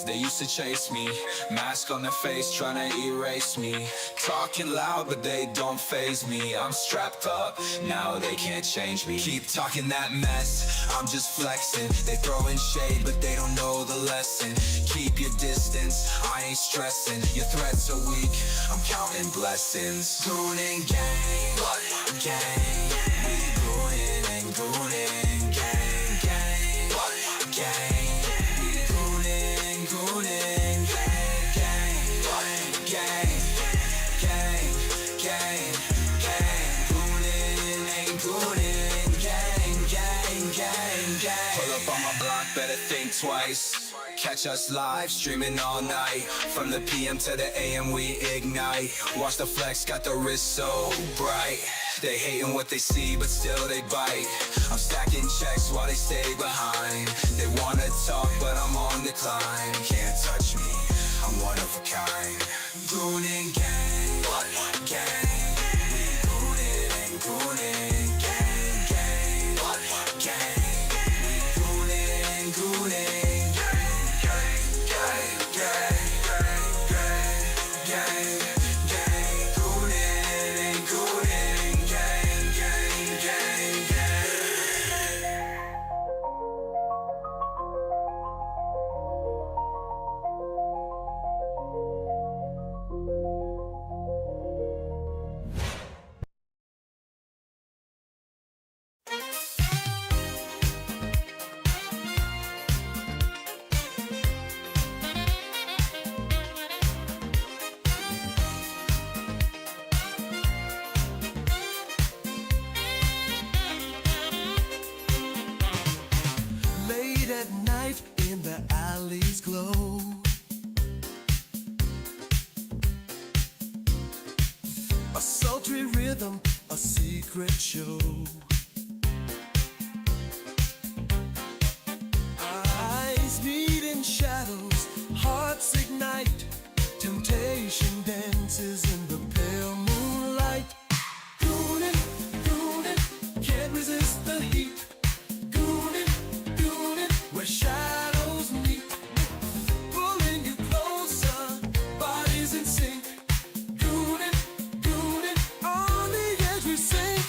They used to chase me, mask on their face trying to erase me. Talking loud but they don't faze me. I'm strapped up, now they can't change me. Keep talking that mess, I'm just flexing. They throwing shade but they don't know the lesson. Keep your distance, I ain't stressing. Your threats are weak, I'm counting blessings. Goon and gang, gang. We goonin' and goonin', gang, gang, gang. Better think twice. Catch us live, streaming all night. From the PM to the AM we ignite. Watch the flex, got the wrist so bright. They hating what they see, but still they bite. I'm stacking checks while they stay behind. They wanna talk, but I'm on decline. Can't touch me, I'm one of a kind. Goon and gang, gang. We goonin' and goonin', gang, gang, gang. At night in the alleys glow, a sultry rhythm, a secret show. Eyes meet in shadows, hearts ignite. Temptation dances in the pale moonlight. Goonin', goonin', can't resist the heat. Where shadows meet, pulling you closer, bodies in sync. Goonin', goonin', on the edge we sink.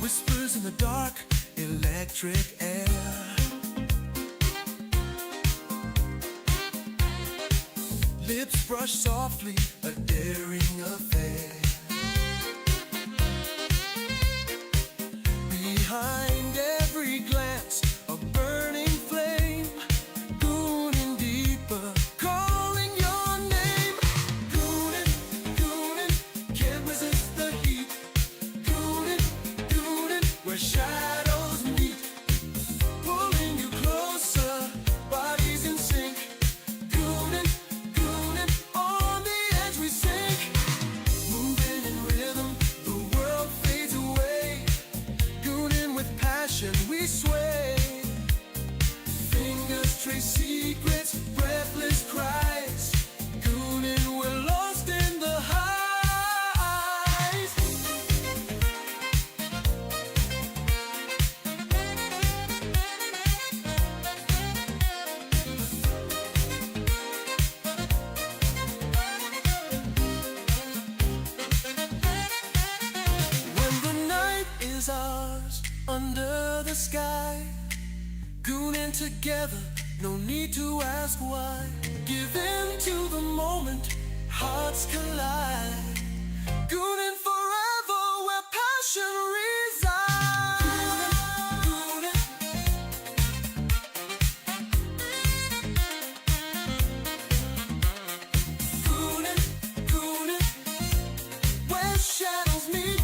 Whispers in the dark, electric air. Lips brush softly, a daring affair. Behind every glance, a burning flame. Goonin' deeper, calling your name. Goonin', goonin', can't resist the heat. Goonin', goonin', where shadows meet. Pulling you closer, bodies in sync. Goonin', goonin', on the edge we sink. Moving in rhythm, the world fades away. Goonin' with passion we sway. Fingers trace secrets, breathless cries. Goonin', we're lost in the highs. When the night is ours, under the sky, goonin' together, no need to ask why. Give in to the moment, hearts collide. Goonin' forever, where passion resides. Goonin', goonin', goonin', where shadows meet.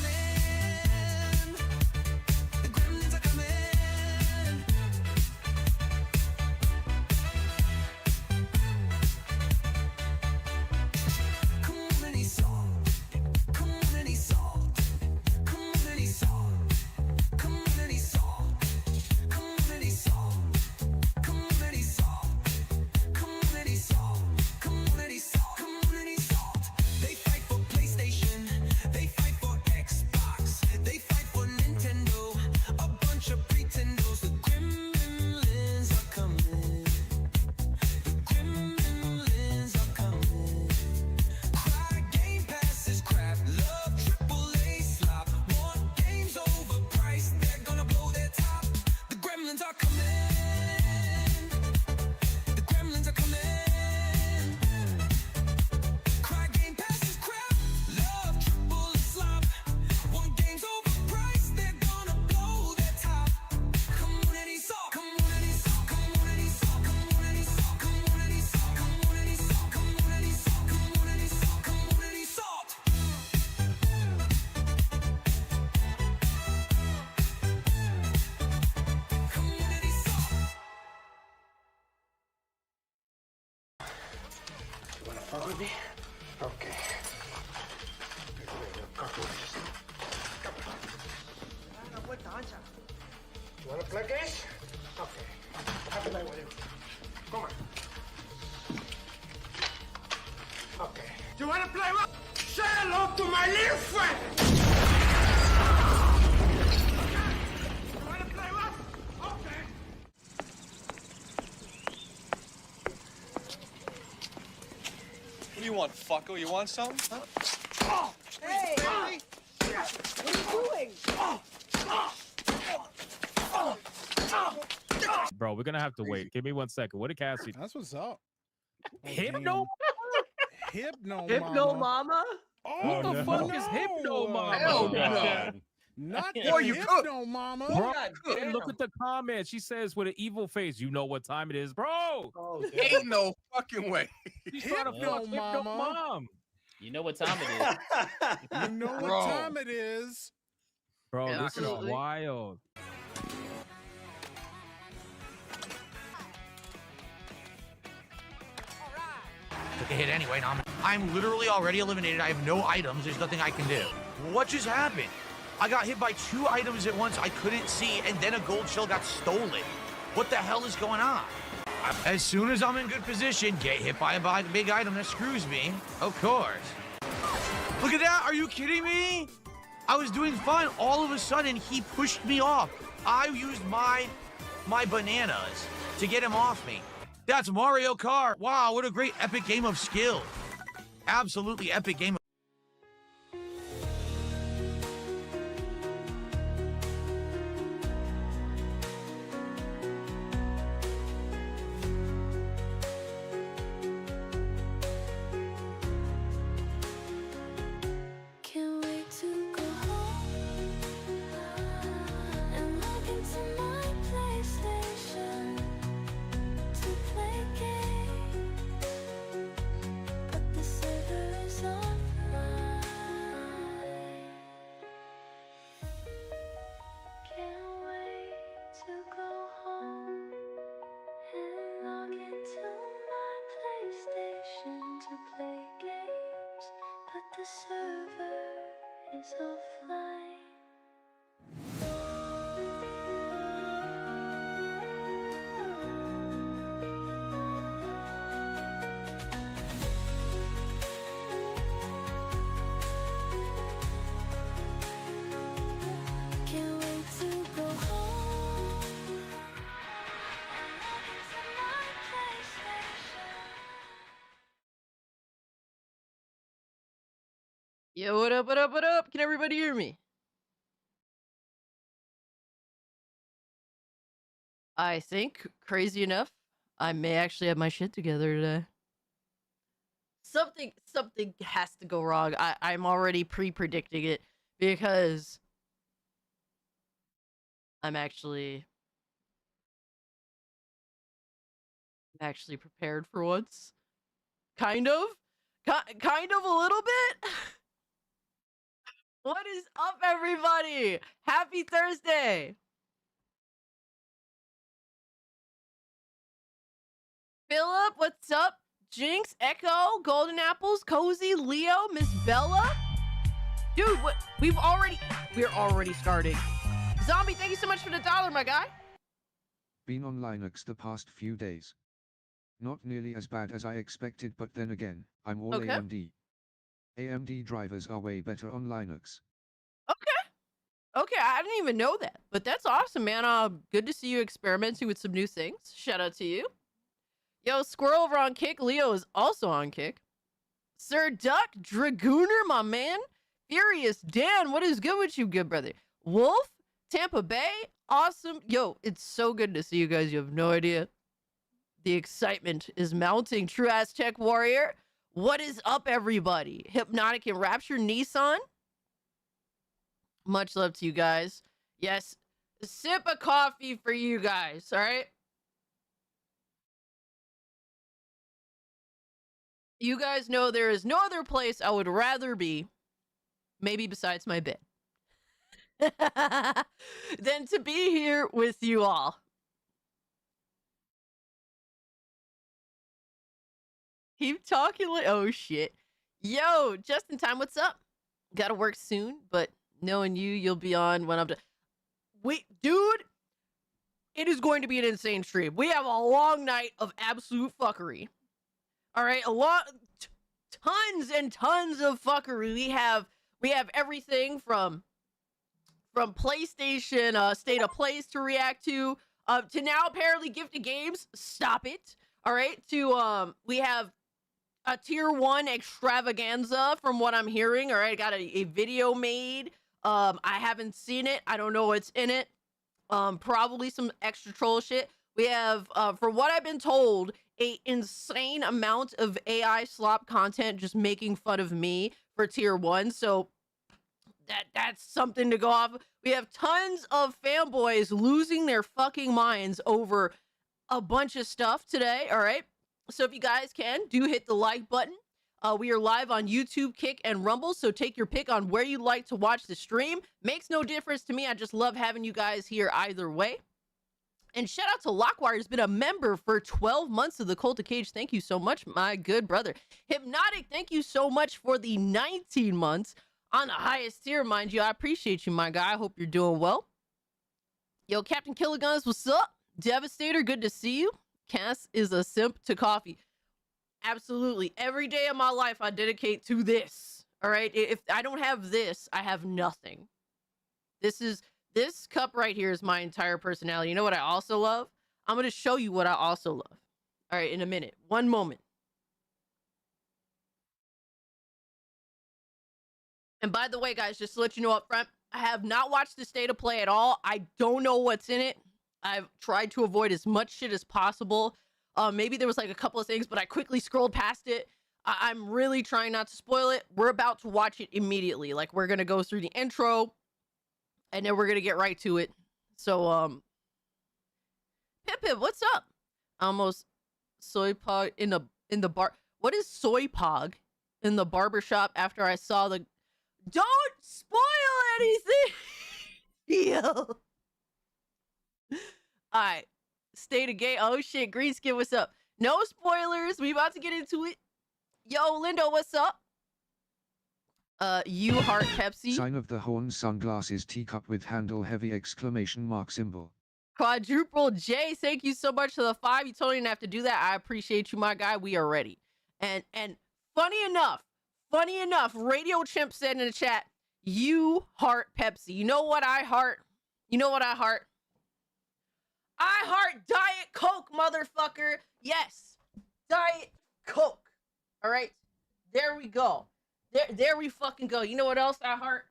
coming. The gremlins are coming. Community salt. Community salt. Community salt. Community salt. Community salt. Community salt. Community salt. Community salt. Community salt. They fight for PlayStation. They fight for Xbox. They fight for Nintendo. A bunch of pretendos. The gremlins are coming. The gremlins are coming. Cry Game Pass is crap. Love AAA slop. Want games overpriced. They're gonna blow their top. The gremlins are coming. The gremlins are coming. Cry Game Pass is crap. Love AAA slop. Want games overpriced. They're gonna blow their top. Community salt. Community salt. Community salt. Community salt. Community salt. Community salt. Community salt. Community salt. Community salt. Community salt. You wanna fuck with me? Okay. You wanna play games? Okay. I'll play with you. Come on. Okay. You wanna play what? Say hello to my little friend! You wanna play what? Okay. What do you want, fucko? You want something? Huh? Hey! What are you doing? Bro, we're gonna have to wait. Give me 1 second. What did Cassie? That's what's up. Hypno? Hypno Mama? Oh, Who the no. fuck is Hypno Mama? Hell no. Not the Or you Hypno Mama. Bro, God and look at the comment. She says with an evil face, you know what time it is, bro. Oh, Ain't no fucking way. She's trying to Hypno fuck Hypno Mama. Mom. You know what time it is. You know what Bro. time it is. Bro, Yeah, this is absolutely. wild. Took a hit anyway. Now I'm literally already eliminated. I have no items. There's nothing I can do. What just happened? I got hit by 2 items at once I couldn't see, and then a gold shell got stolen. What the hell is going on? As soon as I'm in good position, get hit by a big item that screws me. Of course. Look at that. Are you kidding me? I was doing fine. All of a sudden, he pushed me off. I used my bananas to get him off me. That's Mario Kart. Wow, what a great epic game of skill. Absolutely epic game. Can't wait to go home and log into my PlayStation to play games, but the server is offline. Can't wait to go home and log into my PlayStation to play games, but the server is offline. Can't wait to go home and log into my PlayStation. Yo, what up, what up, what up? Can everybody hear me? I think, crazy enough, I may actually have my shit together today. Something has to go wrong. I'm already pre-predicting it because I'm actually prepared for once. Kind of a little bit. What is up, everybody? Happy Thursday. Philip, what's up? Jinx, Echo, Golden Apples, Cozy, Leo, Miss Bella. Dude, what? We're already starting. Zombie, thank you so much for the $1, my guy. Been on Linux the past few days. Not nearly as bad as I expected, but then again, I'm all Okay. AMD. AMD drivers are way better on Linux. Okay, I didn't even know that, but that's awesome, man. Good to see you experimenting with some new things. Shout out to you. Yo, Squirrel over on Kick. Leo is also on Kick. Sir Duck, Dragooner, my man. Furious Dan, what is good with you, good brother? Wolf, Tampa Bay, awesome. Yo, it's so good to see you guys. You have no idea. The excitement is mounting. True Aztec Warrior, what is up, everybody? Hypnotic and Rapture, Nissan. Much love to you guys. Yes, a sip of coffee for you guys, all right? You guys know there is no other place I would rather be, maybe besides my bed, than to be here with you all. Keep talking like, oh shit. Yo, just in time, what's up? Gotta work soon, but knowing you'll be on when I'm done. Wait, dude, it is going to be an insane stream. We have a long night of absolute fuckery. All right, tons and tons of fuckery. We have everything from PlayStation State of Plays to react to now apparently gifted games. Stop it. All right, to we have a tier 1 extravaganza from what I'm hearing. All right, I got a video made. I haven't seen it. I don't know what's in it. Probably some extra troll shit. We have, from what I've been told, a insane amount of AI slop content just making fun of me for tier 1. So that's something to go off. We have tons of fanboys losing their fucking minds over a bunch of stuff today. All right. So if you guys can, do hit the like button. We are live on YouTube, Kick, and Rumble, so take your pick on where you'd like to watch the stream. Makes no difference to me. I just love having you guys here either way. And shout out to Lockwire, who's been a member for 12 months of the Cult of Cage. Thank you so much, my good brother. Hypnotic, thank you so much for the 19 months on the highest tier, mind you. I appreciate you, my guy. I hope you're doing well. Yo, Captain Killerguns, what's up? Devastator, good to see you. Cass is a simp to coffee. Absolutely. Every day of my life, I dedicate to this. All right? If I don't have this, I have nothing. This cup right here is my entire personality. You know what I also love? I'm going to show you what I also love. All right, in a minute. One moment. And by the way, guys, just to let you know up front, I have not watched the State of Play at all. I don't know what's in it. I've tried to avoid as much shit as possible. Maybe there was like a couple of things, but I quickly scrolled past it. I'm really trying not to spoil it. We're about to watch it immediately. Like, we're going to go through the intro, and then we're going to get right to it. So, Pip, what's up? Almost soy pog in the bar. What is soy pog in the barbershop after I saw the... Don't spoil anything! Yo. Alright. State of Gay. Oh shit, Greenskin, what's up? No spoilers. We about to get into it. Yo, Lindo, what's up? You heart Pepsi. Sign of the horn, sunglasses, teacup with handle, heavy exclamation mark symbol. Quadruple J, thank you so much for the 5. You totally didn't have to do that. I appreciate you, my guy. We are ready. And funny enough, Radio Chimp said in the chat, you heart Pepsi. You know what I heart? You know what I heart? I heart Diet Coke, motherfucker. Yes, Diet Coke. All right, there we go. There we fucking go. You know what else I heart?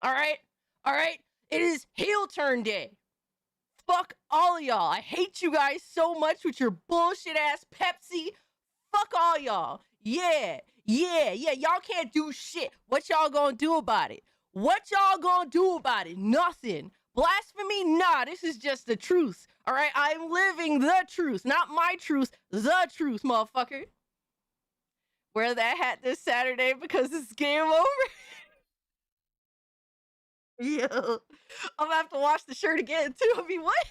All right. It is heel turn day. Fuck all of y'all. I hate you guys so much with your bullshit ass Pepsi. Fuck all y'all. Yeah. Y'all can't do shit. What y'all gonna do about it? Nothing. Blasphemy? Nah, this is just the truth. All right, I'm living the truth, not my truth, the truth, motherfucker. Wear that hat this Saturday because it's game over. Yo, I'm gonna have to wash the shirt again too. I mean, what?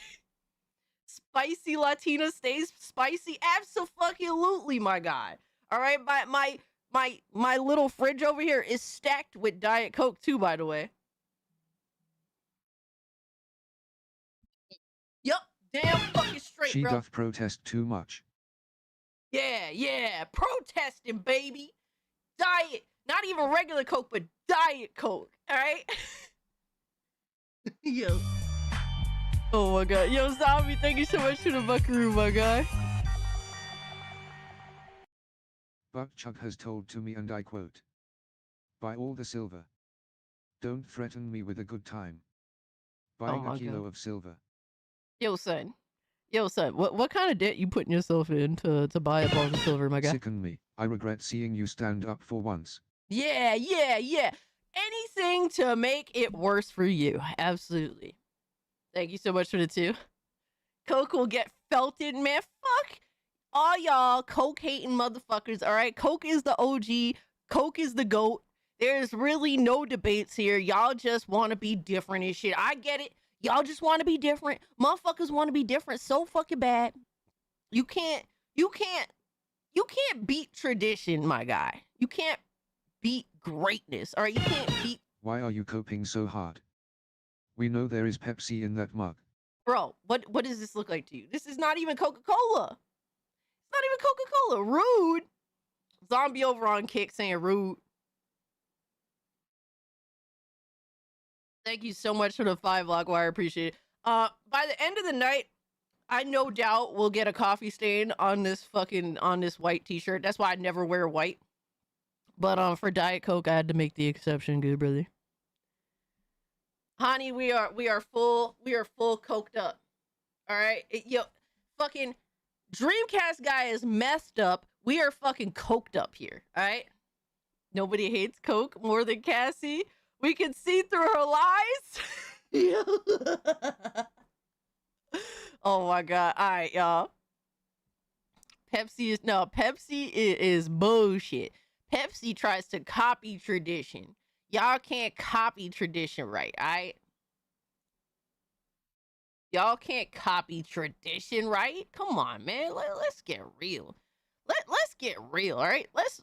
Spicy Latina stays spicy? Absolutely, my guy. All right, my little fridge over here is stacked with Diet Coke too, by the way. Yup, damn fucking straight, She bro. doth protest too much. Yeah, protesting, baby. Diet, not even regular Coke, but Diet Coke. All right. Yo. Oh my god. Yo, Zombie, thank you so much for the buckaroo, my guy. But Chuck has told to me, and I quote, "Buy all the silver. Don't threaten me with a good time. Buying my a kilo God. of silver." Yo, son. What kind of debt you putting yourself in to buy a ball of silver, my guy? Sicken me. I regret seeing you stand up for once. Yeah. Anything to make it worse for you. Absolutely. Thank you so much for the 2. Coke will get felted, man. Fuck all y'all Coke hating motherfuckers, all right? Coke is the OG. Coke is the GOAT. There's really no debates here. Y'all just want to be different and shit. I get it. Y'all just want to be different. Motherfuckers want to be different so fucking bad. You can't beat tradition, my guy. You can't beat greatness. All right, you can't beat. Why are you coping so hard? We know there is Pepsi in that mug. Bro, what does this look like to you? This is not even Coca-Cola. It's not even Coca-Cola. Rude. Zombie over on Kick saying rude. Thank you so much for the 5 block wire. I appreciate it. By the end of the night, I no doubt will get a coffee stain on this white t-shirt. That's why I never wear white. But for Diet Coke, I had to make the exception, good brother. Honey, we are full coked up. All right? Yo, fucking Dreamcast guy is messed up. We are fucking coked up here. All right? Nobody hates Coke more than Cassie. We can see through her lies. Oh my god. All right, y'all. Pepsi is bullshit. Pepsi tries to copy tradition. Y'all can't copy tradition right, all right? Y'all can't copy tradition right? Come on, man. Let's get real. Let's get real, all right? Let's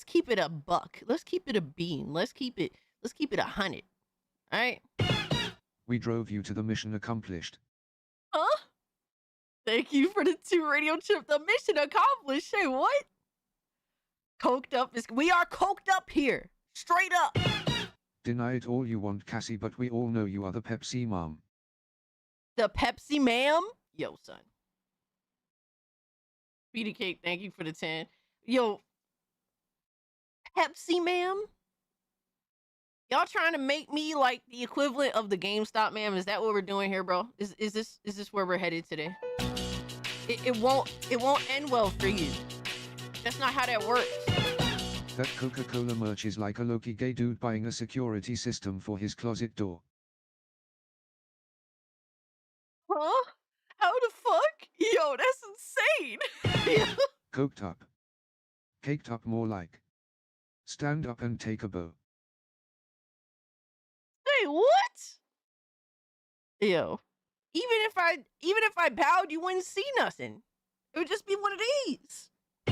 keep it a buck. Let's keep it a bean. Let's keep it 100. All right? We drove you to the mission accomplished. Huh? Thank you for the 2 radio chip. The mission accomplished. Say what? Coked up we are coked up here. Straight up. Deny it all you want, Cassie, but we all know you are the Pepsi mom. The Pepsi ma'am? Yo, son. Peter Cake, thank you for the 10. Yo, Pepsi ma'am? Y'all trying to make me like the equivalent of the GameStop ma'am? Is that what we're doing here, bro? Is this where we're headed today? It won't end well for you. That's not how that works. That Coca-Cola merch is like a Loki gay dude buying a security system for his closet door. Huh? How the fuck? Yo, that's insane. Coked up. Caked up more like. Stand up and take a bow. Hey, what? Yo. Even if I bowed, you wouldn't see nothing. It would just be one of these.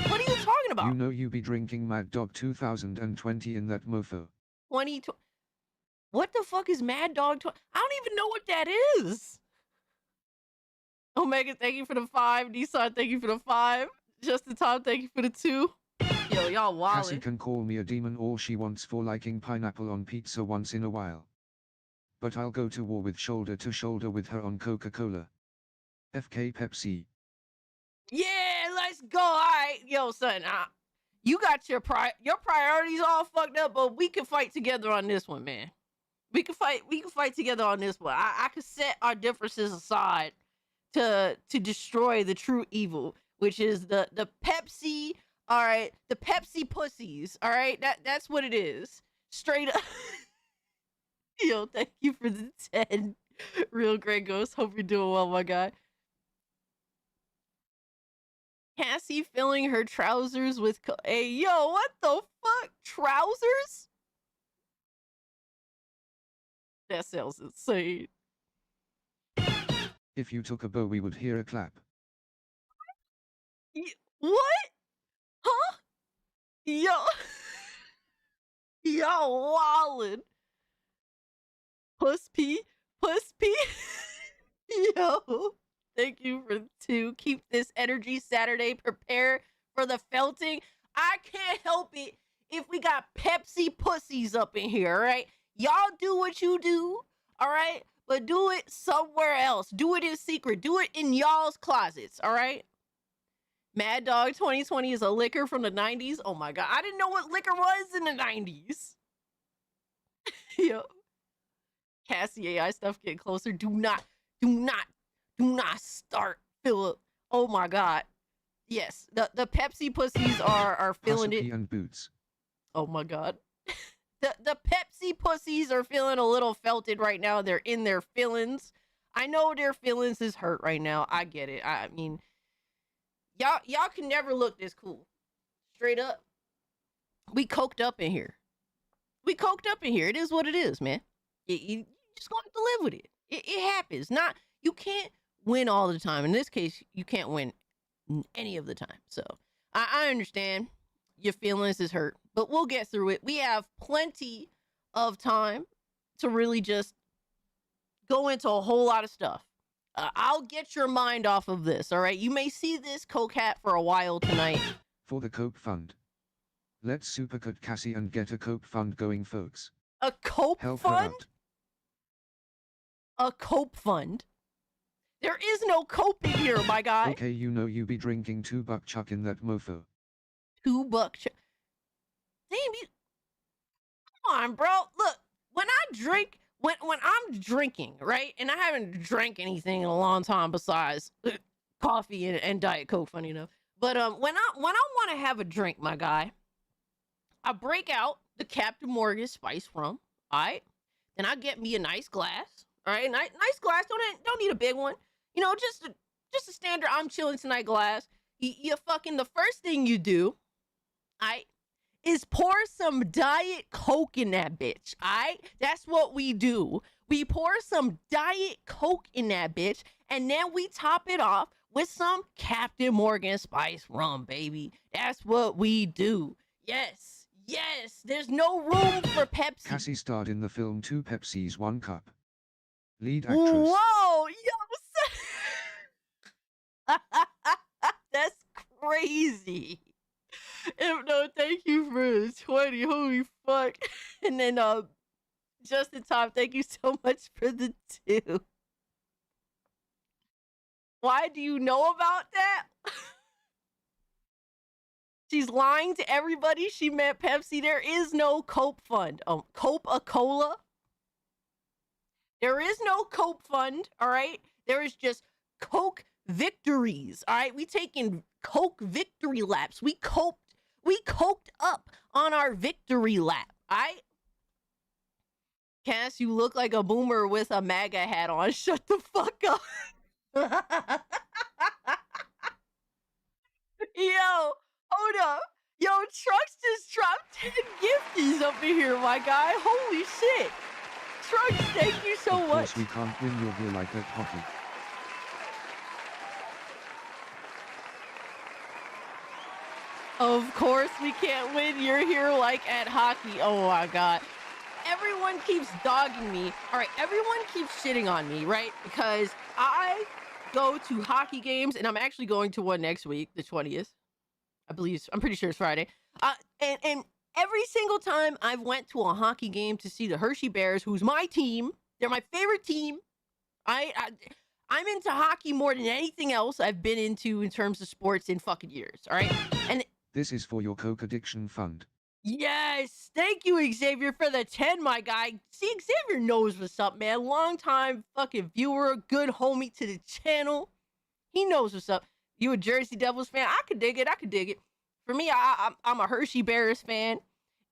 What are you talking about? You know you be drinking Mad Dog 2020 in that mofo. 20. What the fuck is Mad Dog? I don't even know what that is. Omega, thank you for the 5. Nissan, thank you for the 5. Justin Tom, thank you for the 2. Yo, y'all wildin'. Cassie can call me a demon all she wants for liking pineapple on pizza once in a while. But I'll go to war with shoulder to shoulder with her on Coca-Cola. FK Pepsi. Yeah, let's go. All right, yo, son. You got your priorities all fucked up, but we can fight together on this one, man. We can fight together on this one. I could set our differences aside to destroy the true evil, which is the Pepsi. All right, the Pepsi pussies. All right, that's what it is. Straight up. Yo, thank you for the 10. Real great ghost. Hope you're doing well, my guy. Cassie filling her trousers with hey, yo, what the fuck? Trousers? That sounds insane. If you took a bow, we would hear a clap. What? Huh? Yo. Yo, wallin. Puss P. Yo. Thank you for 2. Keep this energy Saturday. Prepare for the felting. I can't help it if we got Pepsi pussies up in here, all right? Y'all do what you do, all right? But do it somewhere else. Do it in secret. Do it in y'all's closets, all right? Mad Dog 2020 is a liquor from the 90s. Oh my God. I didn't know what liquor was in the 90s. Yo. Cassie AI stuff getting closer. Do not start, Philip. Oh my God. Yes. The Pepsi pussies are feeling it. And boots. Oh my God. The Pepsi pussies are feeling a little felted right now. They're in their feelings. I know their feelings is hurt right now. I get it. I mean, y'all can never look this cool. Straight up. We coked up in here. It is what it is, man. You just gonna have to live with it. It happens. You can't win all the time. In this case, you can't win any of the time. So I understand your feelings is hurt, but we'll get through it. We have plenty of time to really just go into a whole lot of stuff. I'll get your mind off of this, all right? You may see this Coke hat for a while tonight. For the Coke Fund. Let's supercut Cassie and get a Coke Fund going, folks. A Coke Help her Fund? out. A Coke Fund? There is no cope in here, my guy. Okay, you know you be drinking $2 chuck in that mofo. $2. Damn, you. Come on, bro. Look, when I drink, when I'm drinking, right? And I haven't drank anything in a long time besides coffee and Diet Coke, funny enough. But when I want to have a drink, my guy, I break out the Captain Morgan Spice Rum. All right. Then I get me a nice glass. All right, nice glass. Don't need a big one. You know, just a standard I'm chilling tonight glass. You fucking, the first thing you do, is pour some Diet Coke in that bitch. That's what we do. We pour some Diet Coke in that bitch, and then we top it off with some Captain Morgan Spice Rum, baby. That's what we do. Yes. There's no room for Pepsi. Cassie starred in the film 2 Pepsis 1 Cup. Lead actress. Whoa, yo, that's crazy. No, thank you for the 20. Holy fuck. And then Justin Top, thank you so much for the 2. Why do you know about that? She's lying to everybody. She meant Pepsi. There is no Cope Fund. Coca-Cola. There is no Cope Fund, all right? There is just Coke victories, all right? We taking Coke victory laps. We coked up on our victory lap, all right? Cass, you look like a boomer with a MAGA hat on. Shut the fuck up. Yo, hold up. Yo, Trucks just dropped 10 gifties up in here, my guy. Holy shit. Trucks, thank you so Of much. course we can't win your gear like that hockey. Of course we can't win. You're here like at hockey. Oh my God. Everyone keeps dogging me. All right, everyone keeps shitting on me, right? Because I go to hockey games, and I'm actually going to one next week, the 20th. I'm pretty sure it's Friday. And every single time I've went to a hockey game to see the Hershey Bears, who's my team, they're my favorite team. I'm into hockey more than anything else I've been into in terms of sports in fucking years, all right? And this is for your Coke Addiction Fund. yes, thank you, Xavier, for the 10, my guy. See, Xavier knows what's up, man. Long time fucking viewer, good homie to the channel. He knows what's up. You a Jersey Devils fan? I could dig it. For me, I'm a Hershey Bears fan.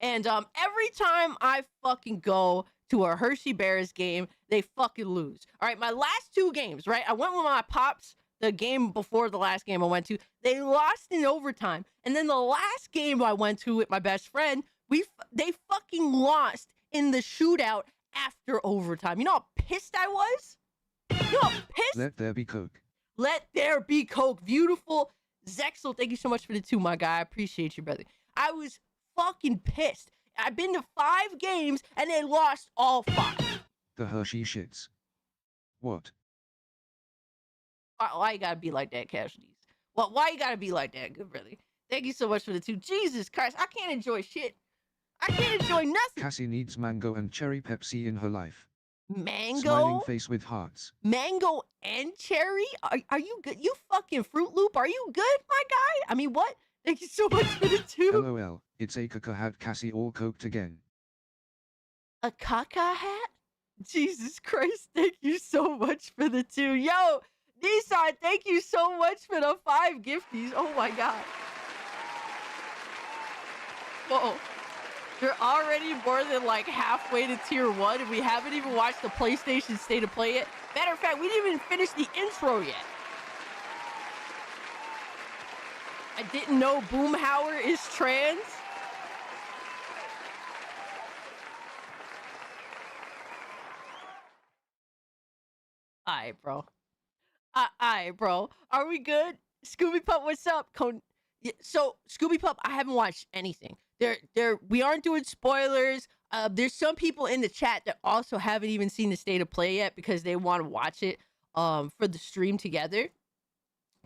And every time I fucking go to a Hershey Bears game, they fucking lose. All right, my last 2 games, right? I went with my pops. The game before the last game I went to, they lost in overtime. And then the last game I went to with my best friend, they fucking lost in the shootout after overtime. You know how pissed I was? You know how pissed? Let there be Coke. Let there be Coke. Beautiful. Zexel, thank you so much for the 2, my guy. I appreciate you, brother. I was fucking pissed. I've been to 5 games, and they lost all 5. The Hershey shits. What? Why you gotta be like that, Casualties? Well, why you gotta be like that, good brother? Thank you so much for the 2. Jesus Christ, I can't enjoy shit. I can't enjoy nothing. Cassie needs mango and cherry Pepsi in her life. Mango? Smiling face with hearts. Mango and cherry? Are you good? You fucking Fruit Loop, are you good, my guy? I mean, what? Thank you so much for the 2. LOL, it's a caca hat Cassie all coked again. A caca hat? Jesus Christ, thank you so much for the 2. Yo, Nissan, thank you so much for the 5 gifties. Oh my god. Whoa. They're already more than like halfway to tier 1, and we haven't even watched the PlayStation State of Play yet. Matter of fact, we didn't even finish the intro yet. I didn't know Boomhauer is trans. Alright, bro. Alright, bro. Are we good? Scooby Pup, what's up? So, Scooby Pup, I haven't watched anything. We aren't doing spoilers. There's some people in the chat that also haven't even seen the State of Play yet because they want to watch it for the stream together.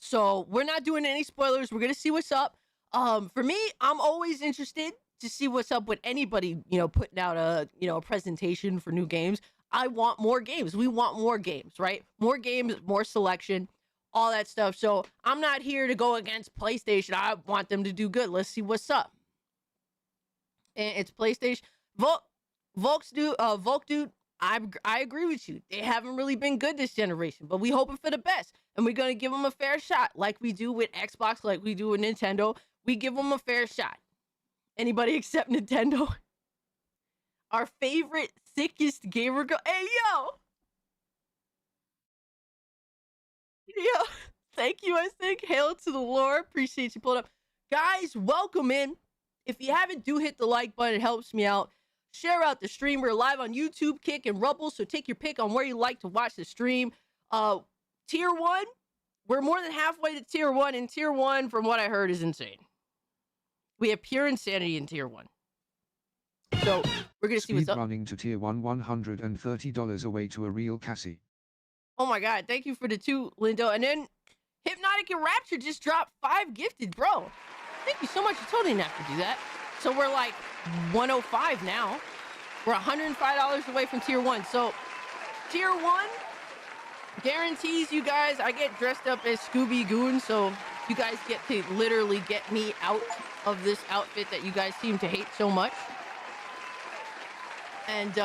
So, we're not doing any spoilers. We're going to see what's up. For me, I'm always interested to see what's up with anybody, putting out a presentation for new games. I want more games. We want more games, right? More games, more selection, all that stuff. So I'm not here to go against PlayStation. I want them to do good. Let's see what's up. And it's PlayStation. Volk dude, I agree with you. They haven't really been good this generation, but we hoping for the best. And we're going to give them a fair shot like we do with Xbox, like we do with Nintendo. We give them a fair shot. Anybody except Nintendo? Our favorite, thickest gamer girl. Hey, yo! Yo, thank you, I think. Hail to the Lord. Appreciate you pulling up. Guys, welcome in. If you haven't, do hit the like button. It helps me out. Share out the stream. We're live on YouTube, Kick, and Rumble, so take your pick on where you like to watch the stream. Tier 1, we're more than halfway to Tier 1, and Tier 1, from what I heard, is insane. We have pure insanity in Tier 1. So, we're going to see what's up. Running to Tier 1, $130 away to a real Cassie. Oh my god, thank you for the 2, Lindo. And then, Hypnotic and Rapture just dropped 5 gifted, bro. Thank you so much. You totally didn't have to do that. So, we're like 105 now. We're $105 away from Tier 1. So, Tier 1 guarantees you guys, I get dressed up as Scooby Goon, so you guys get to literally get me out of this outfit that you guys seem to hate so much. And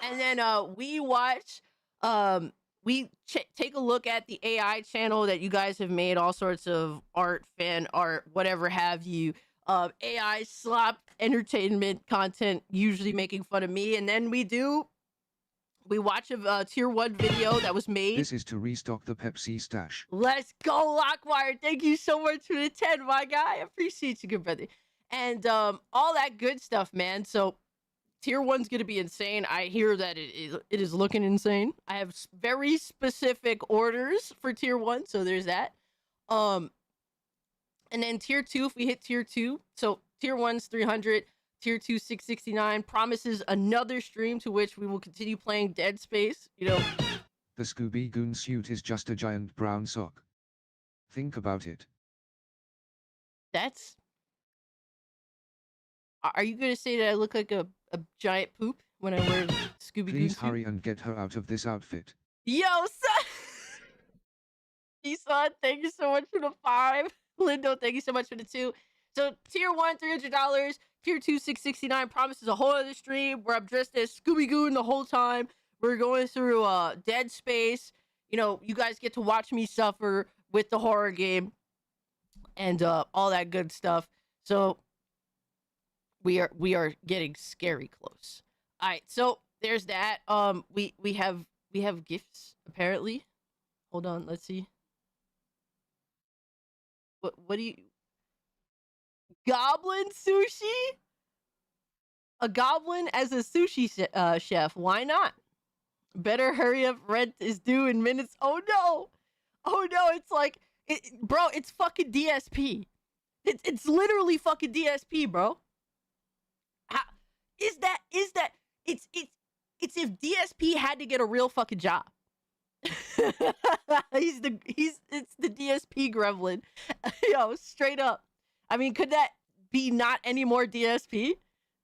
and then we watch, take a look at the AI channel that you guys have made, all sorts of art, fan art, whatever have you. AI slop entertainment content, usually making fun of me. And then we watch a Tier 1 video that was made. This is to restock the Pepsi stash. Let's go, Lockwire. Thank you so much for the 10, my guy. I appreciate you, good brother. And all that good stuff, man. So Tier 1's going to be insane. I hear that it is looking insane. I have very specific orders for Tier 1, so there's that. And then Tier 2, if we hit Tier 2, so Tier 1's 300, Tier 2 669, promises another stream to which we will continue playing Dead Space, The Scooby Goon suit is just a giant brown sock. Think about it. That's... Are you going to say that I look like a giant poop when I wear Scooby Goon Please suit? hurry and get her out of this outfit. Yo, son! Esau, thank you so much for the 5. Lindo, thank you so much for the 2. So, Tier 1, $300. Tier 2, $669. Promises a whole other stream where I'm dressed as Scooby Goon the whole time. We're going through Dead Space. You guys get to watch me suffer with the horror game and all that good stuff. So, We are getting scary close. All right, so there's that. We have gifts apparently. Hold on, let's see. What do you? Goblin sushi? A goblin as a sushi chef? Why not? Better hurry up. Rent is due in minutes. Oh no! Oh no! It's like, bro. It's fucking DSP. It's literally fucking DSP, bro. Is that? It's if DSP had to get a real fucking job. It's the DSP gremlin. Yo, straight up. I mean, could that be not any more DSP?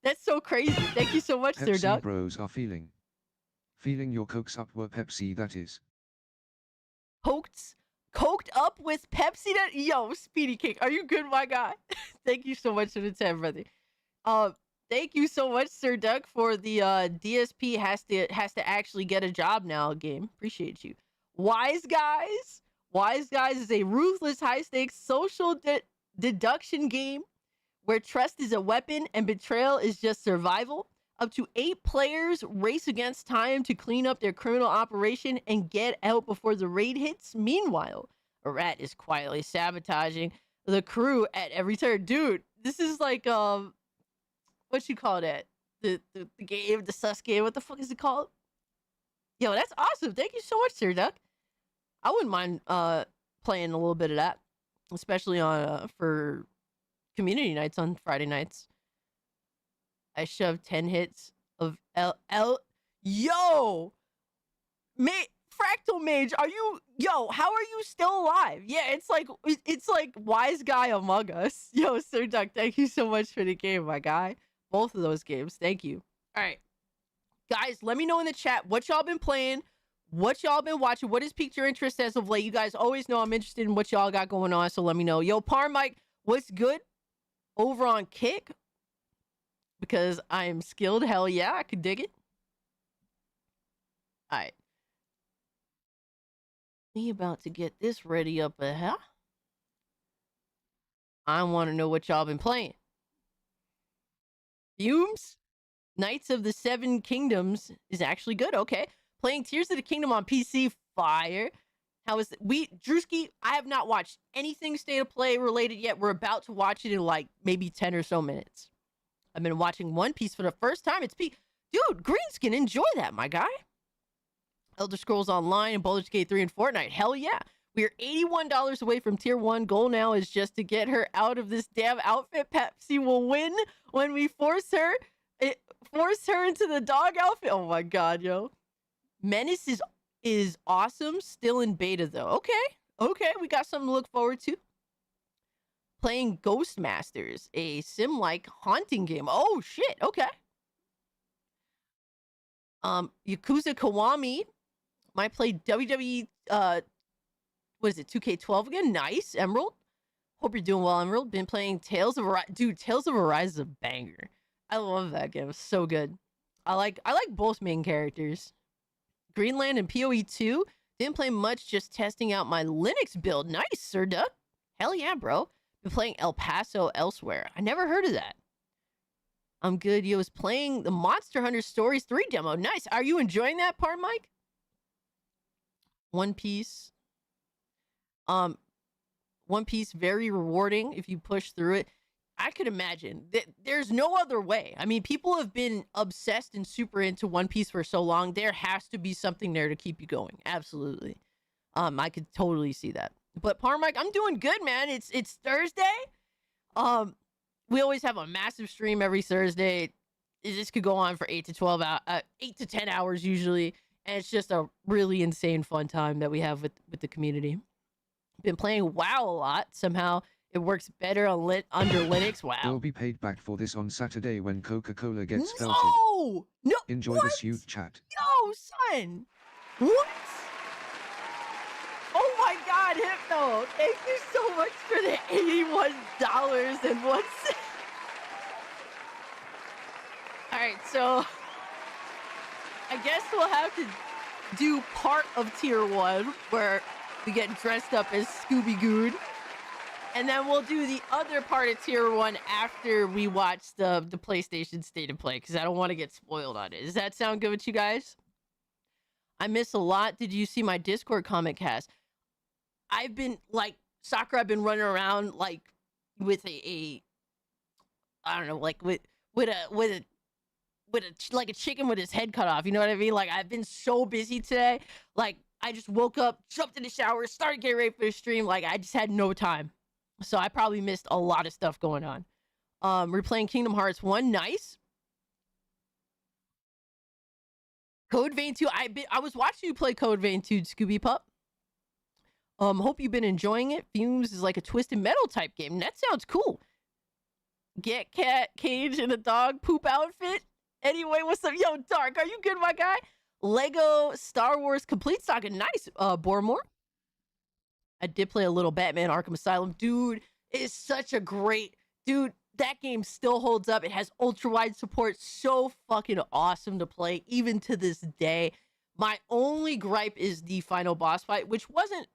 That's so crazy. Thank you so much, Sir Pepsi Duck. bros are feeling your cokes up were Pepsi, that is. Coked up with Pepsi? That, yo, Speedy Cake, are you good, my guy? Thank you so much for the 10, brother. Thank you so much, Sir Duck, for the DSP has to actually get a job now game. Appreciate you. Wise Guys is a ruthless, high-stakes social deduction game where trust is a weapon and betrayal is just survival. Up to 8 players race against time to clean up their criminal operation and get out before the raid hits. Meanwhile, a rat is quietly sabotaging the crew at every turn. Dude, this is like what you call that? The game, the sus game. What the fuck is it called? Yo, that's awesome. Thank you so much, Sir Duck. I wouldn't mind playing a little bit of that, especially on for community nights on Friday nights. I shoved 10 hits of Yo! Fractal Mage, how are you still alive? Yeah, it's like Wise Guy Among Us. Yo, Sir Duck, thank you so much for the game, my guy. Both of those games, thank you. All right. Guys, let me know in the chat what y'all been playing, what y'all been watching, what has piqued your interest as of late. You guys always know I'm interested in what y'all got going on, so let me know. Yo, Parmike, what's good over on Kick? Because I am skilled. Hell yeah, I could dig it. All right. We about to get this ready up ahead. I want to know what y'all been playing. Fumes? Knights of the Seven Kingdoms is actually good. Okay. Playing Tears of the Kingdom on PC. Fire. How is it? Drewski, I have not watched anything State of Play related yet. We're about to watch it in like maybe 10 or so minutes. I've been watching One Piece for the first time. It's dude, Greenskin, enjoy that, my guy. Elder Scrolls Online and Baldur's Gate 3 and Fortnite. Hell yeah. We're $81 away from tier 1. Goal now is just to get her out of this damn outfit. Pepsi will win when we force her into the dog outfit. Oh my god, yo. Menace is awesome. Still in beta though. Okay, we got something to look forward to. Playing Ghost Masters, a sim-like haunting game. Oh shit, okay. Yakuza Kiwami might play WWE what is it, 2K12 again? Nice, Emerald. Hope you're doing well, Emerald. Been playing Tales of Arise. Dude, Tales of Arise is a banger. I love that game. It's so good. I like both main characters. Greenland and PoE 2. Didn't play much, just testing out my Linux build. Nice, Sir Duck. Hell yeah, bro. Been playing El Paso Elsewhere. I never heard of that. I'm good. Yo, was playing the Monster Hunter Stories 3 demo. Nice. Are you enjoying that part, Mike? One Piece. One Piece, very rewarding if you push through it. I could imagine that there's no other way. I mean, people have been obsessed and super into One Piece for so long. There has to be something there to keep you going. Absolutely. I could totally see that. But Parmike, I'm doing good, man. It's Thursday. We always have a massive stream every Thursday. This could go on for 8 to 10 hours usually, and it's just a really insane fun time that we have with the community. Been playing WoW a lot. Somehow it works better on under Linux. Wow. You'll be paid back for this on Saturday when Coca-Cola gets belted. No! Enjoy what? the suit chat. Yo, son! What? Oh my god, Hypno! Thank you so much for the $81.01. Alright, so I guess we'll have to do part of tier 1 where we get dressed up as Scooby Goon. And then we'll do the other part of tier 1 after we watch the PlayStation State of Play, because I don't want to get spoiled on it. Does that sound good with you guys? I miss a lot. Did you see my Discord comment cast? I've been like Sakura. I've been running around like with a I don't know, like with a like a chicken with his head cut off. You know what I mean? Like I've been so busy today. Like I just woke up, jumped in the shower, started getting ready for the stream. Like I just had no time, so I probably missed a lot of stuff going on. We're playing Kingdom Hearts 1. Nice. Code Vein 2. I was watching you play Code Vein 2, Scooby Pup. Hope you've been enjoying it. Fumes is like a Twisted Metal type game. That sounds cool. Get cat cage in a dog poop outfit. Anyway, what's up? Yo, Dark, are you good, my guy? Lego Star Wars Complete Saga. Nice, Bormore. I did play a little Batman Arkham Asylum. Dude, it is such a great... Dude, that game still holds up. It has ultra-wide support. So fucking awesome to play, even to this day. My only gripe is the final boss fight, which wasn't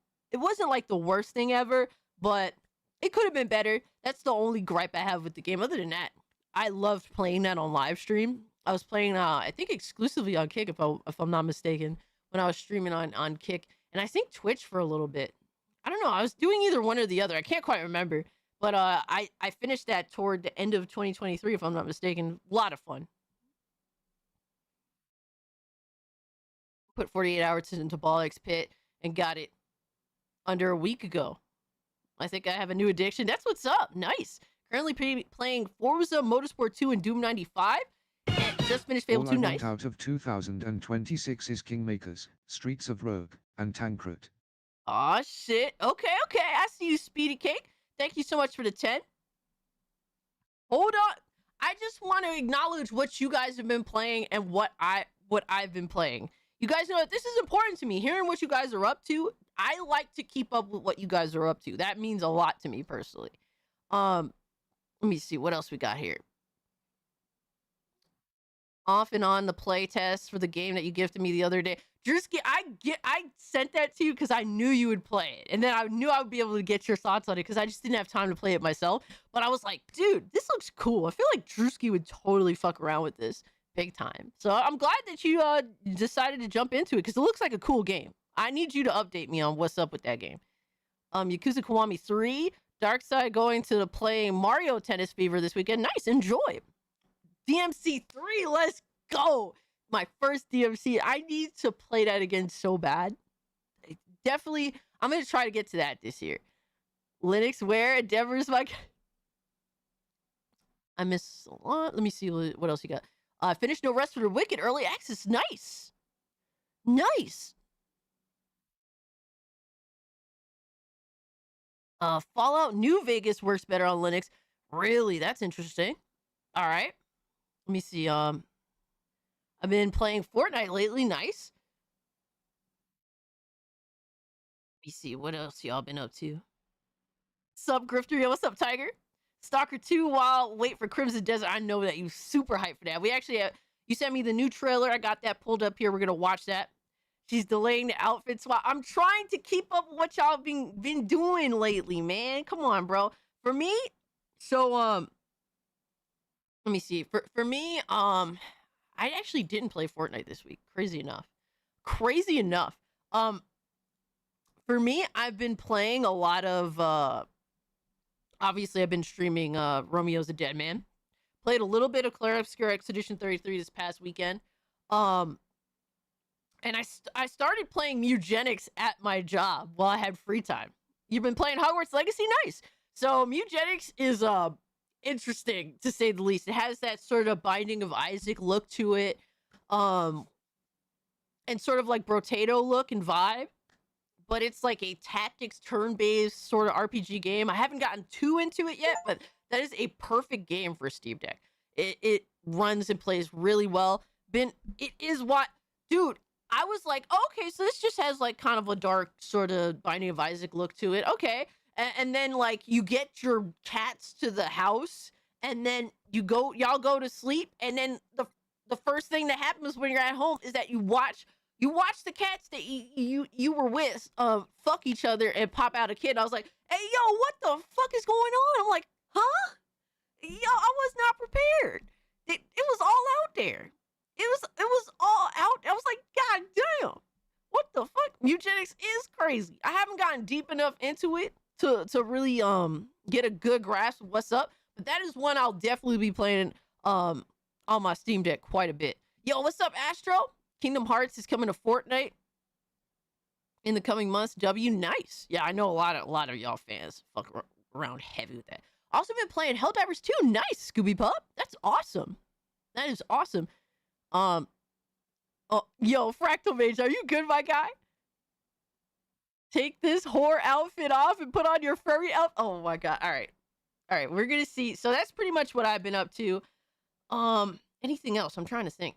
like the worst thing ever, but it could have been better. That's the only gripe I have with the game. Other than that, I loved playing that on live stream. I was playing, I think exclusively on Kick, if I'm not mistaken, when I was streaming on Kick, and I think Twitch for a little bit. I don't know. I was doing either one or the other. I can't quite remember, but I finished that toward the end of 2023, if I'm not mistaken. A lot of fun. Put 48 hours into Bollock's Pit and got it under a week ago. I think I have a new addiction. That's what's up. Nice. Currently playing Forza Motorsport 2 and Doom 95. And just finished Fable 2. All I Nice. want out of 2026 is Kingmakers, Streets of Rogue, and Tancred. Aw, shit. Okay. I see you, Speedy Cake. Thank you so much for the 10. Hold on. I just want to acknowledge what you guys have been playing and what I've been playing. You guys know that this is important to me. Hearing what you guys are up to, I like to keep up with what you guys are up to. That means a lot to me personally. Let me see what else we got here. Off and on the play test for the game that you gifted me the other day. Drewski, I sent that to you because I knew you would play it. And then I knew I would be able to get your thoughts on it because I just didn't have time to play it myself. But I was like, dude, this looks cool. I feel like Drewski would totally fuck around with this big time. So I'm glad that you decided to jump into it because it looks like a cool game. I need you to update me on what's up with that game. Yakuza Kiwami 3. Darkside going to play Mario Tennis Fever this weekend. Nice, enjoy. DMC 3, let's go. My first DMC. I need to play that again so bad. Definitely, I'm going to try to get to that this year. Linux Ware, Endeavor's my... I miss a lot. Let me see what else you got. Finished No Rest for the Wicked. Early access. Nice. Nice. Fallout New Vegas works better on Linux. Really? That's interesting. All right. Let me see. I've been playing Fortnite lately. Nice. Let me see. What else y'all been up to? Sup, Grifter? Yo, what's up, Tiger? Stalker 2 while wait for Crimson Desert. I know that you super hyped for that. We actually have, you sent me the new trailer. I got that pulled up here. We're going to watch that. She's delaying the outfit swap. I'm trying to keep up with what y'all been doing lately, man. Come on, bro. For me, so let me see. For me, I actually didn't play Fortnite this week. Crazy enough. For me, I've been playing a lot of obviously I've been streaming Romeo's a Dead Man. Played a little bit of Clair Obscur Expedition 33 this past weekend. And I started playing Mugenics at my job while I had free time. You've been playing Hogwarts Legacy? Nice. So Mugenics is interesting, to say the least. It has that sort of Binding of Isaac look to it. And sort of like Brotato look and vibe. But it's like a tactics turn-based sort of RPG game. I haven't gotten too into it yet, but that is a perfect game for Steam Deck. It runs and plays really well. It is what... Dude, I was like, okay, so this just has like kind of a dark sort of Binding of Isaac look to it. Okay. And then like you get your cats to the house and then y'all go to sleep. And then the first thing that happens when you're at home is that you watch You watch the cats that you were with fuck each other and pop out a kid. I was like, hey yo, what the fuck is going on? I'm like, huh? Yo, I was not prepared. It was all out there. It was all out. I was like, God damn, what the fuck? Eugenics is crazy. I haven't gotten deep enough into it to really get a good grasp of what's up. But that is one I'll definitely be playing on my Steam Deck quite a bit. Yo, what's up, Astro? Kingdom Hearts is coming to Fortnite in the coming months. W, nice. Yeah, I know a lot of y'all fans fuck around heavy with that. Also been playing Helldivers 2. Nice, Scooby Pup. That's awesome. That is awesome. Oh, yo, Fractal Mage, are you good, my guy? Take this whore outfit off and put on your furry outfit. Oh my god. All right, we're gonna see. So that's pretty much what I've been up to. Anything else? I'm trying to think.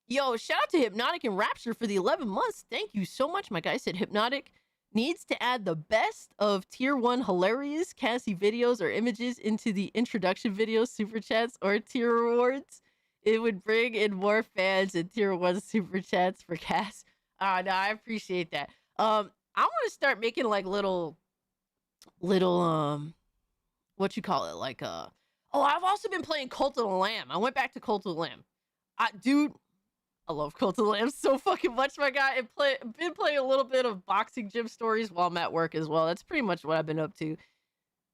Yo, shout out to Hypnotic and Rapture for the 11 months. Thank you so much, my guy. Said Hypnotic needs to add the best of tier 1 hilarious Cassie videos or images into the introduction videos, super chats, or tier rewards. It would bring in more fans and tier 1 super chats for Cass. No, I appreciate that. I want to start making like little what you call it, like oh, I've also been playing Cult of the Lamb. I went back to Cult of the Lamb. Dude, I love Cult of the Lamb so fucking much, my guy. And been playing a little bit of boxing gym stories while I'm at work as well. That's pretty much what I've been up to.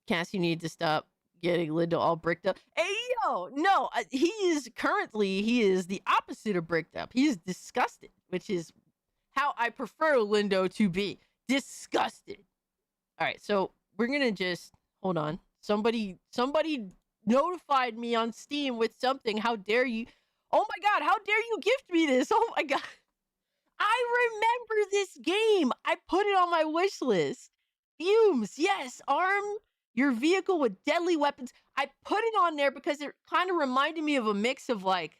Cass, you need to stop getting Lindo all bricked up. Hey, yo, no, he is the opposite of bricked up. He is disgusted, which is how I prefer Lindo to be. Disgusted. All right, so we're gonna just hold on. Somebody notified me on Steam with something. How dare you? Oh my god, how dare you gift me this? Oh my god. I remember this game. I put it on my wish list. Fumes, yes. Arm your vehicle with deadly weapons. I put it on there because it kind of reminded me of a mix of like...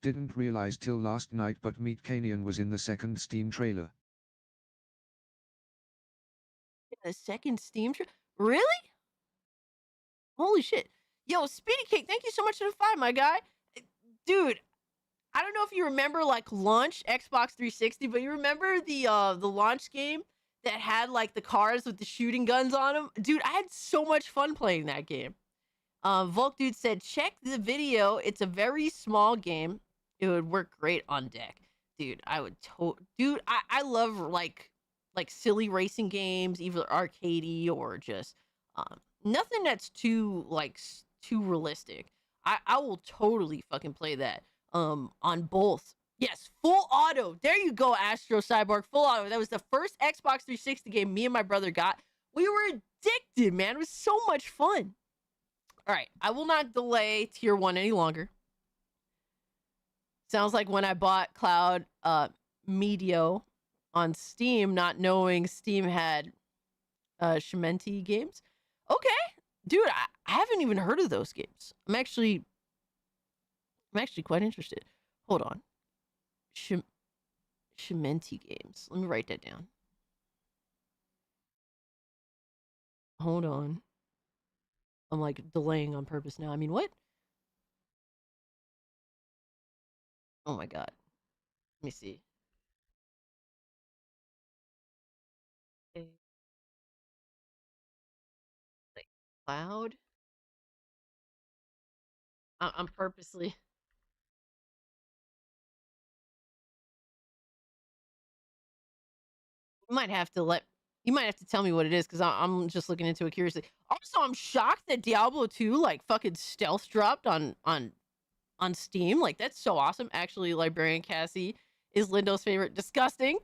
Didn't realize till last night, but Meat Canyon was in the second Steam trailer. The second Steam trailer? Really? Holy shit. Yo, Speedy Cake, thank you so much for the 5, my guy. Dude, I don't know if you remember like launch Xbox 360, but you remember the launch game that had like the cars with the shooting guns on them? Dude, I had so much fun playing that game. Volk Dude said, check the video. It's a very small game. It would work great on deck. Dude, I would dude, I love like silly racing games, either arcadey or just nothing that's too realistic. I will totally fucking play that on both. Yes, full auto. There you go, Astro Cyborg. Full auto. That was the first Xbox 360 game me and my brother got. We were addicted, man. It was so much fun. All right, I will not delay tier 1 any longer. Sounds like when I bought Cloud Medio on Steam, not knowing Steam had Shimenti games. Okay. Dude, I haven't even heard of those games. I'm actually quite interested. Hold on. Shimenti games. Let me write that down. Hold on. I'm like delaying on purpose now. I mean, what? Oh my god. Let me see. Okay. Like Cloud? I'm purposely... You might have to tell me what it is, because I'm just looking into it curiously. Also, I'm shocked that Diablo 2 like fucking stealth dropped on Steam. Like, that's so awesome. Actually, Librarian Cassie is Lindo's favorite. Disgusting.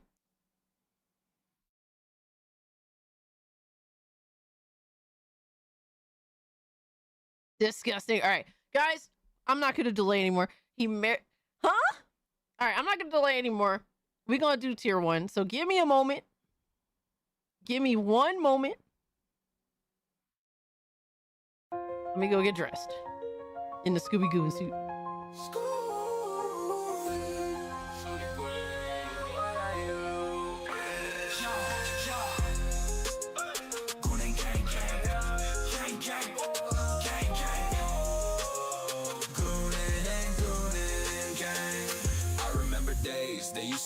Disgusting. All right, guys, I'm not gonna delay anymore. Huh? All right, I'm not gonna delay anymore. We're gonna do tier 1. So give me a moment. Give me one moment. Let me go get dressed in the Scooby Goon suit.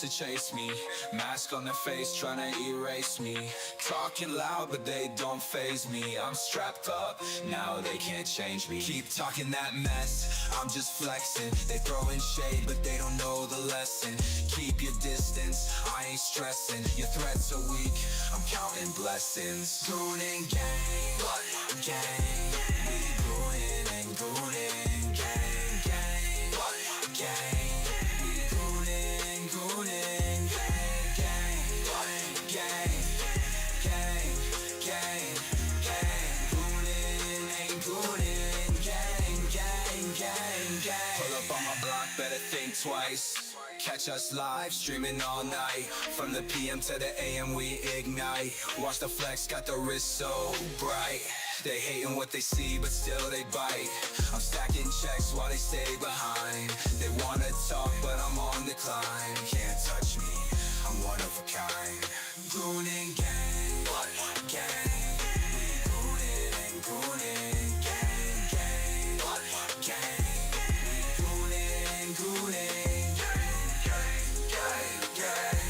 used to chase me. Mask on their face, trying to erase me. Talking loud, but they don't faze me. I'm strapped up, now they can't change me. Keep talking that mess, I'm just flexing. They throwing shade, but they don't know the lesson. Keep your distance, I ain't stressing. Your threats are weak, I'm counting blessings. Goon and gang, gang. We goonin' and goonin', gang, gang, gang. We goonin', goonin', gang, gang, gang, gang, gang, gang. Goonin' and goonin', gang, gang, gang, gang. Pull up on my block, better think twice. Catch us live, streaming all night. From the PM to the AM, we ignite. Watch the flex, got the wrist so bright. They hating what they see, but still they bite. I'm stacking checks while they stay behind. They wanna talk, but I'm on the climb. Can't touch me, I'm one of a kind. Goon and gang, gang. We goonin' and goonin', gang, gang, gang. We goonin' and goonin', gang, gang, gang, gang,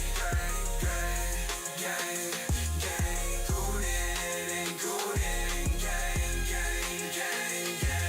gang, gang. Goonin' and goonin', gang, gang, gang, gang.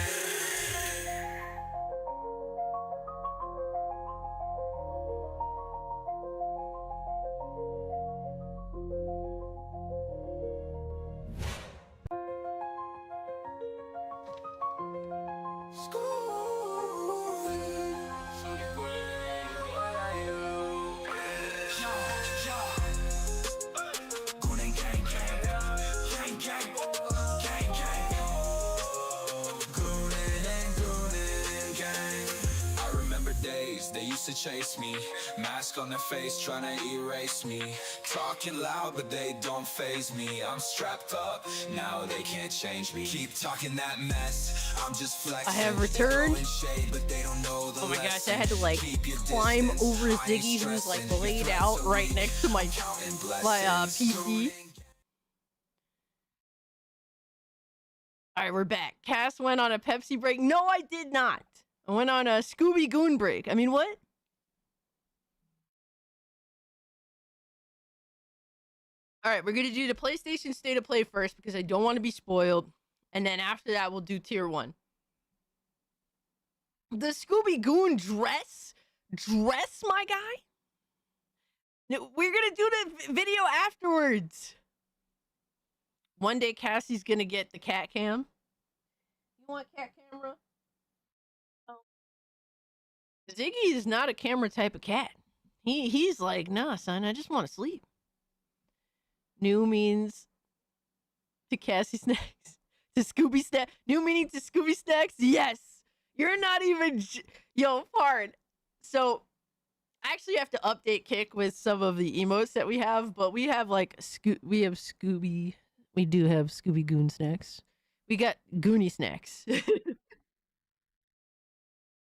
They used to chase me, mask on their face, trying to erase me. Talking loud, but they don't faze me. I'm strapped up, now they can't change me. Keep talking that mess, I'm just flexing. I have returned. Shade, but they don't know the Oh my gosh, I lesson. had to like Keep your climb distance, over I ain't Ziggy, who's like stressing. laid Your out threats are right weak, next to my I'm counting PC. blessings. All right, we're back. Cass went on a Pepsi break. No, I did not. I went on a Scooby Goon break. I mean, what? All right, we're going to do the PlayStation State of Play first because I don't want to be spoiled. And then after that, we'll do Tier 1. The Scooby Goon dress? Dress, my guy? No, we're going to do the video afterwards. One day, Cassie's going to get the cat cam. You want cat camera? Oh. Ziggy is not a camera type of cat. He's like, nah, son, I just want to sleep. New means to Cassie Snacks. To Scooby Snack. New meaning to Scooby Snacks? Yes. You're not even... Yo, hard. So, I actually have to update Kick with some of the emotes that we have, but we have like... We have Scooby... We do have Scooby Goon Snacks. We got Goonie Snacks.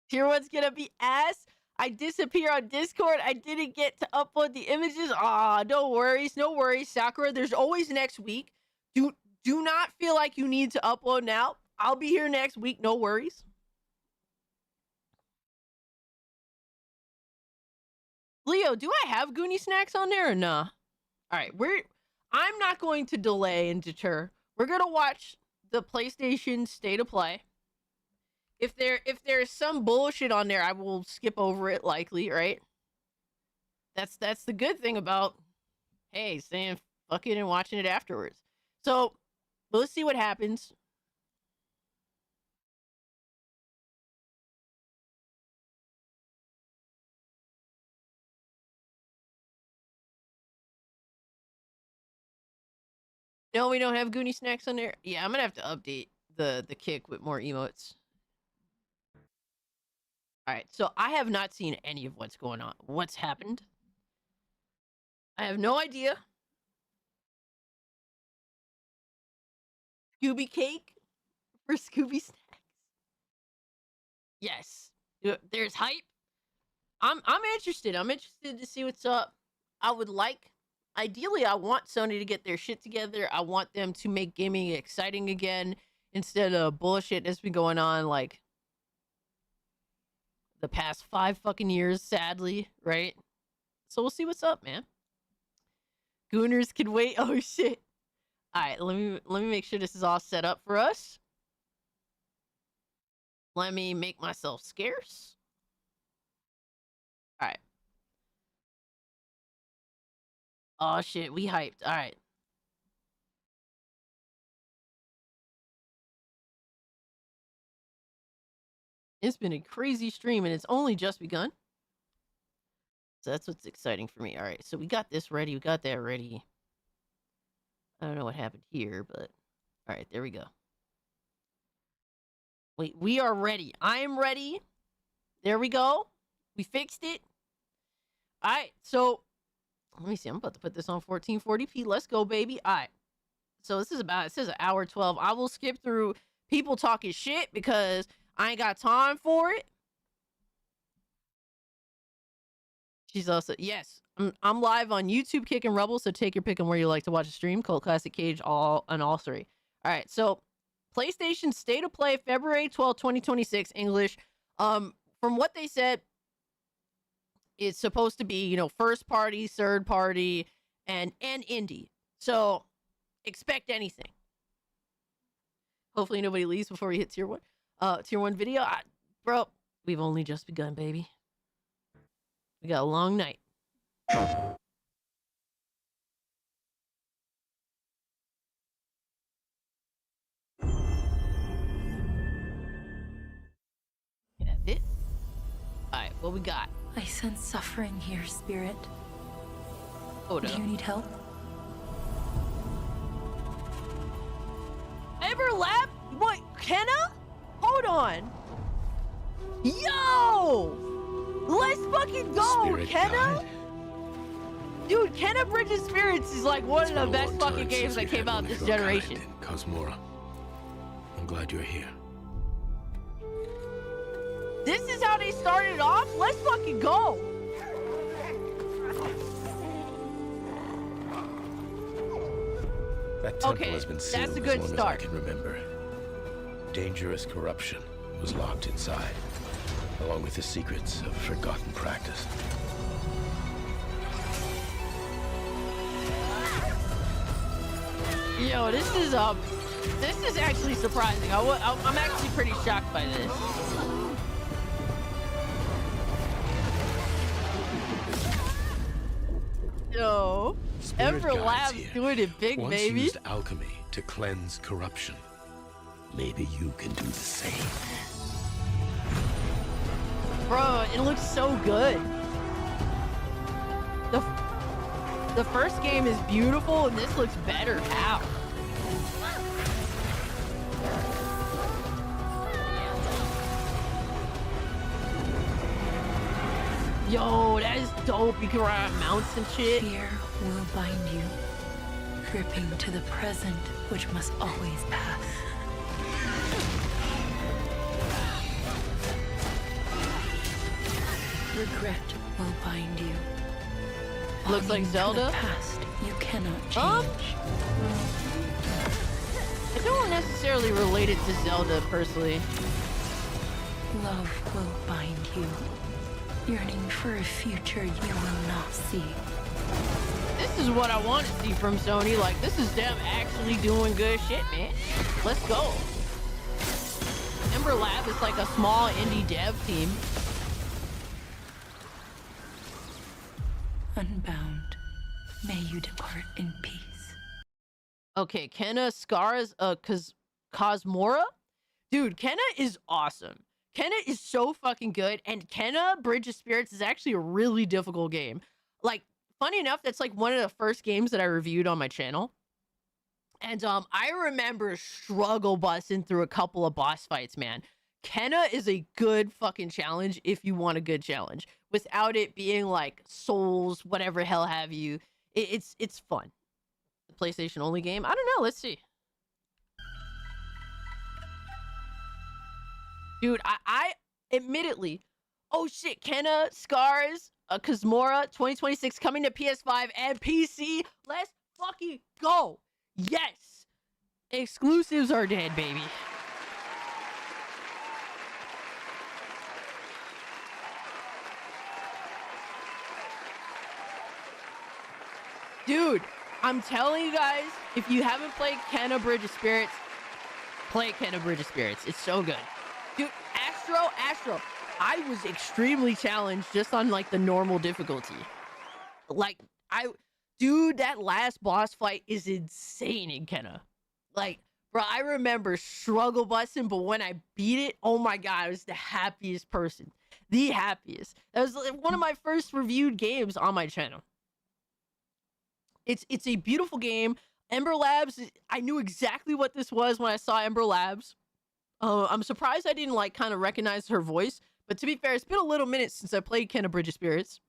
Tier 1's gonna be ass. I disappear on Discord. I didn't get to upload the images. Ah, no worries. No worries, Sakura. There's always next week. Do not feel like you need to upload now. I'll be here next week. No worries. Leo, do I have Goonie Snacks on there or nah? All right, I'm not going to delay and deter. We're gonna watch the PlayStation State of Play. If there's some bullshit on there, I will skip over it likely, right? That's the good thing about, hey, saying fuck it and watching it afterwards. So, let's see what happens. No, we don't have Goonie Snacks on there. Yeah, I'm gonna have to update the Kick with more emotes. All right, so I have not seen any of what's going on. What's happened? I have no idea. Scooby Cake for Scooby Snacks. Yes, there's hype. I'm interested. I'm interested to see what's up. I would like, ideally, I want Sony to get their shit together. I want them to make gaming exciting again instead of bullshit that's been going on like the past 5 fucking years, sadly, right? So we'll see what's up, man. Gooners can wait. Oh shit. All right, let me make sure this is all set up for us. Let me make myself scarce. All right. Oh shit, we hyped. All right. It's been a crazy stream and it's only just begun. So that's what's exciting for me. All right, so we got this ready. We got that ready. I don't know what happened here, but all right, there we go. Wait, we are ready. I am ready. There we go. We fixed it. All right, so let me see. I'm about to put this on 1440p. Let's go, baby. All right. So this is about, it says an hour 12. I will skip through people talking shit because I ain't got time for it. She's also, yes, I'm live on YouTube, Kick and Rebel, so take your pick on where you like to watch a stream. Cult Classic Cage, all 3. All right, so PlayStation State of Play, February 12, 2026, English. From what they said, it's supposed to be, you know, first party, third party, and indie. So expect anything. Hopefully nobody leaves before we hit tier 1. Tier 1 video. Bro, we've only just begun, baby. We got a long night. That's it. Alright, what we got? I sense suffering here, Spirit. Hold Do up. you need help? Everlap? What? Kenna? Hold on. Yo! Let's fucking go, Spirit Kenna! guide. Dude, Kenna Bridges Spirits is like one of the best fucking games that came out this generation. Cosmora, I'm glad you're here. This is how they started off? Let's fucking go! That temple Okay, has been sealed that's a as good long start. as I can remember. Dangerous corruption was locked inside, along with the secrets of forgotten practice. Yo, this is actually surprising. I'm actually pretty shocked by this. Yo, Spirit guides Everlab's here doing it big, once baby. used alchemy to cleanse corruption. Maybe you can do the same. Bro, it looks so good. The first game is beautiful, and this looks better. How? Yo, that is dope. You can ride on mounts and shit. Fear will bind you, gripping to the present, which must always pass. Regret will bind you. Looks like Longing for Zelda. the past you cannot change. I don't necessarily relate it to Zelda personally. Love will bind you, yearning for a future you will not see. This is what I want to see from Sony. Like, this is them actually doing good shit, man. Let's go. Ember Lab is like a small indie dev team. Unbound, may you depart in peace. Okay, Kenna Scars, Cosmora? Dude, Kenna is awesome. Kenna is so fucking good, and Kenna Bridge of Spirits is actually a really difficult game. Like, funny enough, that's like one of the first games that I reviewed on my channel. And I remember struggle busting through a couple of boss fights, man. Kenna is a good fucking challenge if you want a good challenge, without it being like Souls, whatever hell have you. It's fun. The PlayStation only game? I don't know. Let's see. Dude, I admittedly, oh shit, Kenna, Scars, Cosmora 2026 coming to PS5 and PC. Let's fucking go. Yes. Exclusives are dead, baby. Dude, I'm telling you guys, if you haven't played Kenna Bridge of Spirits, play Kenna Bridge of Spirits. It's so good. Dude, Astro, I was extremely challenged just on like the normal difficulty. Like, dude, that last boss fight is insane in Kenna. Like, bro, I remember struggle busting, but when I beat it, oh my God, I was the happiest person. The happiest. That was like one of my first reviewed games on my channel. It's a beautiful game. Ember Labs, I knew exactly what this was when I saw Ember Labs. I'm surprised I didn't like kind of recognize her voice, but to be fair, it's been a little minute since I played Kenna Bridge of Spirits.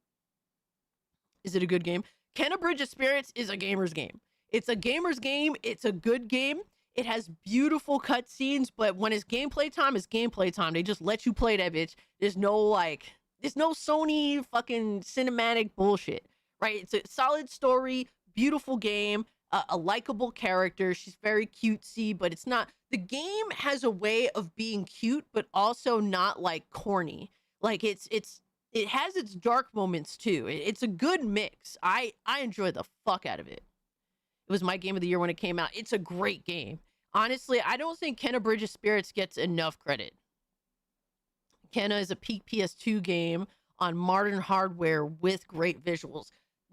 Is it a good game? Kenna Bridge of Spirits is a gamer's game. It's a gamer's game. It's a good game. It has beautiful cutscenes, but when it's gameplay time, it's gameplay time. They just let you play that bitch. There's no Sony fucking cinematic bullshit, right? It's a solid story, beautiful game, a likable character. She's very cutesy, but it's not. The game has a way of being cute, but also not like corny. Like it has its dark moments too. It's a good mix. I enjoyed the fuck out of it. It was my game of the year when it came out. It's a great game. Honestly, I don't think Kenna Bridge of Spirits gets enough credit. Kenna is a peak PS2 game on modern hardware with great visuals.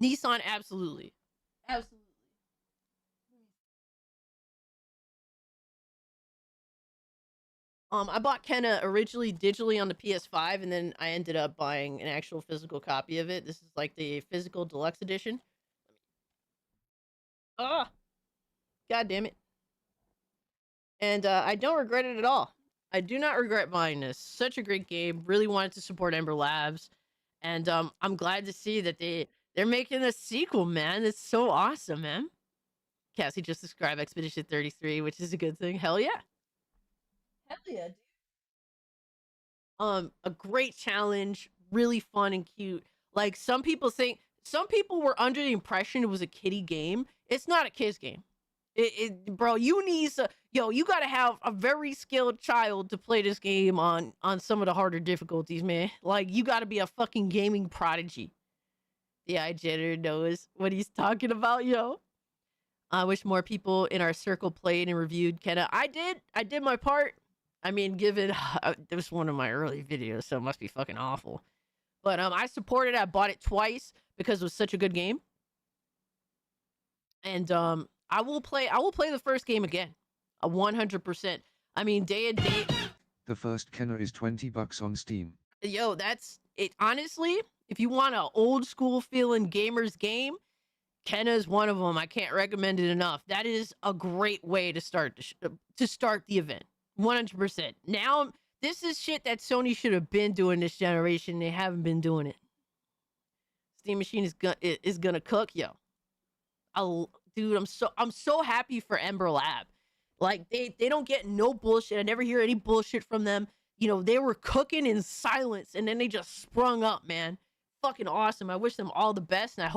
Nissan, absolutely. Absolutely. I bought Kenna originally digitally on the PS5, and then I ended up buying an actual physical copy of it. This is like the physical deluxe edition. Ah, God damn it. And I don't regret it at all. I do not regret buying this. Such a great game. Really wanted to support Ember Labs, and I'm glad to see that they're making a sequel, man. It's so awesome, man. Cassie just described Expedition 33, which is a good thing. Hell yeah. Hell yeah, dude. A great challenge, really fun and cute. Like some people were under the impression it was a kiddie game. It's not a kid's game. Bro, you gotta have a very skilled child to play this game on some of the harder difficulties, man. Like you gotta be a fucking gaming prodigy. The iGetter knows what he's talking about, yo. I wish more people in our circle played and reviewed Kenna. I did my part. I mean, given it was one of my early videos, so it must be fucking awful. But I supported it. I bought it twice because it was such a good game. And I will play the first game again. 100%. I mean, day and date. The first Kenna is $20 on Steam. Yo, that's it. Honestly, if you want an old school feeling gamers game, Kenna is one of them. I can't recommend it enough. That is a great way to start the event. 100%. Now, this is shit that Sony should have been doing this generation. They haven't been doing it. Steam Machine is gonna cook, yo. Dude, I'm so happy for Ember Lab. Like they don't get no bullshit. I never hear any bullshit from them. You know, they were cooking in silence and then they just sprung up, man. Fucking awesome. I wish them all the best, and I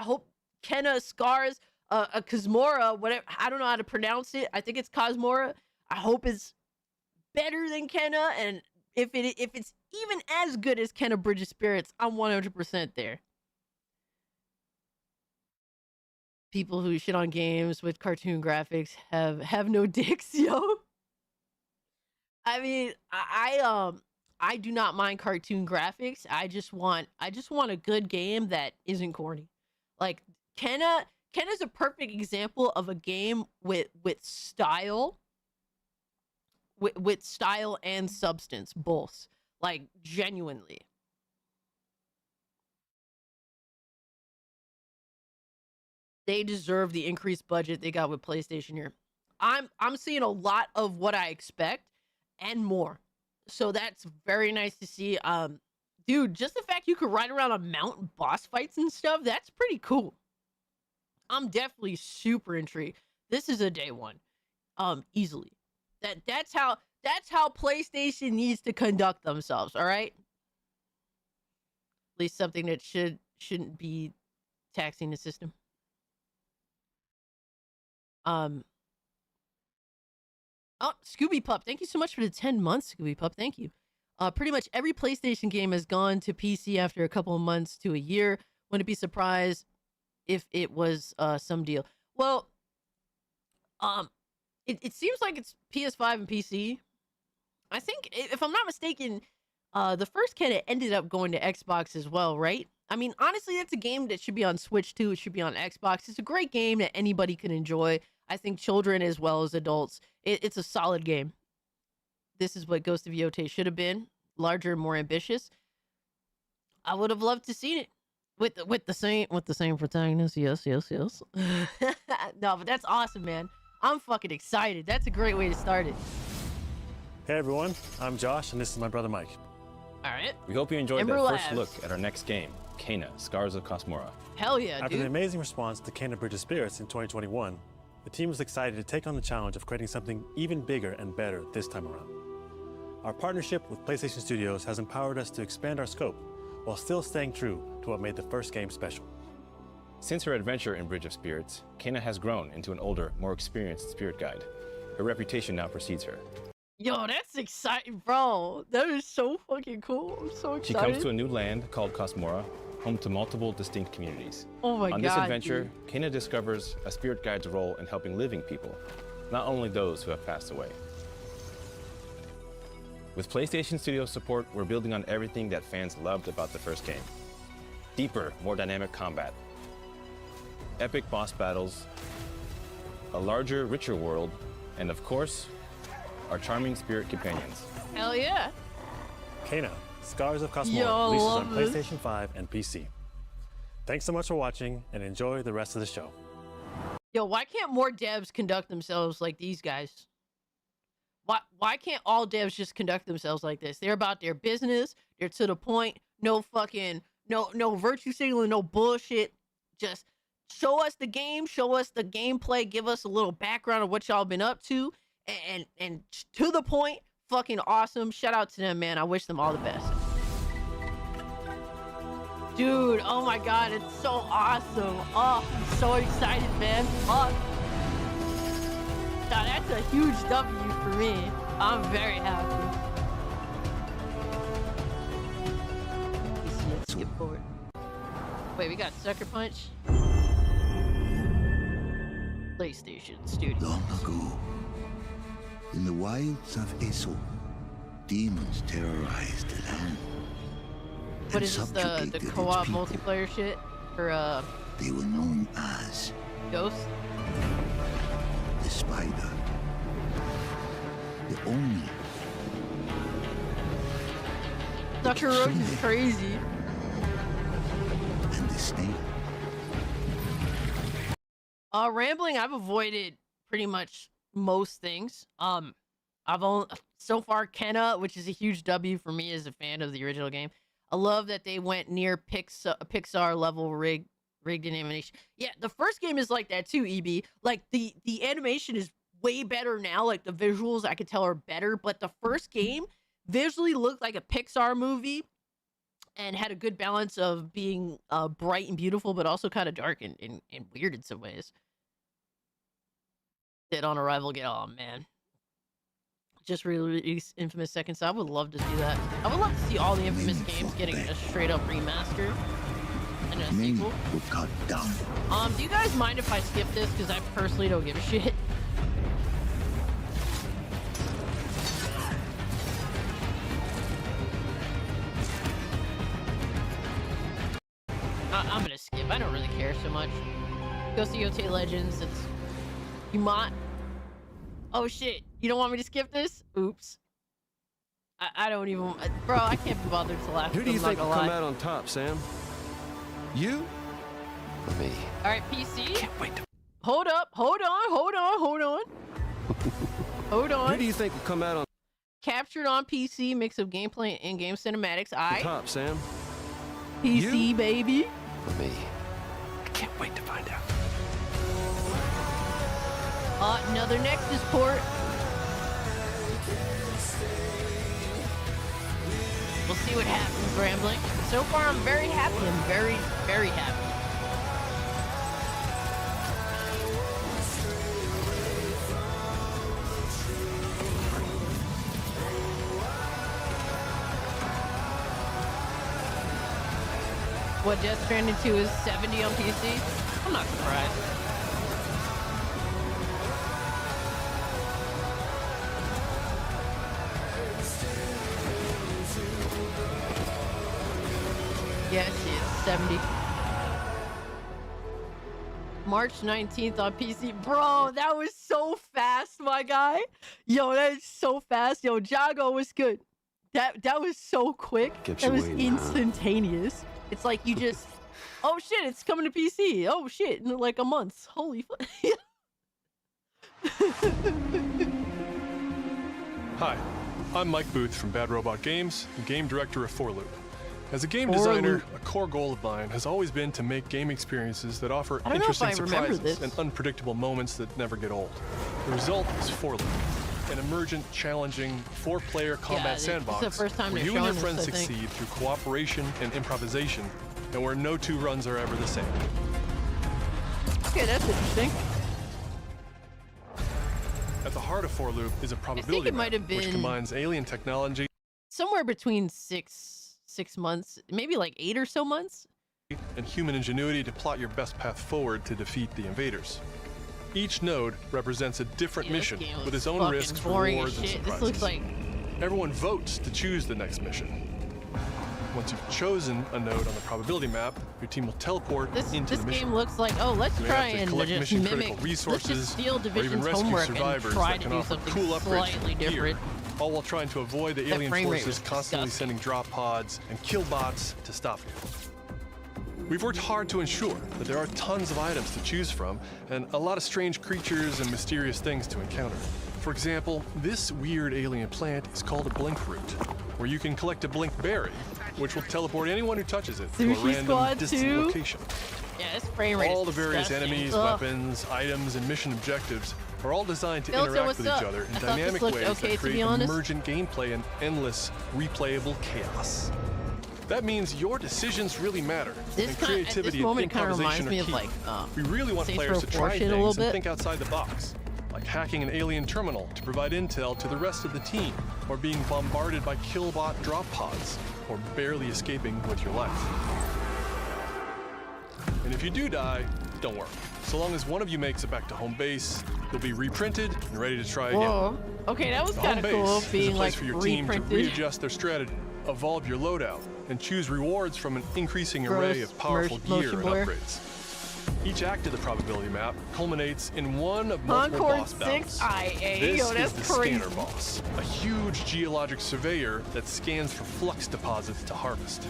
hope Kenna Scars, Kazmora, whatever, I don't know how to pronounce it. I think it's Kazmora. I hope it's better than Kenna, and if it's even as good as Kenna Bridge of Spirits, I'm 100% there. People who shit on games with cartoon graphics have no dicks, yo. I mean, I do not mind cartoon graphics. I just want a good game that isn't corny. Like Kenna's a perfect example of a game with style. With style and substance, both. Like, genuinely. They deserve the increased budget they got with PlayStation here. I'm seeing a lot of what I expect and more. So that's very nice to see. Dude, just the fact you could ride around a mountain boss fights and stuff, that's pretty cool. I'm definitely super intrigued. This is a day one. Easily. That's how PlayStation needs to conduct themselves, all right? At least something that shouldn't be taxing the system. Oh, Scooby Pup, thank you so much for the 10 months, Scooby Pup. Thank you. Pretty much every PlayStation game has gone to PC after a couple of months to a year. Wouldn't be surprised if it was some deal. Well, it seems like it's PS5 and PC. I think, if I'm not mistaken, the first Kenna ended up going to Xbox as well, right? I mean, honestly, it's a game that should be on Switch too. It should be on Xbox. It's a great game that anybody can enjoy. I think children as well as adults. It's a solid game. This is what Ghost of Yote should have been. Larger and more ambitious. I would have loved to seen it with the same protagonist. Yes. No, but that's awesome, man. I'm fucking excited. That's a great way to start it. Hey everyone, I'm Josh, and this is my brother Mike. All right. We hope you enjoyed Ember that Labs. first look at our next game, Kena, Scars of Cosmora. Hell yeah, After dude. the amazing response to Kena Bridge of Spirits in 2021, the team was excited to take on the challenge of creating something even bigger and better this time around. Our partnership with PlayStation Studios has empowered us to expand our scope while still staying true to what made the first game special. Since her adventure in Bridge of Spirits, Kena has grown into an older, more experienced spirit guide. Her reputation now precedes her. Yo, that's exciting, bro. That is so fucking cool. I'm so excited. She comes to a new land called Cosmora, home to multiple distinct communities. Oh my On god. this adventure, Kena discovers a spirit guide's role in helping living people, not only those who have passed away. With PlayStation Studios support, we're building on everything that fans loved about the first game. Deeper, more dynamic combat, epic boss battles, a larger, richer world, and of course, our charming spirit companions. Hell yeah. Kena, Scars of Cosmora, Yo, releases love on this. PlayStation 5 and PC. Thanks so much for watching, and enjoy the rest of the show. Yo, why can't more devs conduct themselves like these guys? Why can't all devs just conduct themselves like this? They're about their business. They're to the point. No fucking, no virtue signaling, no bullshit. Just show us the game, show us the gameplay, give us a little background of what y'all been up to, and to the point. Fucking awesome. Shout out to them, man. I wish them all the best. Dude, oh my god, it's so awesome. Oh, I'm so excited, man. Fuck. Now, that's a huge W for me. I'm very happy. Let's skip forward. Wait, we got Sucker Punch. PlayStation Studios. Long ago, in the wilds of Eso, demons terrorized the land. What is this, the co-op multiplayer shit? Or, They were known as Ghost? the spider. The only. Sucker Roach is crazy. And the snake. Rambling, I've avoided pretty much most things. I've only, so far, Kena, which is a huge W for me as a fan of the original game. I love that they went near Pixar level rigged animation. Yeah, the first game is like that too, EB. Like the animation is way better now. Like the visuals, I could tell are better. But the first game visually looked like a Pixar movie and had a good balance of being bright and beautiful, but also kind of dark and weird in some ways. Dead on Arrival, oh man. Just released Infamous Second Son. I would love to see that. I would love to see all the Infamous games getting a straight up remaster and a Many sequel. were cut down. Do you guys mind if I skip this? Because I personally don't give a shit. I'm gonna skip. I don't really care so much. Ghost of Yote Legends. It's you might. Oh shit! You don't want me to skip this? Oops. I don't even. Bro, I can't be bothered to laugh. Who do you I'm not think will gonna come lie. out on top, Sam? You? Or me? All right, PC. Can't wait to... Hold up. Hold on. Hold on. Who do you think will come out on Captured on PC, mix of gameplay and in-game cinematics. top, Sam? PC, baby. Or me? I can't wait to find out. Another Nexus port. We'll see what happens, Rambling. So far, I'm very happy. I'm very, very happy. What, Death Stranding 2 is 70 on PC? I'm not surprised. Yeah, she is 70. March 19th on PC. Bro, that was so fast, my guy. Yo, that is so fast. Yo, Jago was good. That was so quick. That was instantaneous. It's like you just, oh shit, it's coming to PC. Oh shit, in like a month. Holy fuck. Hi, I'm Mike Booth from Bad Robot Games, and game director of 4Loop. As a game designer, a core goal of mine has always been to make game experiences that offer interesting surprises and unpredictable moments that never get old. The result is 4Loop, an emergent, challenging, 4-player combat sandbox where you and your friends succeed through cooperation and improvisation, and where no two runs are ever the same. Okay, that's interesting. At the heart of 4Loop is a probability map, which combines alien technology somewhere between six months, maybe like 8 or so months, and human ingenuity to plot your best path forward to defeat the invaders. Each node represents a different mission with its own risks, rewards, and surprises. This looks like everyone votes to choose the next mission. Once you've chosen a node on the probability map, your team will teleport into the mission. This game looks like, oh, let's try and just mimic, resources, let's just steal Division's or even homework survivors and try that to can do offer something cool slightly different. All while trying to avoid the alien forces constantly sending drop pods and kill bots to stop you. We've worked hard to ensure that there are tons of items to choose from and a lot of strange creatures and mysterious things to encounter. For example, this weird alien plant is called a blink root, where you can collect a blink berry, which will teleport anyone who touches it to a random distant location. Yeah, this frame rate all the various enemies, weapons, items, and mission objectives are all designed to interact with each other in dynamic ways that create emergent gameplay and endless replayable chaos. That means your decisions really matter, and creativity and improvisation are key. We really want players to try things and think outside the box, like hacking an alien terminal to provide intel to the rest of the team, or being bombarded by killbot drop pods, or barely escaping with your life. And if you do die, don't worry. So long as one of you makes it back to home base, you'll be reprinted and ready to try again. Okay, that was kind of cool, being like for your team to readjust their strategy, evolve your loadout, and choose rewards from an increasing array of powerful gear and upgrades. Each act of the probability map culminates in one of multiple boss battles. This is the scanner boss, a huge geologic surveyor that scans for flux deposits to harvest.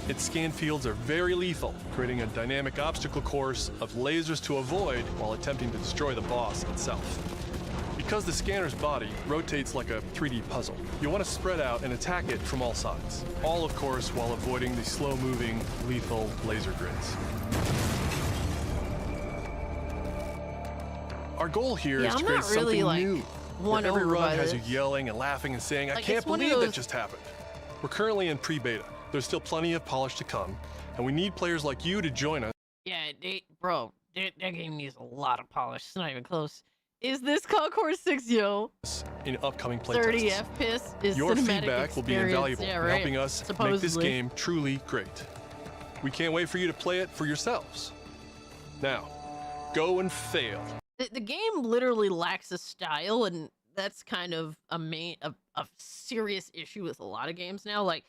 Its scan fields are very lethal, creating a dynamic obstacle course of lasers to avoid while attempting to destroy the boss itself. Because the scanner's body rotates like a 3D puzzle, you want to spread out and attack it from all sides. All, of course, while avoiding the slow-moving, lethal laser grids. Our goal here is to create something new, where every run has you yelling and laughing and saying, I can't believe that just happened. We're currently in pre-beta. There's still plenty of polish to come, and we need players like you to join us. Yeah, bro, that game needs a lot of polish. It's not even close. Is this Concord 6, yo? In upcoming playtests. 30 FPS is your cinematic feedback will be invaluable in helping us make this game truly great. We can't wait for you to play it for yourselves. Now, go and fail. The game literally lacks a style, and that's kind of a serious issue with a lot of games now. Like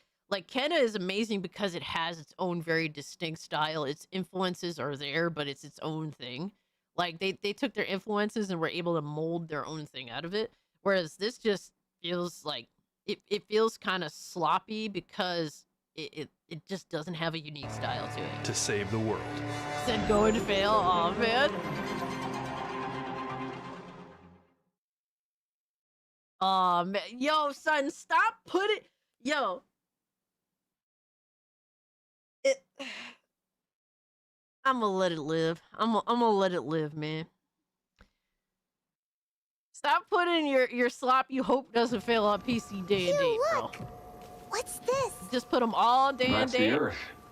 Kenna is amazing because it has its own very distinct style. Its influences are there, but it's its own thing. Like they took their influences and were able to mold their own thing out of it. Whereas this just feels like it feels kind of sloppy because it just doesn't have a unique style to it. To save the world. Said go and fail. Oh man. Oh man, yo son, stop putting yo. I'm gonna let it live. I'm gonna let it live, man. Stop putting your slop you hope doesn't fail on PC day and date, bro. What's this? Just put them all day and date.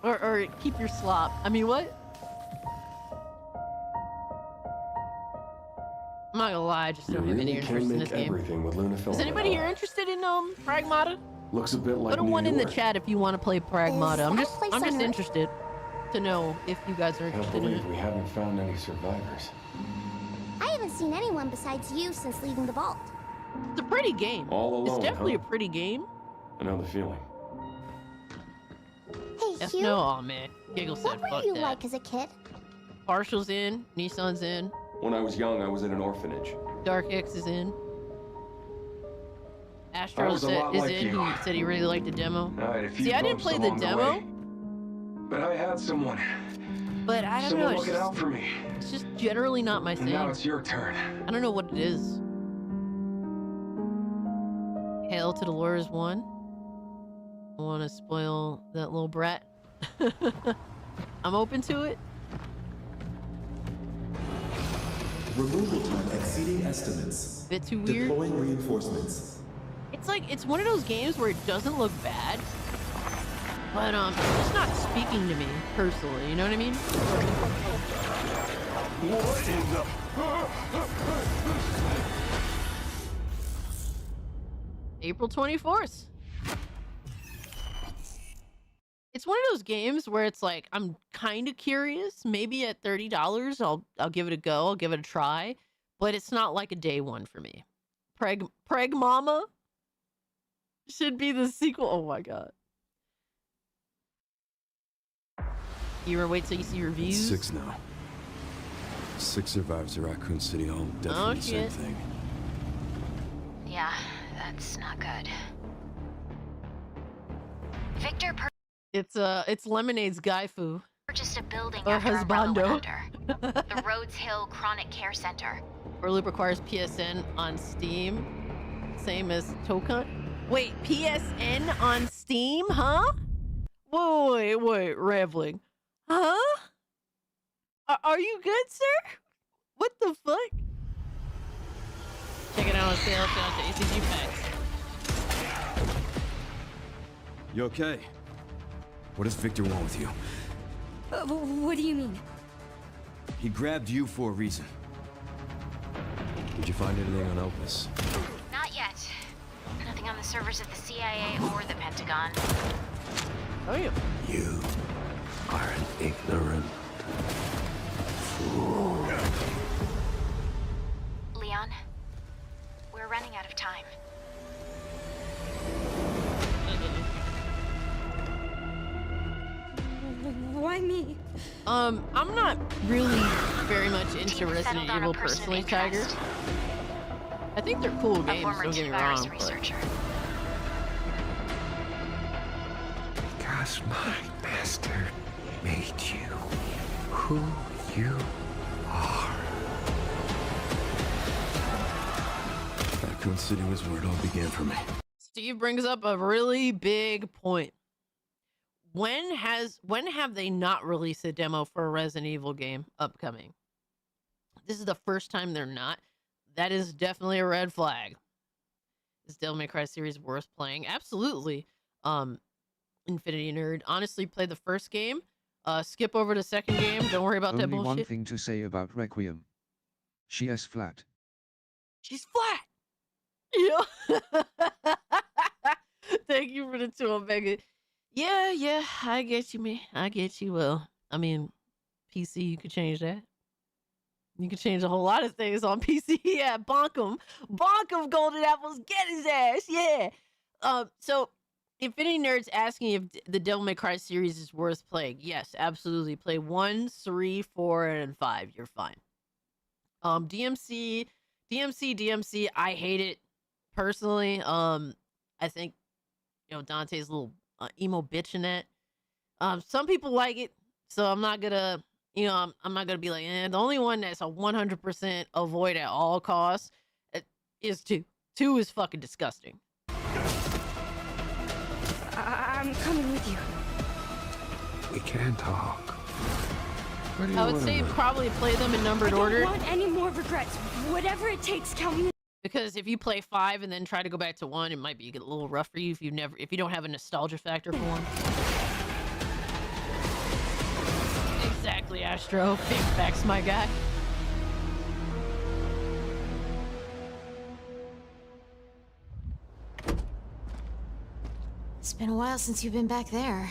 Or keep your slop. I mean, what? I'm not gonna lie, I just don't have any interest in this game. Is anybody here interested in Pragmata? Looks a bit like Put a 1 in the chat if you want to play Pragmata. I'm just interested. to know if you guys are I can't interested in believe it. we haven't found any survivors. I haven't seen anyone besides you since leaving the vault. It's a pretty game. All alone, It's definitely huh? a pretty game. I know the feeling. Hey, Yes, Hugh. no, oh man. Giggle said, What were fuck you that. like as a kid? Partial's in, Nissan's in, When I was young, I was in an orphanage. Dark X is in. Astro was a lot is like in, you. who said he really liked the demo. I had a few See, I didn't bumps play the along demo, way, but I had someone. but I don't Someone know. looking out for me. It's just generally not my And thing. now it's your turn. I don't know what it is. Hail to the Lawyers 1. I want to spoil that little brat. I'm open to it. Removal time exceeding estimates. Bit too weird. Deploying reinforcements. It's like, it's one of those games where it doesn't look bad, but it's just not speaking to me personally, you know what I mean? What in the... April 24th. It's one of those games where it's like, I'm kind of curious. Maybe at $30, I'll give it a go. I'll give it a try, but it's not like a day one for me. Preg Mama should be the sequel. Oh my god. You ever wait till you see reviews? 6 now. 6 survivors of Raccoon City all dead Oh, from the same shit. thing. Yeah, that's not good. Victor It's Lemonade's Gaifu. purchased a building Or after Umbrella went Husbando. under. The Rhodes Hill Chronic Care Center. Loop requires PSN on Steam. Same as Token. Wait, PSN on Steam, huh? Wait, rambling. Huh? Are you good, sir? What the fuck? Check it out on sale. Shout out to ACG Packs. You okay? What does Victor want with you? What do you mean? He grabbed you for a reason. Did you find anything on Opus? Not yet. Nothing on the servers of the CIA or the Pentagon. Oh, yeah. You are an ignorant fool. Leon, we're running out of time. Why me? I'm not really very much into Resident settled on a Evil person of personally, Tiger. interest. I think they're cool A games, former don't get me T-virus wrong, but researcher. Because my master made you who you are. Raccoon City was where it all began for me. Steve brings up a really big point. When have they not released a demo for a Resident Evil game upcoming? This is the first time they're not. That is definitely a red flag. Is Devil May Cry series worth playing? Absolutely. Infinity Nerd. Honestly, play the first game. Skip over the second game. Don't worry about that Only bullshit. one thing to say about Requiem. She is flat. She's flat. Yeah. Thank you for the 2 Omega. Yeah, I get you, man. I get you. Well, I mean, PC, you could change that. You could change a whole lot of things on PC. Yeah, bonk him. Bonk him, Golden Apples. Get his ass. Yeah. So, Infinity Nerd's asking if the Devil May Cry series is worth playing. Yes, absolutely. Play 1, 3, 4, and 5. You're fine. DMC. I hate it personally. I think, Dante's a little emo bitch in that. Some people like it, so I'm not gonna, I'm not gonna be like, the only one that's a 100% avoid at all costs is 2. 2 is fucking disgusting. I'm coming with you. We can talk. What do you I would wanna say know? probably play them in numbered I order. don't want any more regrets. Whatever it takes, count me. Because if you play 5 and then try to go back to 1, it might be a little rough for you if you don't have a nostalgia factor for 1. Exactly, Astro. Big facts, my guy. It's been a while since you've been back there.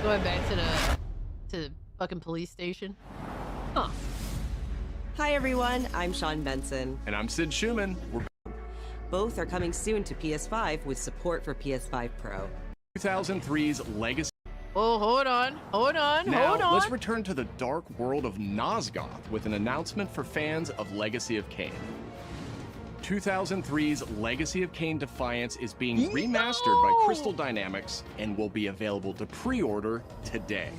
Going back to the fucking police station. Huh. Hi everyone, I'm Sean Benson. And I'm Sid Schumann. Both are coming soon to PS5 with support for PS5 Pro. 2003's Legacy. Oh, hold on. Now, let's return to the dark world of Nosgoth with an announcement for fans of Legacy of Kain. 2003's Legacy of Kain Defiance is being remastered by Crystal Dynamics and will be available to pre-order today.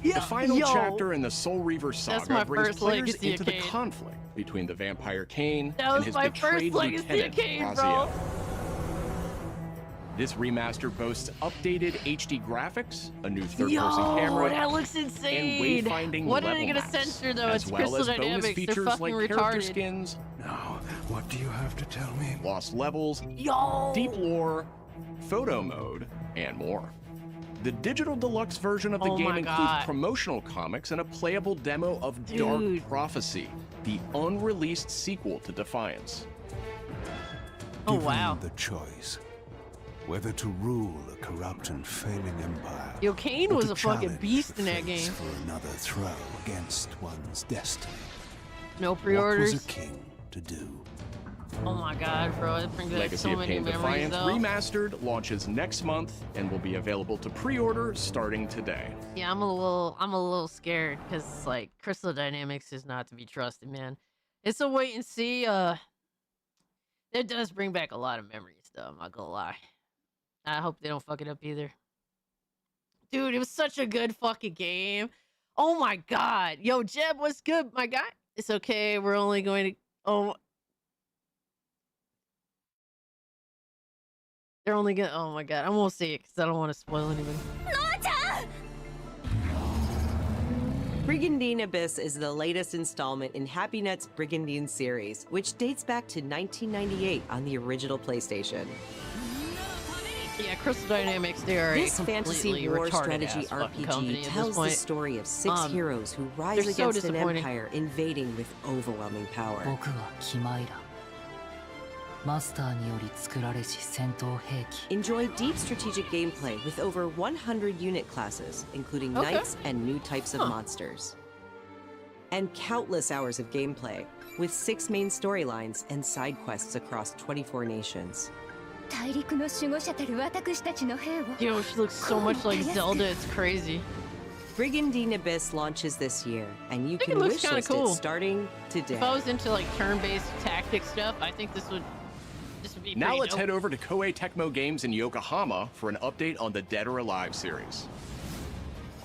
The final chapter in the Soul Reaver saga brings players into the conflict between the vampire Kain and his betrayed lieutenant, Raziel. This remaster boasts updated HD graphics, a new third-person camera, that looks insane. and wayfinding What are level they gonna maps, censor though? as It's well Crystal as bonus Dynamics. They're features fucking like character retarded. skins. Now, what do you have to tell me? Lost levels, Yo! deep lore, photo mode, and more. The digital deluxe version of the game includes promotional comics and a playable demo of Dark Prophecy, the unreleased sequel to Defiance. Given the choice whether to rule a corrupt and failing empire. Yo, Kain or was to a fucking challenge beast the in that fates game. For another throw against one's destiny. No pre-orders. What was a king to do? Oh my god, bro. It brings back Legacy so of many Kain memories Defiance though. Remastered launches next month and will be available to pre-order starting today. Yeah, I'm a little scared because like Crystal Dynamics is not to be trusted, man. It's a wait and see. It does bring back a lot of memories though, I'm not gonna lie. I hope they don't fuck it up either. Dude, it was such a good fucking game. Oh my god. Yo, Jeb, what's good, my guy? It's okay, we're only going to they're only gonna oh my god, I won't say it because I don't want to spoil anything. Brigandine Abyss is the latest installment in HappyNet's Brigandine series, which dates back to 1998 on the original PlayStation. Yeah, Crystal Dynamics, they are This a fantasy completely war retarded strategy ass fucking company RPG at this tells the point. story of six heroes who rise they're so against an disappointing. empire invading with overwhelming power. 僕はキマイラ。マスターにより作られし戦闘兵器。 Enjoy deep strategic gameplay with over 100 unit classes, including Okay. knights and new types of monsters. And countless hours of gameplay, with 6 main storylines and side quests across 24 nations. 大陸の守護者たる私たちの兵を Yo, she looks so much like Zelda, it's crazy. Brigandine Abyss launches this year, and you I think can it looks kinda wishlist cool. it starting today. If I was into like turn-based tactic stuff, I think this would be Now pretty let's dope. head over to Koei Tecmo Games in Yokohama for an update on the Dead or Alive series.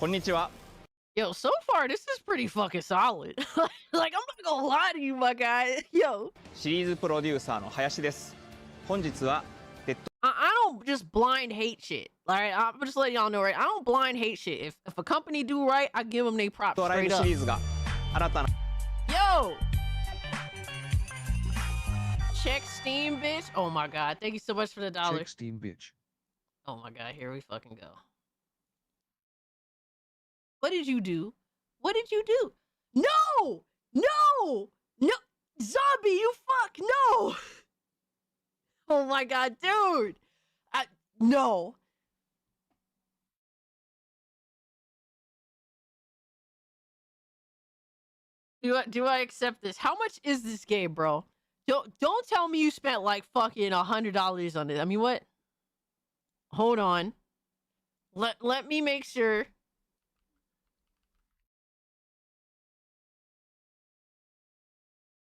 Konnichiwa. Yo, so far this is pretty fucking solid. Like, I'm not gonna lie to you, my guy. Yo, シリーズプロデューサーの林です。本日は I don't just blind hate shit. Alright, I'm just letting y'all know, right? I don't blind hate shit. If a company do right, I give them their props ドライ straight ブ up. シリーズが新たな Yo! Check Steam, bitch. Oh my god, thank you so much for the dollar. Check Steam, bitch. Oh my god, here we fucking go. What did you do? What did you do? No! No! No! Zombie, you fuck! No! Oh my god, dude! No. Do I accept this? How much is this game, bro? Don't tell me you spent like fucking $100 on it. I mean, what? Hold on. Let me make sure.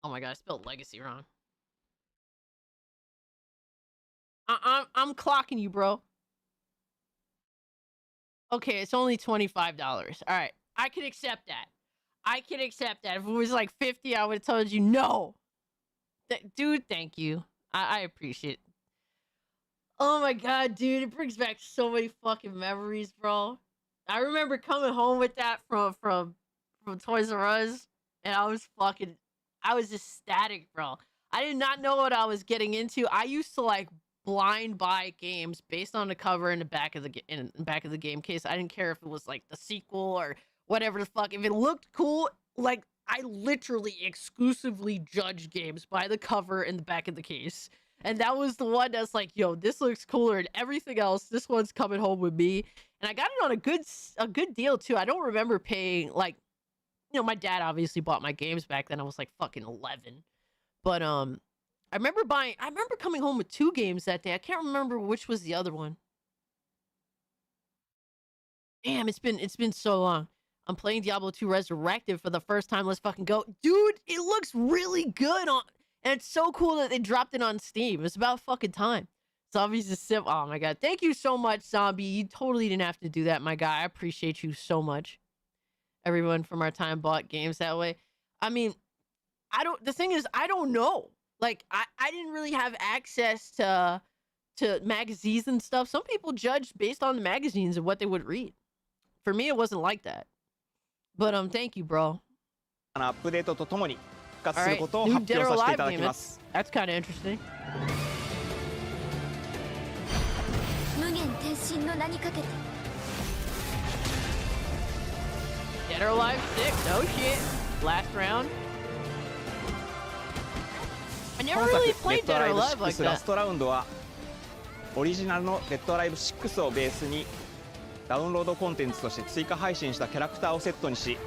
Oh my god, I spelled legacy wrong. I'm clocking you, bro. Okay, it's only $25. All right, I can accept that. I can accept that. If it was like 50, I would have told you no. Dude, thank you. I appreciate it. Oh my god, dude, it brings back so many fucking memories, bro. I remember coming home with that from Toys R Us, and I was ecstatic, bro. I did not know what I was getting into. I used to like blind buy games based on the cover in the back of the game case. I didn't care if it was like the sequel or whatever the fuck. If it looked cool, like I literally exclusively judge games by the cover in the back of the case. And that was the one that's like, yo, this looks cooler than everything else. This one's coming home with me. And I got it on a good deal too. I don't remember paying, like, you know, my dad obviously bought my games back then. I was like fucking 11. But I remember coming home with 2 games that day. I can't remember which was the other one. Damn, it's been so long. I'm playing Diablo 2 Resurrected for the first time. Let's fucking go. Dude, it looks really good on, and it's so cool that they dropped it on Steam. It's about fucking time. Zombie's a sim. Oh my god. Thank you so much, Zombie. You totally didn't have to do that, my guy. I appreciate you so much. Everyone from our time bought games that way. I mean, the thing is, I don't know. Like, I didn't really have access to magazines and stuff. Some people judge based on the magazines and what they would read. For me, it wasn't like that. But thank you, bro. All right, new Dead or Alive game. That's kind of interesting. Dead or Alive 6. No shit. Last round. I never really played Dead or Alive like that. ラストラウンドはオリジナルのデッドアライブ6をベースにダウンロードコンテンツとして追加配信したキャラクターをセットにし、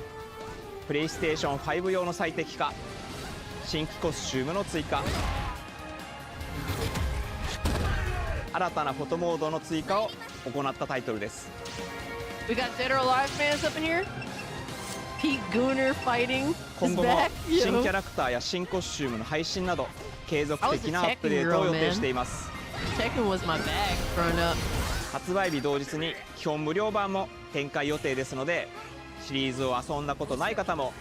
プレイステーション5用の最適化、新規コスチュームの追加、新たなフォトモードの追加を行ったタイトルです。We got Dead or Alive fans up in here. Pete Gooner fighting. 今後も新キャラクターや新コスチュームの配信など継続的なアップデートを予定しています。Tekken was my bag growing up. 発売日同日に基本無料版も展開予定ですので、シリーズを遊んだことない方も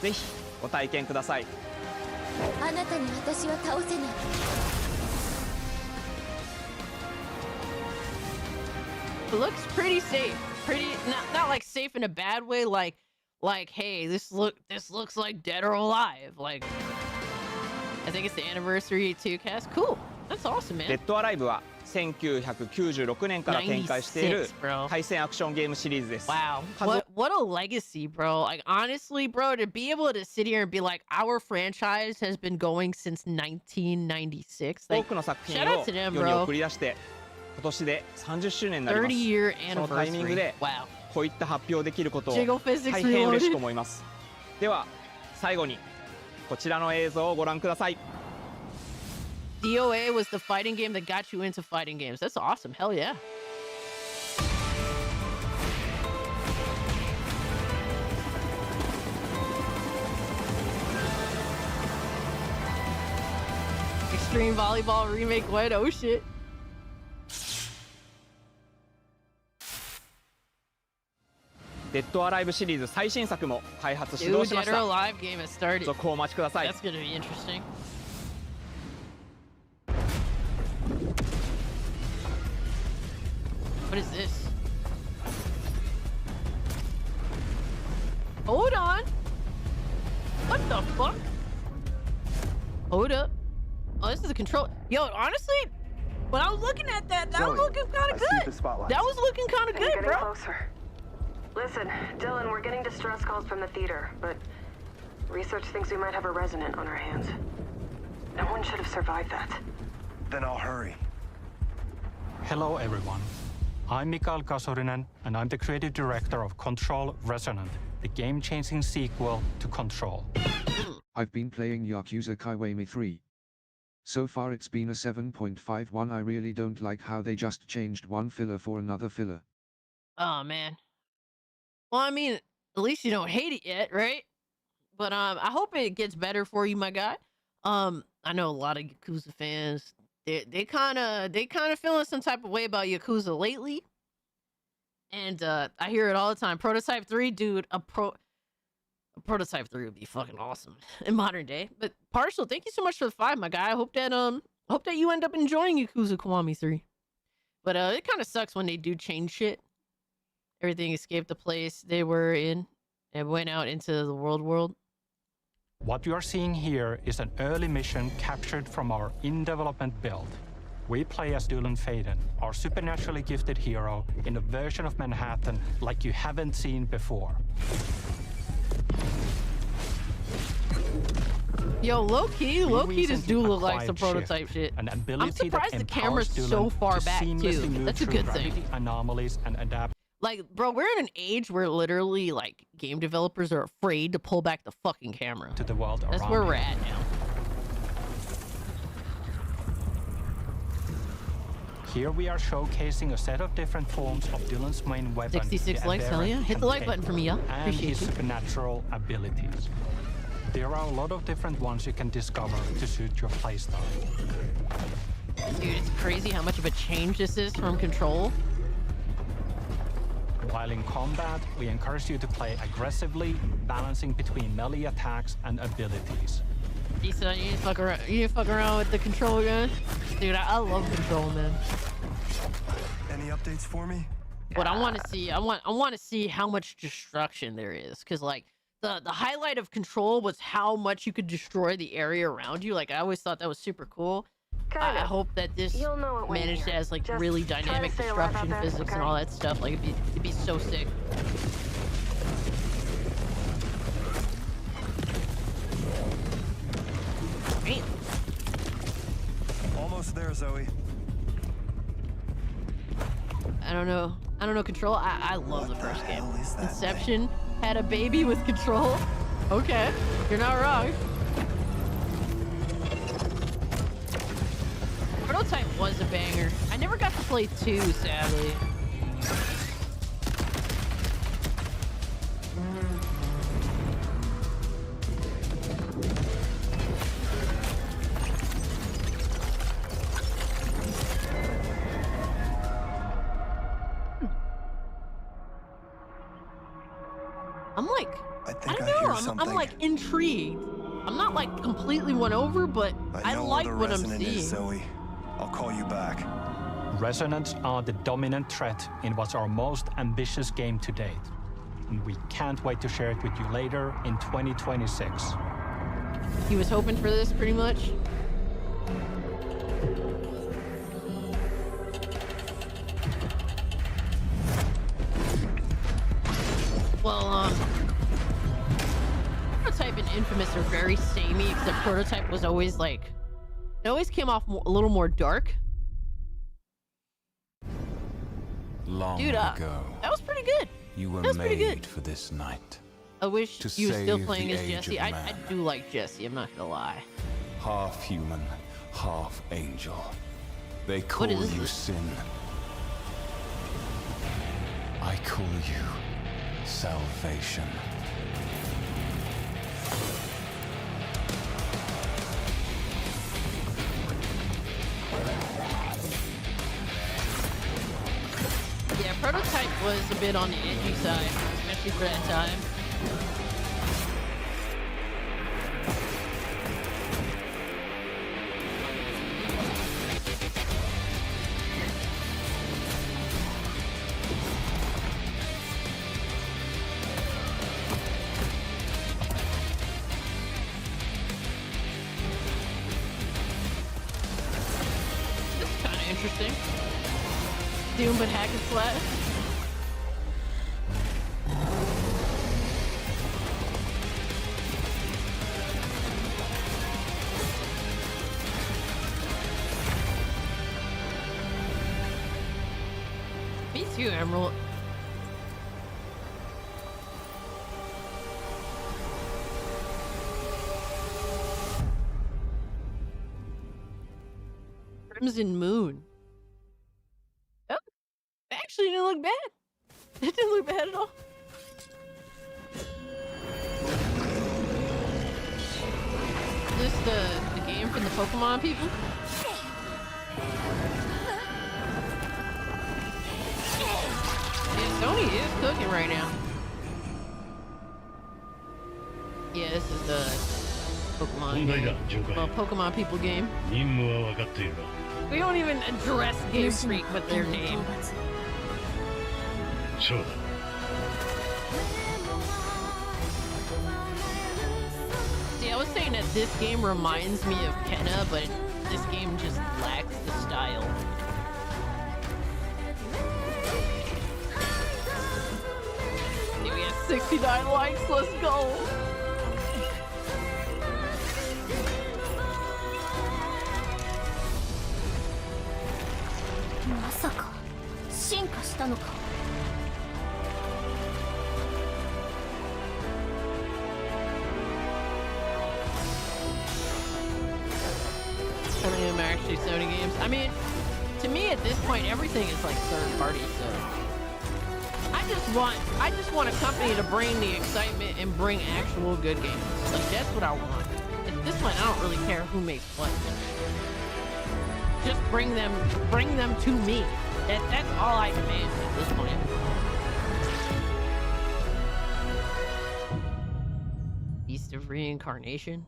ぜひご体験ください。あなたに私は倒せない。It looks pretty safe. Pretty not like safe in a bad way, like hey, this looks like Dead or Alive. Like, I think it's the anniversary 2 cast. Cool. That's awesome, man. デッドアライブは1996年から展開している対戦アクションゲームシリーズです。 Wow. What a legacy, bro. Like, honestly, bro, to be able to sit here and be like, our franchise has been going since 1996. Like, 多くの作品 shout を out to them, 世に bro. 送り出して今年で30周年になります。 30-year そのタイミングで anniversary. Wow. こういった発表できることを Jiggle physics 大変嬉しく reloaded. 思います。では最後にこちらの映像をご覧ください。 DOA was the fighting game that got you into fighting games. That's awesome. Hell yeah. Extreme Volleyball Remake what? Oh shit. デッドアライブシリーズ最新作も開発始動しました。 Dead or Alive game has started. 続報をお待ちください。 That's gonna be interesting. What is this? Hold on. What the fuck? Hold up. Oh, this is the control. Yo, honestly, when I was looking at that, that was looking kind of good. That was looking kind of good, bro. Closer. Listen, Dylan, we're getting distress calls from the theater, but research thinks we might have a resident on our hands. No one should have survived that. Then I'll hurry. Hello, everyone. I'm Mikael Kasurinen, and I'm the creative director of Control Resonant, the game-changing sequel to Control. I've been playing Yakuza Kiwami 3. So far it's been a 7.51. I really don't like how they just changed one filler for another filler. Oh, man. Well, I mean, at least you don't hate it yet, right? But I hope it gets better for you, my guy. I know a lot of Yakuza fans. They kind of feeling some type of way about Yakuza lately, and I hear it all the time. Prototype 3, dude, a Prototype 3 would be fucking awesome in modern day. But Partial, thank you so much for the 5, my guy. I hope that you end up enjoying Yakuza Kiwami 3. But it kind of sucks when they do change shit. Everything escaped the place they were in and went out into the world. What you are seeing here is an early mission captured from our in-development build. We play as Dylan Faden, our supernaturally gifted hero, in a version of Manhattan like you haven't seen before. Yo, low key, this do look like some prototype shit. I'm surprised the camera's so far back too. That's a good thing. Anomalies and adapt. Like, bro, we're in an age where literally, like, game developers are afraid to pull back the fucking camera. To the world That's around where you. we're at now. Here we are showcasing a set of different forms of Dylan's main weapon. 66 likes, hell yeah. Hit the like button for me, y'all. And Appreciate his you. supernatural abilities. There are a lot of different ones you can discover to suit your playstyle. Dude, it's crazy how much of a change this is from Control. While in combat, we encourage you to play aggressively, balancing between melee attacks and abilities. Issa, you didn't fuck around with the Control gun? Dude, I love Control, man. Any updates for me? What I want to see, I want to see how much destruction there is, because like the highlight of Control was how much you could destroy the area around you. Like I always thought that was super cool. I hope that this managed to has like really dynamic destruction physics and all that stuff. Like it'd be so sick. Damn. Almost there, Zoe. I don't know Control. I love the first game. Inception had a baby with Control. Okay, you're not wrong. Prototype was a banger. I never got to play 2, sadly. I'm like, I don't know, I'm like intrigued. I'm not like completely won over, but I like what I'm seeing. Zoe. I'll call you back. Resonance are the dominant threat in what's our most ambitious game to date. And we can't wait to share it with you later in 2026. He was hoping for this pretty much. Well, Prototype and Infamous are very samey, except Prototype was always like, it always came off a little more dark. Long Dude, ago, that was pretty good. you were That was pretty made good. for this night. I wish To you were still save playing the as age Jesse. of I man. do like Jesse, I'm not gonna lie. Half human, half angel. They call What is you this? sin. I call you salvation. Yeah, Prototype was a bit on the edgy side, especially for that time. This is kind of interesting. Doom but hack and slash. Me too, Emerald. Crimson Moon. Oh, it actually didn't look bad. It didn't look bad at all. Is this the game from the Pokemon people? Yeah, Sony is cooking right now. Yeah, this is the Pokemon game. Well, Pokemon people game. We don't even address Game Freak with their name. See, I was saying that this game reminds me of Kenna, but this game just lacks the style. Dude, we have 69 likes, let's go! のか。I mean, I'm actually Sony games. I mean, to me at this point, everything is like third party. So I just want a company to bring the excitement and bring actual good games. Like that's what I want. At this point, I don't really care who makes what. Just bring them to me. That's all I demand at this point. Beast of Reincarnation.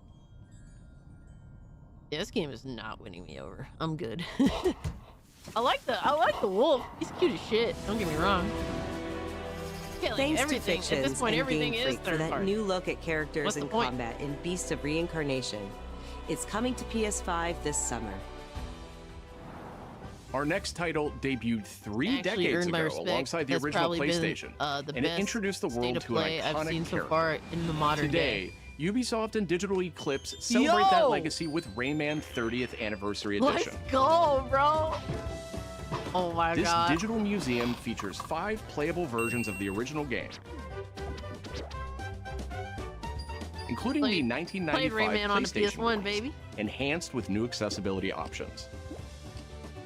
Yeah, this game is not winning me over. I'm good. I like the wolf. He's cute as shit. Don't get me wrong. Yeah, like Thanks everything to at this point, and everything Game is Freak third for that party. new look at characters What's the and point? combat in Beast of Reincarnation. It's coming to PS5 this summer. Our next title debuted 3 Actually decades earned my ago respect. alongside the That's original probably been, PlayStation, the and it best introduced the state world of to an play iconic I've seen so character. far in the modern Today, day. Ubisoft and Digital Eclipse celebrate that Yo! legacy with Rayman 30th Anniversary Let's Edition. go, bro. Oh my This god. digital museum features 5 playable versions of the original game, including the 1995 Played Rayman on the PlayStation PS1, release, baby. enhanced with new accessibility options.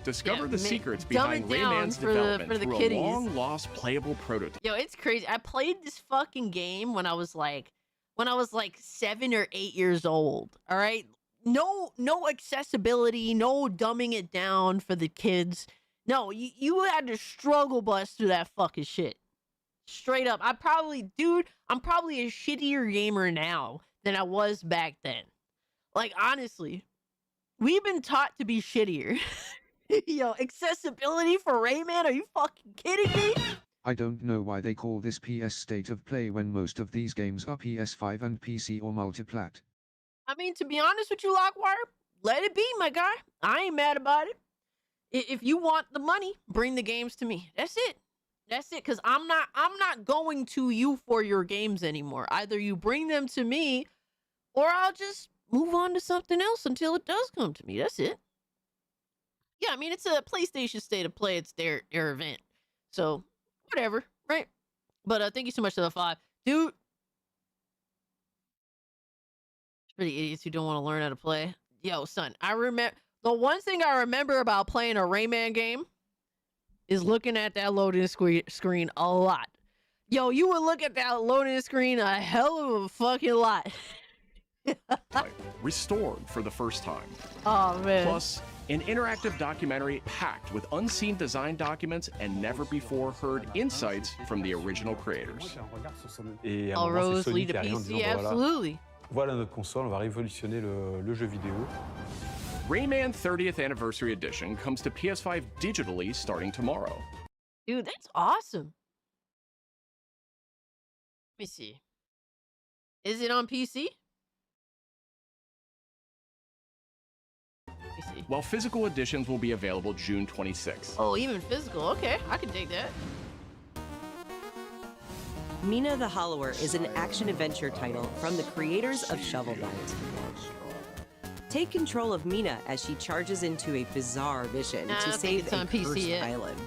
Discover Yeah, the secrets dumb behind it down Rayman's for the- development for the through kiddies. a long-lost playable prototype. Yo, it's crazy. I played this fucking game when I was like 7 or 8 years old. All right. No accessibility, no dumbing it down for the kids. No, you had to struggle bust through that fucking shit. Straight up. I'm probably a shittier gamer now than I was back then. Like, honestly, we've been taught to be shittier. Yo, accessibility for Rayman? Are you fucking kidding me? I don't know why they call this PS State of Play when most of these games are PS5 and PC or multiplat. I mean, to be honest with you, Lockwire, let it be, my guy. I ain't mad about it. If you want the money, bring the games to me. That's it. That's it. Cause I'm not going to you for your games anymore. Either you bring them to me, or I'll just move on to something else until it does come to me. That's it. Yeah, I mean, it's a PlayStation State of Play. It's their event. So, whatever, right? But thank you so much for the 5. Dude. For the idiots who don't want to learn how to play. Yo, son, I remember... The one thing I remember about playing a Rayman game is looking at that loading screen a lot. Yo, you would look at that loading screen a hell of a fucking lot. Restored for the first time. Oh, man. Plus, an interactive documentary packed with unseen design documents and never-before-heard insights from the original creators. Et à un All moment, roads c'est Sony lead qui to arrive en PC, disant, bah, voilà, absolutely. voilà notre console, on va révolutionner le jeu vidéo. Rayman 30th Anniversary Edition comes to PS5 digitally starting tomorrow. Dude, that's awesome. Let me see. Is it on PC? Let me see. While physical editions will be available June 26th. Oh, even physical. Okay, I can dig that. Mina the Hollower is an action-adventure title from the creators of Shovel Knight. Take control of Mina as she charges into a bizarre mission I to don't think save it's a on PC cursed yet. island.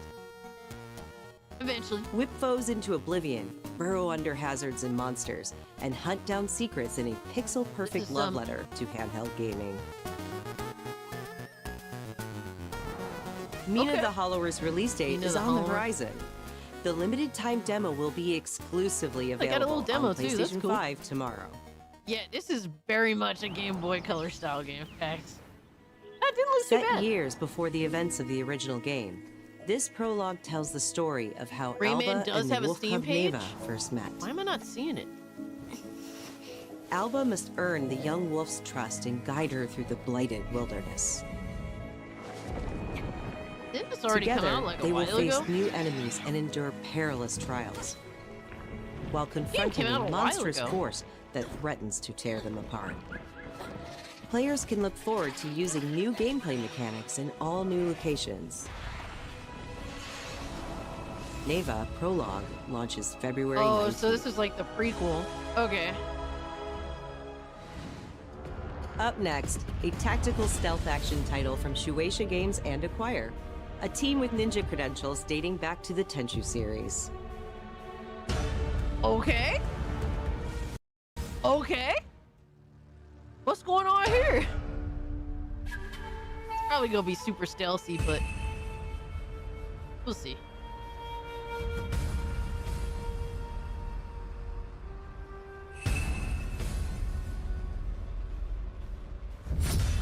Eventually. Whip foes into oblivion, burrow under hazards and monsters, and hunt down secrets in a pixel-perfect love letter to handheld gaming. Mina the Hollower's release date Mina is the on the Hollower. horizon. The limited-time demo will be exclusively They got a available little demo on too, that's PlayStation cool. 5 tomorrow. Yeah, this is very much a Game Boy Color style game. Facts. That didn't look too Set bad. years before the events of the original game, this prologue tells the story of how Rayman Alba does and the have a wolf Steam cub page? Neva first met. Why am I not seeing it? Alba must earn the young wolf's trust and guide her through the blighted wilderness. Didn't this already Together, come out like a they will while face ago? new enemies and endure perilous trials, while confronting came out a a while monstrous ago. force that threatens to tear them apart. Players can look forward to using new gameplay mechanics in all new locations. Neva Prologue launches February 19th. So this is like the prequel. Okay. Up next, a tactical stealth action title from Shueisha Games and Acquire. a team with ninja credentials dating back to the Tenchu series. Okay. Okay. What's going on here? It's probably gonna be super stealthy, but we'll see.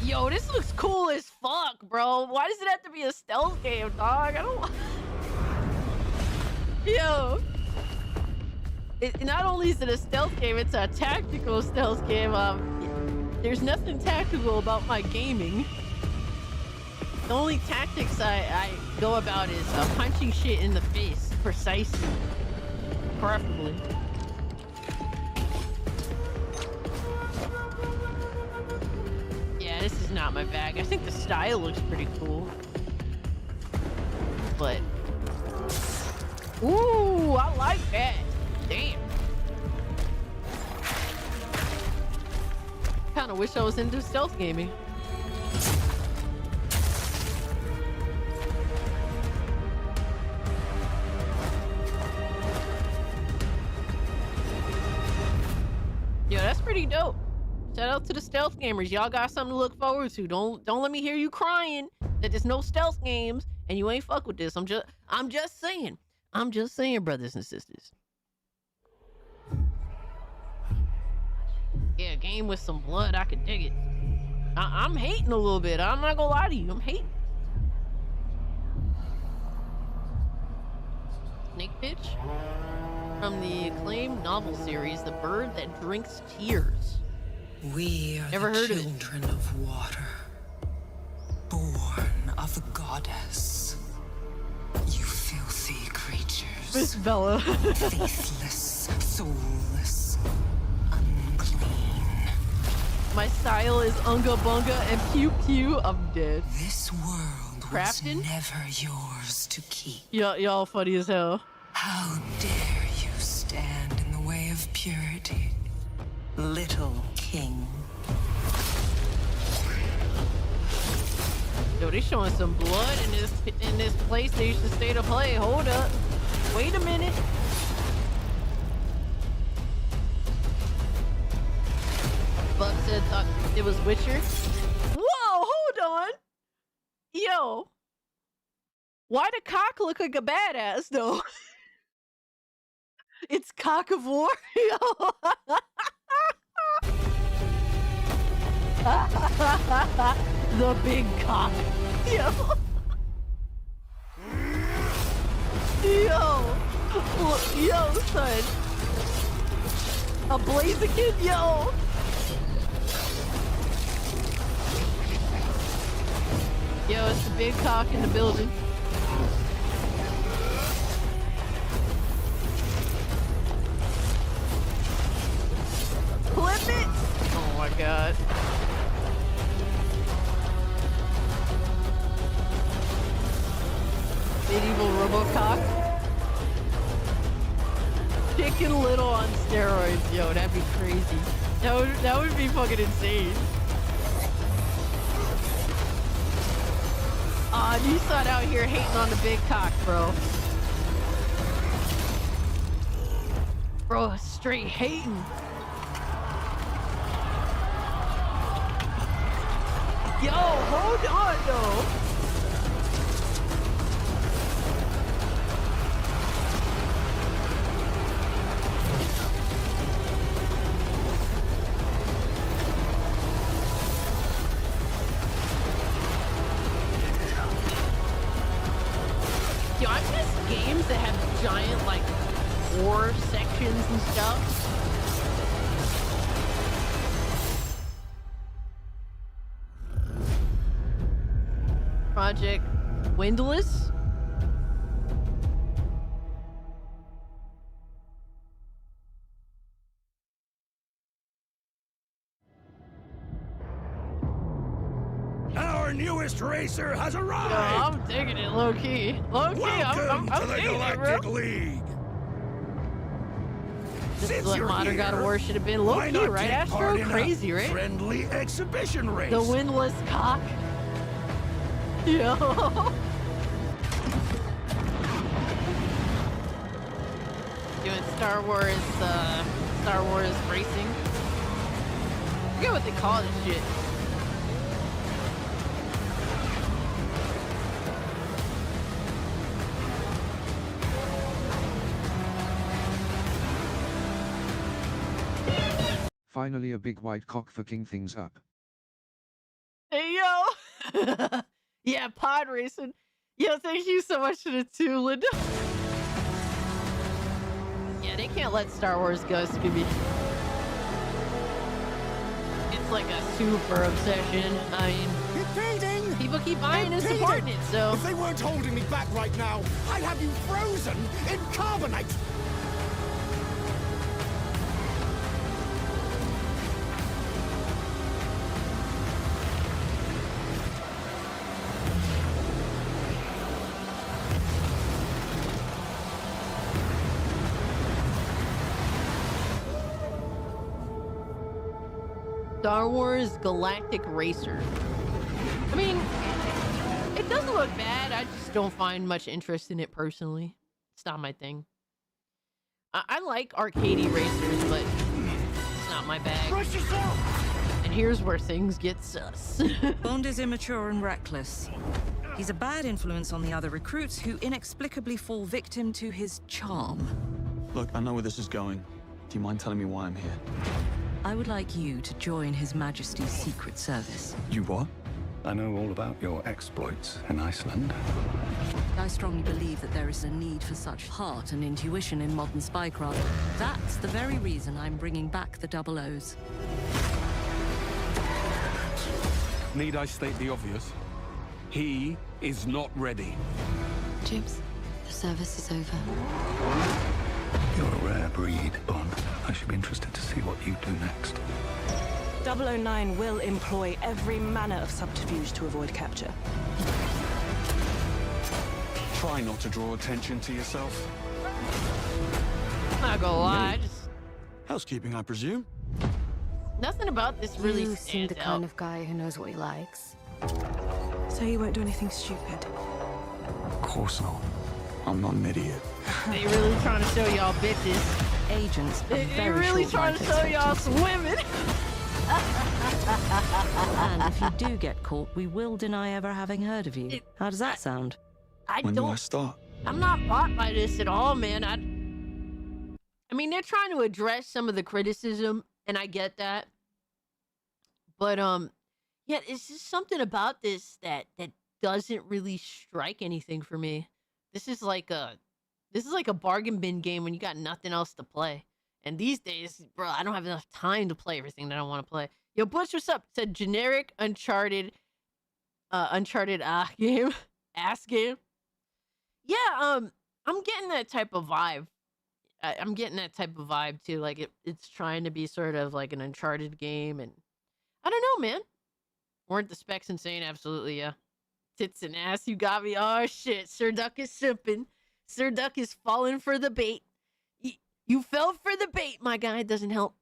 Yo, this looks cool as fuck, bro. Why does it have to be a stealth game, dog? I don't. Yo. Not only is it a stealth game, it's a tactical stealth game. There's nothing tactical about my gaming. The only tactics I go about is punching shit in the face, precisely, preferably. Yeah, this is not my bag. I think the style looks pretty cool, but ooh, I like that. Damn. Kind of wish I was into stealth gaming. Yo, that's pretty dope. Shout out to the stealth gamers. Y'all got something to look forward to. Don't let me hear you crying that there's no stealth games and you ain't fuck with this. I'm just saying. I'm just saying, brothers and sisters. Yeah, a game with some blood, I could dig it. I'm hating a little bit. I'm not gonna lie to you. I'm hating. Snake Pitch? From the acclaimed novel series, The Bird That Drinks Tears. We are Never heard of it. children of water, born of the goddess. You filthy creatures. Miss Bella. Faithless, soulless, unclean. My style is unga bunga and pew pew. I'm dead. This world Crafting? was never yours to keep. Y'all funny as hell. How dare you stand in the way of purity, little king? Yo, they showing some blood in this PlayStation State of Play. Hold up. Wait a minute. Buck said thought it was Witcher. Whoa, hold on. Yo. Why the cock look like a badass though? It's Cock of War. Yo. The big cock. Yo. Yo, son. A Blaziken, yo. Yo, it's the big cock in the building. Flip it! Oh my god. Medieval Robocock. Chicken Little on steroids, yo, that'd be crazy. That would be fucking insane. Aw, Nissan out here hating on the big cock, bro. Bro, straight hating. Yo, hold on, though. Yo, I miss games that have giant, like, war sections and stuff. Project Windless. Our newest racer has arrived! Yo, I'm digging it, low key. Low key, Welcome I'm to the digging Galactic it, bro. League! This Since is what you're Modern God of here, War should have been. Low why key, not right, take Astro? part in a Crazy, right? friendly exhibition race. The windless cock. Yo. doing Star Wars racing. I forget what they call this shit. Finally a big white cock fucking things up. Hey, yo! Yeah, pod racing. Yo, thank you so much for the 2, Linda. Yeah, they can't let Star Wars go, Scooby. It's like a super obsession. I mean, people keep buying and supporting it, so... If they weren't holding me back right now, I'd have you frozen in carbonite! Star Wars Galactic Racer. I mean, it doesn't look bad. I just don't find much interest in it personally. It's not my thing. I like arcadey racers, but it's not my bag. And here's where things get sus. Bond is immature and reckless. He's a bad influence on the other recruits who inexplicably fall victim to his charm. Look, I know where this is going. Do you mind telling me why I'm here? I would like you to join His Majesty's Secret Service. You what? I know all about your exploits in Iceland. I strongly believe that there is a need for such heart and intuition in modern spycraft. That's the very reason I'm bringing back the Double O's. Need I state the obvious? He is not ready. Jibs, the service is over. You're a rare breed, Bond. I should be interested to see what you do next. 009 will employ every manner of subterfuge to avoid capture. Try not to draw attention to yourself. Not gonna lie, I just... Housekeeping, I presume? Nothing about this really You seem the stands kind out. of guy who knows what he likes. So you won't do anything stupid? Of course not. I'm not an idiot. They really trying to show y'all bitches. Agents are They very really trying to show y'all some women. And if you do get caught, we will deny ever having heard of you. How does that sound? When do I start? I'm not bought by this at all, man. I mean, they're trying to address some of the criticism, and I get that. But yeah, it's just something about this that doesn't really strike anything for me. This is like a bargain bin game when you got nothing else to play. And these days, bro, I don't have enough time to play everything that I want to play. Yo, Butch, what's up? Said generic Uncharted game. Ass game. Yeah, I'm getting that type of vibe. I'm getting that type of vibe too. Like it's trying to be sort of like an Uncharted game, and I don't know, man. Weren't the specs insane? Absolutely, yeah. Tits and ass, you got me. Oh shit, Sir Duck is simping. Sir Duck is falling for the bait. You fell for the bait, my guy. It doesn't help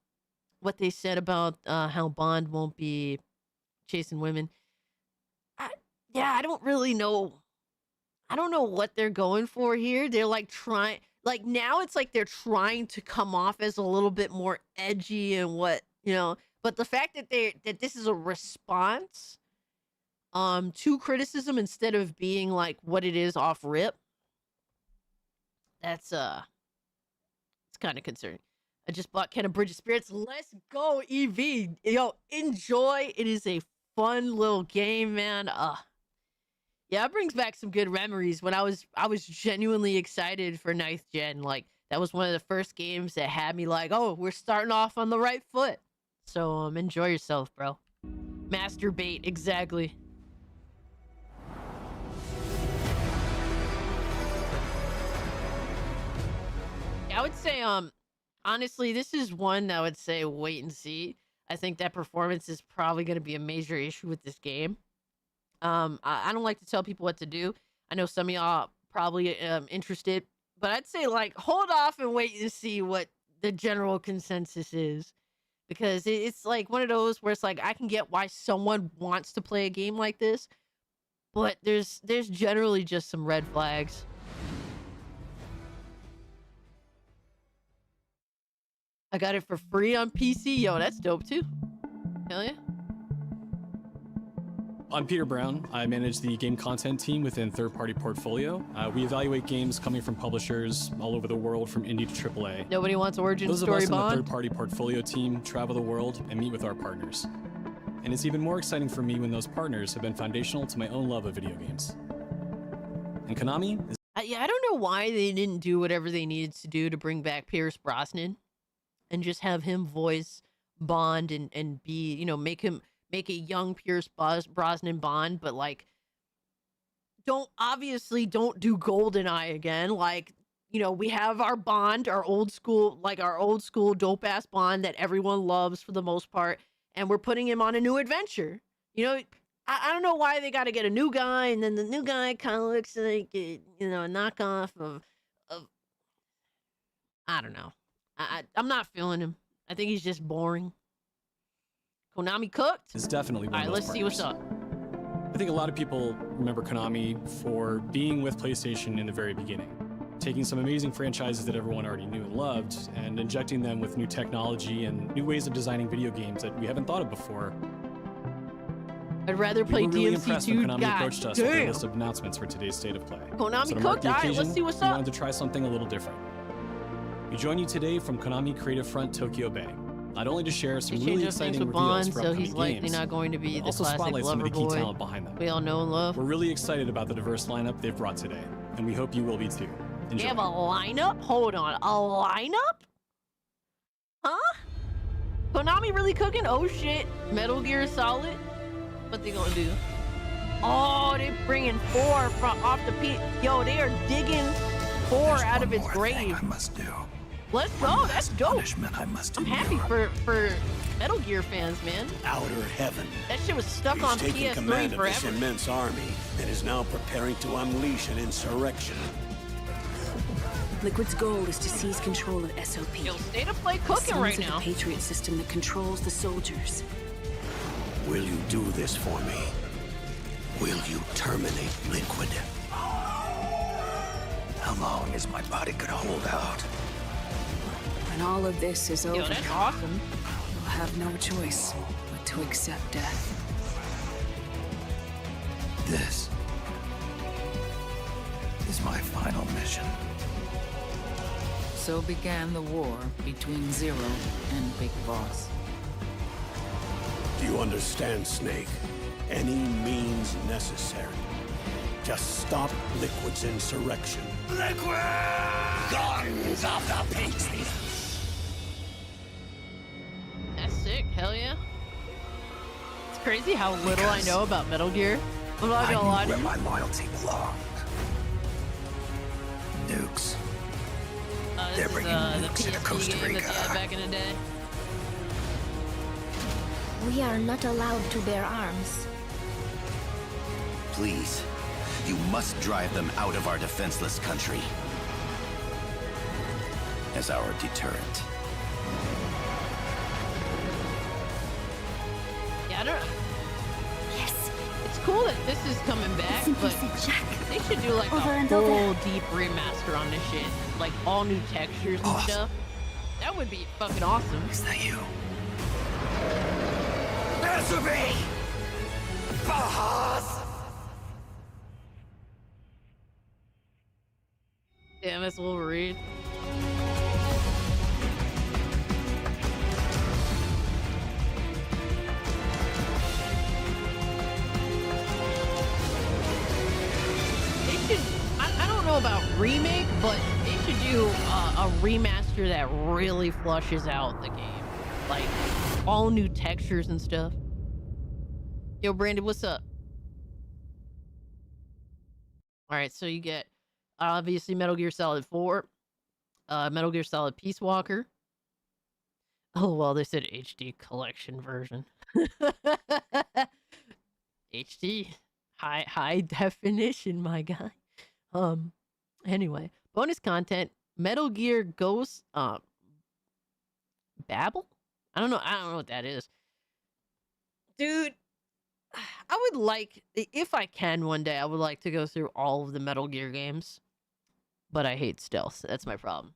what they said about how Bond won't be chasing women. I don't really know. I don't know what they're going for here. They're like trying, like now it's like they're trying to come off as a little bit more edgy and what, you know, but the fact that this is a response to criticism instead of being like what it is off rip, that's it's kind of concerning. I just bought Ken a Bridge of Spirits. Let's go, EV. Yo, enjoy. It is a fun little game, man. Yeah, it brings back some good memories when I was genuinely excited for 9th Gen. Like, that was one of the first games that had me like, oh, we're starting off on the right foot. So, enjoy yourself, bro. Masturbate, exactly. I would say, honestly, this is one that I would say wait and see. I think that performance is probably going to be a major issue with this game. I don't like to tell people what to do. I know some of y'all probably interested, but I'd say like hold off and wait and see what the general consensus is, because it's like one of those where it's like I can get why someone wants to play a game like this, but there's generally just some red flags. I got it for free on PC. Yo, that's dope too. Hell yeah. I'm Peter Brown. I manage the game content team within Third Party Portfolio. We evaluate games coming from publishers all over the world, from indie to AAA. Nobody wants Origin Those Story of us in the Bond. Third Party Portfolio team travel the world and meet with our partners. And it's even more exciting for me when those partners have been foundational to my own love of video games. And Konami is... Yeah, I don't know why they didn't do whatever they needed to do to bring back Pierce Brosnan and just have him voice Bond and be, you know, make a young Pierce Brosnan Bond, but like don't do GoldenEye again. Like, you know, we have our Bond, our old school dope ass Bond that everyone loves for the most part, and we're putting him on a new adventure. You know, I don't know why they got to get a new guy, and then the new guy kind of looks like a knockoff of I don't know. I'm not feeling him. I think he's just boring. Konami cooked. Is definitely one All right, of those let's see what's up. I think a lot of people remember Konami for being with PlayStation in the very beginning, taking some amazing franchises that everyone already knew and loved, and injecting them with new technology and new ways of designing video games that we haven't thought of before. I'd rather play We were really DMC2. impressed when Konami God approached us with damn. a list of announcements for today's State of Play. Konami So to mark cooked. the All right, occasion, let's see what's we up. wanted to try something a little different. We join you today from Konami Creative Front Tokyo Bay, not only to share some They really changed up things exciting with reveals Bond, for so upcoming he's likely games, not going to be but the also classic spotlight some of lover the key boy talent behind them. we all know and love. We're really excited about the diverse lineup they've brought today, and we hope you will be too. They Enjoy. have a lineup? Hold on. A lineup? Huh? Konami really cooking? Oh shit. Metal Gear Solid? What they gonna do? Oh, they bringing 4 from off the peak. Yo, they are digging 4 out of its grave. I must do. Let's go. That's dope. Punishment I must I'm happy for Metal Gear fans, man. Outer heaven. That shit was stuck He's on taken command PS3 of this forever. immense army and is now preparing to unleash an insurrection. Liquid's goal is to seize control of SOP. Yo, State of Play cooking right now. The Patriot system that controls the soldiers. Will you do this for me? Will you terminate Liquid? How long is my body gonna hold out? When all of this is over, Yo, that's awesome. you'll have no choice but to accept death. This is my final mission. So began the war between Zero and Big Boss. Do you understand, Snake? Any means necessary. Just stop Liquid's insurrection. Liquid! Guns of the Patriot! That's sick. Hell yeah. It's crazy how little I know about Metal Gear. I'm not gonna lie to where you. my loyalty belonged. Nukes. They're This is bringing the nukes into PSP Costa game that they had Rica. back in the day. We are not allowed to bear arms. Please, you must drive them out of our defenseless country as our deterrent. Yeah, I don't. Yes. It's cool that this is coming back, but they should do like Over a and full over. deep remaster on this shit, like all new textures and stuff. That would be fucking awesome. Is that you? Answer me! Bahas! Damn, that's Wolverine. They should. I don't know about remake, but they should do a remaster that really flushes out the game, like all new textures and stuff. Yo, Brandon, what's up? All right, so you get obviously Metal Gear Solid 4, Metal Gear Solid Peace Walker. Oh, well, they said HD collection version. HD, high definition, my guy. Anyway, bonus content, Metal Gear Ghost, Babel? I don't know what that is. Dude, I would like, if I can one day, I would like to go through all of the Metal Gear games. But I hate stealth. That's my problem.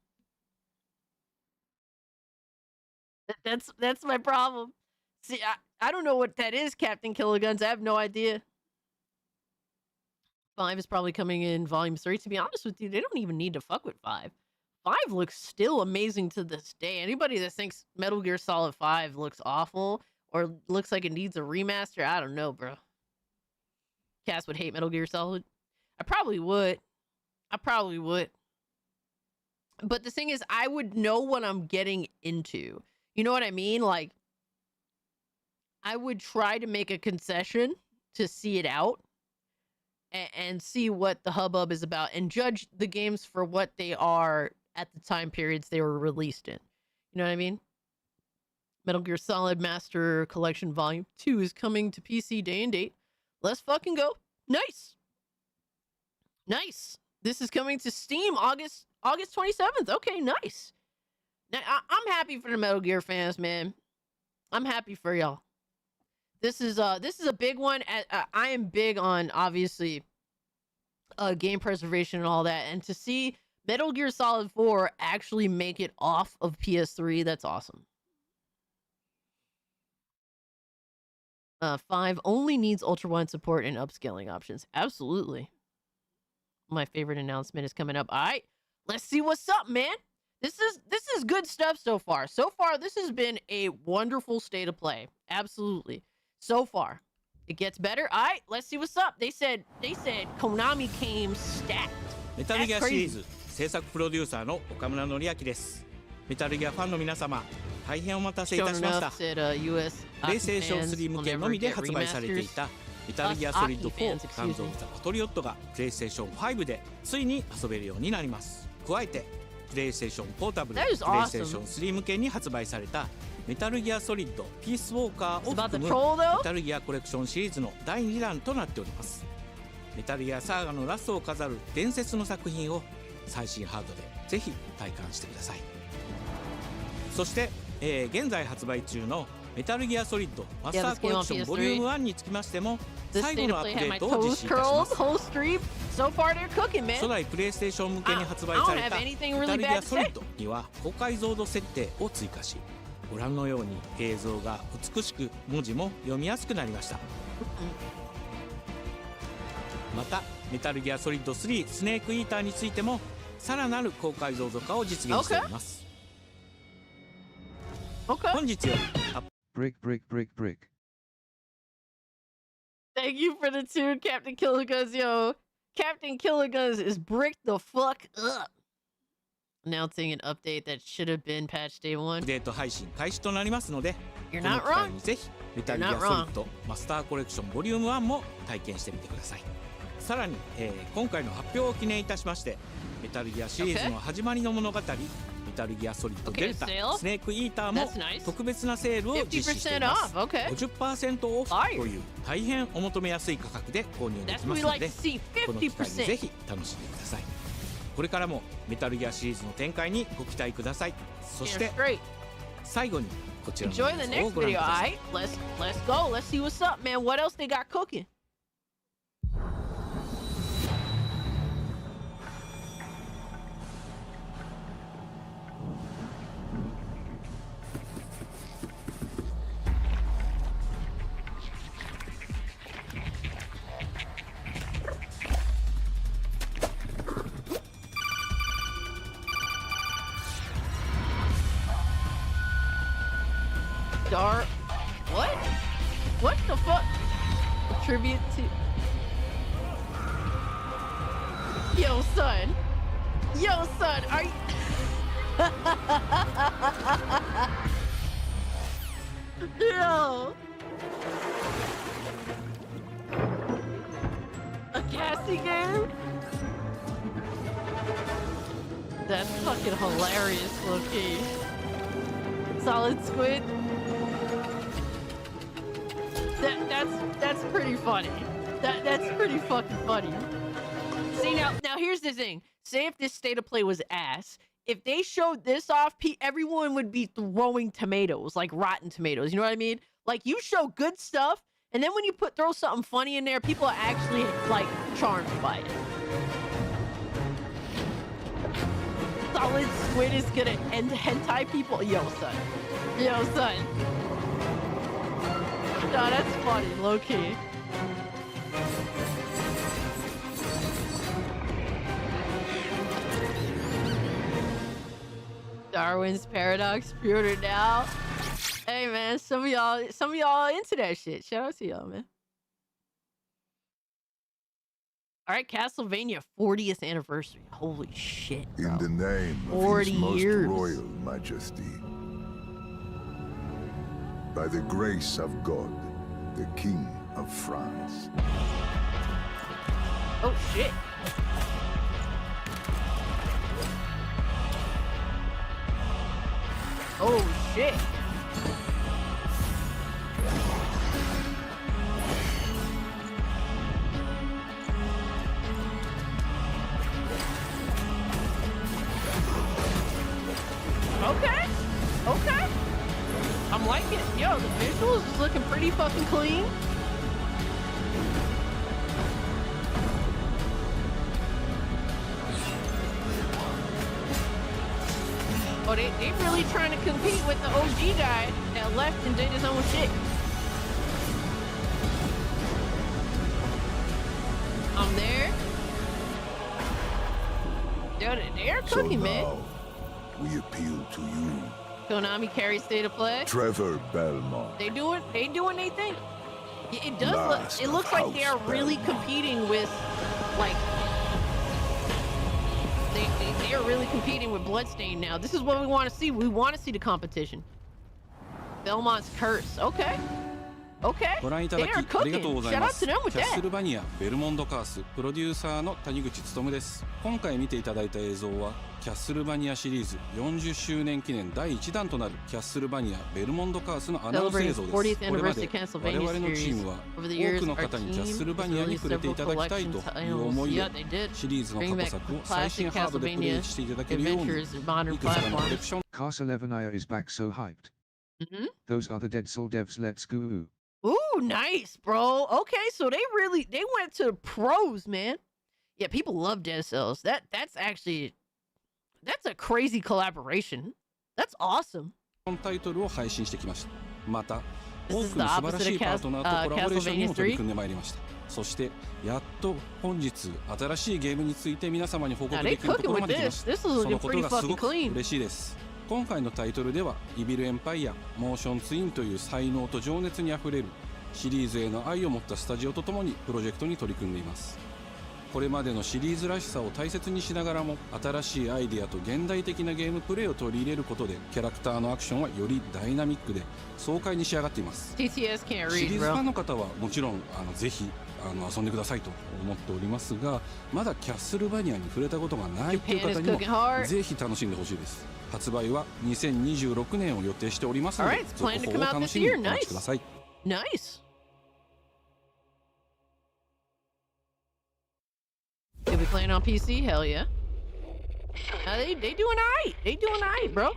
That's my problem. See, I don't know what that is, Captain Killigans. I have no idea. 5 is probably coming in Volume 3. To be honest with you, they don't even need to fuck with 5. 5 looks still amazing to this day. Anybody that thinks Metal Gear Solid 5 looks awful or looks like it needs a remaster, I don't know, bro. Cass would hate Metal Gear Solid. I probably would. But the thing is, I would know what I'm getting into. You know what I mean? Like, I would try to make a concession to see it out and see what the hubbub is about and judge the games for what they are at the time periods they were released in. You know what I mean? Metal Gear Solid Master Collection Volume 2 is coming to PC day and date. Let's fucking go. Nice. This is coming to Steam August 27th. Okay, nice. Now, I'm happy for the Metal Gear fans, man. I'm happy for y'all. This is a big one. I am big on, obviously, game preservation and all that. And to see Metal Gear Solid 4 actually make it off of PS3, that's awesome. 5 only needs ultra-wide support and upscaling options. Absolutely. My favorite announcement is coming up. All right, let's see what's up, man. This is good stuff so far. So far, this has been a wonderful state of play. Absolutely. So far. It gets better. All right, let's see what's up. They said Konami came stacked. メタルギアシリーズ制作プロデューサーの岡村典明です。メタルギアファンの皆様、大変お待たせいたしました。プレイステーション3向けのみで発売されていたメタルギアソリッド4ガンズ・オブ・ザ・パトリオットがプレイステーション5でついに遊べるようになります。加えてプレイステーションポータブル、プレイステーション3向けに発売されたメタルギアソリッドピースウォーカーを含むメタルギアコレクションシリーズの第2弾となっております。メタルギアサーガのラストを飾る伝説の作品を最新ハードでぜひ体感してください。そして、現在発売中のメタルギアソリッドマスターコレクションボリューム1につきましても最後のアップデートを実施いたします。初代プレイステーション向けに発売されたメタルギアソリッドには高解像度設定を追加し、ご覧のように映像が美しく文字も読みやすくなりました。またメタルギアソリッド3スネークイーターについてもさらなる高解像度化を実現しております。本日よりBrick. Thank you for the tune, Captain Killigans. Yo, Captain Killigans is bricked the fuck up. Announcing an update that should have been patch day 1. デート配信開始となりますので、この機会にぜひメタルギアソリッドマスターコレクションボリューム1も体験してみてください。さらに、今回の発表を記念いたしまして、メタルギアシリーズの始まりの物語、メタルギアソリッドデルタ、スネークイーターも特別なセールを実施しています。50% オフという大変お求めやすい価格で購入できますので、この機会にぜひ楽しんでください。これからもメタルギアシリーズの展開にご期待ください。そして最後にこちらの映像をご覧ください。Let's go. Let's see what's up, man. What else they got cooking? Dark. What the fuck? A tribute to. Yo, son, are you? Yo. A Cassie game? That's fucking hilarious, Loki. Solid Squid. That's pretty funny. That's pretty fucking funny. See, now here's the thing. Say if this state of play was ass, if they showed this off, everyone would be throwing tomatoes, like rotten tomatoes. You know what I mean? Like, you show good stuff, and then when you throw something funny in there, people are actually like charmed by it. solid squid is gonna end hentai people. Yo, son. Yo, son. No, that's funny, low key. Darwin's Paradox pre-order now. Hey man, some of y'all into that shit. Shout out to y'all, man. All right, Castlevania 40th anniversary. Holy shit, bro. In the name of 40 His Most years. Royal Majesty, by the grace of God, the King of France. Oh shit. Oh shit. Okay. Okay. I'm liking it. Yo, the visuals is looking pretty fucking clean. Oh, they really trying to compete with the OG guy that left and did his own shit. I'm there. Yo, they're cooking, man. We appeal to you, Konami carries state of play. Trevor Belmont. They doing they think. It does Last look. It looks like they are really competing with, like, they are really competing with Bloodstain now. This is what we want to see. We want to see the competition. Belmont's Curse. Okay. Okay. ご覧いただき They are ありがとうご cooking. ざい Shout ま out す。 to them キ with ャッス that. ルバニアベルモンドカースプロデューサーの谷口勉です。今回見ていただいた映像はキャッスルバニアシリーズ40周年記念第1弾となるキャッスルバニアベルモンドカースのアナウンス映像です。こ 40th れまで anniversary 我 Castlevania 々のチームは series. Over the 多 years, くの our 方にキャッ team スルバ has ニアに released 触れてい several ただきたい collection という思 titles. いで Yeah, they did. シリーズの Bring 過 back 去作を classic 最新ハードでプレイ Castlevania していただけるように adventures in modern いくつかのコレ platforms. クション Castlevania is back, so hyped. Those are the Dead Soul devs, let's go. Ooh, nice, bro. Okay, so they went to the pros, man. Yeah, people love Dead Cells. That's a crazy collaboration. That's awesome. タイトルを配信してきました。また This 多 is く the の素晴ら opposite し of いパートナーとコラボレーションにも取り組んでまいりました。そしてやっと本日新しいゲームについて皆様に報告できるところまで来ました。そのことがすごく嬉しいです。今回のタイトルではイビルエンパイア、モーションツインという才能と情熱にあふれるシリーズへの愛を持ったスタジオとともにプロジェクトに取り組んでいます。これまでのシリーズらしさを大切にしながらも新しいアイデアと現代的なゲームプレイを取り入れることでキャラクターのアクションはよりダイナミックで爽快に仕上がっています。 TTS can't シリ read, ーズファ bro. ンの方はもちろんぜひ遊んでくださいと思っておりますが、まだキャッスルバニアに触れたことがないという方にもぜひ楽しんでほしいです。発売は2026年を予定しておりますので、続報を楽しみにお待ちください。 Nice. You'll be playing on PC? Hell yeah. They doing alright. They doing alright, bro.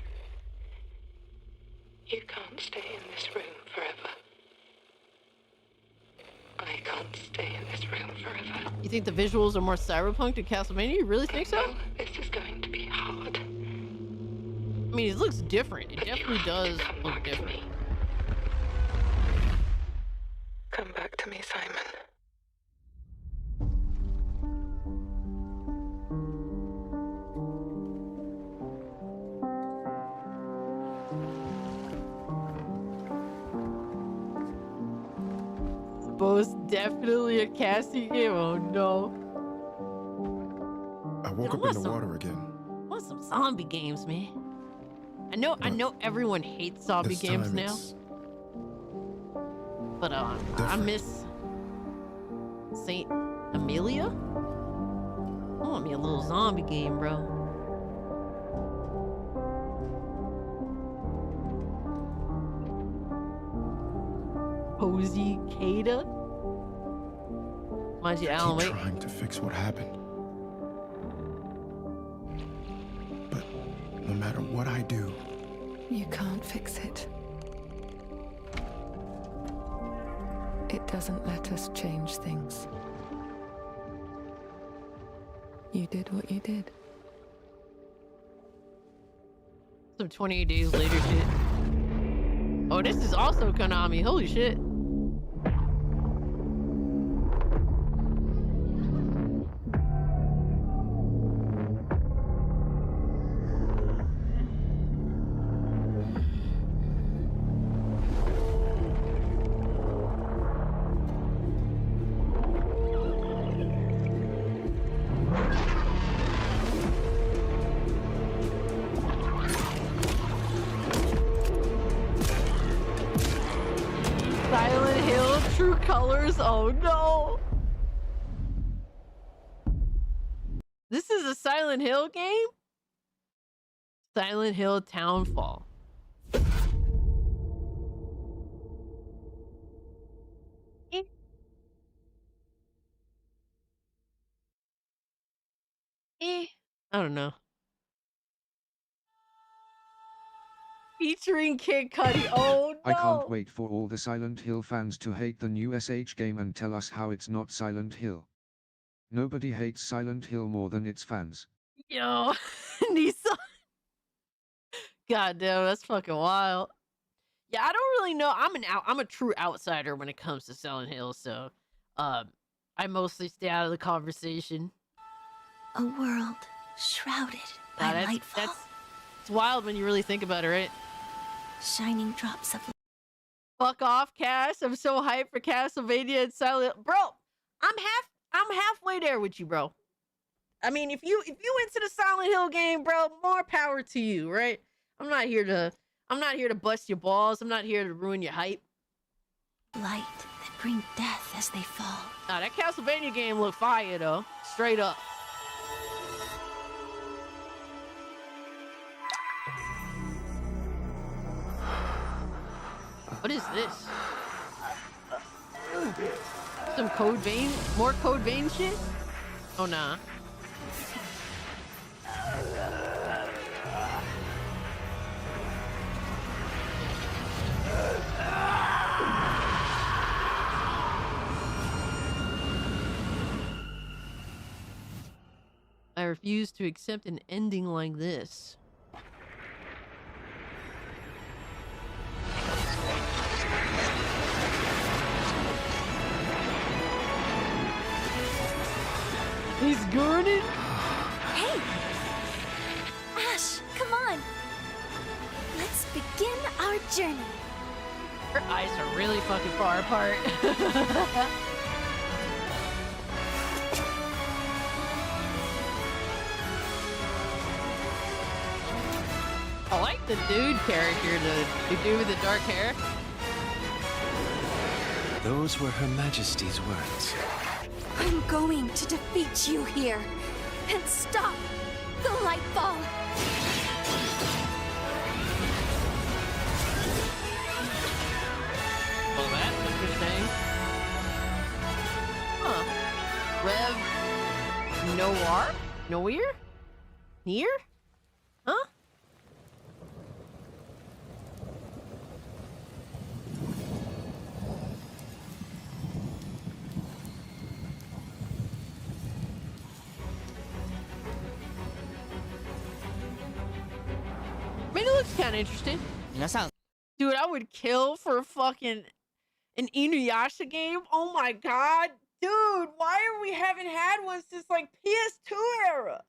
You can't stay in this room forever. I can't stay in this room forever. You think the visuals are more cyberpunk than Castlevania? You really think so? This is going to be hard. I mean, it looks different. It definitely does look different. Come back to me, Simon. Most definitely a Cassie game. Oh no. I woke up in the water again. I want some zombie games, man. I know everyone hates zombie games now. But I miss Saint Amelia. I want me a little zombie game, bro. Posey Kada. Mind you, Alan, wait. Trying to fix what happened. But no matter what I do, You can't fix it. It doesn't let us change things. You did what you did. Some 28 Days Later shit. Oh, this is also Konami. Holy shit. Silent Hill True Colors. Oh no. This is a Silent Hill game? Silent Hill Townfall. I don't know. Featuring Kid Cudi. Oh no! I can't wait for all the Silent Hill fans to hate the new SH game and tell us how it's not Silent Hill. Nobody hates Silent Hill more than its fans. Yo, Nissan. God damn, that's fucking wild. Yeah, I don't really know. I'm a true outsider when it comes to Silent Hill, so I mostly stay out of the conversation. A world shrouded by lightfall. It's wild when you really think about it, right? Shining drops of Fuck off, Cass. I'm so hyped for Castlevania and Silent. Bro, I'm halfway there with you, bro. I mean, if you into the Silent Hill game, bro, more power to you, right? I'm not here to bust your balls. I'm not here to ruin your hype. light that bring death as they fall. Nah, that Castlevania game looked fire though. Straight up. What is this? Some Code Vein? More Code Vein shit? Oh, nah. I refuse to accept an ending like this. He's gurning? Hey! Ash, come on! Let's begin our journey. Her eyes are really fucking far apart. I like the dude character, the dude with the dark hair. Those were Her Majesty's words. I'm going to defeat you here and stop the Lightfall. Well, that's interesting. Huh. Rev Noir? Noir? Near? Huh? I mean, it looks kind of interesting. Dude, I would kill for a fucking an Inuyasha game. Oh my god. Dude, why haven't had one since like PS2 era?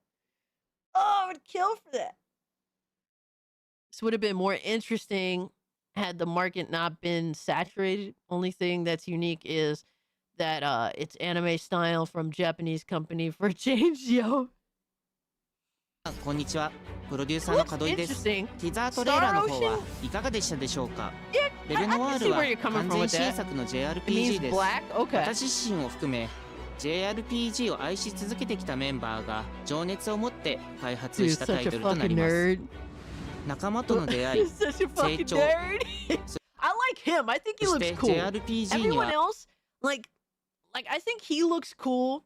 Oh, I would kill for that. This would have been more interesting had the market not been saturated. Only thing that's unique is that it's anime style from Japanese company for a change, yo. こんにちは。プロデューサーの門井です。ティザートレーラーの方はいかがでしたでしょうか。レベノワールは完全新作の JRPG です。私自身を含め JRPG を愛し続けてきたメンバーが情熱を持って開発したタイトルとなります。仲間との出会い、成長。I like him. I think he looks cool. Everyone else, like I think he looks cool.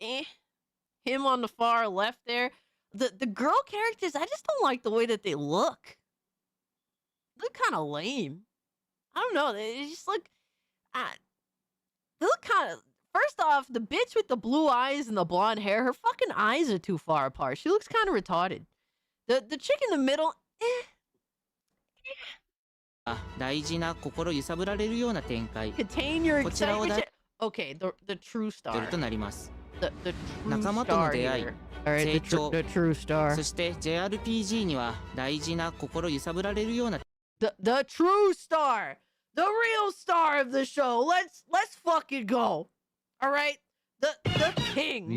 Him on the far left there. The girl characters, I just don't like the way that they look. They look kind of lame. I don't know. They just look. They look kind of. First off, the bitch with the blue eyes and the blonde hair, her fucking eyes are too far apart. She looks kind of retarded. The chick in the middle, 大事な心揺さぶられるような展開。 Contain your こちらを excitement. Okay, the true 出る star. となります。 The true 仲間との star 出会い、 here. All right, 成 the 長、 true star. そして JRPG には大事な心揺さぶられるような The true star. The real star of the show. Let's fucking go. All right. The king.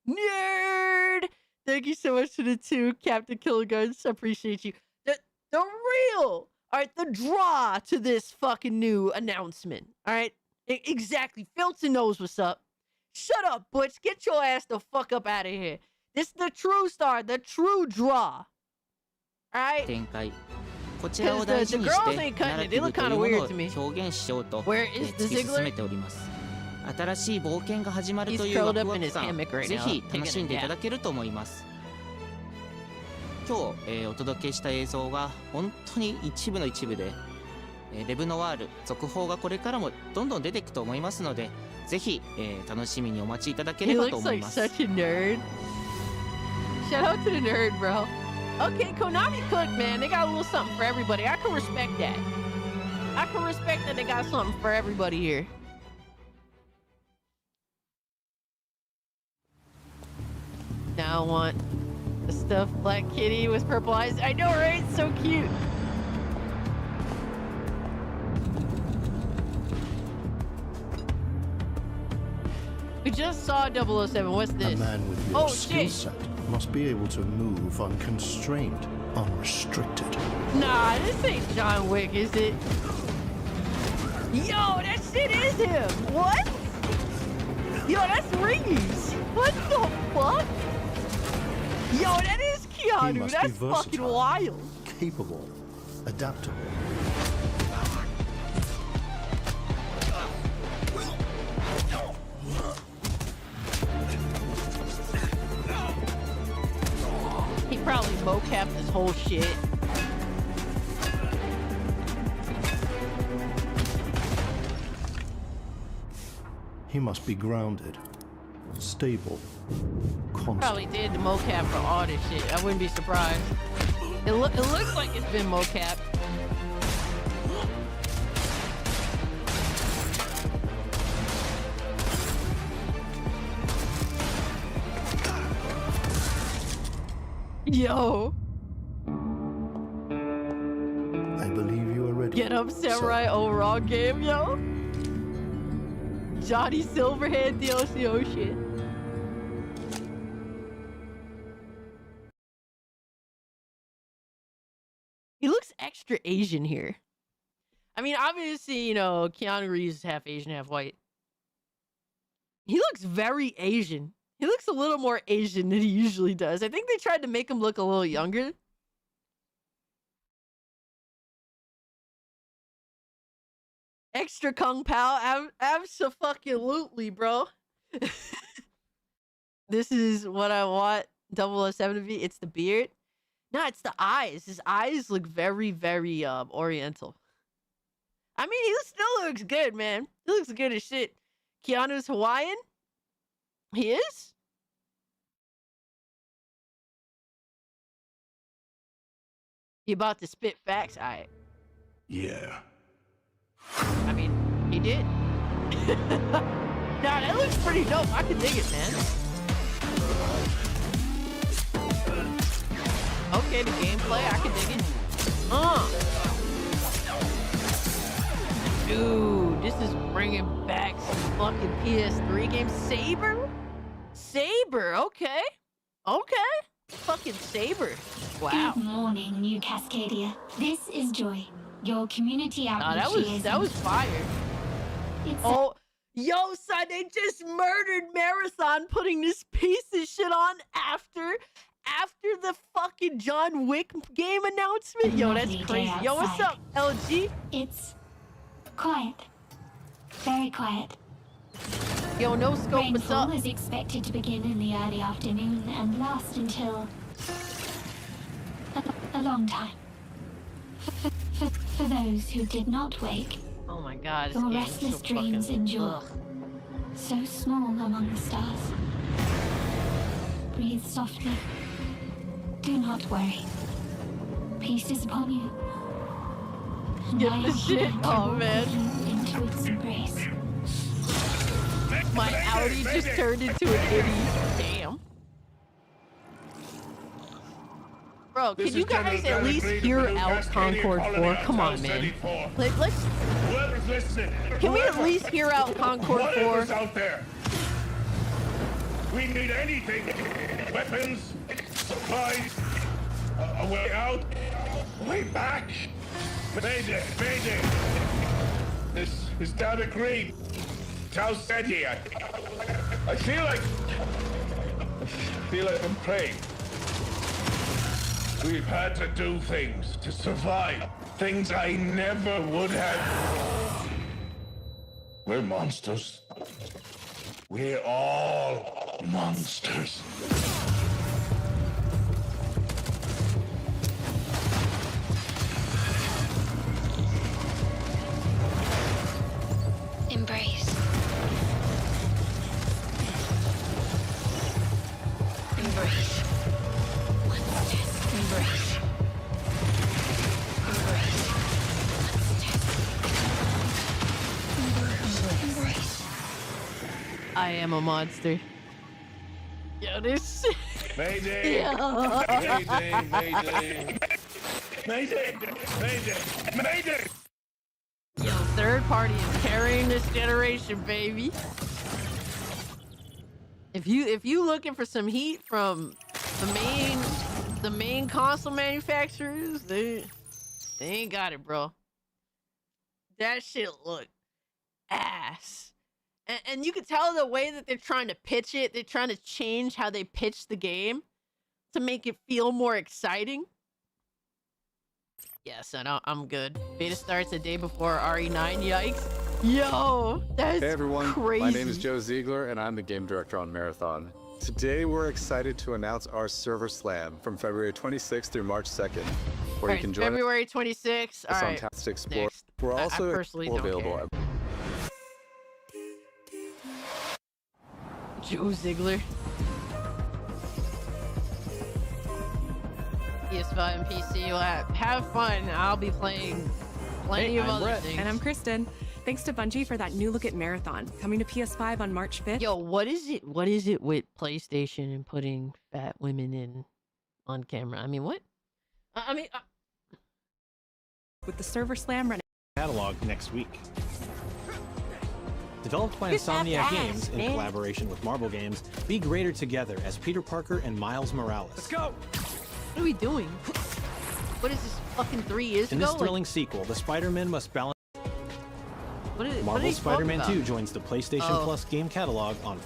Nerd. Thank you so much for the 2, Captain Killigards. I appreciate you. The real. All right, the draw to this fucking new announcement. All right. Exactly. Filton knows what's up. Shut up, Butch. Get your ass the fuck up out of here. This is the true star, the true draw. All right. 展開。こちらを大事にしてナラティブというものを表現しようと突き進めております。新しい冒険が始まるというワクワク感、ぜひ楽しんでいただけると思います。今日、お届けした映像が本当に一部の一部で、レブノワール続報がこれからもどんどん出ていくと思いますので、ぜひ、楽しみにお待ちいただければと思います。He looks like such a nerd. Shout out to the nerd, bro. Okay, Konami Cook, man, they got a little something for everybody. I can respect that. I can respect that they got something for everybody here. Now I want the stuffed black kitty with purple eyes. I know, right? It's so cute. We just saw 007. What's this? A man with your skill set must be able to move unconstrained, unrestricted. Nah, this ain't John Wick, is it? Yo, that shit is him. What? Yo, that's Reeves. What the fuck? Yo, that is Keanu. That's fucking wild. Capable, adaptable. He probably mocapped this whole shit. He must be grounded, stable, constant. Probably did the mocap for all this shit. I wouldn't be surprised. It looks like it's been mocapped. Yo. I believe you are ready. Get up, Samurai overall game, yo. Johnny Silverhand DLC, oh shit. He looks extra Asian here. I mean, obviously, you know, Keanu Reeves is half Asian, half white. He looks very Asian. He looks a little more Asian than he usually does. I think they tried to make him look a little younger. Extra Kung Pao, abso-fucking-lutely, bro. This is what I want 007 to be. It's the beard. No, it's the eyes. His eyes look very, very oriental. I mean, he still looks good, man. He looks good as shit. Keanu's Hawaiian? He is? He about to spit facts? Alright. Yeah. I mean, he did. Nah, that looks pretty dope. I can dig it, man. Okay, the gameplay, I can dig it. Dude, this is bringing back some fucking PS3 games. Saber? Saber, okay. Okay. Fucking Saber. Wow. Good morning, New Cascadia. This is Joy, your community outreach liaison. That was fire. Oh, yo, son, they just murdered Marathon putting this piece of shit on after the fucking John Wick game announcement. Yo, that's crazy. Yo, what's up, LG? It's quiet. Very quiet. Yo, no scope, what's up? Rainfall is expected to begin in the early afternoon and last until a long time. For those who did not wake, oh my god, your restless dreams endure. So small among the stars. Breathe softly. Do not worry. Peace is upon you. Get the shit. Oh man. Into its embrace. My Audi just turned into an idiot. Damn. Bro, can you guys at least hear out Concord 4? Come on, man. Let's. Can we at least hear out Concord 4? Out there. We need anything. Weapons, supplies, a way out, a way back. Mayday, Mayday. This is Data Green. Tau said here. I feel like I'm praying. We've had to do things to survive. Things I never would have. We're monsters. We're all monsters. Embrace. Embrace. What's this? Embrace. Embrace. What's this? Embrace. I am a monster. Yo, this. Mayday! Yeah. Mayday! Mayday! Mayday! Mayday! Mayday! Yo, third party is carrying this generation, baby. If you looking for some heat from the main console manufacturers, they ain't got it, bro. That shit look ass. And you can tell the way that they're trying to pitch it, they're trying to change how they pitch the game to make it feel more exciting. Yes, I'm good. Beta starts a day before RE9. Yikes. Yo, that's Hey everyone, crazy. my name is Joe Ziegler and I'm the game director on Marathon. Today we're excited to announce our server slam from February 26th through March 2nd, where you can join February 26th. us All on right. Tasks to Explore. Next. We're I also personally don't available care. Joe Ziegler. PS5 and PC. Well, have fun. I'll be playing plenty of other things. And I'm Kristen. Thanks to Bungie for that new look at Marathon, coming to PS5 on March 5th. Yo, what is it? What is it with PlayStation and putting fat women in on camera? I mean, what? With the server slam running. Catalog next week. Developed by Who's that Insomniac ass, Games in man? collaboration with Marvel Games, be greater together as Peter Parker and Miles Morales. Let's go! What are we doing? What is this? Fucking 3 years In ago? this thrilling sequel, the Spider-Man must balance. What are Marvel they Spider-Man talking 2 about? joins the PlayStation Oh. Plus game catalog on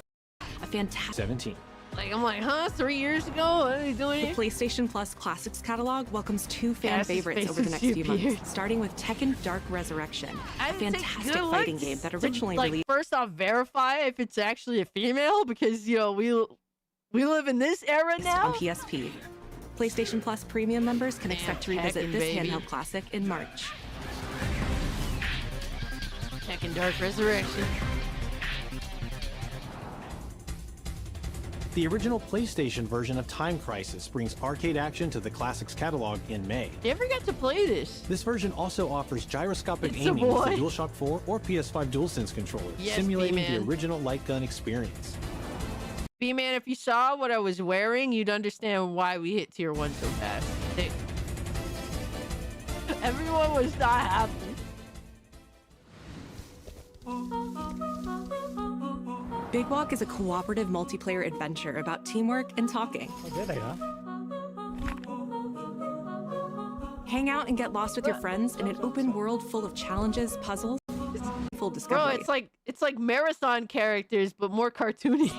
A fantastic 17. Like, I'm like, huh? 3 years ago? What are they doing The here? PlayStation Plus Classics catalog welcomes 2 fan Yes, his favorites face over the is next few superior. months, starting with Tekken Dark Resurrection, a fantastic Good fighting looks game that to, originally like, released first off, verify if it's actually a female, because, you know, we live in this era now. on PSP. PlayStation Plus premium members can expect to revisit Tekken, this baby. handheld classic in March. Tekken Dark Resurrection. The original PlayStation version of Time Crisis brings arcade action to the Classics catalog in May. You ever got to play this? This version also offers gyroscopic It's a aiming with the boy. DualShock 4 or PS5 DualSense controller, Yes, simulating the B-Man. original light gun experience. B-Man, if you saw what I was wearing, you'd understand why we hit tier 1 so fast. Everyone was not happy. Big Walk is a cooperative multiplayer adventure about teamwork and talking. There they are. Hang out and get lost with your friends in an open world full of challenges, puzzles, full Bro, discovery. it's like marathon characters, but more cartoony.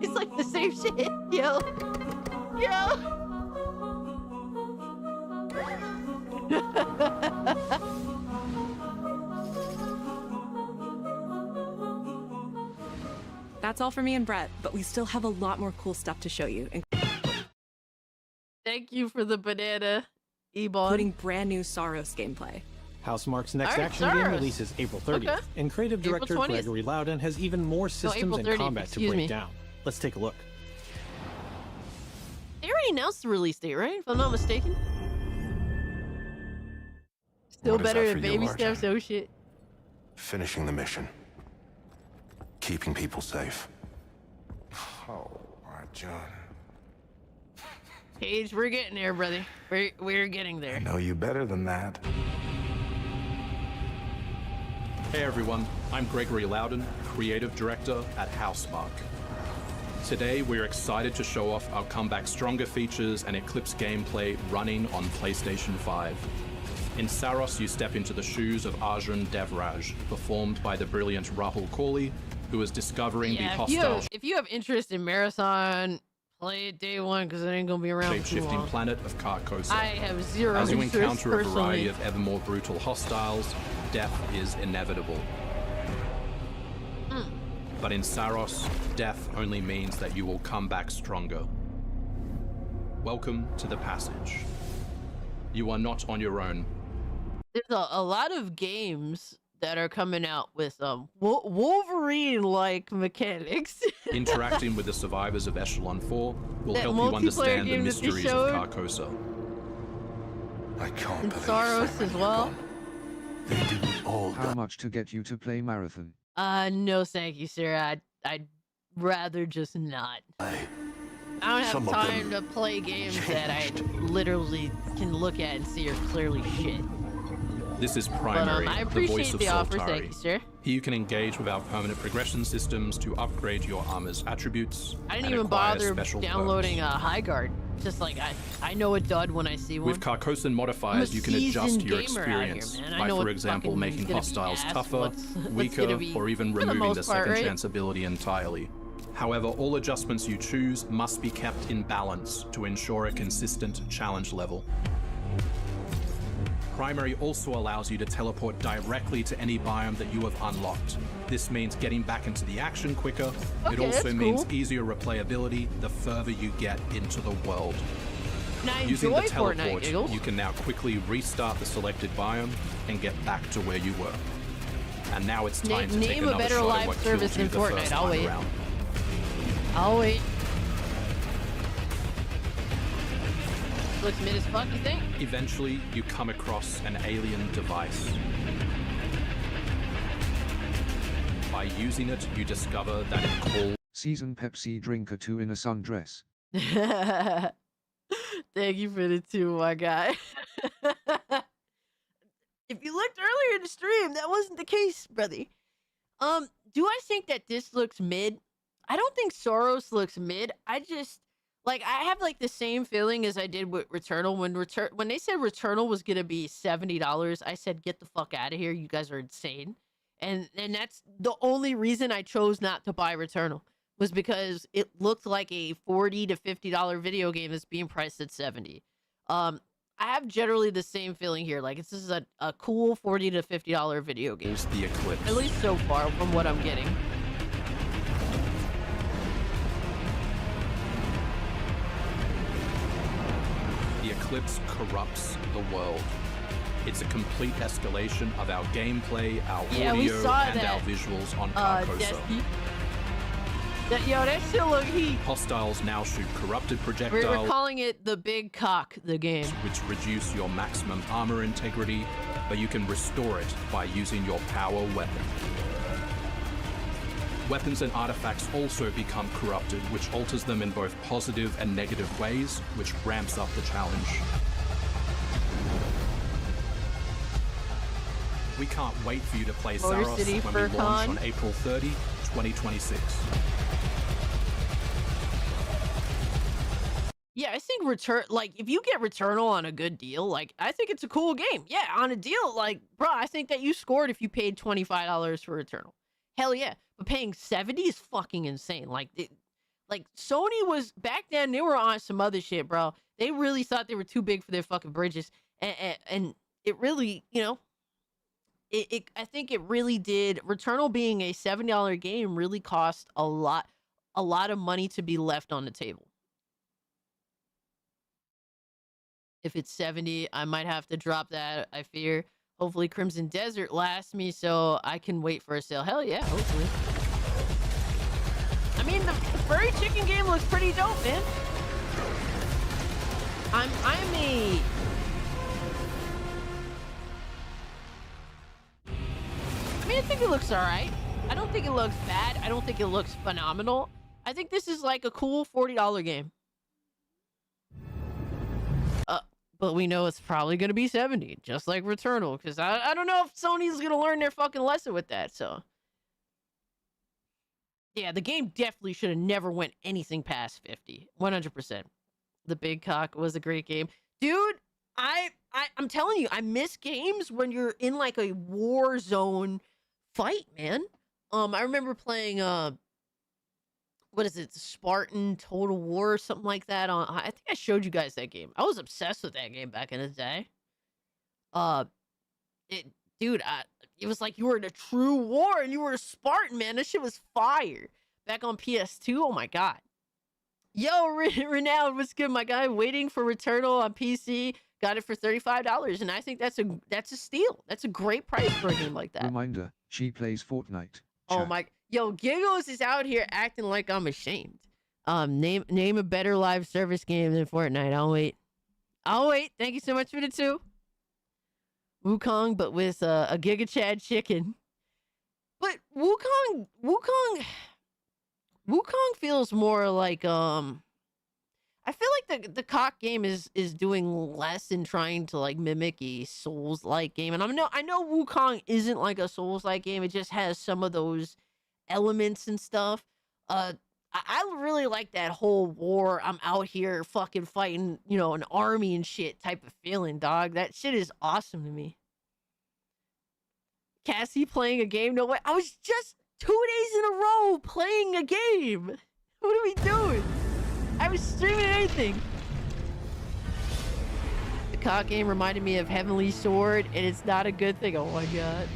It's like the same shit. Yo. That's all for me and Brett, but we still have a lot more cool stuff to show you, Thank you for the banana, Ebon. including brand new Soros gameplay. Housemarque's next Alright, action game Cyrus. releases April 30th, Okay. and creative April director 20th. Gregory Loudon has even more systems April and 30th, combat to excuse break me. down. Let's take a look. They already announced the release date, right? If I'm not mistaken. Still What is better that than for you, baby Archer? steps. Oh shit. Finishing the mission. Keeping people safe. Oh, my John. Paige, we're getting there, brother. We're getting there. I know you better than that. Hey everyone, I'm Gregory Loudon, Creative Director at Housemarque. Today we're excited to show off our Comeback Stronger features and Eclipse gameplay running on PlayStation 5. In Saros, you step into the shoes of Arjun Devraj, performed by the brilliant Rahul Kohli, who is discovering the hostile If you have interest in Marathon, play it day one because it ain't gonna be around for too shape-shifting long. planet of Carcosa. I have zero As you interest encounter a personally. variety of ever more brutal hostiles, death is inevitable. But in Saros, death only means that you will come back stronger. Welcome to the passage. You are not on your own. There's a lot of games that are coming out with Wolverine-like mechanics. Interacting with the survivors of Echelon 4 will That help you multiplayer understand the game that they mysteries of showed. Carcosa. I can't And believe Saros so as many well. gone. They didn't all How much to get you to play Marathon? No, thank you, sir. I'd rather just not. I don't have Some of time to them play games that I literally can look at and see are clearly shit. This is But Primary, I the voice appreciate of the offer, thank Soltari. you, sir. Here you can engage with our permanent progression systems to upgrade your armor's attributes. I didn't and even acquire bother special downloading perks. a Highguard. Just like I know a dud when I see one. With Carcosan modifiers, I'm a you can adjust seasoned your gamer out here, experience man. I by, know for what example, fucking making gonna be hostiles ass, tougher, what's weaker, gonna be, or even for the removing the most part, second right? chance ability entirely. However, all adjustments you choose must be kept in balance to ensure a consistent challenge level. Primary also allows you to teleport directly to any biome that you have unlocked. This means getting back into the action quicker. It Okay, also that's means cool. easier replayability the further you get into the world. And I Using enjoy the Fortnite, teleport, giggles. you can now quickly restart the selected biome and get back to where you were. And now it's time to take Name a another better shot at live what service killed you than the Fortnite. first I'll time wait. around. I'll wait. Looks mid as fuck, you think? Eventually, you come across an alien device. By using it, you discover that it calls Seasoned Pepsi drinker 2 in a sundress. Thank you for the 2, my guy. If you looked earlier in the stream, that wasn't the case, brother. Do I think that this looks mid? I don't think Soros looks mid. I just like I have like the same feeling as I did with Returnal when they said Returnal was gonna be $70. I said, get the fuck out of here. You guys are insane. And that's the only reason I chose not to buy Returnal was because it looked like a $40 to $50 video game that's being priced at 70. I have generally the same feeling here. Like this is a cool $40 to $50 video game. the Eclipse. At least so far from what I'm getting. The Eclipse corrupts the world. It's a complete escalation of our gameplay, our Yeah, we audio, saw and that, our visuals on Carcosa. Destiny. That still look heat. Hostiles now shoot corrupted We're projectiles, calling it the Big Cock, the game. which reduce your maximum armor integrity, but you can restore it by using your power weapon. Weapons and artifacts also become corrupted, which alters them in both positive and negative ways, which ramps up the challenge. We can't wait for you to play Motor Saros City when we launch Furcon. on April 30, 2026. Yeah, I think if you get Returnal on a good deal, like I think it's a cool game. Yeah, on a deal, like, bro, I think that you scored if you paid $25 for Returnal. Hell yeah. But paying 70 is fucking insane. Like Sony was back then, they were on some other shit, bro. They really thought they were too big for their fucking bridges. And it really, I think it really did. Returnal being a $70 game really cost a lot of money to be left on the table. If it's 70, I might have to drop that, I fear. Hopefully Crimson Desert lasts me so I can wait for a sale. Hell yeah, hopefully. I mean, the furry chicken game looks pretty dope, man. I think it looks all right. I don't think it looks bad. I don't think it looks phenomenal. I think this is like a cool $40 game. But we know it's probably going to be 70, just like Returnal, because I don't know if Sony's going to learn their fucking lesson with that, so. Yeah, the game definitely should have never went anything past 50. 100%. The Big Cock was a great game. Dude, I'm telling you, I miss games when you're in like a war zone fight, man. I remember playing what is it, Spartan Total War or something like that. I think I showed you guys that game. I was obsessed with that game back in the day. It was like you were in a true war and you were a Spartan, man. That shit was fire. Back on PS2, oh my god. Yo, Renowned, what's good, my guy? Waiting for Returnal on PC. Got it for $35, and I think that's a steal. That's a great price for a game like that. Reminder, she plays Fortnite. Oh my, yo, Giggles is out here acting like I'm ashamed. Name a better live service game than Fortnite. I'll wait. Thank you so much for the 2. Wukong, but with a Giga Chad chicken. But Wukong feels more like I feel like the cock game is doing less in trying to like mimic a Souls-like game. And I know Wukong isn't like a Souls-like game. It just has some of those elements and stuff. I really like that whole war, I'm out here fucking fighting, an army and shit type of feeling, dog. That shit is awesome to me. Cassie playing a game? No way. I was just 2 days in a row playing a game. What are we doing? I was streaming anything. The cock game reminded me of Heavenly Sword, and it's not a good thing. Oh my god.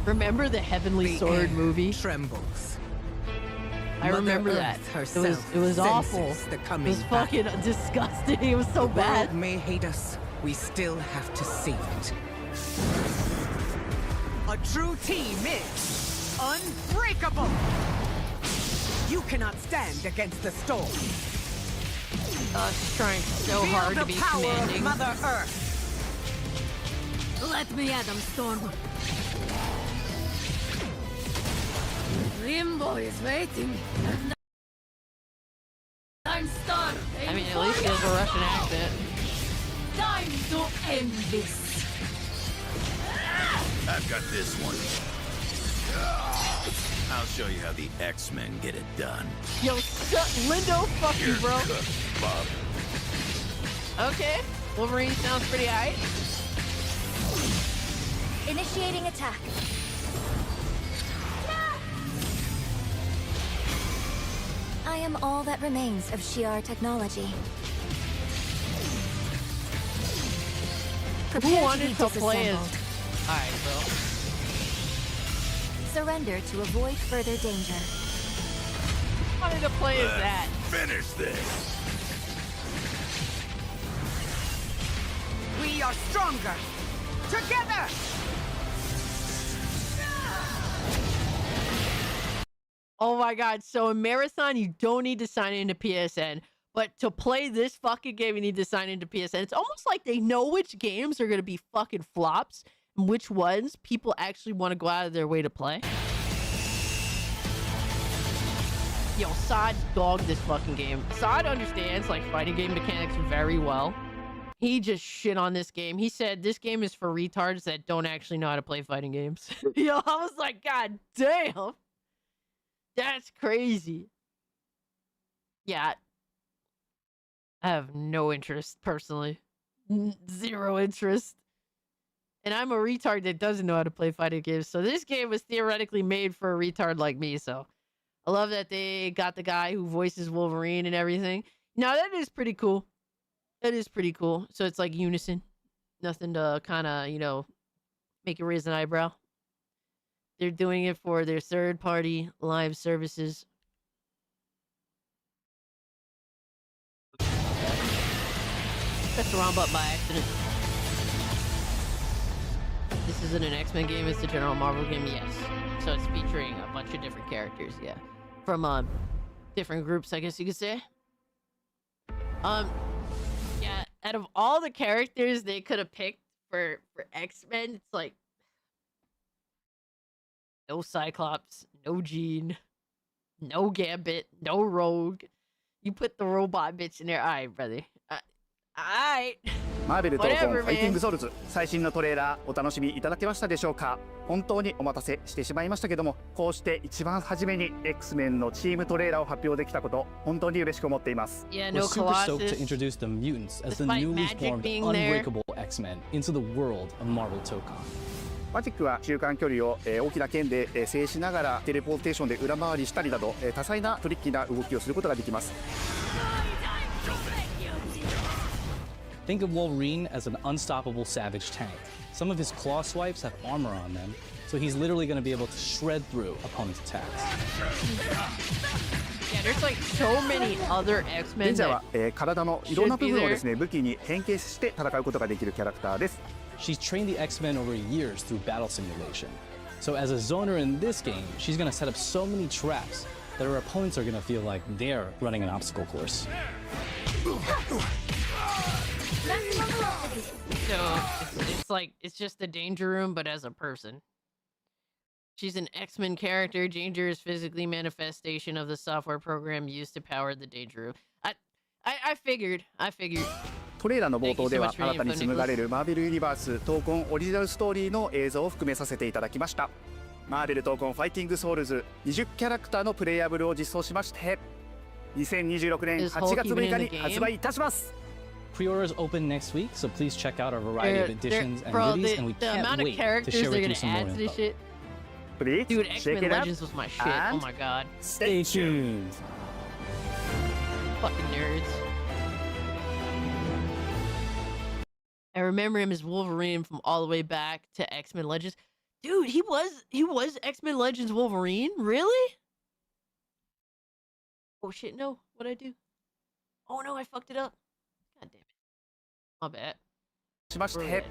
Remember the Heavenly Sword movie? Trembles. I remember that. It was awful. It was fucking disgusting. It was so bad. The world may hate us. We still have to save it. A true team is unbreakable. You cannot stand against the storm. She's trying so hard to be commanding. Feel the power of Mother Earth. Let me at them, Storm. Limbo is waiting. I'm starving. I mean, at least he has a Russian accent. Time to end this. I've got this one. I'll show you how the X-Men get it done. Yo, Lindo, fuck you, bro. Bob. Okay, Wolverine sounds pretty aight. Initiating attack. I am all that remains of Shi'ar technology. Who wanted to play as... Alright, bro. Surrender to avoid further danger. Who wanted to play as that? Finish this. We are stronger. Together. Oh my god, so in Marathon, you don't need to sign into PSN. But to play this fucking game, you need to sign into PSN. It's almost like they know which games are going to be fucking flops and which ones people actually want to go out of their way to play. Yo, Sod dogged this fucking game. Sod understands, like, fighting game mechanics very well. He just shit on this game. He said this game is for retards that don't actually know how to play fighting games. Yo, I was like, god damn. That's crazy. Yeah. I have no interest, personally. Zero interest. And I'm a retard that doesn't know how to play fighting games. So this game was theoretically made for a retard like me. So I love that they got the guy who voices Wolverine and everything. Now, that is pretty cool. That is pretty cool. So it's like unison. Nothing to kind of, make you raise an eyebrow. They're doing it for their third-party live services. Press the wrong button by accident. This isn't an X-Men game, it's a general Marvel game, yes. So it's featuring a bunch of different characters, yeah. From different groups, I guess you could say. Yeah, out of all the characters they could have picked for X-Men, it's like no Cyclops, no Jean, no Gambit, no Rogue. You put the robot bitch in there. All right, brother. All right. マーベル闘魂 Whatever, ファイティン man. グソウルズ最新のトレーラーお楽しみいただけましたでしょうか。本当にお待たせしてしまいましたけども、こうして一番初めに X-Men のチームトレーラーを発表できたこと本当に嬉しく思っています。 Yeah, We're no super stoked to Colossus. introduce the mutants as the Despite newly magic formed being there. unbreakable X-Men into the world of Marvel Tokon. マジックは中間距離を大きな剣で制しながらテレポーテーションで裏回りしたりなど多彩なトリッキーな動きをすることができます。 Think of Wolverine as an unstoppable savage tank. Some of his claw swipes have armor on them, so he's literally going to be able to shred through opponents' attacks. Yeah, there's like so many other レ X-Men ンジャー that は体のいろんな部分をですね武器に変形して戦うことができるキャラクターです。 She's trained the X-Men over years through battle simulation. So as a zoner in this game, she's going to set up so many traps that her opponents are going to feel like they're running an obstacle course. So it's like it's just the Danger Room, but as a person. She's an X-Men character. Danger is physically manifestation of the software program used to power the Danger Room. I figured. トレーラーの冒頭では新たに紡がれるマーベルユニバース闘魂オリジナルストーリーの映像を含めさせていただきました。マーベル闘魂ファイティングソウルズ20キャラクターのプレイヤブルを実装しまして2026年8月6日に発売いたします。 Pre-orders open next week, so please check out our variety of editions and goodies, and we can't wait to share with you some more info. Please Dude, check X-Men it out Legends was my shit. Oh and my god. Stay tuned. Fucking nerds. I remember him as Wolverine from all the way back to X-Men Legends. Dude, he was X-Men Legends Wolverine? Really? Oh shit, no. What'd I do? Oh no, I fucked it up. God damn it. My bad. しまして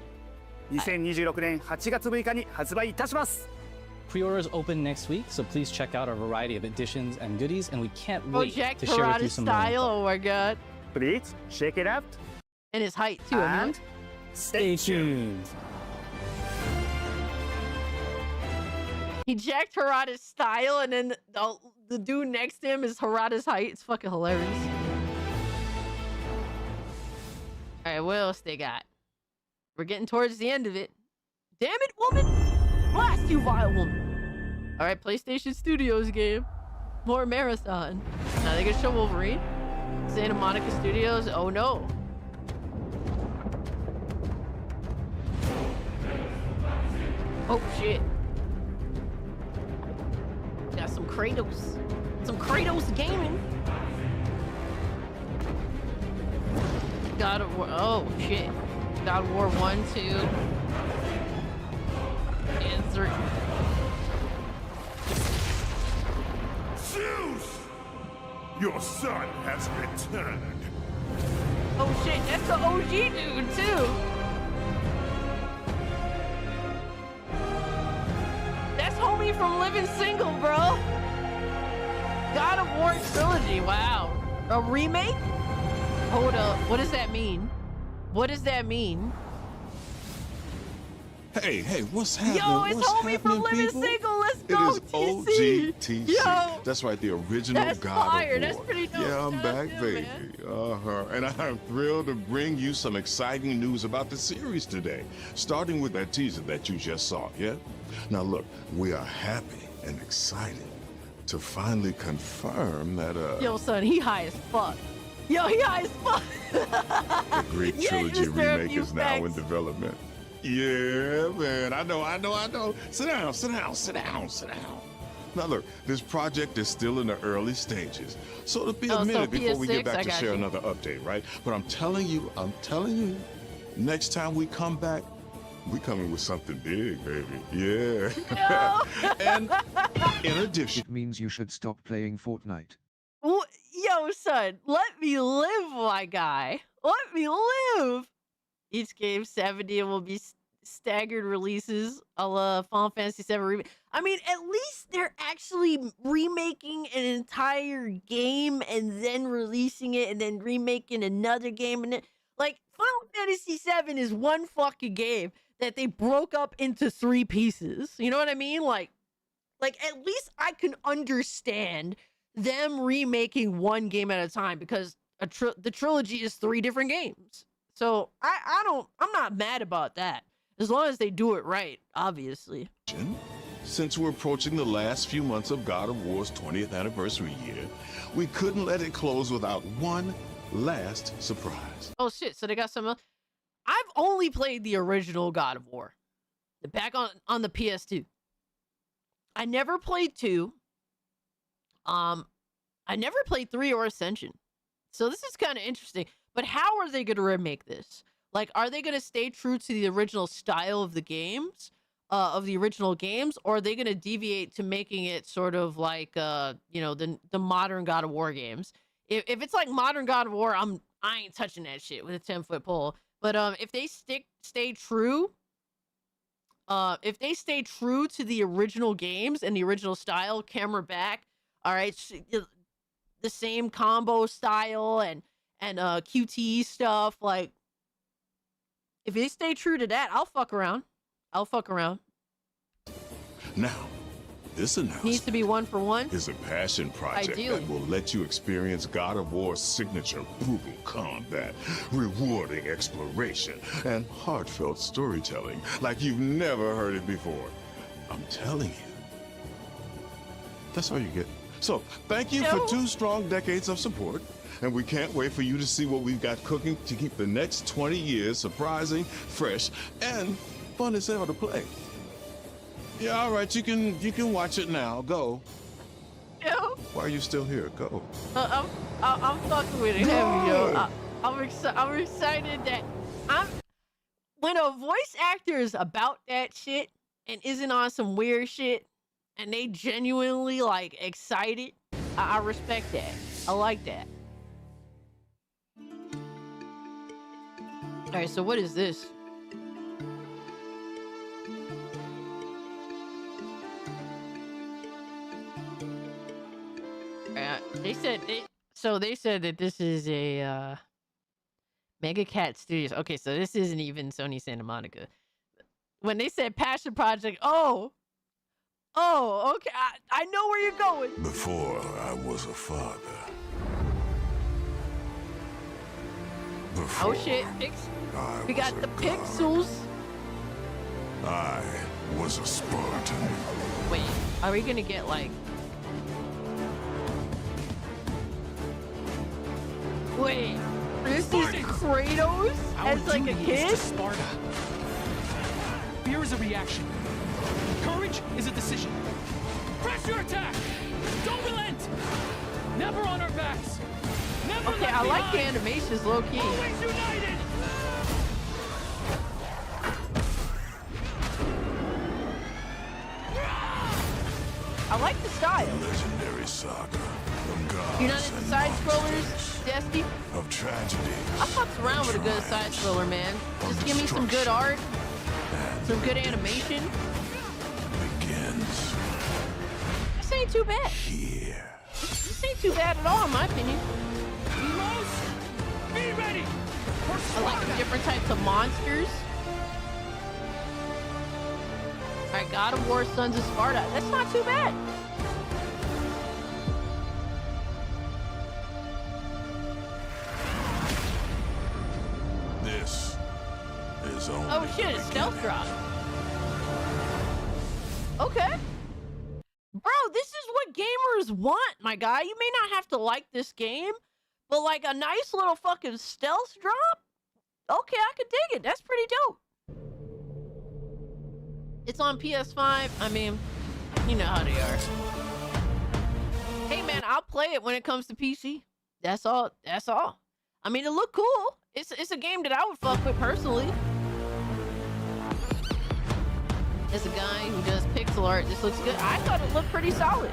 2026年8月6日に発売いたします。 Pre-orders open next week, so please check out our variety of editions and goodies, and we can't Oh, wait Jack to share with you Parada's some more style. info. Oh my god. Please check it out And his height too. I mean. and stay tuned. He jacked Harada's style, and then the dude next to him is Harada's height. It's fucking hilarious. All right, what else they got? We're getting towards the end of it. Damn it, woman! Blast you, vile woman! All right, PlayStation Studios game. More marathon. Now they gonna show Wolverine. Santa Monica Studios. Oh no. Oh shit. Got some Kratos. Some Kratos gaming. God of War. Oh shit. God of War 1, 2, and 3. Zeus! Your son has returned. Oh shit, that's the OG dude too. That's homie from Living Single, bro. God of War trilogy. Wow. A remake? Hold up. What does that mean? What does that mean? Hey, what's happening? Yo, it's what's homie from happening, Living people? Single. Let's It go, is TC. OGTC. Yo, that's right, the original that's God fire. of War. That's pretty dope. Yeah, I'm Shout out back, to him, baby. man. And I'm thrilled to bring you some exciting news about the series today, starting with that teaser that you just saw, yeah? Now look, we are happy and excited to finally confirm that, Yo, son, he high as fuck. Yo, he high as fuck. the Greek Yeah, trilogy just there a remake few is now in facts. development. Yeah, man, I know. Sit down. Now look, this project is still in the early stages, so it'll be a minute before we get PS6, back I to got share you. another update, right? But I'm telling you, next time we come back, we coming with something big, baby. Yeah. And in addition, It means you should stop playing Fortnite. Yo, son, let me live, my guy. Let me live. Each game 70 will be staggered releases a la Final Fantasy VII Remake. I mean, at least they're actually remaking an entire game and then releasing it and then remaking another game. And then, Like, Final Fantasy VII is one fucking game that they broke up into 3 pieces. You know what I mean? Like at least I can understand them remaking one game at a time because the trilogy is 3 different games. So I'm not mad about that as long as they do it right, obviously. Since we're approaching the last few months of God of War's 20th anniversary year, we couldn't let it close without one last surprise. Oh shit, so they got some. I've only played the original God of War, back on the PS2. I never played 2. I never played 3 or Ascension. So this is kind of interesting. But how are they going to remake this? Like, are they going to stay true to the original style of the games, or are they going to deviate to making it sort of like, you know, the modern God of War games? If it's like modern God of War, I ain't touching that shit with a 10-foot pole. But if they stay true to the original games and the original style, camera back, all right, the same combo style and QTE stuff, like if they stay true to that, I'll fuck around. Now, this announcement needs to be 1 for 1. Is a passion project Ideally. that will let you experience God of War's signature brutal combat, rewarding exploration, and heartfelt storytelling like you've never heard it before. I'm telling you. That's all you get. So, thank you for 2 strong decades of support, and we can't wait for you to see what we've got cooking to keep the next 20 years surprising, fresh, and fun as hell to play. Yeah, all right, you can watch it now. Go. Yo. Why are you still here? Go. I'm fucking with it heavy, yo. I'm excited that when a voice actor is about that shit and isn't on some weird shit and they genuinely like excited, I respect that. I like that. All right, so what is this? They said that this is a Mega Cat Studios. Okay, so this isn't even Sony Santa Monica. When they said passion project, okay, I know where you're going. Before I was a father. Oh shit, we got the pixels. I was a Spartan. Wait, are we gonna get like? Wait, this is Kratos as like a kid? Sparta. Fear is a reaction. Courage is a decision. Press your attack. Don't relent. Never on our backs. Never okay, I like the animations low key. Always united. I like the style. Legendary saga of gods. You're not into side scrollers, Dusty? Of tragedy. I fucks around with a good side scroller, man. Just give me some good art, some good animation. Begins. This ain't too bad. Here. This ain't too bad at all, in my opinion. Be ready. I like the different types of monsters. Alright, God of War, Sons of Sparta. That's not too bad. This is only. Oh shit, it's stealth drop. Okay. Bro, this is what gamers want, my guy. You may not have to like this game, but like a nice little fucking stealth drop? Okay, I could dig it. That's pretty dope. It's on PS5. I mean, you know how they are. Hey man, I'll play it when it comes to PC. That's all. That's all. I mean, it looked cool. It's a game that I would fuck with personally. As a guy who does pixel art, this looks good. I thought it looked pretty solid.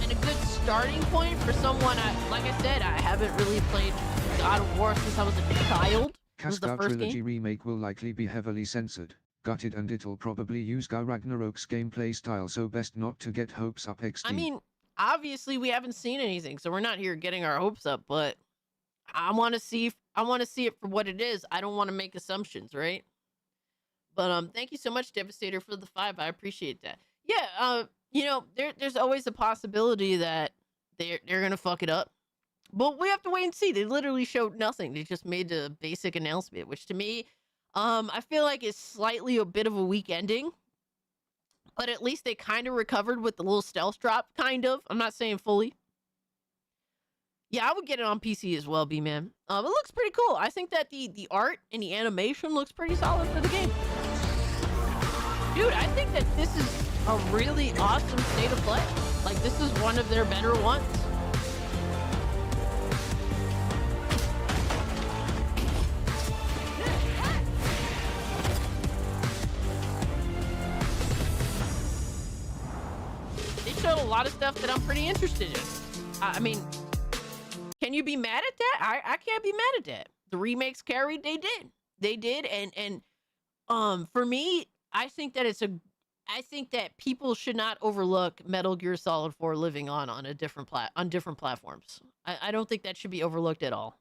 And a good starting point for someone, like I said, I haven't really played God of War since I was a child. Cascar Trilogy Remake will likely be heavily censored, gutted, and it'll probably use God Ragnarok's gameplay style, so best not to get hopes up XD. I mean, obviously we haven't seen anything, so we're not here getting our hopes up, but I want to see it for what it is. I don't want to make assumptions, right? But thank you so much, Devastator, for the 5. I appreciate that. Yeah, there's always a possibility that they're gonna fuck it up. But we have to wait and see. They literally showed nothing. They just made the basic announcement, which to me, I feel like is slightly a bit of a weak ending. But at least they kind of recovered with the little stealth drop, kind of. I'm not saying fully. Yeah, I would get it on PC as well, B-Man. It looks pretty cool. I think that the art and the animation looks pretty solid for the game. Dude, I think that this is a really awesome state of play. Like, this is one of their better ones. They showed a lot of stuff that I'm pretty interested in. I mean, can you be mad at that? I can't be mad at that. The remakes carried, they did. And for me, I think that people should not overlook Metal Gear Solid 4 living on different platforms. I don't think that should be overlooked at all.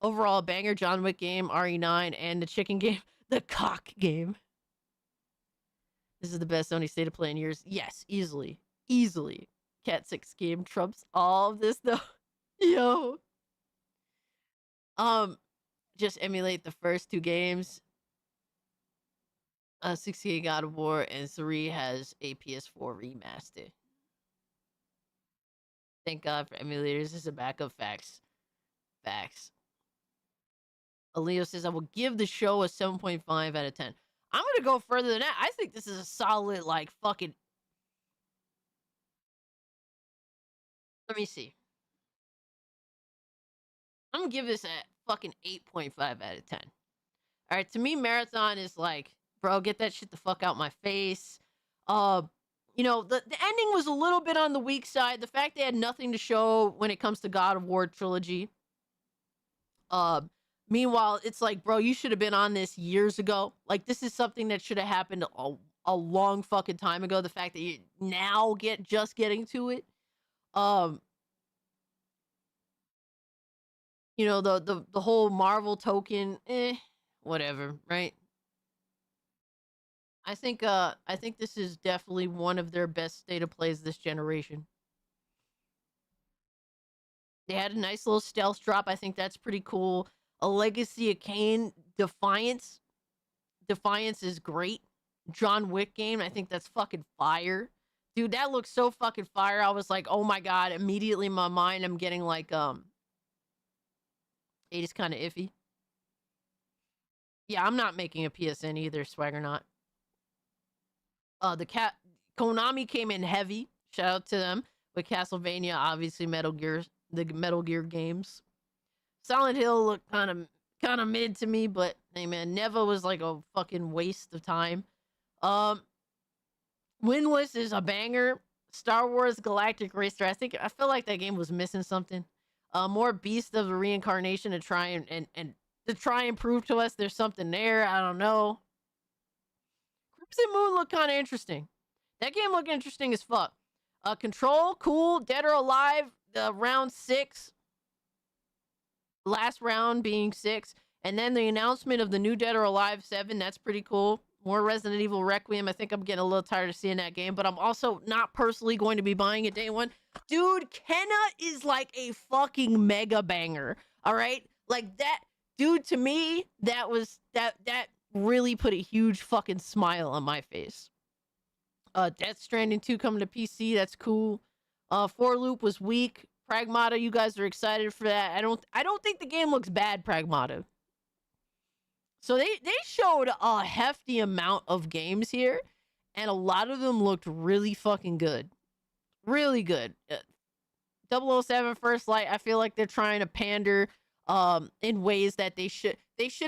Overall, banger John Wick game, RE9, and the chicken game, the cock game. This is the best Sony state of play in years. Yes, easily. Cat 6 game trumps all of this though. Yo. Just emulate the first 2 games. 68 God of War and 3 has a PS4 remaster. Thank God for emulators. This is a backup. Facts. Leo says, I will give the show a 7.5 out of 10. I'm going to go further than that. I think this is a solid, like, fucking... Let me see. I'm going to give this a fucking 8.5 out of 10. All right, to me, Marathon is like, bro, get that shit the fuck out my face. The ending was a little bit on the weak side. The fact they had nothing to show when it comes to God of War trilogy. Meanwhile, it's like, bro, you should have been on this years ago. Like, this is something that should have happened a long fucking time ago. The fact that you now just getting to it. The whole Marvel token, whatever, right? I think this is definitely one of their best state of plays this generation. They had a nice little stealth drop. I think that's pretty cool. A Legacy of Kain Defiance. Defiance is great. John Wick game. I think that's fucking fire. Dude, that looks so fucking fire. I was like, oh my God. Immediately in my mind, I'm getting like, 8 is kind of iffy. Yeah, I'm not making a PSN either, Swagger not. Konami came in heavy. Shout out to them. With Castlevania, obviously the Metal Gear games. Silent Hill looked kind of mid to me, but hey man, Neva was like a fucking waste of time. Winless is a banger. Star Wars Galactic Racer. I feel like that game was missing something. More Beast of the Reincarnation to try and to try and prove to us there's something there. I don't know. Crimson Moon looked kind of interesting. That game looked interesting as fuck. Control, cool. Dead or Alive, round 6. Last round being 6. And then the announcement of the new Dead or Alive 7. That's pretty cool. More Resident Evil Requiem. I think I'm getting a little tired of seeing that game, but I'm also not personally going to be buying it day one. Dude, Kenna is like a fucking mega banger. All right? Like that, dude, to me, that really put a huge fucking smile on my face. Death Stranding 2 coming to PC. That's cool. For Loop was weak. Pragmata, you guys are excited for that. I don't think the game looks bad, Pragmata. So they showed a hefty amount of games here, and a lot of them looked really fucking good. Really good. 007 First Light, I feel like they're trying to pander in ways that they should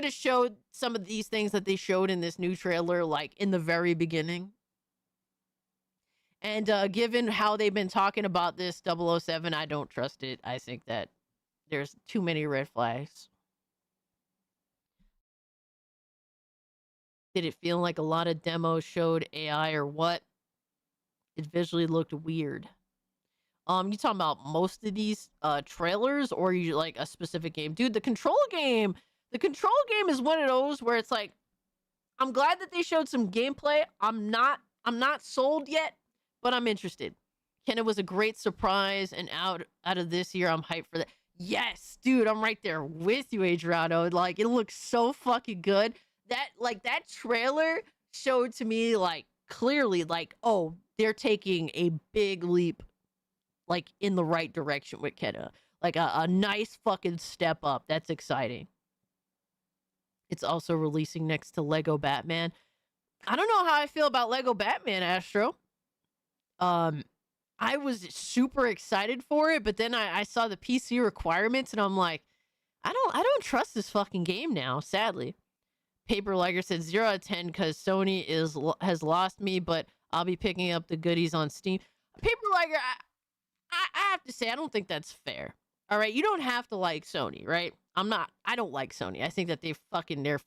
have showed some of these things that they showed in this new trailer, like in the very beginning. And given how they've been talking about this 007, I don't trust it. I think that there's too many red flags. Did it feel like a lot of demos showed AI or what? It visually looked weird. You talking about most of these trailers, or you like a specific game? Dude, the control game is one of those where it's like, I'm glad that they showed some gameplay. I'm not sold yet, but I'm interested. Kenna was a great surprise, and out of this year, I'm hyped for that. Yes, dude, I'm right there with you, Adriano. Like, it looks so fucking good. That trailer showed to me, like, clearly, like, oh, they're taking a big leap, like, in the right direction with Kenna. Like, a nice fucking step up. That's exciting. It's also releasing next to Lego Batman. I don't know how I feel about Lego Batman, Astro. I was super excited for it, but then I saw the PC requirements, and I'm like, I don't trust this fucking game now, sadly. Paper Liger said 0 out of 10 because Sony has lost me, but I'll be picking up the goodies on Steam. Paper Liger, I have to say, I don't think that's fair. All right, you don't have to like Sony, right? I don't like Sony. I think that they're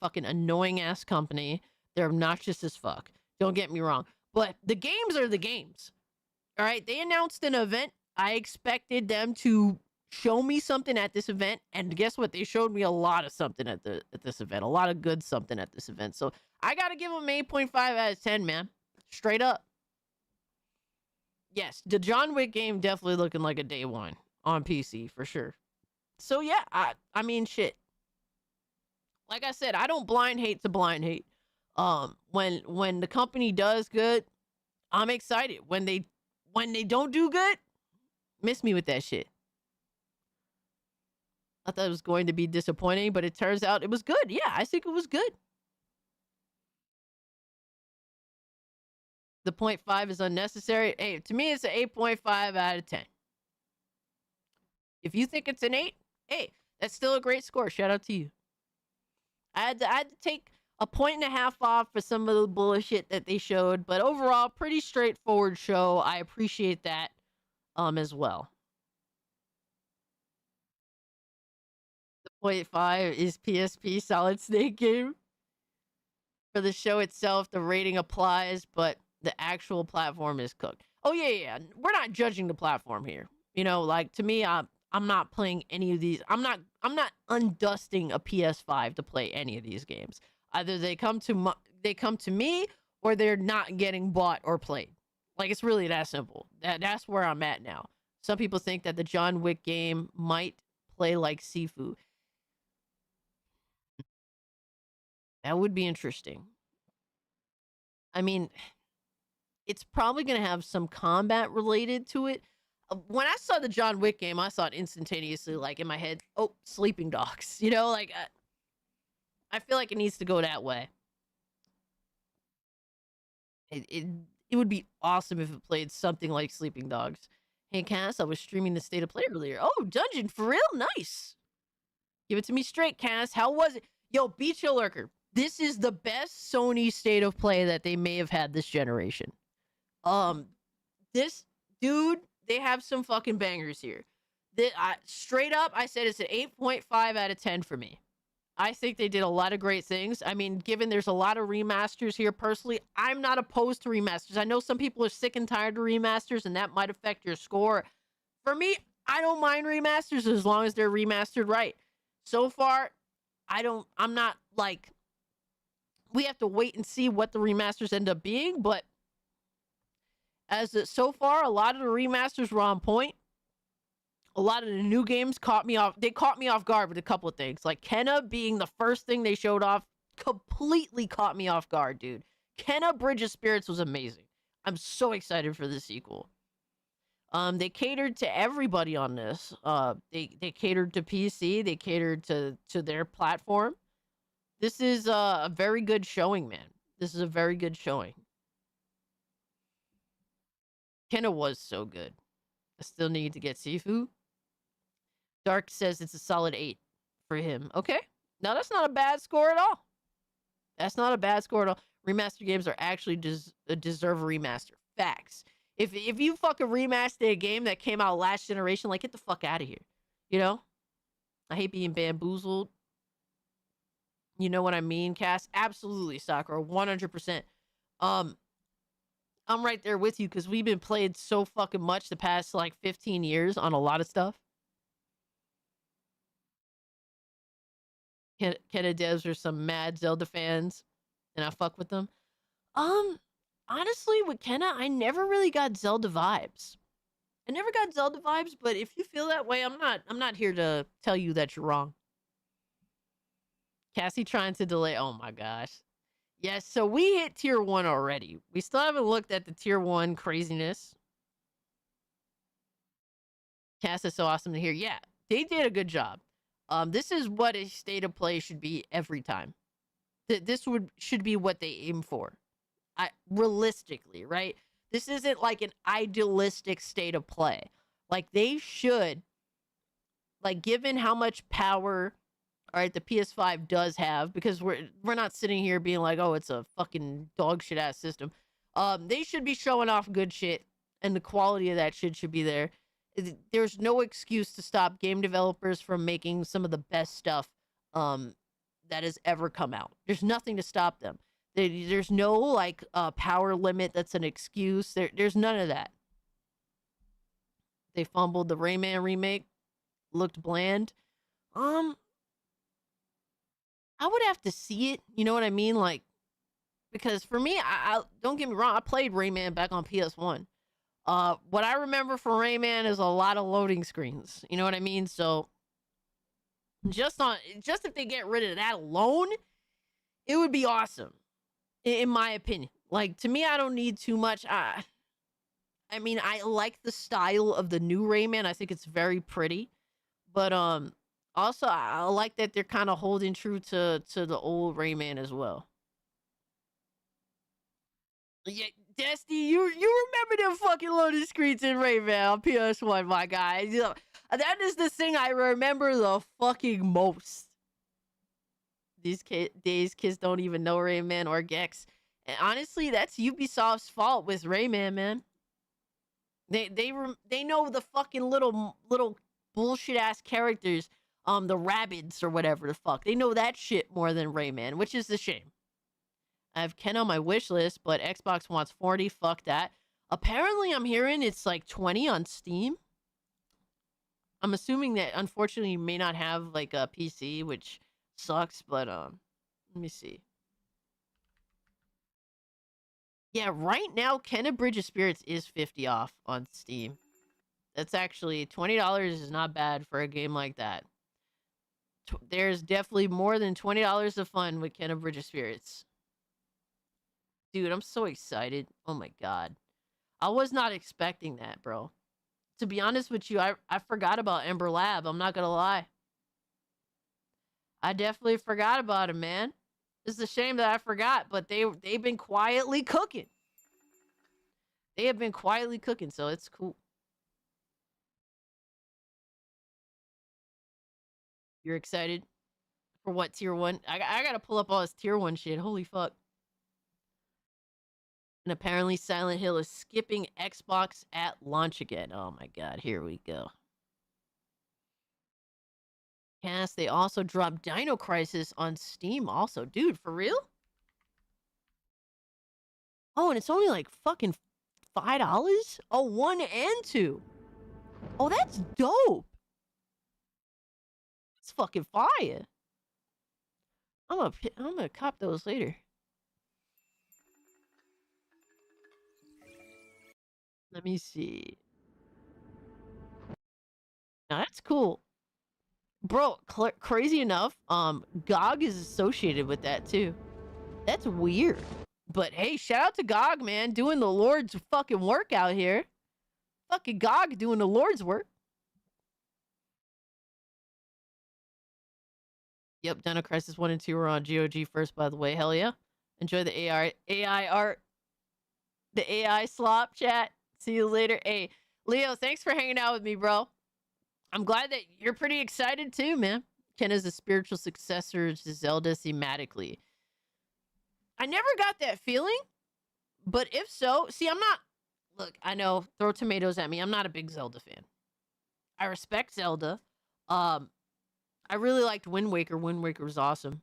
fucking annoying ass company. They're obnoxious as fuck. Don't get me wrong. But the games are the games. All right, they announced an event. I expected them to show me something at this event, and guess what? They showed me a lot of something at this event. A lot of good something at this event. So I gotta give them 8.5 out of 10, man. Straight up. Yes, the John Wick game definitely looking like a day one on PC for sure. So yeah, I mean shit. Like I said, I don't blind hate to blind hate. When the company does good, I'm excited. When they don't do good, miss me with that shit. I thought it was going to be disappointing, but it turns out it was good. Yeah, I think it was good. The 0.5 is unnecessary. Hey, to me, it's an 8.5 out of 10. If you think it's an 8, hey, that's still a great score. Shout out to you. I had to take a 1.5 off for some of the bullshit that they showed, but overall, pretty straightforward show. I appreciate that as well. The 0.5 is PSP Solid Snake game. For the show itself, the rating applies, but the actual platform is cooked. Oh yeah. We're not judging the platform here. You know, like to me, I'm not playing any of these. I'm not undusting a PS5 to play any of these games. Either they come to me, or they're not getting bought or played. Like, it's really that simple. That's where I'm at now. Some people think that the John Wick game might play like Sifu. That would be interesting. I mean, it's probably going to have some combat related to it. When I saw the John Wick game, I saw it instantaneously, like, in my head, oh, Sleeping Dogs. You know, like, I feel like it needs to go that way. It would be awesome if it played something like Sleeping Dogs. Hey, Cass, I was streaming the State of Play earlier. Oh, Dungeon, for real? Nice. Give it to me straight, Cass. How was it? Yo, Beach Hill Lurker. This is the best Sony State of Play that they may have had this generation. This, dude, they have some fucking bangers here. Straight up, I said it's an 8.5 out of 10 for me. I think they did a lot of great things. I mean, given there's a lot of remasters here, personally, I'm not opposed to remasters. I know some people are sick and tired of remasters, and that might affect your score. For me, I don't mind remasters as long as they're remastered right. So far, I'm not like, we have to wait and see what the remasters end up being, but so far, a lot of the remasters were on point. A lot of the new games caught me off guard with a couple of things. Like Kenna being the first thing they showed off completely caught me off guard, dude. Kenna Bridge of Spirits was amazing. I'm so excited for the sequel. They catered to everybody on this. They catered to PC. They catered to their platform. This is a very good showing, man. This is a very good showing. Kenna was so good. I still need to get Sifu. Dark says it's a solid 8 for him. Okay. Now, that's not a bad score at all. That's not a bad score at all. Remaster games are actually deserve a remaster. Facts. If you fucking remaster a game that came out last generation, like, get the fuck out of here. You know? I hate being bamboozled. You know what I mean, Cass? Absolutely, Sakura. 100%. I'm right there with you because we've been playing so fucking much the past like 15 years on a lot of stuff. Kenna devs are some mad Zelda fans, and I fuck with them. Honestly, with Kenna, I never really got Zelda vibes. But if you feel that way, I'm not here to tell you that you're wrong. Cassie trying to delay. Oh my gosh. Yes, so we hit tier 1 already. We still haven't looked at the tier 1 craziness. Cass is so awesome to hear. Yeah, they did a good job. This is what a state of play should be every time. This should be what they aim for. Realistically, right? This isn't like an idealistic state of play. Like they should, like given how much power, all right, the PS5 does have, because we're not sitting here being like, oh, it's a fucking dog shit ass system. They should be showing off good shit, and the quality of that shit should be there. There's no excuse to stop game developers from making some of the best stuff that has ever come out. There's nothing to stop them. There's no like power limit that's an excuse. There's none of that. They fumbled the Rayman remake. Looked bland. I would have to see it. You know what I mean? Like, because for me, I don't get me wrong, I played Rayman back on PS1. What I remember from Rayman is a lot of loading screens. You know what I mean? So just if they get rid of that alone, it would be awesome, in my opinion. Like, to me, I don't need too much. I mean, I like the style of the new Rayman. I think it's very pretty, but also I like that they're kind of holding true to the old Rayman as well. Yeah, Destiny, you remember them fucking loading screens in Rayman on PS1, my guy. You know, that is the thing I remember the fucking most. These days, kids don't even know Rayman or Gex. And honestly, that's Ubisoft's fault with Rayman, man. They know the fucking little bullshit ass characters, the rabbits or whatever the fuck. They know that shit more than Rayman, which is a shame. I have Ken on my wish list, but Xbox wants 40. Fuck that. Apparently, I'm hearing it's like 20 on Steam. I'm assuming that, unfortunately, you may not have like a PC, which sucks, but let me see. Yeah, right now, Kenna Bridge of Spirits is 50 off on Steam. That's actually $20 is not bad for a game like that. There's definitely more than $20 of fun with Kenna Bridge of Spirits. Dude, I'm so excited. Oh my god. I was not expecting that, bro. To be honest with you, I forgot about Ember Lab. I'm not gonna lie. I definitely forgot about him, man. It's a shame that I forgot, but they've been quietly cooking. They have been quietly cooking, so it's cool. You're excited for what tier 1? I gotta pull up all this tier 1 shit. Holy fuck. And apparently Silent Hill is skipping Xbox at launch again. Oh my god, here we go. Yes, they also dropped Dino Crisis on Steam also. Dude, for real? Oh, and it's only like fucking $5? Oh, 1 and 2. Oh, that's dope. It's fucking fire. I'm gonna cop those later. Let me see. Now that's cool. Bro, crazy enough, GOG is associated with that too. That's weird. But hey, shout out to GOG, man, doing the Lord's fucking work out here. Fucking GOG doing the Lord's work. Yep, Dino Crisis 1 and 2 are on GOG first, by the way. Hell yeah. Enjoy the AI art. The AI slop chat. See you later. Hey, Leo, thanks for hanging out with me, bro. I'm glad that you're pretty excited too, man. Ken is a spiritual successor to Zelda thematically. I never got that feeling, but if so, see, I'm not... Look, I know, throw tomatoes at me. I'm not a big Zelda fan. I respect Zelda. I really liked Wind Waker. Wind Waker was awesome.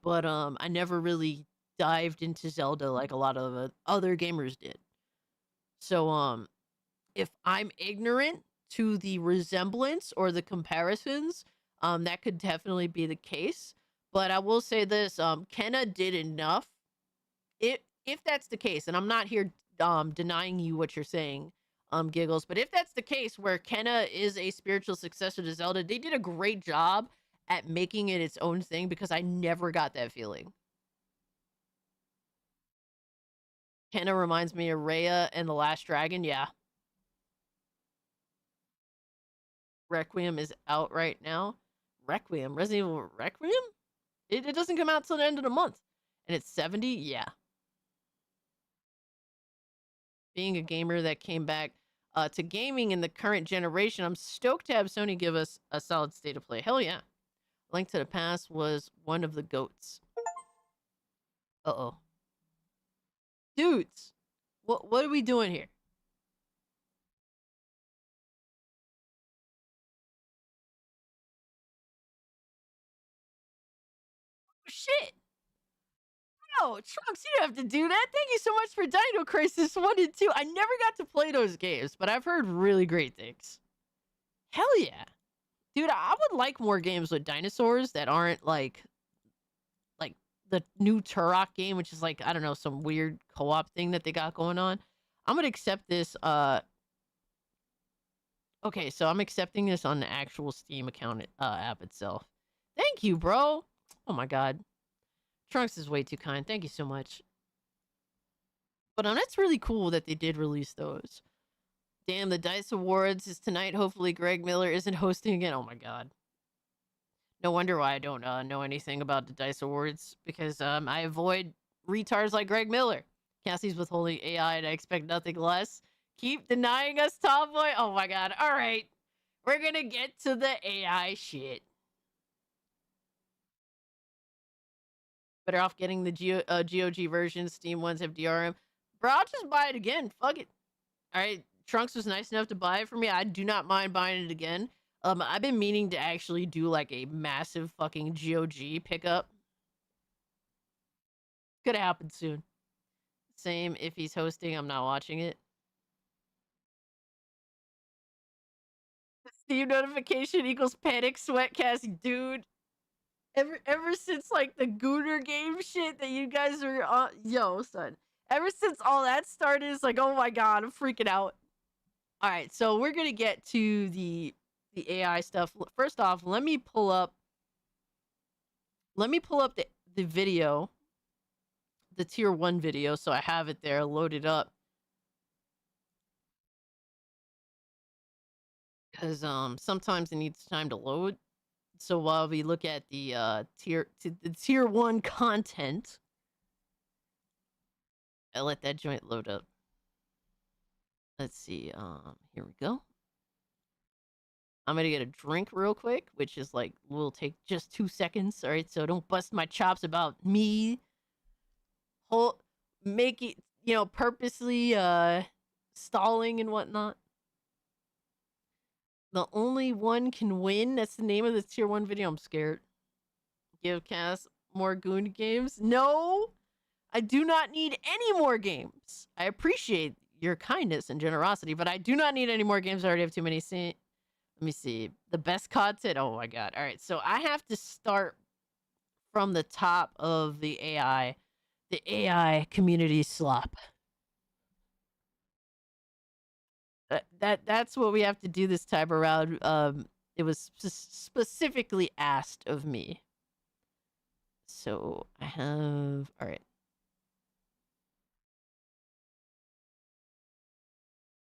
But I never really dived into Zelda like a lot of other gamers did. So if I'm ignorant to the resemblance or the comparisons, that could definitely be the case. But I will say this, Kenna did enough. If that's the case, and I'm not here denying you what you're saying, Giggles, but if that's the case where Kenna is a spiritual successor to Zelda, they did a great job at making it its own thing because I never got that feeling. Kenna reminds me of Rhea and The Last Dragon, yeah. Requiem is out right now. Requiem? Resident Evil Requiem? It doesn't come out till the end of the month. And it's 70? Yeah. Being a gamer that came back to gaming in the current generation, I'm stoked to have Sony give us a solid state of play. Hell yeah. Link to the Past was one of the GOATs. Uh-oh. Dudes, what are we doing here? Shit. No, Trunks, you don't have to do that. Thank you so much for Dino Crisis 1 and 2. I never got to play those games, but I've heard really great things. Hell yeah. Dude, I would like more games with dinosaurs that aren't like the new Turok game, which is like, I don't know, some weird co-op thing that they got going on. I'm gonna accept this. Okay, so I'm accepting this on the actual Steam account app itself. Thank you, bro. Oh my god. Trunks is way too kind. Thank you so much. But that's really cool that they did release those. Damn, the DICE Awards is tonight. Hopefully Greg Miller isn't hosting again. Oh my god. No wonder why I don't know anything about the DICE Awards. Because I avoid retards like Greg Miller. Cassie's withholding AI and I expect nothing less. Keep denying us, Tomboy. Oh my god. Alright. We're gonna get to the AI shit. Better off getting the GOG version. Steam ones have DRM. Bro, I'll just buy it again. Fuck it. Alright. Trunks was nice enough to buy it for me. I do not mind buying it again. I've been meaning to actually do like a massive fucking GOG pickup. Could happen soon. Same if he's hosting, I'm not watching it. Steam notification equals panic sweat, Cassie. Dude. Ever since like the Gooner game shit that you guys are on, yo, son. Ever since all that started, it's like, oh my god, I'm freaking out. All right, so we're gonna get to the AI stuff. First off, let me pull up the video, the tier 1 video, so I have it there loaded up. Because sometimes it needs time to load. So while we look at the tier 1 content, I'll let that joint load up. Let's see. Here we go. I'm gonna get a drink real quick, which is like will take just 2 seconds. All right, so don't bust my chops about me. Making purposely stalling and whatnot. The only one can win. That's the name of the tier 1 video. I'm scared. Give Cass more Goon games. No, I do not need any more games. I appreciate your kindness and generosity, but I do not need any more games. I already have too many. Let me see. The best content. Oh my god. All right. So I have to start from the top of the AI community slop. That's what we have to do this time around. It was specifically asked of me. So I have, all right.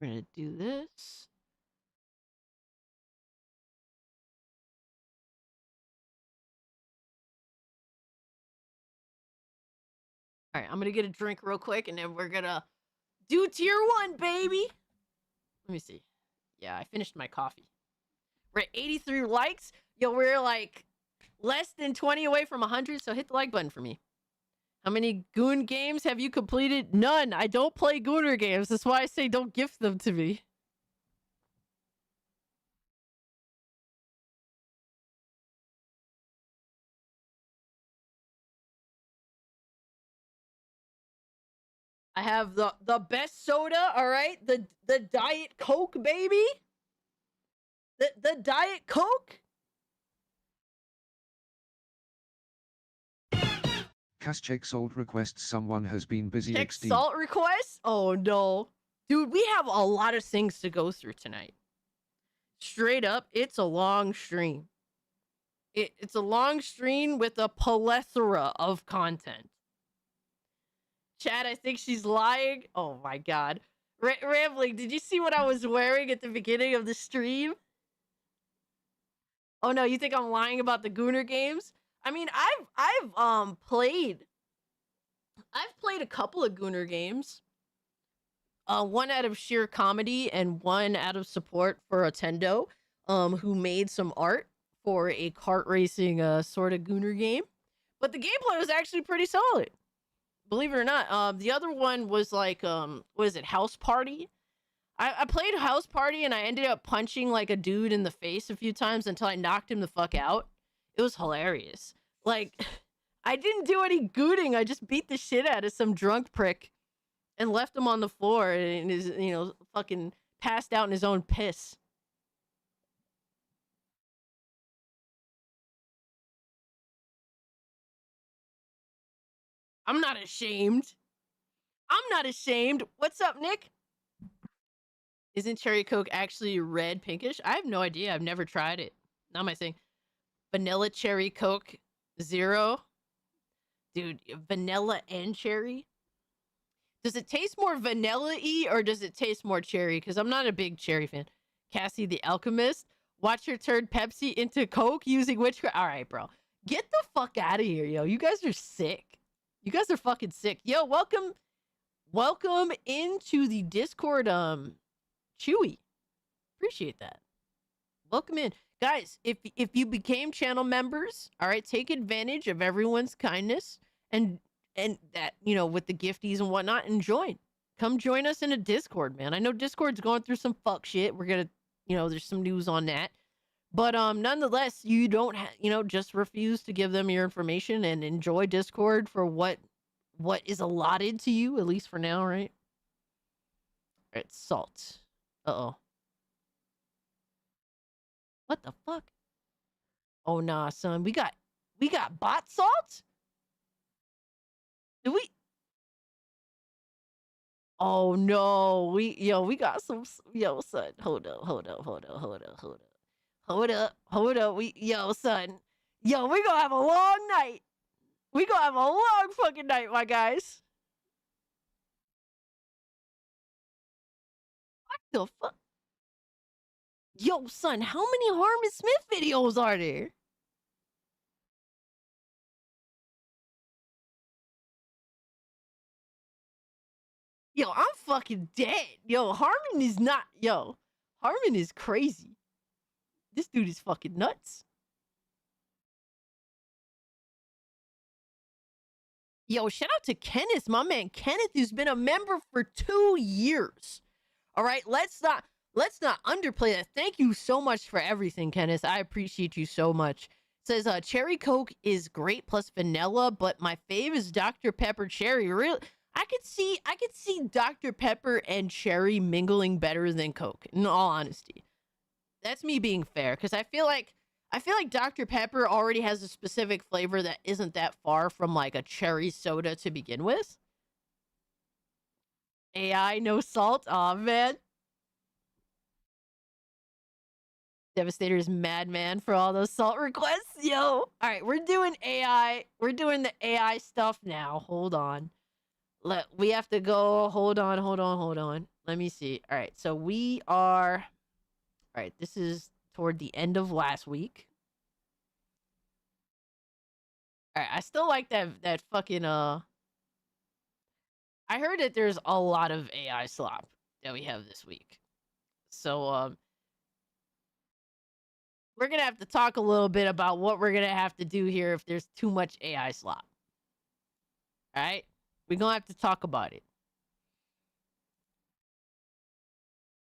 We're gonna do this. All right, I'm gonna get a drink real quick, and then we're gonna do tier 1, baby. Let me see. Yeah, I finished my coffee. We're at 83 likes. Yo, we're like less than 20 away from 100, so hit the like button for me. How many Goon games have you completed? None. I don't play Gooner games. That's why I say don't gift them to me. I have the best soda, all right? The Diet Coke, baby. The Diet Coke. Cast check salt requests someone has been busy Check XD. salt requests? Oh no. Dude, we have a lot of things to go through tonight. Straight up, it's a long stream. It's a long stream with a plethora of content. Chad, I think she's lying. Oh my god. Rambling, did you see what I was wearing at the beginning of the stream? Oh no, you think I'm lying about the Gooner games? I mean, I've played a couple of Gooner games. One out of sheer comedy and one out of support for Nintendo, who made some art for a kart racing sort of Gooner game. But the gameplay was actually pretty solid. Believe it or not. The other one was like, what is it, House Party? I played House Party and I ended up punching like a dude in the face a few times until I knocked him the fuck out. It was hilarious. Like, I didn't do any gooning. I just beat the shit out of some drunk prick and left him on the floor and is, you know, fucking passed out in his own piss. I'm not ashamed. I'm not ashamed. What's up, Nick? Isn't cherry Coke actually red pinkish? I have no idea. I've never tried it. Not my thing. Vanilla cherry Coke Zero. Dude, vanilla and cherry? Does it taste more vanilla-y or does it taste more cherry? Because I'm not a big cherry fan. Cassie the Alchemist. Watch her turn Pepsi into Coke using witchcraft. All right, bro. Get the fuck out of here, yo. You guys are sick. You guys are fucking sick. Yo, welcome into the Discord, Chewy. Appreciate that. Welcome in. Guys, if you became channel members, all right, take advantage of everyone's kindness and that, you know, with the gifties and whatnot, and join. Come join us in a Discord, man. I know Discord's going through some fuck shit. We're gonna, you know, there's some news on that. But nonetheless, you don't just refuse to give them your information and enjoy Discord for what is allotted to you, at least for now, right? All right, salt. Uh-oh. What the fuck? Oh nah, son. We got bot salt? Do we? Oh no. We got some, son. Hold up. Yo, son. Yo, we gonna have a long night. We gonna have a long fucking night, my guys. What the fuck? Yo, son, how many Harmon Smith videos are there? Yo, I'm fucking dead. Yo, Harmon is crazy. This dude is fucking nuts. Yo, shout out to Kenneth, my man Kenneth, who's been a member for 2 years. All right, let's not underplay that. Thank you so much for everything, Kenneth. I appreciate you so much. It says cherry Coke is great plus vanilla, but my fave is Dr. Pepper cherry. Really, I could see Dr. Pepper and cherry mingling better than Coke, in all honesty. That's me being fair, because I feel like Dr. Pepper already has a specific flavor that isn't that far from like a cherry soda to begin with. AI, no salt. Aw, man. Devastator's madman for all those salt requests. Yo. All right, we're doing AI. We're doing the AI stuff now. Hold on. We have to go. Hold on. Let me see. All right, so we are. All right, this is toward the end of last week. All right, I still like that fucking I heard that there's a lot of AI slop that we have this week. So we're going to have to talk a little bit about what we're going to have to do here if there's too much AI slop. All right? We're going to have to talk about it.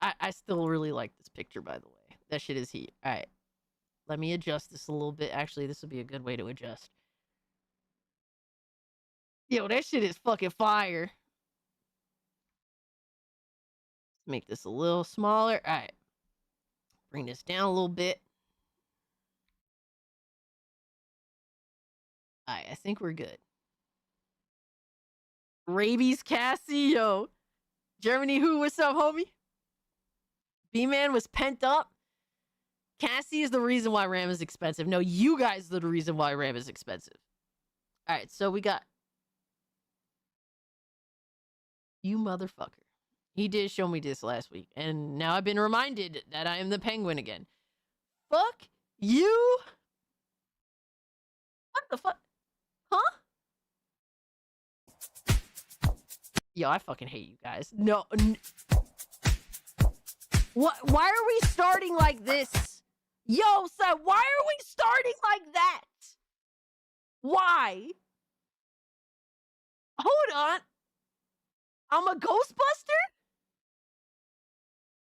I still really like this picture, by the way. That shit is heat. All right. Let me adjust this a little bit. Actually, this will be a good way to adjust. Yo, that shit is fucking fire. Make this a little smaller. All right. Bring this down a little bit. All right, I think we're good. Rabies Cassie, yo. Germany who, what's up, homie? B-Man was pent up. Cassie is the reason why RAM is expensive. No, you guys are the reason why RAM is expensive. All right, so we got... You motherfucker. He did show me this last week, and now I've been reminded that I am the Penguin again. Fuck you. What the fuck? Huh? Yo, I fucking hate you guys. No. What? Why are we starting like this? Yo, son, why are we starting like that? Why? Hold on. I'm a Ghostbuster?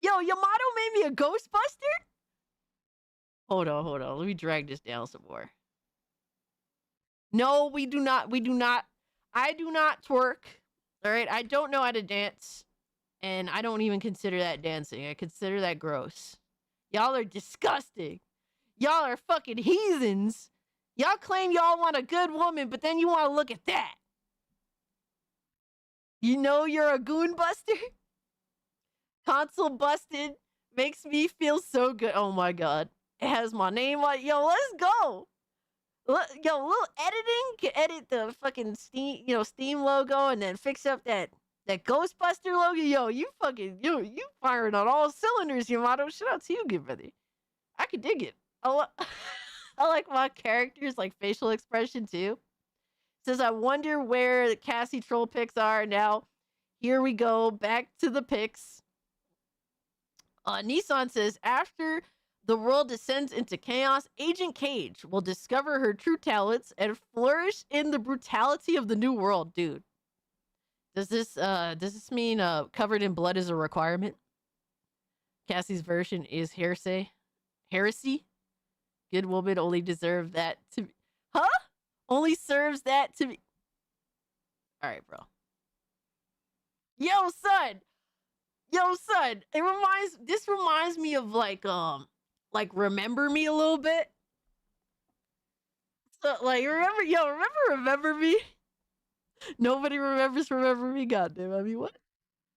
Yo, Yamato made me a Ghostbuster? Hold on. Let me drag this down some more. No, we do not. I do not twerk. All right? I don't know how to dance. And I don't even consider that dancing. I consider that gross. Y'all are disgusting. Y'all are fucking heathens. Y'all claim y'all want a good woman, but then you want to look at that. You know you're a goon buster? Console busted. Makes me feel so good. Oh my god. It has my name on it. Yo, let's go. Yo, a little editing. Can edit the fucking Steam logo and then fix up that Ghostbuster logo. Yo, you firing on all cylinders, Yamato. Shout out to you, good brother. I could dig it. I like my characters, like facial expression too. Says, I wonder where the Cassie troll pics are now. Here we go. Back to the pics. Nissan says, after the world descends into chaos, Agent Cage will discover her true talents and flourish in the brutality of the new world. Dude, does this mean covered in blood is a requirement? Cassie's version is heresy. Good woman only deserve that to be... Huh? Only serves that to be... Alright, bro. Yo, son! This reminds me of like Remember Me a little bit. So, like, remember Me? Nobody remembers Remember Me, goddamn. I mean, what?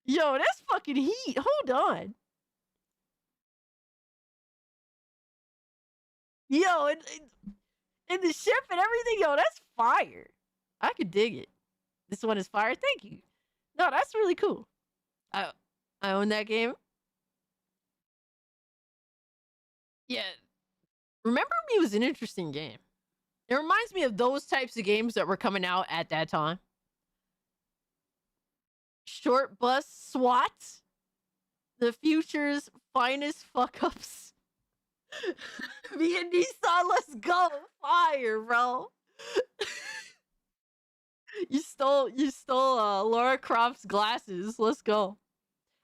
Yo, that's fucking heat. Hold on. Yo, and the ship and everything, yo, that's fire. I could dig it. This one is fire. Thank you. No, that's really cool. I own that game. Yeah. Remember Me was an interesting game. It reminds me of those types of games that were coming out at that time. Short Bus SWAT. The future's finest fuck-ups. Me and Nissan, let's go. Fire, bro. You stole Lara Croft's glasses. Let's go.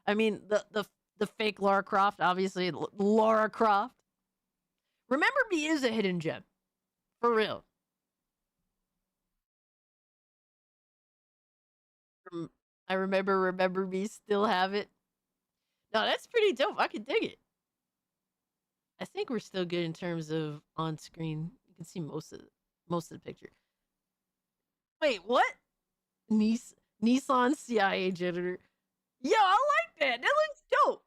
I mean, the fake Lara Croft, obviously. Lara Croft. Remember Me is a hidden gem. For real. I remember Me, still have it. No, that's pretty dope. I can dig it. I think we're still good in terms of on screen. You can see most of the picture. Wait, what? Nissan CIA janitor. Yo, I like that. That looks dope.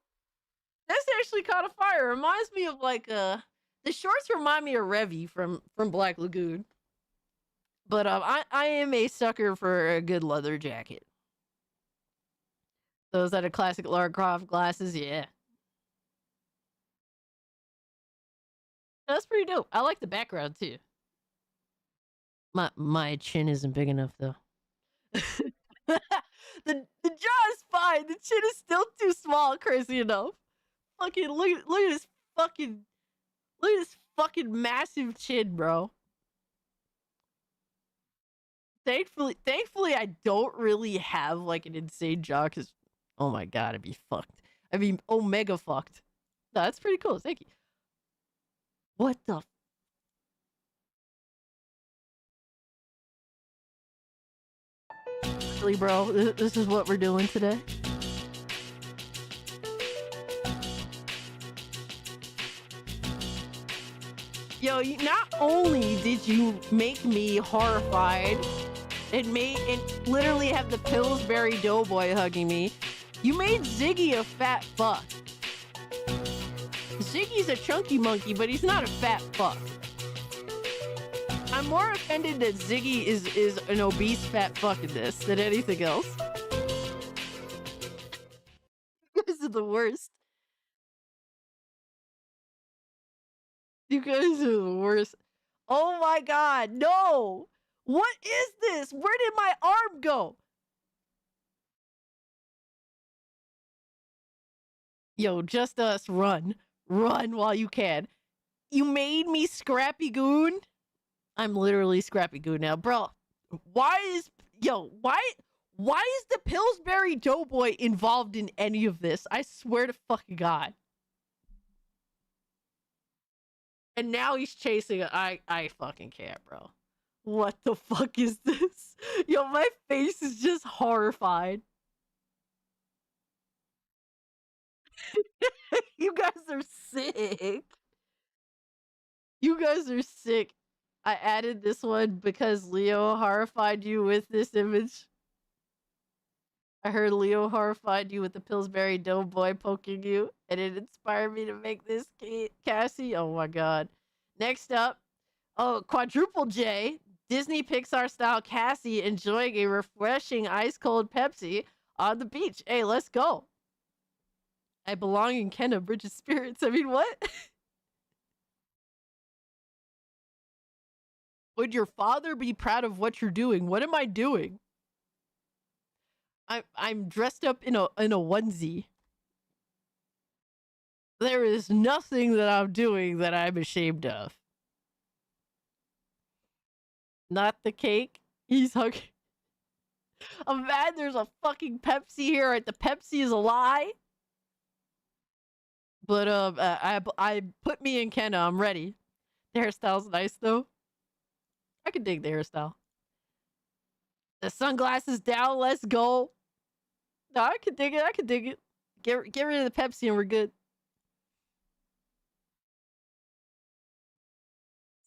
That's actually kind of fire. It reminds me of like the shorts remind me of Revy from Black Lagoon. But I am a sucker for a good leather jacket. Those that are classic Lara Croft glasses, yeah. That's pretty dope. I like the background too. My chin isn't big enough though. the jaw is fine. The chin is still too small, crazy enough. Fucking look at this fucking massive chin, bro. Thankfully I don't really have like an insane jaw because oh my god, I'd be fucked. I mean, omega fucked. No, that's pretty cool. Thank you. What the? Really, bro? This is what we're doing today? Yo, not only did you make me horrified, it literally have the Pillsbury Doughboy hugging me. You made Ziggy a fat fuck. Ziggy's a chunky monkey, but he's not a fat fuck. I'm more offended that Ziggy is an obese fat fuck in this than anything else. You guys are the worst. You guys are the worst. Oh my god, no! What is this? Where did my arm go? Yo, just us, run. Run while you can. You made me Scrappy Goon? I'm literally Scrappy Goon now. Bro, why is the Pillsbury Doughboy involved in any of this? I swear to fucking God. And now he's chasing it. I fucking can't, bro. What the fuck is this? Yo, my face is just horrified. You guys are sick. You guys are sick. I added this one because Leo horrified you with this image. I heard Leo horrified you with the Pillsbury Doughboy poking you, and it inspired me to make this Cassie. Oh my god. Next up, Quadruple J, Disney Pixar style Cassie enjoying a refreshing ice cold Pepsi on the beach. Hey, let's go. I belong in Kenna, Bridge of Spirits. I mean, what? Would your father be proud of what you're doing? What am I doing? I'm dressed up in a onesie. There is nothing that I'm doing that I'm ashamed of. Not the cake. He's hugging. I'm mad there's a fucking Pepsi here. Right? The Pepsi is a lie. But I put me in Kenna. I'm ready. The hairstyle's nice though. I could dig the hairstyle. The sunglasses down. Let's go. No, I could dig it. I could dig it. Get rid of the Pepsi and we're good.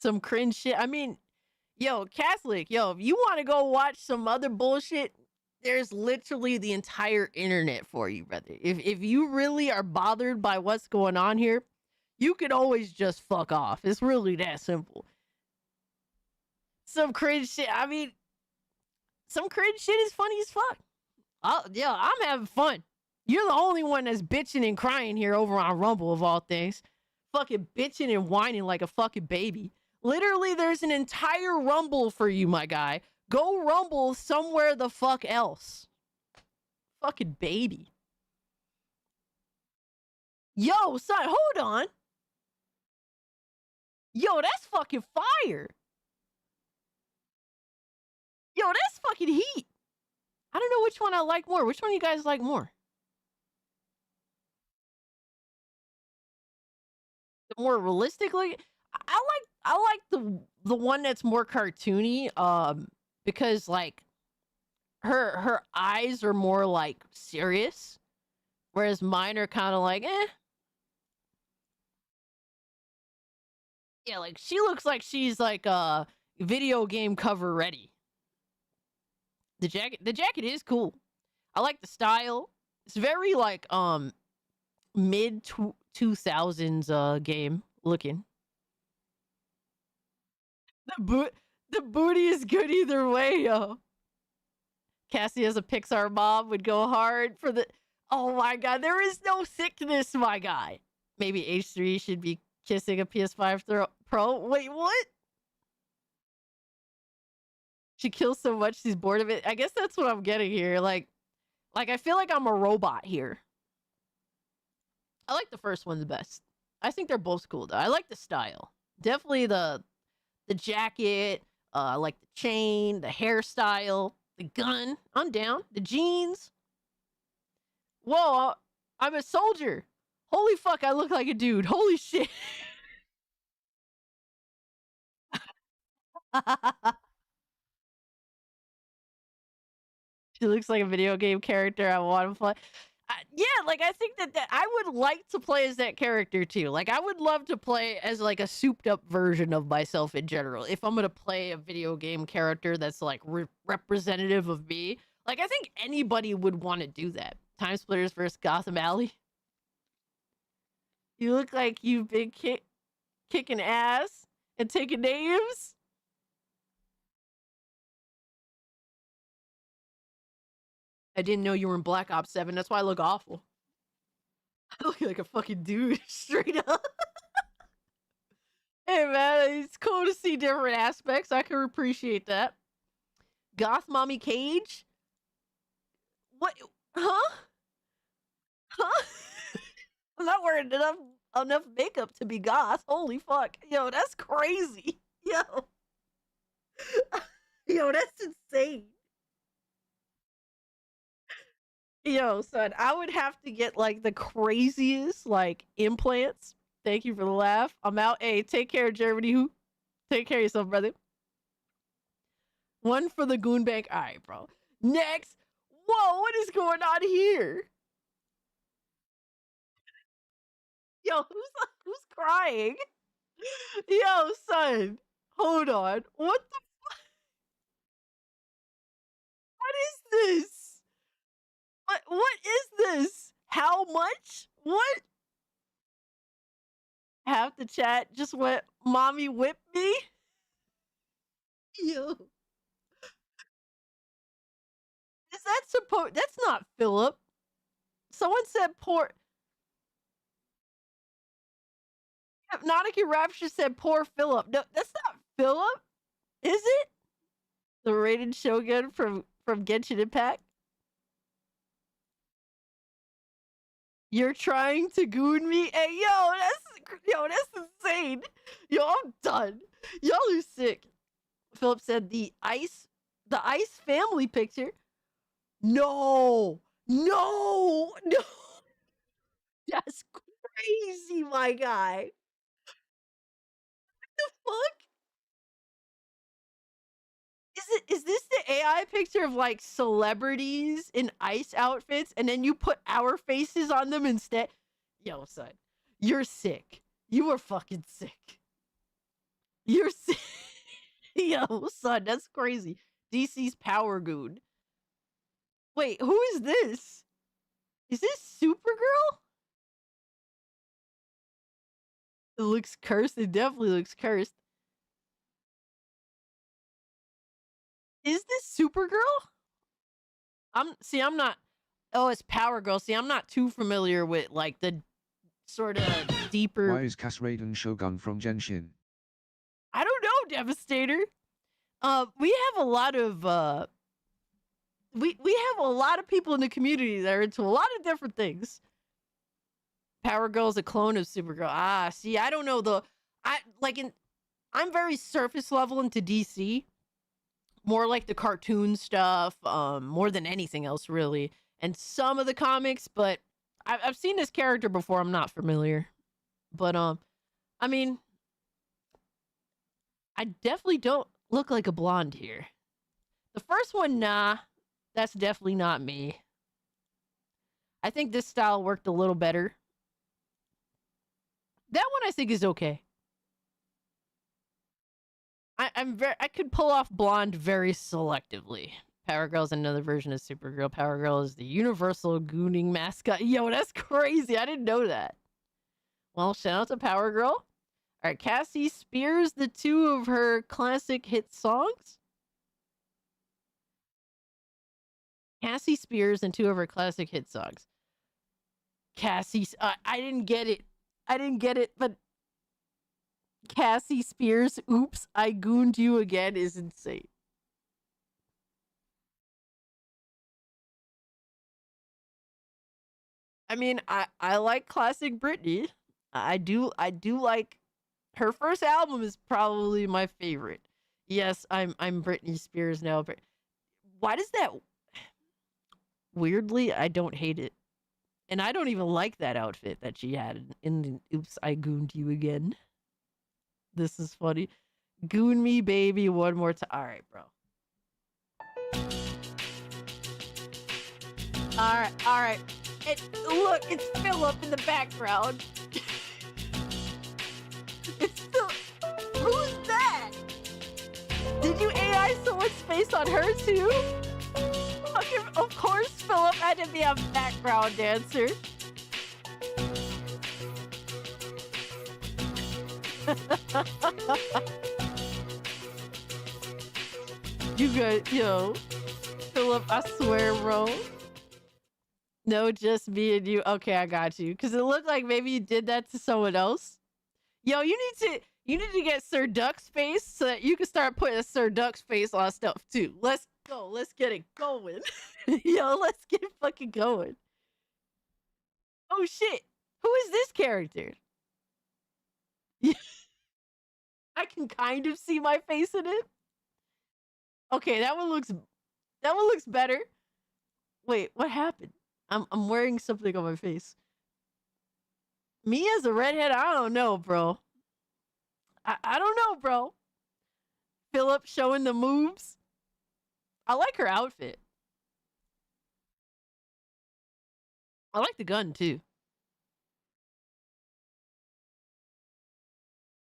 Some cringe shit. I mean, yo, Catholic, yo, if you want to go watch some other bullshit, there's literally the entire internet for you, brother. If you really are bothered by what's going on here, you could always just fuck off. It's really that simple. Some cringe shit. I mean, some cringe shit is funny as fuck. Yeah, I'm having fun. You're the only one that's bitching and crying here over on Rumble of all things. Fucking bitching and whining like a fucking baby. Literally, there's an entire Rumble for you, my guy. Go Rumble somewhere the fuck else. Fucking baby. Yo, son, hold on. Yo, that's fucking fire. Yo, that's fucking heat. I don't know which one I like more. Which one you guys like more? More realistically, I like the one that's more cartoony. Because like her eyes are more like serious, whereas mine are kind of like eh. Yeah, like she looks like she's like video game cover ready. The jacket is cool. I like the style. It's very like mid 2000s game looking. The booty is good either way, yo. Cassie as a Pixar mom would go hard for the. Oh my god, there is no sickness, my guy. Maybe H3 should be kissing a PS5 Pro. Wait, what? She kills so much she's bored of it. I guess that's what I'm getting here. Like I feel like I'm a robot here. I like the first one the best. I think they're both cool though. I like the style. Definitely the jacket. I like the chain, the hairstyle, the gun. I'm down. The jeans. Whoa, I'm a soldier. Holy fuck, I look like a dude. Holy shit. She looks like a video game character I want to play. Yeah, like I think that I would like to play as that character too. Like I would love to play as like a souped up version of myself in general. If I'm gonna play a video game character that's like representative of me, like I think anybody would want to do that. Time Splitters versus Gotham Alley. You look like you've been kicking ass and taking names. I didn't know you were in Black Ops 7. That's why I look awful. I look like a fucking dude, straight up. Hey, man, it's cool to see different aspects. I can appreciate that. Goth Mommy Cage? What? Huh? Huh? I'm not wearing enough makeup to be goth. Holy fuck. Yo, that's crazy. Yo. Yo, that's insane. Yo, son, I would have to get like the craziest like implants. Thank you for the laugh. I'm out. Hey, take care, Germany. Who? Take care of yourself, brother. One for the Goon Bank. All right, bro. Next. Whoa, what is going on here? Yo, who's crying? Yo, son. Hold on. What the fuck? What is this? What is this? How much? What? Half the chat just went, "Mommy whipped me." Yo. Is that supposed? That's not Philip. Someone said poor. Hypnotic Rapture said poor Philip. No, that's not Philip. Is it? The rated Shogun from Genshin Impact. You're trying to goon me? Hey, yo, that's insane. Yo, I'm done. Y'all are sick. Philip said the ice family picture. No. That's crazy, my guy. What the fuck? Is this the AI picture of like celebrities in ice outfits and then you put our faces on them instead? Yo, son, you're sick. You are fucking sick. You're sick. Yo, son, that's crazy. DC's Power Goon. Wait, who is this? Is this Supergirl? It looks cursed. It definitely looks cursed. Is this Supergirl? I'm not. Oh, it's Power Girl. See, I'm not too familiar with like the sort of deeper. Why is Cass Raiden Shogun from Genshin? I don't know, Devastator. We have a lot of we have a lot of people in the community that are into a lot of different things. Power Girl is a clone of Supergirl. Ah, see, I don't know I'm very surface level into DC. More like the cartoon stuff, more than anything else, really. And some of the comics, but I've seen this character before. I'm not familiar. But, I mean, I definitely don't look like a blonde here. The first one, nah. That's definitely not me. I think this style worked a little better. That one I think is okay. I could pull off blonde very selectively. Power Girl's another version of Supergirl. Power Girl is the universal gooning mascot. Yo, that's crazy. I didn't know that. Well, shout out to Power Girl. All right, Cassie Spears, the two of her classic hit songs. Cassie Spears and two of her classic hit songs. Cassie, I didn't get it, but Cassie Spears, oops, I gooned you again is insane. I mean, I like classic Britney. I do like her first album is probably my favorite. Yes, I'm Britney Spears now, but why does that weirdly I don't hate it. And I don't even like that outfit that she had in the oops, I gooned you again. This is funny. Goon me, baby, one more time. All right, bro. All right. And look, it's Philip in the background. It's still. Who's that? Did you AI someone's face on her too? Fucking, of course, Philip had to be a background dancer. You good, yo. Philip, I swear, bro. No, just me and you. Okay, I got you. Because it looked like maybe you did that to someone else. Yo, you need to get Sir Duck's face so that you can start putting Sir Duck's face on stuff too. Let's go. Let's get it going. Yo, let's get fucking going. Oh shit. Who is this character? I can kind of see my face in it. Okay, that one looks better. Wait, what happened? I'm wearing something on my face. Me as a redhead, I don't know, bro. I don't know, bro. Philip showing the moves. I like her outfit. I like the gun too.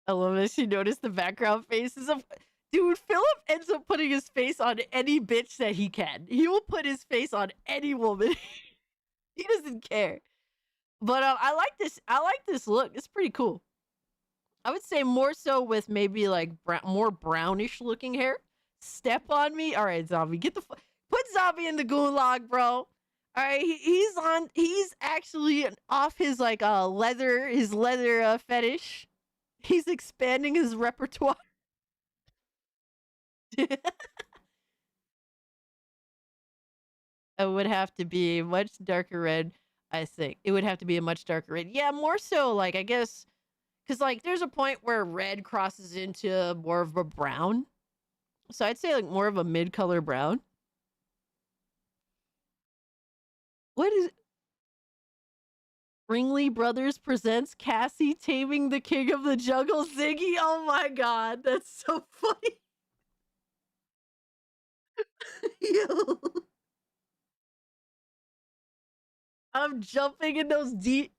I love that she noticed the background faces of... Dude, Philip ends up putting his face on any bitch that he can. He will put his face on any woman. He doesn't care. But I like this. I like this look. It's pretty cool. I would say more so with maybe like more brownish looking hair. Step on me. All right, Zombie. Get the put Zombie in the gulag, bro. All right, he's actually off his like leather fetish. He's expanding his repertoire. It would have to be a much darker red, I think. It would have to be a much darker red. Yeah, more so, like, I guess, because, like, there's a point where red crosses into more of a brown. So I'd say, like, more of a mid-color brown. What is... Ringling Brothers presents Cassie taming the king of the jungle, Ziggy. Oh my god, that's so funny. Yo. I'm jumping in those DMs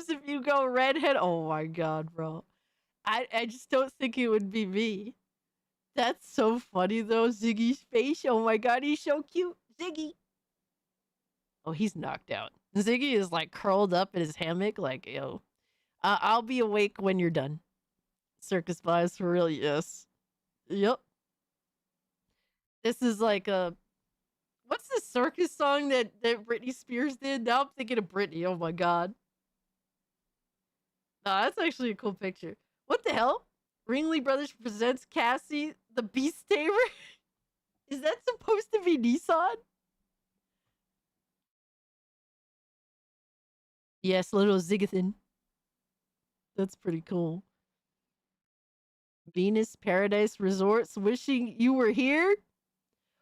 if you go redhead. Oh my god, bro. I just don't think it would be me. That's so funny though, Ziggy's face. Oh my god, he's so cute. Ziggy. Oh, he's knocked out. Ziggy is like curled up in his hammock like, yo. I'll be awake when you're done. Circus vibes for real, yes. Yep. This is like a... What's the circus song that Britney Spears did? Now I'm thinking of Britney. Oh my god. Nah, that's actually a cool picture. What the hell? Ringling Brothers presents Cassie the Beast Tamer? Is that supposed to be Nissan? Yes, little Zigathan. That's pretty cool. Venus Paradise Resorts, wishing you were here?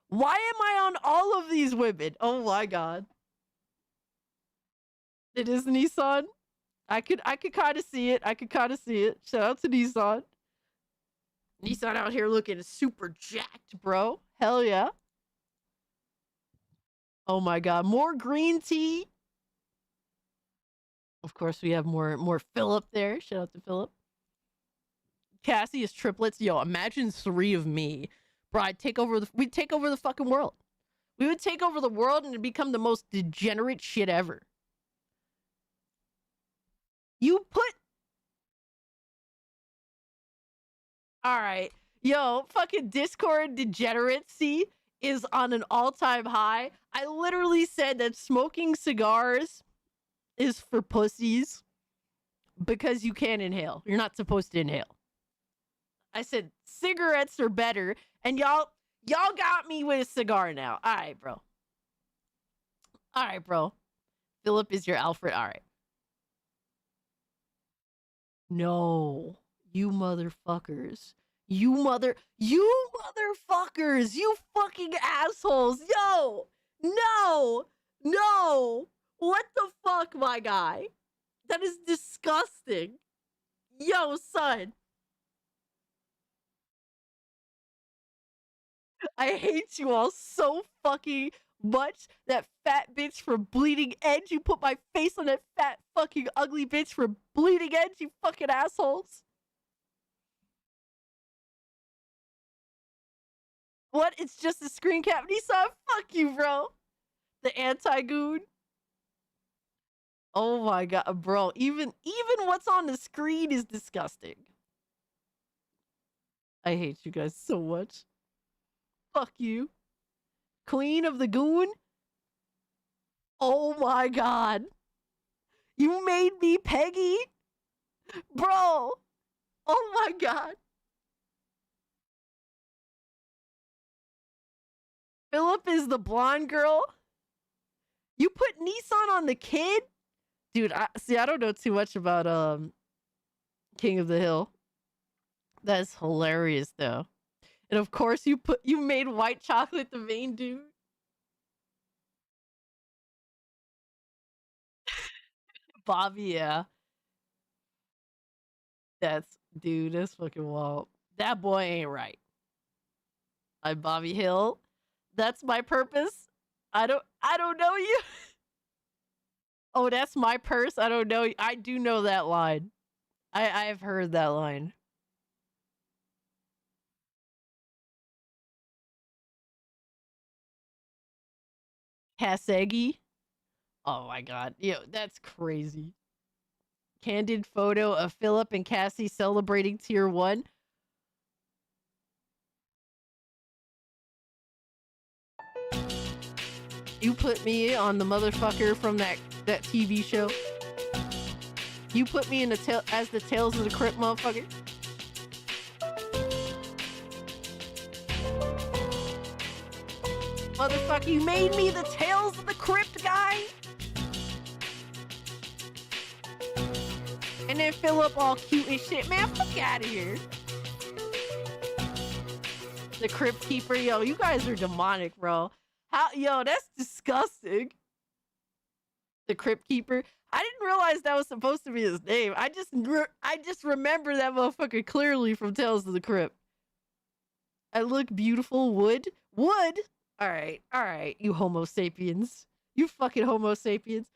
Why am I on all of these women? Oh my god. It is Nissan. I could kind of see it. I could kind of see it. Shout out to Nissan. Nissan out here looking super jacked, bro. Hell yeah. Oh my god. More green tea. Of course, we have more Philip there. Shout out to Philip. Cassie is triplets. Yo, imagine 3 of me. Bro, we'd take over the fucking world. We would take over the world and it'd become the most degenerate shit ever. You put... Alright. Yo, fucking Discord degeneracy is on an all-time high. I literally said that smoking cigars is for pussies because you can't inhale. You're not supposed to inhale. I said cigarettes are better, and y'all got me with a cigar now. All right, bro. All right, bro. Philip is your Alfred. All right. No, you motherfuckers. You motherfuckers. You fucking assholes. Yo, no. What the fuck, my guy? That is disgusting. Yo, son. I hate you all so fucking much. That fat bitch from Bleeding Edge. You put my face on that fat fucking ugly bitch from Bleeding Edge, you fucking assholes. What? It's just a screen cap. Nissan, fuck you, bro. The anti-goon. Oh my god, bro. Even what's on the screen is disgusting. I hate you guys so much. Fuck you. Queen of the Goon? Oh my god. You made me Peggy? Bro. Oh my god. Philip is the blonde girl? You put Nissan on the kid? Dude, I don't know too much about King of the Hill. That's hilarious though. And of course you made white chocolate the main dude. Bobby, yeah. That's fucking wild. That boy ain't right. I'm Bobby Hill. That's my purpose. I don't know you. Oh, that's my purse. I don't know. I do know that line. I've heard that line. Kasegi. Oh my god. Yo, that's crazy. Candid photo of Philip and Cassie celebrating tier 1. You put me on the motherfucker from that TV show. You put me in the as the Tales of the Crypt motherfucker. Motherfucker, you made me the Tales of the Crypt guy. And then Philip all cute and shit. Man, fuck out of here. The Crypt Keeper. Yo, you guys are demonic, bro. Yo, that's disgusting. The Crypt Keeper. I didn't realize that was supposed to be his name. I just remember that motherfucker clearly from Tales of the Crypt. I look beautiful. Wood? All right, you Homo sapiens. You fucking Homo sapiens.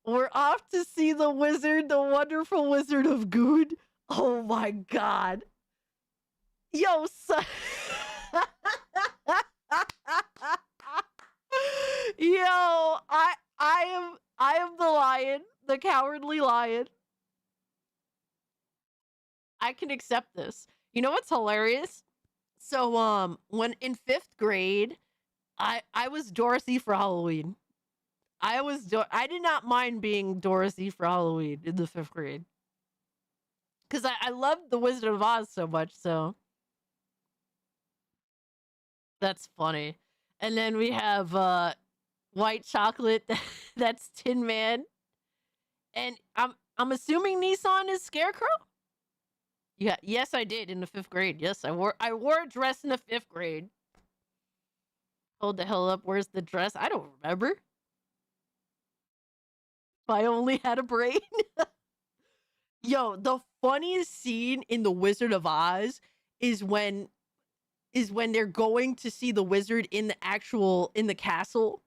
We're off to see the wizard, the wonderful Wizard of Goon. Oh my god. Yo, son. Yo, I am the lion, the cowardly lion. I can accept this. You know what's hilarious? So when in 5th grade, I was Dorothy for Halloween. I did not mind being Dorothy for Halloween in the 5th grade. Cuz I loved the Wizard of Oz so much, so that's funny. And then we have white chocolate. That's Tin Man. And I'm assuming Nissan is Scarecrow? Yeah, yes, I did in the 5th grade. Yes, I wore a dress in the 5th grade. Hold the hell up. Where's the dress? I don't remember. If I only had a brain. Yo, the funniest scene in The Wizard of Oz is when they're going to see the wizard in the castle,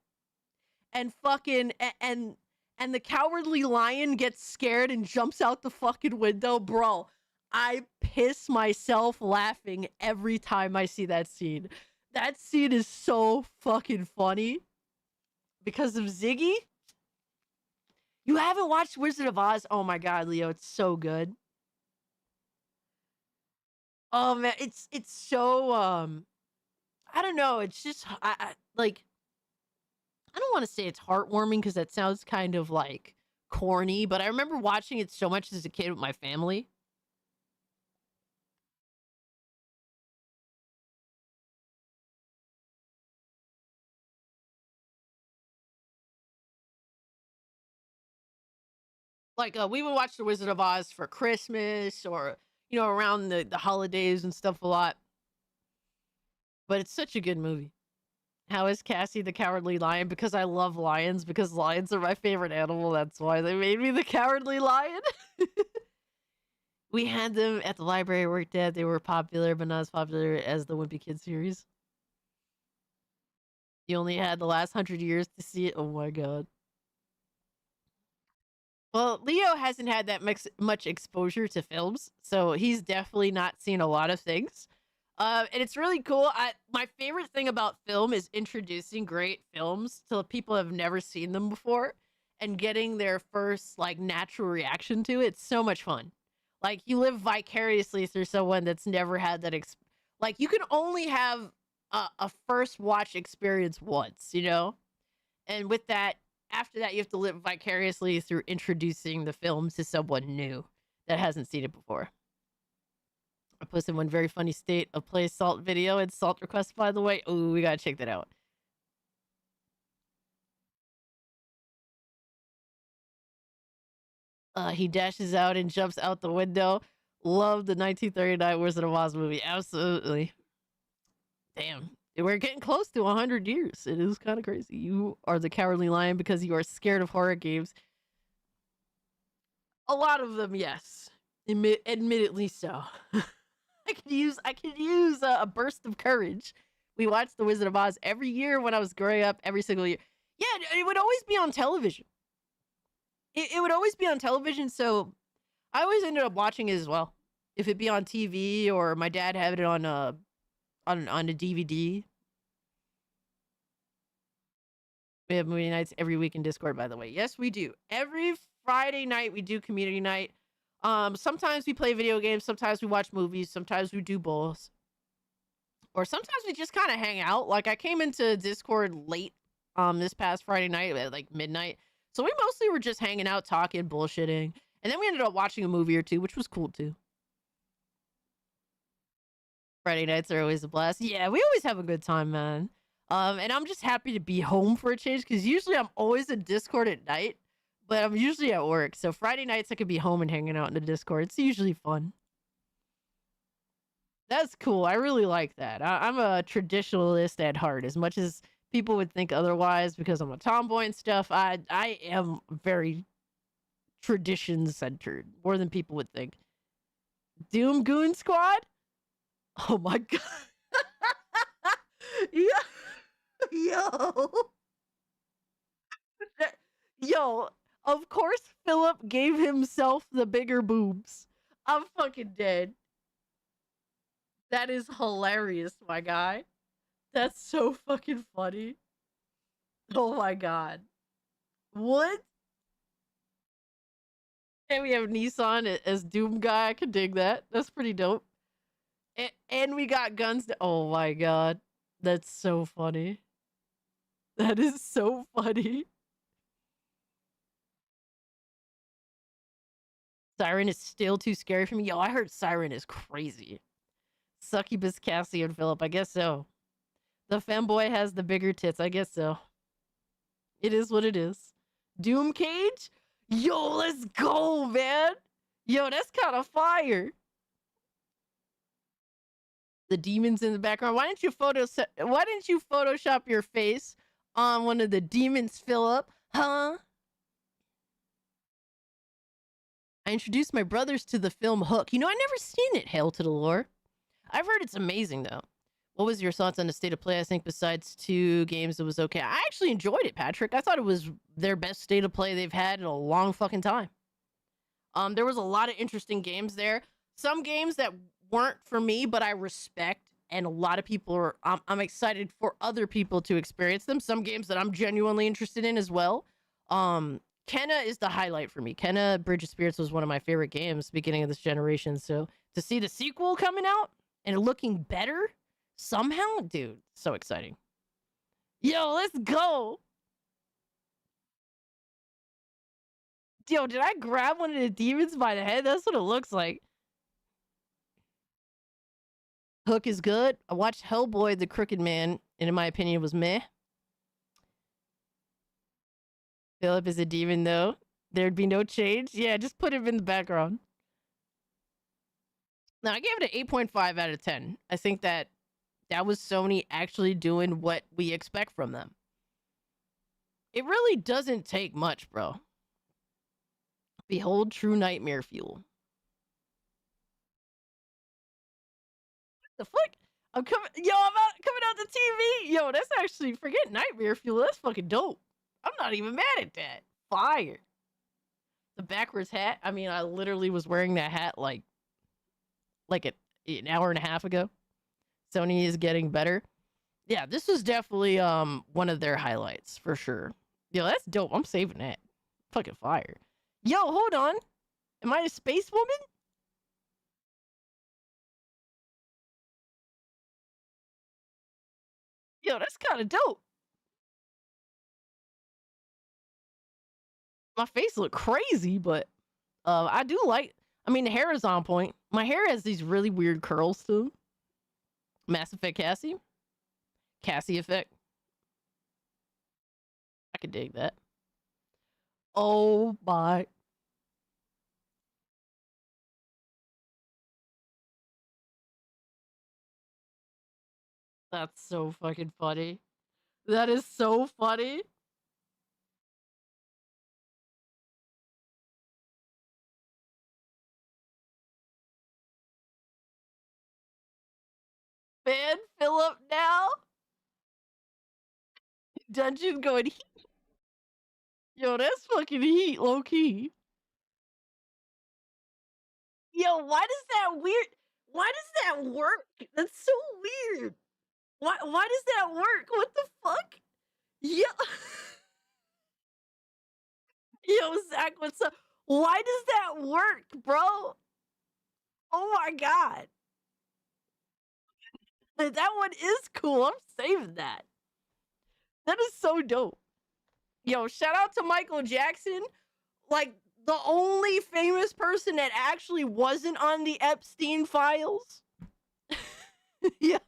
and fucking and the cowardly lion gets scared and jumps out the fucking window. Bro, I piss myself laughing every time I see that scene. That scene is so fucking funny because of Ziggy. You haven't watched Wizard of Oz? Oh my god, Leo, it's so good. Oh man, it's so I don't know, it's just I don't want to say it's heartwarming because that sounds kind of like corny, but I remember watching it so much as a kid with my family. Like we would watch The Wizard of Oz for Christmas or around the holidays and stuff a lot. But it's such a good movie. How is Cassie the Cowardly Lion? Because I love lions, because lions are my favorite animal. That's why they made me the Cowardly Lion. We had them at the library I worked at. They were popular, but not as popular as the Wimpy Kid series. You only had the last 100 years to see it. Oh my god. Well, Leo hasn't had that much exposure to films, so he's definitely not seen a lot of things. And it's really cool. My favorite thing about film is introducing great films to people who have never seen them before and getting their first like natural reaction to it. It's so much fun. Like you live vicariously through someone that's never had that like you can only have a first watch experience once, you know? And with that, after that, you have to live vicariously through introducing the film to someone new that hasn't seen it before. I posted one very funny state of play Salt video and Salt request, by the way. Oh, we gotta check that out. He dashes out and jumps out the window. Love the 1939 Wizard of Oz movie. Absolutely. Damn. We're getting close to 100 years. It is kind of crazy. You are the cowardly lion because you are scared of horror games. A lot of them, yes. Admittedly so. I could use a burst of courage. We watched The Wizard of Oz every year when I was growing up, every single year. Yeah, it would always be on television. It would always be on television, so I always ended up watching it as well. If it be on TV or my dad had it on a DVD. We have movie nights every week in Discord, by the way. Yes, we do. Every Friday night we do community night. Sometimes we play video games, sometimes we watch movies, sometimes we do both. Or sometimes we just kind of hang out. Like I came into Discord late this past Friday night at like midnight. So we mostly were just hanging out, talking, bullshitting. And then we ended up watching a movie or two, which was cool too. Friday nights are always a blast. Yeah, we always have a good time, man. And I'm just happy to be home for a change because usually I'm always in Discord at night, but I'm usually at work. So Friday nights I could be home and hanging out in the Discord. It's usually fun. That's cool. I really like that. I'm a traditionalist at heart, as much as people would think otherwise because I'm a tomboy and stuff. I am very tradition centered, more than people would think. Doom Goon Squad? Oh my god. Yo. Yo, of course Philip gave himself the bigger boobs. I'm fucking dead. That is hilarious, my guy. That's so fucking funny. Oh my god. What? And we have Nissan as Doom guy. I can dig that. That's pretty dope. And we got guns. Oh my god. That's so funny. That is so funny. Siren is still too scary for me. Yo, I heard Siren is crazy. Succubus, Cassie, and Philip. I guess so. The femboy has the bigger tits. I guess so. It is what it is. Doom Cage? Yo, let's go, man. Yo, that's kind of fire. The demons in the background. Why didn't you Photoshop your face on one of the demons, Philip? Huh? I introduced my brothers to the film Hook. You know, I never seen it, Hail to the Lore. I've heard it's amazing, though. What was your thoughts on the state of play? I think besides 2 games, it was okay. I actually enjoyed it, Patrick. I thought it was their best state of play they've had in a long fucking time. There was a lot of interesting games there. Some games that weren't for me, but I respect, and a lot of people are. I'm excited for other people to experience them. Some games that I'm genuinely interested in as well. Kenna is the highlight for me. Kenna Bridge of Spirits was one of my favorite games beginning of this generation. So to see the sequel coming out and looking better somehow, dude, so exciting. Yo, let's go. Yo, did I grab one of the demons by the head? That's what it looks like. Hook is good. I watched Hellboy, the Crooked Man, and in my opinion, it was meh. Philip is a demon, though. There'd be no change. Yeah, just put him in the background. Now, I gave it an 8.5 out of 10. I think that was Sony actually doing what we expect from them. It really doesn't take much, bro. Behold true nightmare fuel. What the fuck? I'm coming out the TV. Yo, that's actually, forget nightmare fuel. That's fucking dope. I'm not even mad at that. Fire. The backwards hat. I mean, I literally was wearing that hat like an hour and a half ago. Sony is getting better. Yeah, this was definitely one of their highlights for sure. Yo, that's dope. I'm saving that. Fucking fire. Yo, hold on. Am I a space woman? Yo, that's kind of dope. My face look crazy, but I do like, I mean, the hair is on point. My hair has these really weird curls too. Mass Effect Cassie. Cassie effect. I could dig that. Oh my. That's so fucking funny. That is so funny. Man, Philip now. Dungeon going heat. Yo, that's fucking heat, low key. Yo, why does that work? That's so weird. Why does that work? What the fuck? Yo, yo, Zach, what's up? Why does that work, bro? Oh my god. That one is cool. I'm saving that. That is so dope. Yo, shout out to Michael Jackson. Like, the only famous person that actually wasn't on the Epstein files. Yeah.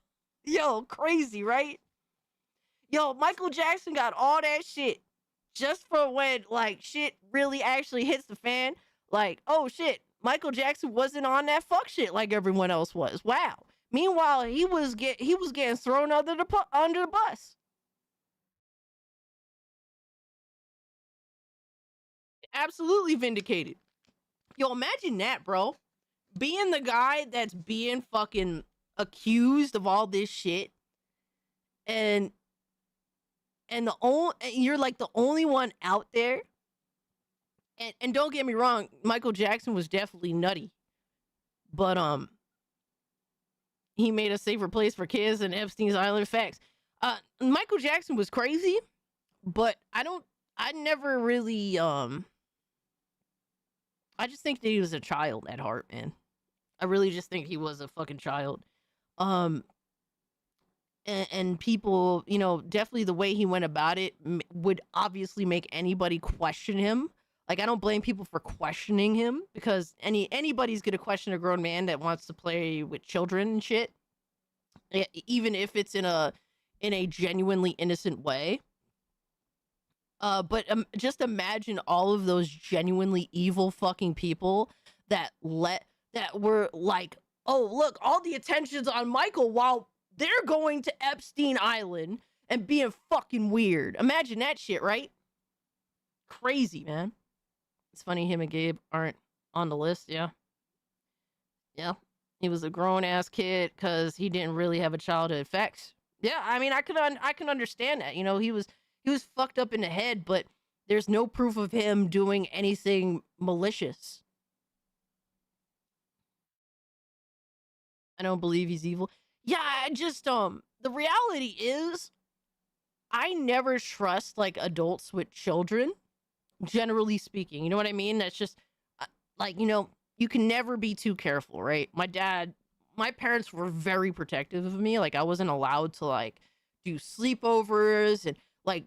Yo, crazy, right? Yo, Michael Jackson got all that shit just for when, like, shit really actually hits the fan. Like, oh shit, Michael Jackson wasn't on that fuck shit like everyone else was. Wow. Meanwhile, he was getting thrown under the bus. Absolutely vindicated. Yo, imagine that, bro. Being the guy that's being fucking accused of all this shit, and you're like the only one out there. And don't get me wrong, Michael Jackson was definitely nutty, but he made a safer place for kids than Epstein's Island. Facts. Michael Jackson was crazy, but I never really I just think that he was a child at heart, man. I really just think he was a fucking child. And people, you know, definitely the way he went about it would obviously make anybody question him. Like, I don't blame people for questioning him, because anybody's gonna question a grown man that wants to play with children and shit, even if it's in a genuinely innocent way. But just imagine all of those genuinely evil fucking people that were like, oh, look, all the attention's on Michael while they're going to Epstein Island and being fucking weird. Imagine that shit, right? Crazy, man. It's funny him and Gabe aren't on the list, yeah. Yeah. He was a grown-ass kid because he didn't really have a childhood. Facts. Yeah, I mean, I can understand that. You know, he was fucked up in the head, but there's no proof of him doing anything malicious. I don't believe he's evil. Yeah, I just, the reality is, I never trust, like, adults with children, generally speaking. You know what I mean? That's just, like, you know, you can never be too careful, right? My parents were very protective of me. Like, I wasn't allowed to, like, do sleepovers and, like,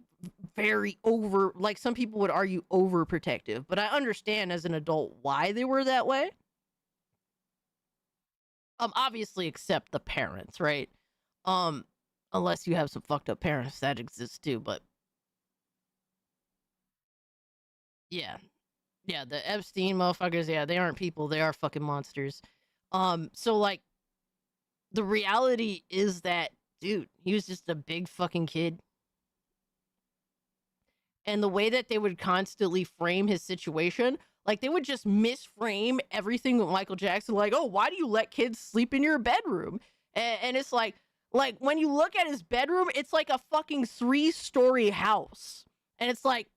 like, some people would argue overprotective, but I understand as an adult why they were that way. Obviously, except the parents, right? Unless you have some fucked up parents, that exists too, but yeah, the Epstein motherfuckers, yeah, they aren't people, they are fucking monsters. So, like, the reality is that, dude, he was just a big fucking kid. And the way that they would constantly frame his situation, like, they would just misframe everything with Michael Jackson. Like, oh, why do you let kids sleep in your bedroom? And it's like, Like, when you look at his bedroom, it's like a fucking 3-story house. And it's like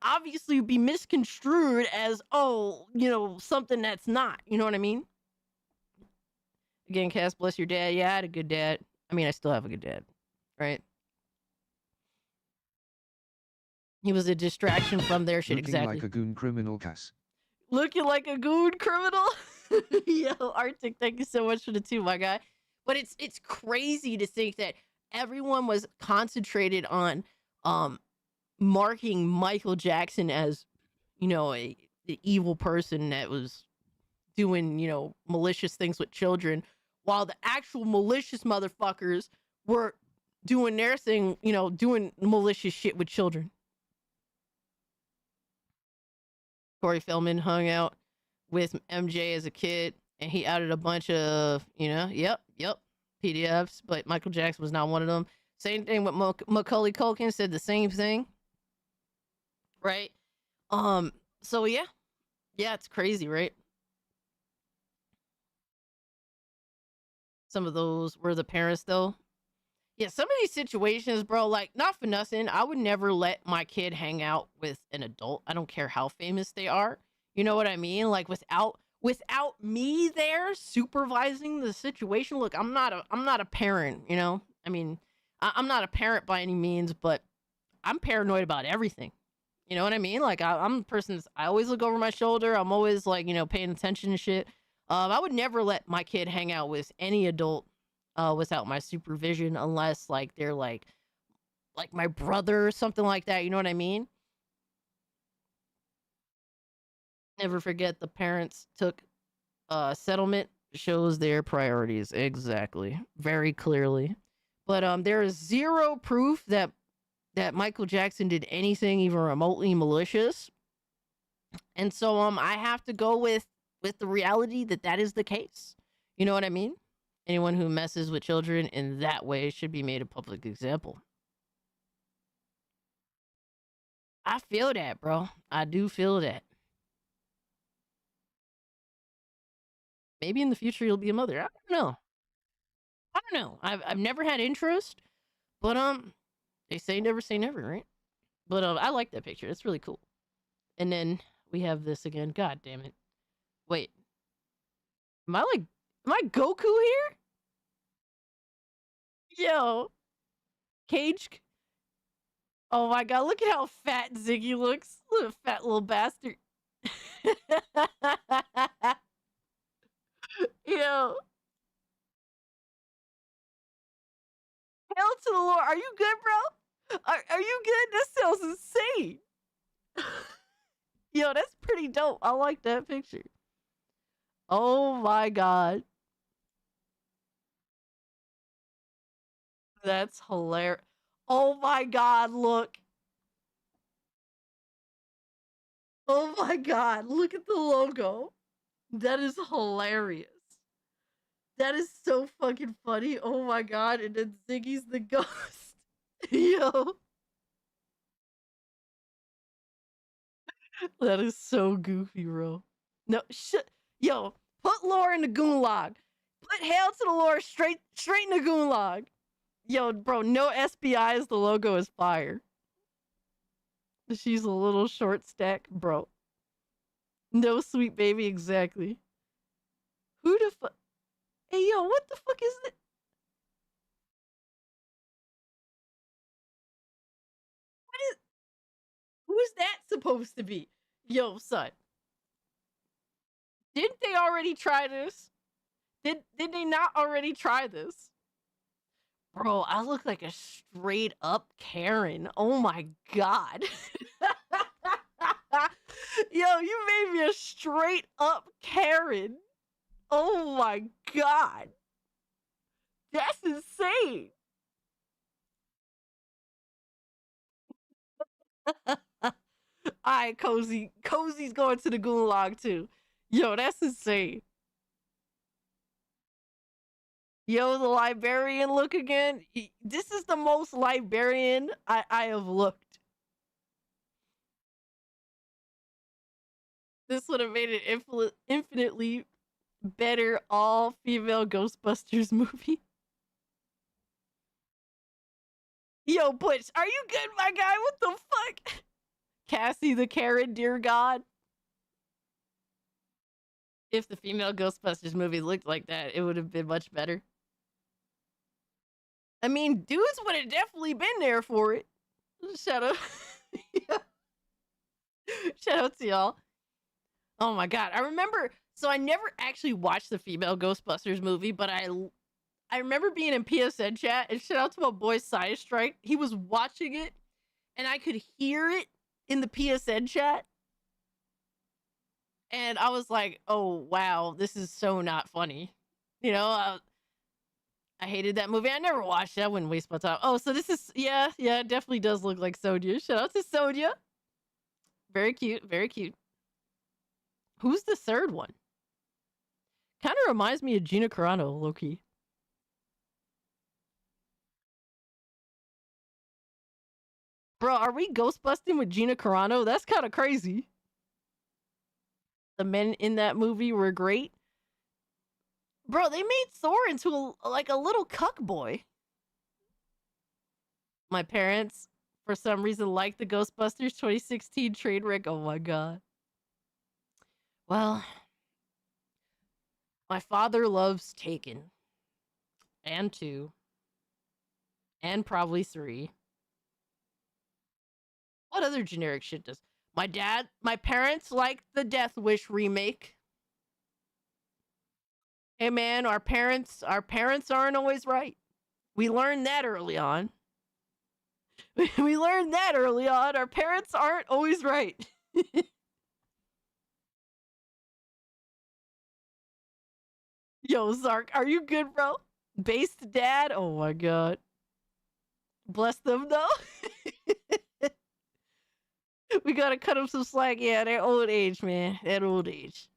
obviously be misconstrued as, oh, you know, something that's not. You know what I mean? Again, Cass, bless your dad. Yeah, I had a good dad. I mean, I still have a good dad, right? He was a distraction from their shit. Looking Exactly. like a goon criminal, Cass. Looking like a goon criminal. Yo, Arctic, thank you so much for the 2, my guy. But it's crazy to think that everyone was concentrated on marking Michael Jackson as, you know, an evil person that was doing, you know, malicious things with children, while the actual malicious motherfuckers were doing their thing, you know, doing malicious shit with children. Corey Feldman hung out with MJ as a kid, and he outed a bunch of, you know, yep, PDFs, but Michael Jackson was not one of them. Same thing with Macaulay Culkin, said the same thing. Right? So yeah, it's crazy, right? Some of those were the parents, though. Yeah, some of these situations, bro, like, not for nothing, I would never let my kid hang out with an adult. I don't care how famous they are. You know what I mean? Like, without me there supervising the situation. Look, I'm not a parent, you know? I mean, I'm not a parent by any means, but I'm paranoid about everything. You know what I mean? Like, I'm a person I always look over my shoulder. I'm always, like, you know, paying attention to shit. I would never let my kid hang out with any adult without my supervision, unless, like, they're like my brother or something like that. You know what I mean? Never forget the parents took settlement, shows their priorities. Exactly. Very clearly. But there is zero proof that Michael Jackson did anything even remotely malicious. And so I have to go with the reality that is the case. You know what I mean? Anyone who messes with children in that way should be made a public example. I feel that, bro. I do feel that. Maybe in the future you'll be a mother. I don't know. I've never had interest, but they say never, right? But I like that picture. It's really cool. And then we have this again. God damn it. Wait. Am I Goku here? Yo. Cage. Oh my god, look at how fat Ziggy looks. Look at fat little bastard. Yo. Hail to the Lord. Are you good, bro? Are you good? This sounds insane. Yo, that's pretty dope. I like that picture. Oh my god. That's hilarious. Oh my god, look. Oh my god, look at the logo. That is hilarious. That is so fucking funny. Oh my god, and then Ziggy's the ghost. Yo. That is so goofy, bro. No, yo, put Laura in the gulag. Put Hail to the Lord straight in the gulag. Yo, bro, no SBIs, the logo is fire. She's a little short stack, bro. No sweet baby, exactly. Who the fuck? Hey, yo, what the fuck is that? Who's that supposed to be? Yo, son. Didn't they already try this? Did they not already try this? Bro, I look like a straight up Karen. Oh my god. Yo, you made me a straight up Karen. Oh my god. That's insane. Alright, Cozy. Cozy's going to the gulag too. Yo, that's insane. Yo, the librarian look again. This is the most librarian I have looked. This would have made it infinitely better all-female Ghostbusters movie. Yo, Butch, are you good, my guy? What the fuck? Cassie the Karen, dear God. If the female Ghostbusters movie looked like that, it would have been much better. I mean, dudes would have definitely been there for it. Shout out. Shout out to y'all. Oh my god. I remember, so I never actually watched the female Ghostbusters movie, but I remember being in PSN chat, and shout out to my boy Side Strike. He was watching it, and I could hear it in the PSN chat. And I was like, oh wow, this is so not funny. You know, I hated that movie. I never watched it. I wouldn't waste my time. Oh, so this is, yeah, it definitely does look like Sonia. Shout out to Sonia. Very cute, very cute. Who's the third one? Kind of reminds me of Gina Carano, low-key. Bro, are we ghostbusting with Gina Carano? That's kind of crazy. The men in that movie were great. Bro, they made Thor into a little cuck boy. My parents, for some reason, liked the Ghostbusters 2016 train wreck. Oh my god. Well, my father loves Taken. And 2. And probably 3. What other generic shit does? My parents like the Death Wish remake. Hey man, our parents aren't always right. We learned that early on. We learned that early on. Our parents aren't always right. Yo, Zark, are you good, bro? Based dad? Oh my god. Bless them though. We gotta cut them some slack. Yeah, they're old age, man. They're old age.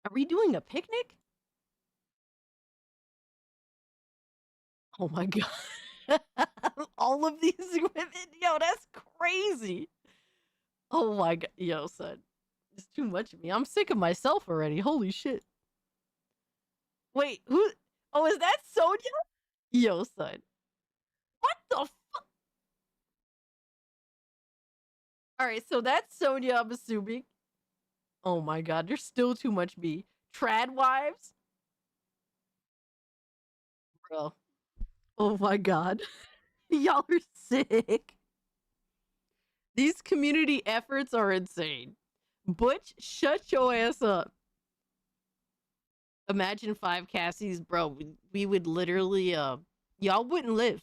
Are we doing a picnic? Oh my god. All of these women? Yo, that's crazy. Oh my god. Yo, son. It's too much of me. I'm sick of myself already. Holy shit. Wait, who? Oh, is that Sonia? Yo, son. What the fuck? Alright, so that's Sonia, I'm assuming. Oh my god, there's still too much me. Trad wives? Bro. Oh my god. Y'all are sick. These community efforts are insane. Butch, shut your ass up. Imagine 5 Cassies, bro. We would literally, y'all wouldn't live.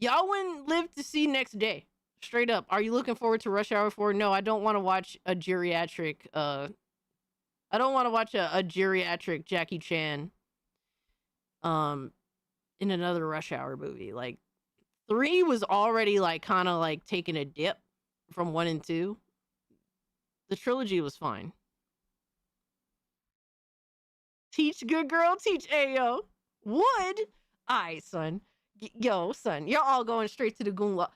Y'all wouldn't live to see next day. Straight up. Are you looking forward to Rush Hour 4? No, I don't want to watch a geriatric, I don't want to watch a geriatric Jackie Chan, in another Rush Hour movie. Like, 3 was already, like, kind of, like, taking a dip from 1 and 2. The trilogy was fine. Teach good girl, teach Ayo. Would? Aight, son. Yo, son, you're all going straight to the goon law.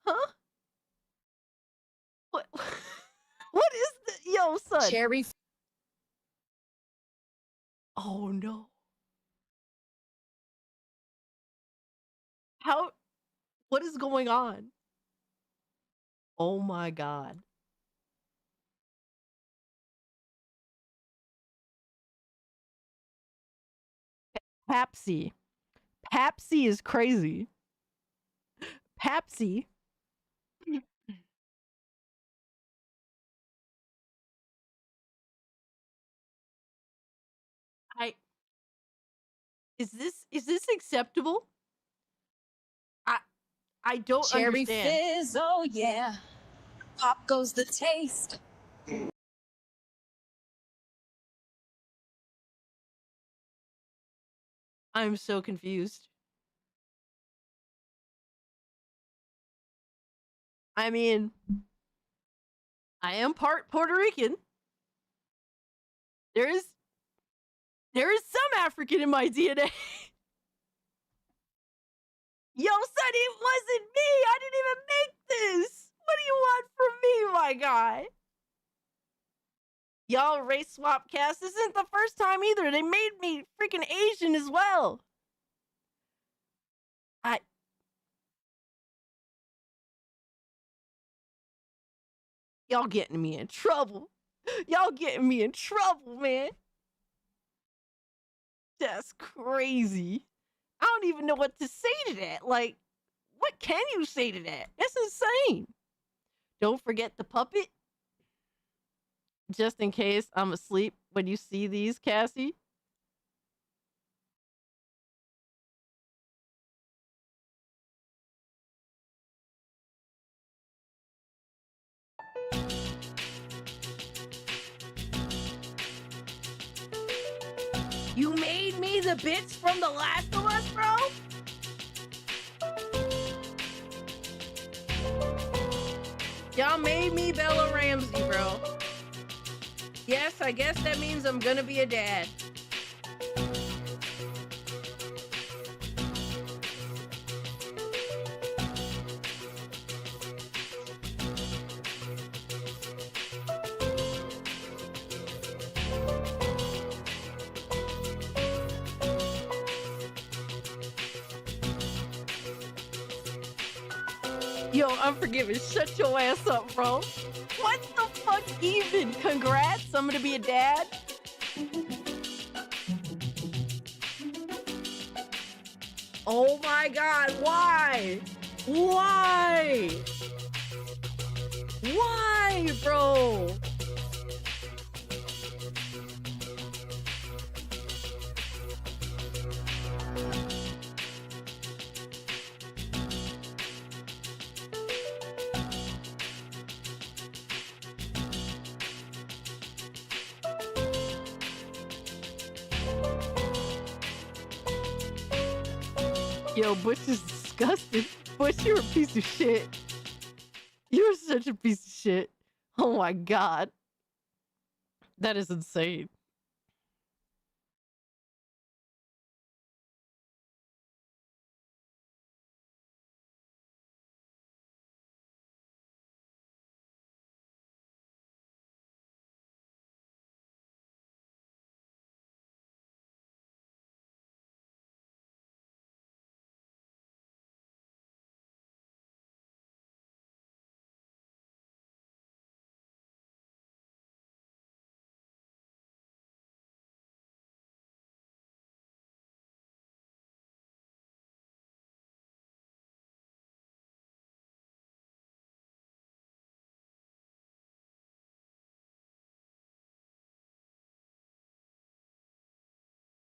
Huh? What? What is the... Yo, son. Cherry. Oh, no. How... What is going on? Oh, my God. Papsy. Papsy is crazy. Papsy. Is this acceptable? I don't Cherry understand. fizz, oh yeah. Pop goes the taste. I'm so confused. I mean, I am part Puerto Rican. There is some African in my DNA. Yo, son, it wasn't me. I didn't even make this. What do you want from me, my guy? Y'all race swap cast. This isn't the first time either. They made me freaking Asian as well. Y'all getting me in trouble. Y'all getting me in trouble, man. That's crazy. I don't even know what to say to that. Like, what can you say to that? That's insane. Don't forget the puppet. Just in case I'm asleep when you see these, Cassie. You made me the bitch from The Last of Us, bro? Y'all made me Bella Ramsey, bro. Yes, I guess that means I'm gonna be a dad. Yo, Unforgiven, shut your ass up, bro. What the fuck even? Congrats, I'm gonna be a dad. Oh my god, why? Why? Why, bro? Yo, Bush is disgusting. Bush, you're a piece of shit. You're such a piece of shit. Oh my god. That is insane.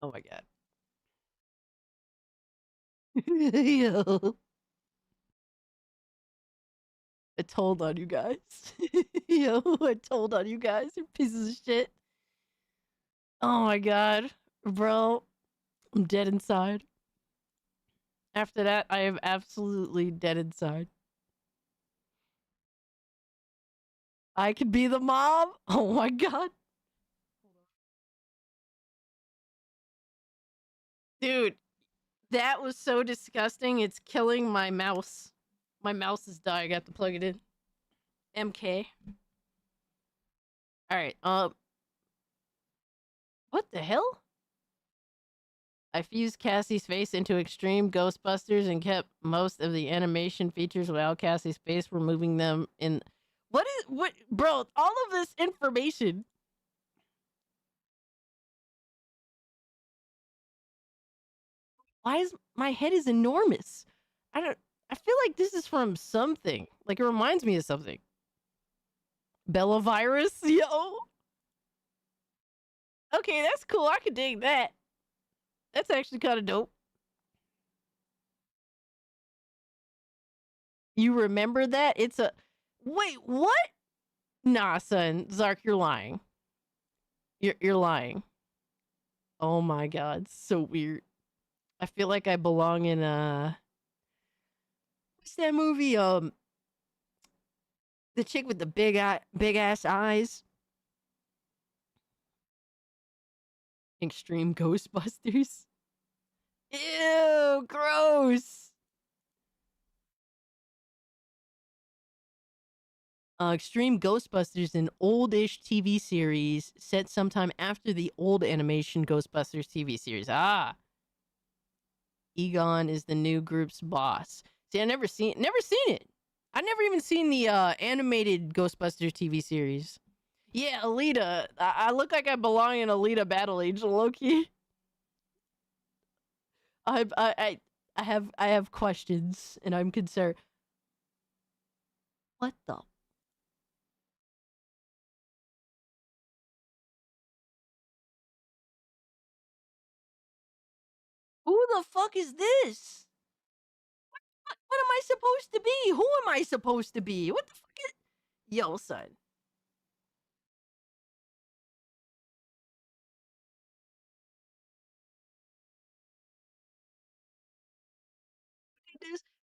Oh my god. Yo. I told on you guys. Yo, I told on you guys. You pieces of shit. Oh my god. Bro, I'm dead inside. After that, I am absolutely dead inside. I could be the mom? Oh my god. Dude, that was so disgusting. It's killing my mouse. My mouse is dying. I have to plug it in. MK. Alright, what the hell? I fused Cassie's face into Extreme Ghostbusters and kept most of the animation features without Cassie's face, removing them in... What, bro, all of this information. Why is, my head is enormous. I feel like this is from something. Like, it reminds me of something. Bella Virus, yo. Okay, that's cool. I could dig that. That's actually kind of dope. You remember that? It's a... Wait, what? Nah, son. Zark, you're lying. You're lying. Oh my god, so weird. I feel like I belong in what's that movie? The chick with the big ass eyes. Extreme Ghostbusters. Ew, gross. Extreme Ghostbusters, an oldish TV series set sometime after the old animation Ghostbusters TV series. Ah. Egon is the new group's boss. See, I never seen it. I never even seen the animated Ghostbusters TV series. Yeah, Alita. I look like I belong in Alita Battle Age, low-key. I have questions and I'm concerned. What the? Who the fuck is this? What am I supposed to be? Who am I supposed to be? What the fuck is... Yo, son.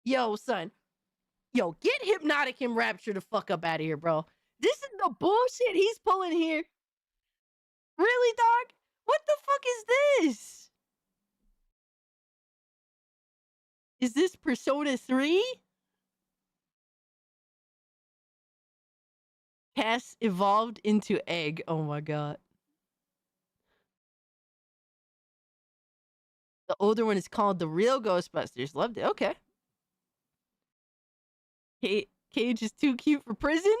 Yo, son. Yo, get Hypnotic and Rapture the fuck up out of here, bro. This is the bullshit he's pulling here. Really, dog? What the fuck is this? Is this Persona 3? Cass evolved into egg. Oh my god. The older one is called The Real Ghostbusters. Loved it. Okay. Cage is too cute for prison?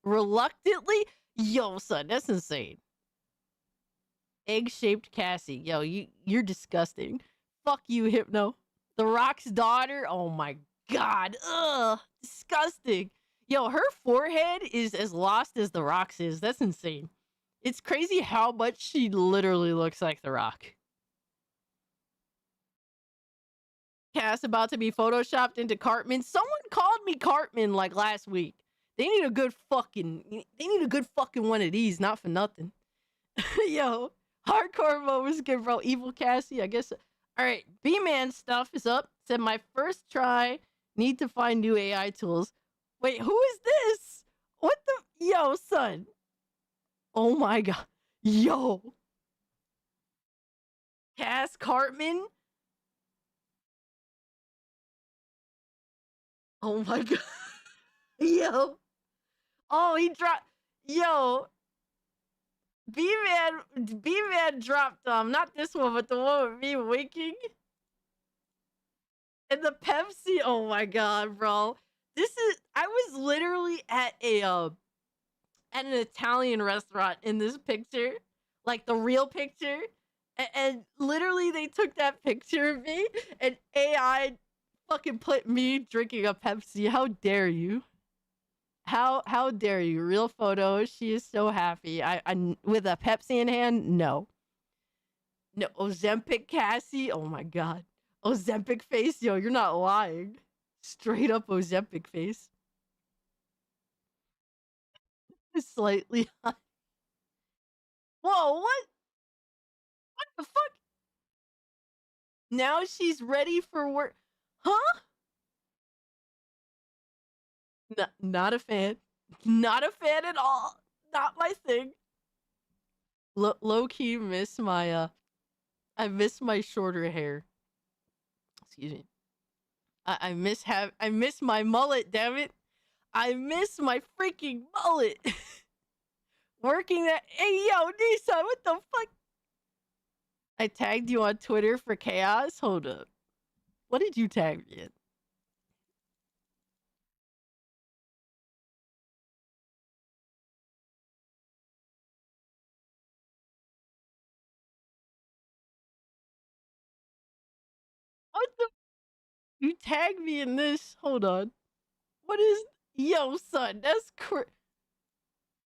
Reluctantly? Yo, son, that's insane. Egg-shaped Cassie. Yo, you're disgusting. Fuck you, Hypno. The Rock's daughter? Oh my god. Ugh. Disgusting. Yo, her forehead is as lost as The Rock's is. That's insane. It's crazy how much she literally looks like The Rock. Cass about to be photoshopped into Cartman. Someone called me Cartman like last week. They need a good fucking one of these, not for nothing. Yo, hardcore mode was good, bro. Evil Cassie, I guess. All right, B-Man stuff is up. Said my first try. Need to find new AI tools. Wait, who is this? What the? Yo, son. Oh my god. Yo. Cass Cartman. Oh my god. Yo. Oh, he dropped. Yo. B-Man dropped not this one, but the one with me winking. And the Pepsi. Oh my god, bro. I was literally at an Italian restaurant in this picture. Like the real picture. And literally they took that picture of me and AI fucking put me drinking a Pepsi. How dare you? How dare you? Real photo. She is so happy. I with a Pepsi in hand. No. Ozempic Cassie. Oh my god. Ozempic face. Yo, you're not lying. Straight up Ozempic face. Slightly high. Whoa, what? What the fuck? Now she's ready for work. Huh? Not a fan. Not a fan at all. Not my thing. Low-key miss my I miss my shorter hair. Excuse me. I miss my mullet, damn it. I miss my freaking mullet. Working that. Hey, yo, Nissan, what the fuck? I tagged you on Twitter for chaos? Hold up. What did you tag me in? What the? You tagged me in this? Hold on. What is... Yo, son, that's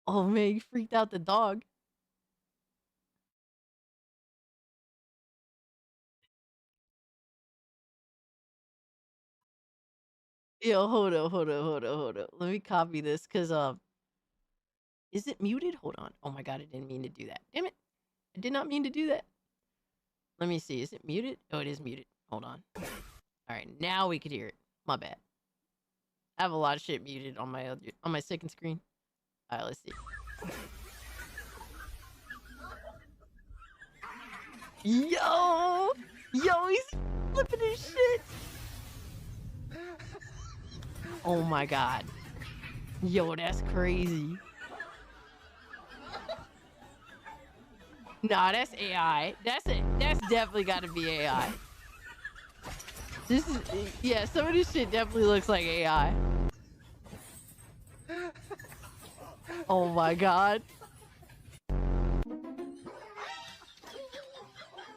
Oh, man, you freaked out the dog. Yo, hold up. Let me copy this, because, is it muted? Hold on. Oh my god, I didn't mean to do that. Damn it. I did not mean to do that. Let me see. Is it muted? Oh, it is muted. Hold on. Alright, now we could hear it. My bad. I have a lot of shit muted on my second screen. Alright, let's see. Yo! Yo, he's flipping his shit! Oh my god. Yo, that's crazy. Nah, that's AI. That's definitely gotta be AI. this is yeah. Some of this shit definitely looks like AI. Oh my god.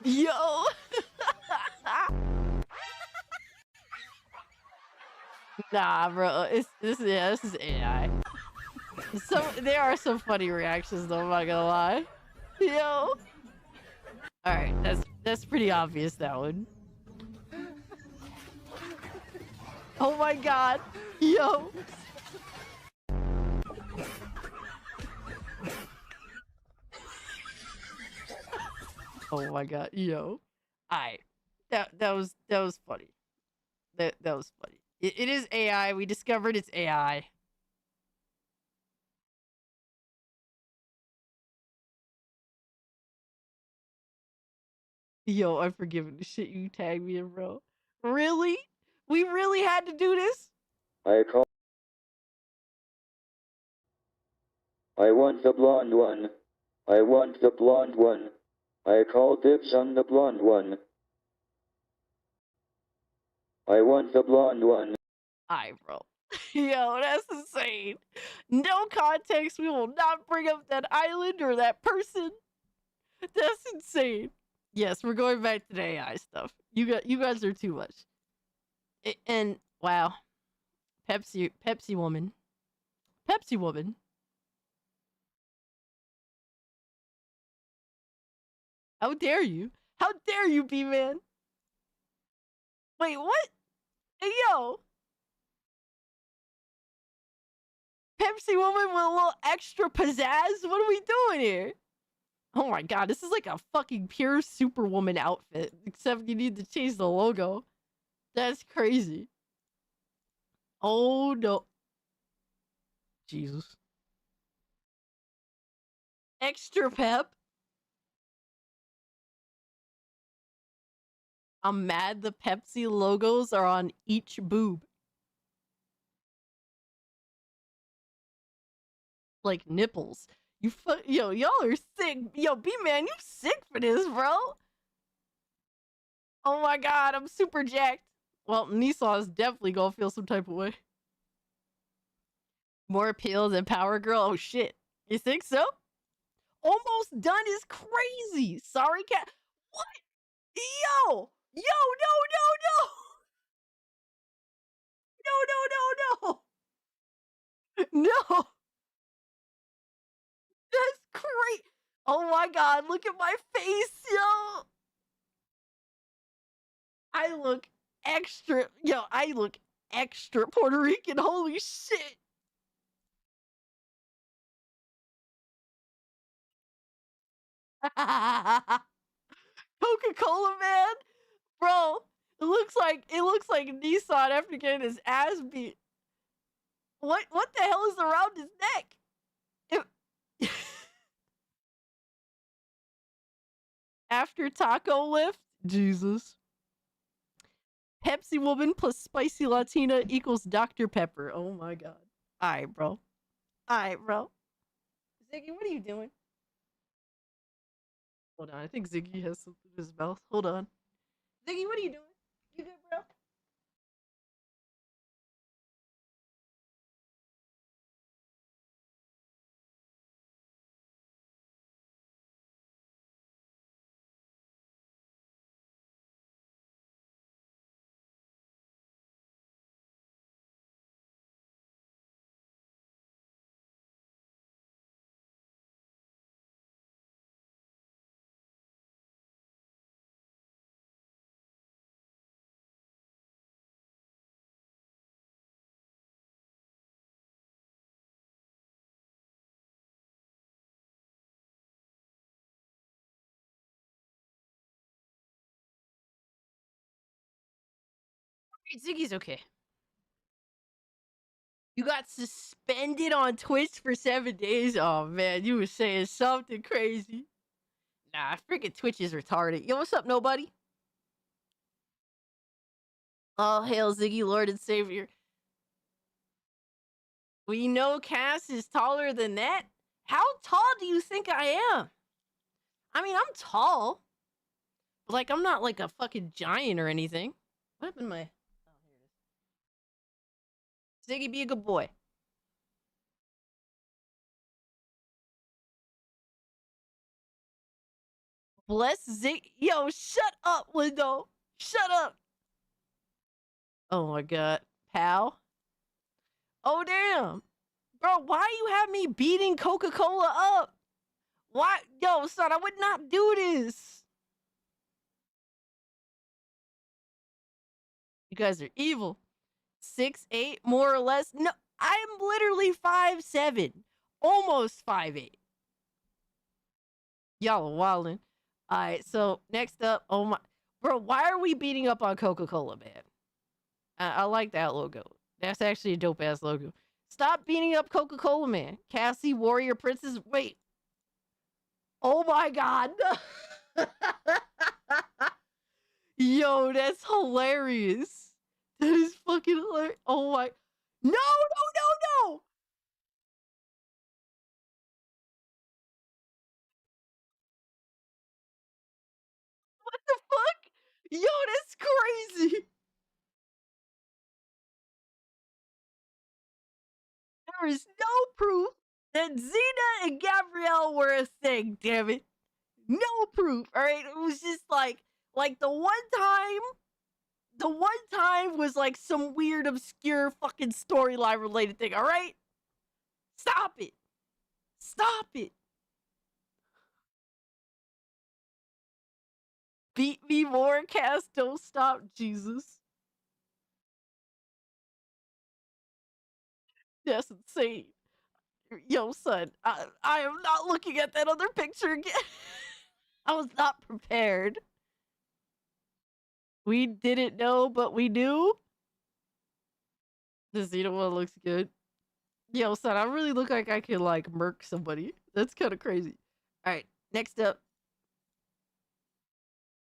Yo. Nah, bro. This is AI. There are some funny reactions though, I'm not gonna lie. Yo. Alright, that's pretty obvious, that one. Oh my god. Yo. Oh my god. Yo. Alright. That was funny. That was funny. It is AI. We discovered it's AI. Yo, I'm forgiving the shit you tagged me in, bro. Really? We really had to do this? I want the blonde one. I want the blonde one. I call dibs on the blonde one. I want the blonde one. Alright, bro. Yo, that's insane. No context. We will not bring up that island or that person. That's insane. Yes, we're going back to the AI stuff. You guys are too much. And wow, Pepsi woman. How dare you? How dare you, B-Man? Wait, what? Hey, yo. Pepsi woman with a little extra pizzazz? What are we doing here? Oh my god, this is like a fucking pure Superwoman outfit. Except you need to change the logo. That's crazy. Oh no. Jesus. Extra pep? I'm mad the Pepsi logos are on each boob. Like nipples. Yo, y'all are sick. Yo, B-Man, you sick for this, bro. Oh my god, I'm super jacked. Well, Nissan's definitely gonna feel some type of way. More appeal than Power Girl? Oh shit. You think so? Almost done is crazy. Sorry, cat. What? Yo! Yo, no! No! No! That's great. Oh my god, look at my face, yo. I look extra Puerto Rican. Holy shit. Coca-Cola man? Bro, it looks like Nissan after getting his ass beat. What the hell is around his neck? After taco lift? Jesus. Pepsi woman plus spicy Latina equals Dr. Pepper. Oh my god. Alright, bro. Ziggy, what are you doing? Hold on, I think Ziggy has something in his mouth. Hold on. Ziggy, what are you doing? You good, bro? Ziggy's okay. You got suspended on Twitch for 7 days? Oh man, you were saying something crazy. Nah, freaking Twitch is retarded. Yo, what's up, nobody? Oh, hail Ziggy, Lord and Savior. We know Cass is taller than that. How tall do you think I am? I mean, I'm tall. Like, I'm not like a fucking giant or anything. What happened to my... Oh, here it is. Ziggy, be a good boy. Bless Zig. Yo, shut up, window. Shut up. Oh my god. Pal. Oh, damn. Bro, why you have me beating Coca-Cola up? Why? Yo, son, I would not do this. You guys are evil. 6'8", more or less. No, I'm literally 5'7", almost 5'8". Y'all are wildin'. All right, so next up, oh my, bro, why are we beating up on Coca-Cola, man? I like that logo. That's actually a dope ass logo. Stop beating up Coca-Cola, man. Cassie, Warrior Princess. Wait. Oh my god. Yo, that's hilarious. That is fucking hilarious. Oh my. No, no, no, no. What the fuck? Yo, that's crazy. There is no proof that Xena and Gabrielle were a thing, damn it. No proof, alright? It was just like the one time was like some weird, obscure fucking storyline related thing, alright? Stop it. Stop it. Beat me more, Cass. Don't stop, Jesus. That's insane. Yo, son, I am not looking at that other picture again. I was not prepared. We didn't know, but we knew. The Xena one looks good. Yo, son, I really look like I could, like, murk somebody. That's kind of crazy. Alright, next up.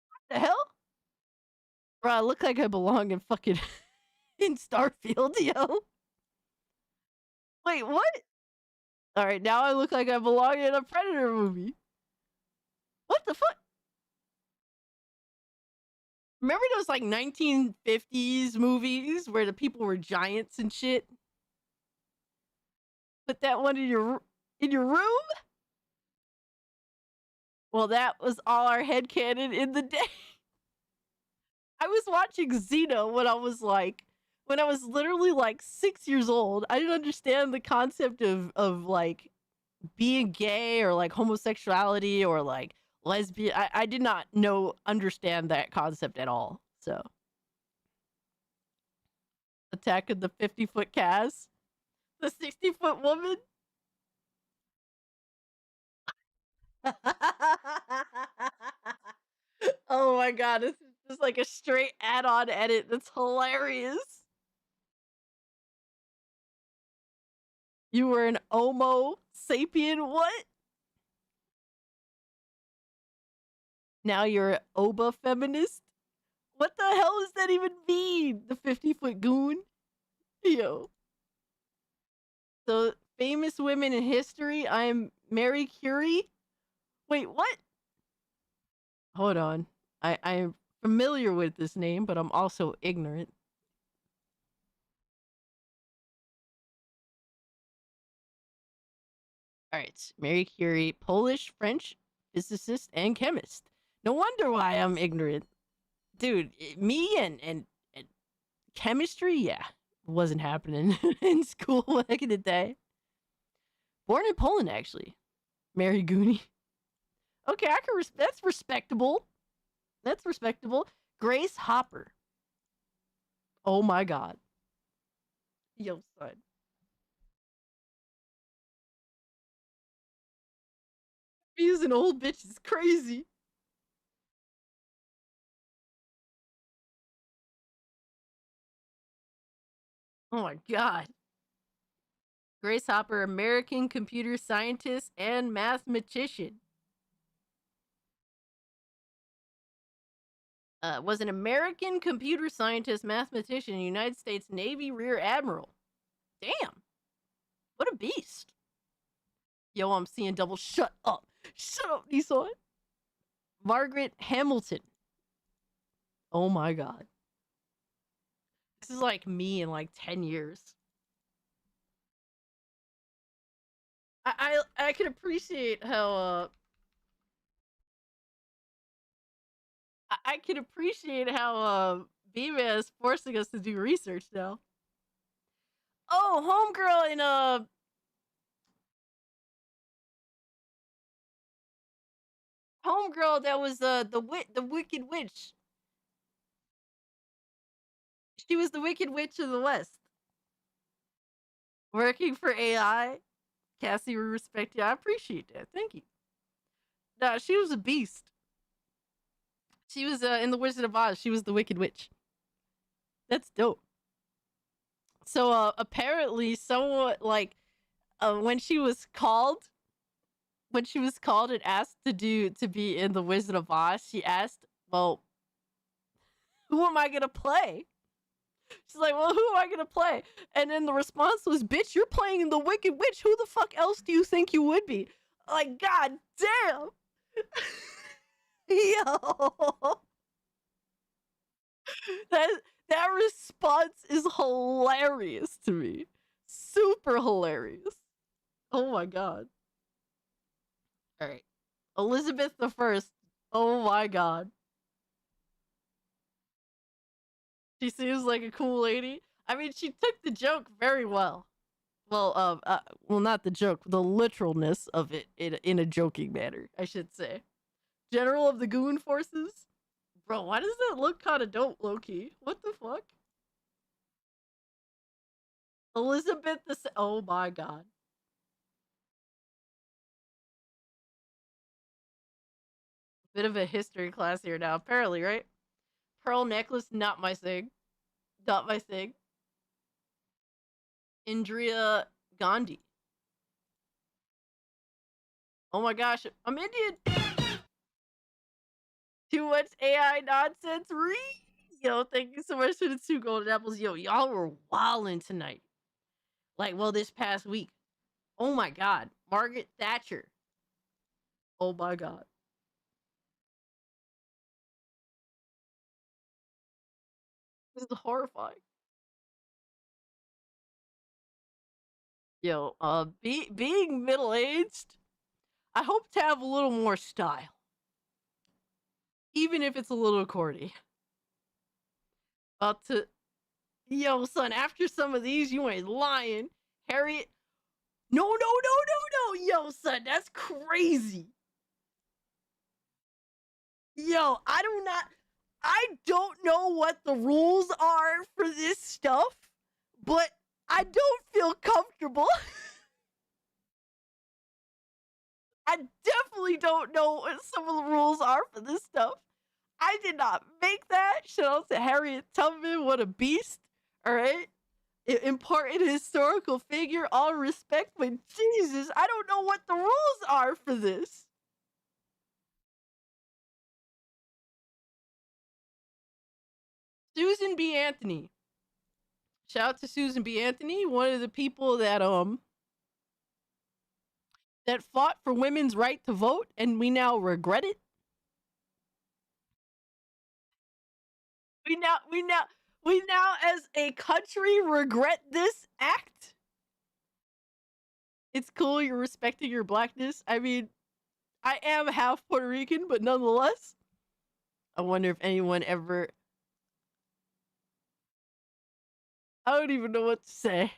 What the hell? Bro, I look like I belong in fucking... in Starfield, yo. Wait, what? Alright, now I look like I belong in a Predator movie. What the fuck? Remember those, like, 1950s movies where the people were giants and shit? Put that one in your room? Well, that was all our headcanon in the day. I was watching Xena when I was literally like 6 years old. I didn't understand the concept of like being gay or like homosexuality or like lesbian. I did not understand that concept at all. So Attack of the 50-foot Kaz, the 60-foot woman. Oh my god, this is just like a straight add-on edit. That's hilarious. You were an Homo sapien, what? Now you're an Oba feminist? What the hell does that even mean? The 50-foot goon? Yo. So, famous women in history, I'm Mary Curie? Wait, what? Hold on. I'm familiar with this name, but I'm also ignorant. Alright, Mary Curie, Polish, French physicist, and chemist. No wonder why I'm ignorant. Dude, me and chemistry, yeah, wasn't happening in school back in the day. Born in Poland, actually. Mary Goonie. Okay, I can that's respectable. That's respectable. Grace Hopper. Oh my god. Yo, son. He's an old bitch is crazy. Oh my god. Grace Hopper, American computer scientist and mathematician. Was an American computer scientist, mathematician, United States Navy Rear Admiral. Damn. What a beast. Yo, I'm seeing double. Shut up. Shut up, Nissan. Margaret Hamilton. Oh my god. This is like me in like 10 years. I can appreciate how I can appreciate how B-Man is forcing us to do research now. Oh, homegirl in homegirl that was the Wicked Witch. She was the Wicked Witch of the West. Working for AI. Cassie, we respect you. I appreciate that. Thank you. No, she was a beast. She was in the Wizard of Oz. She was the Wicked Witch. That's dope. So apparently someone like when she was called and asked to be in the Wizard of Oz, she asked, well, who am I gonna play? She's like, well, who am I gonna play? And then the response was, bitch, you're playing the Wicked Witch. Who the fuck else do you think you would be? Like, god damn. Yo. That response is hilarious to me. Super hilarious. Oh my god. Alright. Elizabeth the First. Oh my god. She seems like a cool lady. I mean, she took the joke very well. Well, not the joke, the literalness of it in a joking manner, I should say. General of the Goon Forces? Bro, why does that look kind of dope, low-key? What the fuck? Elizabeth the oh my god. Bit of a history class here now, apparently, right? Pearl necklace, not my thing. Not my thing. Indira Gandhi. Oh my gosh, I'm Indian. Too much AI nonsense. Yo, thank you so much for the 2 golden apples. Yo, y'all were wildin' tonight. Like, well, this past week. Oh my god. Margaret Thatcher. Oh my god. This is horrifying. Yo, being middle-aged, I hope to have a little more style. Even if it's a little corny. Yo, son, after some of these, you ain't lying. Harriet. No. Yo, son, that's crazy. Yo, I don't know what the rules are for this stuff, but I don't feel comfortable. I definitely don't know what some of the rules are for this stuff. I did not make that. Shout out to Harriet Tubman. What a beast. All right. Important historical figure. All respect. But Jesus, I don't know what the rules are for this. Susan B. Anthony. Shout out to Susan B. Anthony. One of the people that fought for women's right to vote, and we now regret it. We now as a country regret this act. It's cool you're respecting your blackness. I mean, I am half Puerto Rican, but nonetheless, I wonder if anyone ever... I don't even know what to say.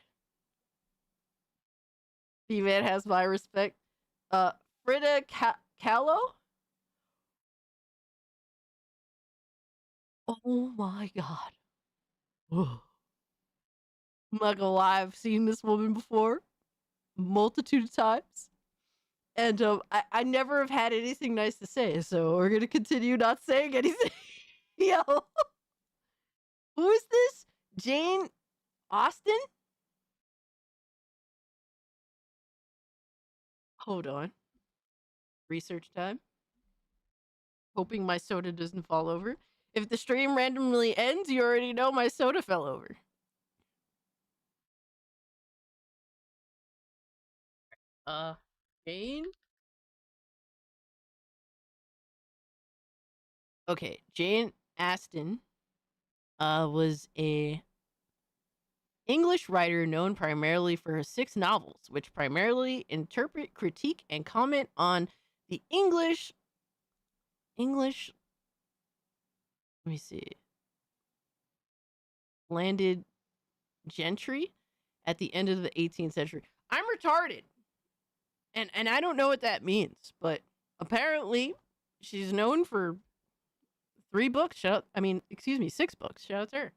B-Man has my respect. Frida Kahlo? Oh my god. I'm not gonna lie, I've seen this woman before. Multitude of times. And I never have had anything nice to say, so we're gonna continue not saying anything. Yo. Who is this? Jane Austen? Hold on. Research time. Hoping my soda doesn't fall over. If the stream randomly ends, you already know my soda fell over. Jane? Okay, Jane Austen was a English writer known primarily for her 6 novels, which primarily interpret, critique, and comment on the English. Let me see. Landed gentry at the end of the 18th century. I'm retarded. And I don't know what that means, but apparently she's known for 6 books. Shout out to her.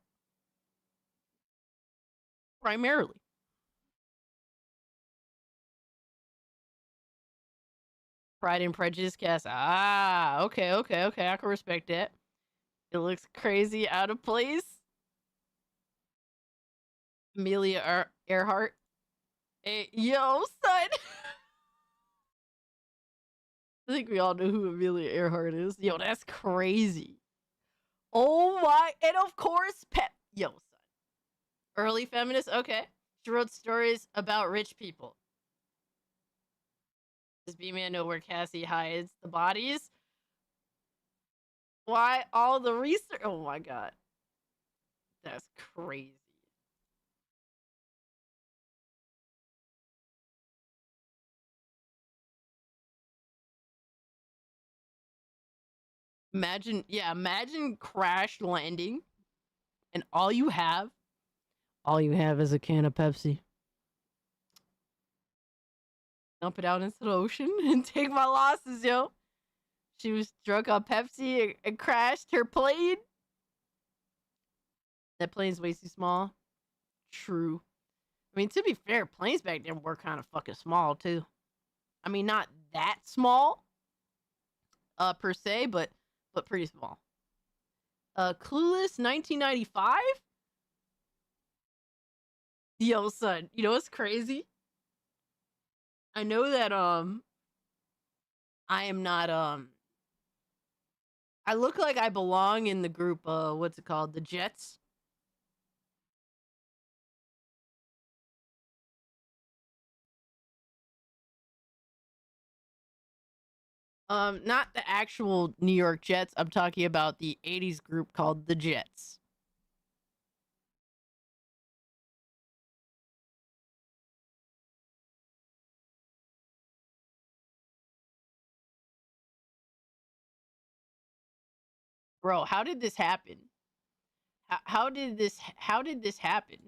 Primarily. Pride and Prejudice cast. Ah, okay. I can respect that. It looks crazy out of place. Amelia Earhart. Hey, yo, son. I think we all know who Amelia Earhart is. Yo, that's crazy. Oh my. And of course, Yo, son. Early feminist. Okay. She wrote stories about rich people. Does B-Man know where Cassie hides the bodies? Why all the research? Oh my god. That's crazy. Imagine crash landing and all you have is a can of Pepsi. Dump it out into the ocean and take my losses, yo. She was drunk on Pepsi and crashed her plane. That plane's way too small. True. I mean, to be fair, planes back then were kind of fucking small, too. I mean, not that small, per se, but pretty small. Clueless 1995? Yo, son, you know what's crazy? I know that, I am not, I look like I belong in the group, what's it called? The Jets? Not the actual New York Jets. I'm talking about the 80s group called the Jets. Bro, how did this happen? How did this happen?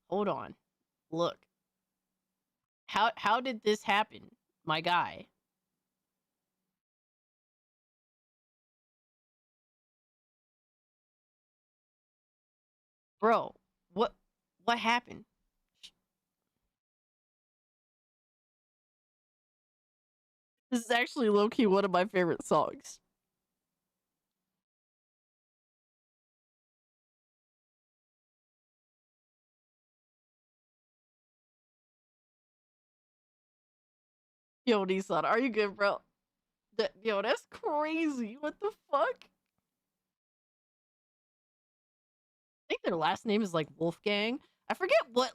Hold on. Look. How did this happen, my guy? Bro, what happened? This is actually low-key one of my favorite songs. Yo, Nissan, are you good, bro? Yo, that's crazy. What the fuck? I think their last name is like Wolfgang. I forget what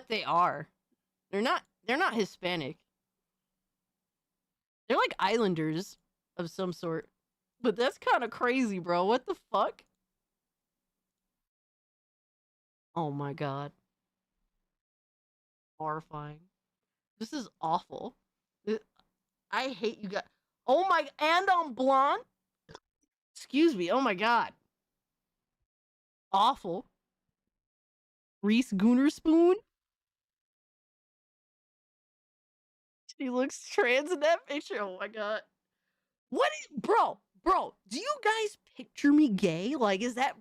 they are. They're not Hispanic. They're like islanders of some sort. But that's kind of crazy, bro. What the fuck? Oh my god. Horrifying. This is awful. I hate you guys. Oh my, and I'm blonde? Excuse me. Oh my god. Awful. Reese Goonerspoon? She looks trans in that picture. Oh my god. What is, bro, do you guys picture me gay? Like, is that...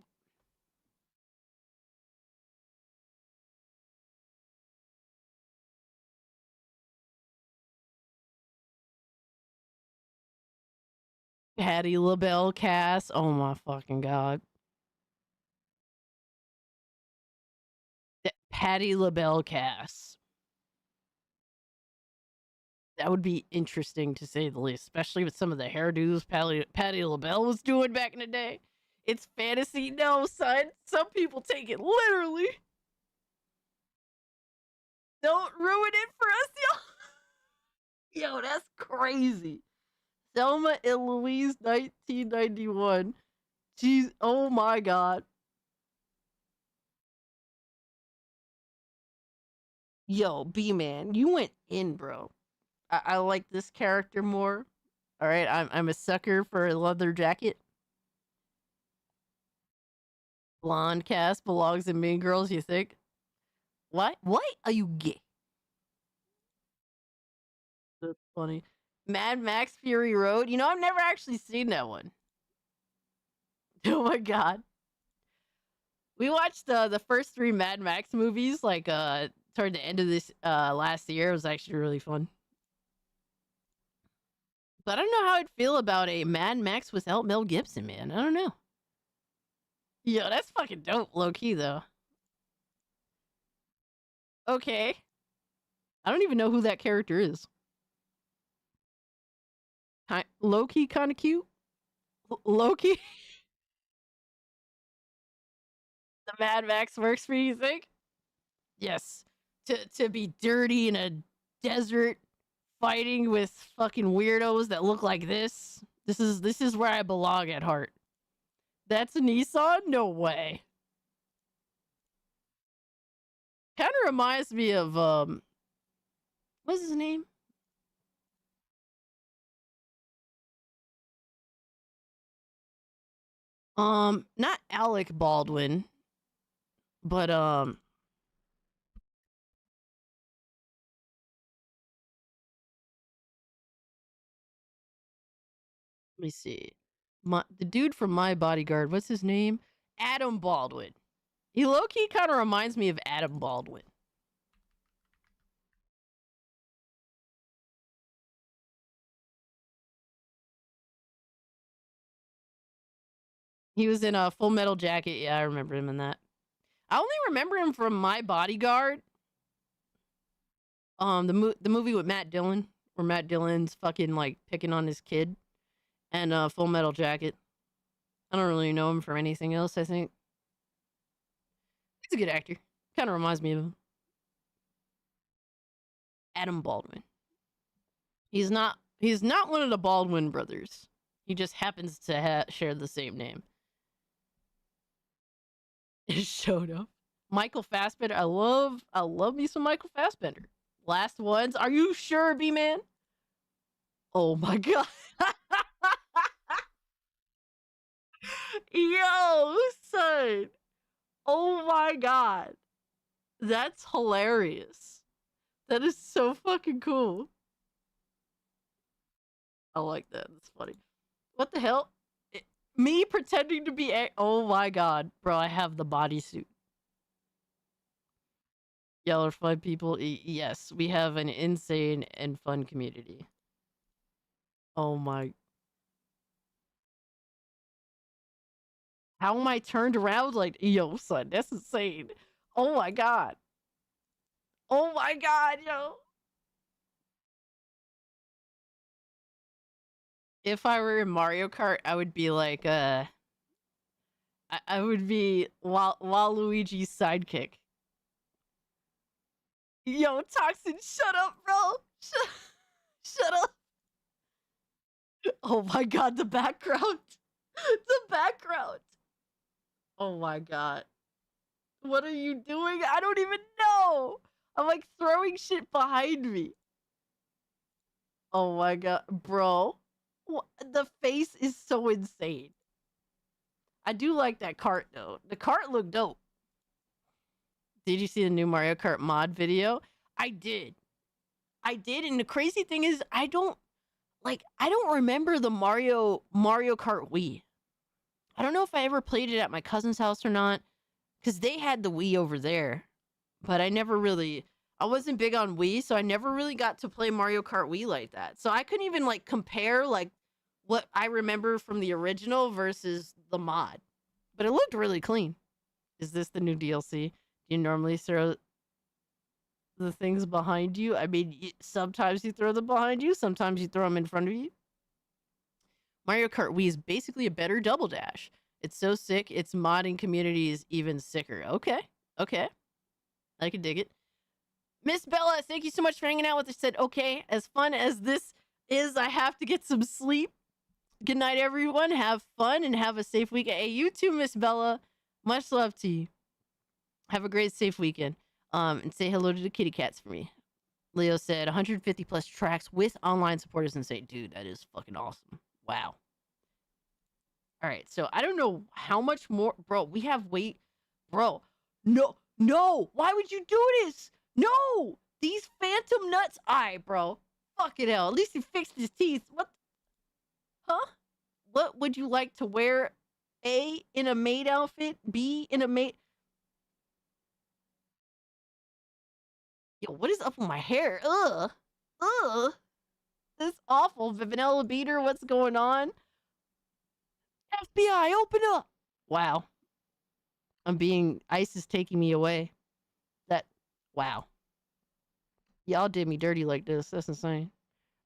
Patti LaBelle cast? Oh my fucking god. Patti LaBelle cast. That would be interesting to say the least, especially with some of the hairdos Patti LaBelle was doing back in the day. It's fantasy. No, son. Some people take it literally. Don't ruin it for us, yo. Yo, that's crazy. Thelma and Louise, 1991. Jeez, oh my god. Yo, B-Man, you went in, bro. I like this character more. All right, I'm a sucker for a leather jacket. Blonde cast belongs in Mean Girls, you think? What? Why are you gay? That's funny. Mad Max Fury Road. You know, I've never actually seen that one. Oh my god. We watched the first 3 Mad Max movies like toward the end of this last year. It was actually really fun. But I don't know how I'd feel about a Mad Max without Mel Gibson, man. I don't know. Yo, that's fucking dope, low key though. Okay. I don't even know who that character is. Low key kind of cute. Low key. The Mad Max works for you, you think? Yes. To be dirty in a desert fighting with fucking weirdos that look like this. This is where I belong at heart. That's a Nissan? No way. Kind of reminds me of what's his name? Not Alec Baldwin, but let me see. The dude from My Bodyguard, what's his name? Adam Baldwin. He low-key kind of reminds me of Adam Baldwin. He was in a Full Metal Jacket. Yeah, I remember him in that. I only remember him from My Bodyguard. The movie with Matt Dillon, where Matt Dillon's fucking like picking on his kid, and Full Metal Jacket. I don't really know him from anything else. I think he's a good actor. Kind of reminds me of him. Adam Baldwin. He's not one of the Baldwin brothers. He just happens to share the same name. It showed up. Michael Fassbender. I love me some Michael Fassbender. Last ones. Are you sure, B-Man? Oh my god. Yo, son. Oh my god. That's hilarious. That is so fucking cool. I like that. That's funny. What the hell? Me pretending to be oh my god. Bro, I have the bodysuit. Y'all are fun people. Yes, we have an insane and fun community. Oh my. How am I turned around like, yo, son, that's insane. Oh my god. Oh my god, yo. If I were in Mario Kart, I would be like, I would be Waluigi's sidekick. Yo, Toxin, shut up, bro. Shut up. Oh my god, the background. The background. Oh my god. What are you doing? I don't even know. I'm like throwing shit behind me. Oh my god, bro. The face is so insane. I do like that cart though. The cart looked dope. Did you see the new Mario Kart mod video? I did. And the crazy thing is I don't remember the Mario Kart Wii. I don't know if I ever played it at my cousin's house or not, because they had the Wii over there. But I wasn't big on Wii, so I never really got to play Mario Kart Wii like that. So I couldn't even like compare like what I remember from the original versus the mod. But it looked really clean. Is this the new DLC? Do you normally throw the things behind you? I mean, sometimes you throw them behind you, sometimes you throw them in front of you. Mario Kart Wii is basically a better Double Dash. It's so sick, its modding community is even sicker. Okay. I can dig it. Miss Bella, thank you so much for hanging out with us. Said, okay, as fun as this is, I have to get some sleep. Good night, everyone. Have fun and have a safe weekend. Hey, you too, Miss Bella. Much love to you. Have a great, safe weekend. And say hello to the kitty cats for me. Leo said 150 plus tracks with online supporters and say, dude, that is fucking awesome. Wow. All right, so I don't know how much more, bro. We have bro. No, why would you do this? No, these phantom nuts. Bro. Fucking hell. At least he fixed his teeth. What? Huh? What would you like to wear? A, in a maid outfit. B, in a maid. Yo, what is up with my hair? Ugh. This is awful. Vanilla beater, what's going on? FBI, open up! Wow. ICE is taking me away. Wow. Y'all did me dirty like this. That's insane.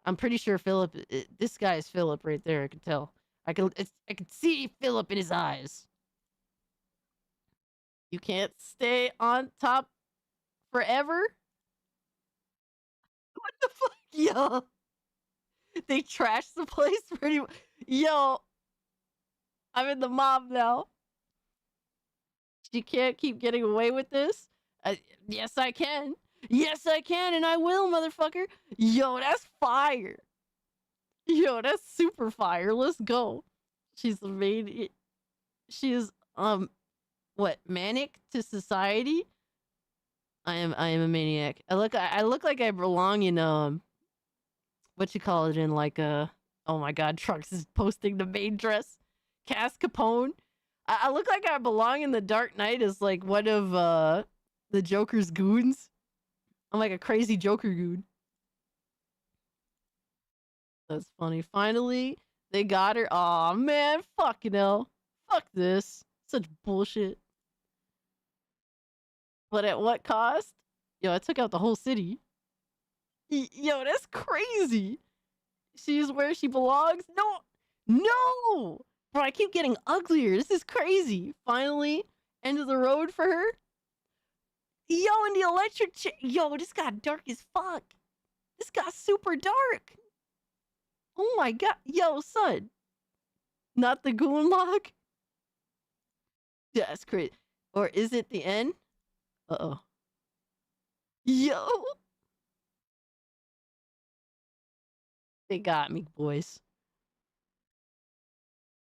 I'm pretty sure Philip, this guy is Philip right there. I can tell. I could see Philip in his eyes. You can't stay on top forever? What the fuck? Yo. They trashed the place pretty much. Yo. I'm in the mob now. You can't keep getting away with this. Yes, I can. Yes, I can, and I will, motherfucker. Yo, that's fire. Yo, that's super fire. Let's go. She's the main. She is what, manic to society? I am a maniac. I look like I belong in what you call it, in like oh my god, Trunks is posting the main dress. Cass Capone. I look like I belong in the Dark Knight as like one of the Joker's goons. I'm like a crazy Joker goon. That's funny. Finally, they got her. Aw, man. Fucking hell. Fuck this. Such bullshit. But at what cost? Yo, I took out the whole city. Yo, that's crazy. She's where she belongs? No! Bro, I keep getting uglier. This is crazy. Finally, end of the road for her. Yo, and the electric chair. Yo, this got dark as fuck. This got super dark. Oh my god. Yo, son. Not the goon lock? Yeah, that's crazy. Or is it the end? Uh-oh. Yo. They got me, boys.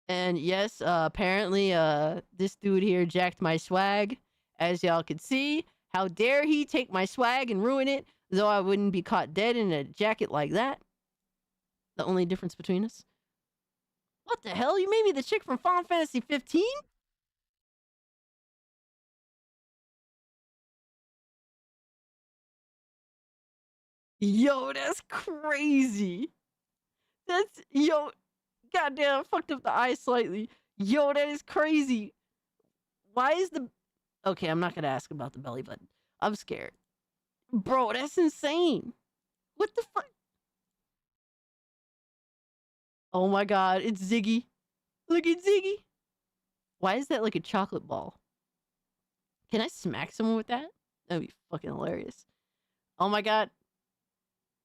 And yes, apparently, this dude here jacked my swag. As y'all can see, how dare he take my swag and ruin it, though I wouldn't be caught dead in a jacket like that. The only difference between us. What the hell? You made me the chick from Final Fantasy 15? Yo, that's crazy. Yo, goddamn, I fucked up the eye slightly. Yo, that is crazy. Why is the... Okay, I'm not gonna ask about the belly button. I'm scared. Bro, that's insane. What the fuck? Oh my god, it's Ziggy. Look at Ziggy. Why is that like a chocolate ball? Can I smack someone with that? That'd be fucking hilarious. Oh my god.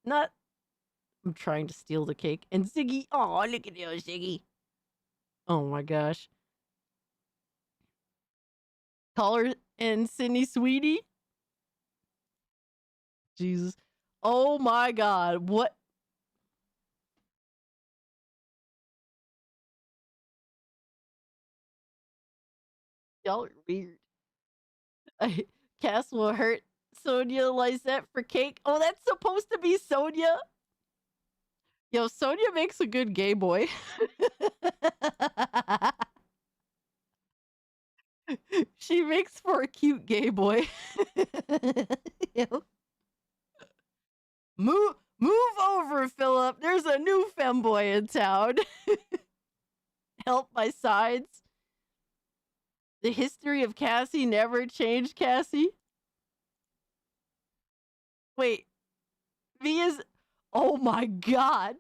Not... I'm trying to steal the cake. And Ziggy... Oh, look at you, Ziggy. Oh my gosh. Caller and Sydney Sweetie. Jesus. Oh my god. What? Y'all are weird. Cass will hurt Sonia Lysette for cake. Oh, that's supposed to be Sonia? Yo, Sonia makes a good gay boy. She makes for a cute gay boy. Yo. Move over, Philip. There's a new femboy in town. Help my sides. The history of Cassie never changed, Cassie. Wait. V is... Oh my god.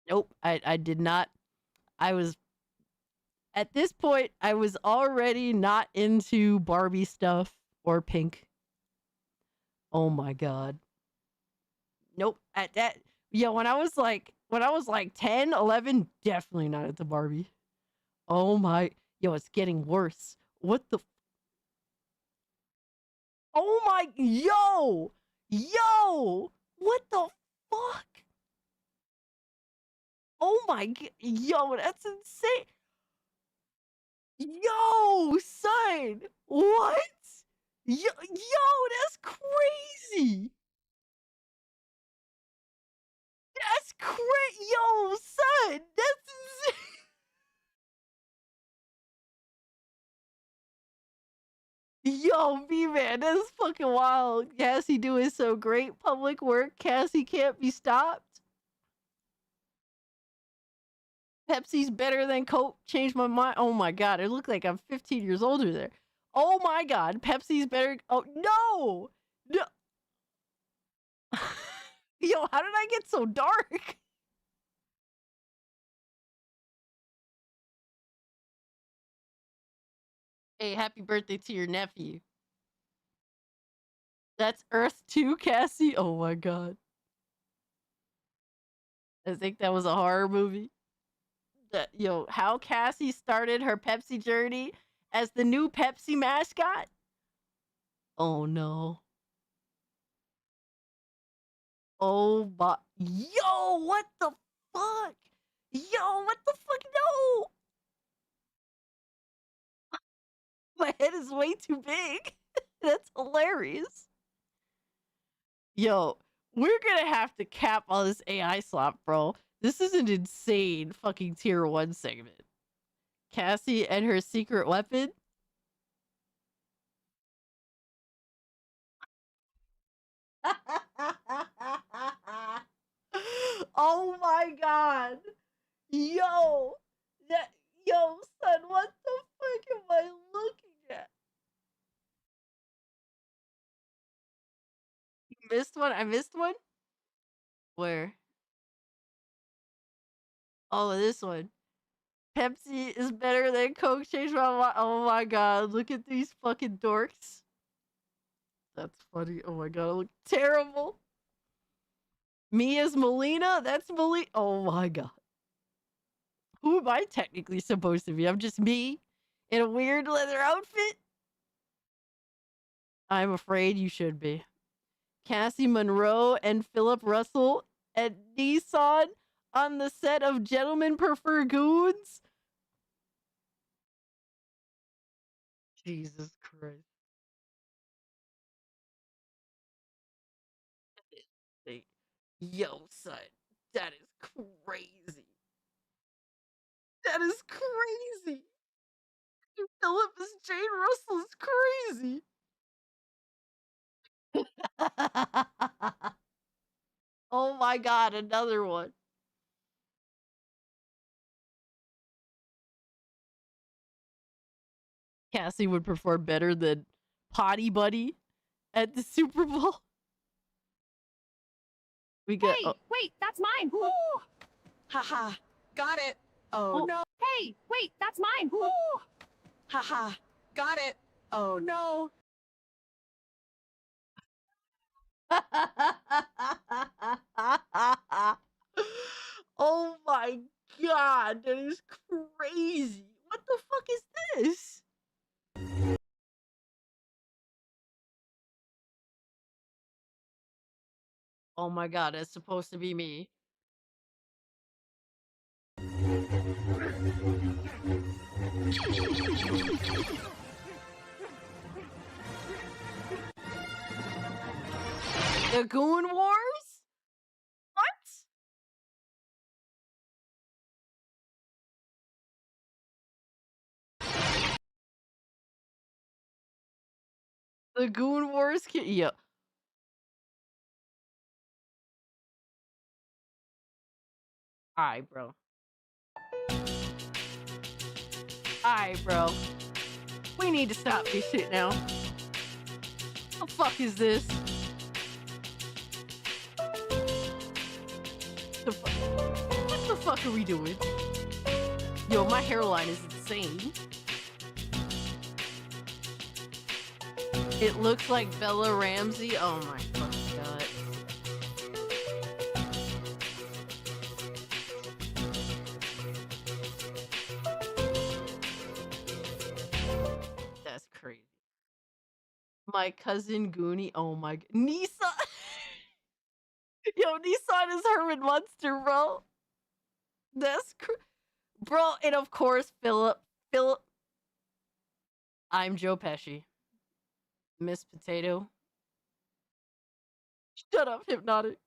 Nope, I did not. I was... At this point, I was already not into Barbie stuff or pink. Oh my god. Nope, at that... Yeah, when I was like 10, 11, definitely not into Barbie. Oh my... Yo, it's getting worse. what the? Oh my, yo, what the fuck? Oh my, yo, that's insane. Yo, son, what? Yo, that's crazy. That's crazy. Yo, son, that's insane. Yo, B-Man, that's fucking wild. Cassie doing so great. Public work. Cassie can't be stopped. Pepsi's better than Coke. Changed my mind. Oh my god, it looked like I'm 15 years older there. Oh my god, Pepsi's better. Oh, no! No! Yo, how did I get so dark? Hey, happy birthday to your nephew. That's Earth 2, Cassie? Oh my god. I think that was a horror movie. Yo, how Cassie started her Pepsi journey as the new Pepsi mascot? Oh no. Oh my. Yo, what the fuck? Yo, what the fuck? No! My head is way too big. That's hilarious. Yo, we're gonna have to cap all this AI slop, bro. This is an insane fucking tier 1 segment. Cassie and her secret weapon. Oh my god. Yo, son, what the fuck am I looking at? You missed one? I missed one? Where? Oh, this one. Pepsi is better than Coke. Change my mind. Oh my god, look at these fucking dorks. That's funny. Oh my god, I look terrible. Me as Melina? That's Melina. Oh my god. Who am I technically supposed to be? I'm just me in a weird leather outfit? I'm afraid you should be. Cassie Monroe and Philip Russell at Nissan on the set of Gentlemen Prefer Goons? Jesus Christ. Yo, son, that is crazy. That is crazy. Philip as Jane Russell is crazy. Oh my god, another one. Cassie would perform better than Potty Buddy at the Super Bowl. We got. Hey, wait, that's mine. Haha, got it. Oh no. Hey, wait, that's mine. Haha, got it. Oh no. Oh my god, that is crazy. What the fuck is this? Oh my god, it's supposed to be me. The Goon Wars? What? The Goon Wars? Yeah. Alright, bro. Alright, bro. We need to stop this shit now. What the fuck is this? What the fuck are we doing? Yo, my hairline is insane. It looks like Bella Ramsey. Oh my fucking god. My cousin Goonie. Oh my Nissan. Yo, Nissan is Herman Munster, bro. That's bro, and of course Philip. I'm Joe Pesci. Miss Potato. Shut up, Hypnotic.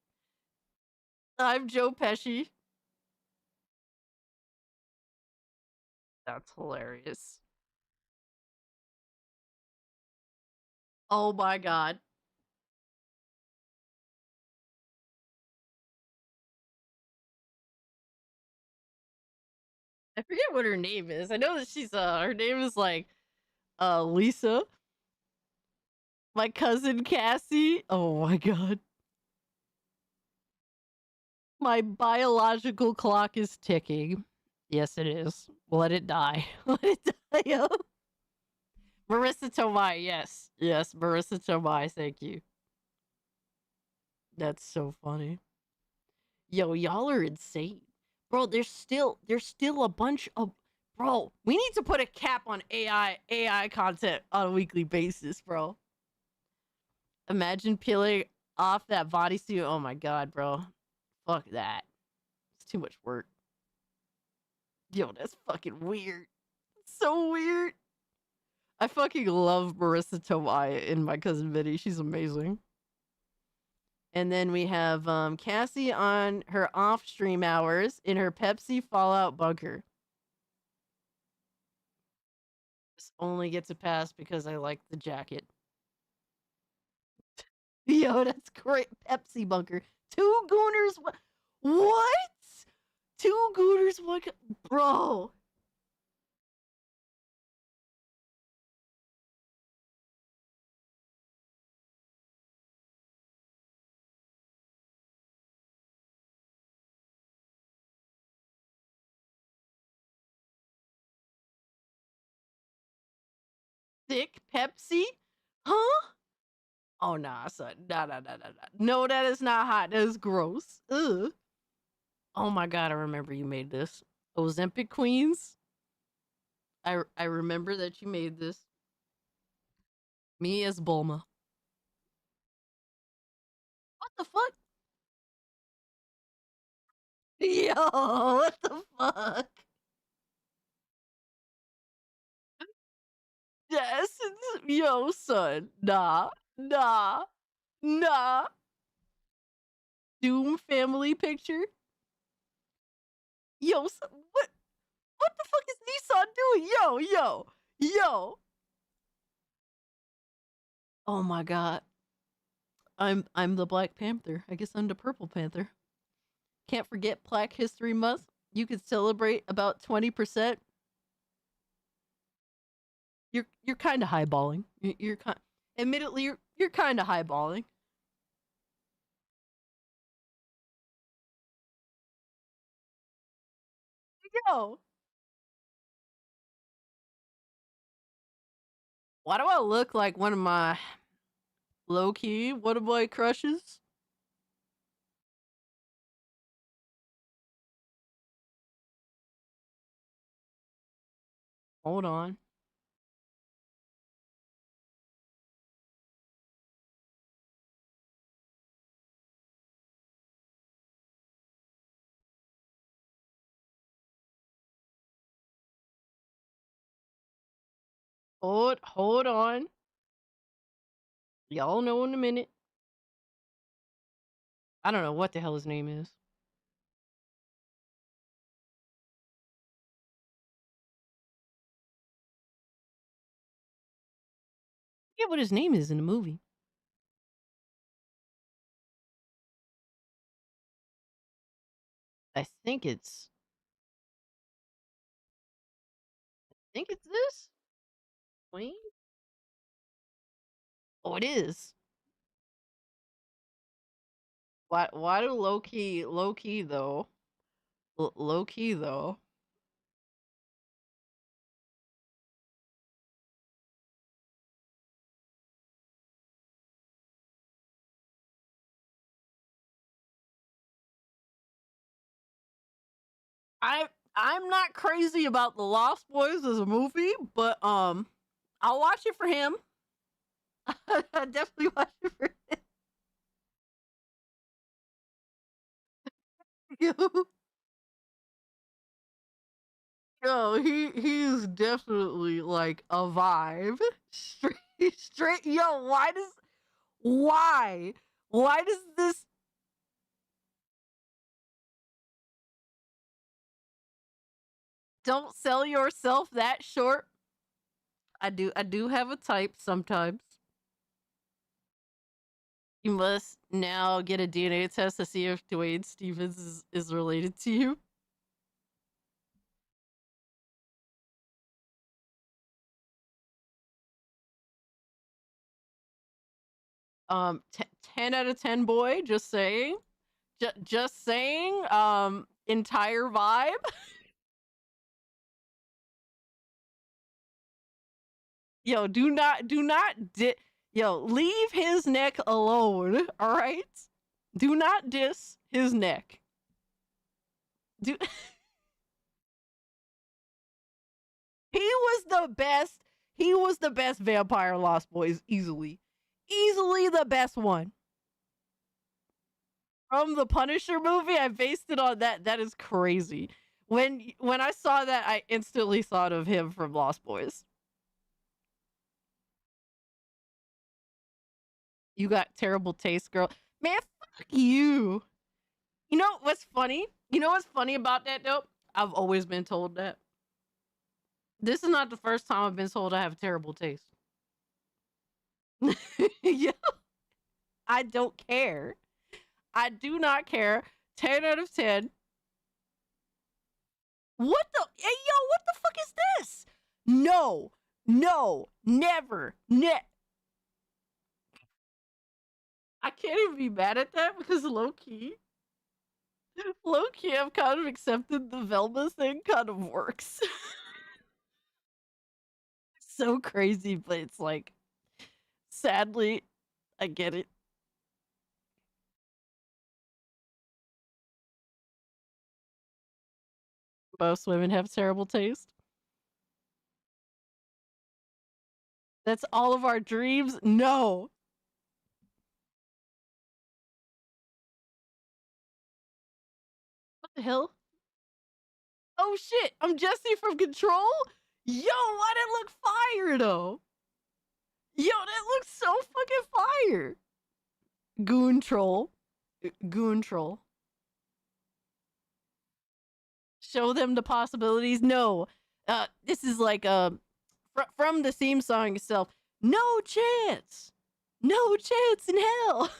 I'm Joe Pesci. That's hilarious. Oh my god. I forget what her name is. I know that she's her name is like Lisa. My cousin Cassie. Oh my god. My biological clock is ticking. Yes, it is. Let it die. Let it die. Yo. Marissa Tomei, yes. Yes, Marissa Tomei, thank you. That's so funny. Yo, y'all are insane. Bro, there's still a bunch of bro, we need to put a cap on AI content on a weekly basis, bro. Imagine peeling off that bodysuit. Oh my god, bro. Fuck that. It's too much work. Yo, that's fucking weird. It's so weird. I fucking love Marissa Tomei in My Cousin Vinny. She's amazing. And then we have Cassie on her off-stream hours in her Pepsi Fallout bunker. This only gets a pass because I like the jacket. Yo, that's great. Pepsi bunker. 2 Gooners. What? 2 Gooners. What? Bro. Thick Pepsi? Huh? Oh, nah, son. Nah. No, that is not hot. That is gross. Ugh. Oh my god, I remember you made this. Ozempic Queens? I remember that you made this. Me as Bulma. What the fuck? Yo, what the fuck? Yes, yo, son. Nah. Doom family picture? Yo, son, what the fuck is Nissan doing? Yo. Oh my god. I'm the Black Panther. I guess I'm the Purple Panther. Can't forget Black History Month. You could celebrate about 20%. You're kind of highballing. Admittedly, you're kind of highballing. Yo. Why do I look like one of my low-key one of my crushes? Hold on. Hold on. Y'all know in a minute. I don't know what the hell his name is. I forget what his name is in the movie. I think it's this? Wayne? Oh, it is. Why do low key though? Low key though. I'm not crazy about The Lost Boys as a movie, but I'll watch it for him. I definitely watch it for him. Yo, he's definitely like a vibe. Straight. Yo, why does this? Don't sell yourself that short. I do have a type sometimes. You must now get a DNA test to see if Dwayne Stevens is related to you. Um, 10 out of 10 boy, just saying. Just saying. Entire vibe. Yo, yo, leave his neck alone, all right? Do not diss his neck. He was the best. He was the best vampire Lost Boys, easily. Easily the best one. From the Punisher movie, I based it on that. That is crazy. When I saw that, I instantly thought of him from Lost Boys. You got terrible taste, girl. Man, fuck you. You know what's funny? You know what's funny about that, though? I've always been told that. This is not the first time I've been told I have terrible taste. Yeah. I don't care. I do not care. 10 out of 10. What the? Hey, yo, what the fuck is this? No, never. I can't even be mad at that because low key, I've kind of accepted the Velma thing kind of works. So crazy, but it's like, sadly, I get it. Most women have terrible taste. That's all of our dreams? No. What the hell? Oh shit, I'm Jesse from Control? Yo, why did it look fire though? Yo, that looks so fucking fire. Goon troll. Goon troll. Show them the possibilities. No. This is like from the theme song itself. No chance. No chance in hell.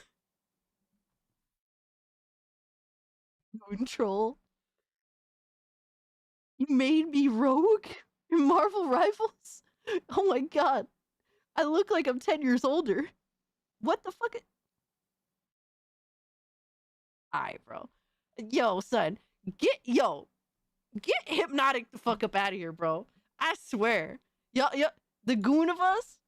Goon troll. You made me rogue in Marvel Rivals? Oh my god. I look like I'm 10 years older. What the fuck? Alright, bro. Yo, son. Get Hypnotic the fuck up out of here, bro. I swear. Yo, the goon of us?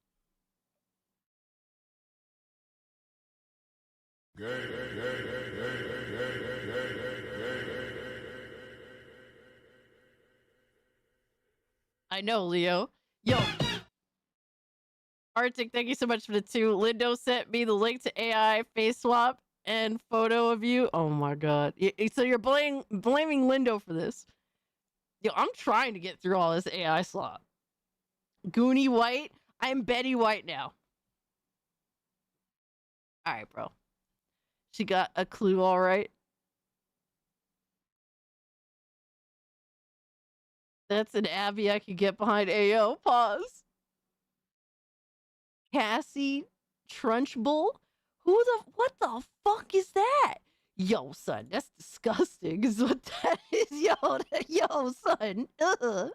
I know, Leo. Yo. Arctic, thank you so much for the 2. Lindo sent me the link to AI face swap and photo of you. Oh my god. So you're blaming Lindo for this. Yo, I'm trying to get through all this AI slop. Goonie White? I'm Betty White now. Alright, bro. She got a clue, alright. That's an Abby I could get behind. Ayo, pause. Cassie Trunchbull? What the fuck is that? Yo, son, that's disgusting is what that is. Yo, son. Ugh.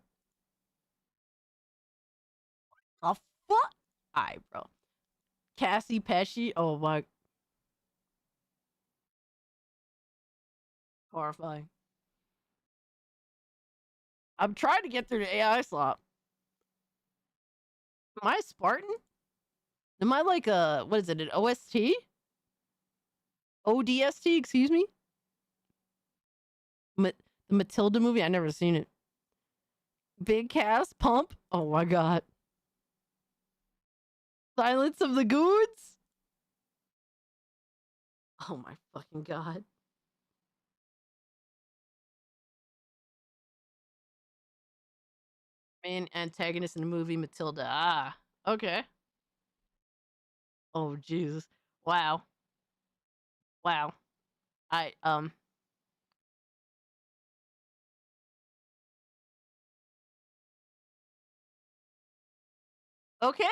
A fuck? Alright, bro. Cassie Pesci? Oh my. Horrifying. I'm trying to get through the AI slop. Am I a Spartan? Am I like what is it, an OST? ODST, excuse me? The Matilda movie? I never seen it. Big cast, Pump? Oh my god. Silence of the Goons? Oh my fucking god. Main antagonist in the movie Matilda. Ah, okay. Oh Jesus. Wow. Wow. I Okay.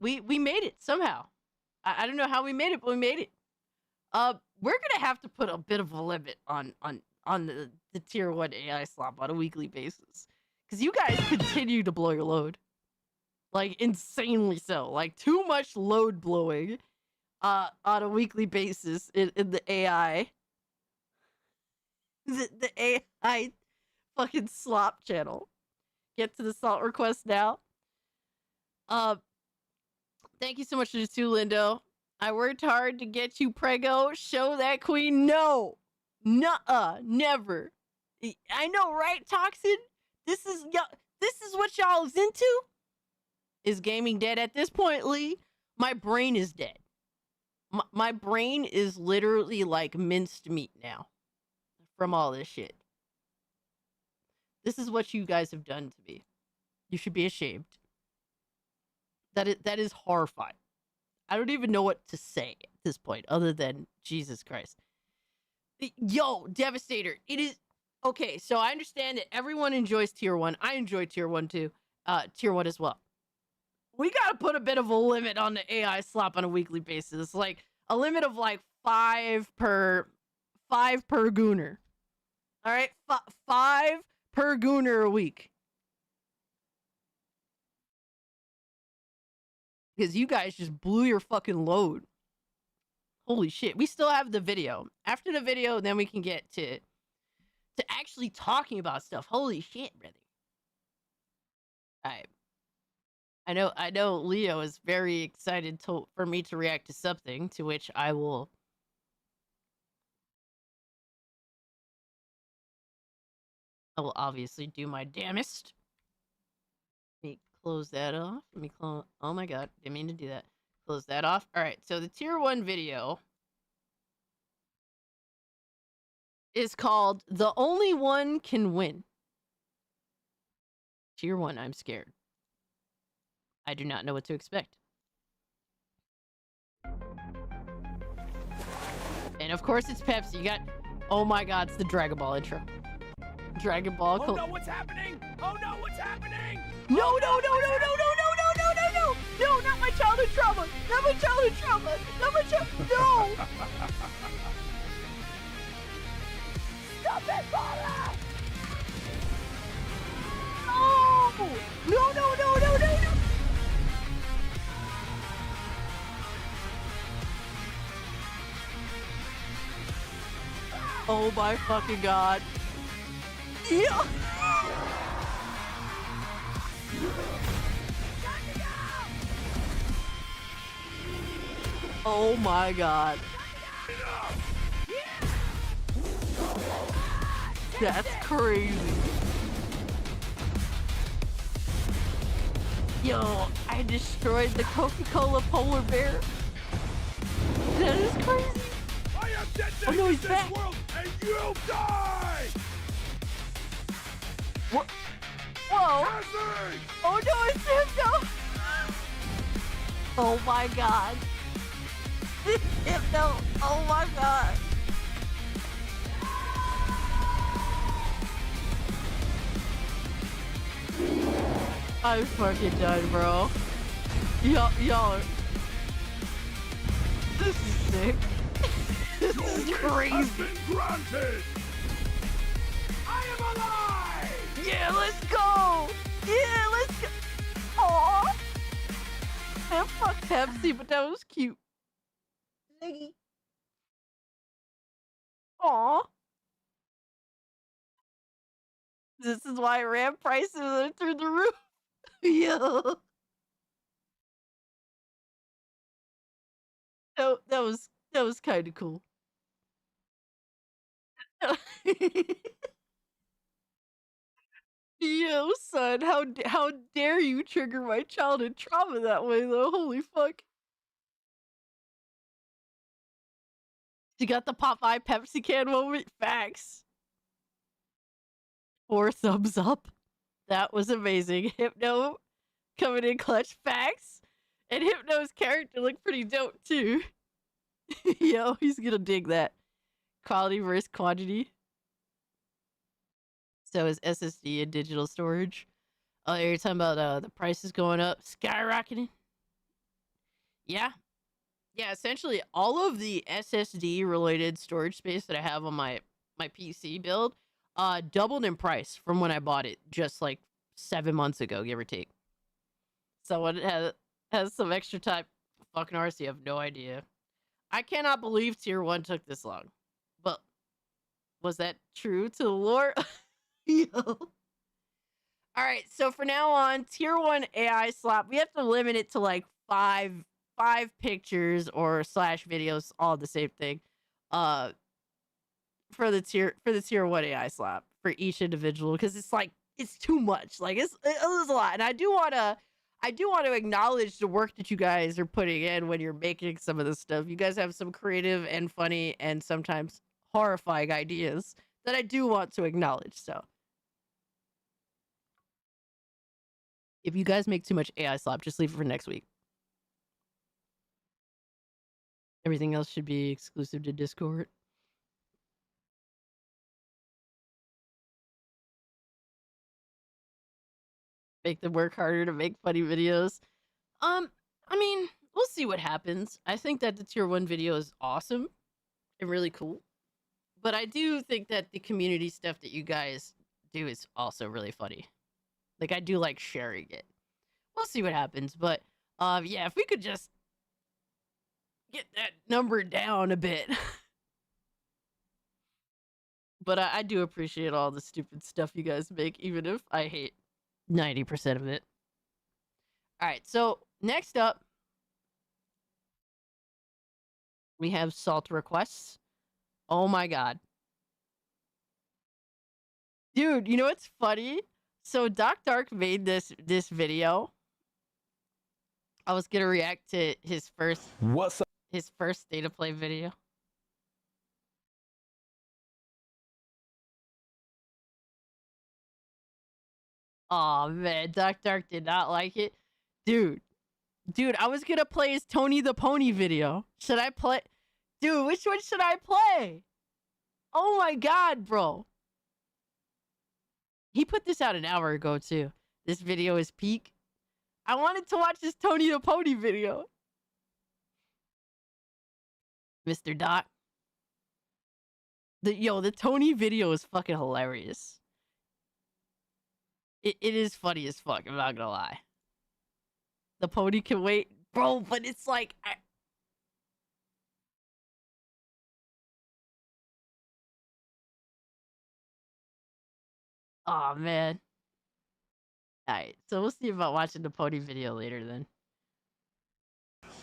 We made it somehow. I don't know how we made it, but we made it. We're gonna have to put a bit of a limit on the tier 1 AI slop on a weekly basis. Because you guys continue to blow your load. Like insanely so. Like too much load blowing on a weekly basis in the AI. The AI fucking slop channel. Get to the salt request now. Thank you so much to the two, Lindo. I worked hard to get you prego. Show that queen. No. Nuh-uh. Never. I know, right, Toxin? This is what y'all is into? Is gaming dead at this point, Lee? My brain is dead. My brain is literally like minced meat now. From all this shit. This is what you guys have done to me. You should be ashamed. That is horrifying. I don't even know what to say at this point other than Jesus Christ. Yo, Devastator. It is okay, so I understand that everyone enjoys tier 1. I enjoy tier 1 too. Tier 1 as well. We gotta put a bit of a limit on the AI slop on a weekly basis. Like a limit of like 5 per gooner. Alright? 5 per gooner a week. Because you guys just blew your fucking load. Holy shit. We still have the video. After the video, then we can get to actually talking about stuff. Holy shit, brother. Alright. I know Leo is very excited for me to react to something, to which I will obviously do my damnest. Let me close that off. Let me close. Oh my god, didn't mean to do that. Close that off. All right, so the tier 1 video is called "The Only One Can Win." Tier 1, I'm scared. I do not know what to expect. And of course, it's Pepsi. You got. Oh my god, it's the Dragon Ball intro. Dragon Ball. Oh no, what's happening? Oh no, what's happening? No, no, no, no, no, no, no, no, no, no, no, no! No, not my childhood trauma! Not my childhood trauma! Not my no! Stop it, Paula! No! No, no, no, no, no, no! Oh my fucking god. Yeah! Oh my god. That's crazy. Yo, I destroyed the Coca-Cola polar bear. That is crazy. Oh no, he's back. And you die! What? Whoa! Oh no, it's him though! Oh my god. It's him though. Oh my god. I'm fucking done, bro. Y'all are... This is sick. This is crazy. Granted. I am alive! Yeah, let's go! Yeah, let's go! Aww! And fuck Pepsi, but that was cute. Ziggy. Aww. This is why RAM prices are through the roof. Yeah. That was kind of cool. Yo, son, how dare you trigger my childhood trauma that way, though? Holy fuck. You got the Popeye Pepsi can moment? Facts. 4 thumbs up. That was amazing. Hypno coming in clutch. Facts. And Hypno's character looked pretty dope, too. Yo, he's gonna dig that. Quality versus quantity. So is SSD and digital storage. Oh, you're talking about the prices going up, skyrocketing? Yeah. Yeah, essentially all of the SSD related storage space that I have on my PC build doubled in price from when I bought it just like 7 months ago, give or take. Someone has some extra time. Fucking RC, I have no idea. I cannot believe Tier 1 took this long. But was that true to the lore? Yo. Alright, so for now on, Tier 1 AI slap, we have to limit it to like five pictures or / videos, all the same thing. For the tier 1 AI slap for each individual, because it's like it's too much. Like it's a lot. And I do want to acknowledge the work that you guys are putting in when you're making some of this stuff. You guys have some creative and funny and sometimes horrifying ideas that I do want to acknowledge. So if you guys make too much AI slap, just leave it for next week. Everything else should be exclusive to Discord. Make them work harder to make funny videos. I mean, we'll see what happens. I think that the Tier 1 video is awesome and really cool. But I do think that the community stuff that you guys do is also really funny. Like, I do like sharing it. We'll see what happens. But, yeah, if we could just get that number down a bit. But I do appreciate all the stupid stuff you guys make, even if I hate 90% of it. Alright, so next up, we have salt requests. Oh my god. Dude, you know what's funny? So Doc Dark made this video. I was gonna react to his first state of play video. Oh man, Doc Dark did not like it. Dude, I was gonna play his Tony the Pony video. Should I play? Dude, which one should I play? Oh my god, bro. He put this out an hour ago too. This video is peak. I wanted to watch this Tony the Pony video. Mr. Doc. The Tony video is fucking hilarious. It is funny as fuck, I'm not gonna lie. The pony can wait. Bro, but it's like... Oh man. Alright, so we'll see about watching the pony video later then.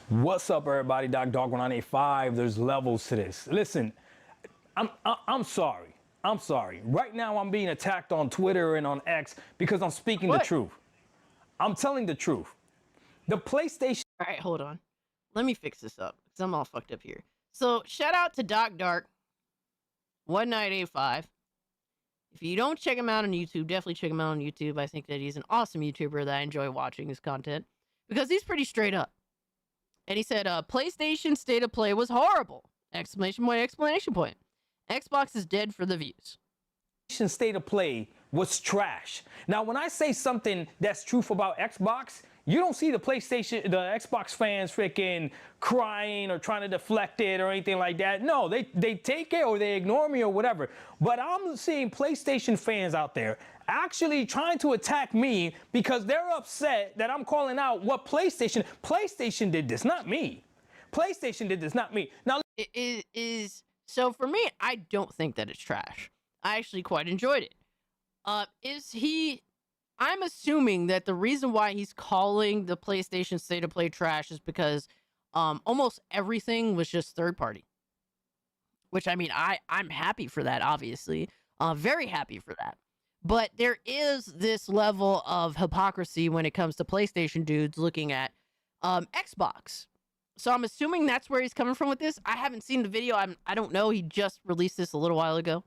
What's up, everybody? Dog185. There's levels to this. Listen, I'm sorry. I'm sorry. Right now, I'm being attacked on Twitter and on X because I'm speaking the truth. I'm telling the truth. The PlayStation... All right, hold on. Let me fix this up because I'm all fucked up here. So, shout out to Doc Dark 1985. If you don't check him out on YouTube, definitely check him out on YouTube. I think that he's an awesome YouTuber that I enjoy watching his content because he's pretty straight up. And he said, PlayStation State of Play was horrible! Exclamation point, exclamation point. Xbox is dead for the views. State of Play was trash. Now, when I say something that's truth about Xbox, you don't see the Xbox fans freaking crying or trying to deflect it or anything like that. No, they take it or they ignore me or whatever. But I'm seeing PlayStation fans out there actually trying to attack me because they're upset that I'm calling out what PlayStation did this, not me. PlayStation did this, not me. Now, it is... So for me, I don't think that it's trash. I actually quite enjoyed it. I'm assuming that the reason why he's calling the PlayStation State of Play trash is because almost everything was just third party. Which, I mean, I'm happy for that, obviously. Very happy for that. But there is this level of hypocrisy when it comes to PlayStation dudes looking at Xbox. So I'm assuming that's where he's coming from with this. I haven't seen the video. I don't know. He just released this a little while ago.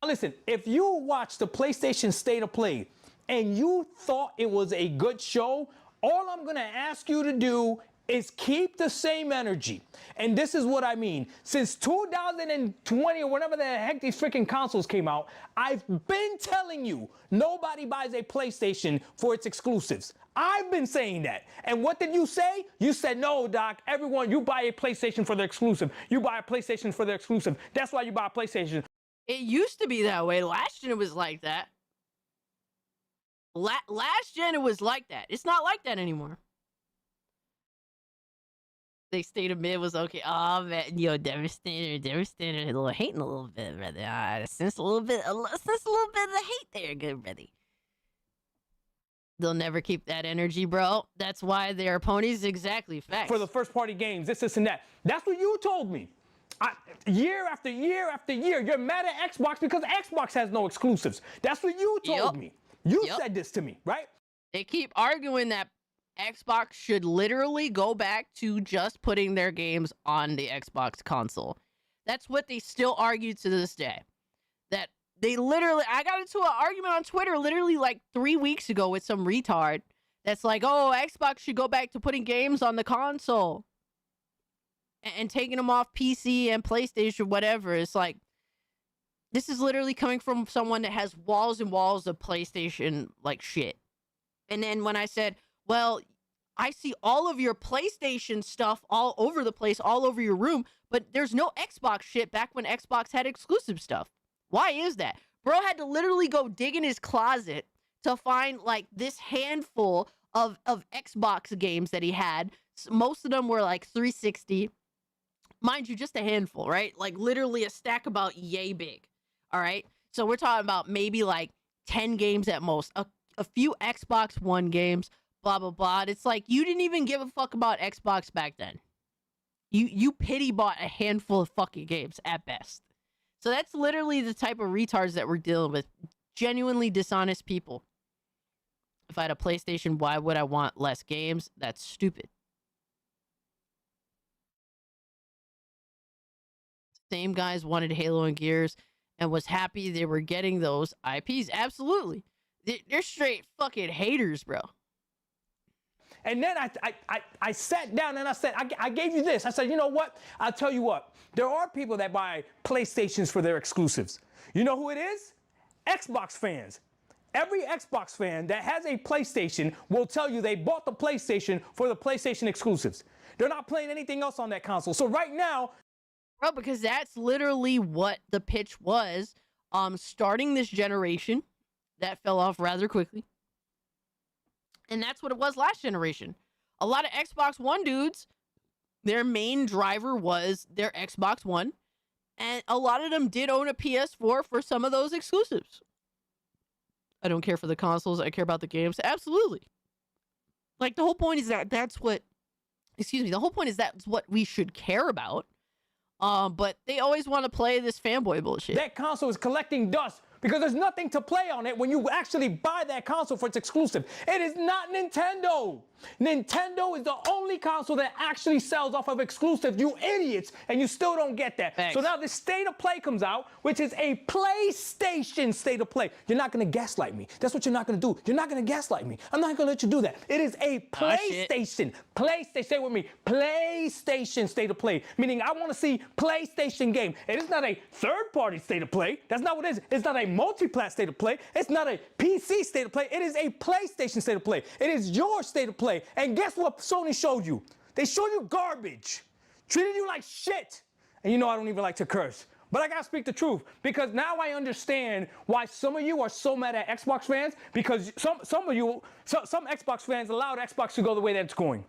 Listen, if you watched the PlayStation State of Play and you thought it was a good show, all I'm going to ask you to do is keep the same energy. And this is what I mean. Since 2020 or whenever the heck these freaking consoles came out, I've been telling you nobody buys a PlayStation for its exclusives. I've been saying that. And what did you say? You said, no, Doc, everyone, you buy a PlayStation for their exclusive. You buy a PlayStation for their exclusive. That's why you buy a PlayStation. It used to be that way. Last gen it was like that. Last gen it was like that. It's not like that anymore. They stayed a mid was okay. Oh man, devastator, a little hating a little bit, brother. I sense a little bit of the hate there, good brother. They'll never keep that energy, bro. That's why their ponies exactly facts. For the first party games, this and that. That's what you told me. Year after year after year, you're mad at Xbox because Xbox has no exclusives. That's what you told me. You said this to me, right? They keep arguing that Xbox should literally go back to just putting their games on the Xbox console. That's what they still argue to this day. That they literally, I got into an argument on Twitter literally like 3 weeks ago with some retard that's like, oh, Xbox should go back to putting games on the console and taking them off PC and PlayStation, whatever. It's like, this is literally coming from someone that has walls and walls of PlayStation like shit. And then when I said, well, I see all of your PlayStation stuff all over the place, all over your room, but there's no Xbox shit back when Xbox had exclusive stuff. Why is that? Bro had to literally go dig in his closet to find like this handful of Xbox games that he had. Most of them were like 360. Mind you, just a handful, right? Like literally a stack about yay big. All right. So we're talking about maybe like 10 games at most, a few Xbox One games, blah, blah, blah. It's like, you didn't even give a fuck about Xbox back then. You pity bought a handful of fucking games at best. So that's literally the type of retards that we're dealing with. Genuinely dishonest people. If I had a PlayStation, why would I want less games? That's stupid. Same guys wanted Halo and Gears and was happy they were getting those IPs. Absolutely. They're straight fucking haters, bro. And then I sat down and I said, I gave you this. I said, you know what? I'll tell you what. There are people that buy PlayStations for their exclusives. You know who it is? Xbox fans. Every Xbox fan that has a PlayStation will tell you they bought the PlayStation for the PlayStation exclusives. They're not playing anything else on that console. So right now... Bro, because that's literally what the pitch was. Starting this generation, that fell off rather quickly. And that's what it was last generation. A lot of Xbox One dudes, their main driver was their Xbox One. And a lot of them did own a PS4 for some of those exclusives. I don't care for the consoles. I care about the games. Absolutely. Like, the whole point is that that's what... Excuse me. The whole point is that's what we should care about. But they always want to play this fanboy bullshit. That console is collecting dust because there's nothing to play on it when you actually buy that console for its exclusive. It is not Nintendo. Nintendo is the only console that actually sells off of exclusive, you idiots, and you still don't get that. Thanks. So now the State of Play comes out, which is a PlayStation State of Play. You're not going to gaslight me. That's what you're not going to do. You're not going to gaslight me. I'm not going to let you do that. It is a PlayStation. PlayStation, say it with me. PlayStation State of Play, meaning I want to see PlayStation game. It is not a third-party State of Play. That's not what it is. It's not a multi-plat State of Play. It's not a PC State of Play. It is a PlayStation State of Play. It is your State of Play. And guess what Sony showed you? They showed you garbage. Treated you like shit. And you know I don't even like to curse. But I gotta speak the truth because now I understand why some of you are so mad at Xbox fans because some Xbox fans allowed Xbox to go the way that it's going.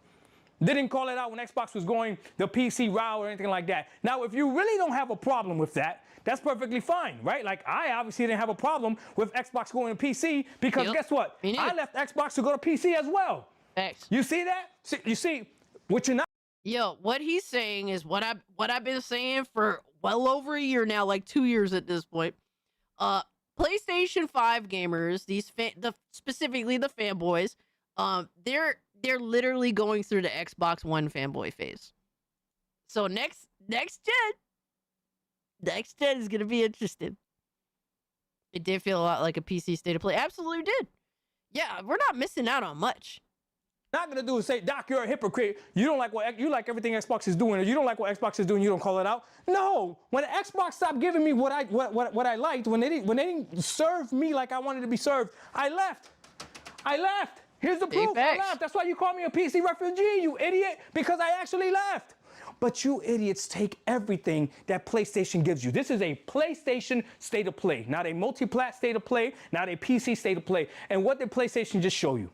They didn't call it out when Xbox was going the PC route or anything like that. Now, if you really don't have a problem with that, that's perfectly fine, right? Like, I obviously didn't have a problem with Xbox going to PC because guess what? I left Xbox to go to PC as well. Thanks. You see that? You see what you're not... Yo, what he's saying is what I've been saying for well over a year now, like 2 years at this point. PlayStation 5 gamers, specifically the fanboys, they're literally going through the Xbox One fanboy phase. So next gen is gonna be interesting. It did feel a lot like a PC state of play. Absolutely did. Yeah, we're not missing out on much. Not gonna do is say, Doc, you're a hypocrite. You don't like what you like everything Xbox is doing, or you don't like what Xbox is doing. You don't call it out. No, when Xbox stopped giving me what I liked, when they didn't serve me like I wanted to be served, I left. Here's the proof. I left. That's why you call me a PC refugee, you idiot, because I actually left. But you idiots take everything that PlayStation gives you. This is a PlayStation state of play, not a multi-plat state of play, not a PC state of play. And what did PlayStation just show you?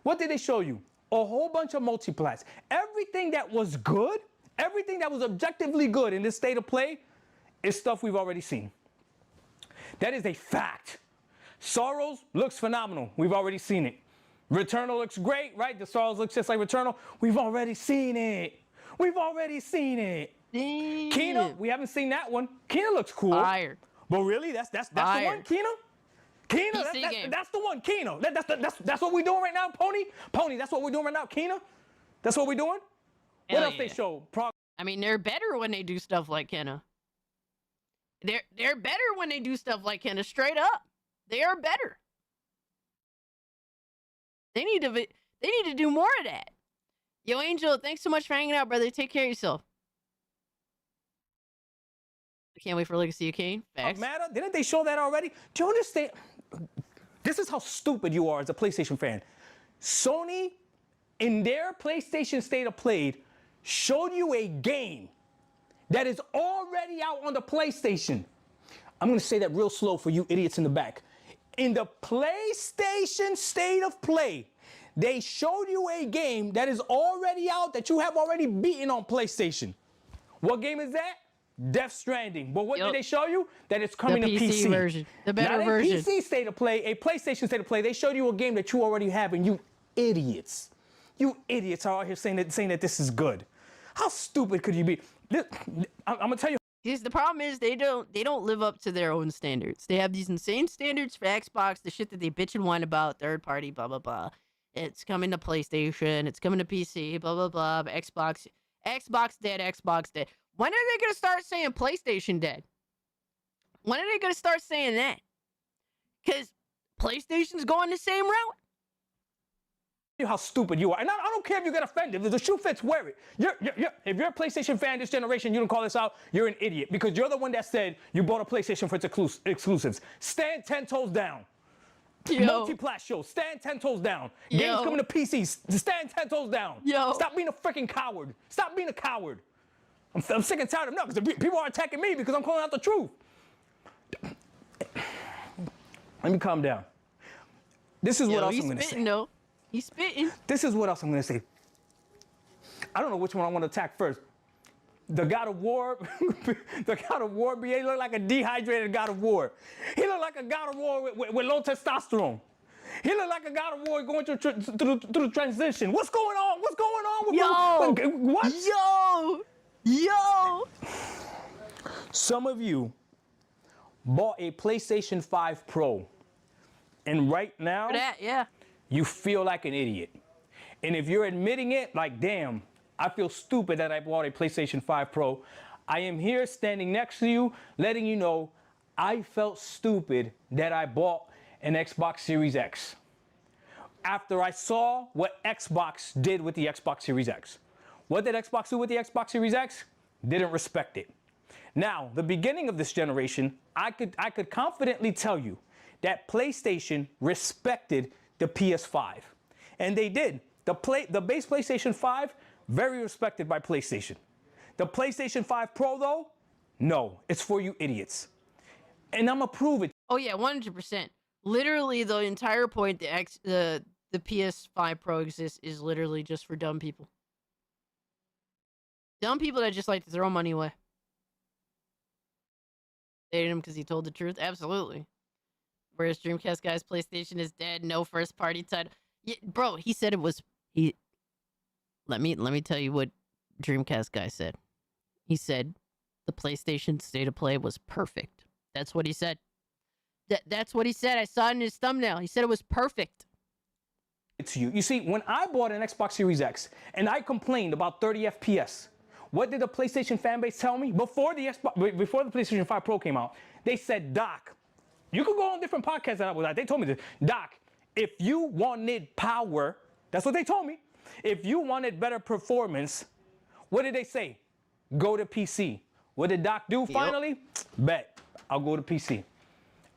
What did they show you? A whole bunch of multi-plats. Everything that was good, everything that was objectively good in this state of play is stuff we've already seen. That is a fact. Sorrows looks phenomenal. We've already seen it. Returnal looks great, right? The Sorrows looks just like Returnal. We've already seen it. We've already seen it. Damn. Kena, we haven't seen that one. Kena looks cool. Fire. But really, that's the one, Kena? Kena, that's the one, Kena. That's what we're doing right now, Pony? Pony, that's what we're doing right now, Kena? That's what we're doing? What else they show? I mean, they're better when they do stuff like Kena. They're better when they do stuff like Kena, straight up. They are better. They need to do more of that. Yo, Angel, thanks so much for hanging out, brother. Take care of yourself. I can't wait for Legacy of Kain. Facts. Matter? Didn't they show that already? Do you understand? This is how stupid you are as a PlayStation fan. Sony, in their PlayStation State of Play, showed you a game that is already out on the PlayStation. I'm going to say that real slow for you idiots in the back. In the PlayStation State of Play, they showed you a game that is already out that you have already beaten on PlayStation. What game is that? Death Stranding. But what did they show you? That it's coming to PC. Version. The better Not version. a PC State of Play, a PlayStation State of Play. They showed you a game that you already have, and you idiots are out here saying that this is good. How stupid could you be? I'm gonna tell you. Because the problem is they don't live up to their own standards. They have these insane standards for Xbox, the shit that they bitch and whine about, third party, blah blah blah. It's coming to PlayStation, it's coming to PC, blah blah blah. But Xbox dead, Xbox dead. When are they gonna start saying PlayStation dead? When are they gonna start saying that? Because PlayStation's going the same route. How stupid you are. And I don't care if you get offended. If the shoe fits, wear it. If you're a PlayStation fan this generation, you don't call this out, you're an idiot. Because you're the one that said you bought a PlayStation for its exclusives. Stand 10 toes down. Multi-plat show. Stand 10 toes down. Games coming to PCs. Stand 10 toes down. Stop being a freaking coward. Stop being a coward. I'm sick and tired of because people are attacking me because I'm calling out the truth. Let me calm down. This is what else I'm going to say. He's spitting. This is what else I'm going to say. I don't know which one I want to attack first. The God of War, the God of War, he looked like a dehydrated God of War. He looked like a God of War with low testosterone. He looked like a God of War going through the transition. What's going on? What's going on? What? Yo! Some of you bought a PlayStation 5 Pro. And right now, you feel like an idiot. And if you're admitting it, like, damn, I feel stupid that I bought a PlayStation 5 Pro. I am here standing next to you, letting you know I felt stupid that I bought an Xbox Series X. After I saw what Xbox did with the Xbox Series X. What did Xbox do with the Xbox Series X? Didn't respect it. Now, the beginning of this generation, I could confidently tell you that PlayStation respected the PS5. And they did. The base PlayStation 5, very respected by PlayStation. The PlayStation 5 Pro, though, no. It's for you idiots. And I'm going to prove it. Oh, yeah, 100%. Literally, the entire point the PS5 Pro exists is literally just for dumb people. Dumb people that just like to throw money away. They hated him because he told the truth? Absolutely. Whereas Dreamcast guy's PlayStation is dead, no first party title. Yeah, bro, he said it was Let me tell you what Dreamcast guy said. He said the PlayStation State of Play was perfect. That's what he said. That's what he said. I saw it in his thumbnail. He said it was perfect. To you. You see, when I bought an Xbox Series X and I complained about 30 FPS, what did the PlayStation fan base tell me? Before the PlayStation 5 Pro came out, they said, Doc, you could go on different podcasts that I was at. They told me this, Doc, if you wanted power, that's what they told me. If you wanted better performance, what did they say? Go to PC. What did Doc do finally? Bet, I'll go to PC.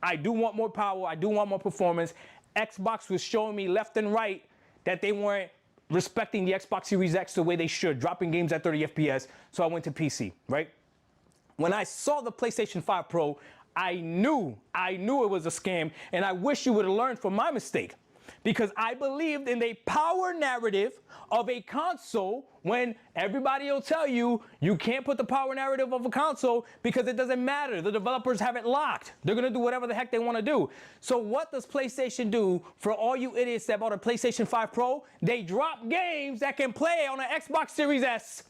I do want more power. I do want more performance. Xbox was showing me left and right that they weren't respecting the Xbox Series X the way they should, dropping games at 30 FPS, so I went to PC, right? When I saw the PlayStation 5 Pro, I knew it was a scam, and I wish you would have learned from my mistake, because I believed in the power narrative of a console when everybody will tell you you can't put the power narrative of a console because it doesn't matter. The developers have it locked. They're going to do whatever the heck they want to do. So what does PlayStation do for all you idiots that bought a PlayStation 5 Pro? They drop games that can play on an Xbox Series S.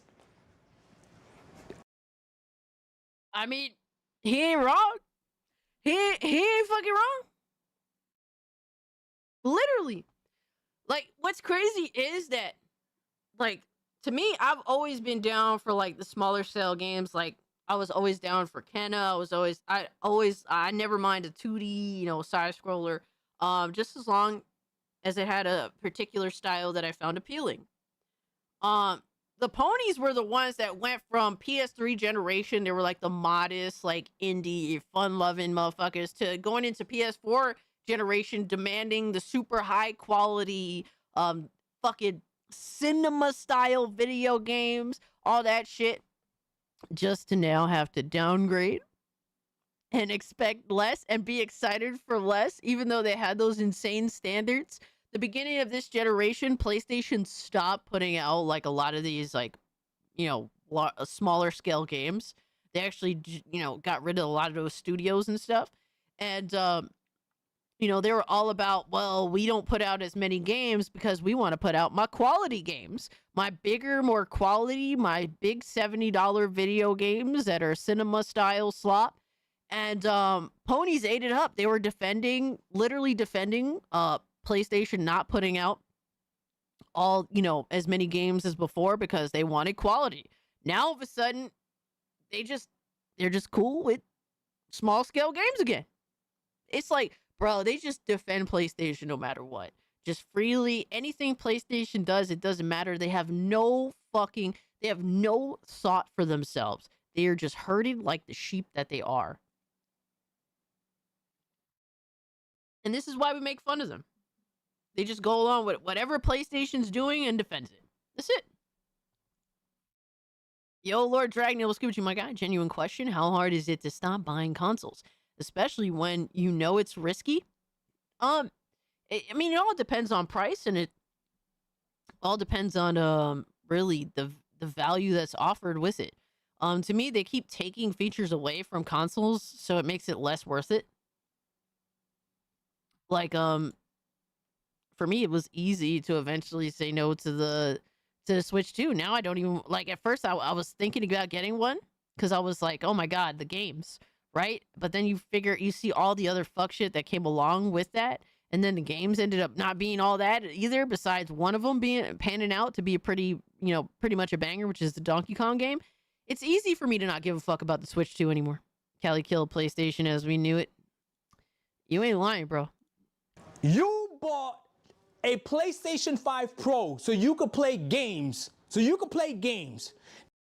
I mean, he ain't wrong. He ain't fucking wrong. Literally. Like, what's crazy is that, like, to me, I've always been down for, like, the smaller scale games. Like, I was always down for Kenna. I never mind a 2D, you know, side scroller. Just as long as it had a particular style that I found appealing. The ponies were the ones that went from PS3 generation. They were like the modest, like indie, fun-loving motherfuckers to going into PS4 generation, demanding the super high quality, fucking cinema style video games, all that shit, just to now have to downgrade and expect less and be excited for less, even though they had those insane standards. The beginning of this generation, PlayStation stopped putting out like a lot of these, like, you know, smaller scale games. They actually, you know, got rid of a lot of those studios and stuff. And, you know, they were all about, well, we don't put out as many games because we want to put out my quality games, my bigger, more quality, my big $70 video games that are cinema style slop. And ponies ate it up. They were literally defending PlayStation not putting out all, you know, as many games as before because they wanted quality. Now all of a sudden they're just cool with small scale games again. It's like, bro, they just defend PlayStation no matter what. Just freely, anything PlayStation does, it doesn't matter. They have no thought for themselves. They are just herded like the sheep that they are. And this is why we make fun of them. They just go along with whatever PlayStation's doing and defends it. That's it. Yo, Lord Dragneel, what's good with you, my guy? Genuine question. How hard is it to stop buying consoles? Especially when you know it's risky? I mean, it all depends on price, and it all depends on really the value that's offered with it. To me, they keep taking features away from consoles, so it makes it less worth it. Like, for me, it was easy to eventually say no to the Switch 2. Now I don't even, like, at first I was thinking about getting one because I was like, oh my god, the games, right? But then you see all the other fuck shit that came along with that, and then the games ended up not being all that either, besides one of them panning out to be a pretty much a banger, which is the Donkey Kong game. It's easy for me to not give a fuck about the Switch 2 anymore. Cali killed PlayStation as we knew it. You ain't lying, bro. You bought a PlayStation 5 Pro so you could play games.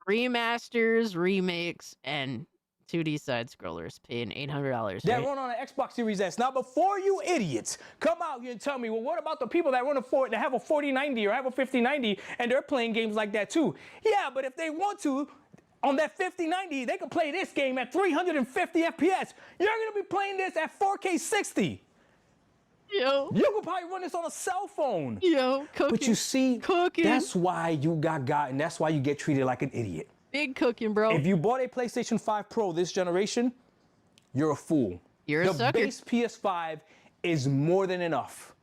Remasters, remakes, and 2D side scrollers paying $800. That run on an Xbox Series S. Now, before you idiots come out here and tell me, well, what about the people that have a 4090 or have a 5090 and they're playing games like that too? Yeah, but if they want to, on that 5090, they can play this game at 350 FPS. You're gonna be playing this at 4K 60. Yo. You could probably run this on a cell phone. Yo, cooking. But you see, cooking. That's why you got and that's why you get treated like an idiot. Big cooking, bro. If you bought a PlayStation 5 Pro this generation, you're a fool. You're a sucker. The base PS5 is more than enough.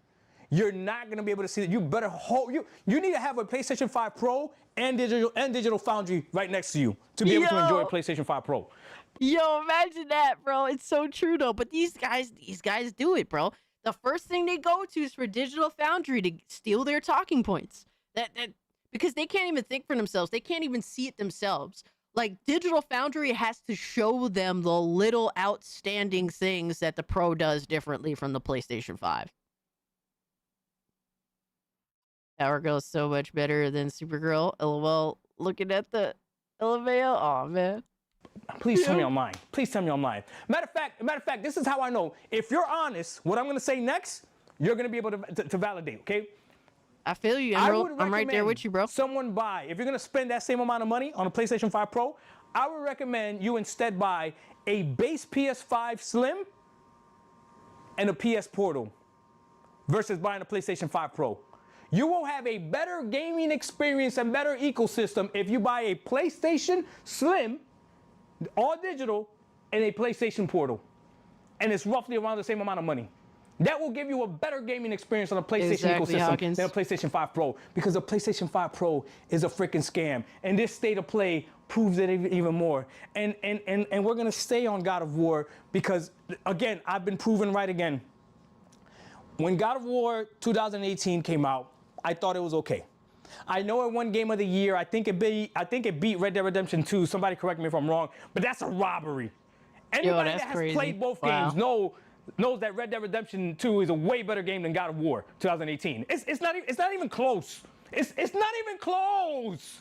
You're not gonna be able to see that. You better hold. You need to have a PlayStation 5 Pro and Digital Foundry right next to you to be able to enjoy a PlayStation 5 Pro. Yo, imagine that, bro. It's so true though. But these guys do it, bro. The first thing they go to is for Digital Foundry to steal their talking points. That because they can't even think for themselves. They can't even see it themselves. Like, Digital Foundry has to show them the little outstanding things that the Pro does differently from the PlayStation 5. Power Girl's so much better than Supergirl. LOL. Looking at the LMAO. Oh man. Please tell me I'm lying. Please tell me I'm lying. Matter of fact, this is how I know. If you're honest, what I'm gonna say next, you're gonna be able to validate, okay? I feel you, Emerald. I'm right there with you, bro. Someone buy, if you're gonna spend that same amount of money on a PlayStation 5 Pro, I would recommend you instead buy a base PS5 Slim and a PS Portal versus buying a PlayStation 5 Pro. You will have a better gaming experience and better ecosystem if you buy a PlayStation Slim, all digital, and a PlayStation Portal. And it's roughly around the same amount of money. That will give you a better gaming experience on a PlayStation ecosystem than a PlayStation 5 Pro, because a PlayStation 5 Pro is a freaking scam. And this state of play proves it even more. And we're gonna stay on God of War because, again, I've been proven right again. When God of War 2018 came out, I thought it was okay. I know it won Game of the Year. I think it beat Red Dead Redemption 2. Somebody correct me if I'm wrong, but that's a robbery. Anybody that has played both games knows that Red Dead Redemption 2 is a way better game than God of War 2018. It's not even close. It's not even close.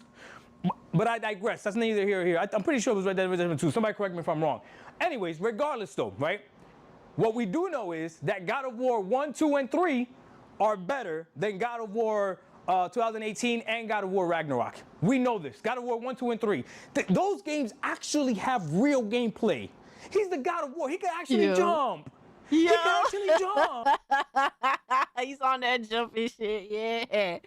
But I digress. That's neither here nor here. I'm pretty sure it was Red Dead Redemption 2. Somebody correct me if I'm wrong. Anyways, regardless though, right? What we do know is that God of War 1, 2, and 3 are better than God of War 2018 and God of War Ragnarok. We know this. God of War 1, 2, and 3. Those games actually have real gameplay. He's the God of War. He can actually jump. He can actually jump. He's on that jumpy shit. Yeah.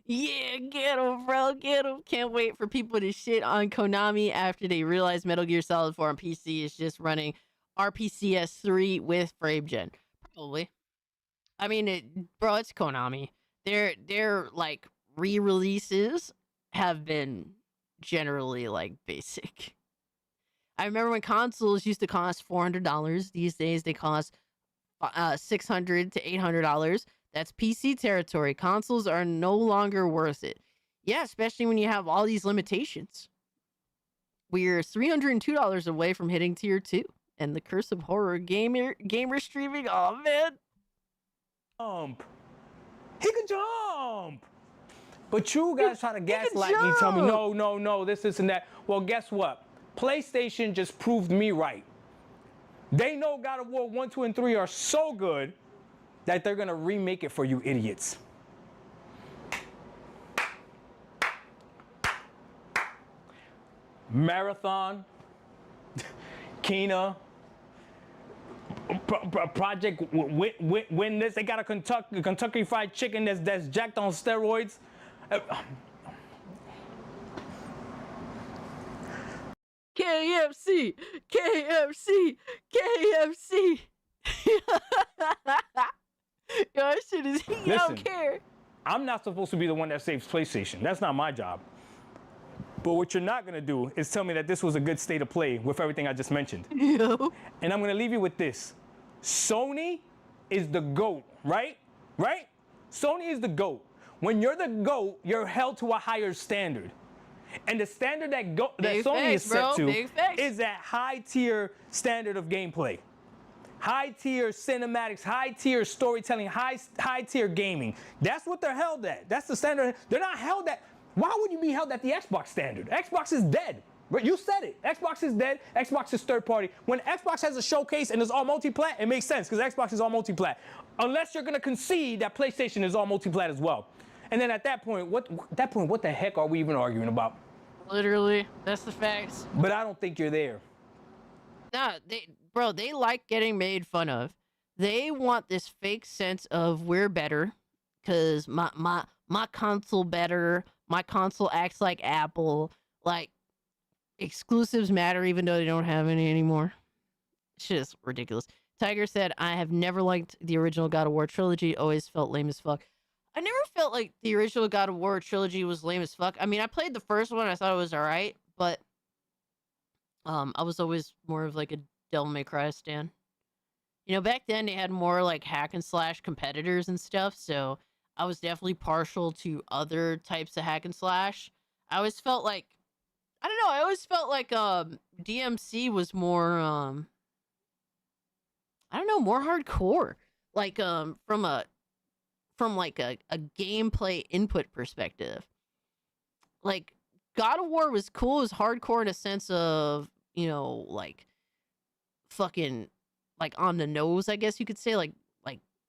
Yeah, get him, bro. Get him. Can't wait for people to shit on Konami after they realize Metal Gear Solid 4 on PC is just running RPCS 3 with frame gen. Probably. I mean, bro, it's Konami. Their like re-releases have been generally like basic. I remember when consoles used to cost $400. These days they cost $600 to $800. That's PC territory. Consoles are no longer worth it. Yeah, especially when you have all these limitations. We're $302 away from hitting tier 2. And the curse of horror gamer streaming. Oh man. He can jump. But you guys try to gaslight me, tell me no, this and that. Well, guess what? PlayStation just proved me right. They know God of War 1, 2, and 3 are so good that they're gonna remake it for you idiots. Marathon, Kena, Project Win this. They got a Kentucky Fried Chicken that's jacked on steroids. KFC. Yo, that shit is heat. I don't care. I'm not supposed to be the one that saves PlayStation. That's not my job. But what you're not gonna do is tell me that this was a good state of play with everything I just mentioned. And I'm gonna leave you with this. Sony is the GOAT, right? Right? Sony is the GOAT. When you're the GOAT, you're held to a higher standard. And the standard that Sony is set to is that high-tier standard of gameplay. High-tier cinematics, high-tier storytelling, high-tier gaming. That's what they're held at. That's the standard. They're not held at. Why would you be held at the Xbox standard? Xbox is dead. You said it. Xbox is dead. Xbox is third party. When Xbox has a showcase and it's all multi-plat, it makes sense because Xbox is all multi-plat. Unless you're going to concede that PlayStation is all multi-plat as well. And then at that point, what the heck are we even arguing about? Literally, that's the facts. But I don't think you're there. Nah, they like getting made fun of. They want this fake sense of we're better because my console better. My console acts like Apple. Like, exclusives matter even though they don't have any anymore. It's just ridiculous. Tiger said, I have never liked the original God of War trilogy. Always felt lame as fuck. I never felt like the original God of War trilogy was lame as fuck. I mean, I played the first one. I thought it was all right. But I was always more of like a Devil May Cry stan. You know, back then they had more like hack and slash competitors and stuff, so I was definitely partial to other types of hack and slash. I always felt like I don't know, I always felt like DMC was more I don't know, more hardcore. Like from like a gameplay input perspective. Like God of War was cool, it was hardcore in a sense of, you know, like fucking like on the nose, I guess you could say, like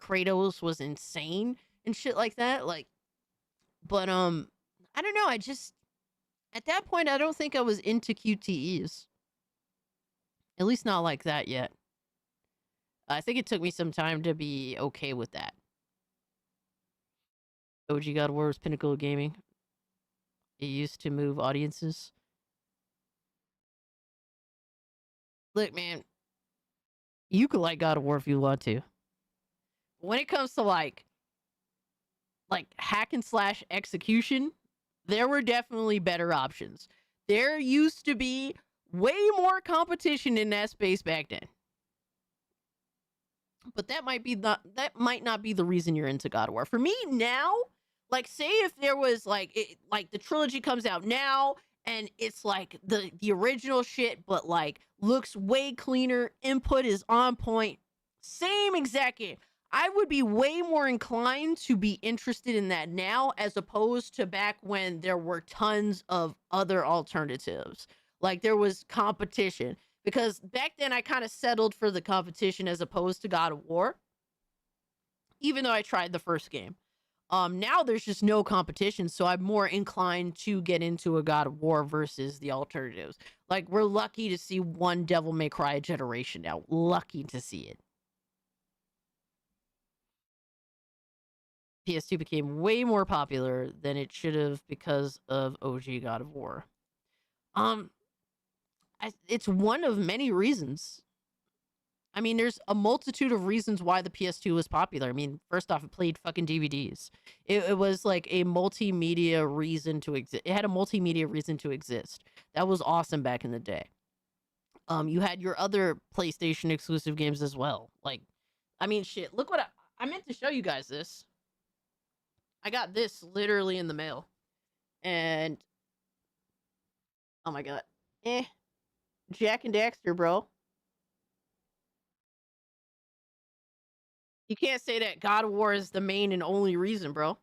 Kratos was insane and shit like that. Like but I don't know, I just at that point I don't think I was into QTEs. At least not like that yet. I think it took me some time to be okay with that. OG God of War was pinnacle of gaming. It used to move audiences. Look, man, you could like God of War if you want to. When it comes to like hack and slash execution, there were definitely better options. There used to be way more competition in that space back then. But that might not be the reason you're into God of War. For me now, like say if there was like the trilogy comes out now and it's like the original shit, but like looks way cleaner, input is on point, same exact game, I would be way more inclined to be interested in that now as opposed to back when there were tons of other alternatives. Like there was competition. Because back then I kind of settled for the competition as opposed to God of War. Even though I tried the first game. Now there's just no competition, so I'm more inclined to get into a God of War versus the alternatives. Like, we're lucky to see one Devil May Cry generation now. Lucky to see it. PS2 became way more popular than it should have because of OG God of War. It's one of many reasons. I mean, there's a multitude of reasons why the PS2 was popular. I mean, first off, it played fucking DVDs. It was like a multimedia reason to exist. It had a multimedia reason to exist. That was awesome back in the day. You had your other PlayStation exclusive games as well. Like, I mean, shit. Look what I meant to show you guys this. I got this literally in the mail. And, oh my god. Jack and Daxter, bro. You can't say that God of War is the main and only reason, bro.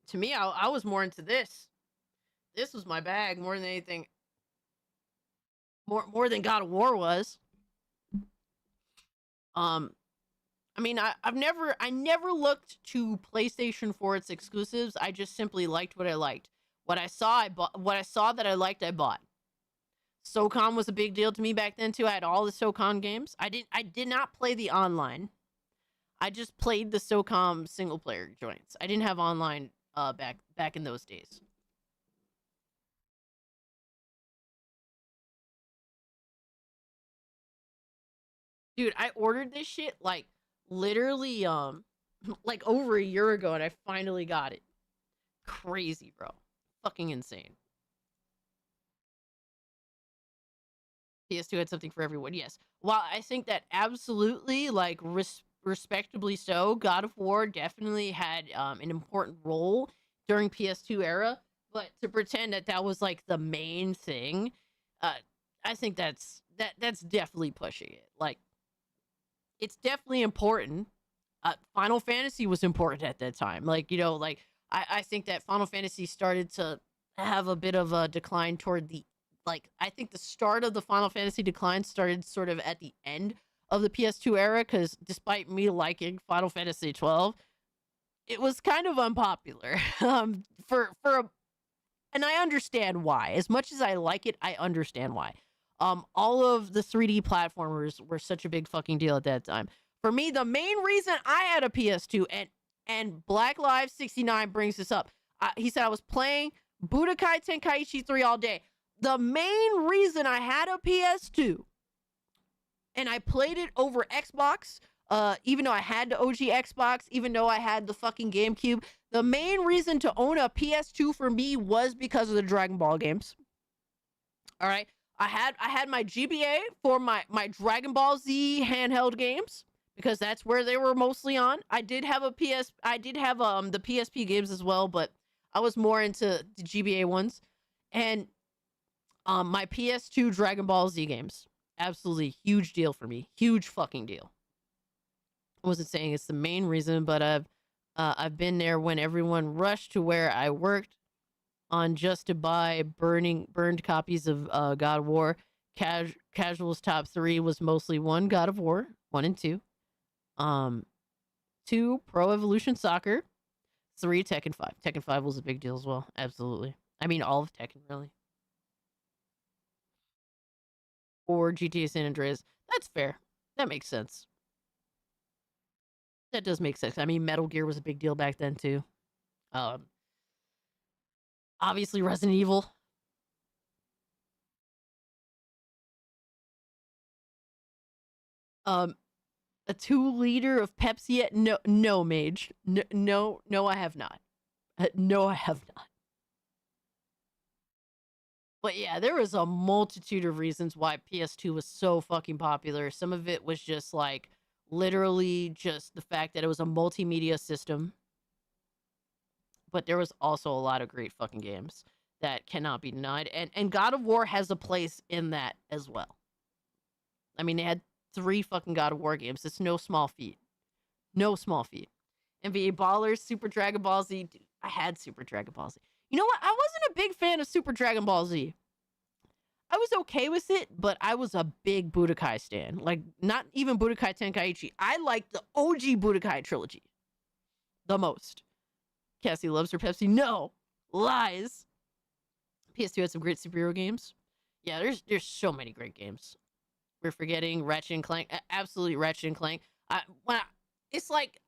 To me, I was more into this. This was my bag more than anything. More than God of War was. I mean, I never looked to PlayStation for its exclusives. I just simply liked what I liked. What I saw, I bought. What I saw that I liked, I bought. SOCOM was a big deal to me back then too. I had all the SOCOM games. I did not play the online. I just played the SOCOM single player joints. I didn't have online back in those days. Dude, I ordered this shit like literally like over a year ago and I finally got it. Crazy, bro. Fucking insane. PS2 had something for everyone. Yes. While I think that absolutely, like, respectably so, God of War definitely had an important role during PS2 era. But to pretend that was like the main thing, I think that's definitely pushing it. Like, it's definitely important. Final Fantasy was important at that time. Like, you know, like I think that Final Fantasy started to have a bit of a decline toward the, like, I think the start of the Final Fantasy decline started sort of at the end of the PS2 era, because despite me liking Final Fantasy 12, it was kind of unpopular. And I understand why. As much as I like it, I understand why. All of the 3D platformers were such a big fucking deal at that time. For me, the main reason I had a PS2, and Black Lives 69 brings this up. He said I was playing Budokai Tenkaichi 3 all day. The main reason I had a PS2, and I played it over Xbox, even though I had the OG Xbox, even though I had the fucking GameCube, the main reason to own a PS2 for me was because of the Dragon Ball games. All right? I had my GBA for my Dragon Ball Z handheld games because that's where they were mostly on. I did have the PSP games as well, but I was more into the GBA ones. And my PS2 Dragon Ball Z games. Absolutely huge deal for me. Huge fucking deal. I wasn't saying it's the main reason, but I've been there when everyone rushed to where I worked on just to buy burned copies of God of War. Casual's top 3 was mostly 1 God of War, 1 and 2. 2 Pro Evolution Soccer, 3 Tekken 5. Tekken 5 was a big deal as well. Absolutely. I mean all of Tekken really. 4 GTA San Andreas. That's fair. That makes sense. That does make sense. I mean Metal Gear was a big deal back then too. Obviously Resident Evil. A 2-liter of Pepsi. No, Mage. No, I have not. No, I have not. But yeah, there was a multitude of reasons why PS2 was so fucking popular. Some of it was just like literally just the fact that it was a multimedia system. But there was also a lot of great fucking games that cannot be denied. And God of War has a place in that as well. I mean, they had 3 fucking God of War games. It's no small feat. No small feat. NBA Ballers, Super Dragon Ball Z. Dude, I had Super Dragon Ball Z. You know what? I wasn't a big fan of Super Dragon Ball Z. I was okay with it, but I was a big Budokai stan. Like, not even Budokai Tenkaichi. I liked the OG Budokai trilogy the most. Cassie loves her Pepsi. No. Lies. PS2 had some great superhero games. Yeah, there's so many great games. We're forgetting Ratchet and Clank. Absolutely Ratchet and Clank. It's like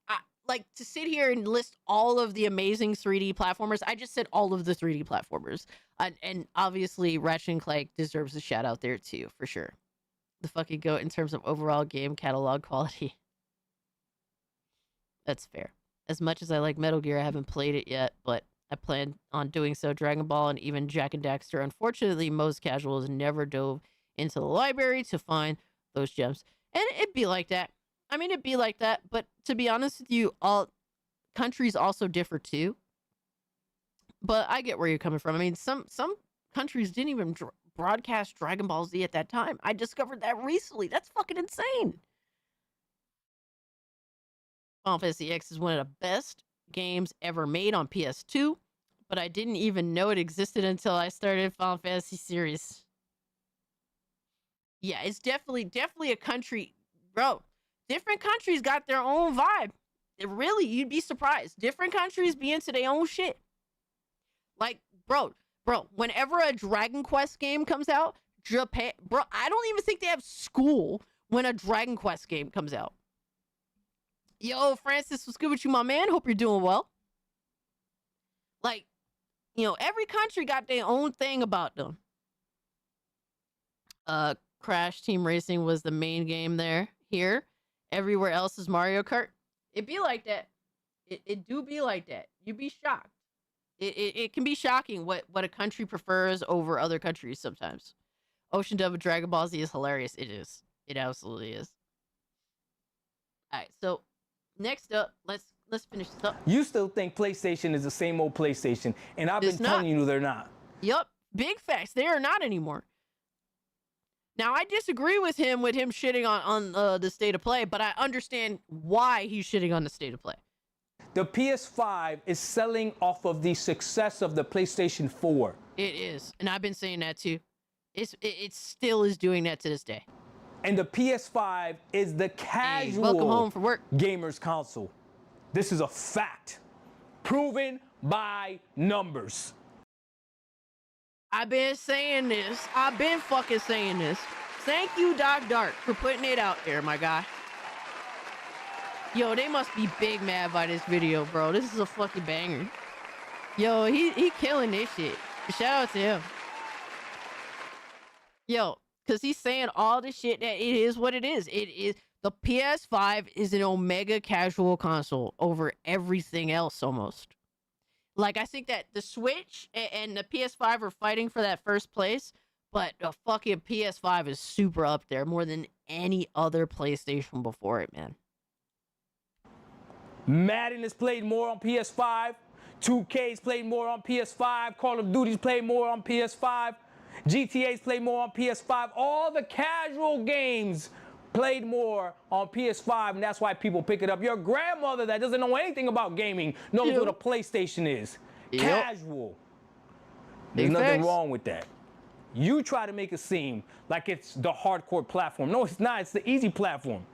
to sit here and list all of the amazing 3D platformers. I just said all of the 3D platformers. And obviously Ratchet and Clank deserves a shout out there too, for sure. The fucking GOAT in terms of overall game catalog quality. That's fair. As much as I like Metal Gear, I haven't played it yet, but I plan on doing so. Dragon Ball and even Jak and Daxter. Unfortunately, most casuals never dove into the library to find those gems. And it'd be like that. I mean, it'd be like that. But to be honest with you, all countries also differ too. But I get where you're coming from. I mean, some countries didn't even broadcast Dragon Ball Z at that time. I discovered that recently. That's fucking insane. Final Fantasy X is one of the best games ever made on PS2, but I didn't even know it existed until I started Final Fantasy series. Yeah, it's definitely a country, bro. Different countries got their own vibe. Really, you'd be surprised. Different countries be into their own shit. Like, bro, whenever a Dragon Quest game comes out, Japan, bro, I don't even think they have school when a Dragon Quest game comes out. Yo, Francis, what's good with you, my man? Hope you're doing well. Like, you know, every country got their own thing about them. Crash Team Racing was the main game there. Here, everywhere else is Mario Kart. It be like that. It do be like that. You'd be shocked. It can be shocking what a country prefers over other countries sometimes. Ocean Dub of Dragon Ball Z is hilarious. It is. It absolutely is. All right, so next up, let's finish this up. You still think PlayStation is the same old PlayStation, and I've been telling you they're not. Yup, big facts. They are not anymore. Now, I disagree with him shitting on the state of play, but I understand why he's shitting on the state of play. The PS5 is selling off of the success of the PlayStation 4. It is, and I've been saying that too. It still is doing that to this day. And the PS5 is the casual welcome home from work gamers console. This is a fact, proven by numbers. I've been saying this. I've been fucking saying this. Thank you, Doc Dark, for putting it out there, my guy. Yo, they must be big mad by this video, bro. This is a fucking banger. Yo, he killing this shit. Shout out to him. Yo, because he's saying all the shit that it is what it is. It is. The PS5 is an omega casual console over everything else almost. Like, I think that the Switch and the PS5 are fighting for that first place, But the fucking PS5 is super up there, more than any other PlayStation before it, man. Madden is played more on PS5. 2K's played more on PS5. Call of Duty's played more on PS5. GTA's played more on PS5. All the casual games played more on PS5, and that's why people pick it up. Your grandmother that doesn't know anything about gaming knows what a PlayStation is. Casual. There's nothing wrong with that. You try to make it seem like it's the hardcore platform. No, it's not. It's the easy platform.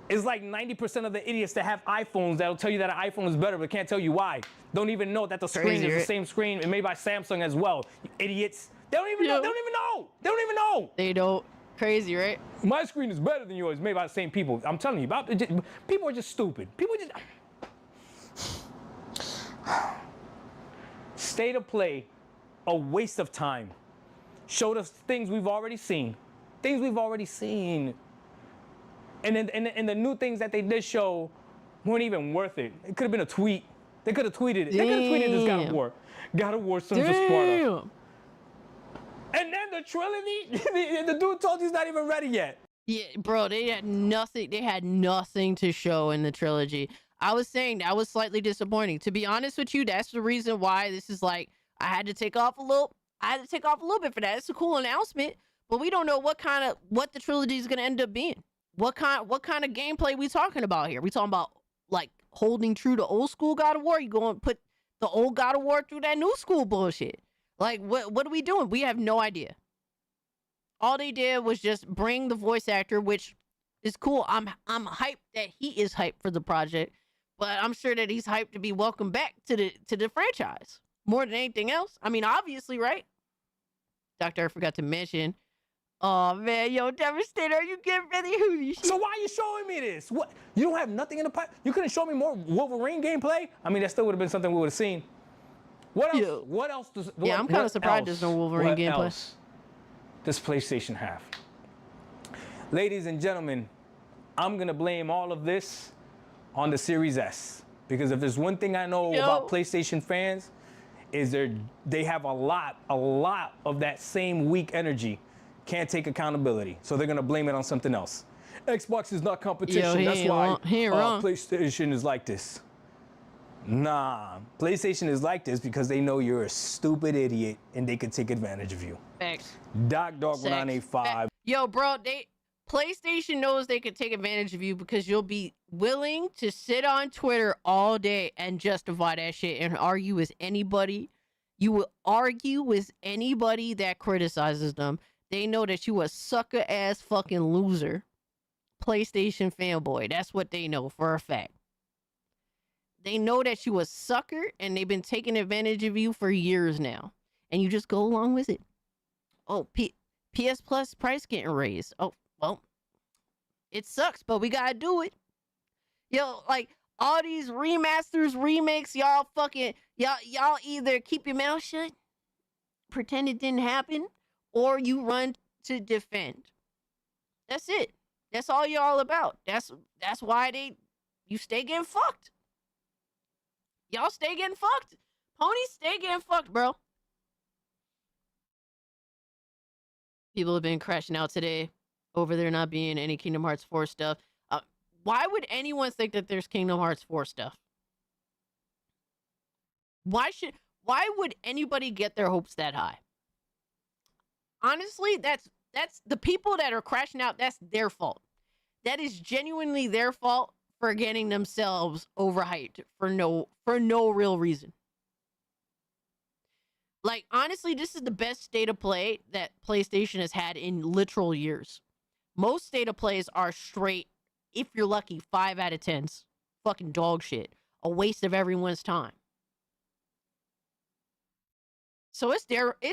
It's like 90% of the idiots that have iPhones that'll tell you that an iPhone is better, but can't tell you why. Don't even know that the screen is the same screen and made by Samsung as well. You idiots. They don't even know. They don't even know. They don't even know. They don't. Crazy, right? My screen is better than yours, made by the same people. I'm telling you, people are just stupid. People just... State of Play, a waste of time. Showed us things we've already seen. Things we've already seen. And then the new things that they did show weren't even worth it. It could have been a tweet. They could have tweeted it. They could have tweeted this God of War. God of War Sons of Sparta. And then the trilogy, the dude told you he's not even ready yet. Yeah, bro, they had nothing. They had nothing to show in the trilogy. I was saying that was slightly disappointing. To be honest with you, that's the reason why this is like, I had to take off a little bit for that. It's a cool announcement, but we don't know what the trilogy is going to end up being. What kind of gameplay we talking about here? We talking about like holding true to old school God of War? You going to put the old God of War through that new school bullshit? Like what are we doing? We have no idea. All they did was just bring the voice actor, which is cool. I'm hyped that he is hyped for the project, but I'm sure that he's hyped to be welcomed back to the franchise more than anything else. I mean, obviously, right? Doctor, I forgot to mention. Oh man, yo, Devastator, you getting ready? So why are you showing me this? What? You don't have nothing in the pipe? You couldn't show me more Wolverine gameplay? I mean, that still would have been something we would have seen. What else? Yeah. What else does? Yeah, I'm kind of surprised there's no Wolverine gameplay. Else does PlayStation have? Ladies and gentlemen, I'm gonna blame all of this on the Series S, because if there's one thing I know about PlayStation fans, is they have a lot of that same weak energy. Can't take accountability, so they're gonna blame it on something else. Xbox is not competition. That's why PlayStation is like this. Nah, PlayStation is like this because they know you're a stupid idiot and they could take advantage of you. Facts. Dog1985. Yo, bro, PlayStation knows they could take advantage of you because you'll be willing to sit on Twitter all day and justify that shit and argue with anybody. You will argue with anybody that criticizes them. They know that you a sucker ass fucking loser. PlayStation fanboy. That's what they know for a fact. They know that you a sucker and they've been taking advantage of you for years now. And you just go along with it. Oh, PS Plus price getting raised. Oh, well, it sucks, but we gotta do it. Yo, like all these remasters, remakes, y'all either keep your mouth shut, pretend it didn't happen, or you run to defend. That's it. That's all you're all about. That's why you stay getting fucked. Y'all stay getting fucked. Ponies stay getting fucked, bro. People have been crashing out today over there not being any Kingdom Hearts 4 stuff. Why would anyone think that there's Kingdom Hearts 4 stuff? Why would anybody get their hopes that high? Honestly, that's the people that are crashing out, that's their fault. That is genuinely their fault for getting themselves overhyped for no real reason. Like, honestly, this is the best state of play that PlayStation has had in literal years. Most state of plays are straight, if you're lucky, 5 out of 10s. Fucking dog shit. A waste of everyone's time. So it's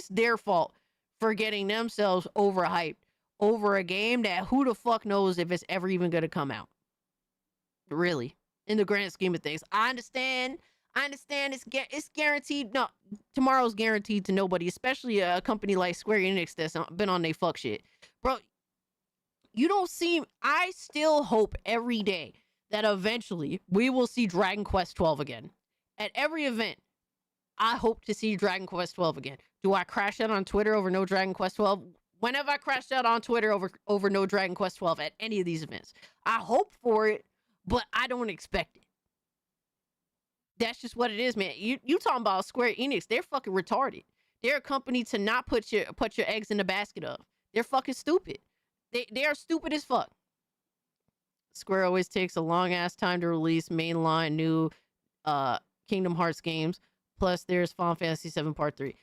their fault for getting themselves overhyped over a game that who the fuck knows if it's ever even going to come out. Really, in the grand scheme of things. I understand it's guaranteed. No, tomorrow's guaranteed to nobody, especially a company like Square Enix that's been on they fuck shit. Bro, I still hope every day that eventually we will see Dragon Quest 12 again. At every event, I hope to see Dragon Quest 12 again. Do I crash out on Twitter over no Dragon Quest 12? When have I crashed out on Twitter over no Dragon Quest 12 at any of these events? I hope for it, but I don't expect it. That's just what it is, man. You talking about Square Enix? They're fucking retarded. They're a company to not put your eggs in the basket of. They're fucking stupid. They are stupid as fuck. Square always takes a long ass time to release mainline new Kingdom Hearts games. Plus, there's Final Fantasy VII Part 3.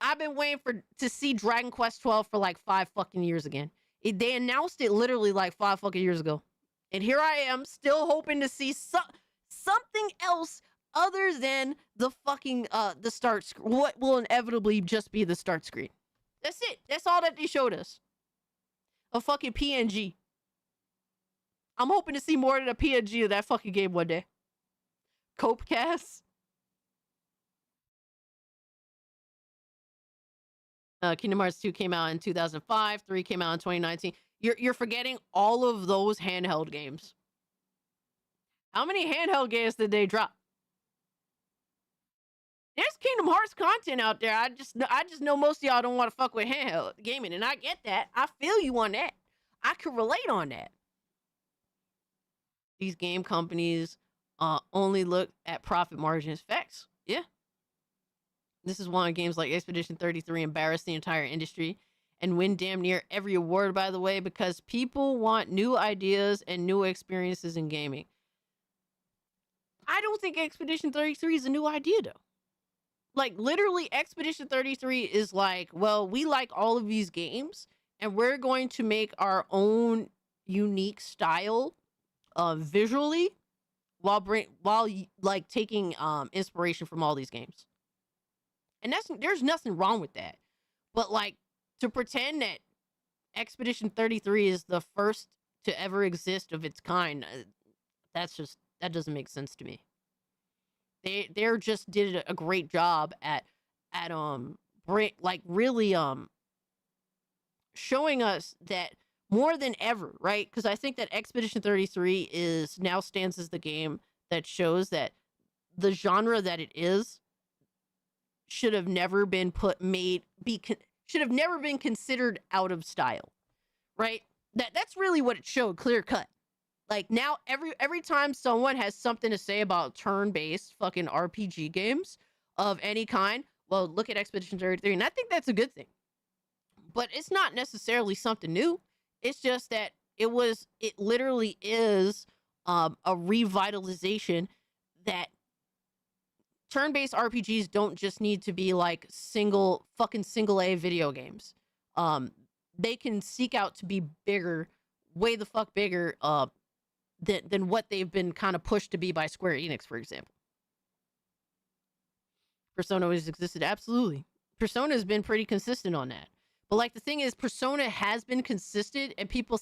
I've been waiting to see Dragon Quest 12 for like 5 fucking years again. They announced it literally like 5 fucking years ago. And here I am still hoping to see something else other than the fucking the start screen. What will inevitably just be the start screen. That's it. That's all that they showed us. A fucking PNG. I'm hoping to see more than a PNG of that fucking game one day. Copecast. Kingdom Hearts 2 came out in 2005. 3 came out in 2019. You're forgetting all of those handheld games. How many handheld games did they drop? There's Kingdom Hearts content out there. I just know most of y'all don't want to fuck with handheld gaming, and I get that. I feel you on that. I can relate on that. These game companies only look at profit margins. Facts. Yeah. This is why games like Expedition 33 embarrass the entire industry and win damn near every award, by the way, because people want new ideas and new experiences in gaming. I don't think Expedition 33 is a new idea, though. Like, literally, Expedition 33 is like, well, we like all of these games, and we're going to make our own unique style visually while like taking inspiration from all these games. And there's nothing wrong with that. But like to pretend that Expedition 33 is the first to ever exist of its kind, that doesn't make sense to me. They're just did a great job at really showing us that more than ever, right? Because I think that Expedition 33 now stands as the game that shows that the genre that it is should have never been should have never been considered out of style, right? That's really what it showed, clear cut. Like now, every time someone has something to say about turn-based fucking RPG games of any kind, well, look at Expedition 33, and I think that's a good thing. But it's not necessarily something new. It's just that it literally is a revitalization that turn-based RPGs don't just need to be like single A video games. They can seek out to be bigger, way the fuck bigger, than what they've been kind of pushed to be by Square Enix, for example. Persona always existed, absolutely. Persona has been pretty consistent on that. But like the thing is, Persona has been consistent, and people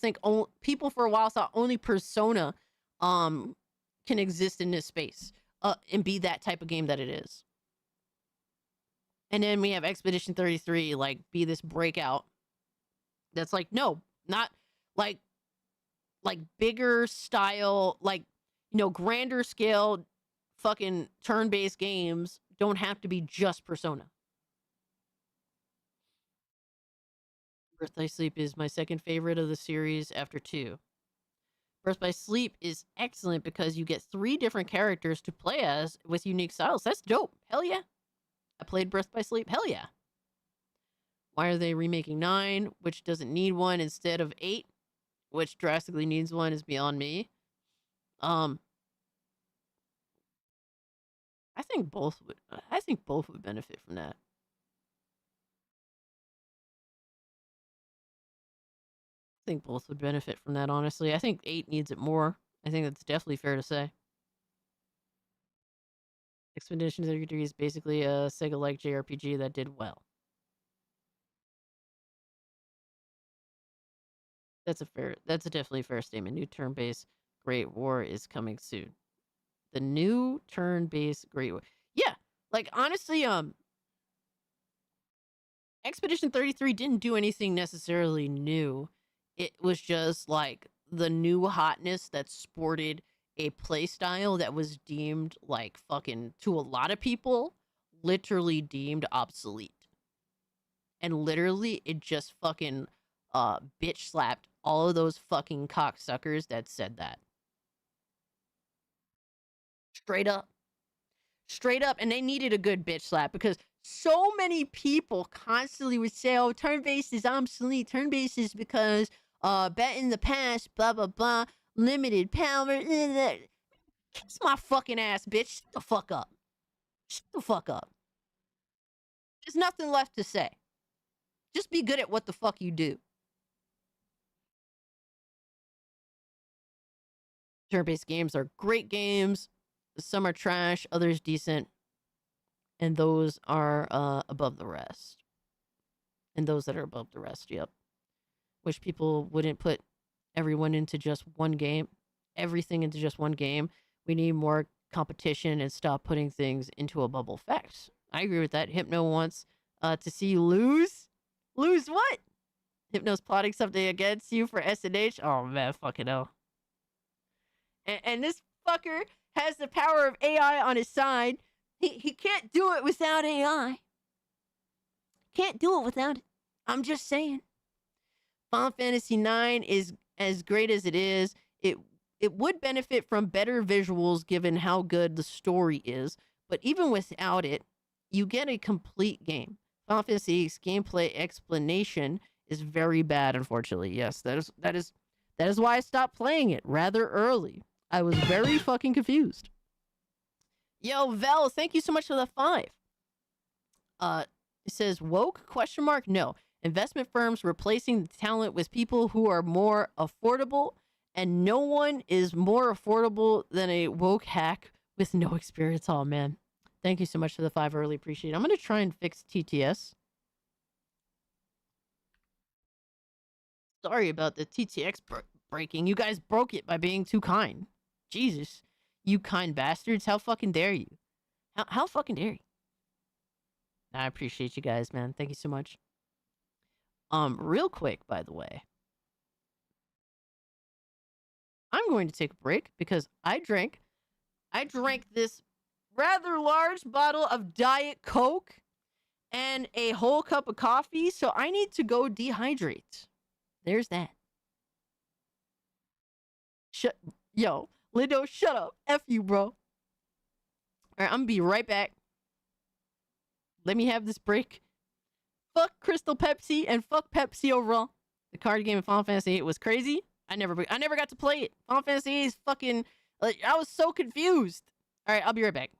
for a while thought only Persona can exist in this space and be that type of game that it is. And then we have Expedition 33 like be this breakout that's like, no, not like bigger style, like, you know, grander scale fucking turn-based games don't have to be just Persona. Birth by Sleep is my second favorite of the series after 2. Birth by Sleep is excellent because you get 3 different characters to play as with unique styles. That's dope. Hell yeah. I played Birth by Sleep. Hell yeah. Why are they remaking 9, which doesn't need one, instead of 8, which drastically needs one, is beyond me. I think both would benefit from that. I think both would benefit from that, honestly. I think 8 needs it more. I think that's definitely fair to say. Expedition 33 is basically a Sega-like JRPG that did well. That's a definitely fair statement. New turn-based Great War is coming soon. The new turn-based Great War. Yeah, like honestly, Expedition 33 didn't do anything necessarily new. It was just like the new hotness that sported a playstyle that was deemed like fucking, to a lot of people, literally deemed obsolete. and literally it just fucking bitch slapped all of those fucking cocksuckers that said that. Straight up. Straight up. And they needed a good bitch slap because so many people constantly would say, oh, turn-based is obsolete. Turn-based is because bet in the past, blah, blah, blah, limited power. Kiss my fucking ass, bitch. Shut the fuck up. Shut the fuck up. There's nothing left to say. Just be good at what the fuck you do. Turn-based games are great games. Some are trash, others decent. And those are above the rest. And those that are above the rest, yep. Wish people wouldn't put everyone into just one game. Everything into just one game. We need more competition and stop putting things into a bubble. Facts. I agree with that. Hypno wants to see you lose. Lose what? Hypno's plotting something against you for SNH? Oh, man, fucking hell. And this fucker has the power of AI on his side. He can't do it without AI. Can't do it without it. I'm just saying. Final Fantasy IX is as great as it is. It would benefit from better visuals given how good the story is. But even without it, you get a complete game. Final Fantasy VIII's gameplay explanation is very bad, unfortunately. Yes, that is why I stopped playing it rather early. I was very fucking confused. Yo, Vel, thank you so much for the 5. It says, woke? Question mark? No. Investment firms replacing the talent with people who are more affordable, and no one is more affordable than a woke hack with no experience. Oh, man. Thank you so much for the 5. I really appreciate it. I'm going to try and fix TTS. Sorry about the TTX breaking. You guys broke it by being too kind. Jesus. You kind bastards. How fucking dare you? How fucking dare you? I appreciate you guys, man. Thank you so much. Real quick, by the way. I'm going to take a break because I drank this rather large bottle of Diet Coke and a whole cup of coffee, so I need to go dehydrate. There's that. Yo, Lindo, shut up. F you, bro. All right, I'm gonna be right back. Let me have this break. Fuck Crystal Pepsi and fuck Pepsi overall. The card game in Final Fantasy VIII was crazy. I never got to play it. Final Fantasy VIII is fucking... I was so confused. All right, I'll be right back.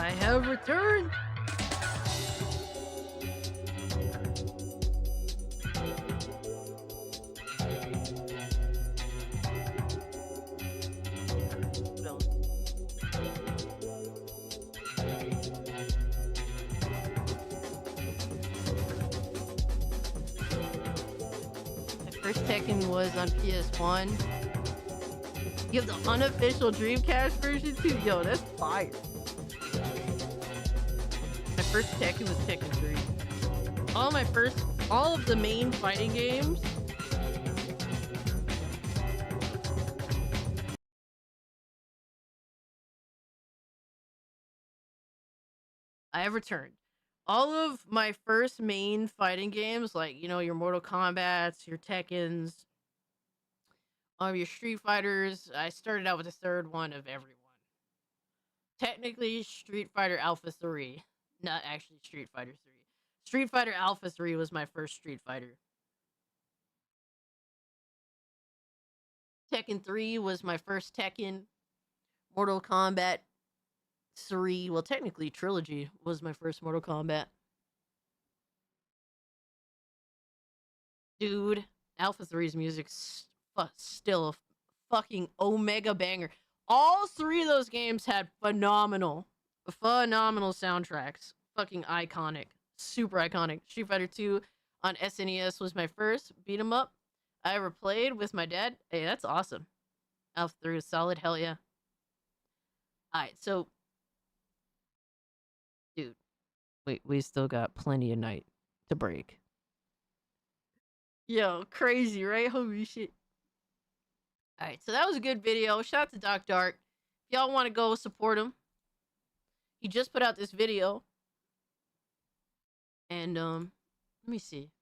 I have returned. First Tekken was on PS1. You have the unofficial Dreamcast version too? Yo, that's fire. My first Tekken was Tekken 3. All of the main fighting games. I have returned. All of my first main fighting games, like, you know, your Mortal Kombats, your Tekkens, your Street Fighters, I started out with the third one of everyone. Technically, Street Fighter Alpha 3. Not actually Street Fighter 3. Street Fighter Alpha 3 was my first Street Fighter. Tekken 3 was my first Tekken. Mortal Kombat 3, well, technically Trilogy was my first Mortal Kombat. Dude, Alpha 3's music's still a fucking omega banger. All three of those games had phenomenal soundtracks. Fucking iconic. Super iconic. Street Fighter 2 on SNES was my first beat 'em up I ever played with my dad. Hey, that's awesome. Alpha 3 is solid. Hell yeah. Alright, so dude, we still got plenty of night to break. Yo, crazy, right? Holy shit. Alright, so that was a good video. Shout out to Doc Dark. If y'all want to go support him, he just put out this video. And, let me see.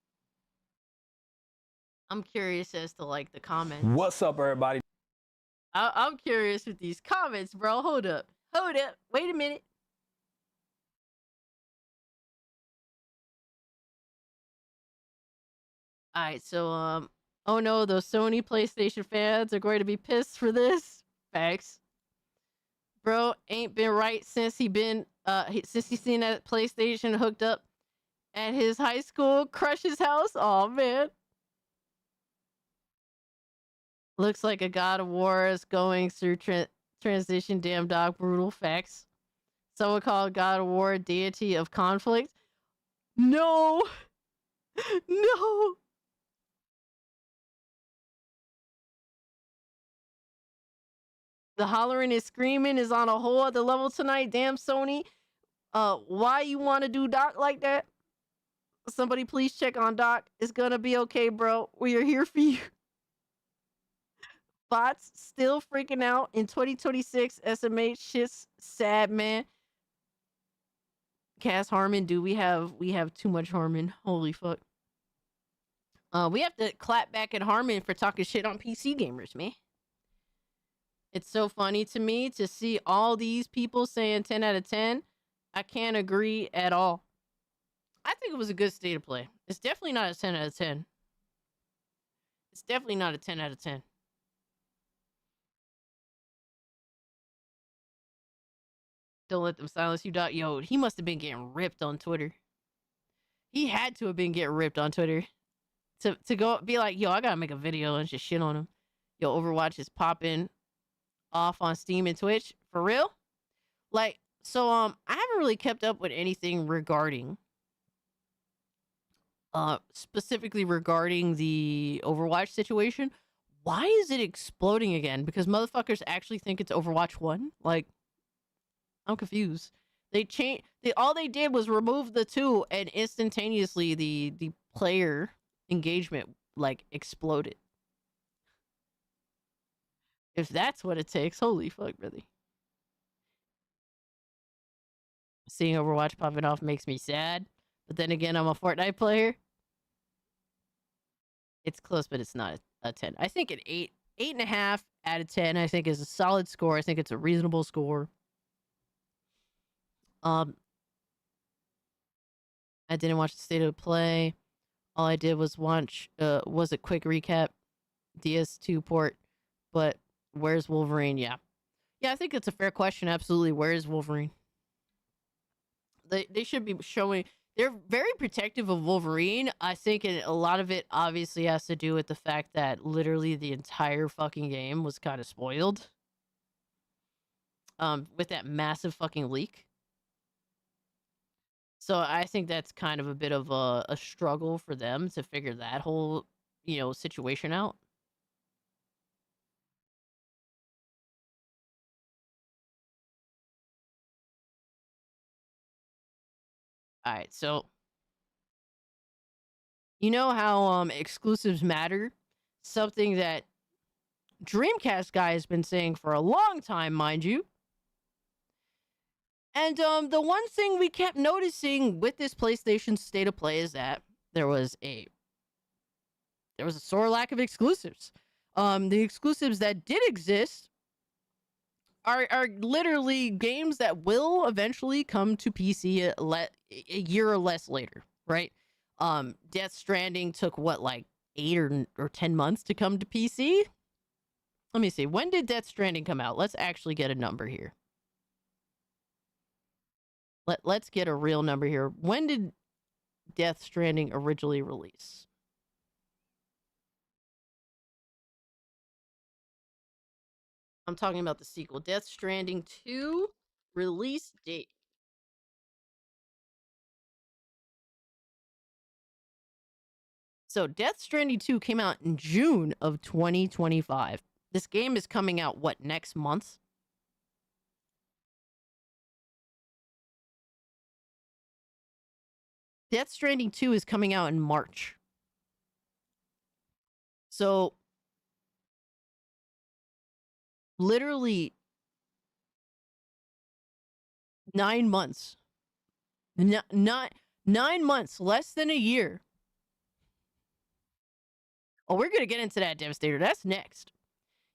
I'm curious as to, like, the comments. What's up, everybody? I'm curious with these comments, bro. Hold up. Wait a minute. Alright, so, oh no, those Sony PlayStation fans are going to be pissed for this. Facts. Bro ain't been right since he seen that PlayStation hooked up at his high school crush's house. Oh man. Looks like a God of War is going through transition. Damn dog, brutal. Facts. Someone called God of War deity of conflict. No. No. The hollering and screaming is on a whole other level tonight. Damn, Sony. Why you want to do Doc like that? Somebody please check on Doc. It's gonna be okay, bro. We are here for you. Bots still freaking out in 2026. SMH shit's sad, man. Cass Harmon, dude, we have too much Harmon. Holy fuck. We have to clap back at Harmon for talking shit on PC gamers, man. It's so funny to me to see all these people saying 10 out of 10. I can't agree at all. I think it was a good state of play. It's definitely not a 10 out of 10. It's definitely not a 10 out of 10. Don't let them silence you, Doc. Yo, he must have been getting ripped on Twitter. He had to have been getting ripped on Twitter. To go be like, yo, I gotta make a video and just shit on him. Yo, Overwatch is popping off on Steam and Twitch. For real? Like, so, I haven't really kept up with anything regarding, specifically regarding the Overwatch situation. Why is it exploding again? Because motherfuckers actually think it's Overwatch 1? Like, I'm confused. All they did was remove the 2 and instantaneously the player engagement, like, exploded. If that's what it takes, holy fuck, really. Seeing Overwatch popping off makes me sad. But then again, I'm a Fortnite player. It's close, but it's not a 10. I think an 8.5 out of 10, I think is a solid score. I think it's a reasonable score. I didn't watch the state of play. All I did was watch, was a quick recap. DS2 port. But where's Wolverine? Yeah. Yeah, I think it's a fair question. Absolutely. Where is Wolverine? They should be showing. They're very protective of Wolverine. I think a lot of it obviously has to do with the fact that literally the entire fucking game was kind of spoiled. With that massive fucking leak. So I think that's kind of a bit of a struggle for them to figure that whole, situation out. All right, so you know how exclusives matter? Something that Dreamcast guy has been saying for a long time, mind you. And the one thing we kept noticing with this PlayStation State of Play is that there was a sore lack of exclusives. The exclusives that did exist are literally games that will eventually come to PC a year or less later, right? Death Stranding took what, like 8 or 10 months to come to PC? Let me see. When did Death Stranding come out? Let's actually get a number here. Let's get a real number here. When did Death Stranding originally release? I'm talking about the sequel. Death Stranding 2 release date. So Death Stranding 2 came out in June of 2025. This game is coming out, what, next month? Death Stranding 2 is coming out in March. So, literally 9 months. 9 months, less than a year. Oh, we're going to get into that, Devastator. That's next.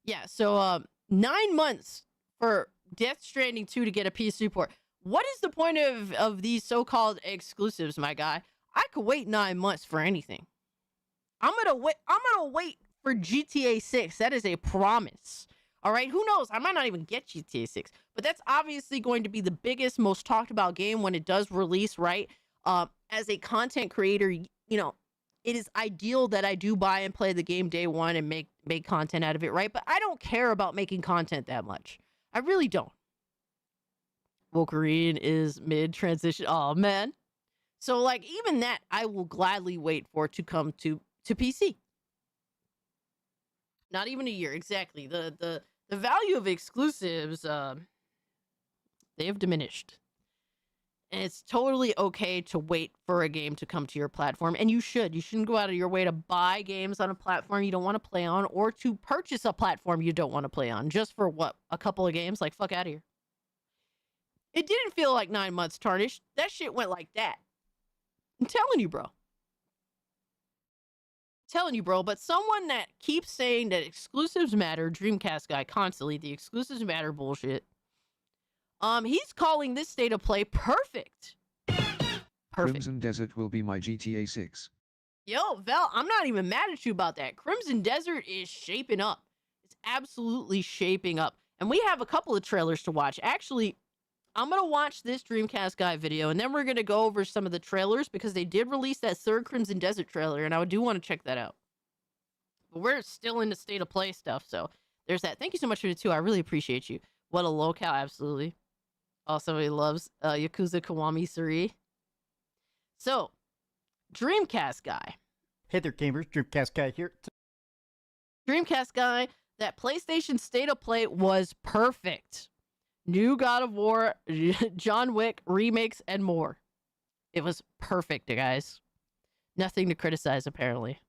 Yeah, so 9 months for Death Stranding 2 to get a PS3 port. What is the point of these so-called exclusives, my guy? I could wait 9 months for anything. I'm gonna wait for GTA 6. That is a promise. All right, who knows? I might not even get GTA 6, but that's obviously going to be the biggest, most talked about game when it does release, right? As a content creator, it is ideal that I do buy and play the game day one and make content out of it, right? But I don't care about making content that much. I really don't. Wolverine is mid-transition. Oh, man. So, like, even that, I will gladly wait for it to come to PC. Not even a year, exactly. The value of exclusives, they have diminished. And it's totally okay to wait for a game to come to your platform. And you should. You shouldn't go out of your way to buy games on a platform you don't want to play on, or to purchase a platform you don't want to play on just for, what, a couple of games? Like, fuck out of here. It didn't feel like 9 months, Tarnished. That shit went like that. I'm telling you, bro. But someone that keeps saying that exclusives matter, Dreamcast guy, constantly, the exclusives matter bullshit. He's calling this State of Play perfect. Crimson Desert will be my GTA 6. Yo, Vel, I'm not even mad at you about that. Crimson Desert is shaping up. It's absolutely shaping up. And we have a couple of trailers to watch. Actually, I'm going to watch this Dreamcast guy video, and then we're going to go over some of the trailers, because they did release that third Crimson Desert trailer, and I do want to check that out. But we're still in the State of Play stuff, so there's that. Thank you so much for the 2. I really appreciate you. What a locale, absolutely. Also, he loves Yakuza Kiwami 3. So, Dreamcast guy. Hey there, gamers. Dreamcast guy here. Dreamcast guy, that PlayStation State of Play was perfect. New God of War, John Wick, remakes, and more. It was perfect, guys. Nothing to criticize, apparently.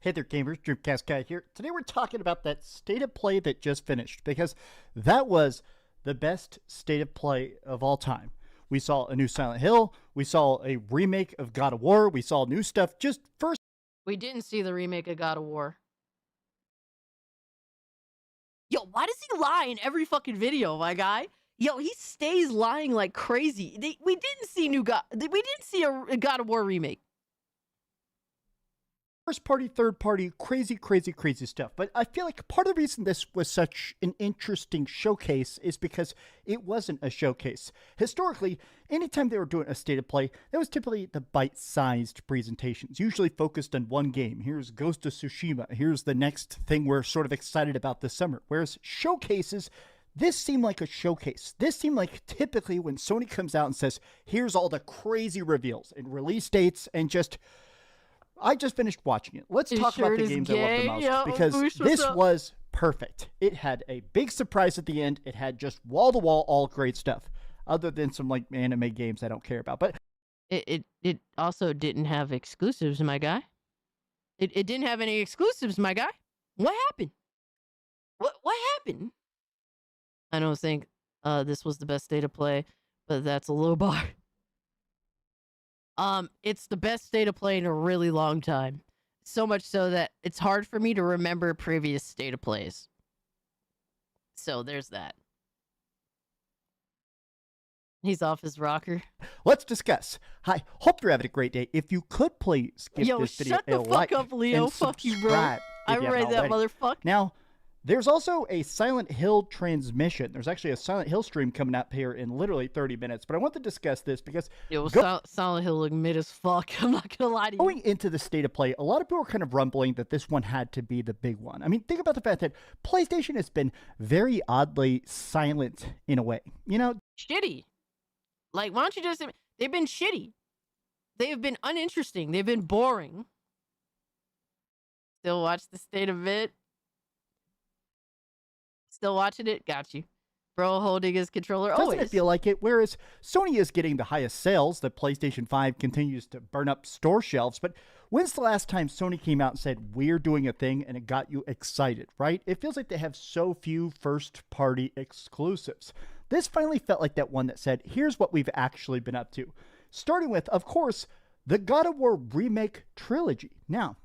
Hey there, gamers. Dreamcast guy here. Today we're talking about that State of Play that just finished, because that was the best State of Play of all time. We saw a new Silent Hill. We saw a remake of God of War. We saw new stuff just first. We didn't see the remake of God of War. Yo, why does he lie in every fucking video, my guy? Yo, he stays lying like crazy. We didn't see a God of War remake. first party, third party, crazy, crazy, crazy stuff. But I feel like part of the reason this was such an interesting showcase is because it wasn't a showcase. Historically, anytime they were doing a state of play, that was typically the bite-sized presentations, usually focused on one game. Here's Ghost of Tsushima. Here's the next thing we're sort of excited about this summer. Whereas showcases, this seemed like a showcase. This seemed like typically when Sony comes out and says, here's all the crazy reveals and release dates and just... I just finished watching it. Let's talk about the games I love the most, because this was perfect. It had a big surprise at the end. It had just wall-to-wall, all great stuff, other than some like anime games I don't care about. But it also didn't have exclusives, my guy. It didn't have any exclusives, my guy. What happened? What happened? I don't think this was the best state of play, but that's a low bar. It's the best state of play in a really long time. So much so that it's hard for me to remember previous state of plays. So there's that. He's off his rocker. Let's discuss. Hi, hope you're having a great day. If you could please give this video a like up, Leo. and Fuck you, bro. subscribe I read that motherfucker. Now, there's also a Silent Hill transmission. There's actually a Silent Hill stream coming up here in literally 30 minutes. But I want to discuss this because Silent Hill look mid as fuck. I'm not gonna lie to you. Going into the state of play, a lot of people were kind of rumbling that this one had to be the big one. I mean, think about the fact that PlayStation has been very oddly silent in a way. You know, shitty. Like, why don't you just... They've been shitty. They have been uninteresting. They've been boring. Still watch the state of it. Still watching it? Got you. Bro holding his controller. Doesn't it feel like it? Whereas Sony is getting the highest sales, the PlayStation 5 continues to burn up store shelves. But when's the last time Sony came out and said, we're doing a thing, and it got you excited, right? It feels like they have so few first-party exclusives. This finally felt like that one that said, here's what we've actually been up to. Starting with, of course, the God of War Remake Trilogy. Now,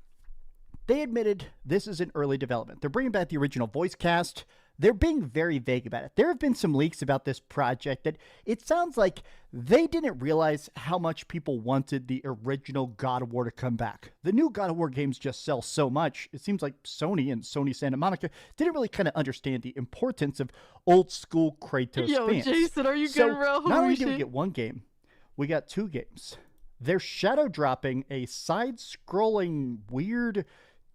they admitted this is in early development. They're bringing back the original voice cast. They're being very vague about it. There have been some leaks about this project that it sounds like they didn't realize how much people wanted the original God of War to come back. The new God of War games just sell so much. It seems like Sony and Sony Santa Monica didn't really kind of understand the importance of old school Kratos fans. Jason, are you good, bro? Not only did we get one game, we got two games. They're shadow dropping a side-scrolling weird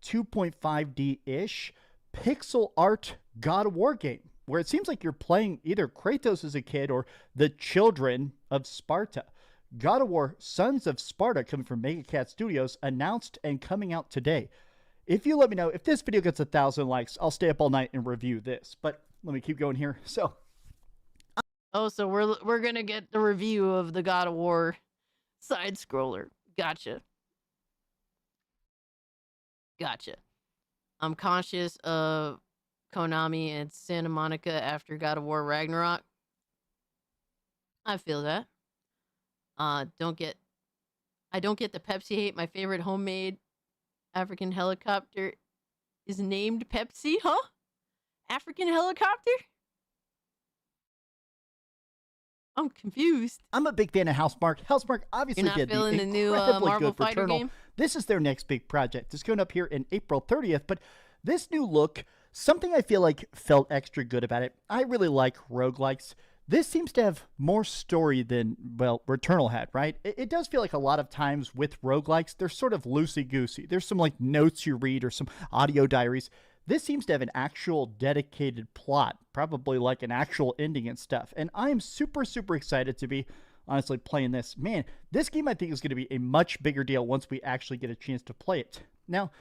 2.5D-ish pixel art God of War game, where it seems like you're playing either Kratos as a kid or the children of Sparta. God of War Sons of Sparta, coming from MegaCat Studios, announced and coming out today. If you let me know, if this video gets 1,000 likes, I'll stay up all night and review this. But let me keep going here. So we're gonna get the review of the God of War side scroller. Gotcha. I'm conscious of Konami and Santa Monica after God of War Ragnarok. I feel that. I don't get the Pepsi hate. My favorite homemade African helicopter is named Pepsi, huh? African helicopter? I'm confused. I'm a big fan of Housemarque. Housemarque obviously did the new Marvel good Fighter Returnal. game? This is their next big project. It's going up here in April 30th, but this new look, something I feel like felt extra good about it. I really like roguelikes. This seems to have more story than, well, Returnal had, right? It does feel like a lot of times with roguelikes, they're sort of loosey-goosey. There's some like notes you read or some audio diaries. This seems to have an actual dedicated plot, probably like an actual ending and stuff. And I am super, super excited to be honestly playing this. Man, this game I think is going to be a much bigger deal once we actually get a chance to play it. Now,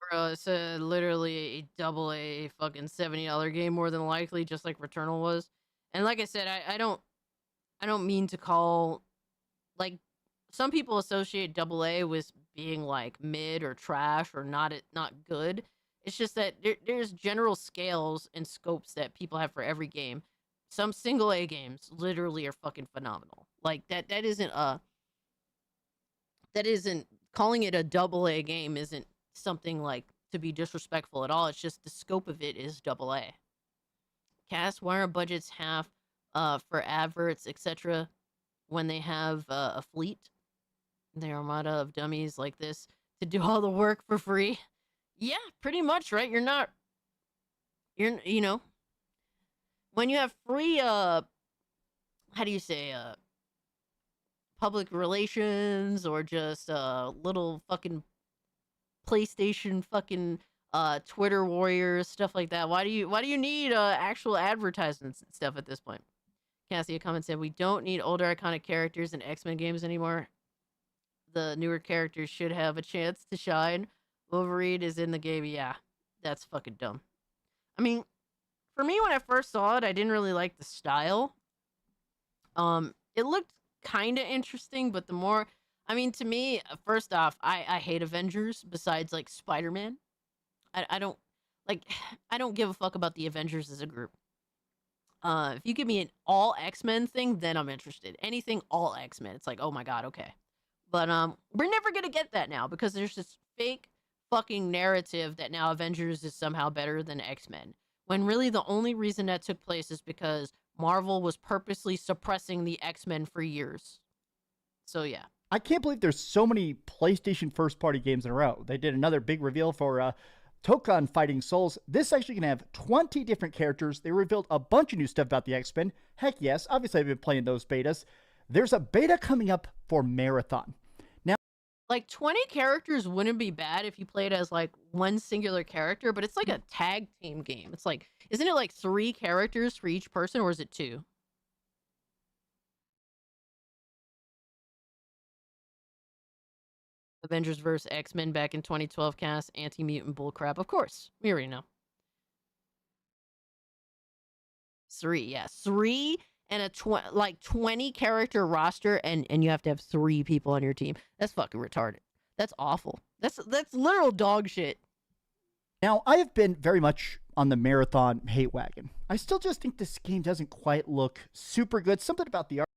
Bro, it's literally a double A fucking $70 game more than likely, just like Returnal was. And like I said, I don't mean to call, like, some people associate double A with being like mid or trash or not good. It's just that there's general scales and scopes that people have for every game. Some single A games literally are fucking phenomenal. Like that isn't calling it a double A game isn't something like to be disrespectful at all. It's just the scope of it is double A. Cast wire budgets have for adverts, etc. when they have a fleet, the armada of dummies like this. to do all the work for free. Yeah, pretty much, right? You know, when you have free, how do you say, public relations or just little fucking PlayStation fucking Twitter warriors, stuff like that. Why do you need actual advertisements and stuff at this point? Cassie, a comment said, we don't need older iconic characters in X-Men games anymore. The newer characters should have a chance to shine. Wolverine is in the game. Yeah, that's fucking dumb. I mean, for me, when I first saw it, I didn't really like the style. It looked kind of interesting, but the more, I mean, to me, first off, I hate Avengers besides like Spider-Man. I don't give a fuck about the Avengers as a group. If you give me an all X-Men thing, then I'm interested. Anything all X-Men, it's like, oh my god, okay. But we're never gonna get that now because there's this fake fucking narrative that now Avengers is somehow better than X-Men. When really the only reason that took place is because Marvel was purposely suppressing the X-Men for years. So yeah. I can't believe there's so many PlayStation first-party games in a row. They did another big reveal for Tokon Fighting Souls. This actually can have 20 different characters. They revealed a bunch of new stuff about the X-Men. Heck yes, obviously I've been playing those betas. There's a beta coming up for Marathon. Now, like 20 characters wouldn't be bad if you played as like one singular character, but it's like a tag team game. It's like, isn't it like 3 characters for each person, or is it 2? Avengers vs. X-Men back in 2012 cast, anti-mutant bullcrap. Of course, we already know. 3, yeah. 3 and a 20 character roster, and you have to have 3 people on your team. That's fucking retarded. That's awful. That's literal dog shit. Now, I have been very much on the Marathon hate wagon. I still just think this game doesn't quite look super good. Something about the art.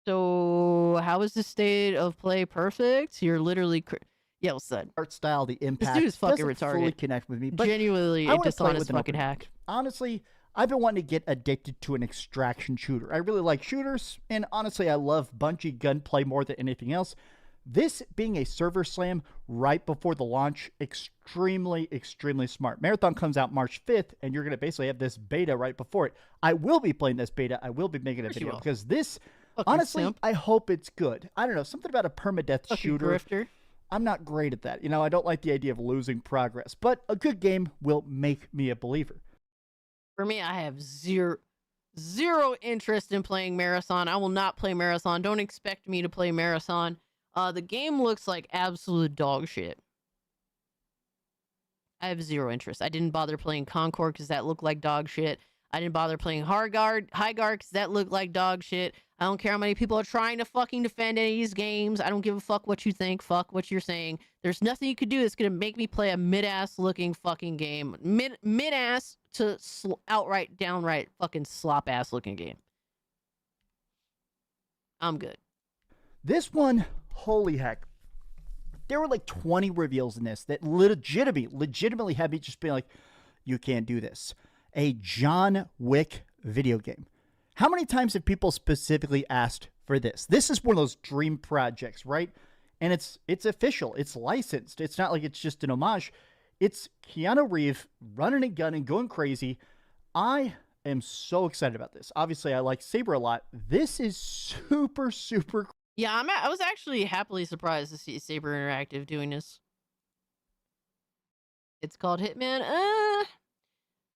So, how is the state of play perfect? You're literally... Yeah, what's that? Art style, the impact. This dude is fucking doesn't retarded. fully connect with me. But genuinely, a dishonest fucking hack. Honestly, I've been wanting to get addicted to an extraction shooter. I really like shooters, and honestly, I love Bungie gunplay more than anything else. This being a server slam right before the launch, extremely, extremely smart. Marathon comes out March 5th, and you're going to basically have this beta right before it. I will be playing this beta. I will be making a video because this... Honestly, simp. I hope it's good. I don't know, something about a permadeath fucking shooter. Grifter. I'm not great at that. You know, I don't like the idea of losing progress, but a good game will make me a believer. For me, I have zero interest in playing Marathon. I will not play Marathon. Don't expect me to play Marathon. The game looks like absolute dog shit. I have zero interest. I didn't bother playing Concord because that looked like dog shit. I didn't bother playing Highguard because that looked like dog shit. I don't care how many people are trying to fucking defend any of these games. I don't give a fuck what you think. Fuck what you're saying. There's nothing you could do that's going to make me play a mid-ass looking fucking game. Mid-ass to downright fucking slop-ass looking game. I'm good. This one, holy heck. There were like 20 reveals in this that legitimately had me just being like, you can't do this. A John Wick video game. How many times have people specifically asked for this? This is one of those dream projects, right? And it's official. It's licensed. It's not like it's just an homage. It's Keanu Reeves running a gun and going crazy. I am so excited about this. Obviously, I like Saber a lot. This is super, super. Yeah, I was actually happily surprised to see Saber Interactive doing this. It's called Hitman.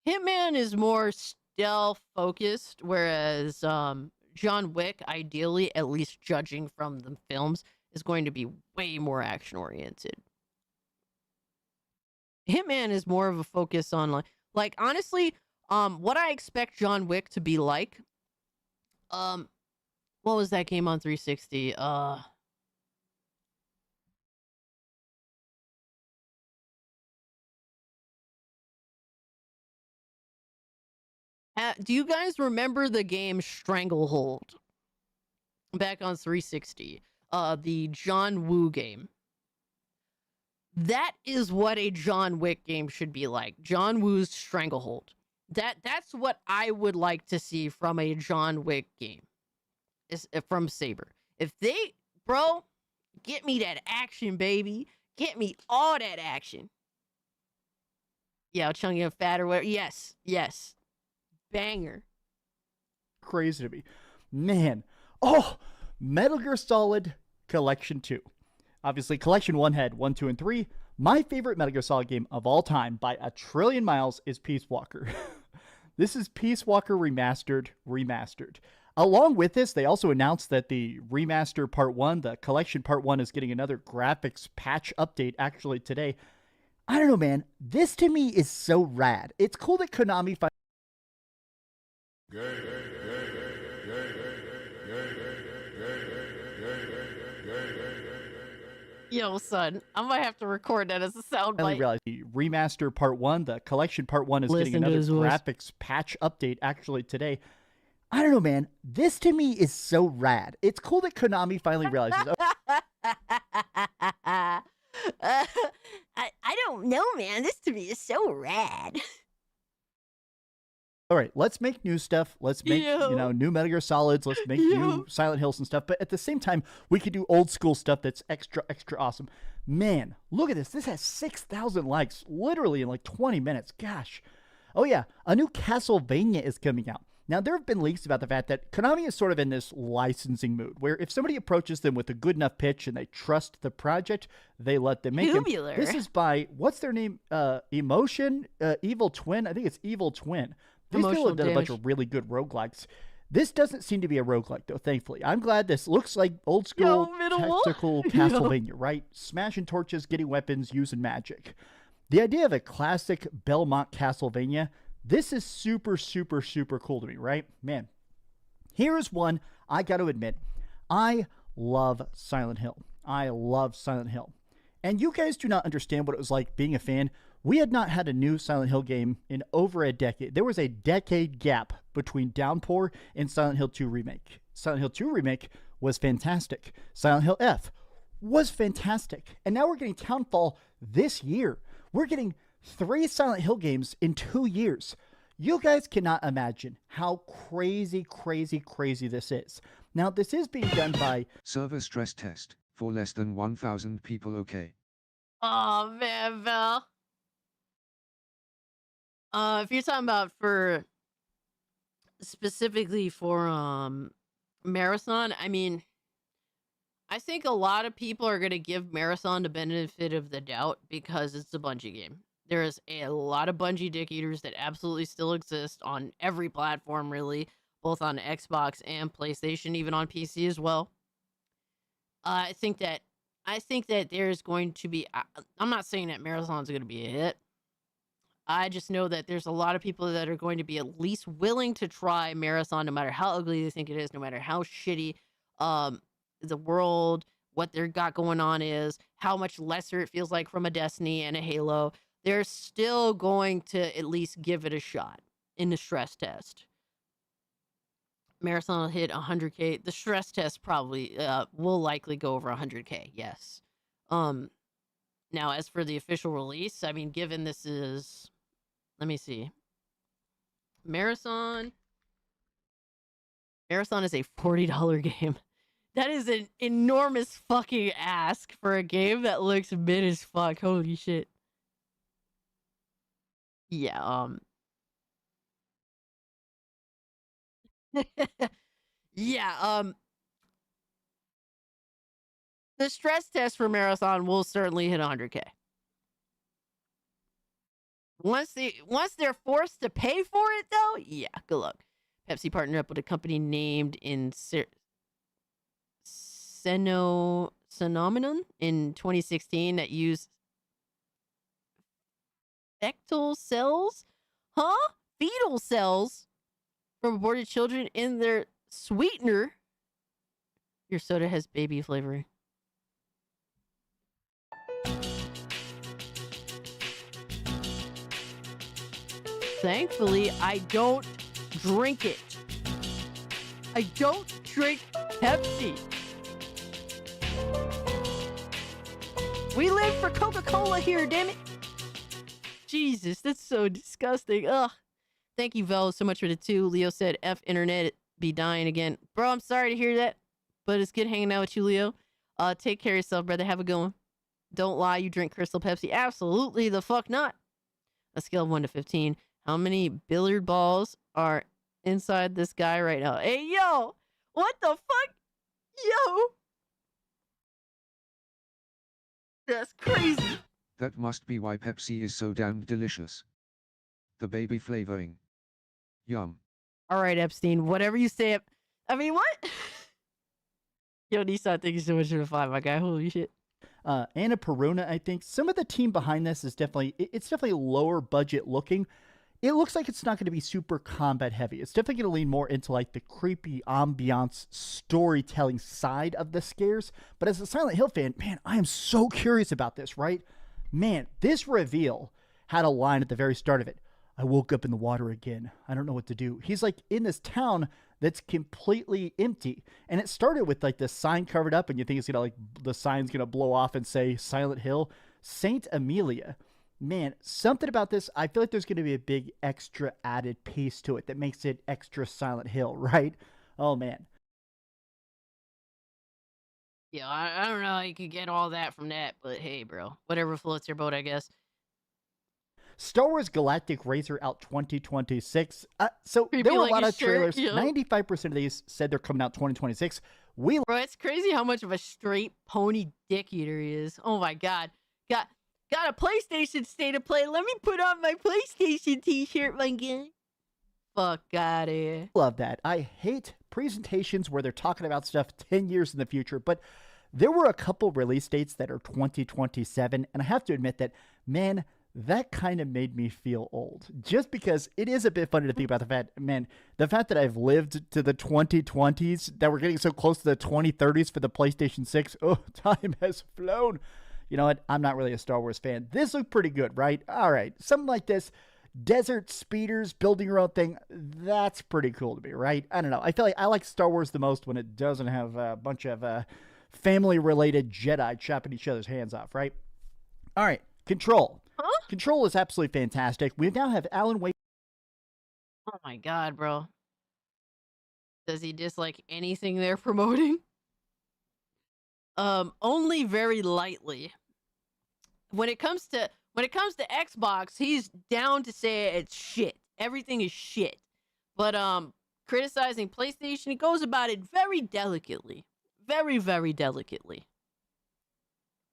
Hitman is more stealth focused, whereas John Wick, ideally, at least judging from the films, is going to be way more action oriented. Hitman is more of a focus on like honestly, what I expect John Wick to be like. What was that game on 360? Do you guys remember the game Stranglehold? Back on 360. The John Woo game. That is what a John Wick game should be like. John Woo's Stranglehold. That's what I would like to see from a John Wick game. Is from Saber. If they, bro, get me that action, baby. Get me all that action. Yeah, chunky and fat or whatever. Yes, yes. Banger. Crazy to me. Man. Oh, Metal Gear Solid Collection 2. Obviously, Collection 1 had 1, 2, and 3. My favorite Metal Gear Solid game of all time by a trillion miles is Peace Walker. This is Peace Walker remastered. Along with this, they also announced that the remaster part 1, the collection part 1, is getting another graphics patch update actually today. I don't know, man. This to me is so rad. It's cool that Konami Yo, son, I might have to record that as a finally soundbite. realized the remaster part 1, the collection part 1, is getting Listen to another his voice. graphics patch update actually today. I don't know, man. This to me is so rad. It's cool that Konami finally realizes. I don't know, man. This to me is so rad. All right, let's make new stuff. Let's make, new Metal Gear Solids. Let's make new Silent Hills and stuff. But at the same time, we could do old school stuff that's extra, extra awesome. Man, look at this. This has 6,000 likes literally in like 20 minutes. Gosh. Oh, yeah. A new Castlevania is coming out. Now, there have been leaks about the fact that Konami is sort of in this licensing mood, where if somebody approaches them with a good enough pitch and they trust the project, they let them make Tubular. it. This is by, what's their name? Emotion? Evil Twin? I think it's Evil Twin. These people Emotional have done a bunch damage. of really good roguelikes. This doesn't seem to be a roguelike, though, thankfully. I'm glad this looks like old school tactical Castlevania, right? Smashing torches, getting weapons, using magic. The idea of a classic Belmont Castlevania, this is super, super, super cool to me, right? Man, here's one I got to admit. I love Silent Hill. I love Silent Hill. And you guys do not understand what it was like being a fan. We had not had a new Silent Hill game in over a decade. There was a decade gap between Downpour and Silent Hill 2 Remake. Silent Hill 2 Remake was fantastic. Silent Hill F was fantastic. And now we're getting Townfall this year. We're getting 3 Silent Hill games in 2 years. You guys cannot imagine how crazy, crazy, crazy this is. Now, this is being done by... Server stress test. For less than 1,000 people, okay. Oh, man, Val. If you're talking about specifically for Marathon, I mean, I think a lot of people are going to give Marathon the benefit of the doubt because it's a Bungie game. There is a lot of Bungie dick eaters that absolutely still exist on every platform, really, both on Xbox and PlayStation, even on PC as well. I think that there's going to be. I'm not saying that Marathon's going to be a hit. I just know that there's a lot of people that are going to be at least willing to try Marathon, no matter how ugly they think it is, no matter how shitty the world, what they've got going on is, how much lesser it feels like from a Destiny and a Halo. They're still going to at least give it a shot in the stress test. Marathon will hit 100K. The stress test probably will likely go over 100K, yes. Now, as for the official release, I mean, given this is... Let me see. Marathon is a $40 game. That is an enormous fucking ask for a game that looks mid as fuck. Holy shit. Yeah, yeah, the stress test for Marathon will certainly hit 100K. Once they're forced to pay for it, though, yeah, good luck. Pepsi partnered up with a company named Phenomenon in 2016 that used fetal cells, fetal cells from aborted children in their sweetener. Your soda has baby flavoring. Thankfully, I don't drink it. I don't drink Pepsi. We live for Coca-Cola here, damn it. Jesus, that's so disgusting. Ugh. Thank you, Vel, so much for the 2. Leo said, F internet be dying again. Bro, I'm sorry to hear that, but it's good hanging out with you, Leo. Take care of yourself, brother. Have a good one. Don't lie, you drink Crystal Pepsi. Absolutely the fuck not. A scale of 1 to 15. How many billiard balls are inside this guy right now? Hey, yo! What the fuck? Yo! That's crazy. That must be why Pepsi is so damn delicious. The baby flavoring. Yum. All right, Epstein. Whatever you say. I mean, what? Yo, Nissan, thank you so much for the 5, my guy. Holy shit. Anna Peruna, I think. Some of the team behind this is it's definitely lower budget looking. It looks like it's not going to be super combat heavy. It's definitely going to lean more into like the creepy ambiance storytelling side of the scares. But as a Silent Hill fan, man, I am so curious about this, right? Man, this reveal had a line at the very start of it. I woke up in the water again. I don't know what to do. He's like in this town that's completely empty. And it started with like the sign covered up and you think it's gonna like the sign's gonna blow off and say Silent Hill. Saint Amelia. Man, something about this, I feel like there's gonna be a big extra added piece to it that makes it extra Silent Hill, right? Oh man. Yeah, I don't know how you could get all that from that, but hey, bro. Whatever floats your boat, I guess. Star Wars Galactic Racer out 2026. So there were a lot of trailers. 95% of these said they're coming out 2026. Bro, it's crazy how much of a straight pony dick eater he is. Oh my god. Got a PlayStation State of Play. Let me put on my PlayStation t-shirt, my guy. Fuck outta here. Love that. I hate presentations where they're talking about stuff 10 years in the future, but there were a couple release dates that are 2027, and I have to admit that, man, that kind of made me feel old. Just because it is a bit funny to think about the fact that I've lived to the 2020s, that we're getting so close to the 2030s for the PlayStation 6. Oh, time has flown. You know what? I'm not really a Star Wars fan. This looked pretty good, right? All right. Something like this. Desert speeders, building your own thing. That's pretty cool to me, right? I don't know. I feel like I like Star Wars the most when it doesn't have a bunch of family-related Jedi chopping each other's hands off, right? All right. Control. Huh? Control is absolutely fantastic. We now have Alan Wake. Oh my god, bro. Does he dislike anything they're promoting? Only very lightly. When it comes to Xbox, he's down to say it's shit. Everything is shit. But criticizing PlayStation, he goes about it very delicately. Very, very delicately.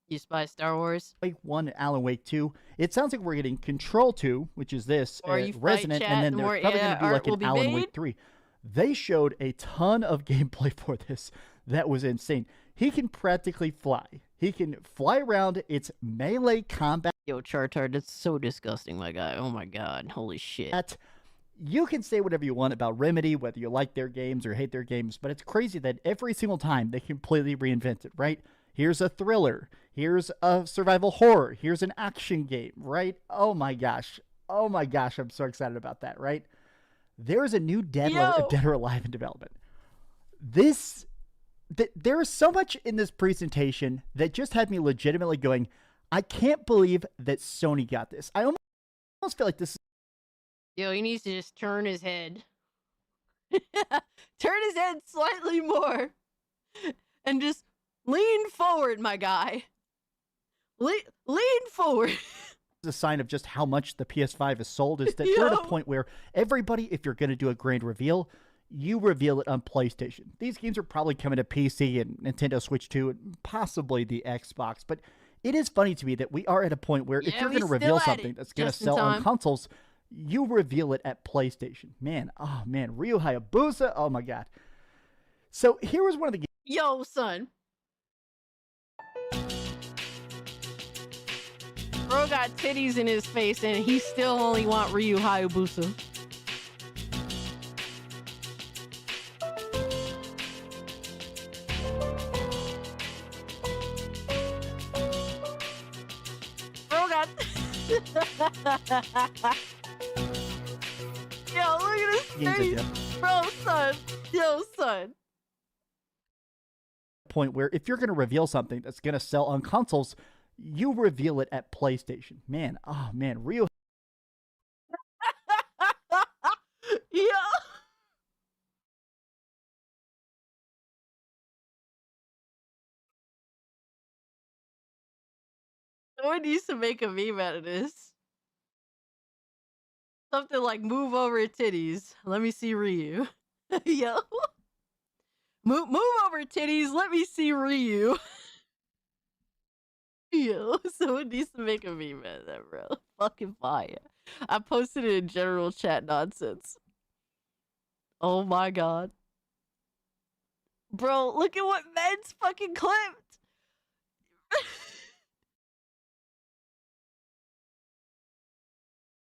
You spy Star Wars? Wake 1 and Alan Wake 2. It sounds like we're getting Control 2, which is this, Resonant, and then they're probably going to do like an Alan Wake 3. They showed a ton of gameplay for this. That was insane. He can practically fly. He can fly around. It's melee combat. Yo, Chartard, that's so disgusting, my guy. Oh my god. Holy shit. You can say whatever you want about Remedy, whether you like their games or hate their games, but it's crazy that every single time they completely reinvent it, right? Here's a thriller. Here's a survival horror. Here's an action game, right? Oh my gosh. Oh my gosh, I'm so excited about that, right? There is a new Dead or Alive in development. There is so much in this presentation that just had me legitimately going, I can't believe that Sony got this. I almost feel like this is... Yo, he needs to just turn his head. Turn his head slightly more. And just lean forward, my guy. Lean forward. A sign of just how much the PS5 is sold is that we're at a point where everybody, if you're going to do a grand reveal, you reveal it on PlayStation. These games are probably coming to PC and Nintendo Switch 2 and possibly the Xbox, but it is funny to me that we are at a point where if you're going to reveal something that's going to sell on consoles, you reveal it at PlayStation. Man, oh man, Ryu Hayabusa, oh my god. So here was one of the games. Yo, son. Bro got titties in his face and he still only want Ryu Hayabusa. Bro got... Yo, look at his face. Bro, son. Yo, son. Point where if you're going to reveal something that's going to sell on consoles, you reveal it at PlayStation. Man, oh man, Ryu. Yeah. Someone needs to make a meme out of this. Something like move over titties. Let me see Ryu. Yo. Move over titties. Let me see Ryu. Yo, someone needs to make a meme out of that, bro. Fucking fire. I posted it in general chat nonsense. Oh my god. Bro, look at what Men's fucking clipped.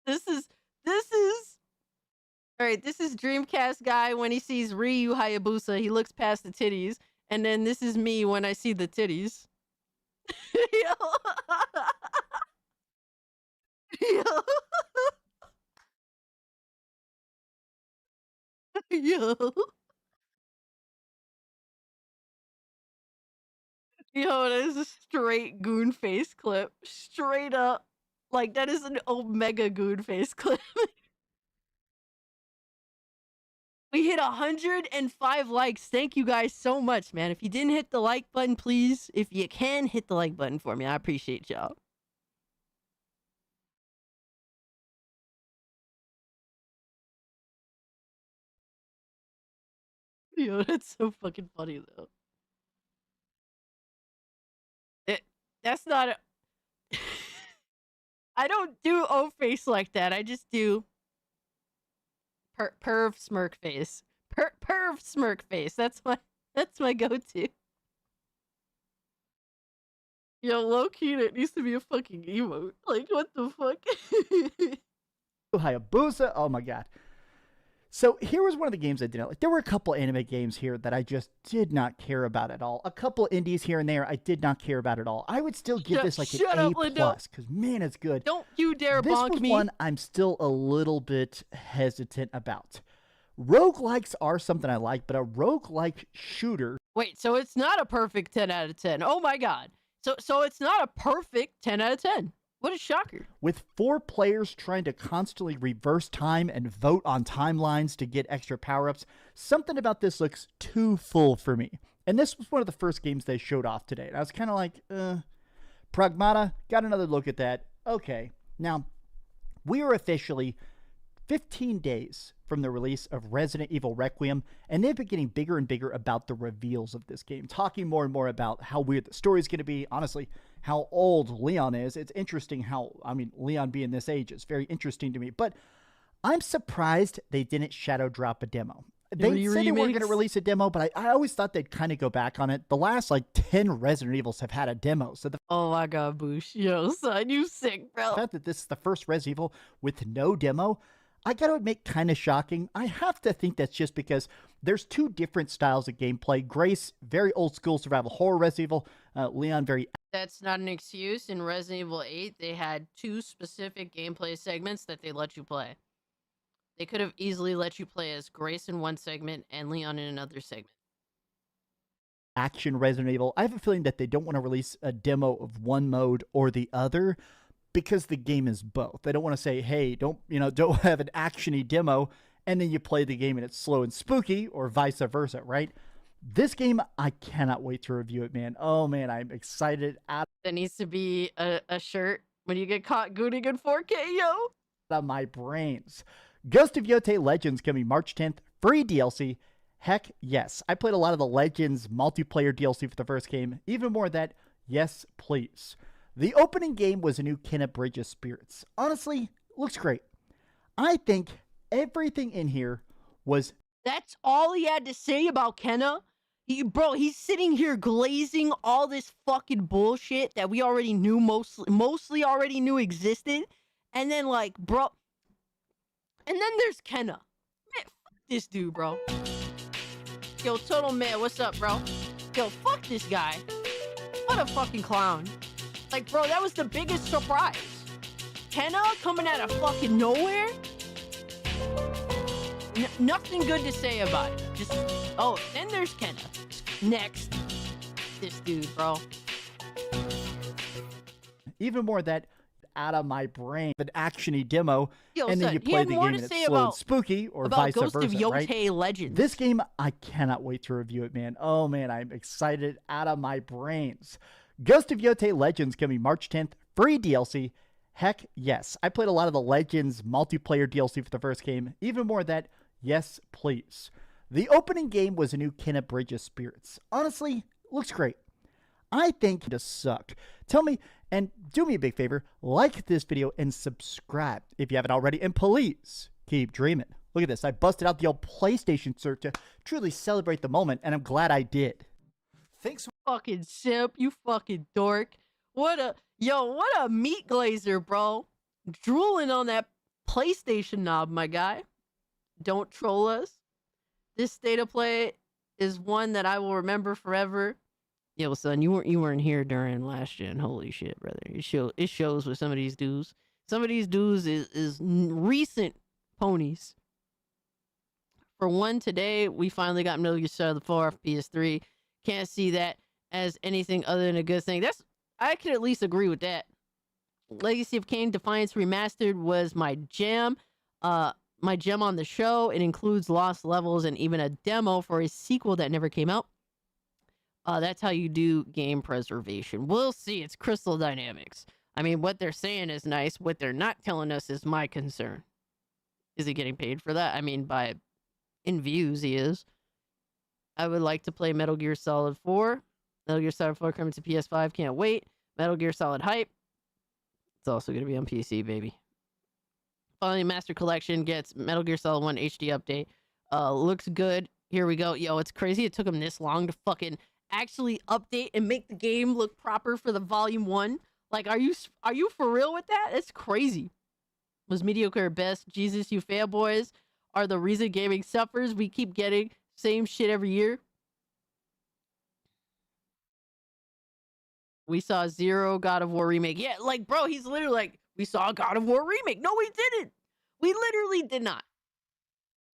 This is alright, this is Dreamcast guy when he sees Ryu Hayabusa, he looks past the titties, and then this is me when I see the titties. Yo. Yo. Yo. Yo, that is a straight goon face clip. Straight up. Like, that is an omega goon face clip. We hit 105 likes. Thank you guys so much, man. If you didn't hit the like button, please, if you can, hit the like button for me. I appreciate y'all. Yo, that's so fucking funny, though. That's not a... I don't do O-face like that. I just do... perv smirk face. Perv smirk face. That's my go-to. Yo, low-key, it needs to be a fucking emote. Like, what the fuck? Hayabusa. Oh my god. So here was one of the games I didn't like. There were a couple anime games here that I just did not care about at all. A couple indies here and there I did not care about at all. I would still give this like an A+, because man, it's good. Don't you dare bonk me. This was one I'm still a little bit hesitant about. Roguelikes are something I like, but a roguelike shooter... Wait, so it's not a perfect 10 out of 10. Oh my god. So it's not a perfect 10 out of 10. What a shocker. With 4 players trying to constantly reverse time and vote on timelines to get extra power-ups, something about this looks too full for me. And this was one of the first games they showed off today. And I was kind of like, Pragmata, got another look at that. Okay. Now, we are officially 15 days from the release of Resident Evil Requiem, and they've been getting bigger and bigger about the reveals of this game, talking more and more about how weird the story's going to be, honestly, how old Leon is. It's interesting how, I mean, Leon being this age is very interesting to me, but I'm surprised they didn't shadow drop a demo. They said they weren't going to release a demo, but I always thought they'd kind of go back on it. The last, like, 10 Resident Evils have had a demo, so oh my god, Boosh. Yo, son, you sick, bro. The fact that this is the first Resident Evil with no demo, I gotta admit, kind of shocking. I have to think that's just because there's 2 different styles of gameplay. Grace, very old school survival horror Resident Evil. Leon, very... That's not an excuse. In Resident Evil 8, they had 2 specific gameplay segments that they let you play. They could have easily let you play as Grace in one segment and Leon in another segment. Action Resident Evil. I have a feeling that they don't want to release a demo of one mode or the other, because the game is both. They don't want to say, hey, don't have an actiony demo and then you play the game and it's slow and spooky, or vice versa, right? This game, I cannot wait to review it, man. Oh man, I'm excited. There needs to be a shirt when you get caught gooning in 4K, yo. Out of my brains. Ghost of Yotei Legends coming March 10th, free DLC. Heck yes. I played a lot of the Legends multiplayer DLC for the first game. Even more of that, yes please. The opening game was a new Kenna Bridge of Spirits. Honestly, looks great. I think everything in here was... That's all he had to say about Kenna? Bro, he's sitting here glazing all this fucking bullshit that we already knew, mostly already knew existed. And then, like, bro... And then there's Kenna. Man, fuck this dude, bro. Yo, Total Man, what's up, bro? Yo, fuck this guy. What a fucking clown. Like, bro, that was the biggest surprise. Kenna coming out of fucking nowhere? Nothing good to say about it. Just, oh, then there's Kenna. Next. This dude, bro. Even more of that out of my brain, an actiony demo, Yo, and then you play the game and it's slow and spooky, or vice versa, Ghost of Yotei right? Legends. This game, I cannot wait to review it, man. Oh man, I'm excited out of my brains. Ghost of Yotei Legends coming March 10th, Free DLC? Heck yes. I played a lot of the Legends multiplayer DLC for the first game. Even more of that, yes please. The opening game was a new Kenna Bridge of Spirits. Honestly, looks great. I think it does suck. Tell me, and do me a big favor, like this video and subscribe if you haven't already, and please keep dreaming. Look at this. I busted out the old PlayStation cert to truly celebrate the moment, and I'm glad I did. Thanks, fucking simp, you fucking dork. What a meat glazer, bro. Drooling on that PlayStation knob, my guy. Don't troll us. This state of play is one that I will remember forever. Yo, son, you weren't here during last gen. Holy shit, brother. It shows with some of these dudes. Some of these dudes is recent ponies. For one, today we finally got Metal Gear Solid 4 off PS3. Can't see that as anything other than a good thing. I can at least agree with that. Legacy of Kain Defiance Remastered was my jam. My gem on the show. It includes lost levels and even a demo for a sequel that never came out. That's how you do game preservation. We'll see. It's Crystal Dynamics. I mean, what they're saying is nice. What they're not telling us is my concern. Is he getting paid for that? I mean, in views, he is. I would like to play Metal Gear Solid 4. Metal Gear Solid 4 coming to PS5. Can't wait. Metal Gear Solid Hype. It's also going to be on PC, baby. Finally, Master Collection gets Metal Gear Solid 1 HD update. Looks good. Here we go. Yo, it's crazy it took them this long to fucking actually update and make the game look proper for the Volume 1. Like, are you for real with that? That's crazy. Was mediocre at best. Jesus, you fanboys are the reason gaming suffers. We keep getting same shit every year. We saw Zero God of War remake. Yeah, like, bro, he's literally like, we saw a God of War remake. No, we didn't. We literally did not.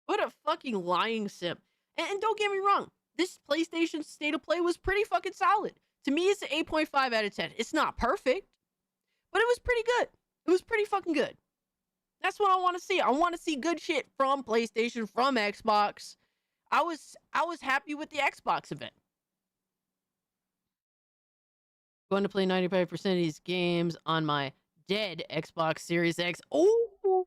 What a fucking lying simp. And don't get me wrong. This PlayStation State of Play was pretty fucking solid. To me, it's an 8.5 out of 10. It's not perfect, but it was pretty good. It was pretty fucking good. That's what I want to see. I want to see good shit from PlayStation, from Xbox. I was happy with the Xbox event. Going to play 95% of these games on my dead Xbox Series X. Oh,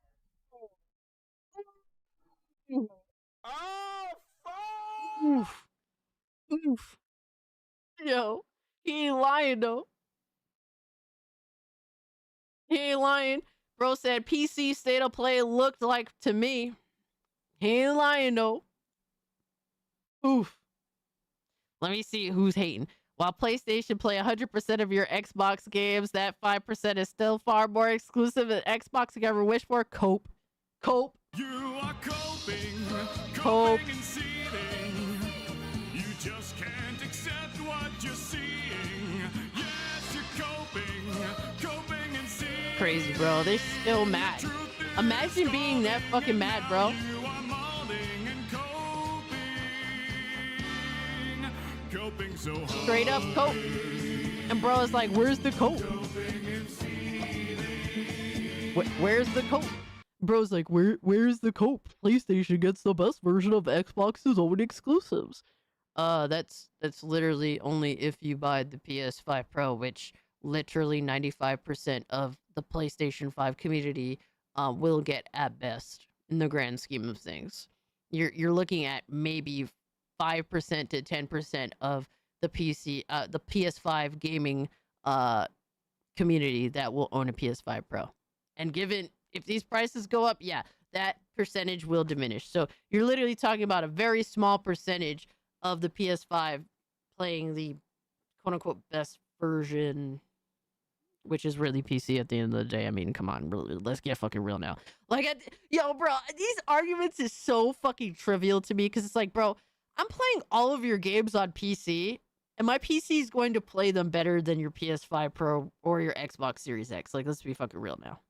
oof. Oof. Yo, he ain't lying though. He ain't lying. Bro said PC State of Play looked like to me. He ain't lying though. Oof. Let me see who's hating. While PlayStation play 100% of your Xbox games, that 5% is still far more exclusive than Xbox could ever wish for. Cope. You are coping and seething. You just can't accept what you're seeing. Yes, you're coping and seething. Crazy, bro. They're still mad. Imagine being that fucking mad, bro. Straight up cope. And bro is like, where's the cope? Where's the cope? Bro's like, where's the cope? PlayStation gets the best version of Xbox's own exclusives. That's literally only if you buy the PS5 Pro, which literally 95% of the PlayStation 5 community will get at best in the grand scheme of things. You're looking at maybe 5% to 10% of the PS5 gaming community that will own a PS5 Pro. And given if these prices go up, yeah, that percentage will diminish. So you're literally talking about a very small percentage of the PS5 playing the quote unquote best version, which is really PC at the end of the day. I mean, come on, really, let's get fucking real now. Like, yo, bro, these arguments is so fucking trivial to me because it's like, bro, I'm playing all of your games on PC, and my PC is going to play them better than your PS5 Pro or your Xbox Series X. Like, let's be fucking real now.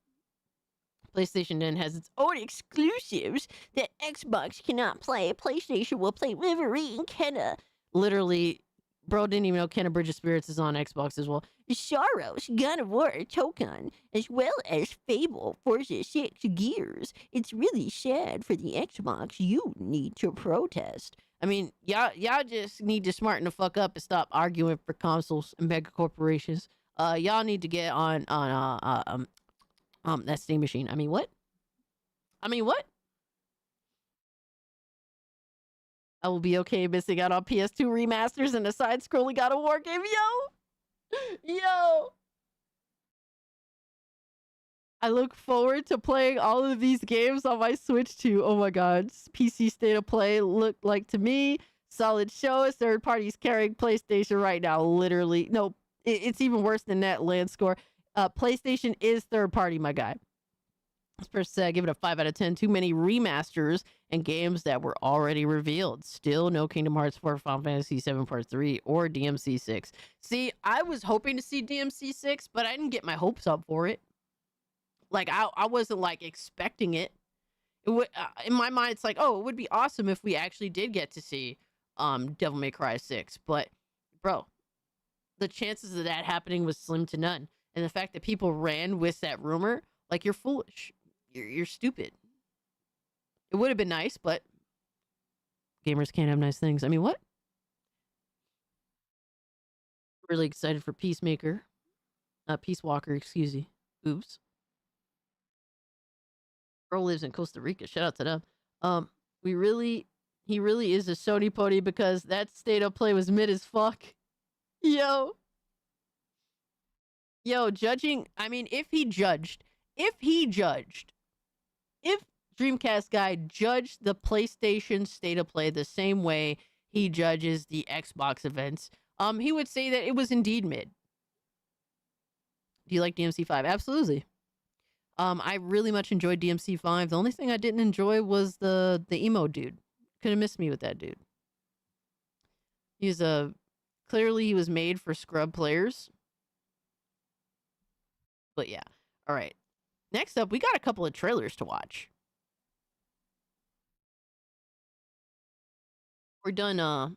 PlayStation then has its own exclusives that Xbox cannot play. PlayStation will play Wolverine, Kenna. Literally, bro didn't even know Kenna Bridge of Spirits is on Xbox as well. Sorrows, God of War, Tokon, as well as Fable, Forza 6, Gears. It's really sad for the Xbox. You need to protest. I mean, y'all just need to smarten the fuck up and stop arguing for consoles and mega corporations. Y'all need to get on that Steam machine. I mean, what? I will be okay missing out on PS2 remasters and a side-scrolling God of War game. Yo! I look forward to playing all of these games on my Switch too. Oh my god. PC State of Play looked like to me. Solid show. As third parties carrying PlayStation right now. Literally. No, it's even worse than that, land score. PlayStation is third party, my guy. First, I give it a 5 out of 10. Too many remasters and games that were already revealed. Still no Kingdom Hearts 4, Final Fantasy 7 Part 3, or DMC 6. See, I was hoping to see DMC 6, but I didn't get my hopes up for it. Like, I wasn't, like, expecting it. It would, in my mind, it's like, oh, it would be awesome if we actually did get to see Devil May Cry 6. But, bro, the chances of that happening was slim to none. And the fact that people ran with that rumor, like, you're foolish. You're stupid. It would have been nice, but gamers can't have nice things. I mean, what? Really excited for Peacemaker. Peace Walker, excuse me. Oops. Bro lives in Costa Rica. Shout out to them. He really is a Sony pony because that State of Play was mid as fuck. Yo, judging. I mean, if Dreamcast guy judged the PlayStation State of Play the same way he judges the Xbox events, he would say that it was indeed mid. Do you like DMC5? Absolutely. I really much enjoyed DMC5. The only thing I didn't enjoy was the emo dude. Could have missed me with that dude. He's clearly he was made for scrub players. But yeah. All right. Next up, we got a couple of trailers to watch. We're done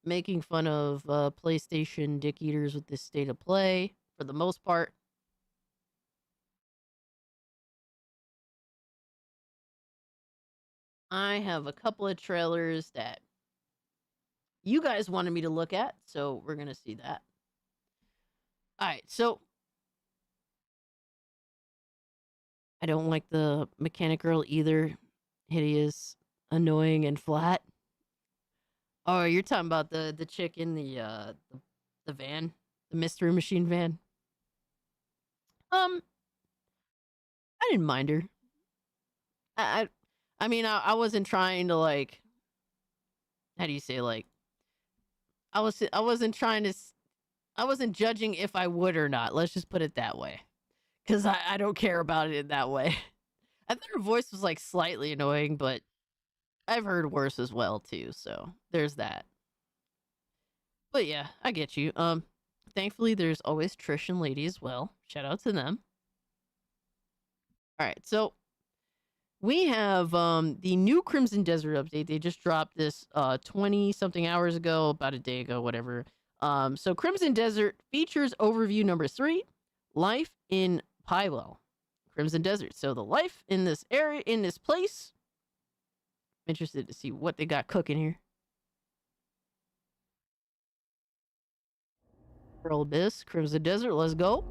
making fun of PlayStation dick eaters with this State of Play for the most part. I have a couple of trailers that you guys wanted me to look at, so we're going to see that. All right, so I don't like the mechanic girl either. Hideous, annoying, and flat. Oh, you're talking about the chick in the van, the Mystery Machine van. I didn't mind her. I mean, I wasn't trying to, like, how do you say, like, I wasn't judging if I would or not. Let's just put it that way. Because I don't care about it in that way. I thought her voice was, like, slightly annoying, but I've heard worse as well, too. So, there's that. But, yeah, I get you. Thankfully, there's always Trish and Lady as well. Shout out to them. All right, so we have the new Crimson Desert update. They just dropped this 20-something hours ago, about a day ago, whatever. So Crimson Desert features overview number 3, Life in Pywell. Crimson Desert. So the life in this area, in this place. I'm interested to see what they got cooking here. World Abyss, Crimson Desert, let's go.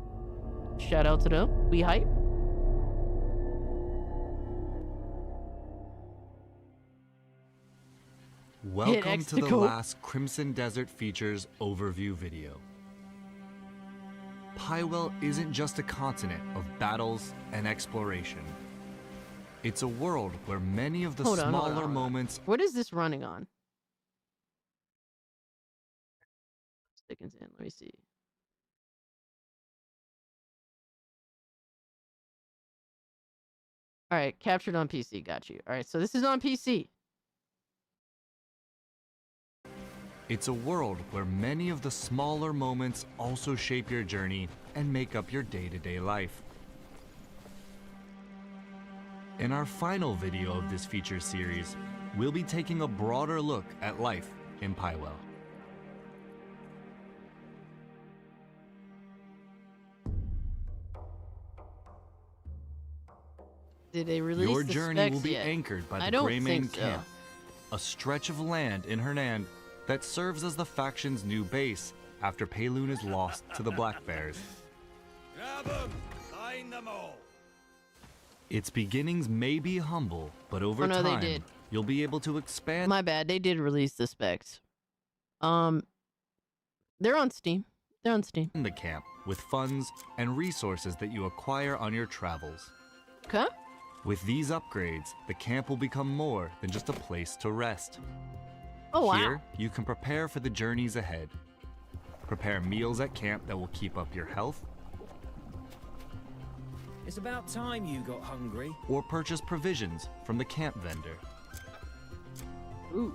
Shout out to them. We hype. Welcome to the last Crimson Desert Features overview video. Pywell isn't just a continent of battles and exploration. It's a world where many of the smaller moments... What is this running on? Stickins in, let me see. All right, captured on PC, got you. All right, so this is on PC. It's a world where many of the smaller moments also shape your journey and make up your day-to-day life. In our final video of this feature series, we'll be taking a broader look at life in Pywell. Did they release Your the journey specs will be yet? anchored by I the don't Greymane think so. Camp, a stretch of land in Hernan that serves as the faction's new base after Payloon is lost to the Black Bears. Grab 'em! Find them all! Its beginnings may be humble, but over Oh, no, time, they did. you'll be able to expand. My bad. They did release the specs. They're on Steam. They're on Steam. The camp with funds and resources that you acquire on your travels. Okay. With these upgrades, the camp will become more than just a place to rest. Oh, wow. Here, you can prepare for the journeys ahead. Prepare meals at camp that will keep up your health, It's about time you got hungry. or purchase provisions from the camp vendor. Ooh.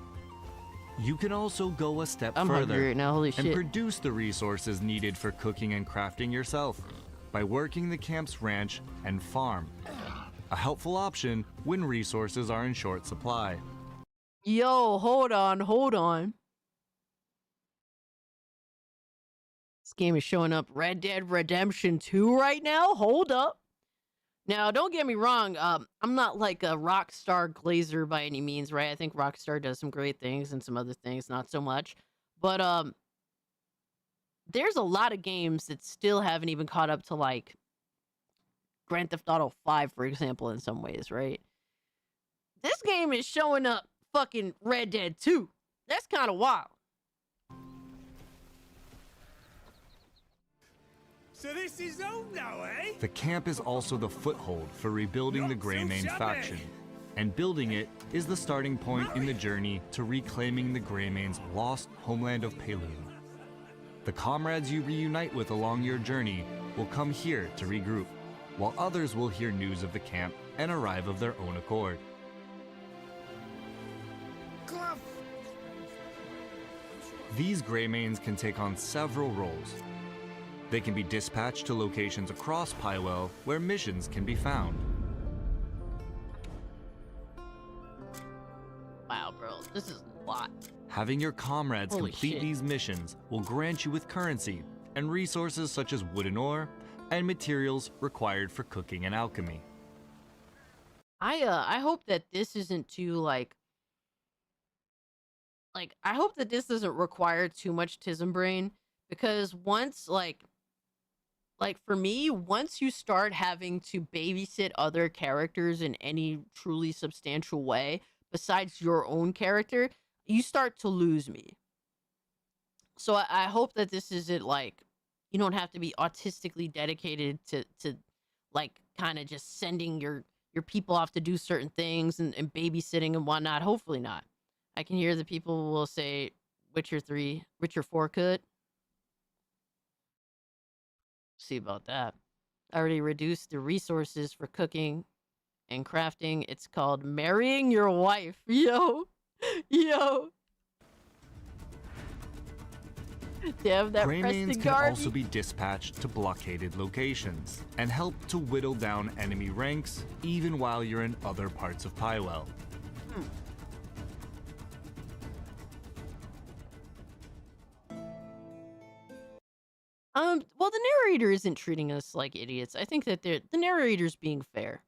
You can also go a step I'm further hungry right now, holy and shit. produce the resources needed for cooking and crafting yourself by working the camp's ranch and farm. A helpful option when resources are in short supply. Yo, hold on. This game is showing up Red Dead Redemption 2 right now. Hold up. Now, don't get me wrong. I'm not like a Rockstar glazer by any means, right? I think Rockstar does some great things and some other things not so much. But there's a lot of games that still haven't even caught up to like Grand Theft Auto 5, for example, in some ways, right? This game is showing up fucking Red Dead 2. That's kind of wild. So this is all now, eh? The camp is also the foothold for rebuilding the Greymane faction, and building it is the starting point in the journey to reclaiming the Greymane's lost homeland of Payloon. The comrades you reunite with along your journey will come here to regroup, while others will hear news of the camp and arrive of their own accord. These Greymanes can take on several roles. They can be dispatched to locations across Pywell where missions can be found. Wow, bro, this is a lot. Having your comrades Holy complete shit. these missions will grant you with currency and resources such as wood and ore and materials required for cooking and alchemy. I hope that this isn't too like I hope that this doesn't require too much Tism brain, because once like for me, once you start having to babysit other characters in any truly substantial way besides your own character, you start to lose me. So I hope that this isn't like you don't have to be autistically dedicated to like kind of just sending your people off to do certain things and babysitting and whatnot. Hopefully not. I can hear the people will say Witcher 3, Witcher 4 could. See about that. I already reduced the resources for cooking and crafting. It's called marrying your wife. Yo. Damn, that Greymanes Preston can Garvey. also be dispatched to blockaded locations and help to whittle down enemy ranks even while you're in other parts of Pywell. Well, the narrator isn't treating us like idiots. I think that the narrator's being fair.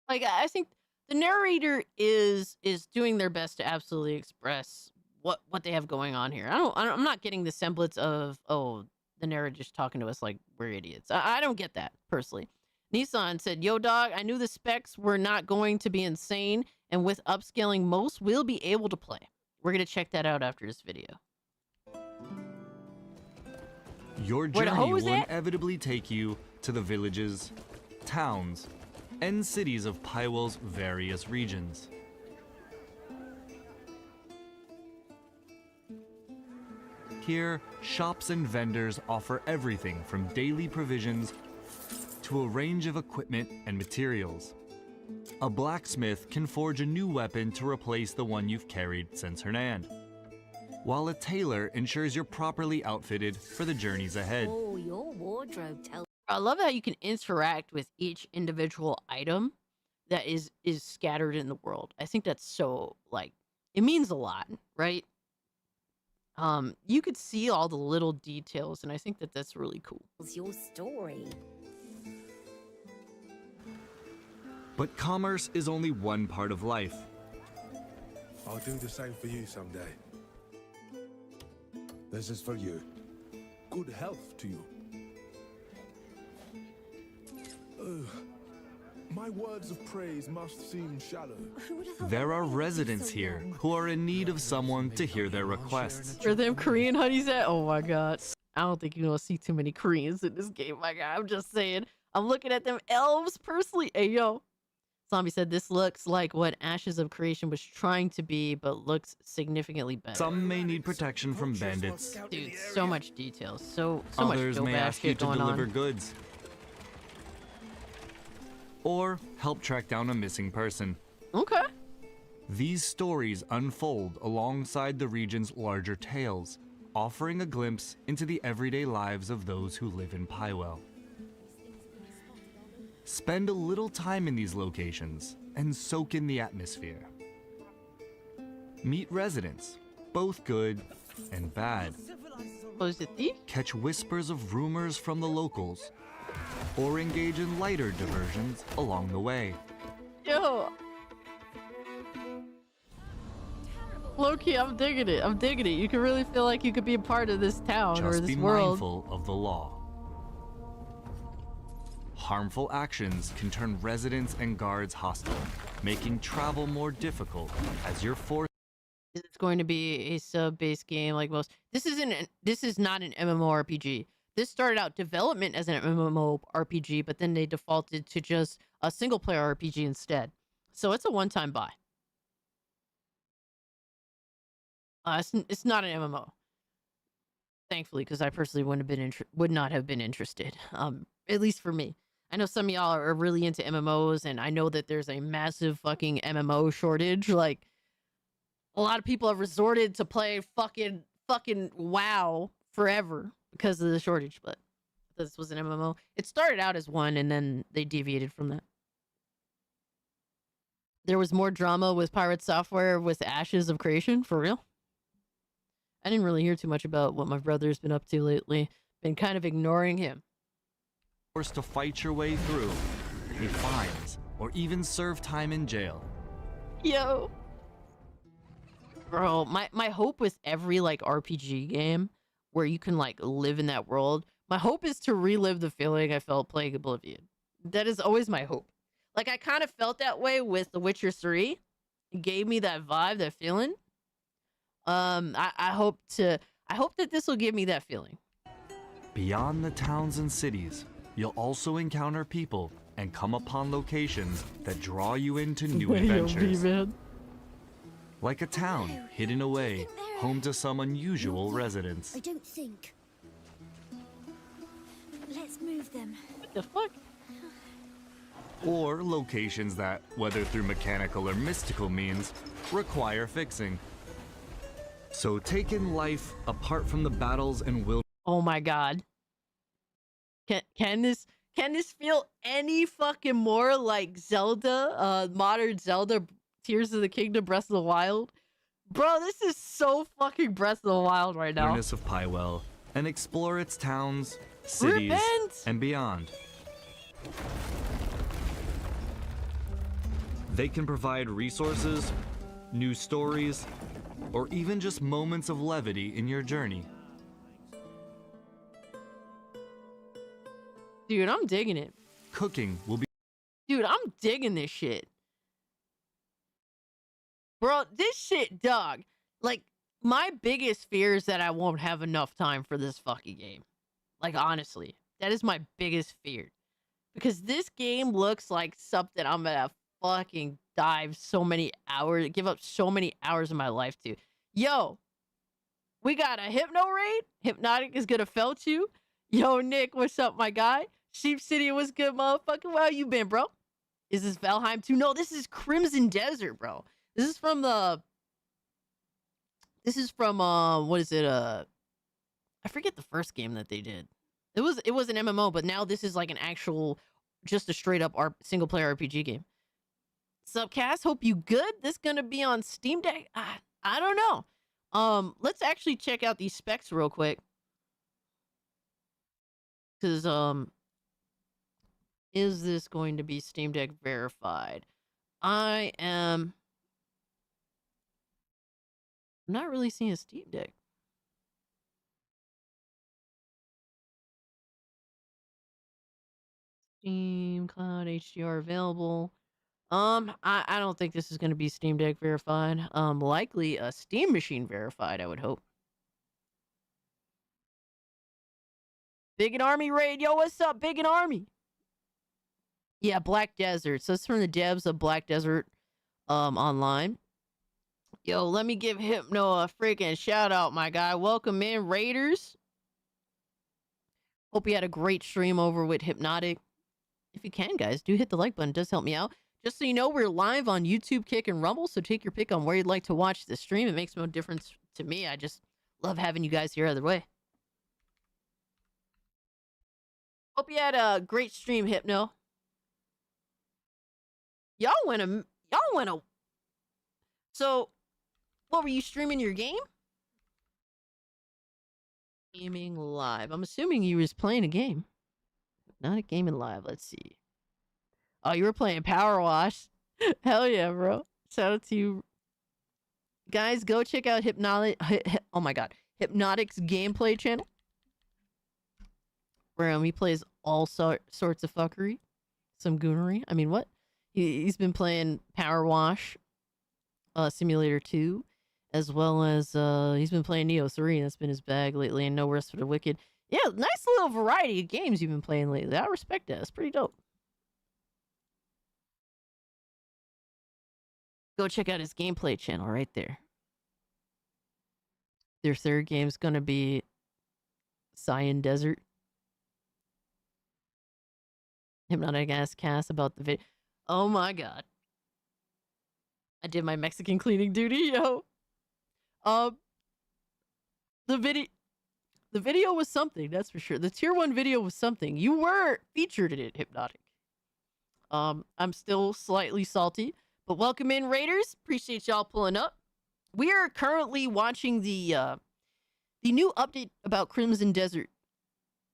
Like, I think the narrator is doing their best to absolutely express what they have going on here. I'm not getting the semblance of, oh, the narrator's talking to us like we're idiots. I don't get that, personally. Nissan said, yo, dog, I knew the specs were not going to be insane, and with upscaling, most will be able to play. We're going to check that out after this video. Your Where the journey hoe is will at? inevitably take you to the villages, towns, and cities of Pywell's various regions. Here, shops and vendors offer everything from daily provisions to a range of equipment and materials. A blacksmith can forge a new weapon to replace the one you've carried since Hernand, while a tailor ensures you're properly outfitted for the journeys ahead. Oh, your wardrobe tells. I love how you can interact with each individual item that is scattered in the world. I think that's so, like, it means a lot, right? You could see all the little details, and I think that that's really cool. It's your story. But commerce is only one part of life. I'll do the same for you someday. This is for you. Good health to you. My words of praise must seem shallow. There are residents here who are in need of someone to hear their requests. Where them Korean honeys at? Oh my god. I don't think you're gonna see too many Koreans in this game, my guy. I'm just saying. I'm looking at them elves personally. Hey, yo. Zombie said this looks like what Ashes of Creation was trying to be, but looks significantly better. Some may need protection from bandits. Dude, so much detail. So Others much may dope-ass ask you shit to going deliver on. goods. Or help track down a missing person. Okay. These stories unfold alongside the region's larger tales, offering a glimpse into the everyday lives of those who live in Pywell. Spend a little time in these locations and soak in the atmosphere. Meet residents, both good and bad. Was it thief? Catch whispers of rumors from the locals, or engage in lighter diversions along the way. Yo. Low-key, I'm digging it. I'm digging it. You can really feel like you could be a part of this town or Just this be world. mindful of the law. Harmful actions can turn residents and guards hostile, making travel more difficult as you're forced. It's going to be a sub-based game like most. This is not an MMORPG. This started out development as an MMORPG, but then they defaulted to just a single-player RPG instead. So it's a one-time buy. It's not an MMO. Thankfully, because I personally would not have been interested. At least for me. I know some of y'all are really into MMOs, and I know that there's a massive fucking MMO shortage. Like, a lot of people have resorted to play fucking WoW forever because of the shortage, but this was an MMO. It started out as one, and then they deviated from that. There was more drama with Pirate Software with Ashes of Creation, for real. I didn't really hear too much about what my brother's been up to lately. Been kind of ignoring him. Forced to fight your way through, pay fines, or even serve time in jail. Yo. Bro, my hope with every like RPG game where you can like live in that world, my hope is to relive the feeling I felt playing Oblivion. That is always my hope. Like I kind of felt that way with The Witcher 3. It gave me that vibe, that feeling. I hope that this will give me that feeling. Beyond the towns and cities, you'll also encounter people and come upon locations that draw you into new adventures. Like a town hidden away, home to some unusual residents. I don't think. Let's move them. What the fuck? Or locations that, whether through mechanical or mystical means, require fixing. So take in life apart from the battles and will. Oh my god. Can this feel any fucking more like Zelda, modern Zelda, Tears of the Kingdom, Breath of the Wild? Bro, this is so fucking Breath of the Wild right now. Wilderness of Pywell and explore its towns, cities, and beyond. They can provide resources, new stories, or even just moments of levity in your journey. Dude, I'm digging it. Cooking will be. Dude, I'm digging this shit. Bro, this shit, dog. Like, my biggest fear is that I won't have enough time for this fucking game. Like, honestly, that is my biggest fear. Because this game looks like something I'm gonna fucking dive so many hours, give up so many hours of my life to. Yo, we got a Hypno raid. Hypnotic is gonna felt you. Yo, Nick, what's up, my guy? Sheep City, what's good, motherfucker? How you been, bro? Is this Valheim 2? No, this is Crimson Desert, bro. This is from what is it? I forget the first game that they did. It was an MMO, but now this is like an actual, just a straight up single player RPG game. Sup, Cass? Hope you good. This gonna be on Steam Deck? I don't know. Let's actually check out these specs real quick. Cause is this going to be Steam Deck verified? I am I'm not really seeing a Steam Deck. Steam Cloud HDR available. I don't think this is going to be Steam Deck verified. Likely a Steam Machine verified, I would hope. Big and Army raid. Yo, what's up, Big and Army? Yeah, Black Desert. So it's from the devs of Black Desert online. Yo, let me give Hypno a freaking shout out, my guy. Welcome in, Raiders. Hope you had a great stream over with Hypnotic. If you can, guys, do hit the like button. It does help me out. Just so you know, we're live on YouTube, Kick, and Rumble, so take your pick on where you'd like to watch the stream. It makes no difference to me. I just love having you guys here either way. Hope you had a great stream, Hypno. Y'all went a... So, what, were you streaming your game? Gaming live. I'm assuming you was playing a game. Not a gaming live. Let's see. Oh, you were playing Power Wash. Hell yeah, bro. Shout out to you. Guys, go check out oh my god. Hypnotic's gameplay channel. Where he plays all sorts of fuckery. Some goonery. I mean, what? He's been playing Power Wash Simulator 2. As well as he's been playing Neo 3. That's been his bag lately. And No Rest for the Wicked. Yeah, nice little variety of games you've been playing lately. I respect that. It's pretty dope. Go check out his gameplay channel right there. Their third game's gonna be Cyan Desert. Hypnotic ass cast about the video. Oh my god. I did my Mexican cleaning duty, yo. The video was something, that's for sure. The tier 1 video was something. You were featured in it, Hypnotic. I'm still slightly salty. But welcome in, Raiders. Appreciate y'all pulling up. We are currently watching the new update about Crimson Desert.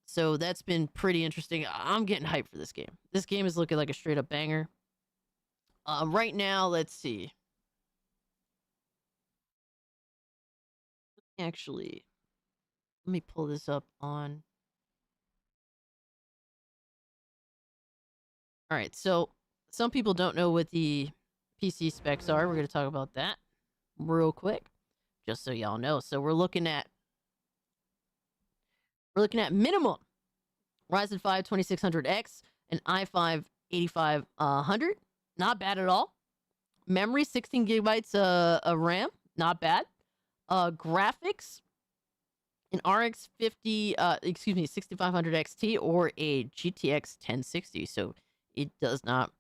So that's been pretty interesting. I'm getting hyped for this game. This game is looking like a straight up banger. Right now, let's see. Actually, let me pull this up on. All right, so some people don't know what the PC specs are. We're going to talk about that real quick, just so y'all know. So we're looking at minimum Ryzen 5 2600X and i5 8500. Not bad at all. Memory 16 gigabytes of RAM. Not bad. Graphics an RX 6500 XT or a GTX 1060. So it does not.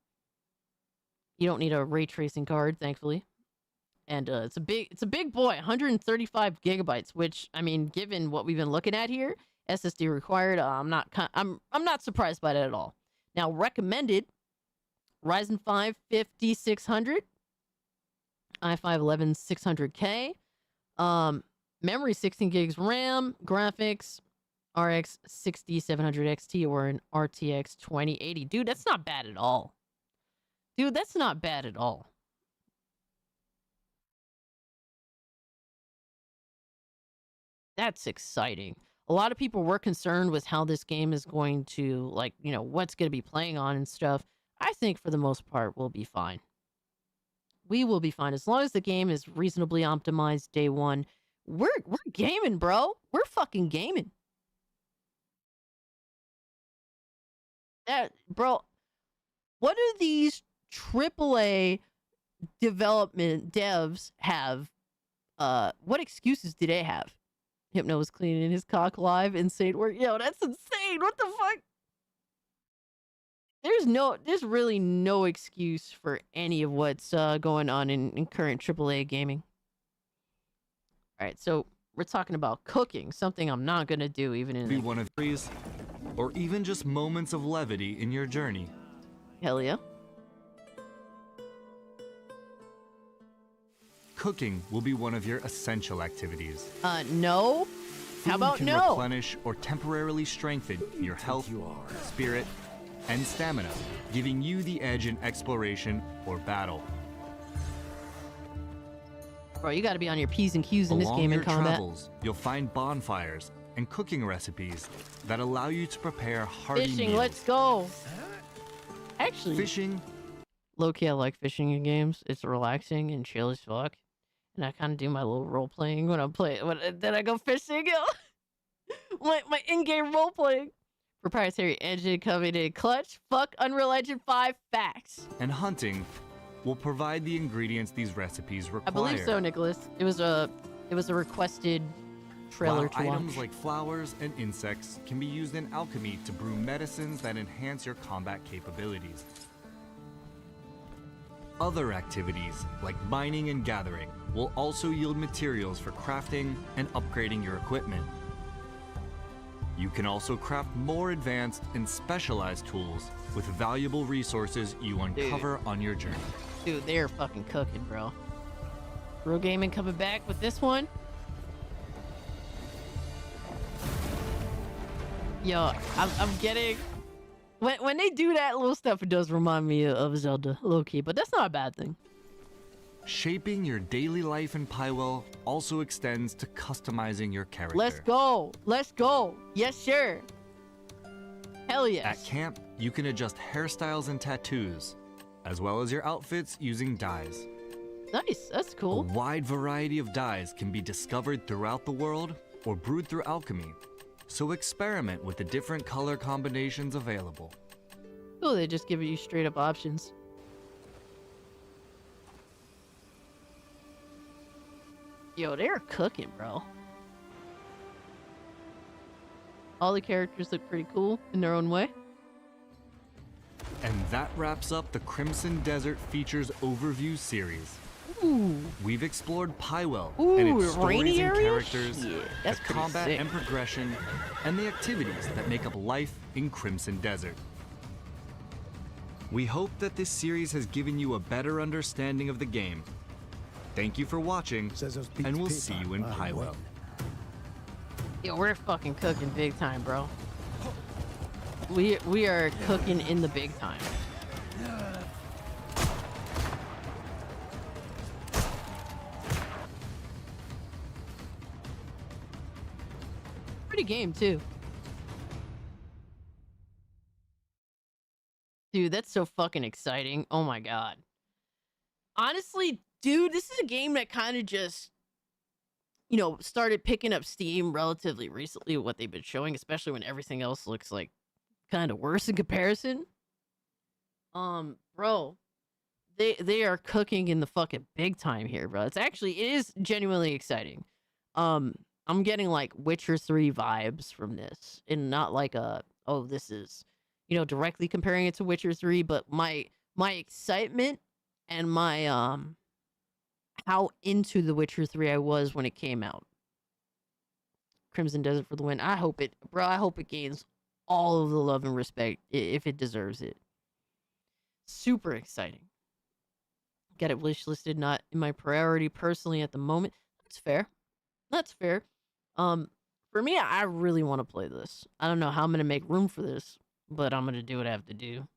You don't need a ray tracing card, thankfully. And it's a big boy, 135 gigabytes. Which, I mean, given what we've been looking at here, SSD required. I'm not surprised by that at all. Now, recommended Ryzen 5 5600, i5 11600K, memory 16 gigs RAM, graphics RX 6700 XT or an RTX 2080. Dude, that's not bad at all. Dude, that's not bad at all. That's exciting. A lot of people were concerned with how this game is going to, like, you know, what's going to be playing on and stuff. I think for the most part, we'll be fine. We will be fine. As long as the game is reasonably optimized day one, we're gaming, bro. We're fucking gaming. That, bro, what do these AAA development devs have? What excuses do they have? Hypno was cleaning his cock live. Insane work. Yo, that's insane. What the fuck? There's really no excuse for any of what's going on in current AAA gaming. All right, so we're talking about cooking, something I'm not gonna do even in. Be one of these, or even just moments of levity in your journey. Hell yeah. Cooking will be one of your essential activities. No. How about can no? Replenish or temporarily strengthen your health, spirit, and stamina, giving you the edge in exploration or battle. Bro, you gotta be on your P's and Q's in this Along game in your combat. travels, you'll find bonfires and cooking recipes that allow you to prepare hearty Fishing, meals. let's go. Actually, Fishing. Low-key, I like fishing in games. It's relaxing and chill as fuck. And I kind of do my little role-playing when I'm playing. Then I go fishing, yo. my in-game role-playing. Proprietary engine coming in clutch. Fuck Unreal Engine 5 facts. And hunting will provide the ingredients these recipes require. I believe so, Nicholas. It was a requested trailer While to items watch. like flowers and insects can be used in alchemy to brew medicines that enhance your combat capabilities. Other activities, like mining and gathering, will also yield materials for crafting and upgrading your equipment. You can also craft more advanced and specialized tools with valuable resources you uncover on your journey. Dude, they're fucking cooking, bro. Real Gaming coming back with this one. Yo, I'm getting... When they do that little stuff, it does remind me of Zelda, low-key, but that's not a bad thing. Shaping your daily life in Pywell also extends to customizing your character. Let's go! Let's go! Yes, sure! Hell yes! At camp, you can adjust hairstyles and tattoos, as well as your outfits using dyes. Nice, that's cool. A wide variety of dyes can be discovered throughout the world or brewed through alchemy, so experiment with the different color combinations available. Oh, they just give you straight up options. Yo, they're cooking, bro. All the characters look pretty cool in their own way. And that wraps up the Crimson Desert Features Overview series. Ooh. We've explored Pywell Ooh, and its stories rainy and area? characters, Shit, the that's pretty combat sick. and progression, and the activities that make up life in Crimson Desert. We hope that this series has given you a better understanding of the game. Thank you for watching, and we'll see you in Pywell. Yo, we're fucking cooking big time, bro. We are cooking in the big time. Pretty game too. Dude, that's so fucking exciting. Oh my god. Honestly, dude, this is a game that kind of just, you know, started picking up steam relatively recently with what they've been showing, especially when everything else looks like kind of worse in comparison. Bro, they are cooking in the fucking big time here, bro. It is genuinely exciting. I'm getting like Witcher 3 vibes from this, and not like this is, you know, directly comparing it to Witcher 3, but my excitement and my how into The Witcher 3 I was when it came out. Crimson Desert for the win. I hope it gains all of the love and respect if it deserves it. Super exciting. Got it wish listed, not in my priority personally at the moment. That's fair. That's fair. For me, I really want to play this. I don't know how I'm gonna make room for this, but I'm gonna do what I have to do.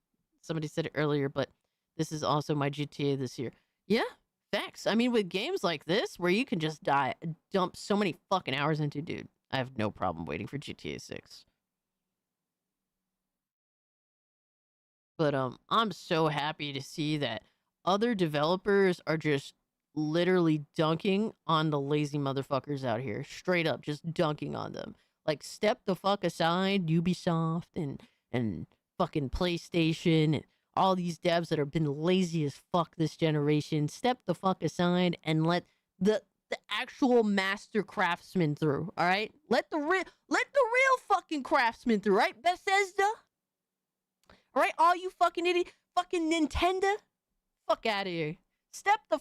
Somebody said it earlier, but this is also my GTA this year. Yeah, facts. I mean, with games like this, where you can just dump so many fucking hours into, dude, I have no problem waiting for GTA 6. But I'm so happy to see that other developers are just literally dunking on the lazy motherfuckers out here. Straight up, just dunking on them. Like, step the fuck aside, Ubisoft and fucking PlayStation and all these devs that have been lazy as fuck this generation. Step the fuck aside and let the actual master craftsman through, all right? Let the real fucking craftsman through, right? Bethesda? All right, all you fucking idiot, fucking Nintendo? Fuck out of here. Step the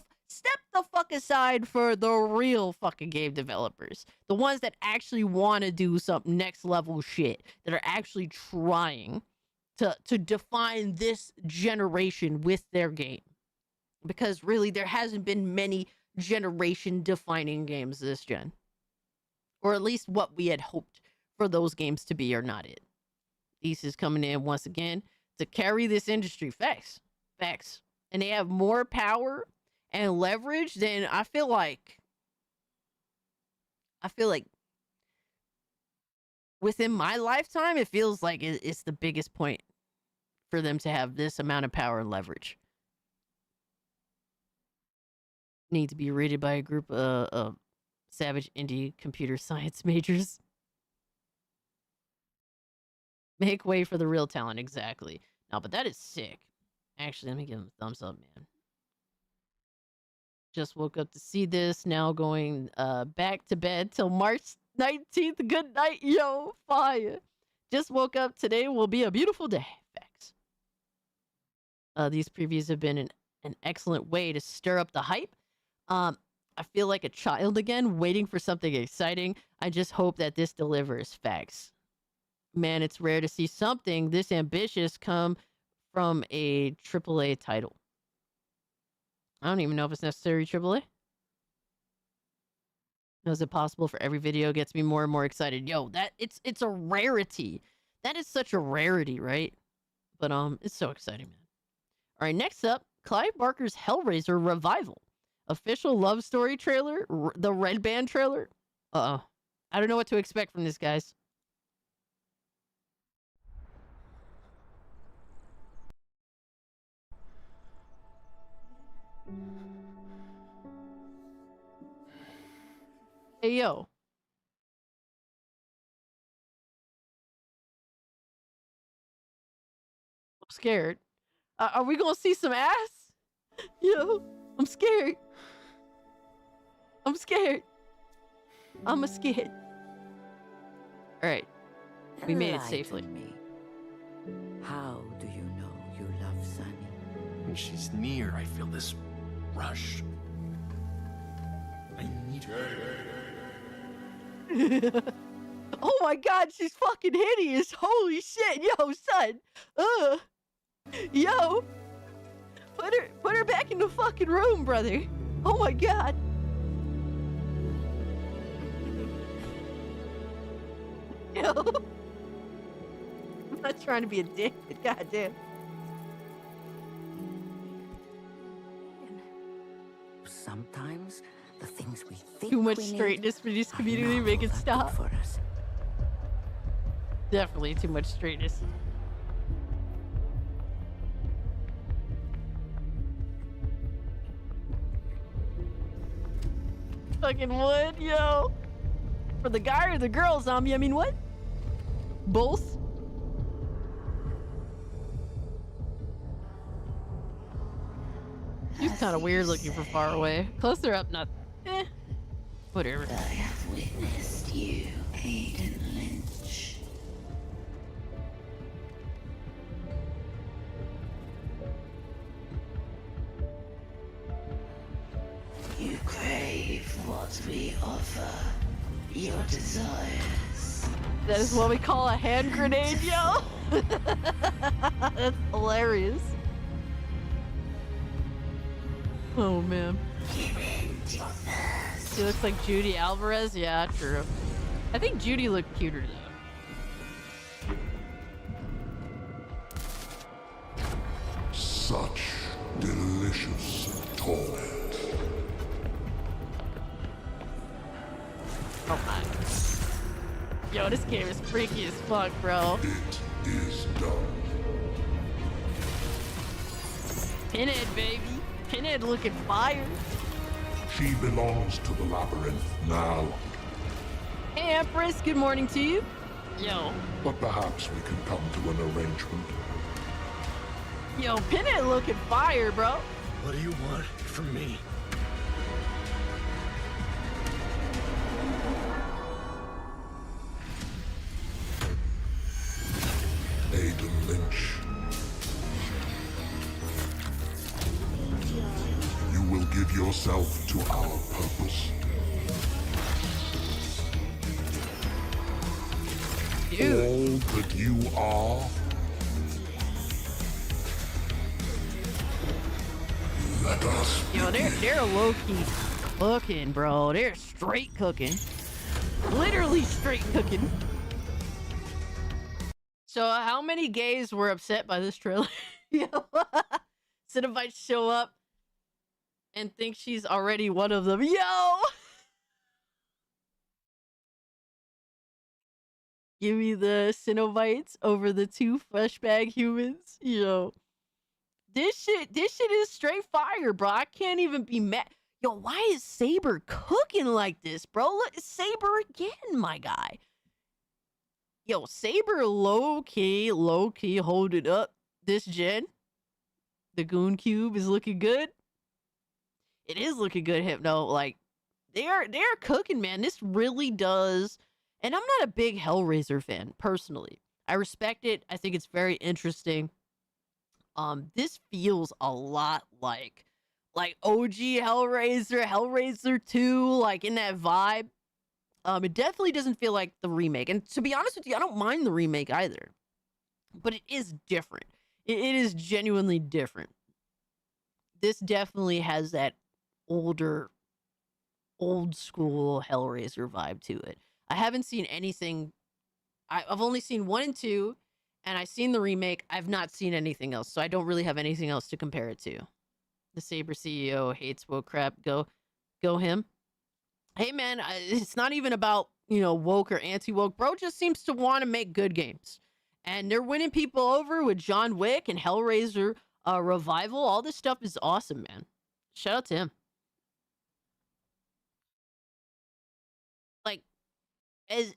fuck aside for the real fucking game developers. The ones that actually want to do some next level shit. That are actually trying to define this generation with their game. Because really, there hasn't been many generation-defining games this gen. Or at least what we had hoped for those games to be are not it. Ace is coming in once again to carry this industry. Facts. And they have more power and leverage than I feel like I feel like within my lifetime, it feels like it's the biggest point for them to have this amount of power and leverage. Need to be rated by a group of savage indie computer science majors. Make way for the real talent, exactly. No, but that is sick. Actually, let me give him a thumbs up, man. Just woke up to see this. Now going back to bed till March 19th. Good night, yo. Fire. Just woke up. Today will be a beautiful day. Facts. These previews have been an excellent way to stir up the hype. I feel like a child again, waiting for something exciting. I just hope that this delivers. Facts. Man, it's rare to see something this ambitious come from a AAA title. I don't even know if it's necessary AAA. Is it possible for every video gets me more and more excited? Yo, that it's a rarity. That is such a rarity, right? But it's so exciting, man. All right, next up, Clive Barker's Hellraiser Revival. Official love story trailer, the Red Band trailer. I don't know what to expect from this, guys. Hey, yo. I'm scared. Are we gonna see some ass? Yo, I'm scared. I'm scared. I'm scared. All right. We made it safely. How do you know you love Sunny? When she's near, I feel this rush. I need her. Oh my god, she's fucking hideous. Holy shit. Yo, son. Yo. Put her back in the fucking room, brother. Oh my god. Yo. I'm not trying to be a dick, but goddamn. Sometimes the things we think Too much we need straightness for this community, make it stop. for us. Definitely too much straightness. Fucking what, yo? For the guy or the girl zombie, I mean what? Both? She's kind of weird looking from far away. Closer up, not... Whatever. I have witnessed you, Aiden Lynch. You crave what we offer, your desires. That is what we call a hand grenade, yo! That's hilarious. Oh, man. She looks like Judy Alvarez? Yeah, true. I think Judy looked cuter, though. Such delicious torment. Oh my. Yo, this game is freaky as fuck, bro. It is done. Pinhead, baby. Pinhead looking fire. She belongs to the labyrinth now. Hey, Empress. Good morning to you. Yo. But perhaps we can come to an arrangement. Yo, Pinhead looking fire, bro. What do you want from me? Aiden Lynch. You will give yourself to our purpose. Dude. All that you are. Let us. Yo, they're low-key cooking, bro. They're straight cooking. Literally straight cooking. So how many gays were upset by this trailer? Yo, Cinnabites show up and think she's already one of them. Yo! Give me the Cenobites over the 2 fleshbag humans. This shit is straight fire, bro. I can't even be mad. Yo, why is Saber cooking like this, bro? Look, Saber again, my guy. Yo, Saber low key hold it up this gen. The Goon Cube is looking good. It is looking good, Hypno. Like, they're cooking, man. This really does. And I'm not a big Hellraiser fan, personally. I respect it. I think it's very interesting. This feels a lot like OG Hellraiser, Hellraiser 2, like in that vibe. It definitely doesn't feel like the remake. And to be honest with you, I don't mind the remake either. But it is different. It is genuinely different. This definitely has that old school Hellraiser vibe to it. I haven't seen anything. I've only seen 1 and 2, and I've seen the remake. I've not seen anything else, so I don't really have anything else to compare it to. The Saber CEO hates woke crap. Go him. Hey man, it's not even about woke or anti-woke. Bro just seems to want to make good games, and they're winning people over with John Wick and Hellraiser revival. All this stuff is awesome, man. Shout out to him. Like, as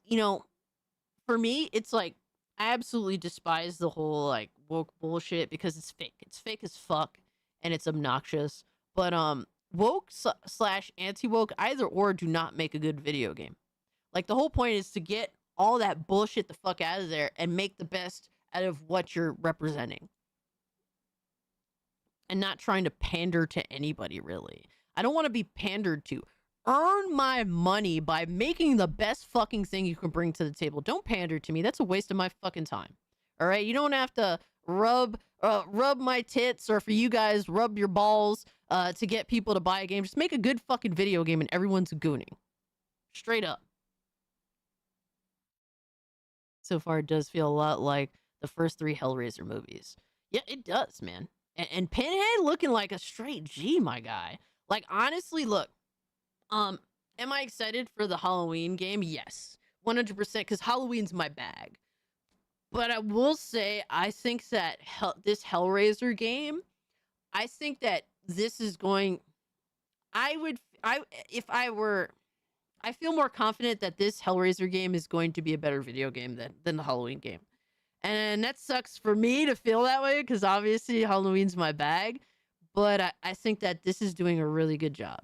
for me, it's like I absolutely despise the whole like woke bullshit because it's fake. It's fake as fuck and it's obnoxious. But woke / anti-woke, either or, do not make a good video game. Like, the whole point is to get all that bullshit the fuck out of there and make the best out of what you're representing. And not trying to pander to anybody, really. I don't want to be pandered to. Earn my money by making the best fucking thing you can bring to the table. Don't pander to me. That's a waste of my fucking time. All right? You don't have to rub my tits, or for you guys, rub your balls to get people to buy a game. Just make a good fucking video game and everyone's gooning. Straight up. So far, it does feel a lot like the first 3 Hellraiser movies. Yeah, it does, man. And Pinhead looking like a straight G, my guy. Like, honestly, look. Am I excited for the Halloween game? Yes. 100%, because Halloween's my bag. But I will say, I think that this Hellraiser game, I think that this is going... I feel more confident that this Hellraiser game is going to be a better video game than the Halloween game. And that sucks for me to feel that way, because obviously Halloween's my bag. But I think that this is doing a really good job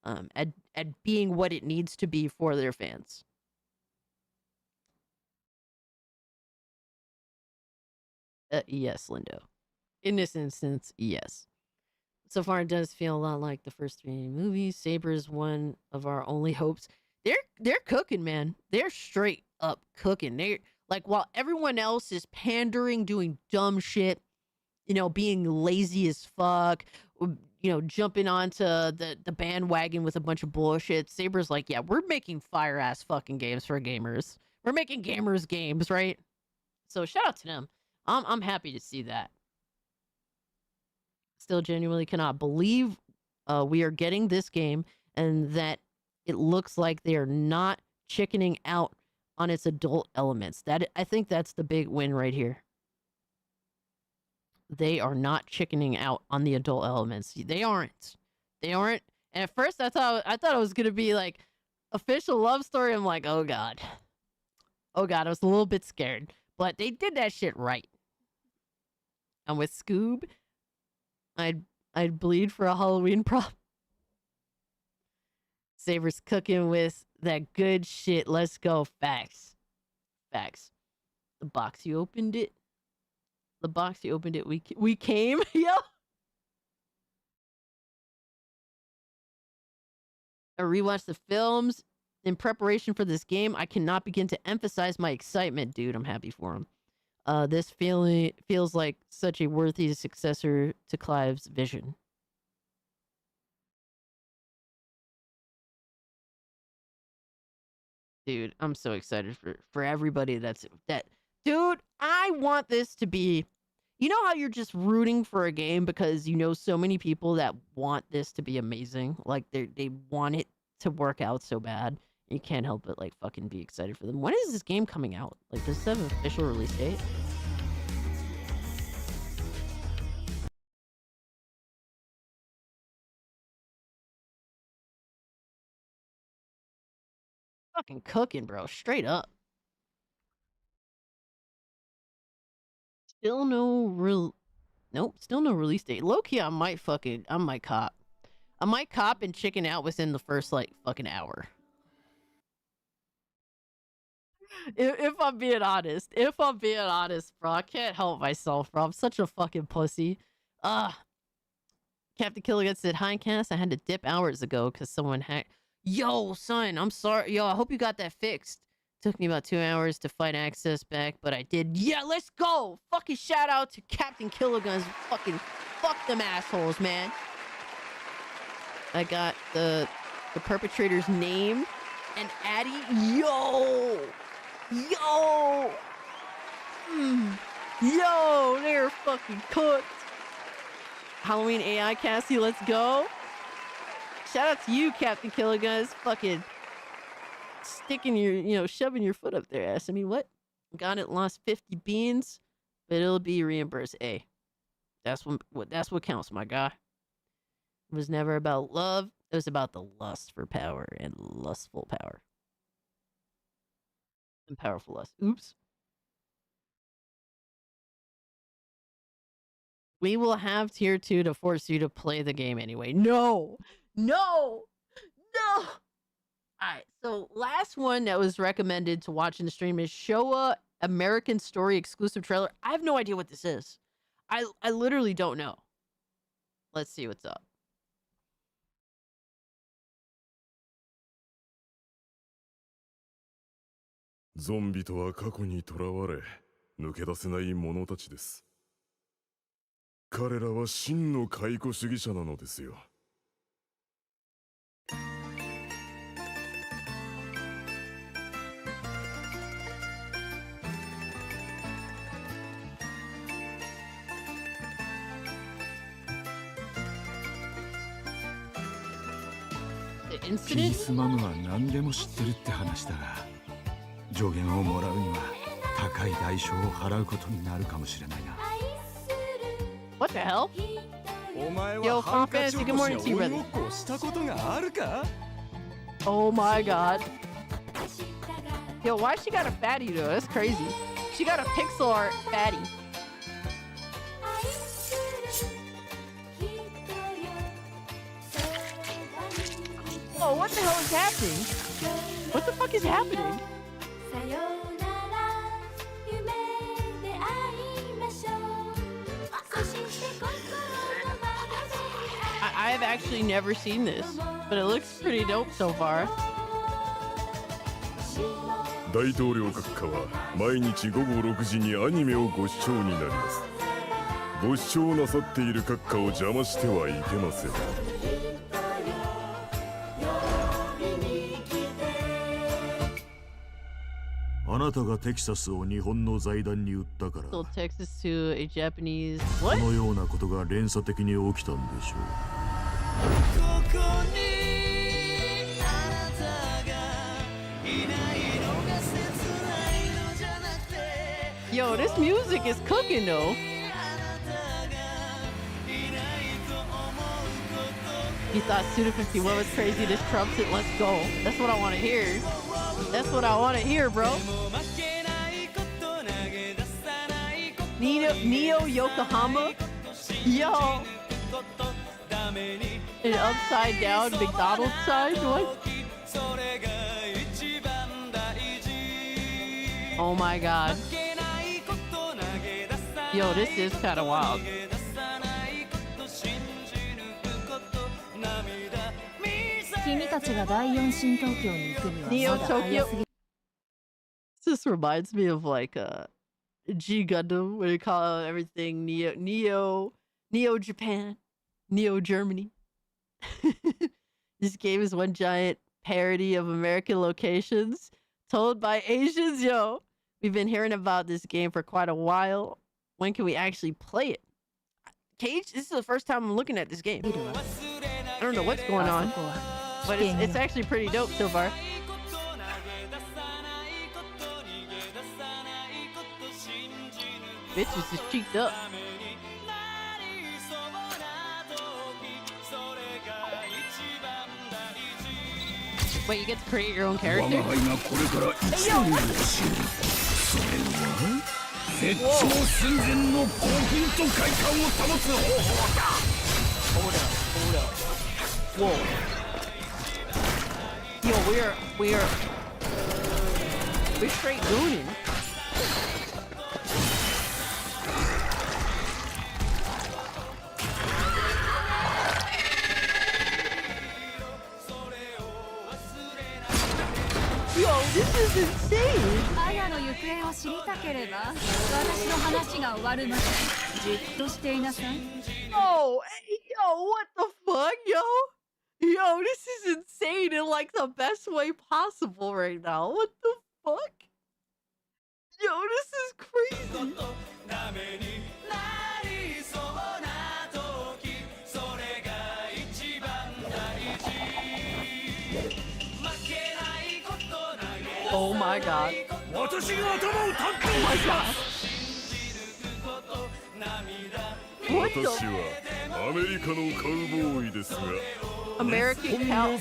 at being what it needs to be for their fans. Yes, Lindo. In this instance, yes. So far, it does feel a lot like the first 3 movies. Saber is one of our only hopes. They're cooking, man. They're straight up cooking. They're like, while everyone else is pandering, doing dumb shit, being lazy as fuck, jumping onto the bandwagon with a bunch of bullshit. Saber's like, yeah, we're making fire ass fucking games for gamers. We're making gamers games, right? So shout out to them. I'm happy to see that. Still genuinely cannot believe we are getting this game and that it looks like they are not chickening out on its adult elements. I think that's the big win right here. They are not chickening out on the adult elements. They aren't. And at first I thought it was gonna be like official love story. I'm like, oh god. I was a little bit scared. But they did that shit right. And with Scoob, I'd bleed for a Halloween prop. Saber's cooking with that good shit. Let's go. Facts. The box you opened it. We came. Yo. I rewatched the films in preparation for this game. I cannot begin to emphasize my excitement, dude. I'm happy for him. This feels like such a worthy successor to Clive's vision. Dude, I'm so excited for everybody that. Dude, I want this to be... You know how you're just rooting for a game because you know so many people that want this to be amazing? Like, they want it to work out so bad. You can't help but like fucking be excited for them. When is this game coming out? Like, does it have an official release date? Fucking cooking, bro. Straight up. Still no Nope, still no release date. Low-key, I might cop. I might cop and chicken out within the first, like, fucking hour. If I'm being honest. If I'm being honest, bro. I can't help myself, bro. I'm such a fucking pussy. Captain Killigan said, Hindcast, I had to dip hours ago because someone hacked. Yo, son, I'm sorry. Yo, I hope you got that fixed. Took me about 2 hours to find access back, but I did. Yeah, let's go! Fucking shout out to Captain Killigan's fucking fuck them assholes, man. I got the perpetrator's name and Addy. Yo! Yo! Yo, they're fucking cooked. Halloween AI Cassie, let's go. Shout out to you, Captain Killigan. Fucking sticking your, shoving your foot up their ass. I mean, what? Got it, lost 50 beans, but it'll be reimbursed. A. That's what counts, my guy. It was never about love. It was about the lust for power and lustful power. And powerful lust. Oops. We will have tier 2 to force you to play the game anyway. No! No! No! Alright, so last one that was recommended to watch in the stream is Showa American Story exclusive trailer. I have no idea what this is. I literally don't know. Let's see what's up. Zombie とは過去に囚われ、抜け出せない者たちです。彼らは真の解雇主義者なのですよ。ピースマムは何でも知ってるって話だが、助言をもらうには高い代償を払うことになるかもしれないな。What the hell? お前 Yo, はハンカチ Fantasy, 落 good とし morning や to you, 鬼 brother. ごっこをしたことがあるか？ Oh my god. Yo, why she got a fatty though? That's crazy. She got a pixel art fatty. Oh, what the hell is happening? What the fuck is happening? I have actually never seen this, but it looks pretty dope so far. 大統領閣下は毎日午後6時にアニメをご視聴になります。ご視聴なさっている閣下を邪魔してはいけません。あなたがテキサスを日本の財団に売ったから、 So Texas to a Japanese こ what? のようなことが連鎖的に起きたんでしょう。 Yo, this music is cooking though. You thought Suda 51 was crazy, this trumps it, let's go. That's what I want to hear. That's what I want to hear, bro. Neo Yokohama? Yo. An upside down McDonald's sign? What? Oh my god. Yo, this is kind of wild. Neo Tokyo. This reminds me of like G Gundam, where they call everything Neo Japan, Neo Germany. This game is one giant parody of American locations told by Asians. Yo, we've been hearing about this game for quite a while. When can we actually play it? Cage, this is the first time I'm looking at this game. I don't know what's going on, but it's actually pretty dope so far. bitches is cheeked up. Wait, you get to create your own character? Hey, yo, what the? Hold up. Whoa. Yo, we're straight gooning. Yo, this is insane. アヤの行方を知りたければ、私の話が終わるまでじっとしていなさい。Oh, hey, yo, what the fuck, yo? Yo, this is insane in like the best way possible right now. What the fuck? Yo, this is crazy. Oh my god. Oh my god. What the? American cow.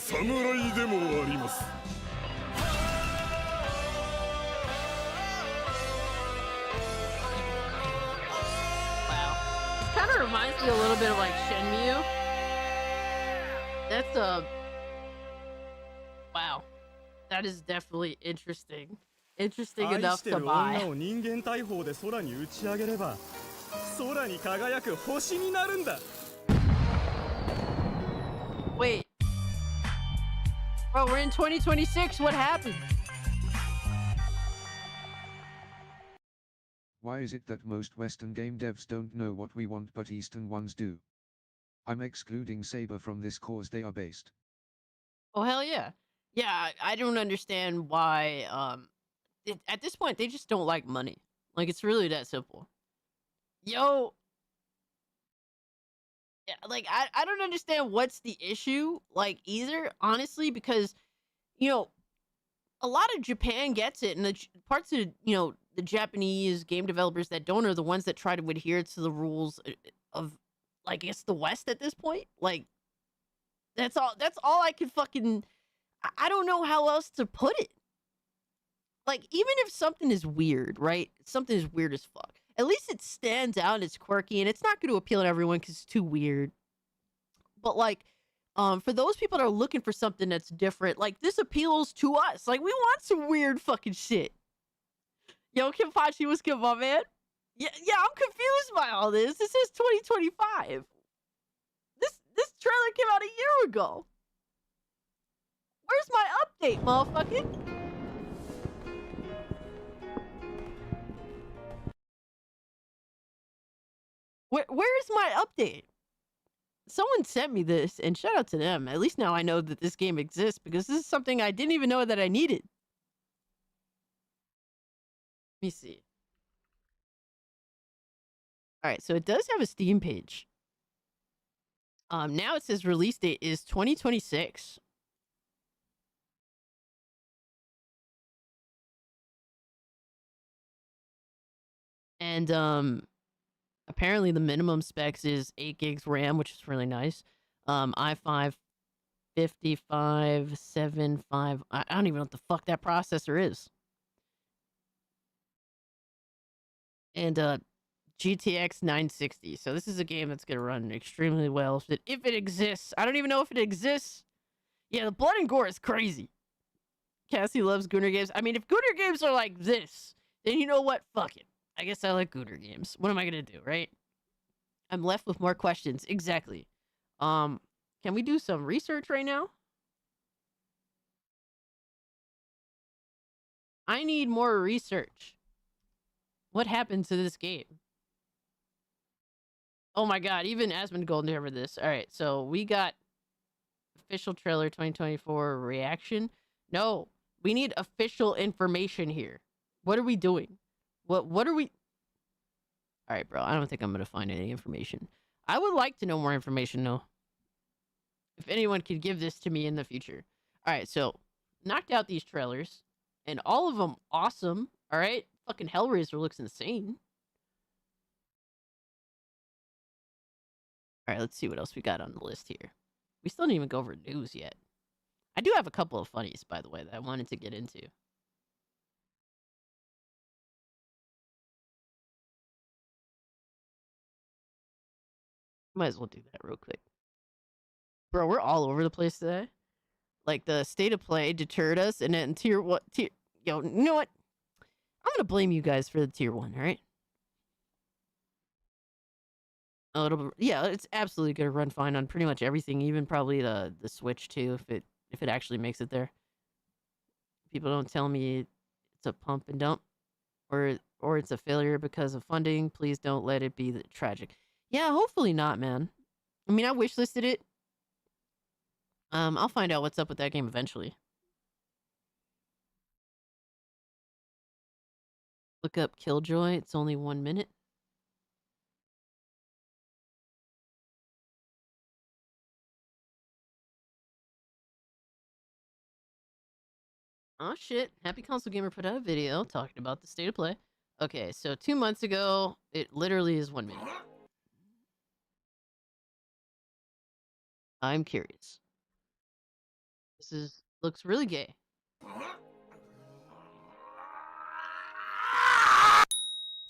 Wow. Kind of reminds me a little bit of like Shenmue. That's wow. That is definitely interesting. Interesting enough to buy. Wait. Bro, we're in 2026. What happened? Why is it that most Western game devs don't know what we want but Eastern ones do? I'm excluding Saber from this cause they are based. Oh, hell yeah. Yeah, I don't understand why, at this point, they just don't like money. Like, it's really that simple. Yo. Yeah, like, I don't understand what's the issue, like, either, honestly, because, you know, a lot of Japan gets it, and the parts of, you know, the Japanese game developers that don't are the ones that try to adhere to the rules of, like, I guess, the West at this point. Like, that's all I can fucking... I don't know how else to put it. Like, even if something is weird, right? Something is weird as fuck. At least it stands out, it's quirky, and it's not going to appeal to everyone because it's too weird. But, like, for those people that are looking for something that's different, like, this appeals to us. Like, we want some weird fucking shit. Yo, Kimpachi, what's good, my man? Yeah, I'm confused by all this. This is 2025. This trailer came out a year ago. Where's my update, motherfucker? Where's my update? Someone sent me this, and shout out to them. At least now I know that this game exists, because this is something I didn't even know that I needed. Let me see. Alright, so it does have a Steam page. Now it says release date is 2026. And apparently the minimum specs is 8 gigs RAM, which is really nice. i5 5575. I don't even know what the fuck that processor is. And GTX 960. So this is a game that's gonna run extremely well if it exists. I don't even know if it exists. Yeah, the blood and gore is crazy. Cassie loves Gooner games. I mean, if Gooner games are like this, then you know what? Fuck it. I guess I like Gooner games. What am I gonna do, right? I'm left with more questions. Exactly. Can we do some research right now? I need more research. What happened to this game? Oh my god, even Asmongold knew over this. Alright, so we got official trailer 2024 reaction. No, we need official information here. What are we doing? What are we... Alright, bro, I don't think I'm gonna find any information. I would like to know more information, though. If anyone could give this to me in the future. Alright, so, knocked out these trailers. And all of them awesome, alright? Fucking Hellraiser looks insane. All right, let's see what else we got on the list here. We still didn't even go over news yet. I do have a couple of funnies, by the way, that I wanted to get into. Might as well do that real quick. Bro, we're all over the place today. Like, the state of play deterred us, and then tier... Yo, you know what? I'm gonna blame you guys for the tier 1, alright? Yeah, it's absolutely gonna run fine on pretty much everything, even probably the Switch too, if it actually makes it there. People don't tell me it's a pump and dump, or it's a failure because of funding. Please don't let it be tragic. Yeah, hopefully not, man. I mean, I wishlisted it. I'll find out what's up with that game eventually. Look up Killjoy. It's only 1 minute. Oh shit. Happy Console Gamer put out a video talking about the state of play. Okay, so 2 months ago, it literally is 1 minute. I'm curious. This looks really gay.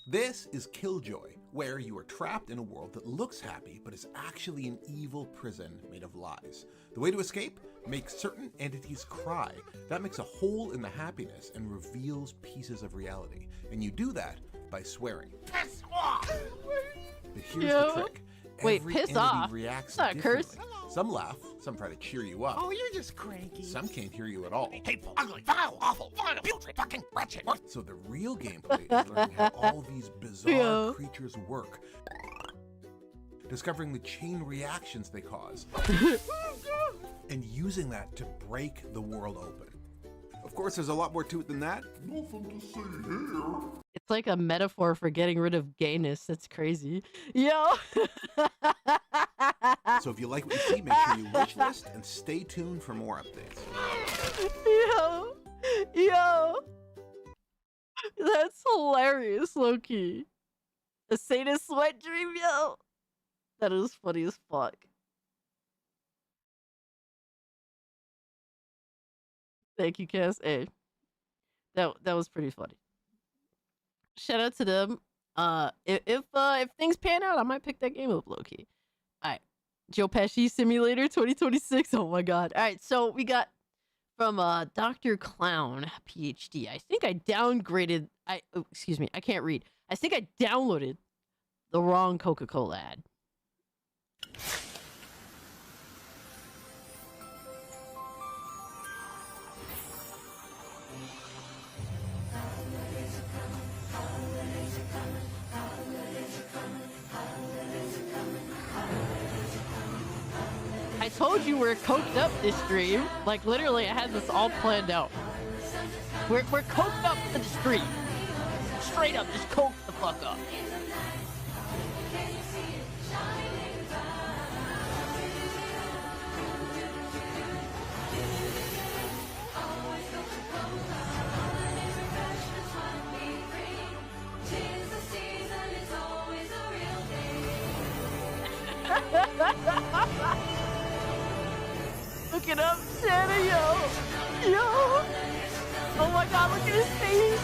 This is Killjoy, where you are trapped in a world that looks happy, but is actually an evil prison made of lies. The way to escape? Make certain entities cry. That makes a hole in the happiness and reveals pieces of reality. And you do that by swearing. Piss off! But here's the trick. Wait, Every piss entity off? reacts It's not a curse. differently. Some laugh, some try to cheer you up. Oh, you're just cranky. Some can't hear you at all. Hateful, ugly, foul, awful, vile, putrid, fucking wretched. So the real gameplay is learning how all these bizarre creatures work, discovering the chain reactions they cause, and using that to break the world open. Of course, there's a lot more to it than that. Nothing to see here. It's like a metaphor for getting rid of gayness. That's crazy. Yo! So if you like what you see, make sure you wishlist and stay tuned for more updates. Yo! That's hilarious, low-key. A sadist sweat dream, yo! That is funny as fuck. Thank you, Cass. Hey, that was pretty funny. Shout out to them. If things pan out, I might pick that game up, low-key. All right, Joe Pesci Simulator 2026. Oh my god! All right, so we got from Dr. Clown PhD. I think I downgraded. Excuse me, I can't read. I think I downloaded the wrong Coca-Cola ad. I told you we're coked up this stream. Like, literally, I had this all planned out. We're coked up for the stream. Straight up, just coke the fuck up. Look it up, Santa, yo! Yo! Oh my god, look at his face!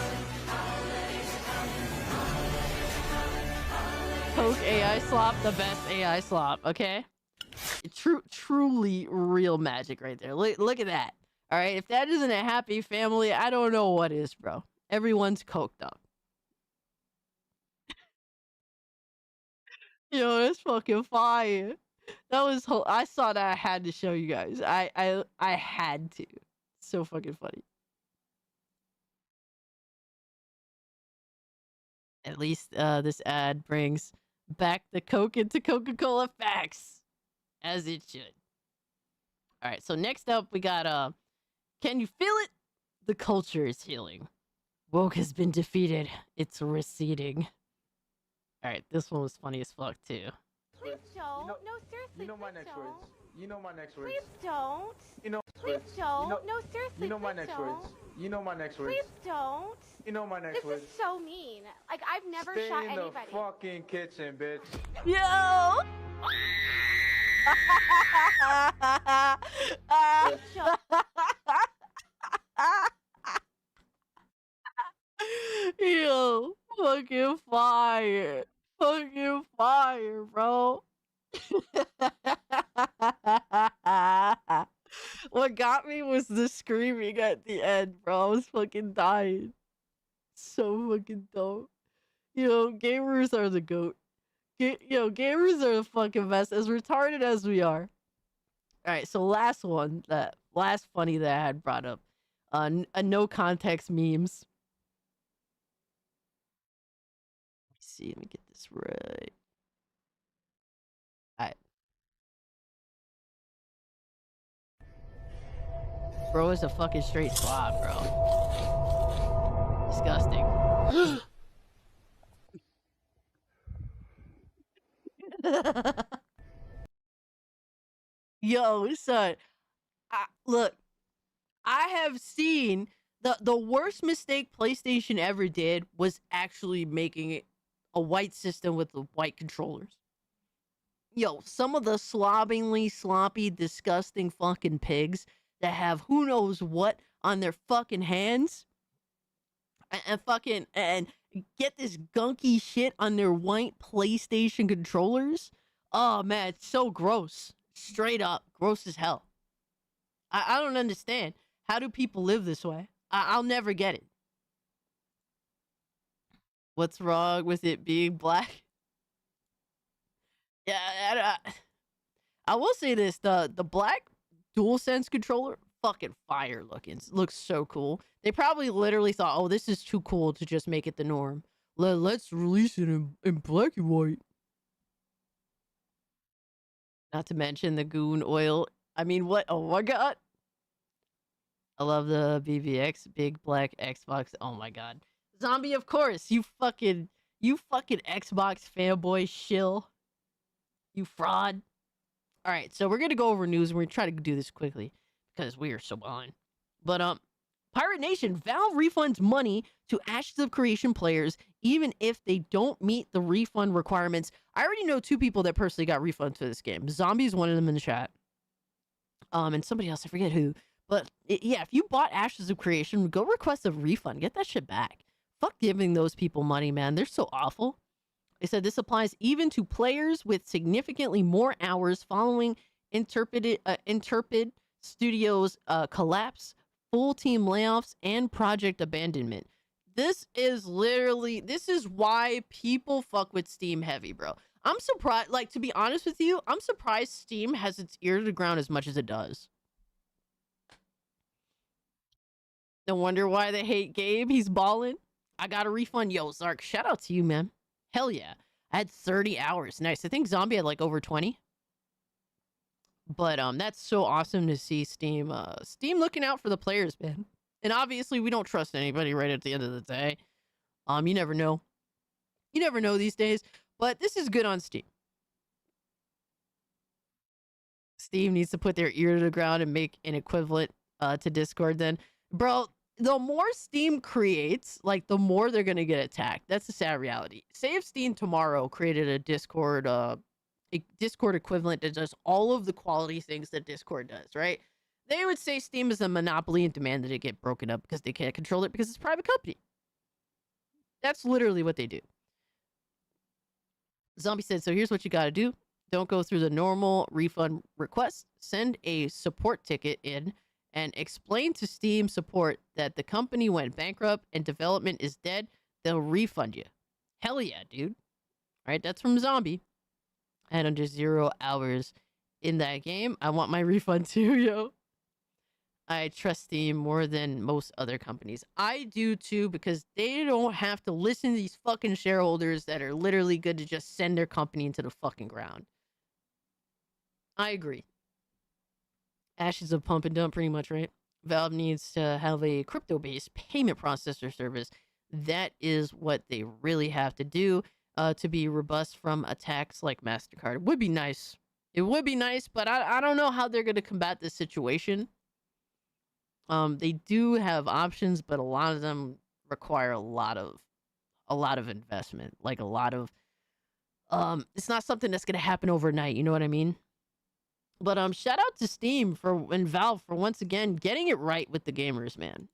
Coke AI slop, the best AI slop, okay? Truly real magic right there. Look at that. Alright, if that isn't a happy family, I don't know what is, bro. Everyone's coked up. Yo, that's fucking fire. That was I saw that. I had to show you guys. I had to. So fucking funny. At least this ad brings back the Coke into Coca-Cola facts, as it should. All right. So next up, we got can you feel it? The culture is healing. Woke has been defeated. It's receding. All right. This one was funny as fuck too. Please don't. No, seriously. You know my next words. You know my next words. Please don't. You know. Please don't. No, seriously. You know my please next don't. words. You know my next words. Please don't. You know my next words. This is so mean. Like, I've never Stay shot in anybody. the fucking kitchen, bitch. Yo! Yo, fucking fire. Fucking fire, bro. What got me was the screaming at the end, bro. I was fucking dying. So fucking dope. Yo, gamers are the GOAT. Gamers are the fucking best, as retarded as we are. Alright, so last funny that I had brought up. A no context memes. Let's see, let me get this right. Alright. Bro is a fucking straight slob, bro. Disgusting. Yo, son. Look, I have seen the worst mistake PlayStation ever did was actually making it a white system with the white controllers. Yo, some of the sloppy, disgusting fucking pigs that have who knows what on their fucking hands and get this gunky shit on their white PlayStation controllers. Oh man, it's so gross. Straight up, gross as hell. I don't understand. How do people live this way? I'll never get it. What's wrong with it being black? Yeah, I will say this: the black DualSense controller, fucking fire looking. Looks so cool. They probably literally thought, oh, this is too cool to just make it the norm. Let's release it in black and white. Not to mention the goon oil. I mean, what? Oh my god. I love the BBX, big black Xbox. Oh my god. Zombie, of course. You fucking Xbox fanboy shill. You fraud. Alright, so we're gonna go over news and we're gonna try to do this quickly because we are so behind. But Pirate Nation, Valve refunds money to Ashes of Creation players even if they don't meet the refund requirements. I already know 2 people that personally got refunds for this game. Zombie's one of them in the chat. And somebody else, I forget who. But yeah, if you bought Ashes of Creation, go request a refund. Get that shit back. Fuck giving those people money, man. They're so awful. They said this applies even to players with significantly more hours following Interpreted Studios collapse, full team layoffs, and project abandonment. This is why people fuck with Steam heavy, bro. I'm surprised, like, to be honest with you, I'm surprised Steam has its ear to the ground as much as it does. No wonder why they hate Gabe. He's balling. I got a refund. Yo, Zark, shout out to you, man. Hell yeah. I had 30 hours. Nice. I think Zombie had like over 20. But that's so awesome to see Steam looking out for the players, man. And obviously we don't trust anybody right at the end of the day. You never know. You never know these days. But this is good on Steam. Steam needs to put their ear to the ground and make an equivalent to Discord then. Bro, the more Steam creates, like, the more they're going to get attacked. That's the sad reality. Say if Steam tomorrow created a Discord equivalent that does all of the quality things that Discord does, right? They would say Steam is a monopoly and demand that it get broken up because they can't control it because it's a private company. That's literally what they do. Zombie said, so here's what you got to do. Don't go through the normal refund request. Send a support ticket in and explain to Steam support that the company went bankrupt and development is dead. They'll refund you. Hell yeah, dude. All right, that's from Zombie. I had under 0 hours in that game. I want my refund too, yo. I trust Steam more than most other companies. I do too, because they don't have to listen to these fucking shareholders that are literally good to just send their company into the fucking ground. I agree. Ashes of pump and dump, pretty much, right? Valve needs to have a crypto-based payment processor service. That is what they really have to do to be robust from attacks like MasterCard. It would be nice. It would be nice, but I don't know how they're going to combat this situation. They do have options, but a lot of them require a lot of investment, like a lot of It's not something that's gonna happen overnight. You know what I mean? But shout out to Steam and Valve for once again getting it right with the gamers, man.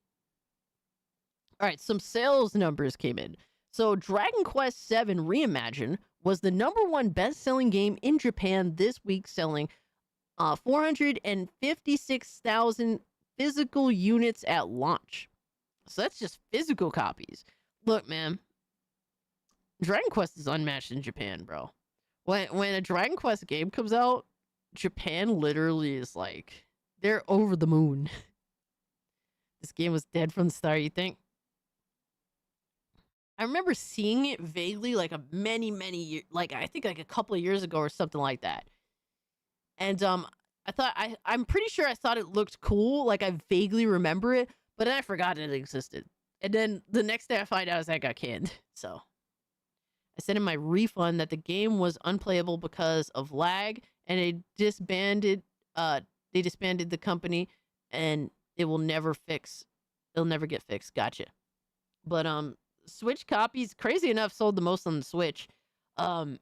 All right, some sales numbers came in. So Dragon Quest VII Reimagine was the #1 best-selling game in Japan this week, selling 456,000 physical units at launch. So that's just physical copies. Look, man, Dragon Quest is unmatched in Japan, bro. When a Dragon Quest game comes out, Japan literally is like, they're over the moon. This game was dead from the start, you think? I remember seeing it vaguely, like many years, like I think like a couple of years ago or something like that. And I'm pretty sure I thought it looked cool, like I vaguely remember it, but then I forgot it existed. And then the next day I find out I got canned. So I sent in my refund that the game was unplayable because of lag, and they disbanded the company, and it'll never get fixed. Gotcha. But Switch copies, crazy enough, sold the most on the Switch. Wow,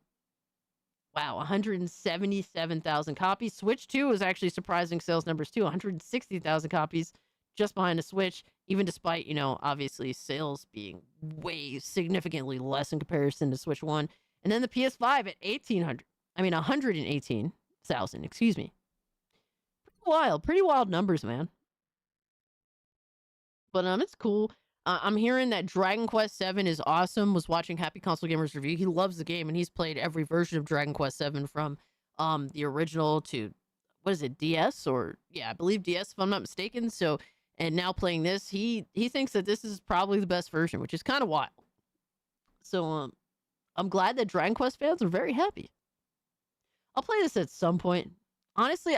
177,000 copies. Switch 2 is actually surprising sales numbers too. 160,000 copies just behind the Switch, even despite, obviously sales being way significantly less in comparison to Switch 1. And then the PS5 at 118,000, excuse me. Pretty wild numbers, man. But it's cool. I'm hearing that Dragon Quest VII is awesome. Was watching Happy Console Gamer's review. He loves the game, and he's played every version of Dragon Quest VII from the original to, what is it, DS? Or, yeah, I believe DS, if I'm not mistaken. So, and now playing this, he thinks that this is probably the best version, which is kind of wild. So, I'm glad that Dragon Quest fans are very happy. I'll play this at some point. Honestly,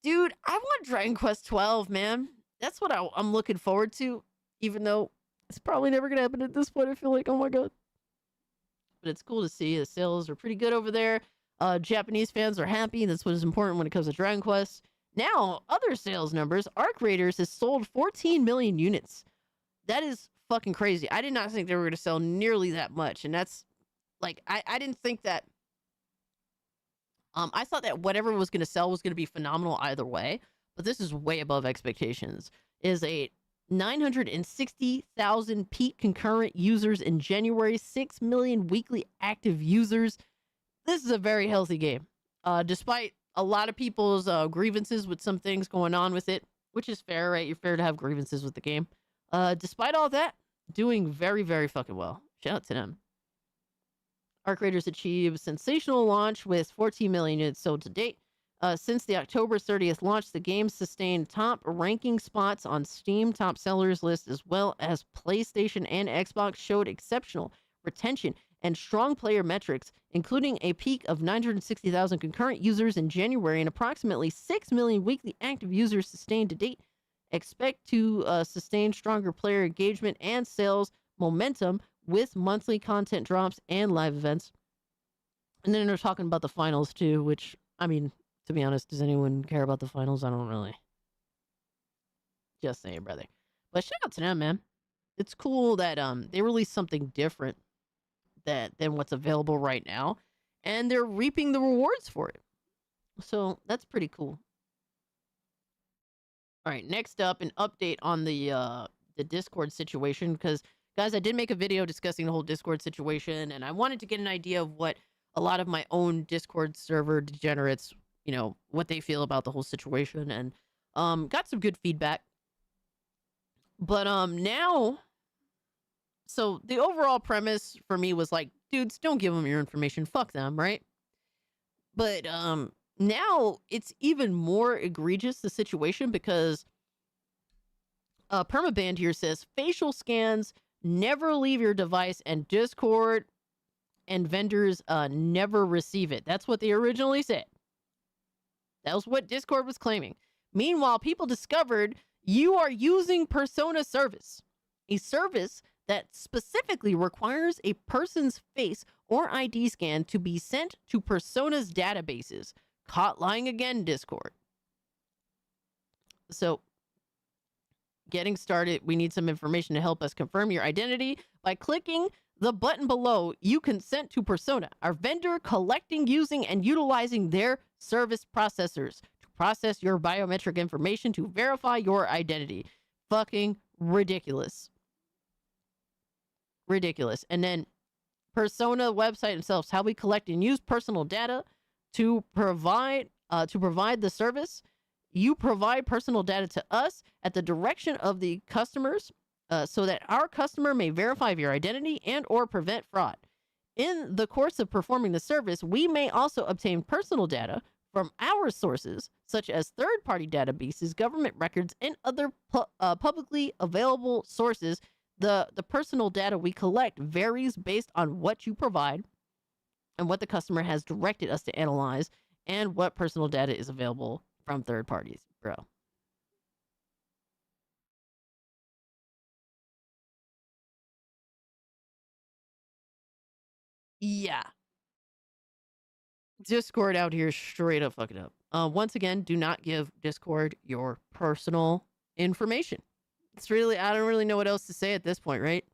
dude, I want Dragon Quest 12, man. That's what I'm looking forward to. Even though it's probably never going to happen at this point, I feel like, oh my god. But it's cool to see the sales are pretty good over there. Japanese fans are happy. That's what is important when it comes to Dragon Quest. Now, other sales numbers. Arc Raiders has sold 14 million units. That is fucking crazy. I did not think they were going to sell nearly that much. And that's, like, I didn't think that. I thought that whatever was going to sell was going to be phenomenal either way. But this is way above expectations. It is a 960,000 peak concurrent users in January, 6 million weekly active users. This is a very healthy game. Despite a lot of people's grievances with some things going on with it, which is fair, right? You're fair to have grievances with the game. Despite all that, doing very, very fucking well. Shout out to them. Arc Raiders achieved a sensational launch with 14 million units sold to date. Since the October 30th launch, the game sustained top ranking spots on Steam top sellers list, as well as PlayStation and Xbox showed exceptional retention and strong player metrics, including a peak of 960,000 concurrent users in January and approximately 6 million weekly active users sustained to date. Expect to sustain stronger player engagement and sales momentum with monthly content drops and live events. And then they're talking about the finals too, which, I mean, to be honest, does anyone care about the finals? I don't really. Just saying, brother. But shout out to them, man. It's cool that they released something different than what's available right now, and they're reaping the rewards for it. So that's pretty cool. All right, next up, an update on the Discord situation, because guys, I did make a video discussing the whole Discord situation, and I wanted to get an idea of what a lot of my own Discord server degenerates, what they feel about the whole situation, and got some good feedback. But now, so the overall premise for me was like, dudes, don't give them your information, fuck them, right? But now it's even more egregious, the situation, because Permaband here says facial scans never leave your device, and Discord and vendors never receive it. That's what they originally said. That was what Discord was claiming. Meanwhile, people discovered you are using Persona service, a service that specifically requires a person's face or ID scan to be sent to Persona's databases. Caught lying again, Discord. So, getting started, we need some information to help us confirm your identity by clicking the button below, you consent to Persona, our vendor collecting, using, and utilizing their service processors to process your biometric information to verify your identity. Fucking ridiculous. Ridiculous. And then Persona website themselves, how we collect and use personal data to provide the service. You provide personal data to us at the direction of the customers, so that our customer may verify your identity and or prevent fraud. In the course of performing the service, we may also obtain personal data from our sources, such as third-party databases, government records, and other publicly available sources. The personal data we collect varies based on what you provide and what the customer has directed us to analyze, and what personal data is available from third parties, bro. Yeah. Discord out here straight up fucking up. Once again, do not give Discord your personal information. It's really, I don't really know what else to say at this point, right?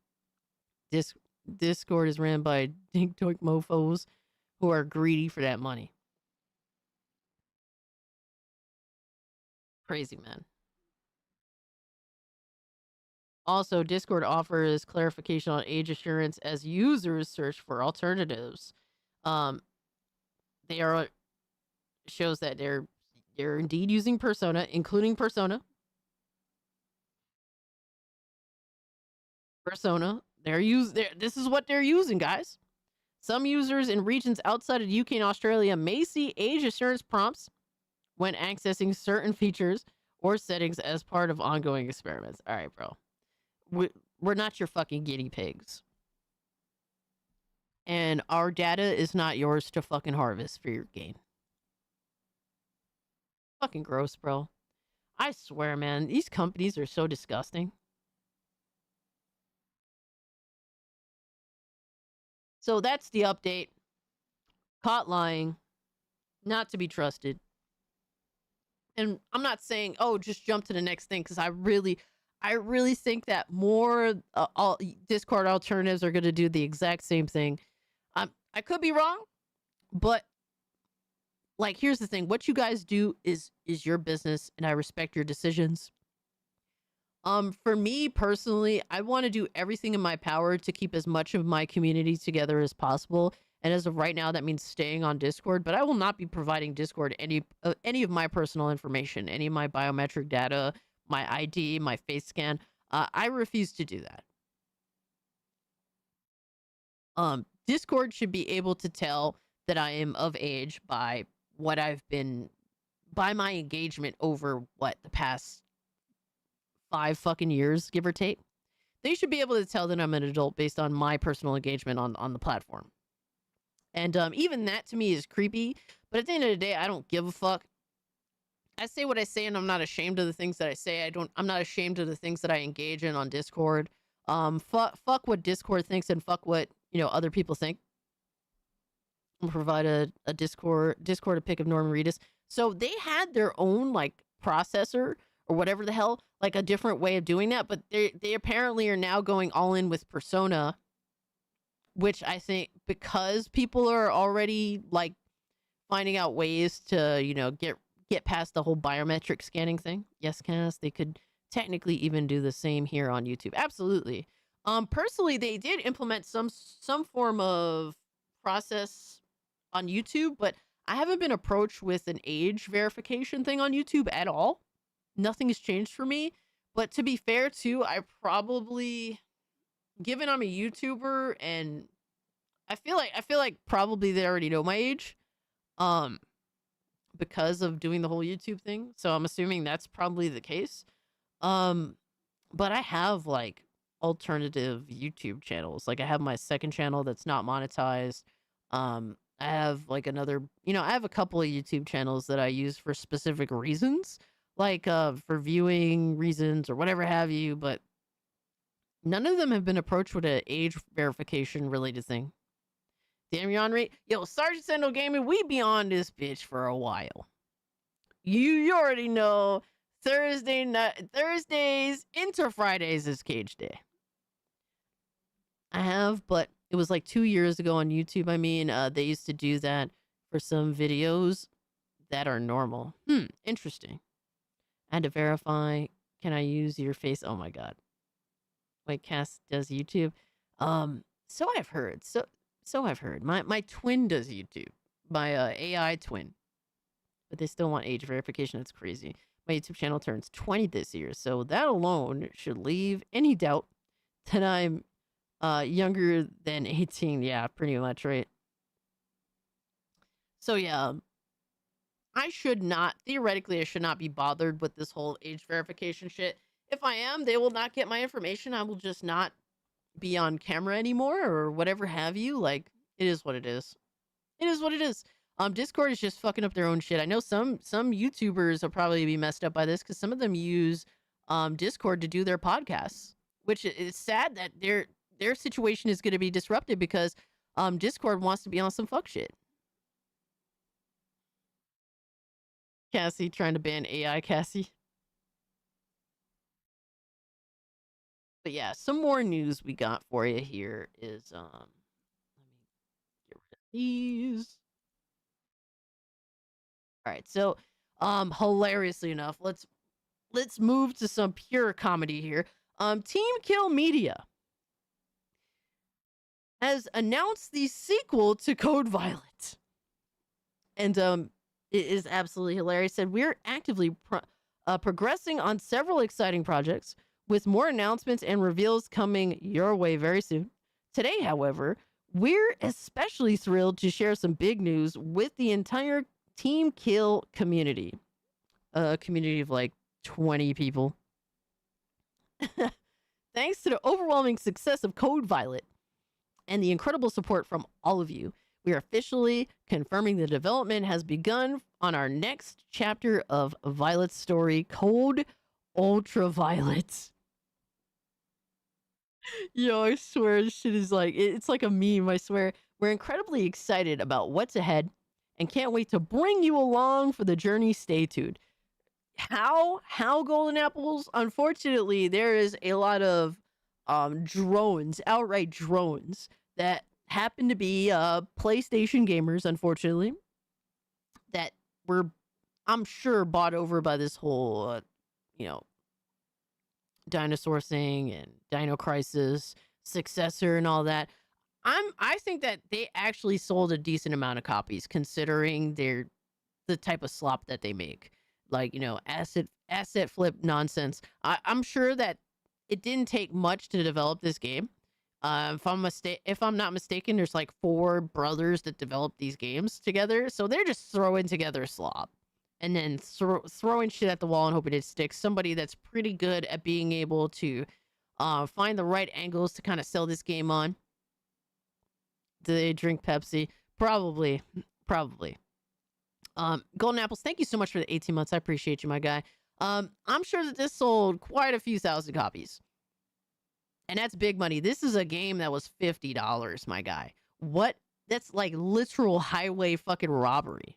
Discord is ran by dink doink mofos who are greedy for that money. Crazy, man. Also, Discord offers clarification on age assurance as users search for alternatives. They are shows that they're indeed using Persona, including Persona. This is what they're using, guys. Some users in regions outside of UK and Australia may see age assurance prompts when accessing certain features or settings as part of ongoing experiments. All right, bro. We're not your fucking guinea pigs. And our data is not yours to fucking harvest for your gain. Fucking gross, bro. I swear, man, these companies are so disgusting. So that's the update. Caught lying. Not to be trusted. And I'm not saying, oh, just jump to the next thing, because I really think that more Discord alternatives are going to do the exact same thing. I could be wrong, but like, here's the thing: what you guys do is your business, and I respect your decisions. For me personally, I want to do everything in my power to keep as much of my community together as possible. And as of right now, that means staying on Discord, but I will not be providing Discord any of my personal information, any of my biometric data, my ID, my face scan. I refuse to do that. Discord should be able to tell that I am of age by my engagement over the past 5 fucking years, give or take. They should be able to tell that I'm an adult based on my personal engagement on the platform. And even that to me is creepy, but at the end of the day, I don't give a fuck. I say what I say, and I'm not ashamed of the things that I say. I'm not ashamed of the things that I engage in on Discord. Fuck what Discord thinks, and fuck what other people think. I'll provide a Discord a pic of Norman Reedus. So they had their own processor or whatever the hell, a different way of doing that, but they apparently are now going all in with Persona, which I think because people are already finding out ways to get past the whole biometric scanning thing. Yes, Cass, they could technically even do the same here on YouTube. Absolutely. Personally, they did implement some form of process on YouTube, but I haven't been approached with an age verification thing on YouTube at all. Nothing has changed for me. But to be fair too, I probably, given I'm a YouTuber and I feel like probably they already know my age. Because of doing the whole YouTube thing. So I'm assuming that's probably the case. But I have alternative YouTube channels. I have my second channel that's not monetized. I have another, I have a couple of YouTube channels that I use for specific reasons, for viewing reasons or whatever have you, but none of them have been approached with an age verification related thing. Damn, you're on rate. Yo, Sergeant Sendo Gaming, we be on this bitch for a while. You already know Thursdays into Fridays is Cage Day. I have, but It was like 2 years ago on YouTube. I mean, they used to do that for some videos that are normal. Interesting. I had to verify. Can I use your face? Oh my god. Wait, Cass does YouTube. So I've heard. So I've heard. My twin does YouTube. My AI twin. But they still want age verification. That's crazy. My YouTube channel turns 20 this year, so that alone should leave any doubt that I'm younger than 18. Yeah, pretty much, right? So yeah, theoretically, I should not be bothered with this whole age verification shit. If I am, they will not get my information. I will just not be on camera anymore or whatever have you. Like, it is what it is. It is what it is. Discord is just fucking up their own shit. I know some YouTubers will probably be messed up by this because some of them use Discord to do their podcasts, which is sad that their situation is going to be disrupted because Discord wants to be on some fuck shit. Cassie trying to ban AI Cassie. But yeah, some more news we got for you here is let me get rid of these. All right, so hilariously enough, let's move to some pure comedy here. Team Kill Media has announced the sequel to Code Violet. And it is absolutely hilarious. Said we're actively progressing on several exciting projects with more announcements and reveals coming your way very soon. Today, however, we're especially thrilled to share some big news with the entire Team Kill community. A community of like 20 people. Thanks to the overwhelming success of Code Violet and the incredible support from all of you, we are officially confirming the development has begun on our next chapter of Violet's story, Code Ultraviolet. Yo, I swear this shit is like, it's like a meme, I swear. We're incredibly excited about what's ahead and can't wait to bring you along for the journey. Stay tuned. How Golden Apples? Unfortunately, there is a lot of drones, outright drones, that happen to be PlayStation gamers, unfortunately, that were, I'm sure, bought over by this whole, dinosaur thing and Dino Crisis successor and all that. I think that they actually sold a decent amount of copies considering the type of slop that they make. Like, asset flip nonsense. I'm sure that it didn't take much to develop this game. If I'm not mistaken, there's like 4 brothers that developed these games together. So they're just throwing together slop and then throwing shit at the wall and hoping it sticks. Somebody that's pretty good at being able to find the right angles to kind of sell this game on. Do they drink Pepsi? Probably. Golden Apples, thank you so much for the 18 months. I appreciate you, my guy. I'm sure that this sold quite a few thousand copies. And that's big money. This is a game that was $50, my guy. What? That's like literal highway fucking robbery.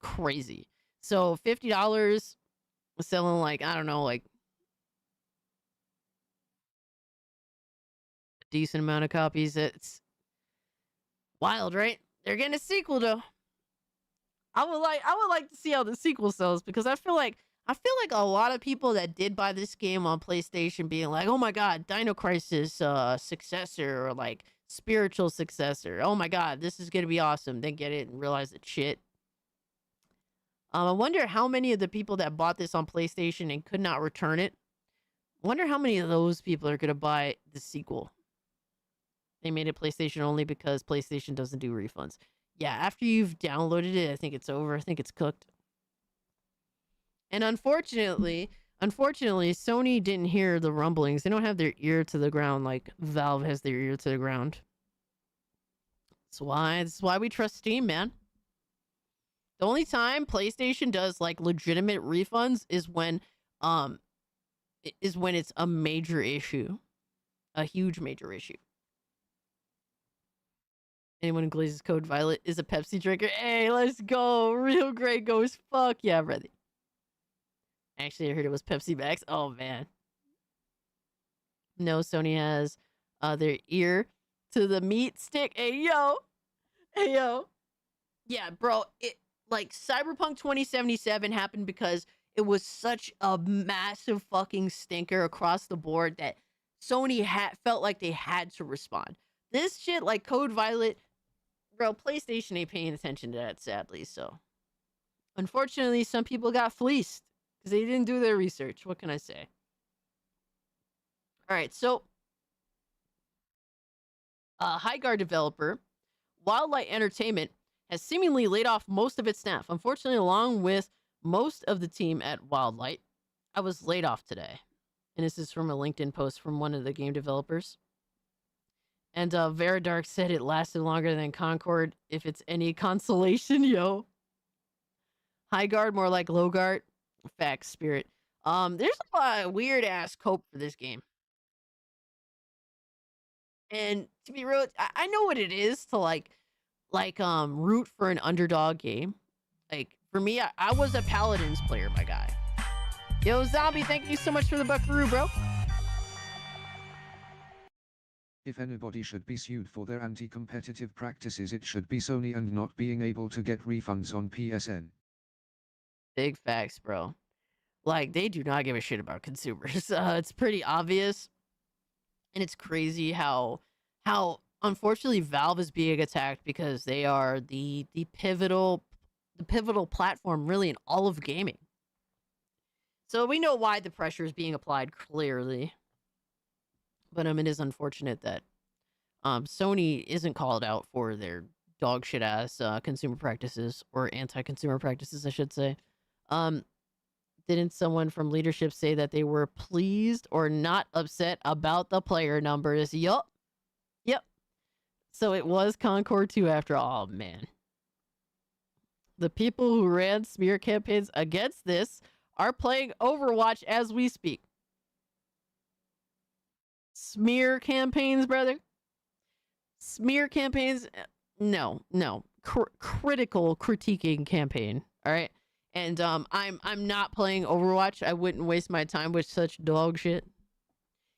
Crazy. So $50 selling like, I don't know, like a decent amount of copies. It's wild, right? They're getting a sequel though. I would like to see how the sequel sells because I feel like a lot of people that did buy this game on PlayStation being like, oh my god, Dino Crisis successor or like spiritual successor. Oh my god, this is gonna be awesome. Then get it and realize it's shit. I wonder how many of the people that bought this on PlayStation and could not return it. Wonder how many of those people are gonna buy the sequel. They made it PlayStation only because PlayStation doesn't do refunds. Yeah, after you've downloaded it, I think it's over. I think it's cooked. And unfortunately, Sony didn't hear the rumblings. They don't have their ear to the ground like Valve has their ear to the ground. That's why we trust Steam, man. The only time PlayStation does like legitimate refunds is when it's a major issue. A huge major issue. Anyone who glazes Code Violet is a Pepsi drinker. Hey, let's go. Real great goes. Fuck yeah, brother. Actually, I heard it was Pepsi Max. Oh, man. No, Sony has their ear to the meat stick. Hey yo. Yeah, bro. It like Cyberpunk 2077 happened because it was such a massive fucking stinker across the board that Sony felt like they had to respond. This shit, like Code Violet, bro, PlayStation ain't paying attention to that, sadly. So, unfortunately, some people got fleeced because they didn't do their research. What can I say? All right, so Highguard developer Wildlight Entertainment has seemingly laid off most of its staff. Unfortunately, along with most of the team at Wildlight, I was laid off today. And this is from a LinkedIn post from one of the game developers. And Veridark said it lasted longer than Concord, if it's any consolation, yo. Highguard, more like Lowguard. Facts, Spirit. There's a lot of weird-ass cope for this game. And to be real, I know what it is to root for an underdog game. Like, for me, I was a Paladins player, my guy. Yo, Zombie, thank you so much for the buckaroo, bro. If anybody should be sued for their anti-competitive practices, it should be Sony and not being able to get refunds on PSN. Big facts, bro. Like, they do not give a shit about consumers. It's pretty obvious. And it's crazy how unfortunately Valve is being attacked because they are the pivotal platform really in all of gaming. So we know why the pressure is being applied clearly. But it is unfortunate that Sony isn't called out for their dog shit ass consumer practices, or anti-consumer practices, I should say. Didn't someone from leadership say that they were pleased or not upset about the player numbers? Yup. So it was Concord 2 after all, man. The people who ran smear campaigns against this are playing Overwatch as we speak. Smear campaigns, brother? Smear campaigns? No. Critical critiquing campaign, all right? And I'm not playing Overwatch. I wouldn't waste my time with such dog shit.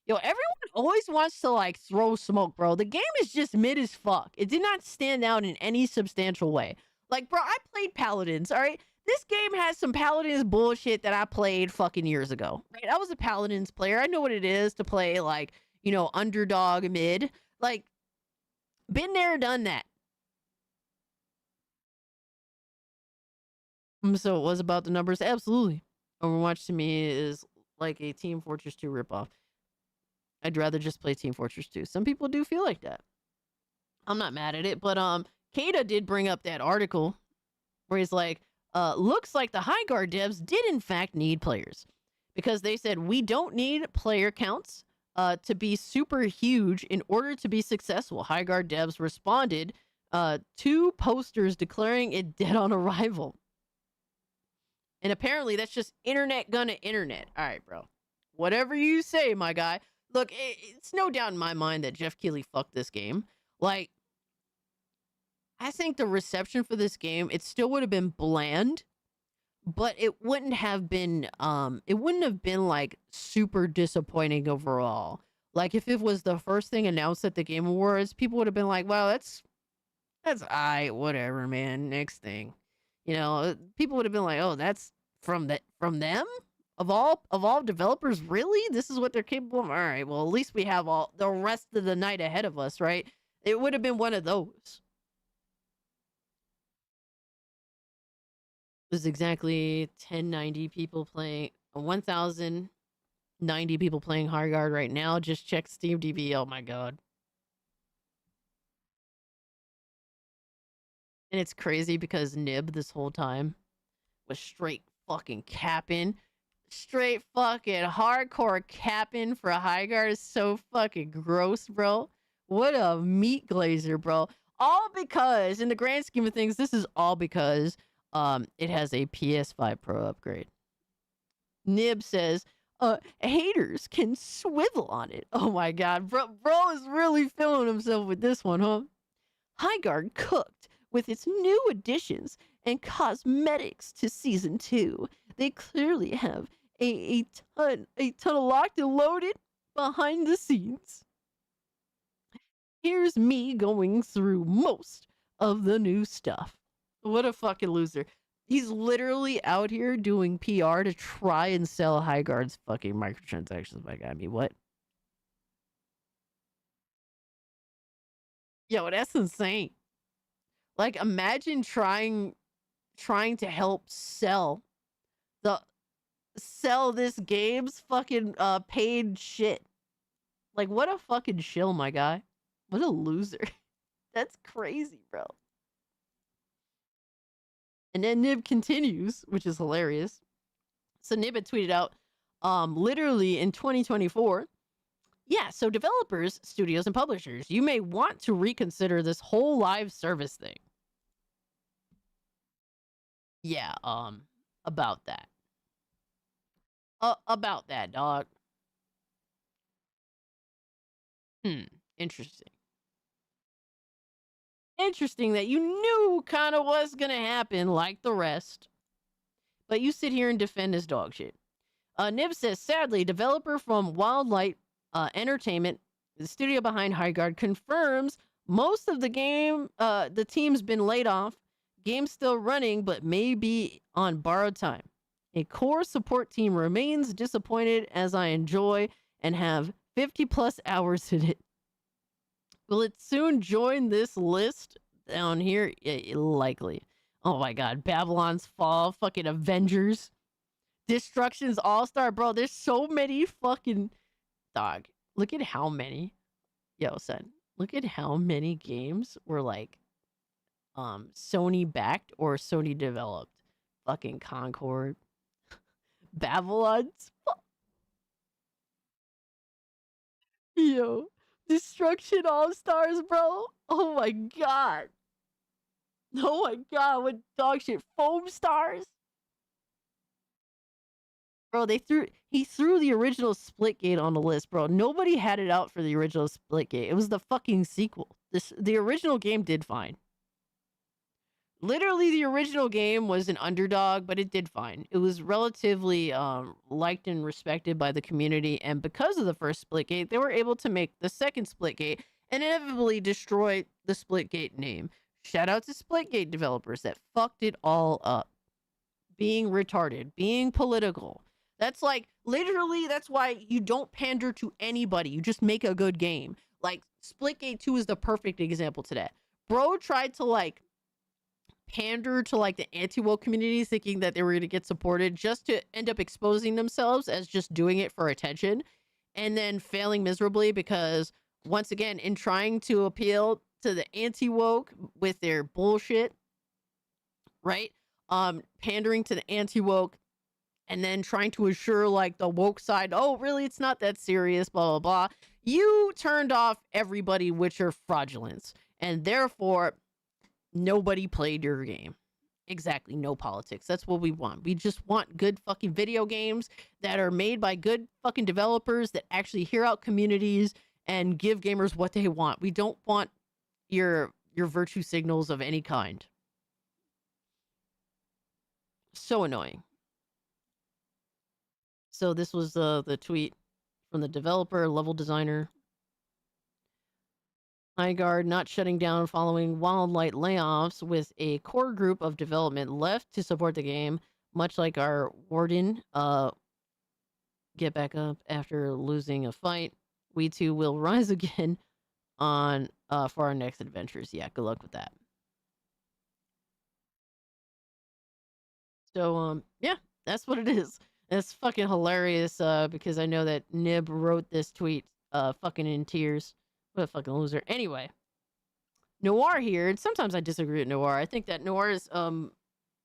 Yo, everyone always wants to like throw smoke, bro. The game is just mid as fuck. It did not stand out in any substantial way. Like, bro, I played Paladins, all right? This game has some Paladins bullshit that I played fucking years ago, right? I was a Paladins player. I know what it is to play, like, you know, underdog mid. Like, been there, done that. So it was about the numbers? Absolutely. Overwatch to me is like a Team Fortress 2 ripoff. I'd rather just play Team Fortress 2. Some people do feel like that. I'm not mad at it, but Kada did bring up that article where he's like, looks like the Highguard devs did in fact need players, because they said we don't need player counts to be super huge in order to be successful. Highguard devs responded to posters declaring it dead on arrival. And apparently that's just internet gonna internet. All right, bro. Whatever you say, my guy. Look, it's no doubt in my mind that Jeff Keighley fucked this game. Like, I think the reception for this game, it still would have been bland, but it wouldn't have been like super disappointing overall. Like, if it was the first thing announced at the Game Awards, people would have been like, well, that's aight, whatever, man, next thing. You know, people would have been like, oh, that's from them? Of all developers, really? This is what they're capable of? All right, well, at least we have all the rest of the night ahead of us, right? It would have been one of those. There's exactly 1090 people playing, 1,090 people playing Highguard right now. Just check SteamDB. Oh my god. And it's crazy because Nib this whole time was straight fucking capping. Straight fucking hardcore capping for a Highguard is so fucking gross, bro. What a meat glazer, bro. All because, in the grand scheme of things, this is all because it has a PS5 Pro upgrade. Nib says, haters can swivel on it. Oh my god, bro is really feeling himself with this one, huh? Highguard cooked with its new additions and cosmetics to Season 2. They clearly have a ton of locked and loaded behind the scenes. Here's me going through most of the new stuff. What a fucking loser. He's literally out here doing PR to try and sell Highguard's fucking microtransactions. My God, I mean, what? Yo, that's insane. Like, imagine trying to help sell this game's fucking paid shit. Like, what a fucking shill, my guy. What a loser. That's crazy, bro. And then Nib continues, which is hilarious. So Nib had tweeted out, literally in 2024, yeah, so developers, studios, and publishers, you may want to reconsider this whole live service thing. Yeah, about that. About that, dog. Interesting. Interesting that you knew kind of what's gonna happen like the rest. But you sit here and defend this dog shit. Nib says, sadly, developer from Wildlight Entertainment, the studio behind Highguard, confirms most of the game, the team's been laid off. Game's still running, but may be on borrowed time. A core support team remains disappointed as I enjoy and have 50 plus hours in it. Will it soon join this list down here? Likely. Oh my God. Babylon's Fall, fucking Avengers, Destruction's All-Star, bro. There's so many fucking dog. Look at how many. Yo, son. Look at how many games were like Sony backed or Sony developed. Fucking Concord. Babylon's Fall. Yo. Destruction All-Stars, bro. Oh my God. Oh my God, what dog shit. Foam Stars? Bro, he threw the original Splitgate on the list, bro. Nobody had it out for the original Splitgate. It was the fucking sequel. The original game did fine. Literally, the original game was an underdog, but it did fine. It was relatively liked and respected by the community, and because of the first Splitgate, they were able to make the second Splitgate and inevitably destroy the Splitgate name. Shout out to Splitgate developers that fucked it all up. Being retarded, being political. That's like, literally, that's why you don't pander to anybody. You just make a good game. Like, Splitgate 2 is the perfect example to that. Bro tried to, like, pander to like the anti-woke community, thinking that they were going to get supported, just to end up exposing themselves as just doing it for attention, and then failing miserably because, once again, in trying to appeal to the anti-woke with their bullshit, right? Pandering to the anti-woke and then trying to assure like the woke side, oh, really, it's not that serious, blah, blah, blah. You turned off everybody, which are fraudulence, and therefore nobody played your game. Exactly. No politics. That's what we want. We just want good fucking video games that are made by good fucking developers that actually hear out communities and give gamers what they want. We don't want your virtue signals of any kind. So annoying. So this was the tweet from the developer, level designer. Highguard not shutting down following Wildlight layoffs, with a core group of development left to support the game, much like our warden. Get back up after losing a fight. We too will rise again on for our next adventures. Yeah, good luck with that. So yeah, that's what it is. It's fucking hilarious because I know that Nib wrote this tweet fucking in tears. What a fucking loser. Anyway, Noir here, and sometimes I disagree with Noir. I think that Noir's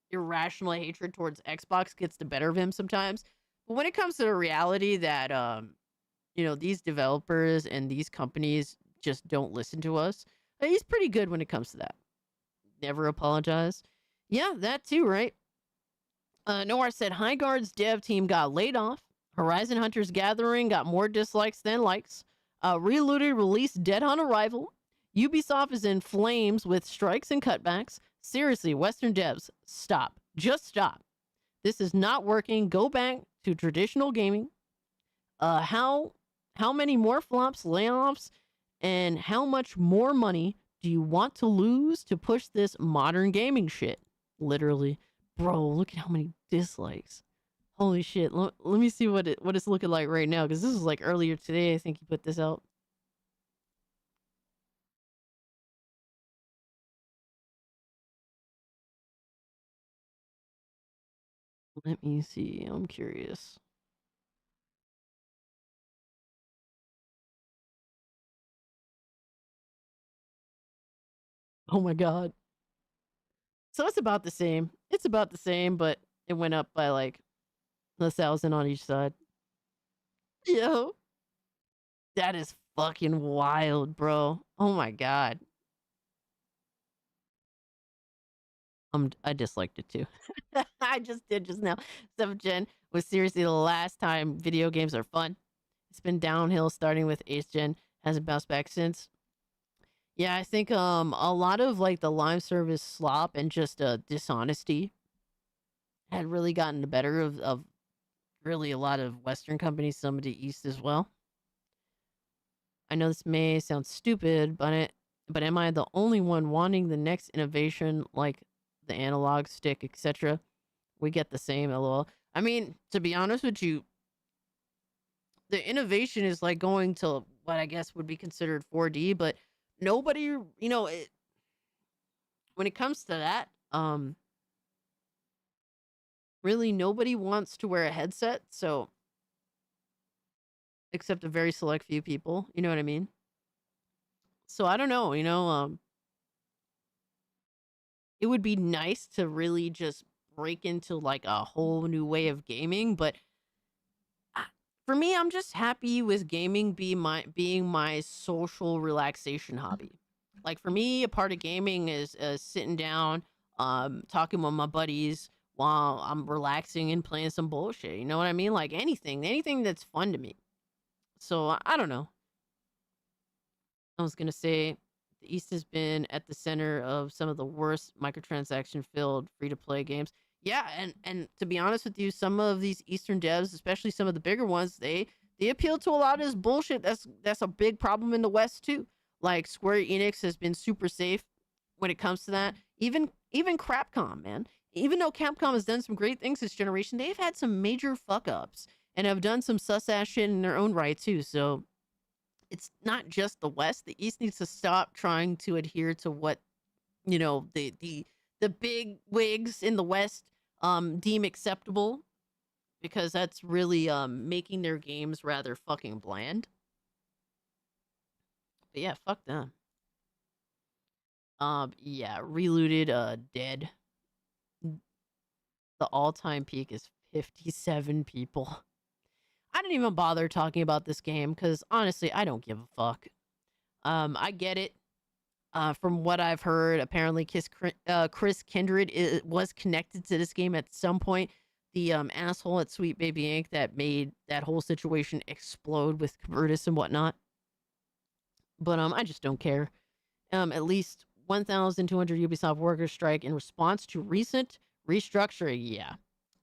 irrational hatred towards Xbox gets the better of him sometimes. But when it comes to the reality that these developers and these companies just don't listen to us, he's pretty good when it comes to that. Never apologize. Yeah, that too, right? Noir said Highguard's dev team got laid off. Horizon Hunters Gathering got more dislikes than likes. Reloaded released dead on arrival. Ubisoft is in flames with strikes and cutbacks. Seriously, Western devs, stop. Just stop. This is not working. Go back to traditional gaming. How many more flops, layoffs, And how much more money do you want to lose to push this modern gaming shit? Literally. Bro, look at how many dislikes. Holy shit. Let me see what it's looking like right now, because this is like earlier today, I think he put this out. Let me see. I'm curious. Oh my god. So it's about the same. It's about the same, but it went up by like 1,000 on each side. Yo. That is fucking wild, bro. Oh my god. I disliked it too. I just did just now. 7th Gen was seriously the last time video games are fun. It's been downhill starting with 8th Gen. Hasn't bounced back since. Yeah, I think a lot of like the Lime service slop and just dishonesty had really gotten the better of really a lot of Western companies, some of the East as well. I know this may sound stupid, but am I the only one wanting the next innovation like the analog stick, etc.? We get the same, lol. I mean, to be honest with you, the innovation is like going to what I guess would be considered 4D, but nobody, when it comes to that, really nobody wants to wear a headset, so except a very select few people, you know what I mean? So I don't know, it would be nice to really just break into like a whole new way of gaming, but for me, I'm just happy with gaming being my social relaxation hobby. Like for me, a part of gaming is sitting down, talking with my buddies while I'm relaxing and playing some bullshit. You know what I mean? Like anything that's fun to me. So I don't know. I was gonna say the East has been at the center of some of the worst microtransaction filled free to play games. Yeah, and to be honest with you, some of these Eastern devs, especially some of the bigger ones, they appeal to a lot of this bullshit. That's a big problem in the West too. Like Square Enix has been super safe when it comes to that. Even Capcom, man. Even though Capcom has done some great things this generation, they've had some major fuck ups and have done some sus ass shit in their own right too. So it's not just the West. The East needs to stop trying to adhere to what the big wigs in the West deem acceptable, because that's really making their games rather fucking bland. But yeah, fuck them. Yeah, Relooted dead. The all-time peak is 57 people. I didn't even bother talking about this game because honestly, I don't give a fuck. I get it. From what I've heard, apparently Chris Kindred was connected to this game at some point. The asshole at Sweet Baby Inc. that made that whole situation explode with Curtis and whatnot. But I just don't care. At least 1,200 Ubisoft workers strike in response to recent restructuring. Yeah,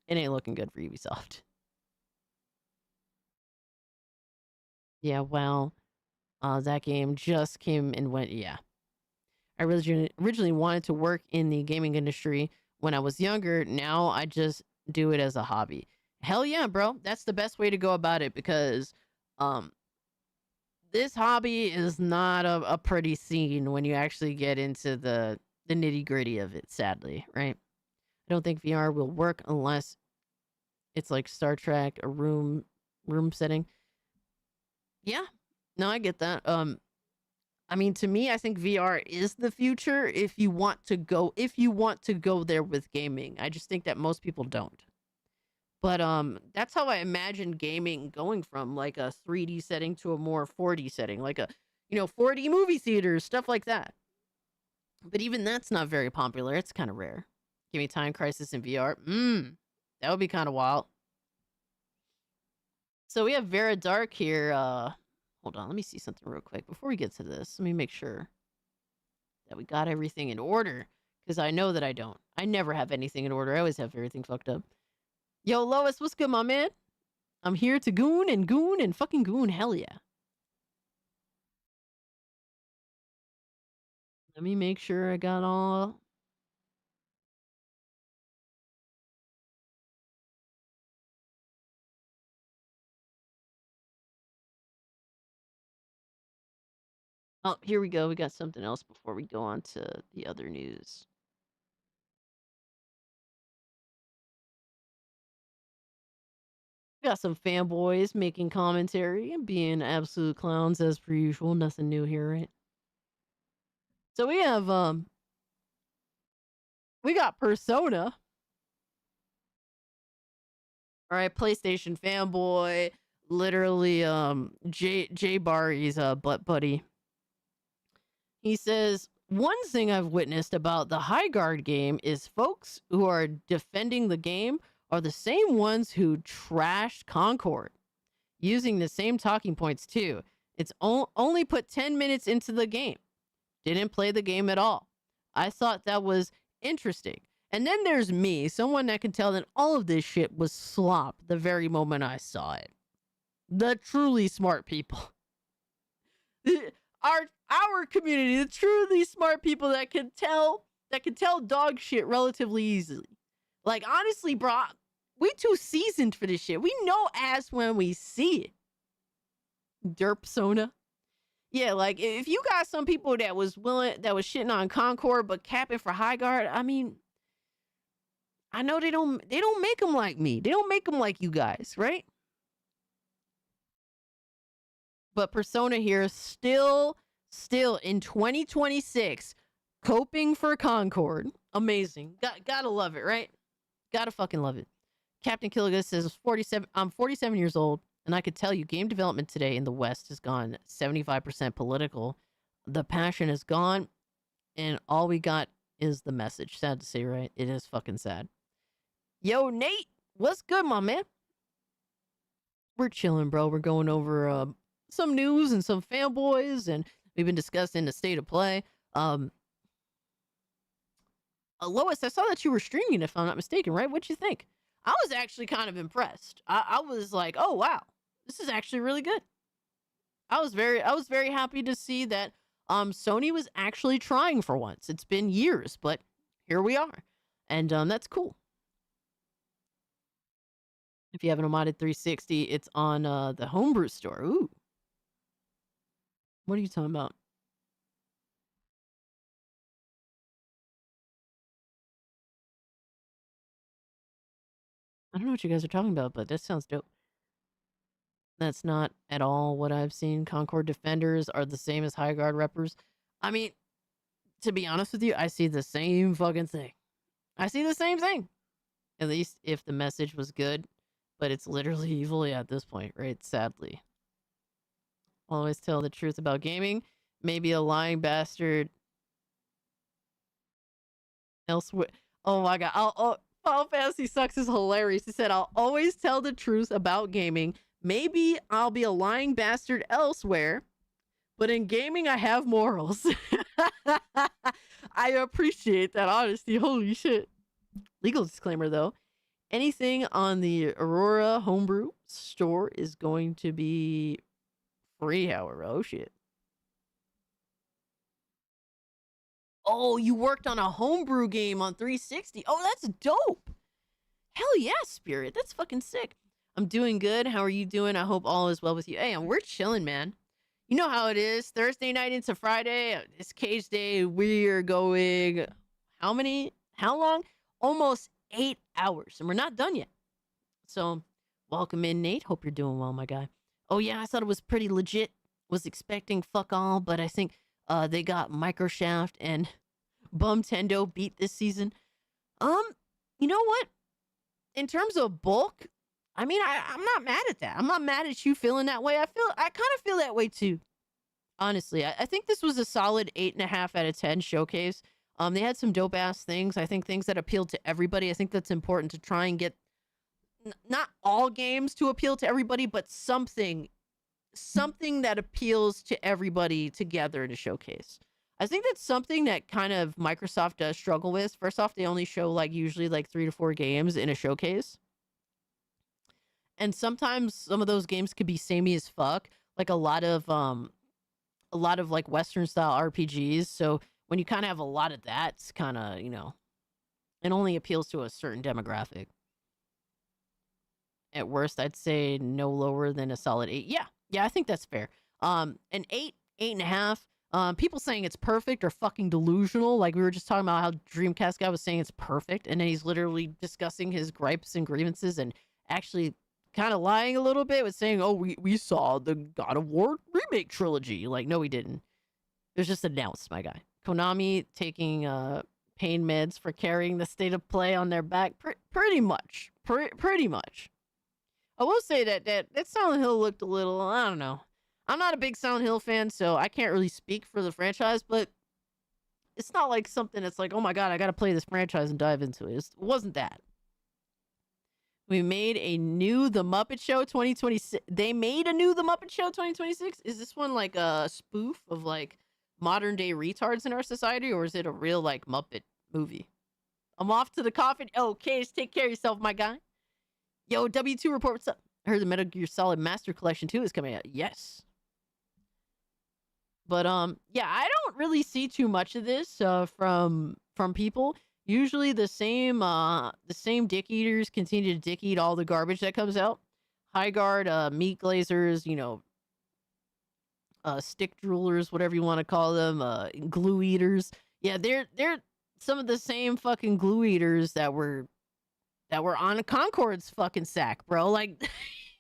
it ain't looking good for Ubisoft. Yeah, well, that game just came and went. Yeah. I originally wanted to work in the gaming industry when I was younger. Now I just do it as a hobby. Hell yeah, bro. That's the best way to go about it, because this hobby is not a pretty scene when you actually get into the nitty gritty of it, sadly, right? I don't think VR will work unless it's like Star Trek, a room setting. Yeah, no, I get that. I mean, to me, I think VR is the future if you want to go there with gaming. I just think that most people don't. But that's how I imagine gaming going from like a 3D setting to a more 4D setting, like a 4D movie theaters, stuff like that. But even that's not very popular. It's kind of rare. Give me Time Crisis in VR. That would be kind of wild. So we have Vera Dark here. Hold on, let me see something real quick before we get to this. Let me make sure that we got everything in order, because I know that I don't. I never have anything in order. I always have everything fucked up. Yo, Lois, what's good, my man? I'm here to goon and fucking goon. Hell yeah. Let me make sure I got all. Oh, here we go. We got something else before we go on to the other news. We got some fanboys making commentary and being absolute clowns as per usual. Nothing new here, right? So we got Persona. All right, PlayStation fanboy, literally Jay Barry's butt buddy. He says, one thing I've witnessed about the Highguard game is folks who are defending the game are the same ones who trashed Concord, using the same talking points too. It's only put 10 minutes into the game. Didn't play the game at all. I thought that was interesting. And then there's me, someone that can tell that all of this shit was slop the very moment I saw it. The truly smart people. Our community, the truly smart people that can tell dog shit relatively easily. Like, honestly, bro, we too seasoned for this shit. We know ass when we see it. Derpsona. Yeah, like, if you got some people that was shitting on Concord but capping for Highguard, I mean, I know they don't make them like me. They don't make them like you guys, right? But Persona here still in 2026 coping for Concord. Amazing. Gotta love it, right? Gotta fucking love it. Captain Killigus says, I'm 47 years old, and I could tell you game development today in the West has gone 75% political. The passion is gone, and all we got is the message. Sad to say, right? It is fucking sad. Yo, Nate, what's good, my man? We're chilling, bro. We're going over some news and some fanboys, and we've been discussing the state of play. Lois, I saw that you were streaming, if I'm not mistaken, right? What'd you think? I was actually kind of impressed. I was like, oh wow, this is actually really good. I was very happy to see that Sony was actually trying for once. It's been years, but here we are. And that's cool. If you have an modded 360, it's on the Homebrew store. Ooh. What are you talking about? I don't know what you guys are talking about, but that sounds dope. That's not at all what I've seen. Concord Defenders are the same as Highguard Reppers. I mean, to be honest with you, I see the same fucking thing. I see the same thing. At least if the message was good, but it's literally evil at this point, right? Sadly. Always tell the truth about gaming. Maybe a lying bastard elsewhere. Oh my god. Final Fantasy Sucks is hilarious. He said, I'll always tell the truth about gaming. Maybe I'll be a lying bastard elsewhere, but in gaming, I have morals. I appreciate that honesty. Holy shit. Legal disclaimer, though. Anything on the Aurora Homebrew store is going to be free, however. Oh, shit. Oh, you worked on a homebrew game on 360. Oh, that's dope. Hell yeah, Spirit. That's fucking sick. I'm doing good. How are you doing? I hope all is well with you. Hey, we're chilling, man. You know how it is. Thursday night into Friday. It's Cage Day. We're going... How long? Almost 8 hours. And we're not done yet. So, welcome in, Nate. Hope you're doing well, my guy. Oh, yeah, I thought it was pretty legit. Was expecting fuck all, but I think... they got Microshaft and Bumtendo beat this season. You know what? In terms of bulk, I mean, I'm not mad at that. I'm not mad at you feeling that way. I kind of feel that way too. Honestly, I think this was a solid 8.5 out of 10 showcase. They had some dope ass things. I think things that appealed to everybody. I think that's important to try and get not all games to appeal to everybody, but something that appeals to everybody together in a showcase. I think that's something that kind of Microsoft does struggle with. First off, they only show usually 3 to 4 games in a showcase. And sometimes some of those games could be samey as fuck. Like a lot of Western style RPGs. So when you kind of have a lot of that, it's kind of, it only appeals to a certain demographic. At worst, I'd say no lower than a solid 8. Yeah, I think that's fair. An 8, 8.5. People saying it's perfect are fucking delusional. Like we were just talking about how Dreamcast guy was saying it's perfect, and then he's literally discussing his gripes and grievances and actually kind of lying a little bit with saying, oh, we saw the God of War remake trilogy. Like, no, we didn't. It was just announced, my guy. Konami taking pain meds for carrying the state of play on their back. Pretty much. Pretty much. I will say that Silent Hill looked a little, I don't know. I'm not a big Silent Hill fan, so I can't really speak for the franchise, but it's not like something that's like, oh my god, I gotta play this franchise and dive into it. It wasn't that. We made a new The Muppet Show 2026. They made a new The Muppet Show 2026? Is this one like a spoof of like modern day retards in our society, or is it a real like Muppet movie? I'm off to the coffin. Okay, just take care of yourself, my guy. Yo, W2 report, what's up? I heard the Metal Gear Solid Master Collection 2 is coming out. Yes. But yeah, I don't really see too much of this from people. Usually the same dick eaters continue to dick eat all the garbage that comes out. Highguard, meat glazers, stick droolers, whatever you want to call them, glue eaters. Yeah, they're some of the same fucking glue eaters that were on Concord's fucking sack, bro. Like,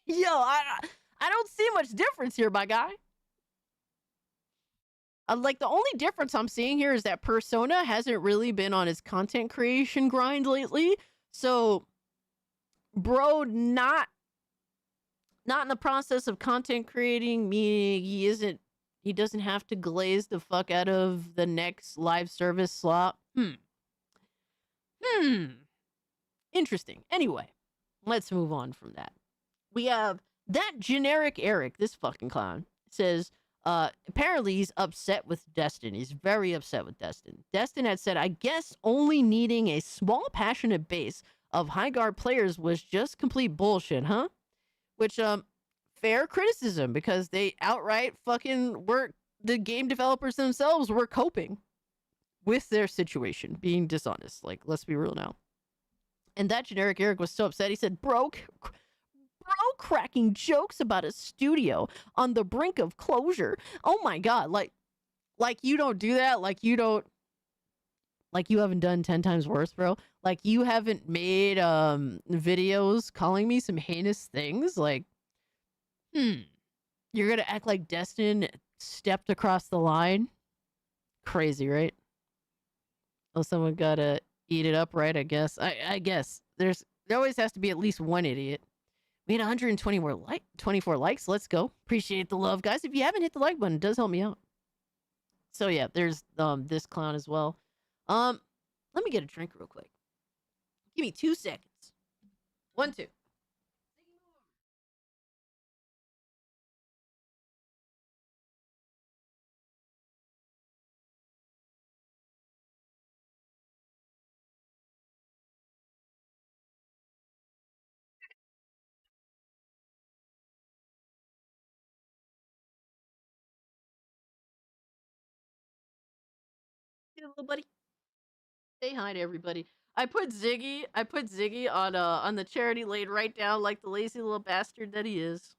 yo, I don't see much difference here, my guy. Like, the only difference I'm seeing here is that Persona hasn't really been on his content creation grind lately. So, bro, not in the process of content creating, meaning he doesn't have to glaze the fuck out of the next live service slot. Interesting. Anyway, let's move on from that. We have that generic Eric, this fucking clown, says, apparently he's upset with Destin. He's very upset with Destin. Destin had said, I guess only needing a small passionate base of Highguard players was just complete bullshit, huh? Which, fair criticism, because they outright fucking the game developers themselves were coping with their situation, being dishonest. Like, let's be real now. And that generic Eric was so upset, he said, bro cracking jokes about a studio on the brink of closure. Oh my god, like you don't do that, like you haven't done 10 times worse, bro. Like you haven't made videos calling me some heinous things. Like, you're gonna act like Destin stepped across the line? Crazy, right? Well, someone gotta eat it up, right? I guess. I guess there always has to be at least one idiot. We had 124 likes. Let's go. Appreciate the love, guys. If you haven't hit the like button, it does help me out. So yeah, there's this clown as well. Let me get a drink real quick. Give me 2 seconds. 1, 2. Hey, little buddy. Say hi to everybody. I put Ziggy on the charity laid right down like the lazy little bastard that he is.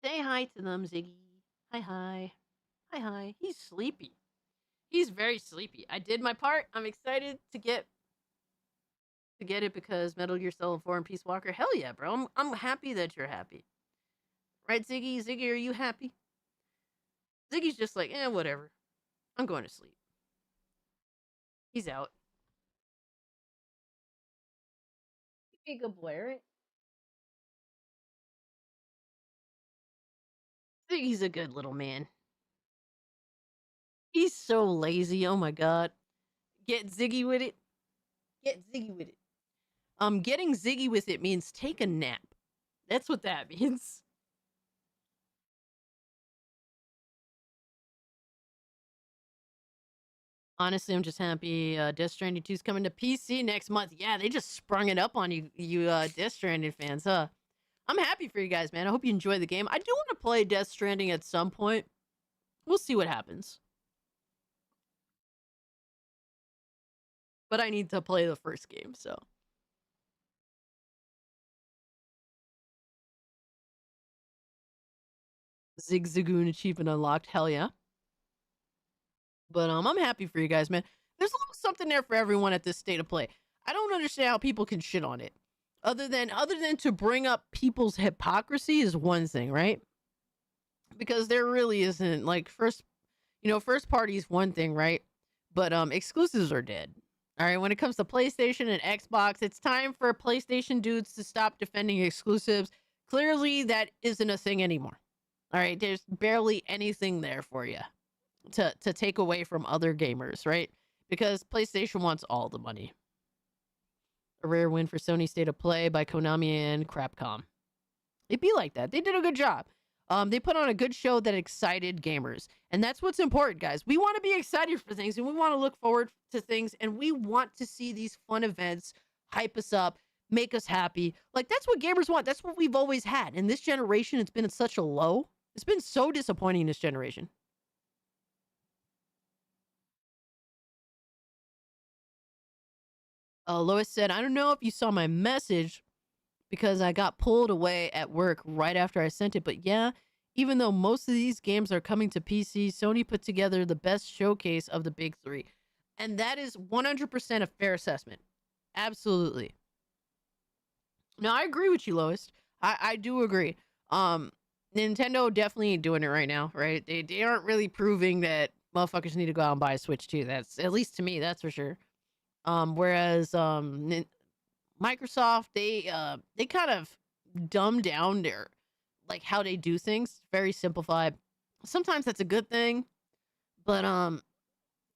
Say hi to them, Ziggy. Hi. He's sleepy. He's very sleepy. I did my part. I'm excited to get it because Metal Gear Solid 4 and Peace Walker. Hell yeah, bro. I'm happy that you're happy. Right, Ziggy? Ziggy, are you happy? Ziggy's just like, whatever. I'm going to sleep. He's out. Be a good boy, right? Ziggy's a good little man. He's so lazy. Oh my god. Get Ziggy with it. Get Ziggy with it. Getting Ziggy with it means take a nap. That's what that means. Honestly, I'm just happy Death Stranding 2 is coming to PC next month. Yeah, they just sprung it up on you Death Stranding fans, huh? I'm happy for you guys, man. I hope you enjoy the game. I do want to play Death Stranding at some point. We'll see what happens. But I need to play the first game, so. Zigzagoon achievement unlocked. Hell yeah. But I'm happy for you guys, man. There's a little something there for everyone at this state of play. I don't understand how people can shit on it. Other than to bring up people's hypocrisy is one thing, right? Because there really isn't, like, first party is one thing, right? But exclusives are dead. All right, when it comes to PlayStation and Xbox, it's time for PlayStation dudes to stop defending exclusives. Clearly, that isn't a thing anymore. All right, there's barely anything there for you to take away from other gamers, right? Because PlayStation wants all the money. A rare win for Sony State of Play by Konami and Capcom. It'd be like that. They did a good job. They put on a good show that excited gamers. And that's what's important, guys. We want to be excited for things, and we want to look forward to things, and we want to see these fun events hype us up, make us happy. Like, that's what gamers want. That's what we've always had. In this generation, it's been such a low. It's been so disappointing in this generation. Lois said, I don't know if you saw my message because I got pulled away at work right after I sent it. But yeah, even though most of these games are coming to PC, Sony put together the best showcase of the big three. And that is 100% a fair assessment. Absolutely. No, I agree with you, Lois. I do agree. Nintendo definitely ain't doing it right now, right? They aren't really proving that motherfuckers need to go out and buy a Switch 2. That's, at least to me, that's for sure. Whereas Microsoft, they kind of dumb down their, like, how they do things. Very simplified. Sometimes that's a good thing, but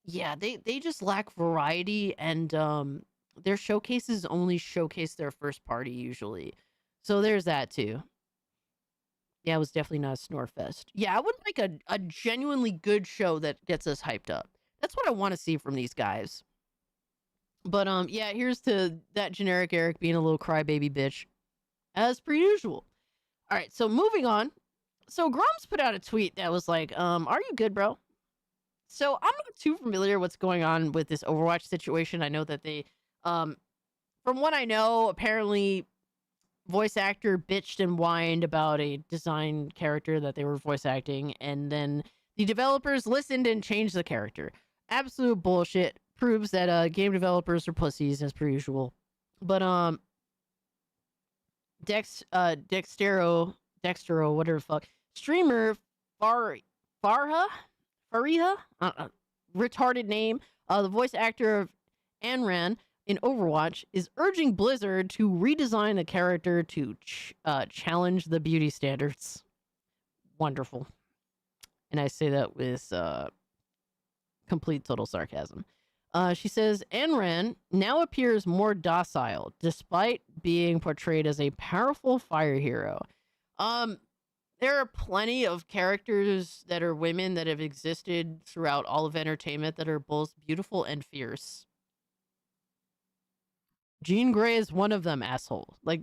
yeah, they just lack variety, and their showcases only showcase their first party usually. So there's that too. Yeah, it was definitely not a snore fest. Yeah, I would like a genuinely good show that gets us hyped up. That's what I want to see from these guys. But yeah, here's to that generic Eric being a little crybaby bitch, as per usual. All right, so moving on. So Grumps put out a tweet that was like, are you good, bro? So I'm not too familiar what's going on with this Overwatch situation. I know that they, from what I know, apparently voice actor bitched and whined about a design character that they were voice acting, and then the developers listened and changed the character. Absolute bullshit. Proves that game developers are pussies, as per usual. But Dextero, whatever the fuck, streamer Fariha, retarded name, the voice actor of Anran in Overwatch, is urging Blizzard to redesign the character to challenge the beauty standards. Wonderful. And I say that with complete total sarcasm. She says, Anran now appears more docile, despite being portrayed as a powerful fire hero. There are plenty of characters that are women that have existed throughout all of entertainment that are both beautiful and fierce. Jean Grey is one of them, asshole. Like,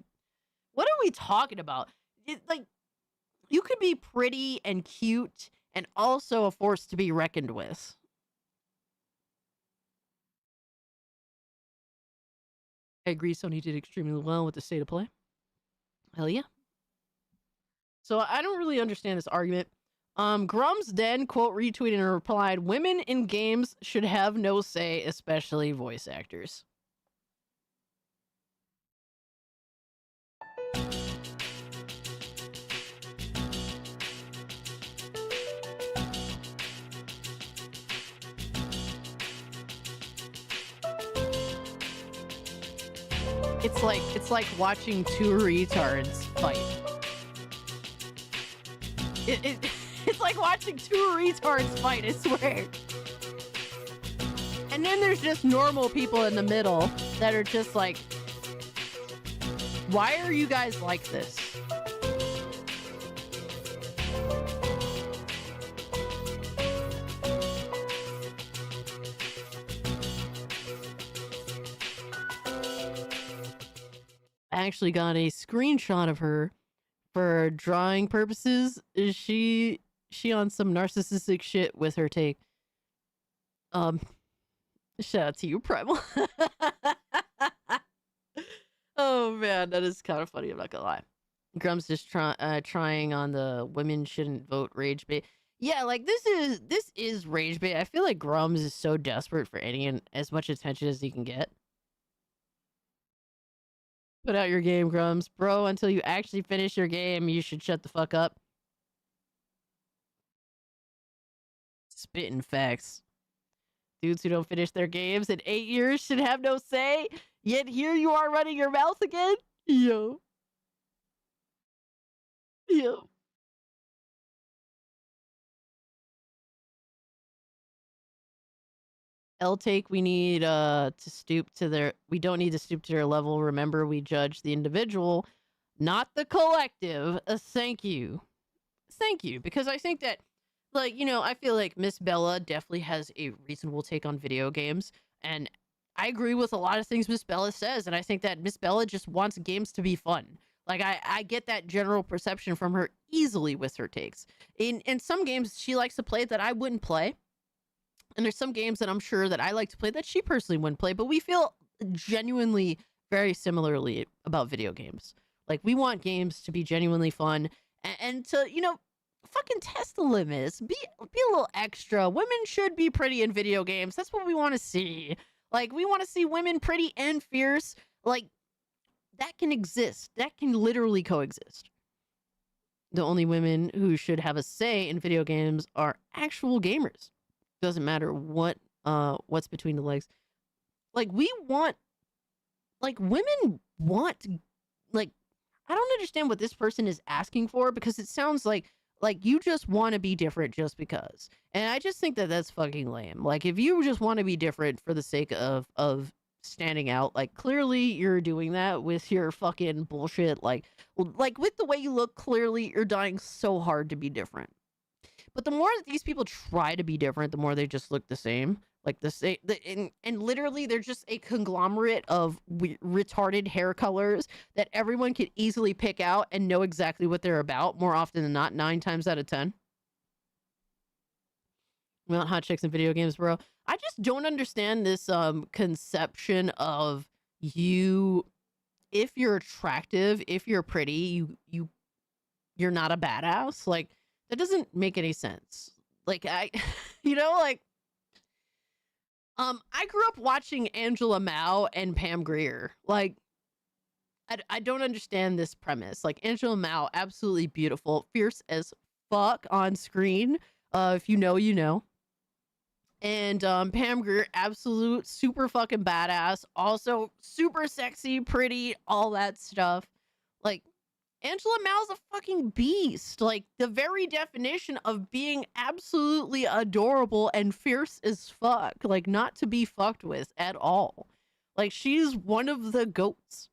what are we talking about? Like, you could be pretty and cute and also a force to be reckoned with. I agree, Sony did extremely well with the state of play. Hell yeah. So I don't really understand this argument. Grums then, quote, retweeted and replied, women in games should have no say, especially voice actors. It's like watching two retards fight. It's like watching two retards fight, I swear. And then there's just normal people in the middle that are just like, why are you guys like this? I actually got a screenshot of her for drawing purposes, is she on some narcissistic shit with her take? Shout out to you, Primal. Oh man, that is kind of funny. I'm not gonna lie. Grum's just trying on the women shouldn't vote rage bait. Yeah, like this is rage bait. I feel like Grums is so desperate for any and as much attention as he can get. Put out your game, Grums. Bro, until you actually finish your game, you should shut the fuck up. Spitting facts. Dudes who don't finish their games in 8 years should have no say, yet here you are running your mouth again? Yo. Yo. L-Take, we need to stoop to their... We don't need to stoop to their level. Remember, we judge the individual, not the collective. Thank you. Thank you, because I think that, like, you know, I feel like Miss Bella definitely has a reasonable take on video games, and I agree with a lot of things Miss Bella says, and I think that Miss Bella just wants games to be fun. Like, I get that general perception from her easily with her takes. In some games she likes to play that I wouldn't play, and there's some games that I'm sure that I like to play that she personally wouldn't play, but we feel genuinely very similarly about video games. Like, we want games to be genuinely fun and to, you know, fucking test the limits. Be a little extra. Women should be pretty in video games. That's what we want to see. Like, we want to see women pretty and fierce. Like, that can exist. That can literally coexist. The only women who should have a say in video games are actual gamers. Doesn't matter what's between the legs. Like, we want, like, women want, like, I don't understand what this person is asking for, because it sounds like you just want to be different just because. And I just think that that's fucking lame. Like, if you just want to be different for the sake of standing out, like, clearly you're doing that with your fucking bullshit. Like with the way you look, clearly you're dying so hard to be different. But the more that these people try to be different, the more they just look the same. Like the same, and literally they're just a conglomerate of retarded hair colors that everyone could easily pick out and know exactly what they're about more often than not, 9 times out of 10. We want hot chicks in video games, bro. I just don't understand this conception of you. If you're attractive, if you're pretty, you're not a badass. Like, that doesn't make any sense. Like, you know, like, I grew up watching Angela Mao and Pam Grier. Like, I don't understand this premise. Like, Angela Mao, absolutely beautiful, fierce as fuck on screen. If you know, you know. And Pam Grier, absolute super fucking badass. Also super sexy, pretty, all that stuff. Like, Angela Mao's a fucking beast. Like, the very definition of being absolutely adorable and fierce as fuck. Like, not to be fucked with at all. Like, she's one of the goats.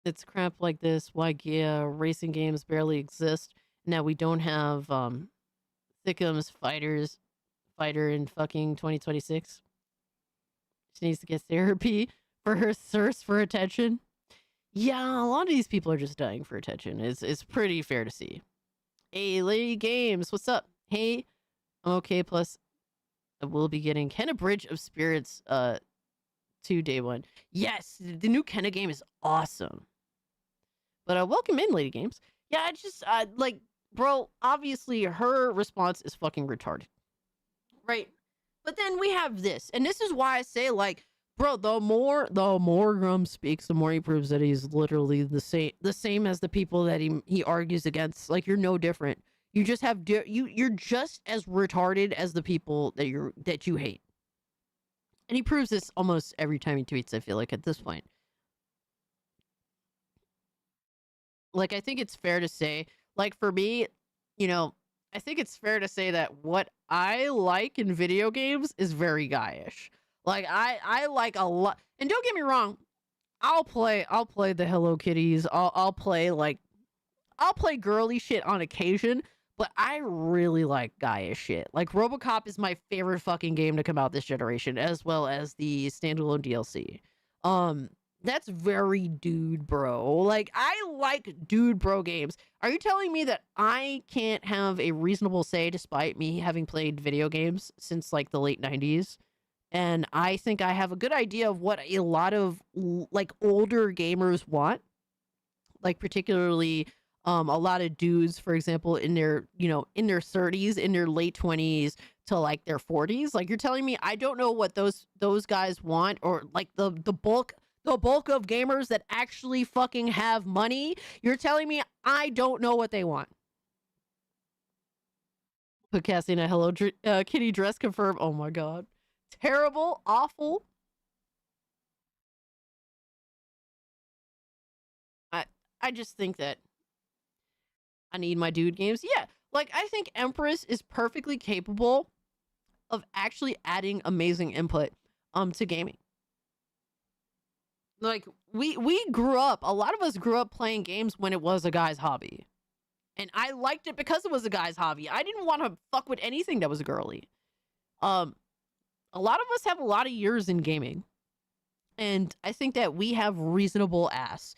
It's crap like this. Why racing games barely exist. Now we don't have Thickums fighter in fucking 2026. She needs to get therapy for her thirst for attention. Yeah, a lot of these people are just dying for attention. It's pretty fair to see. Hey, Lady Games, what's up? Hey, I'm okay. Plus, we'll be getting Kenna Bridge of Spirits 2 day 1. Yes, the new Kenna game is awesome. But welcome in, Lady Games. Yeah, I just like, bro, obviously her response is fucking retarded. Right? But then we have this, and this is why I say, like, bro, the more Grum speaks, the more he proves that he's literally the same as the people that he argues against. Like, you're no different. You just have you're just as retarded as the people that you hate. And he proves this almost every time he tweets, I feel like, at this point. Like, I think it's fair to say, like, for me, you know, I think it's fair to say that what I like in video games is very guyish. Like, I like a lot, and don't get me wrong, I'll play the Hello Kitties. I'll play girly shit on occasion, but I really like guyish shit. Like, RoboCop is my favorite fucking game to come out this generation, as well as the standalone DLC. That's very dude bro. Like, I like dude bro games. Are you telling me that I can't have a reasonable say despite me having played video games since like the late 90s? And I think I have a good idea of what a lot of like older gamers want. Like particularly a lot of dudes, for example, in their, in their 30s, in their late 20s to like their 40s. Like, you're telling me I don't know what those guys want, or like the bulk of gamers that actually fucking have money. You're telling me I don't know what they want. Put Cassie in a Hello Kitty dress confirmed. Oh my god. Terrible, awful. I just think that I need my dude games. Yeah, like I think Empress is perfectly capable of actually adding amazing input to gaming. Like we grew up, a lot of us grew up playing games when it was a guy's hobby. And I liked it because it was a guy's hobby. I didn't want to fuck with anything that was girly. A lot of us have a lot of years in gaming. And I think that we have reasonable ass.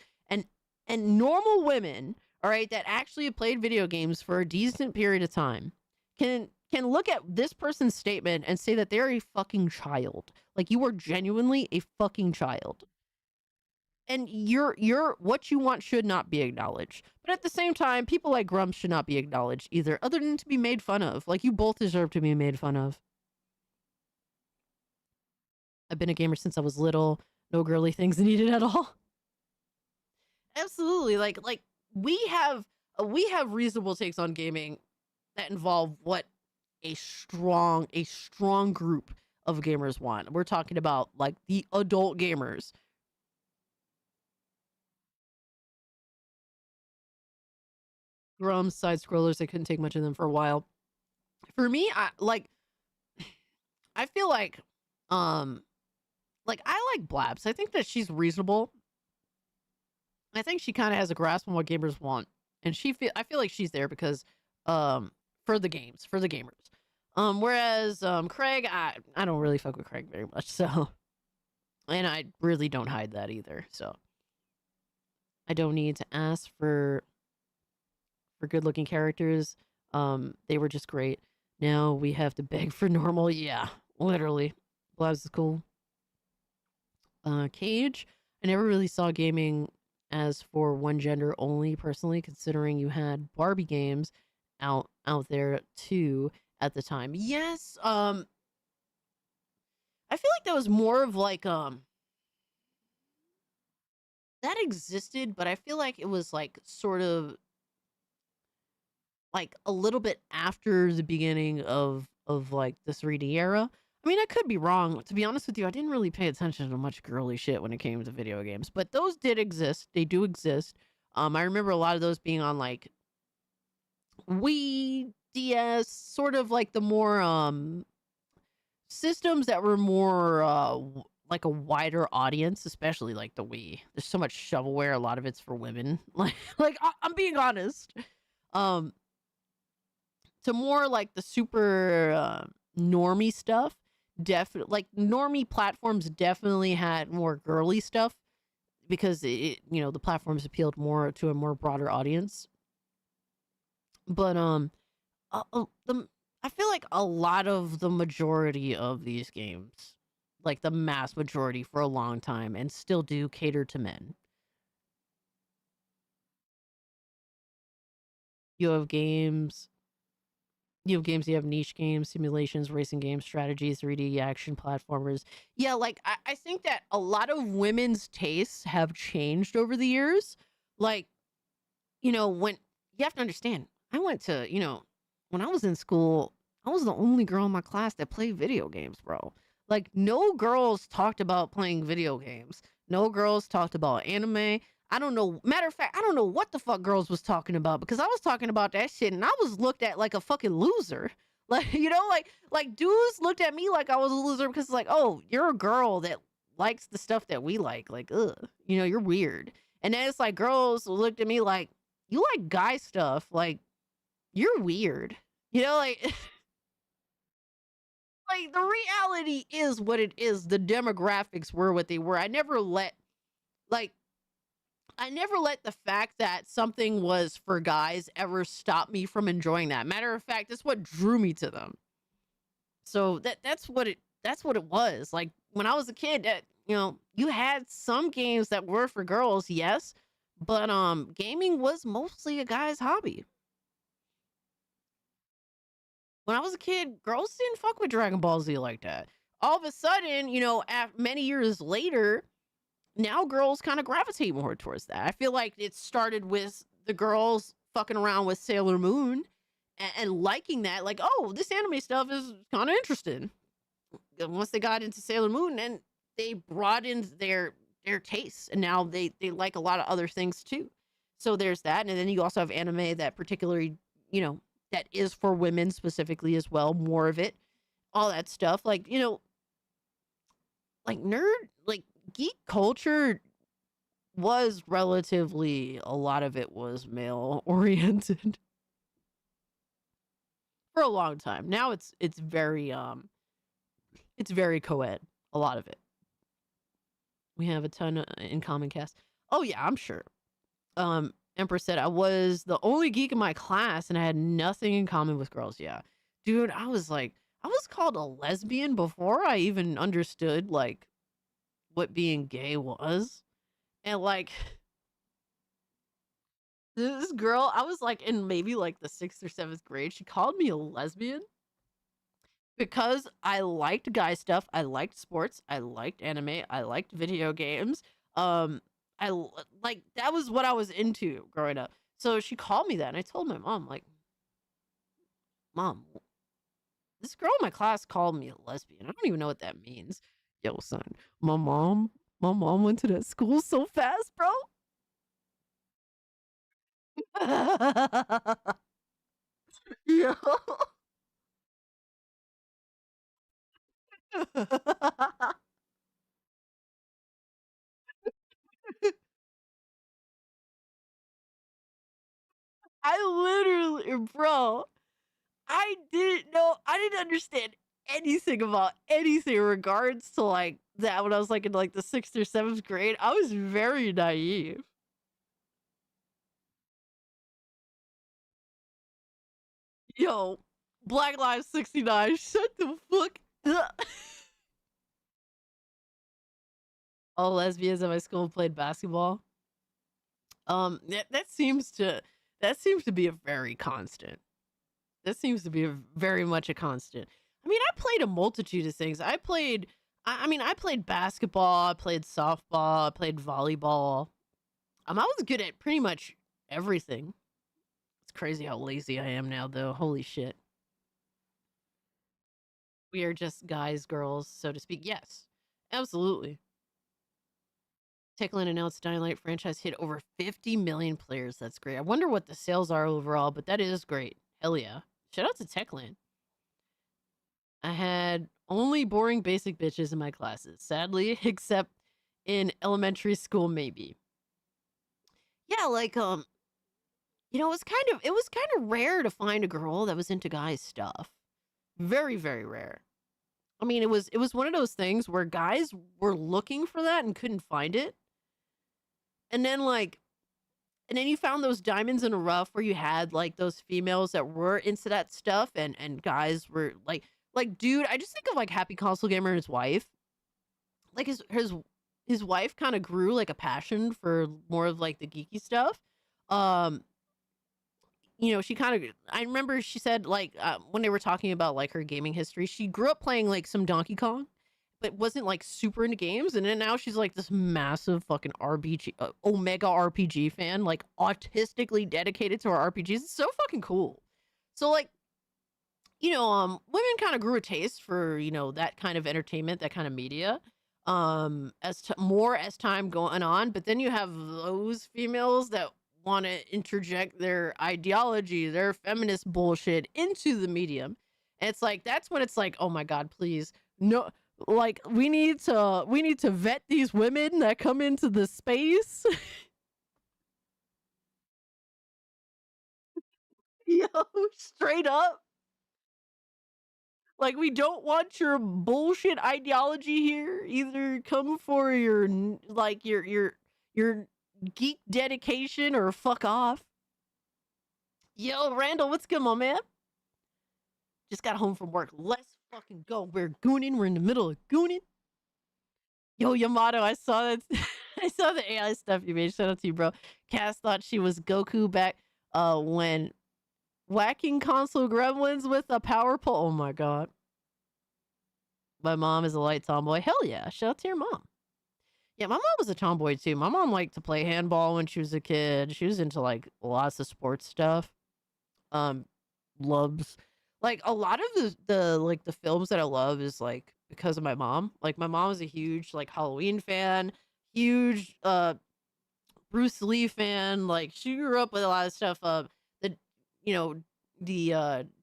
And normal women, all right, that actually have played video games for a decent period of time can look at this person's statement and say that they're a fucking child. Like, you are genuinely a fucking child. And you're what you want should not be acknowledged. But at the same time, people like Grumps should not be acknowledged either, other than to be made fun of. Like, you both deserve to be made fun of. I've been a gamer since I was little. No girly things needed at all. Absolutely. Like we have reasonable takes on gaming that involve what a strong group of gamers want. We're talking about like the adult gamers. Grums, side scrollers, I couldn't take much of them for a while. For me, I feel like I like Blabs. I think that she's reasonable. I think she kind of has a grasp on what gamers want, and I feel like she's there because for the gamers. Whereas Craig, I don't really fuck with Craig very much, so, and I really don't hide that either. So I don't need to ask for good looking characters. They were just great. Now we have to beg for normal. Yeah, literally. Blabs is cool. Cage, I never really saw gaming as for one gender only, personally, considering you had Barbie games out there too at the time. Yes, I feel like that was more of like that existed, but I feel like it was like sort of like a little bit after the beginning of like the 3D era. I mean, I could be wrong. To be honest with you, I didn't really pay attention to much girly shit when it came to video games, but those did exist. They do exist. I remember a lot of those being on like Wii, DS, sort of like the more systems that were more like a wider audience, especially like the Wii. There's so much shovelware, a lot of it's for women. Like I'm being honest. To more like the super normie stuff. Definitely, like normie platforms definitely had more girly stuff because the platforms appealed more to a more broader audience. But I feel like a lot of the majority of these games, like the mass majority for a long time, and still do cater to men. You have niche games, simulations, racing games, strategies, 3D action platformers. Yeah, like I think that a lot of women's tastes have changed over the years. Like, when you have to understand, I went to, when I was in school, I was the only girl in my class that played video games, bro. Like, no girls talked about playing video games. No girls talked about anime. I don't know. Matter of fact, I don't know what the fuck girls was talking about because I was talking about that shit and I was looked at like a fucking loser. Like, like dudes looked at me like I was a loser because it's like, oh, you're a girl that likes the stuff that we like. Like, ugh, you're weird. And then it's like girls looked at me like, you like guy stuff. Like, you're weird. Like, like the reality is what it is. The demographics were what they were. I never let Like, I never let the fact that something was for guys ever stop me from enjoying that. Matter of fact, that's what drew me to them. So that's what it was. Like when I was a kid, you had some games that were for girls, yes, but gaming was mostly a guy's hobby. When I was a kid, girls didn't fuck with Dragon Ball Z like that. All of a sudden, many years later, now girls kind of gravitate more towards that. I feel like it started with the girls fucking around with Sailor Moon and liking that. Like, oh, this anime stuff is kind of interesting. And once they got into Sailor Moon, then they broadened their tastes, and now they like a lot of other things too. So there's that, and then you also have anime that particularly, that is for women specifically as well. More of it, all that stuff. Like like geek culture was relatively, a lot of it was male oriented for a long time. Now it's very co-ed, a lot of it. We have a ton in common cast. Oh yeah, I'm sure. Empress said I was the only geek in my class and I had nothing in common with girls. Yeah. Dude, I was called a lesbian before I even understood like what being gay was. And like this girl, I was like in maybe like the 6th or 7th grade, she called me a lesbian because I liked guy stuff, I liked sports, I liked anime, I liked video games. Like that was what I was into growing up. So she called me that, and I told my mom, like, Mom, this girl in my class called me a lesbian. I don't even know what that means. Yo, son, my mom went to that school so fast, bro. Yo. Bro, I didn't understand anything about anything in regards to like that when I was like in like the 6th or 7th grade. I was very naive. Yo, Black Lives 69, shut the fuck up. All lesbians at my school played basketball. That seems to be a very constant. That seems to be very much a constant. I mean, I played a multitude of things. I played basketball, I played softball, I played volleyball. I was good at pretty much everything. It's crazy how lazy I am now, though. Holy shit. We are just guys, girls, so to speak. Yes, absolutely. Techland announced Dying Light franchise hit over 50 million players. That's great. I wonder what the sales are overall, but that is great. Hell yeah. Shout out to Techland. I had only boring basic bitches in my classes, sadly, except in elementary school, maybe. Yeah, like, it was kind of rare to find a girl that was into guys stuff. Very, very rare. I mean, it was one of those things where guys were looking for that and couldn't find it. And then you found those diamonds in the rough where you had like those females that were into that stuff and guys were like dude, I just think of like Happy Console Gamer and his wife. Like his wife kind of grew like a passion for more of like the geeky stuff. She kind of, I remember she said like when they were talking about like her gaming history, she grew up playing like some Donkey Kong, but wasn't like super into games, and then now she's like this massive fucking RPG Omega RPG fan, like autistically dedicated to her RPGs. It's so fucking cool. So like, women kind of grew a taste for that kind of entertainment, that kind of media, as time going on. But then you have those females that want to interject their ideology, their feminist bullshit into the medium. And it's like, that's when it's like, oh my God, please. No, like we need to vet these women that come into the space. Yo, straight up. Like, we don't want your bullshit ideology here. Either come for your your geek dedication or fuck off. Yo, Randall, what's good, my man? Just got home from work. Let's fucking go. We're gooning. We're in the middle of gooning. Yo, Yamato, I saw that. I saw the AI stuff you made. Shout out to you, bro. Cass thought she was Goku back when whacking console gremlins with a power pole. Oh my god. My mom is a light tomboy. Hell yeah. Shout out to your mom. Yeah, my mom was a tomboy too. My mom liked to play handball when she was a kid. She was into like lots of sports stuff. Loves like a lot of the films that I love is like because of my mom. Like my mom is a huge like Halloween fan, huge Bruce Lee fan. Like she grew up with a lot of stuff. The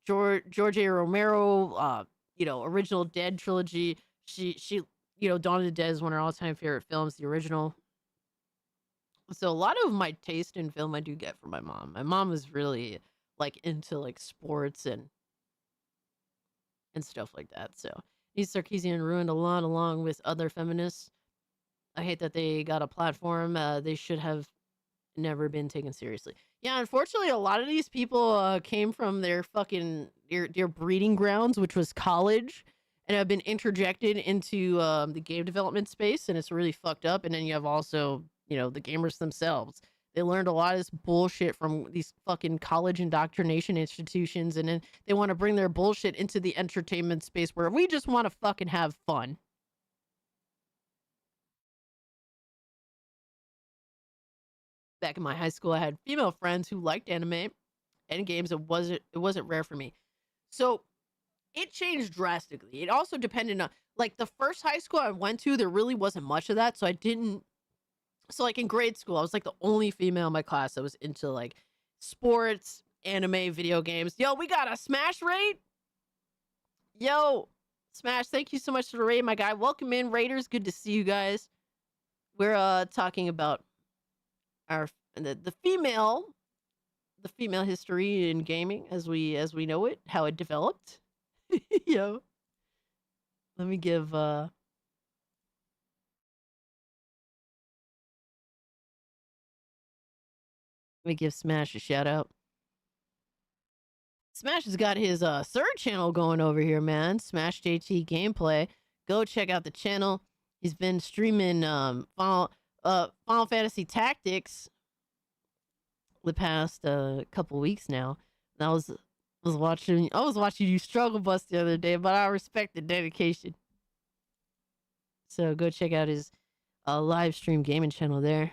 George A. Romero original Dead trilogy. She Dawn of the Dead is one of her all-time favorite films, the original. So a lot of my taste in film I do get from my mom. My mom was really like into like sports and stuff like that. So East Sarkeesian ruined a lot along with other feminists. I hate that they got a platform. They should have never been taken seriously. Yeah, unfortunately, a lot of these people came from their fucking their breeding grounds, which was college, and have been interjected into the game development space, and it's really fucked up. And then you have also, the gamers themselves. They learned a lot of this bullshit from these fucking college indoctrination institutions, and then they want to bring their bullshit into the entertainment space where we just want to fucking have fun. Back in my high school, I had female friends who liked anime and games. It wasn't rare for me. So it changed drastically. It also depended on, like, the first high school I went to, there really wasn't much of that. So like in grade school, I was like the only female in my class that was into like sports, anime, video games. Yo, we got a Smash raid. Yo, Smash, thank you so much for the raid, my guy. Welcome in, Raiders. Good to see you guys. We're talking about the female history in gaming as we know it, how it developed. Yo, let me give Smash a shout out. Smash has got his third channel going over here, man. Smash JT Gameplay. Go check out the channel. He's been streaming Final Fantasy Tactics the past couple weeks now. And I was watching you struggle bus the other day, but I respect the dedication. So go check out his live stream gaming channel there.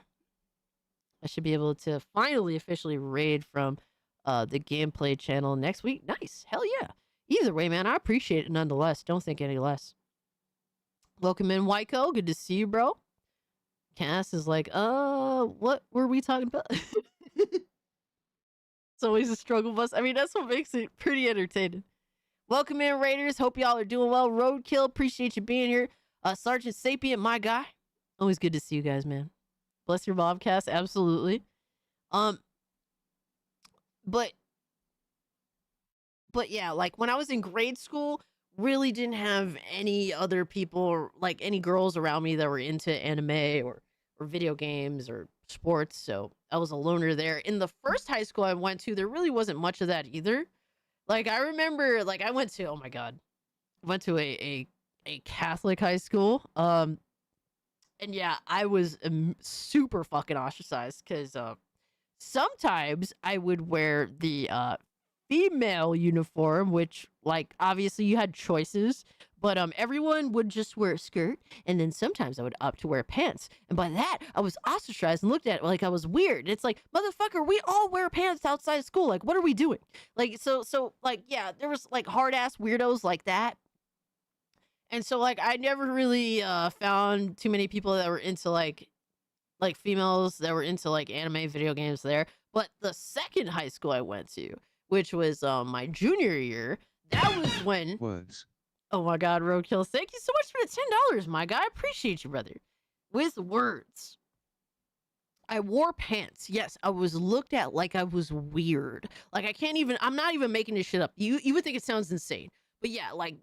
I should be able to finally officially raid from the gameplay channel next week. Nice. Hell yeah. Either way, man, I appreciate it nonetheless. Don't think any less. Welcome in, Wyco. Good to see you, bro. Cass is like, what were we talking about? It's always a struggle bus. I mean, that's what makes it pretty entertaining. Welcome in, Raiders. Hope y'all are doing well. Roadkill, appreciate you being here. Sergeant Sapient, my guy. Always good to see you guys, man. Bless your Bobcast, absolutely. But yeah, like when I was in grade school, really didn't have any other people or like any girls around me that were into anime or video games or sports. So I was a loner there. In the first high school I went to, there really wasn't much of that either. Like I remember, like I went to, oh my God, I went to a Catholic high school. And yeah, I was super fucking ostracized because sometimes I would wear the female uniform, which like obviously you had choices, but everyone would just wear a skirt, and then sometimes I would opt to wear pants, and by that I was ostracized and looked at it like I was weird. It's like, motherfucker, we all wear pants outside of school. Like, what are we doing? Like, so like, yeah, there was like hard ass weirdos like that. And so, like, I never really found too many people that were into, like females that were into, like, anime video games there. But the second high school I went to, which was my junior year, that was when... Words. Oh, my God, Roadkill. Thank you so much for the $10, my guy. I appreciate you, brother. With words. I wore pants. Yes, I was looked at like I was weird. Like, I'm not even making this shit up. You would think it sounds insane. But yeah, like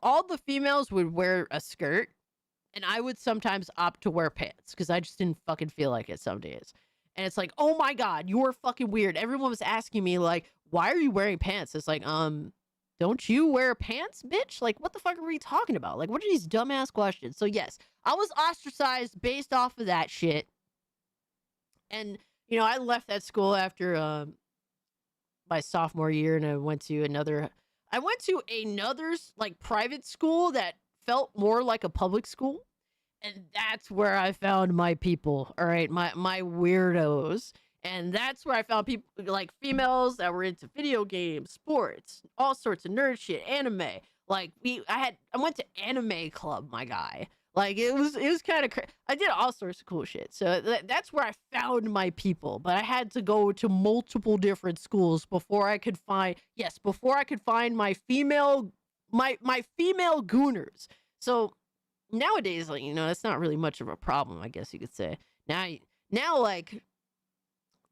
all the females would wear a skirt, And I would sometimes opt to wear pants because I just didn't fucking feel like it some days. And it's like, oh my God, you're fucking weird. Everyone was asking me, like, why are you wearing pants? It's like, don't you wear pants, bitch? Like, what the fuck are we talking about? Like, what are these dumbass questions? So, yes, I was ostracized based off of that shit. And, you know, I left that school after my sophomore year, and I went to another like private school that felt more like a public school. And that's where I found my people, all right, my weirdos. And that's where I found people like females that were into video games, sports, all sorts of nerd shit, anime. Like I went to anime club, my guy. Like it was kind of I did all sorts of cool shit. So that's where I found my people. But I had to go to multiple different schools before I could find my female gooners. So nowadays, like, you know, that's not really much of a problem, I guess you could say. Now like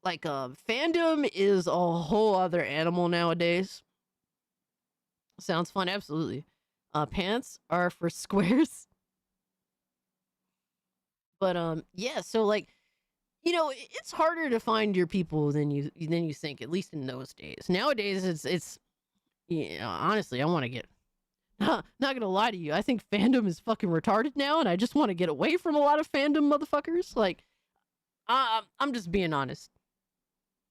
fandom is a whole other animal nowadays. Sounds fun, absolutely. Pants are for squares. But yeah, so like, you know, it's harder to find your people than you think, at least in those days. Nowadays it's you know, honestly, I want to get not gonna lie to you, I think fandom is fucking retarded now, and I just want to get away from a lot of fandom motherfuckers. Like, I'm just being honest.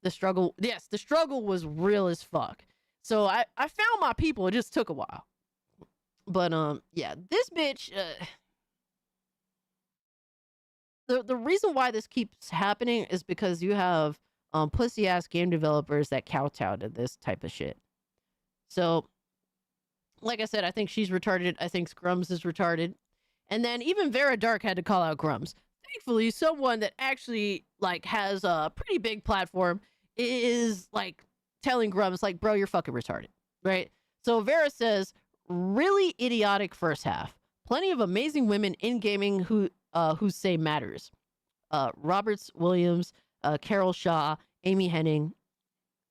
The struggle was real as fuck. So I found my people. It just took a while. But yeah, this bitch. The reason why this keeps happening is because you have pussy ass game developers that kowtow to this type of shit. So, like I said, I think she's retarded. I think Grums is retarded. And then even Vera Dark had to call out Grums. Thankfully, someone that actually like has a pretty big platform is like telling Grums, like, bro, you're fucking retarded, right? So Vera says, really idiotic first half. Plenty of amazing women in gaming who say matters. Roberts Williams, Carol Shaw, Amy Henning,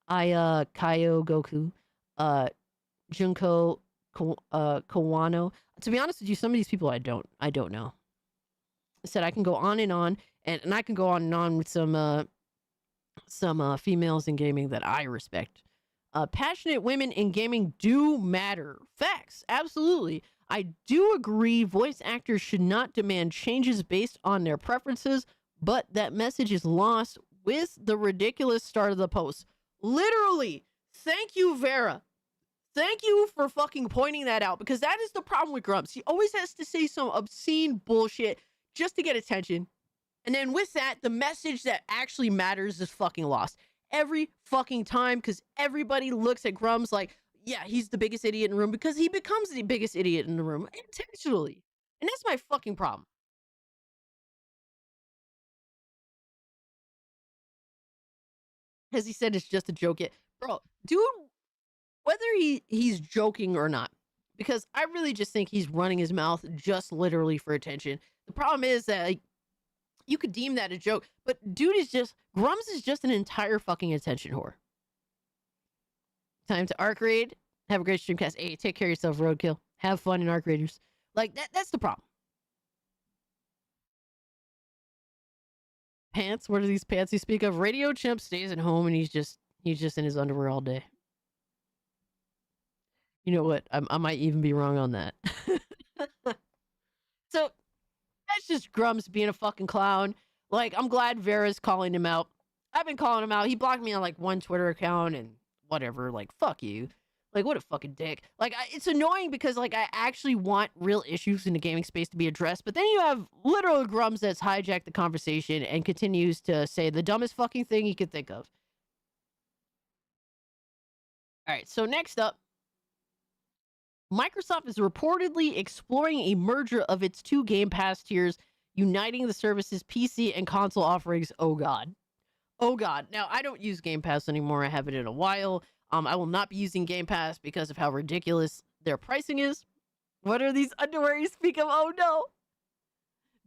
Aya Kaio Goku, Junko Kawano. To be honest with you, some of these people I don't know. I said I can go on, and I can go on and on with some females in gaming that I respect. Passionate women in gaming do matter. Facts, absolutely. I do agree voice actors should not demand changes based on their preferences, but that message is lost with the ridiculous start of the post. Literally, thank you, Vera. Thank you for fucking pointing that out, because that is the problem with Grumps. He always has to say some obscene bullshit just to get attention. And then with that, the message that actually matters is fucking lost. Every fucking time, because everybody looks at Grums like, yeah, he's the biggest idiot in the room, because he becomes the biggest idiot in the room intentionally. And that's my fucking problem. As he said, it's just a joke. Bro, dude, whether he's joking or not, because I really just think he's running his mouth just literally for attention. The problem is that, like, you could deem that a joke, but dude is just, Grums is just an entire fucking attention whore. Time to Arc Raid. Have a great streamcast. Hey, take care of yourself, Roadkill. Have fun in Arc Raiders. Like, that's the problem. Pants? What are these pants you speak of? Radio Chimp stays at home and he's just in his underwear all day. You know what? I might even be wrong on that. So, that's just Grums being a fucking clown. Like, I'm glad Vera's calling him out. I've been calling him out. He blocked me on, like, one Twitter account and whatever. Like, fuck you. Like, what a fucking dick. Like, it's annoying because, like, I actually want real issues in the gaming space to be addressed. But then you have literal Grums that's hijacked the conversation and continues to say the dumbest fucking thing you could think of. All right, so next up, Microsoft is reportedly exploring a merger of its two Game Pass tiers, uniting the service's PC and console offerings. Oh, God. Oh, God. Now, I don't use Game Pass anymore. I haven't in a while. I will not be using Game Pass because of how ridiculous their pricing is. What are these underwear you speak of? Oh, no.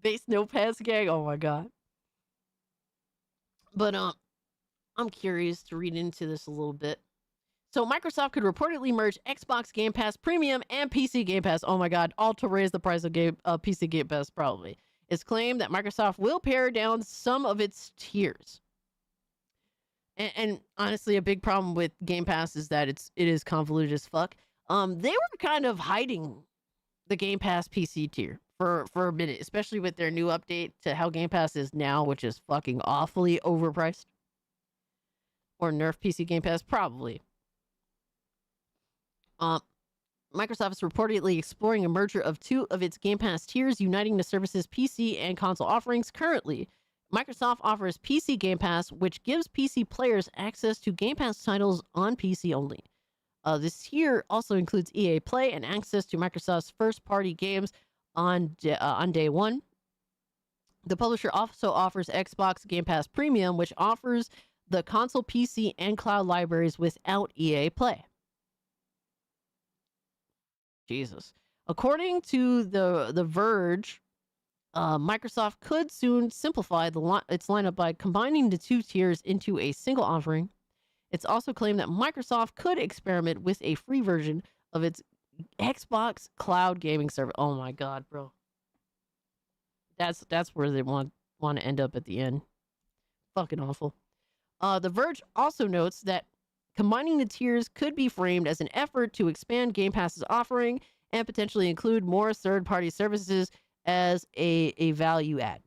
Base no pants gang. Oh, my God. But I'm curious to read into this a little bit. So Microsoft could reportedly merge Xbox Game Pass Premium and PC Game Pass. Oh my God, all to raise the price of PC Game Pass probably. It's claimed that Microsoft will pare down some of its tiers. And honestly, a big problem with Game Pass is that it is convoluted as fuck. They were kind of hiding the Game Pass PC tier for a minute, especially with their new update to how Game Pass is now, which is fucking awfully overpriced. Or nerf PC Game Pass, probably. Microsoft is reportedly exploring a merger of two of its Game Pass tiers, uniting the service's PC and console offerings. Currently, Microsoft offers PC Game Pass, which gives PC players access to Game Pass titles on PC only. This tier also includes EA Play and access to Microsoft's first-party games on day one. The publisher also offers Xbox Game Pass Premium, which offers the console, PC, and cloud libraries without EA Play. Jesus. According to the Verge, Microsoft could soon simplify its lineup by combining the two tiers into a single offering. It's also claimed that Microsoft could experiment with a free version of its Xbox cloud gaming server. Oh my God, bro. That's where they want to end up at the end. Fucking awful. The Verge also notes that combining the tiers could be framed as an effort to expand Game Pass's offering and potentially include more third-party services as a value add.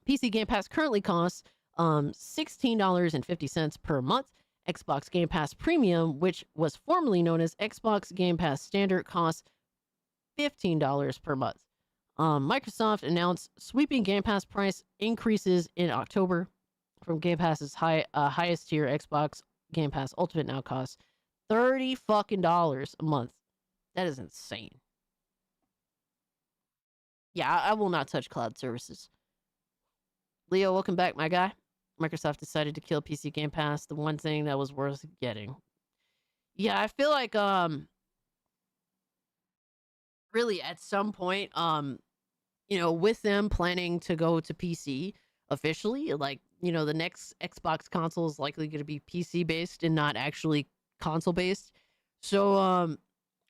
PC Game Pass currently costs $16.50 per month. Xbox Game Pass Premium, which was formerly known as Xbox Game Pass Standard, costs $15 per month. Microsoft announced sweeping Game Pass price increases in October. From Game Pass's highest tier, Xbox Game Pass Ultimate now costs $30 fucking a month. That is insane. Yeah, I will not touch cloud services. Leo, welcome back, my guy. Microsoft decided to kill PC Game Pass, the one thing that was worth getting. Yeah, I feel like really at some point, with them planning to go to PC officially, like, the next Xbox console is likely going to be PC based and not actually console based. So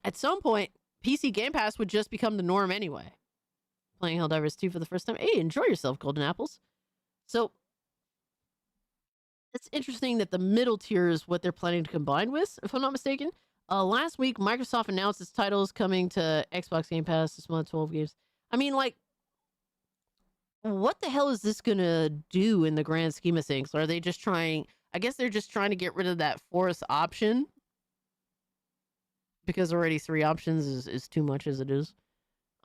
at some point, PC Game Pass would just become the norm anyway. Playing Helldivers 2 for the first time. Hey, enjoy yourself, Golden Apples. So it's interesting that the middle tier is what they're planning to combine with, if I'm not mistaken. Last week, Microsoft announced its titles coming to Xbox Game Pass this month, 12 games. I mean, like, what the hell is this gonna do in the grand scheme of things? Are they just trying... I guess they're just trying to get rid of that fourth option. Because already 3 options is too much as it is.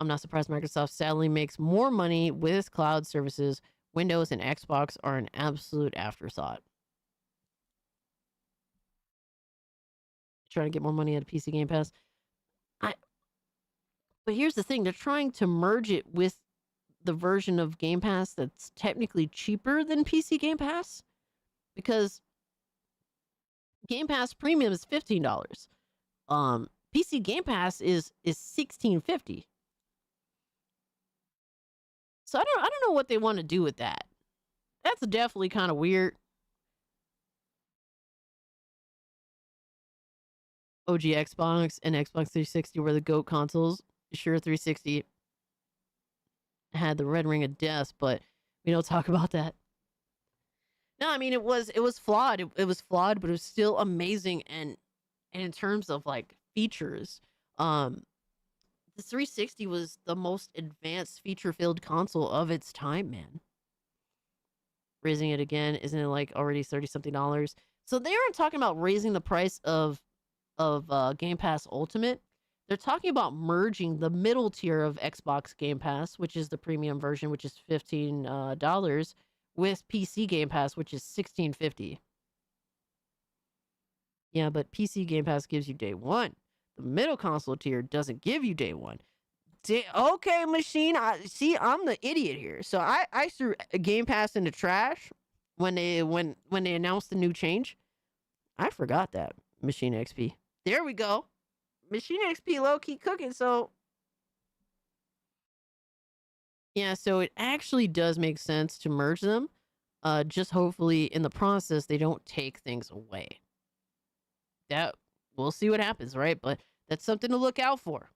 I'm not surprised Microsoft sadly makes more money with its cloud services. Windows and Xbox are an absolute afterthought. Trying to get more money out of PC Game Pass. But here's the thing. They're trying to merge it with the version of Game Pass that's technically cheaper than PC Game Pass. Because Game Pass Premium is $15. PC Game Pass is $16.50. So I don't know what they want to do with that. That's definitely kind of weird. OG Xbox and Xbox 360 were the GOAT consoles. Sure, 360 had the red ring of death, but we don't talk about that. No, I mean it was flawed. It was flawed, but it was still amazing. And in terms of like features, the 360 was the most advanced feature-filled console of its time, man. Raising it again, isn't it like already $30-something? So they aren't talking about raising the price of Game Pass Ultimate. They're talking about merging the middle tier of Xbox Game Pass, which is the premium version, which is $15, with PC Game Pass, which is $16.50. Yeah, but PC Game Pass gives you day one. The middle console tier doesn't give you day one. Okay, machine. I'm the idiot here. So I threw Game Pass in the trash when they announced the new change. I forgot that. Machine XP. There we go. Machine XP low-key cooking, so... Yeah, so it actually does make sense to merge them. Just hopefully in the process, they don't take things away. that we'll see what happens, right? But that's something to look out for.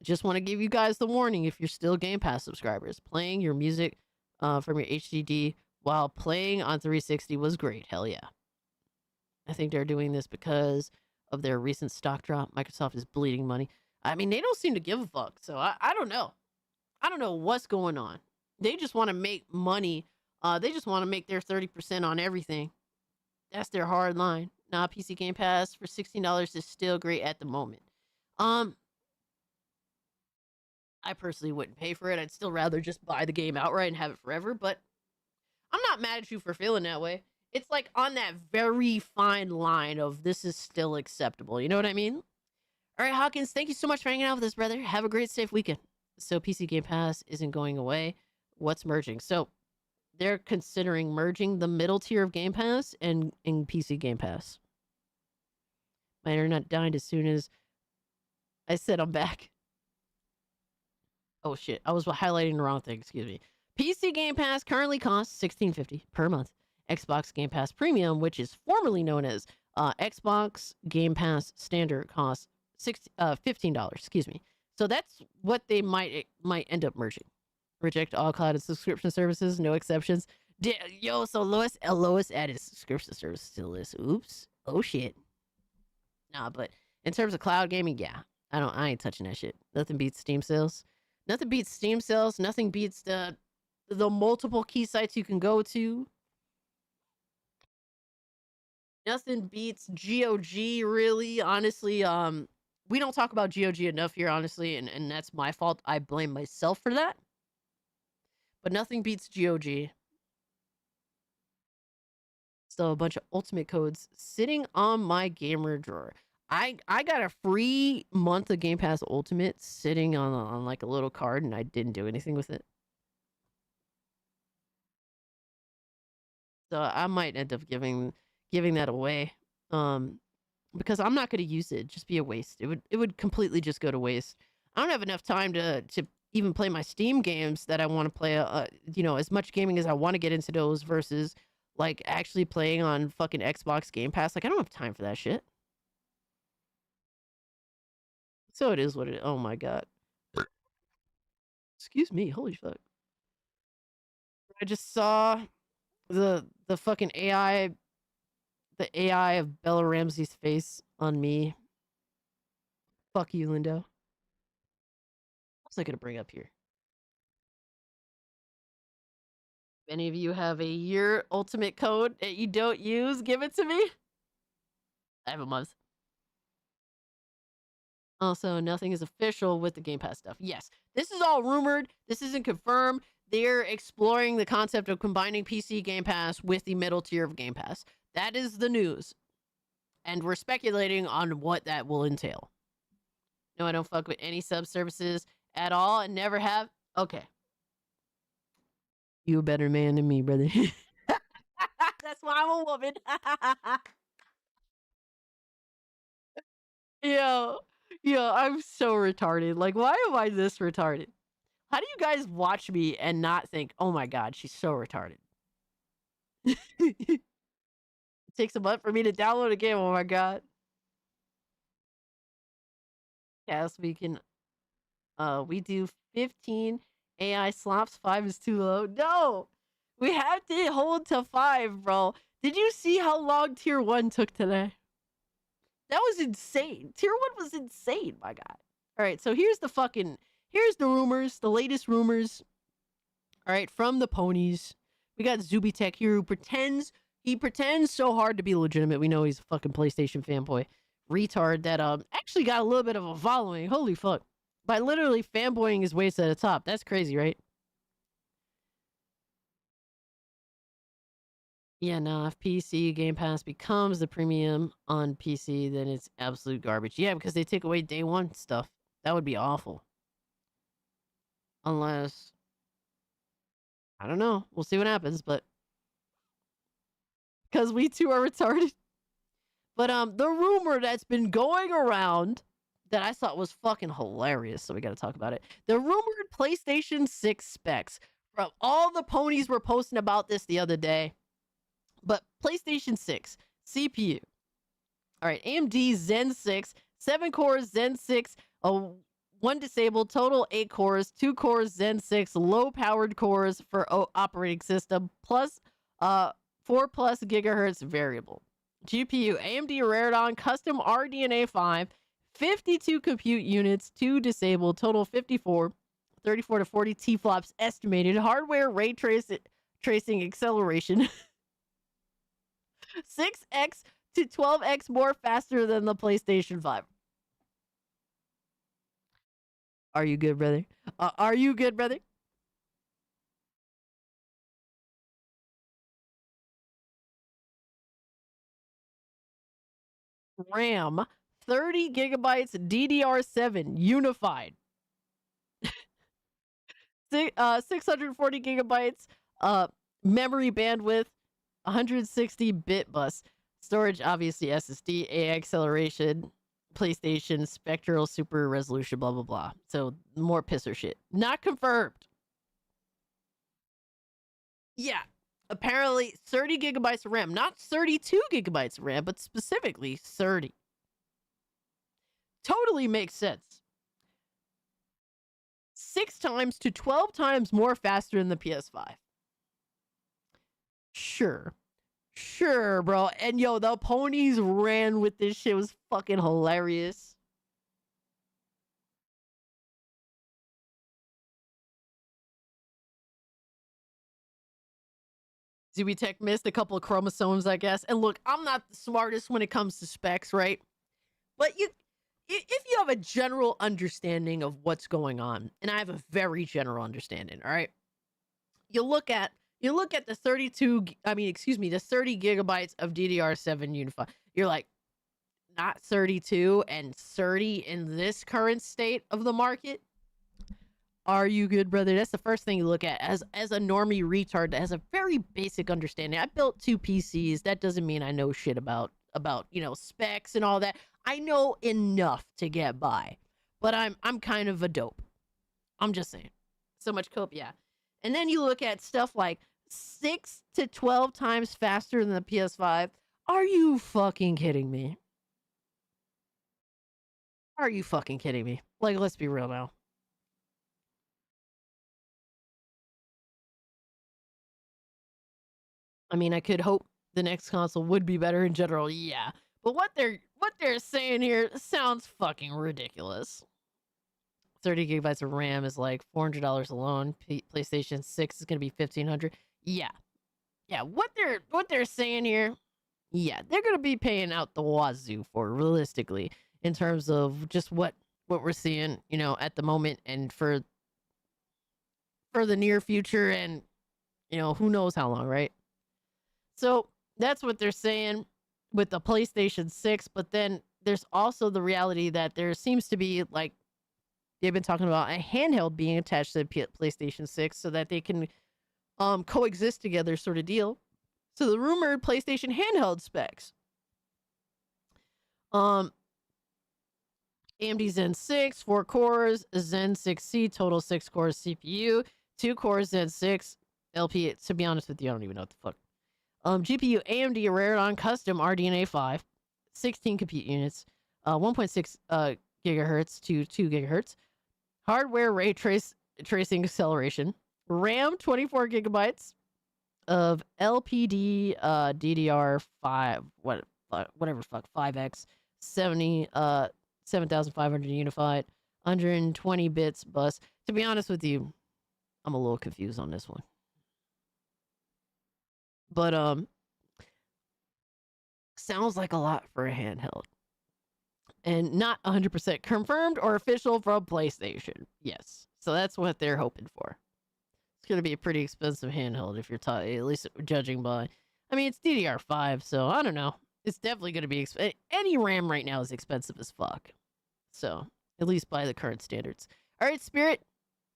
Just want to give you guys the warning if you're still Game Pass subscribers. Playing your music from your HDD while playing on 360 was great. Hell yeah. I think they're doing this because of their recent stock drop. Microsoft is bleeding money. I mean, they don't seem to give a fuck. So I don't know. I don't know what's going on. They just want to make money. They just want to make their 30% on everything. That's their hard line. Nah, PC Game Pass for $16 is still great at the moment. I personally wouldn't pay for it. I'd still rather just buy the game outright and have it forever, but I'm not mad at you for feeling that way. It's like on that very fine line of this is still acceptable. You know what I mean? All right, Hawkins, thank you so much for hanging out with us, brother. Have a great, safe weekend. So PC Game Pass isn't going away. What's merging? So they're considering merging the middle tier of Game Pass and PC Game Pass. My internet died as soon as I said I'm back. Oh shit, I was highlighting the wrong thing, excuse me. PC Game Pass currently costs $16.50 per month. Xbox Game Pass Premium, which is formerly known as Xbox Game Pass Standard, costs $15, excuse me. So that's what they might end up merging. Reject all cloud and subscription services, no exceptions. So Lois added subscription services to the list. Oops. Oh shit. Nah, but in terms of cloud gaming, yeah. I ain't touching that shit. Nothing beats Steam sales. Nothing beats Steam sales. Nothing beats the multiple key sites you can go to. Nothing beats GOG, really. Honestly, we don't talk about GOG enough here, honestly, and that's my fault. I blame myself for that. But nothing beats GOG. So a bunch of ultimate codes sitting on my gamer drawer. I got a free month of Game Pass Ultimate sitting on like a little card, and I didn't do anything with it. So I might end up giving that away, because I'm not going to use it. It'd just be a waste. It would completely just go to waste. I don't have enough time to even play my Steam games that I want to play. As much gaming as I want to get into those versus like actually playing on fucking Xbox Game Pass. Like I don't have time for that shit. So it is what it is. Oh my god. Excuse me. Holy fuck. I just saw the fucking AI, the AI of Bella Ramsey's face on me. Fuck you, Lindo. What was I gonna bring up here? If any of you have a year ultimate code that you don't use, give it to me. I have a month. Also, nothing is official with the Game Pass stuff. Yes, this is all rumored. This isn't confirmed. They're exploring the concept of combining PC Game Pass with the middle tier of Game Pass. That is the news. And we're speculating on what that will entail. No, I don't fuck with any sub-services at all and never have. Okay. You a better man than me, brother. That's why I'm a woman. Yo, I'm so retarded. Like, why am I this retarded? How do you guys watch me and not think, oh my god, she's so retarded? It takes a month for me to download a game, oh my god. Yes, we can, we do 15 AI slops, 5 is too low. No! We have to hold to 5, bro. Did you see how long tier 1 took today? That was insane. Tier 1 was insane, my god. Alright, so here's the rumors, the latest rumors. Alright, from the ponies. We got Zubitech here who pretends so hard to be legitimate. We know he's a fucking PlayStation fanboy. Retard that actually got a little bit of a following. Holy fuck. By literally fanboying his way to the top. That's crazy, right? Yeah, nah, if PC Game Pass becomes the premium on PC, then it's absolute garbage. Yeah, because they take away day one stuff. That would be awful. Unless, I don't know. We'll see what happens, but because we too are retarded. But the rumor that's been going around that I thought was fucking hilarious, so we got to talk about it. The rumored PlayStation 6 specs. Bro, all the ponies were posting about this the other day. But PlayStation 6 CPU, All right, AMD Zen 6, 7 cores Zen 6, 1 disabled, total 8 cores, 2 cores Zen 6, low powered cores for operating system, plus 4 plus gigahertz variable. GPU AMD Radeon custom RDNA 5, 52 compute units, 2 disabled, total 54, 34 to 40 T-flops estimated, hardware ray tracing acceleration, 6x to 12x more faster than the PlayStation 5. Are you good, brother? Are you good, brother? RAM, 30 gigabytes DDR7 unified. 640 gigabytes memory bandwidth, 160 bit bus. Storage, obviously SSD, AI acceleration, PlayStation, spectral super resolution, blah, blah, blah. So more pisser shit. Not confirmed. Yeah. Apparently 30 gigabytes of RAM. Not 32 gigabytes of RAM, but specifically 30. Totally makes sense. 6 times to 12 times more faster than the PS5. Sure. Sure, bro. And yo, the ponies ran with this shit. It was fucking hilarious. ZB-Tech missed a couple of chromosomes, I guess. And look, I'm not the smartest when it comes to specs, right? But if you have a general understanding of what's going on, and I have a very general understanding, all right? You look at the the 30 gigabytes of DDR7 unified. You're like, not 32 and 30 in this current state of the market? Are you good, brother? That's the first thing you look at as a normie retard that has a very basic understanding. I built 2 PCs. That doesn't mean I know shit about specs and all that. I know enough to get by, but I'm kind of a dope. I'm just saying. So much cope, yeah. And then you look at stuff like 6 to 12 times faster than the PS5. Are you fucking kidding me? Are you fucking kidding me? Like, let's be real now. I mean, I could hope the next console would be better in general, yeah. But what they're saying here sounds fucking ridiculous. 30 gigabytes of RAM is like $400 alone. PlayStation 6 is going to be $1,500. Yeah. Yeah, what they're saying here, yeah, they're going to be paying out the wazoo for, realistically, in terms of just what we're seeing, at the moment and for the near future and, who knows how long, right? So that's what they're saying with the PlayStation 6, but then there's also the reality that there seems to be, like, they've been talking about a handheld being attached to the PlayStation 6 so that they can coexist together sort of deal. So the rumored PlayStation handheld specs. AMD Zen 6, 4 cores, Zen 6C, total 6 cores CPU, 2 cores Zen 6, LP, to be honest with you, I don't even know what the fuck. GPU AMD Radeon Custom RDNA 5, 16 compute units, 1.6 gigahertz to 2 gigahertz. Hardware ray tracing acceleration. RAM 24 gigabytes of LPD DDR5 whatever fuck 5x 7500 unified 120 bits bus. To be honest with you, I'm a little confused on this one. But sounds like a lot for a handheld. And not 100% confirmed or official from PlayStation. Yes. So that's what they're hoping for. It's going to be a pretty expensive handheld if you're at least judging by. I mean, it's DDR5, so I don't know. It's definitely going to be any RAM right now is expensive as fuck. So, at least by the current standards. All right, Spirit.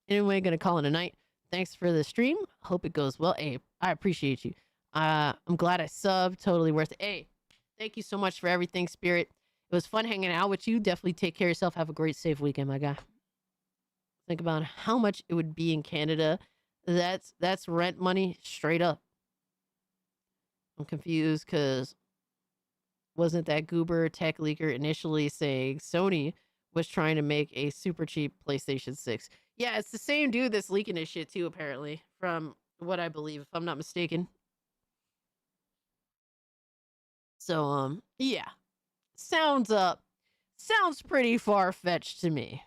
Anyway, going to call it a night. Thanks for the stream. Hope it goes well. Hey, I appreciate you. I'm glad I subbed. Totally worth it. Hey, thank you so much for everything, Spirit. It was fun hanging out with you. Definitely take care of yourself. Have a great, safe weekend, my guy. Think about how much it would be in Canada. That's rent money straight up. I'm confused because Wasn't that goober tech leaker initially saying Sony was trying to make a super cheap PlayStation 6? Yeah, it's the same dude that's leaking this shit too, apparently, from what I believe, if I'm not mistaken. So, yeah. Sounds pretty far-fetched to me.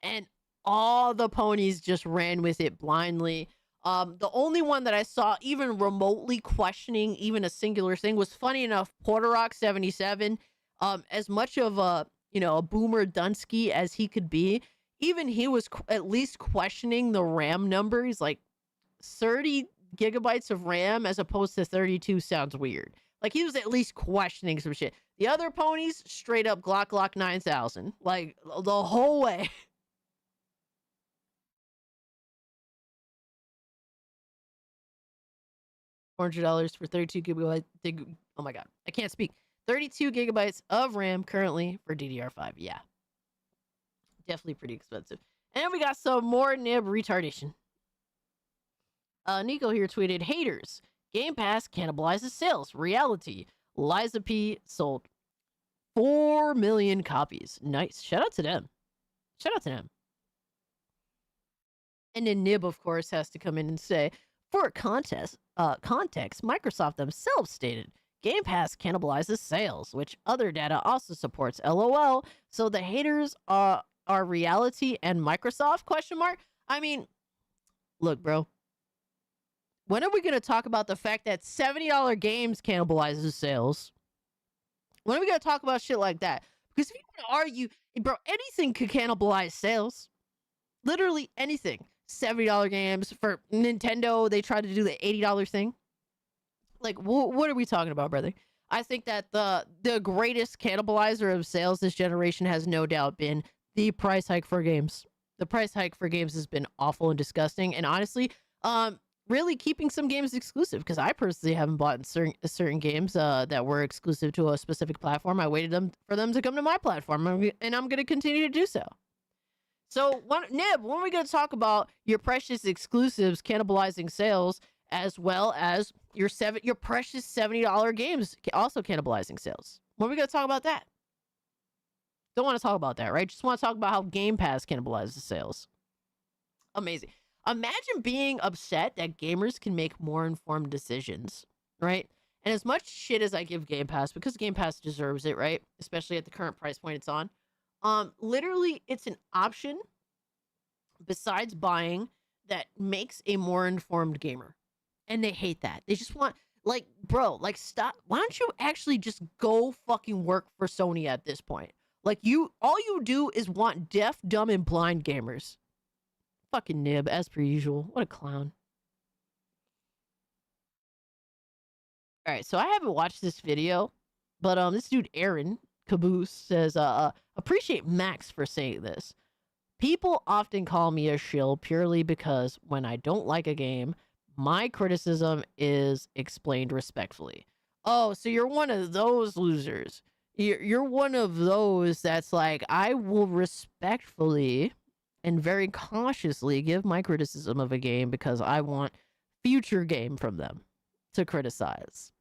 And all the ponies just ran with it blindly. The only one that I saw even remotely questioning even a singular thing was, funny enough, Portorock77. As much of a boomer Dunsky as he could be, even he was at least questioning the RAM number. He's like, 30 gigabytes of RAM as opposed to 32 sounds weird. Like, he was at least questioning some shit. The other ponies, straight up Glock 9000. Like, the whole way. $400 for 32 gigabytes. Oh my god, I can't speak. 32 gigabytes of RAM currently for DDR5. Yeah, definitely pretty expensive. And we got some more nib retardation. Nico here tweeted, haters, Game Pass cannibalizes sales. Reality, Liza P sold 4 million copies. Nice. Shout out to them. Shout out to them. And then Nib, of course, has to come in and say, for context, Microsoft themselves stated, Game Pass cannibalizes sales, which other data also supports. LOL. So the haters are Reality and Microsoft? Question mark. I mean, look, bro. When are we going to talk about the fact that $70 games cannibalizes sales? When are we going to talk about shit like that? Because if you want to argue, bro, anything could cannibalize sales. Literally anything. $70 games for Nintendo. They tried to do the $80 thing. Like, what are we talking about, brother? I think that the greatest cannibalizer of sales this generation has no doubt been the price hike for games. The price hike for games has been awful and disgusting. And honestly, really keeping some games exclusive, because I personally haven't bought certain games that were exclusive to a specific platform. I waited for them to come to my platform, and I'm going to continue to do so. So, Nib, when are we going to talk about your precious exclusives cannibalizing sales, as well as your precious $70 games also cannibalizing sales? When are we going to talk about that? Don't want to talk about that, right? Just want to talk about how Game Pass cannibalizes sales. Amazing. Imagine being upset that gamers can make more informed decisions, right? And as much shit as I give Game Pass, because Game Pass deserves it, right? Especially at the current price point it's on. Literally, it's an option besides buying that makes a more informed gamer. And they hate that. They just want, like, bro, like, stop. Why don't you actually just go fucking work for Sony at this point? Like, all you do is want deaf, dumb, and blind gamers. Fucking Nib, as per usual. What a clown. Alright, so I haven't watched this video, but this dude, Aaron Caboose, says, appreciate Max for saying this. People often call me a shill purely because when I don't like a game, my criticism is explained respectfully. Oh, so you're one of those losers. You're one of those that's like, I will respectfully and very cautiously give my criticism of a game because I want future game from them to criticize.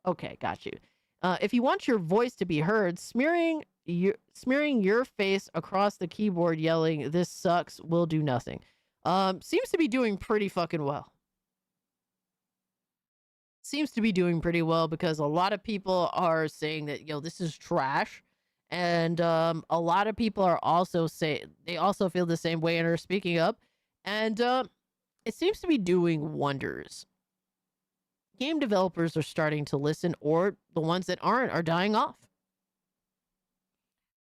Okay, got you. If you want your voice to be heard, smearing your face across the keyboard yelling, "This sucks," will do nothing. Seems to be doing pretty fucking well. Seems to be doing pretty well because a lot of people are saying that, this is trash. And a lot of people are also they also feel the same way and are speaking up. And it seems to be doing wonders. Game developers are starting to listen, or the ones that aren't are dying off.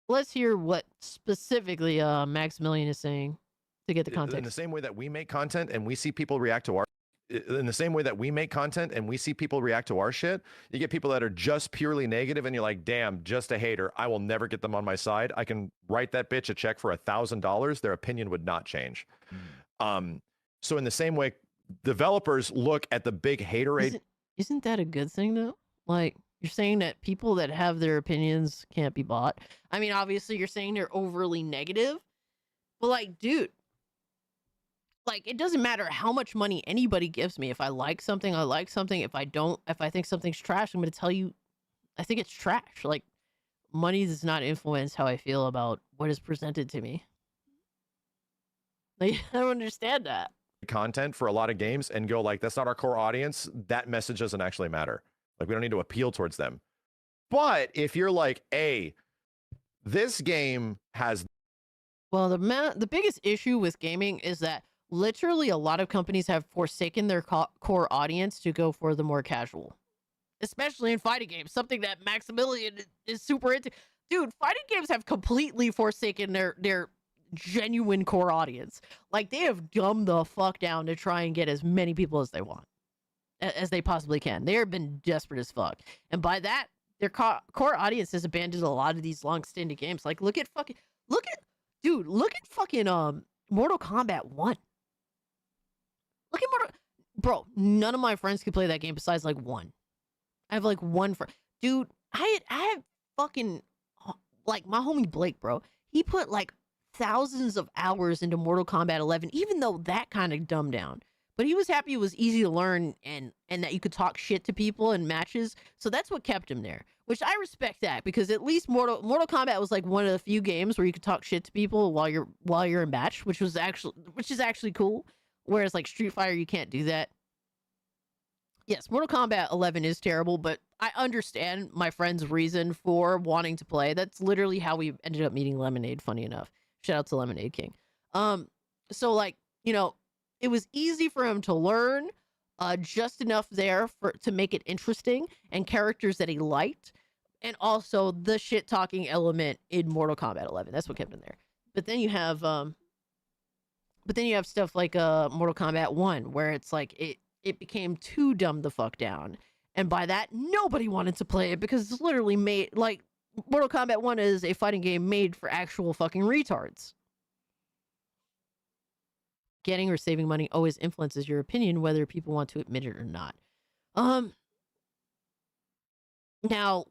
Let's hear what specifically Maximilian is saying to get the context. In the same way that we make content and we see people react to our shit, you get people that are just purely negative and you're like, damn, just a hater. I will never get them on my side. I can write that bitch a check for $1,000. Their opinion would not change. So in the same way, developers look at the big haterade. Isn't that a good thing though? Like, you're saying that people that have their opinions can't be bought. I mean, obviously you're saying they're overly negative, but like, dude, like, it doesn't matter how much money anybody gives me. If I like something, I like something. If I don't, if I think something's trash, I'm going to tell you I think it's trash. Like, money does not influence how I feel about what is presented to me. Like, I don't understand that. Content for a lot of games and go like, that's not our core audience. That message doesn't actually matter. Like, we don't need to appeal towards them. But if you're like, hey, this game has... Well, the biggest issue with gaming is that literally a lot of companies have forsaken their core audience to go for the more casual. Especially in fighting games, something that Maximilian is super into. Dude, fighting games have completely forsaken their genuine core audience. Like, they have dumbed the fuck down to try and get as many people as they want. As they possibly can. They have been desperate as fuck. And by that, their core audience has abandoned a lot of these long-standing games. Like, look at fucking Mortal Kombat 1. Look at Bro, none of my friends can play that game besides like one. I have like one friend. Dude, I have fucking, like, my homie Blake, bro. He put like thousands of hours into Mortal Kombat 11, even though that kind of dumbed down. But he was happy it was easy to learn and that you could talk shit to people in matches. So that's what kept him there, which I respect that, because at least Mortal Kombat was like one of the few games where you could talk shit to people while you're in match, which is actually cool. Whereas like Street Fighter, you can't do that. Yes, Mortal Kombat 11 is terrible, but I understand my friend's reason for wanting to play. That's literally how we ended up meeting Lemonade, funny enough. Shout out to Lemonade King. So like, you know, it was easy for him to learn, just enough there to make it interesting, and characters that he liked, and also the shit talking element in Mortal Kombat 11. That's what kept him there. But then you have stuff like Mortal Kombat 1, where it's like it became too dumbed the fuck down, and by that nobody wanted to play it because it's literally made like Mortal Kombat 1 is a fighting game made for actual fucking retards. Getting or saving money always influences your opinion, whether people want to admit it or not. Now,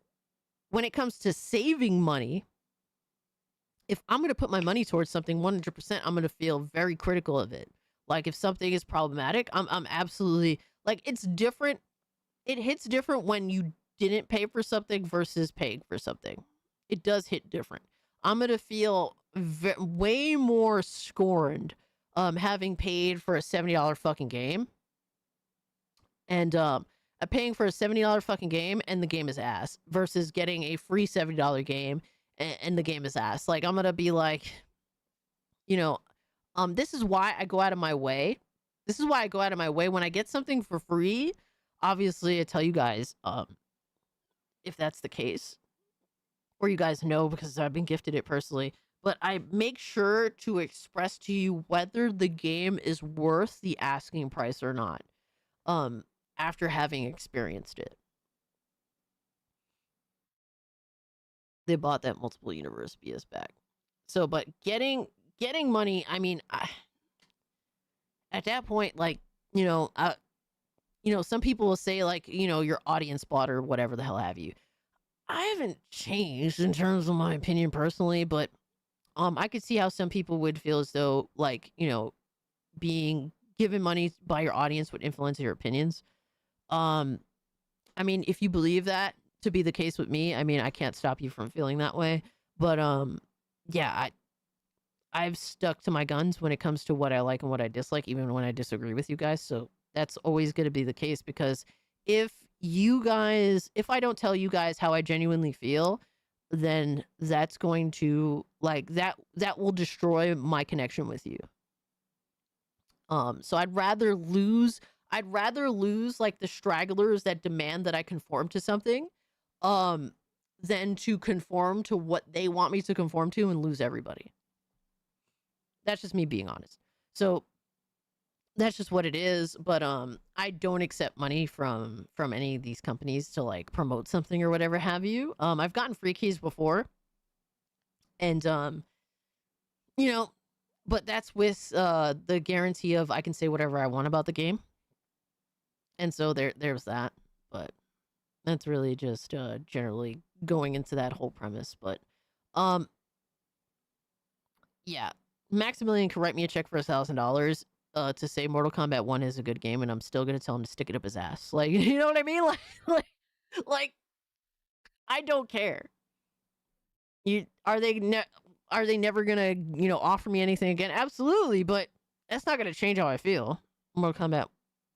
when it comes to saving money, if I'm going to put my money towards something 100%, I'm going to feel very critical of it. Like, if something is problematic, I'm absolutely, like, it's different. It hits different when you didn't pay for something versus paying for something. It does hit different. I'm going to feel way more scorned having paid for a $70 fucking game, and paying for a $70 fucking game and the game is ass, versus getting a free $70 game and the game is ass. Like, I'm gonna be like, you know, this is why I go out of my way. This is why I go out of my way when I get something for free. Obviously, I tell you guys if that's the case, or you guys know because I've been gifted it personally. But I make sure to express to you whether the game is worth the asking price or not, after having experienced it. They bought that multiple universe BS back. So, but getting money, I mean, at that point, like, you know, some people will say, like, you know, your audience bought or whatever the hell have you. I haven't changed in terms of my opinion personally, but I could see how some people would feel as though, like, you know, being given money by your audience would influence your opinions. I mean, if you believe that to be the case with me, I mean, I can't stop you from feeling that way. But yeah, I've stuck to my guns when it comes to what I like and what I dislike, even when I disagree with you guys. So that's always going to be the case, because if I don't tell you guys how I genuinely feel, then that's going to, like, that will destroy my connection with you. So I'd rather lose like the stragglers that demand that I conform to something, than to conform to what they want me to conform to and lose everybody. That's just me being honest. So that's just what it is. But I don't accept money from any of these companies to, like, promote something or whatever have you. I've gotten free keys before, and you know, but that's with the guarantee of I can say whatever I want about the game. And so there's that. But that's really just generally going into that whole premise. But yeah, Maximilian can write me a check for $1,000. to say Mortal Kombat 1 is a good game, and I'm still gonna tell him to stick it up his ass. Like, you know what I mean? Like I don't care. Are they never gonna offer me anything again? Absolutely, but that's not gonna change how I feel. Mortal Kombat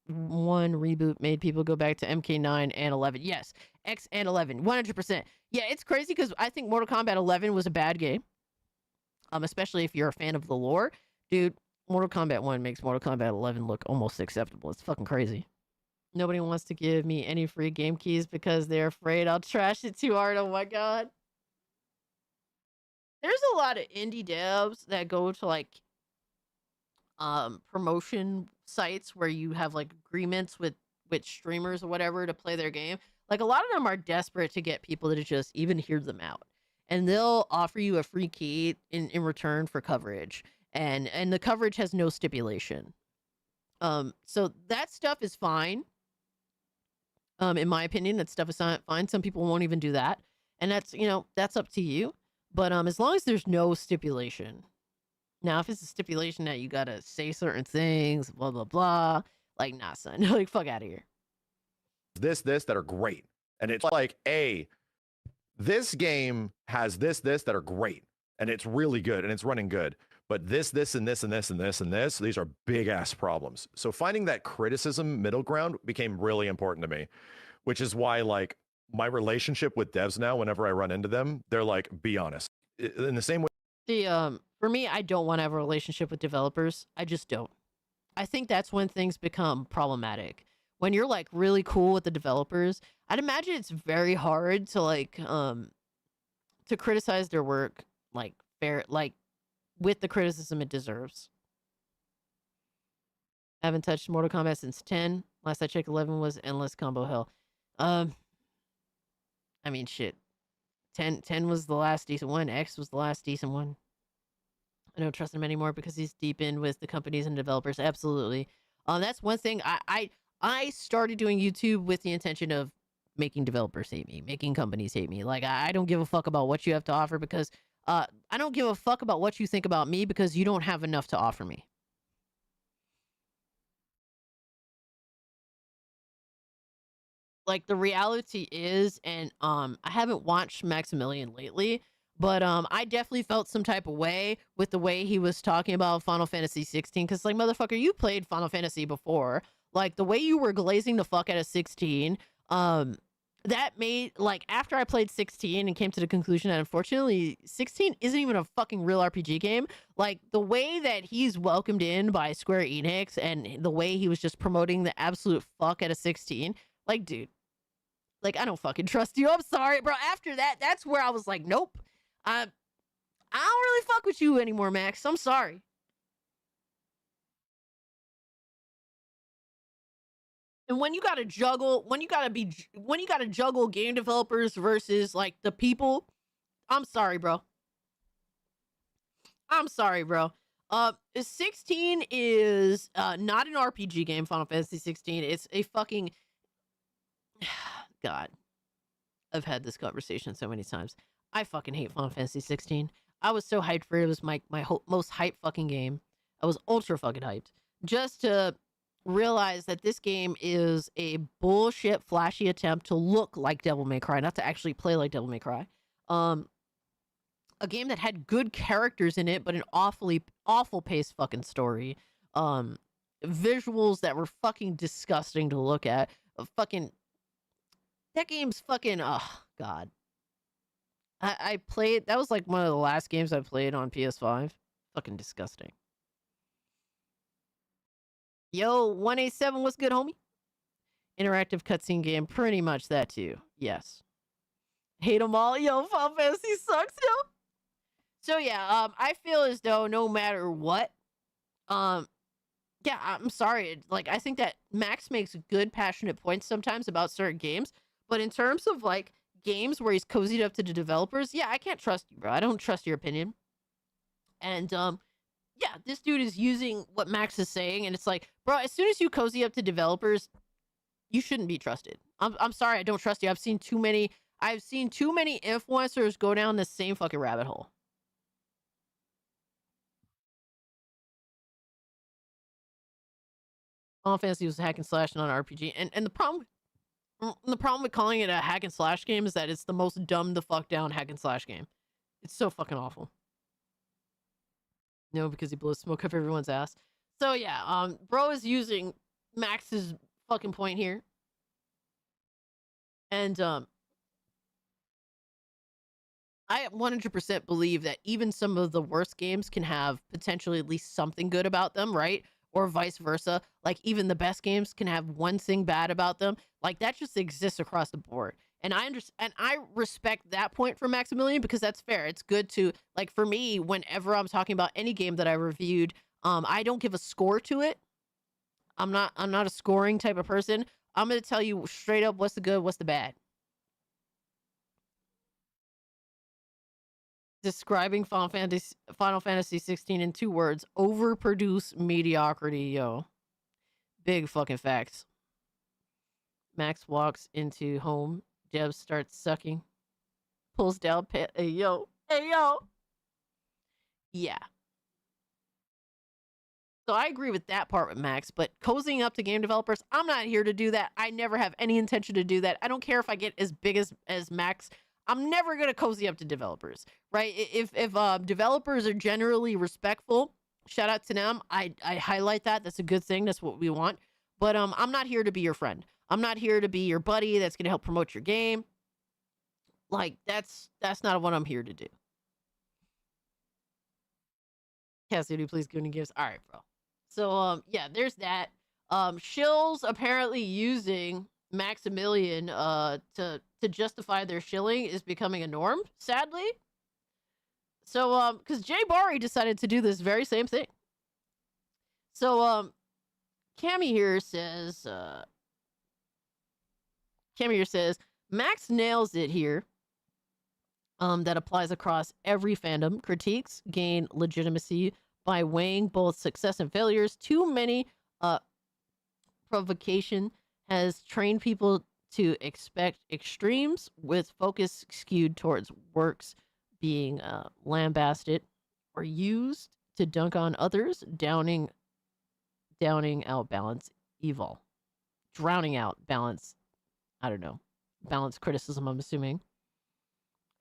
1 reboot made people go back to MK9 and 11. Yes, X and 11, 100%. Yeah, it's crazy because I think Mortal Kombat 11 was a bad game. Especially if you're a fan of the lore, dude. Mortal Kombat 1 makes Mortal Kombat 11 look almost acceptable. It's fucking crazy. Nobody wants to give me any free game keys because they're afraid I'll trash it too hard. Oh my god. There's a lot of indie devs that go to like promotion sites where you have like agreements with streamers or whatever to play their game. Like a lot of them are desperate to get people to just even hear them out. And they'll offer you a free key in return for coverage. And the coverage has no stipulation. So that stuff is fine. In my opinion, that stuff is fine. Some people won't even do that. And that's, that's up to you. But as long as there's no stipulation. Now, if it's a stipulation that you gotta say certain things, blah, blah, blah, like, nah, son. Like, fuck out of here. This that are great. And it's like, this game has this that are great. And it's really good and it's running good. But this, and this, and this, and this, and this, these are big ass problems. So finding that criticism middle ground became really important to me, which is why like my relationship with devs now, whenever I run into them, they're like, be honest. In the same way. For me, I don't want to have a relationship with developers. I just don't. I think that's when things become problematic. When you're like really cool with the developers, I'd imagine it's very hard to like to criticize their work like fair, like with the criticism it deserves. I haven't touched Mortal Kombat since 10. Last I checked, 11 was endless combo hell. I mean, shit. 10 was the last decent one. X was the last decent one. I don't trust him anymore because he's deep in with the companies and developers. Absolutely. That's one thing. I started doing YouTube with the intention of making developers hate me, making companies hate me. Like, I don't give a fuck about what you have to offer because I don't give a fuck about what you think about me because you don't have enough to offer me. Like, the reality is, and I haven't watched Maximilian lately, but I definitely felt some type of way with the way he was talking about Final Fantasy 16 because, like, motherfucker, you played Final Fantasy before. Like, the way you were glazing the fuck out of 16, that made, like, after I played 16 and came to the conclusion that, unfortunately, 16 isn't even a fucking real RPG game. Like, the way that he's welcomed in by Square Enix and the way he was just promoting the absolute fuck out of 16, like, dude. Like, I don't fucking trust you. I'm sorry, bro. After that, that's where I was like, nope. I don't really fuck with you anymore, Max. I'm sorry. And when you gotta juggle, when you gotta juggle game developers versus like the people, I'm sorry, bro. I'm sorry, bro. 16 is not an RPG game, Final Fantasy 16. It's a fucking God. I've had this conversation so many times. I fucking hate Final Fantasy 16. I was so hyped for it. It was my most hyped fucking game. I was ultra fucking hyped. Just to realize that this game is a bullshit flashy attempt to look like Devil May Cry, not to actually play like Devil May Cry. A game that had good characters in it, but an awful paced fucking story. Visuals that were fucking disgusting to look at. That game's fucking, oh god. I played, that was like one of the last games I played on PS5. Fucking disgusting. Yo, 187, what's good, homie? Interactive cutscene game, pretty much that too. Yes. Hate them all. Yo, Final Fantasy sucks, yo. So yeah, I feel as though no matter what, yeah, I'm sorry. Like, I think that Max makes good, passionate points sometimes about certain games, but in terms of like games where he's cozied up to the developers, yeah, I can't trust you, bro. I don't trust your opinion. And yeah, this dude is using what Max is saying, and it's like, bro, as soon as you cozy up to developers, you shouldn't be trusted. I'm sorry, I don't trust you. I've seen too many influencers go down the same fucking rabbit hole. Final Fantasy was a hack and slash, not an RPG. And the problem with calling it a hack and slash game is that it's the most dumb the fuck down hack and slash game. It's so fucking awful. No, because he blows smoke up everyone's ass. So yeah, bro is using Max's fucking point here. And I 100% believe that even some of the worst games can have potentially at least something good about them, right? Or vice versa. Like even the best games can have one thing bad about them. Like that just exists across the board. And I understand, and I respect that point for Maximilian because that's fair. It's good to, like, for me, whenever I'm talking about any game that I reviewed, I don't give a score to it. I'm not a scoring type of person. I'm going to tell you straight up what's the good, what's the bad. Describing Final Fantasy 16 in 2 words: overproduce mediocrity, yo. Big fucking facts. Max walks into home. Jeb starts sucking. Pulls down pants. Hey, yo. Hey, yo. Yeah. So I agree with that part with Max, but cozying up to game developers, I'm not here to do that. I never have any intention to do that. I don't care if I get as big as Max. I'm never going to cozy up to developers, right? If developers are generally respectful, shout out to them. I highlight that. That's a good thing. That's what we want. But I'm not here to be your friend. I'm not here to be your buddy that's going to help promote your game. Like, that's not what I'm here to do. Cassidy, please give me gifts. All right, bro. So, yeah, there's that. Shills apparently using Maximilian to justify their shilling is becoming a norm, sadly. So, because Jay Barry decided to do this very same thing. So, Cammy here says, Max nails it here. That applies across every fandom. Critiques gain legitimacy by weighing both success and failures. Too many provocation has trained people to expect extremes, with focus skewed towards works being lambasted or used to dunk on others, drowning out balance evil. Drowning out balance, I don't know, balance criticism, I'm assuming.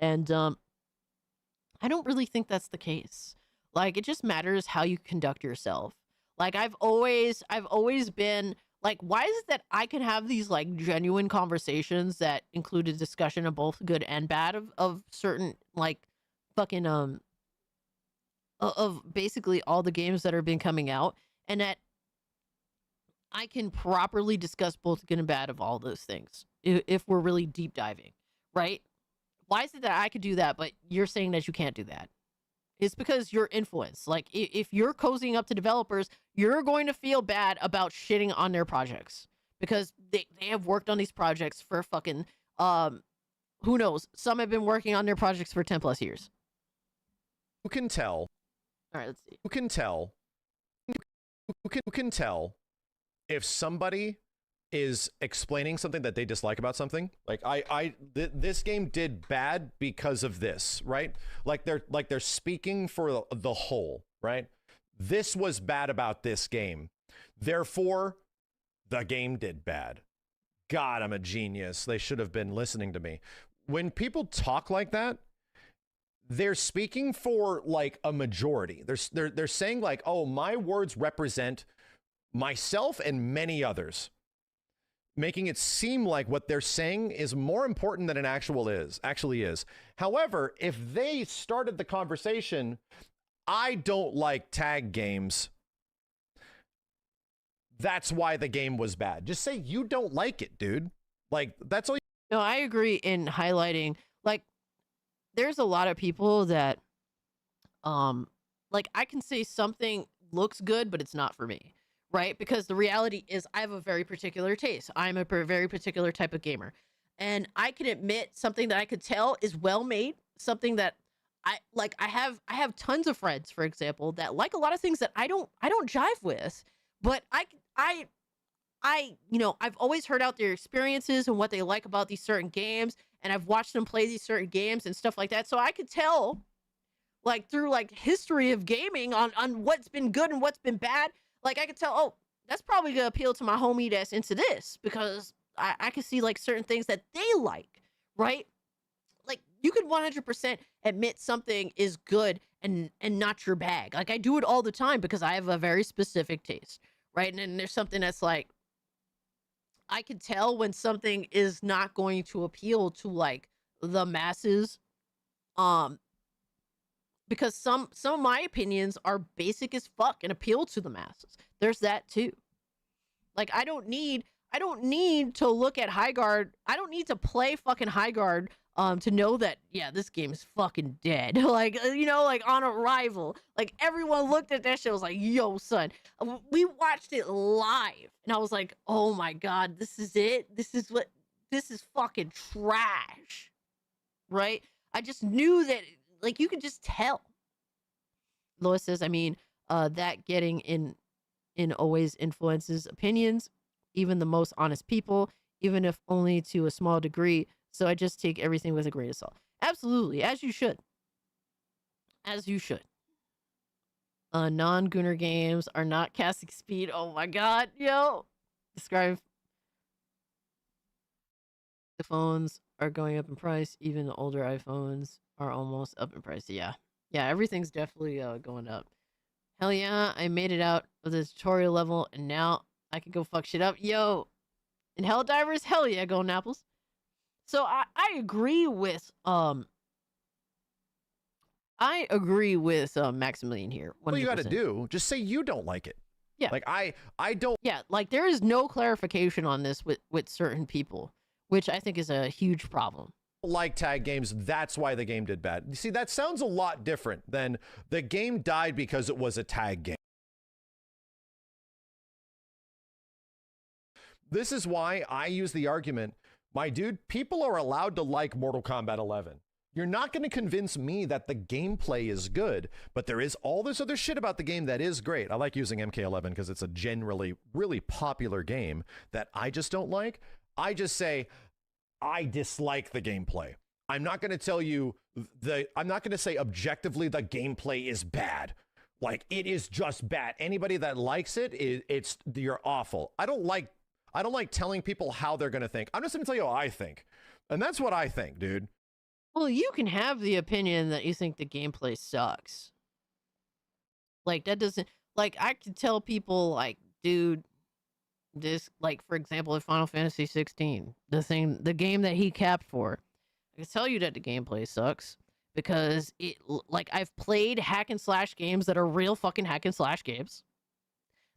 And I don't really think that's the case. Like, it just matters how you conduct yourself. Like, I've always been like, why is it that I can have these like genuine conversations that include a discussion of both good and bad of certain like fucking of basically all the games that are been coming out, and that I can properly discuss both good and bad of all those things if we're really deep diving, right? Why is it that I could do that, but you're saying that you can't do that? It's because you're influenced. Like, if you're cozying up to developers, you're going to feel bad about shitting on their projects because they have worked on these projects for fucking, who knows? Some have been working on their projects for 10 plus years. Who can tell? All right, let's see. Who can tell? Who can tell if somebody is explaining something that they dislike about something? Like, this game did bad because of this, right? Like they're speaking for the whole, right? This was bad about this game, therefore the game did bad. God, I'm a genius. They should have been listening to me. When people talk like that, they're speaking for like a majority. They're saying like, oh, my words represent myself and many others, making it seem like what they're saying is more important than it actually is. However, if they started the conversation, I don't like tag games, that's why the game was bad. Just say you don't like it, dude. Like, that's all. No, I agree in highlighting, like, there's a lot of people that, like, I can say something looks good, but it's not for me. Right? Because the reality is I have a very particular taste. I'm a very particular type of gamer. And I can admit something that I could tell is well made, something that I like. I have tons of friends, for example, that like a lot of things that I don't jive with, but I you know, I've always heard out their experiences and what they like about these certain games, and I've watched them play these certain games and stuff like that. So I could tell, like, through like history of gaming on what's been good and what's been bad. Like, I could tell, oh, that's probably gonna appeal to my homie that's into this, because I can see like certain things that they like, right? Like you could 100% admit something is good and not your bag. Like I do it all the time because I have a very specific taste, right? And then there's something that's like, I can tell when something is not going to appeal to like the masses, because some of my opinions are basic as fuck and appeal to the masses. There's that too. Like I don't need to look at Highguard. I don't need to play fucking Highguard to know that, yeah, this game is fucking dead. Like, like on Arrival, like everyone looked at that shit, was like, yo, son, we watched it live. And I was like, oh my God, this is it. This is fucking trash. Right? I just knew that, like, you could just tell. Lois says, I mean, that getting in always influences opinions, even the most honest people, even if only to a small degree. So I just take everything with a grain of salt. Absolutely, as you should. As you should. Non-Gooner games are not casting speed. Oh my God, yo. Describe. The phones are going up in price. Even the older iPhones are almost up in price. Yeah. Yeah, everything's definitely going up. Hell yeah, I made it out of the tutorial level, and now I can go fuck shit up. Yo. And Helldivers, hell yeah, Golden Apples. So I agree with Maximilian here. 100%. What you got to do, just say you don't like it. Yeah. Like I don't. Yeah, like there is no clarification on this with certain people, which I think is a huge problem. Like tag games, that's why the game did bad. You see, that sounds a lot different than the game died because it was a tag game. This is why I use the argument, my dude, people are allowed to like Mortal Kombat 11. You're not going to convince me that the gameplay is good, but there is all this other shit about the game that is great. I like using MK11 because it's a generally really popular game that I just don't like. I just say, I dislike the gameplay. I'm not going to tell you I'm not going to say objectively the gameplay is bad. Like it is just bad. Anybody that likes it, you're awful. I don't like telling people how they're going to think. I'm just going to tell you how I think. And that's what I think, dude. Well, you can have the opinion that you think the gameplay sucks. Like that doesn't, like I can tell people like, dude, this, like, for example, in Final Fantasy 16, the game that he capped for, I can tell you that the gameplay sucks because like, I've played hack and slash games that are real fucking hack and slash games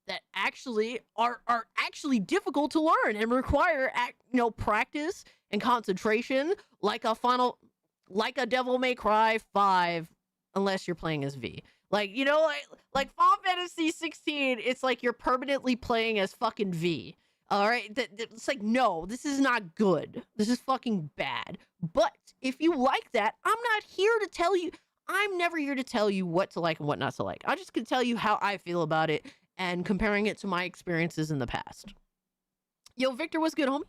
that actually are actually difficult to learn and require, practice and concentration, like a Devil May Cry 5, unless you're playing as V. Like, like Final Fantasy 16, it's like you're permanently playing as fucking V. All right? It's like, no, this is not good. This is fucking bad. But if you like that, I'm never here to tell you what to like and what not to like. I'm just going to tell you how I feel about it and comparing it to my experiences in the past. Yo, Victor, what's good, homie?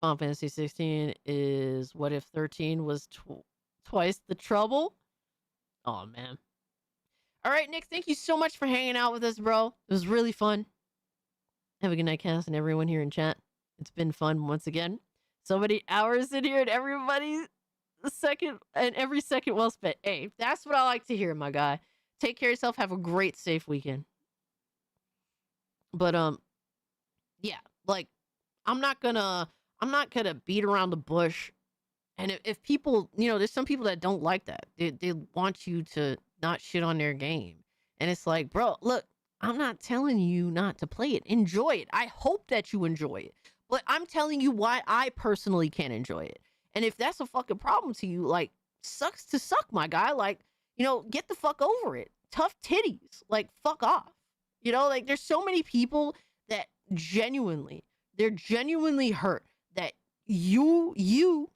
Final Fantasy 16 is what if 13 was twice the trouble? Oh, man. All right, Nick, thank you so much for hanging out with us, bro. It was really fun. Have a good night, Cass, and everyone here in chat. It's been fun once again. So many hours in here, and every second well spent. Hey, that's what I like to hear, my guy. Take care of yourself. Have a great, safe weekend. But, yeah, like, I'm not gonna beat around the bush. And if people, there's some people that don't like that. They want you to not shit on their game. And it's like, bro, look, I'm not telling you not to play it. Enjoy it. I hope that you enjoy it. But I'm telling you why I personally can't enjoy it. And if that's a fucking problem to you, like, sucks to suck, my guy. Like, get the fuck over it. Tough titties. Like, fuck off. Like, there's so many people that they're genuinely hurt that you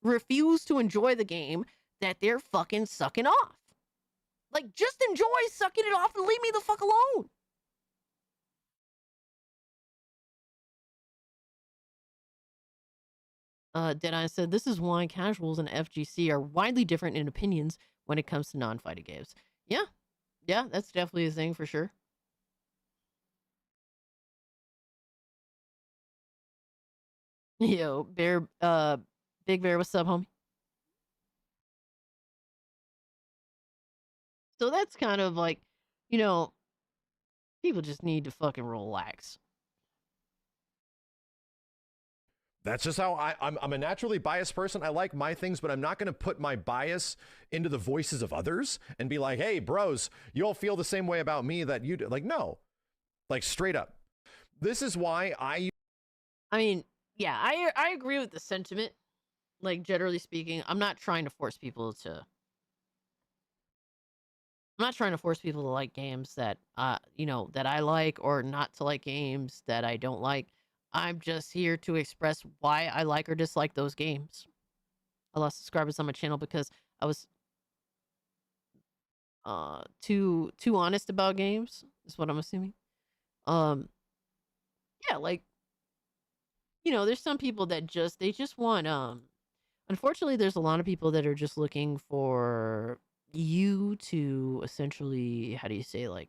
refuse to enjoy the game that they're fucking sucking off. Like, just enjoy sucking it off and leave me the fuck alone. Deadeye said, this is why casuals and FGC are widely different in opinions when it comes to non-fighting games. Yeah, Yeah, that's definitely a thing for sure. Yo, Bear, Big Bear, what's up, homie? So that's kind of like, you know, people just need to fucking relax. That's just how I'm a naturally biased person. I like my things, but I'm not going to put my bias into the voices of others and be like, hey, bros, you all feel the same way about me that you do. Like, no, like straight up. This is why I mean, yeah, I agree with the sentiment. Like, generally speaking, I'm not trying to force people to like games that that I like, or not to like games that I don't like. I'm just here to express why I like or dislike those games. I lost subscribers on my channel because I was too honest about games, is what I'm assuming. Yeah, like, there's some people that they just want unfortunately, there's a lot of people that are just looking for you to essentially, how do you say, like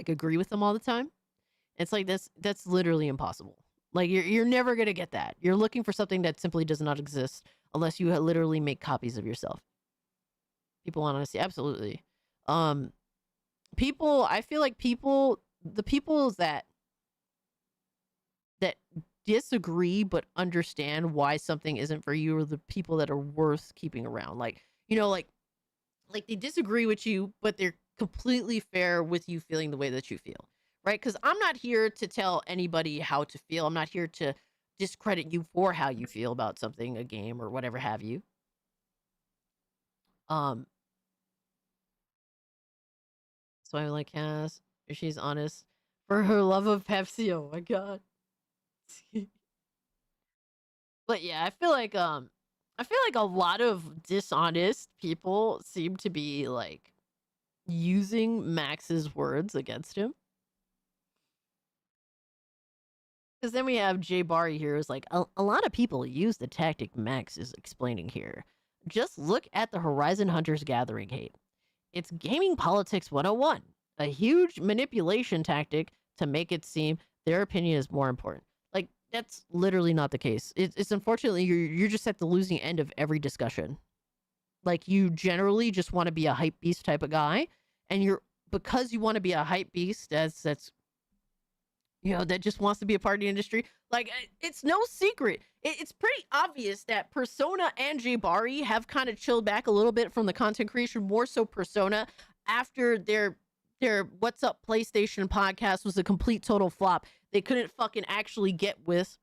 agree with them all the time. It's like that's literally impossible. Like, you're never gonna get that. You're looking for something that simply does not exist unless you literally make copies of yourself. People want honesty, absolutely. People, I feel like the people that disagree but understand why something isn't for you are the people that are worth keeping around. Like, like they disagree with you, but they're completely fair with you feeling the way that you feel, right? Because I'm not here to tell anybody how to feel. I'm not here to discredit you for how you feel about something, a game, or whatever have you. So I like Cass. She's honest for her love of Pepsi. Oh my god. But yeah, I feel like a lot of dishonest people seem to be like using Max's words against him. Because then we have Jay Barry here who's like, a lot of people use the tactic Max is explaining here. Just look at the Horizon Hunters Gathering hate. It's gaming politics 101, a huge manipulation tactic to make it seem their opinion is more important. Like, that's literally not the case. It's unfortunately, you're just at the losing end of every discussion. Like, you generally just want to be a hype beast type of guy, and because you want to be a hype beast, that's that just wants to be a part of the industry. Like, it's no secret. It's pretty obvious that Persona and Jay Bari have kind of chilled back a little bit from the content creation, more so Persona, after their What's Up PlayStation podcast was a complete total flop. They couldn't fucking actually get with.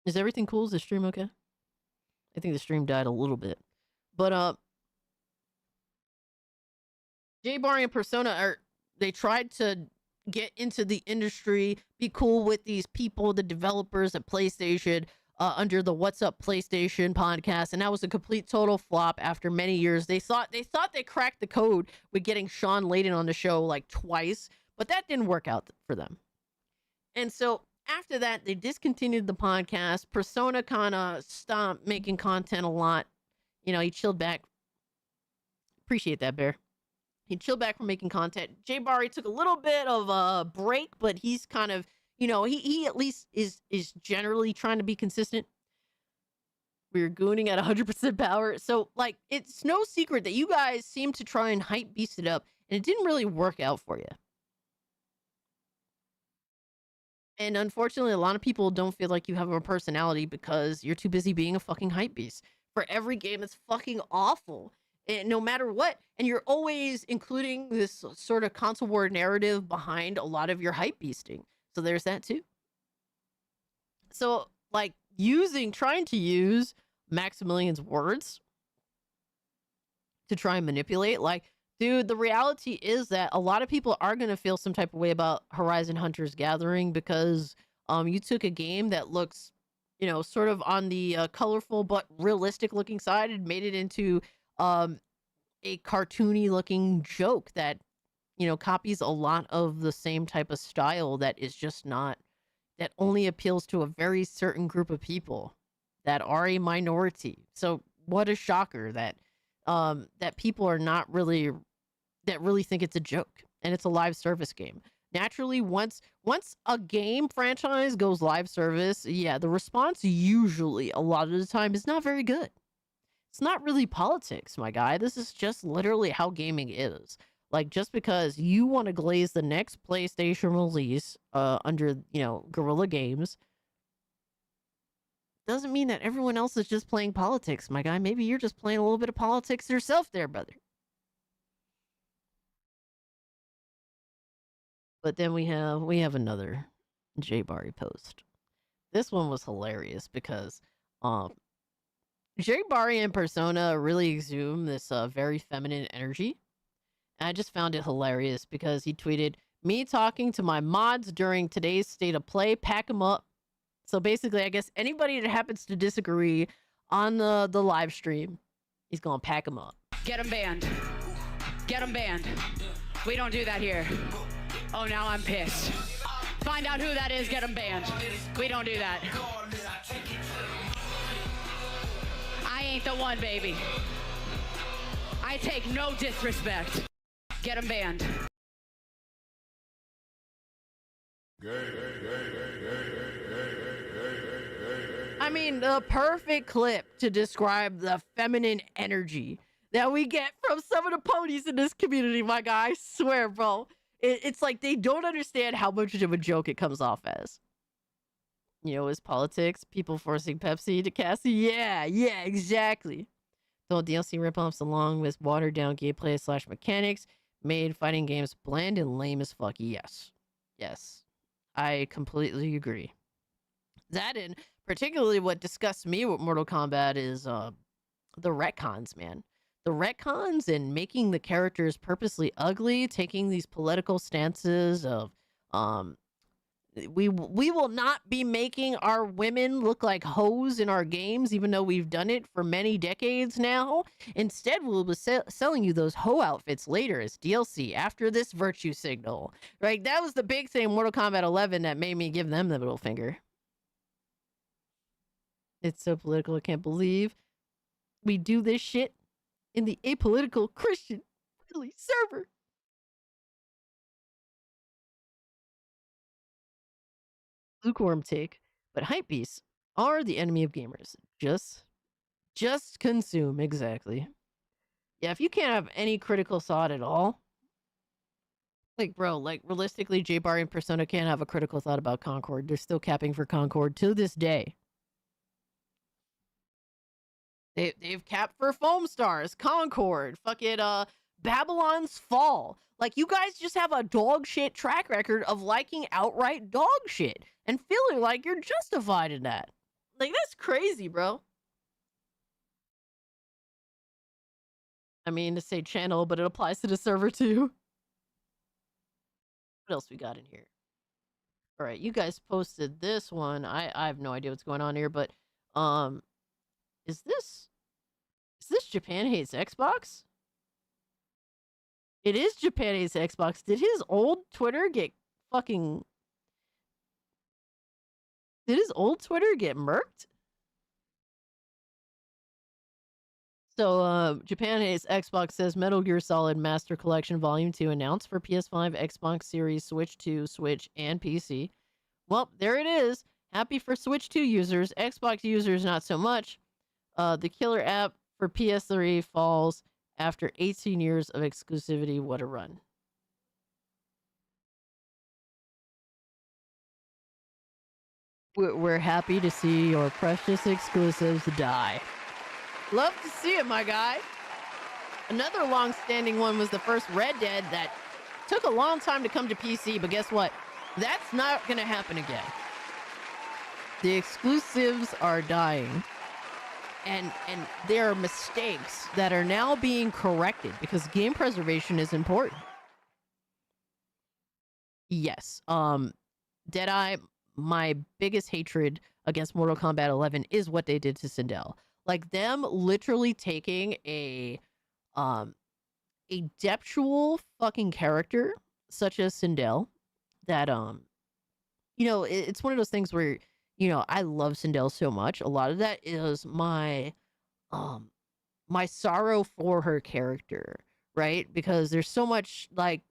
Is everything cool? Is the stream okay? I think the stream died a little bit. But Jay Barry and Persona they tried to get into the industry, be cool with these people, the developers at PlayStation, under the What's Up PlayStation podcast, and that was a complete total flop after many years. They thought they cracked the code with getting Sean Layden on the show like twice, but that didn't work out for them. And so after that, they discontinued the podcast. Persona kind of stopped making content a lot. He chilled back. Appreciate that, Bear. He chilled back from making content. Jay Barry took a little bit of a break, but he's kind of, he at least is generally trying to be consistent. We're gooning at 100% power. So, like, it's no secret that you guys seem to try and hype beast it up, and it didn't really work out for you. And unfortunately, a lot of people don't feel like you have a personality because you're too busy being a fucking hype beast for every game that's fucking awful. And no matter what, and you're always including this sort of console war narrative behind a lot of your hype beasting. So there's that too. So, like, trying to use Maximilian's words to try and manipulate, like, dude, the reality is that a lot of people are going to feel some type of way about Horizon Hunters Gathering because you took a game that looks, sort of on the colorful but realistic looking side and made it into a cartoony looking joke that copies a lot of the same type of style that is just not, that only appeals to a very certain group of people that are a minority. So what a shocker that that people are not really that really think it's a joke and it's a live service game. Naturally, once a game franchise goes live service, yeah, the response usually a lot of the time is not very good. It's not really politics, my guy. This is just literally how gaming is. Like, just because you want to glaze the next PlayStation release under, Guerrilla Games, doesn't mean that everyone else is just playing politics, my guy. Maybe you're just playing a little bit of politics yourself there, brother. But then we have another J Barry post. This one was hilarious because J Barry and Persona really exhume this very feminine energy. And I just found it hilarious because he tweeted, "Me talking to my mods during today's state of play, pack them up." So basically, I guess anybody that happens to disagree on the live stream, he's going to pack them up. Get them banned. Get them banned. We don't do that here. Oh, now I'm pissed. Find out who that is, get them banned. We don't do that. I ain't the one, baby. I take no disrespect. Get them banned. I mean, the perfect clip to describe the feminine energy that we get from some of the ponies in this community, my guy. I swear, bro. It's like they don't understand how much of a joke it comes off as. Is politics, people forcing Pepsi to Cassie? Yeah, exactly. So DLC ripoffs along with watered down gameplay / mechanics made fighting games bland and lame as fuck. Yes. I completely agree. That, and particularly what disgusts me with Mortal Kombat is the retcons, man. The retcons and making the characters purposely ugly, taking these political stances of we will not be making our women look like hoes in our games, even though we've done it for many decades now. Instead, we'll be selling you those hoe outfits later as DLC after this virtue signal. Right? That was the big thing in Mortal Kombat 11 that made me give them the middle finger. It's so political, I can't believe we do this shit in the apolitical Christian friendly server. Lukewarm take, but hypebeasts are the enemy of gamers. Just consume, exactly. Yeah, if you can't have any critical thought at all, realistically, J-Bar and Persona can't have a critical thought about Concord. They're still capping for Concord to this day. They've capped for Foam Stars, Concord, fucking Babylon's Fall. Like, you guys just have a dog shit track record of liking outright dog shit and feeling like you're justified in that. Like, that's crazy, bro. I mean, to say channel, but it applies to the server too. What else we got in here? All right, you guys posted this one. I have no idea what's going on here, but is this Japan Hates Xbox? It is Japan Hates Xbox. Did his old Twitter get fucking... Did his old Twitter get murked? So, Japan Hates Xbox says Metal Gear Solid Master Collection Volume 2 announced for PS5, Xbox Series, Switch 2, Switch, and PC. Well, there it is. Happy for Switch 2 users. Xbox users, not so much. The killer app for PS3 falls after 18 years of exclusivity. What a run. We're happy to see your precious exclusives die. Love to see it, my guy. Another long-standing one was the first Red Dead that took a long time to come to PC, but guess what? That's not going to happen again. The exclusives are dying. And there are mistakes that are now being corrected because game preservation is important. Yes. Deadeye, my biggest hatred against Mortal Kombat 11 is what they did to Sindel. Like, them literally taking a deptual fucking character such as Sindel that it's one of those things where I love Sindel so much. A lot of that is my my sorrow for her character, right? Because there's so much that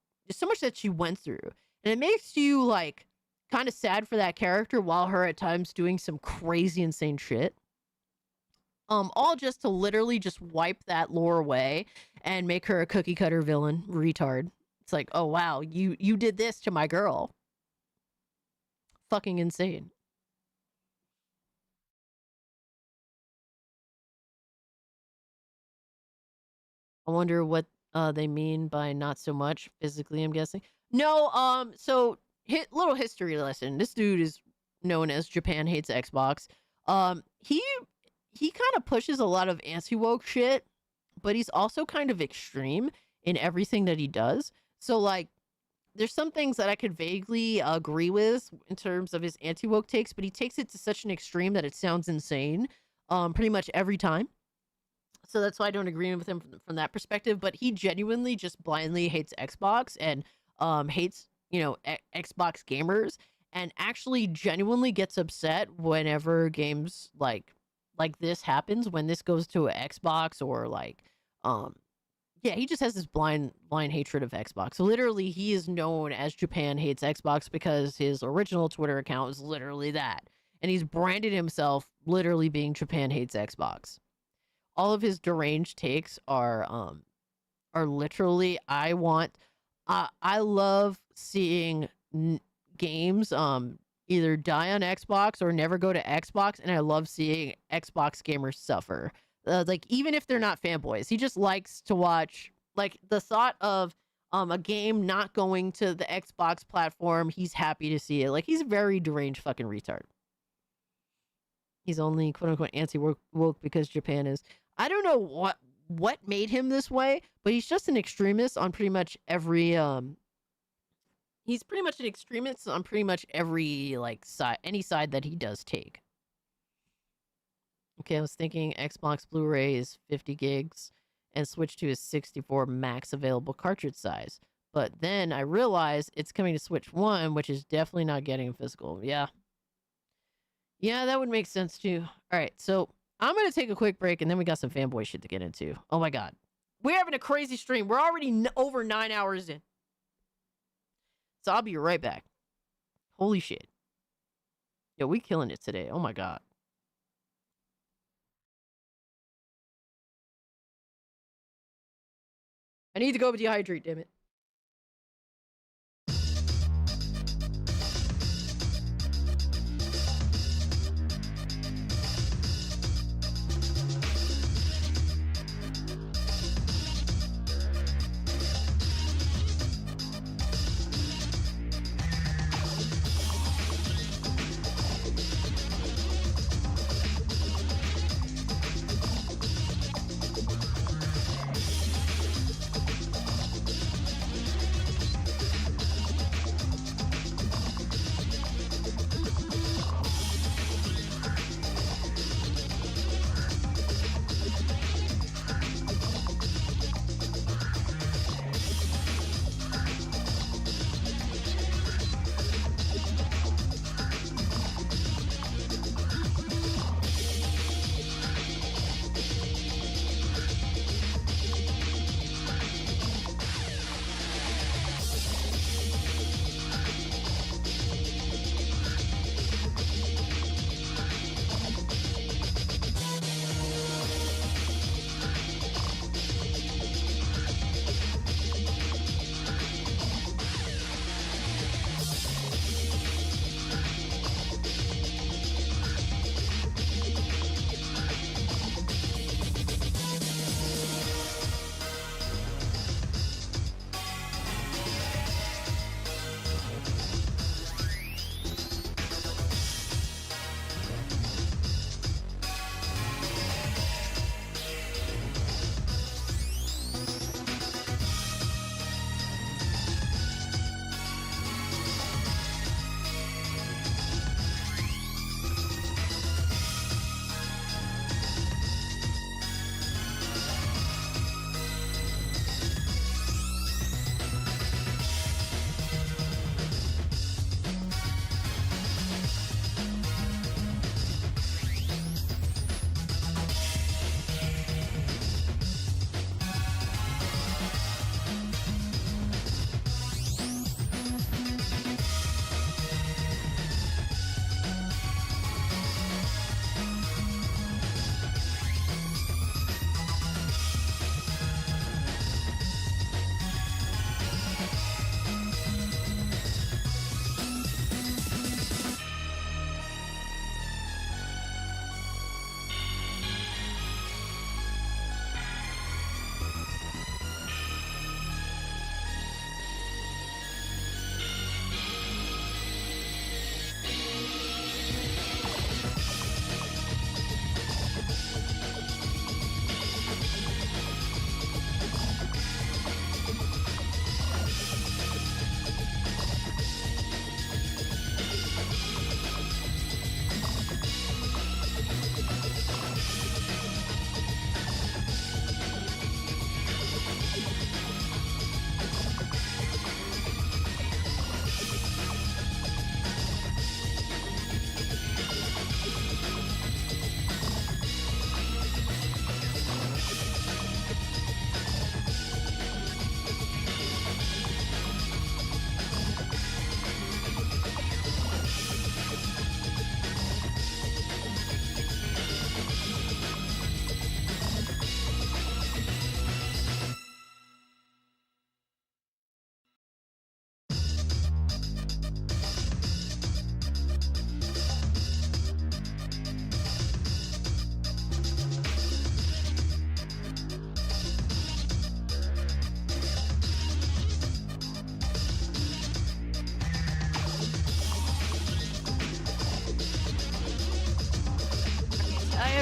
she went through, and it makes you like kind of sad for that character while her at times doing some crazy insane shit. All just to literally just wipe that lore away and make her a cookie cutter villain retard. It's like, oh wow, you did this to my girl. Fucking insane. I wonder what they mean by not so much physically, I'm guessing. No, so little history lesson. This dude is known as Japan Hates Xbox. He kind of pushes a lot of anti-woke shit, but he's also kind of extreme in everything that he does. So like there's some things that I could vaguely agree with in terms of his anti-woke takes, but he takes it to such an extreme that it sounds insane pretty much every time. So that's why I don't agree with him from that perspective. But he genuinely just blindly hates Xbox and hates, Xbox gamers, and actually genuinely gets upset whenever games like this happens, when this goes to an Xbox or he just has this blind hatred of Xbox. So literally he is known as Japan Hates Xbox because his original Twitter account is literally that. And he's branded himself literally being Japan Hates Xbox. All of his deranged takes are literally, I love seeing games either die on Xbox or never go to Xbox, and I love seeing Xbox gamers suffer. Even if they're not fanboys, he just likes to watch the thought of a game not going to the Xbox platform. He's happy to see it. He's a very deranged fucking retard. He's only quote unquote anti-woke because Japan is. I don't know what made him this way, but he's just an extremist on pretty much every he's pretty much an extremist on pretty much every side, any side that he does take. Okay, I was thinking Xbox Blu-ray is 50 gigs and switch to a 64 max available cartridge size. But then I realized it's coming to Switch 1, which is definitely not getting physical. Yeah. Yeah, that would make sense too. All right, so I'm going to take a quick break, and then we got some fanboy shit to get into. Oh my God. We're having a crazy stream. We're already over 9 hours in. So I'll be right back. Holy shit. Yo, we killing it today. Oh my God. I need to go dehydrate, damn it.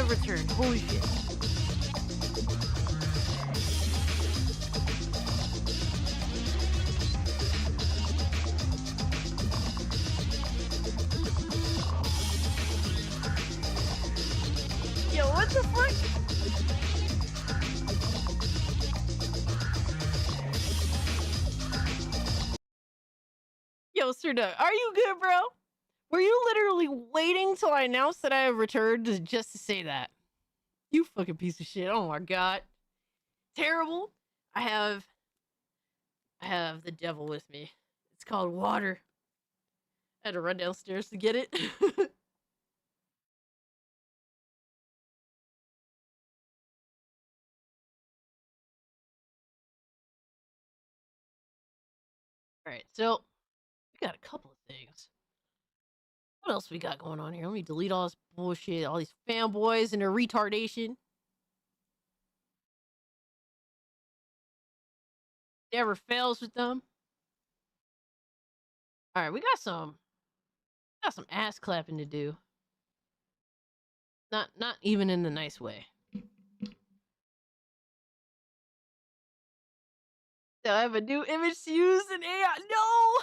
have returned. Holy shit. Yo, what the fuck? Yo, Sir Doug, are you good, bro? Were you literally waiting till I announced that I have returned just to say that? You fucking piece of shit. Oh my god. Terrible. I have the devil with me. It's called water. I had to run downstairs to get it. Alright, so we got a couple of things. What else we got going on here? Let me delete all this bullshit, all these fanboys and their retardation. Never fails with them. Alright, we got some ass clapping to do. Not even in the nice way. So I have a new image to use in AI. No!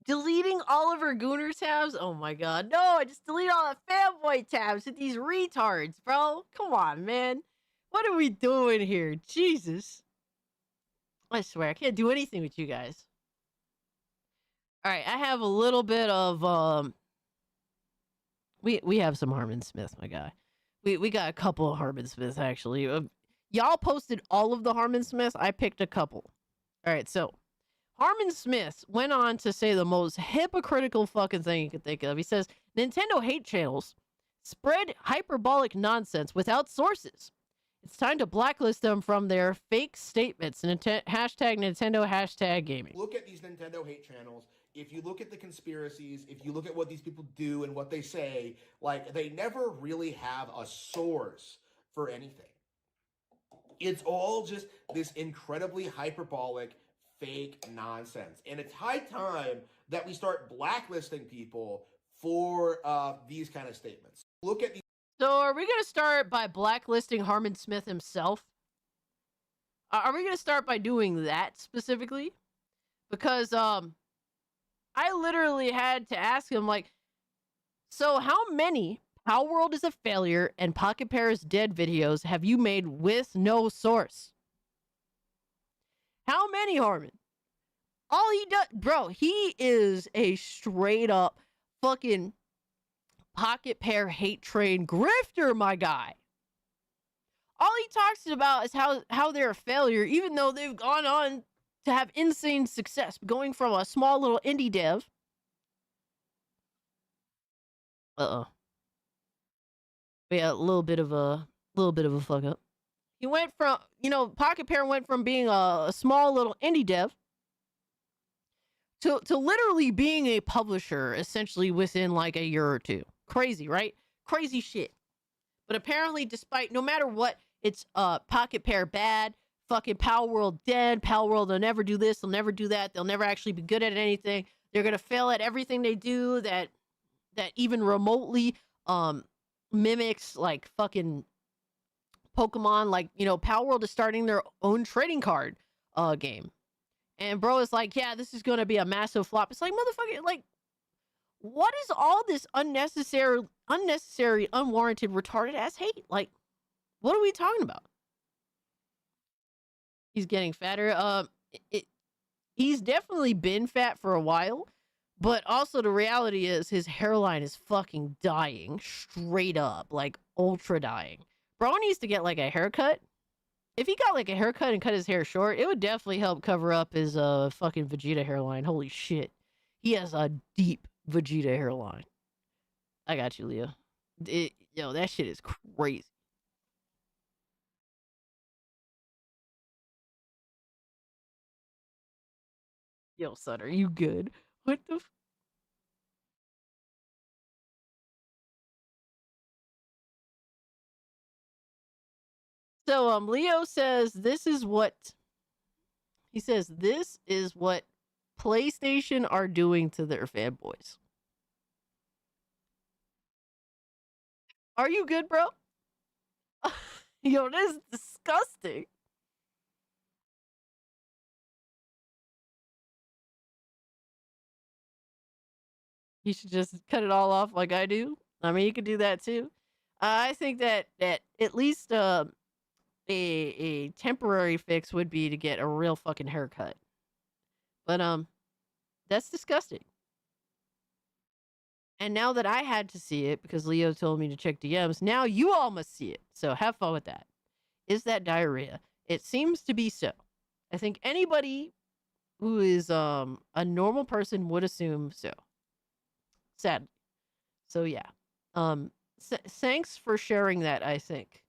Deleting Oliver Gooner tabs? Oh my god. No, I just delete all the fanboy tabs with these retards, bro. Come on, man. What are we doing here? Jesus. I swear, I can't do anything with you guys. Alright, I have a little bit of, We have some Harmon Smith, my guy. We got a couple of Harmon Smiths, actually. Y'all posted all of the Harmon Smiths. I picked a couple. Alright, so Harmon Smith went on to say the most hypocritical fucking thing you could think of. He says, Nintendo hate channels spread hyperbolic nonsense without sources. It's time to blacklist them from their fake statements. Hashtag Nintendo, hashtag gaming. Look at these Nintendo hate channels. If you look at the conspiracies, if you look at what these people do and what they say, like, they never really have a source for anything. It's all just this incredibly hyperbolic, fake nonsense. And it's high time that we start blacklisting people for these kind of statements. Look at these. So are we going to start by blacklisting Harmon Smith himself? Are we going to start by doing that specifically? Because I literally had to ask him, like, so how many Power World is a failure and Pocket Pair is dead videos have you made with no source? How many, Harmon? All he does, bro, he is a straight up fucking Pocket Pair hate train grifter, my guy. All he talks about is how they're a failure, even though they've gone on to have insane success, going from a small little indie dev. Yeah, a little bit of a fuck up. He went from, Pocket Pair went from being a small little indie dev to literally being a publisher essentially within like a year or two. Crazy, right? Crazy shit. But apparently, despite, no matter what, it's Pocket Pair bad, fucking Power World dead, Power World, they'll never do this, they'll never do that, they'll never actually be good at anything. They're gonna fail at everything they do that even remotely mimics like fucking Pokemon. Like, Power World is starting their own trading card game. And bro is like, yeah, this is gonna be a massive flop. It's like, motherfucker, like, what is all this unnecessary, unwarranted, retarded ass hate? Like, what are we talking about? He's getting fatter. He's definitely been fat for a while, but also the reality is his hairline is fucking dying, straight up, like ultra dying. Bro needs to get like a haircut. If he got like a haircut and cut his hair short, it would definitely help cover up his fucking Vegeta hairline. Holy shit, he has a deep Vegeta hairline. I got you, Leo. That shit is crazy. Yo, son, are you good? What the So, Leo says this is what PlayStation are doing to their fanboys. Are you good, bro? Yo, this is disgusting. You should just cut it all off like I do. I mean, you could do that too. I think that at least a temporary fix would be to get a real fucking haircut. But that's disgusting. And now that I had to see it because Leo told me to check DMs, now you all must see it. So have fun with that. Is that diarrhea? It seems to be so. I think anybody who is a normal person would assume so. Sadly. So yeah. Thanks for sharing that, I think.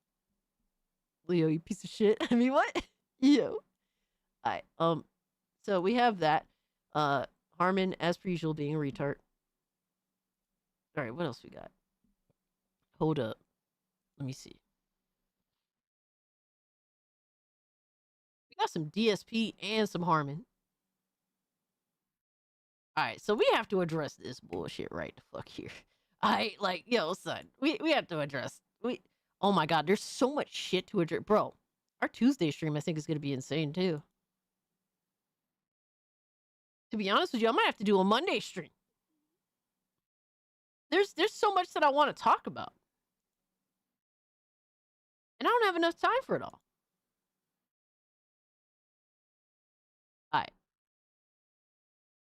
Leo, you piece of shit. I mean, what? Yo. Alright, so we have that. Harmon, as per usual, being a retard. Alright, what else we got? Hold up. Let me see. We got some DSP and some Harmon. Alright, so we have to address this bullshit right the fuck here. Like, yo, son, we have to address. Oh my god, there's so much shit to address. Bro, our Tuesday stream, I think, is going to be insane, too. To be honest with you, I might have to do a Monday stream. There's so much that I want to talk about. And I don't have enough time for it all. Alright.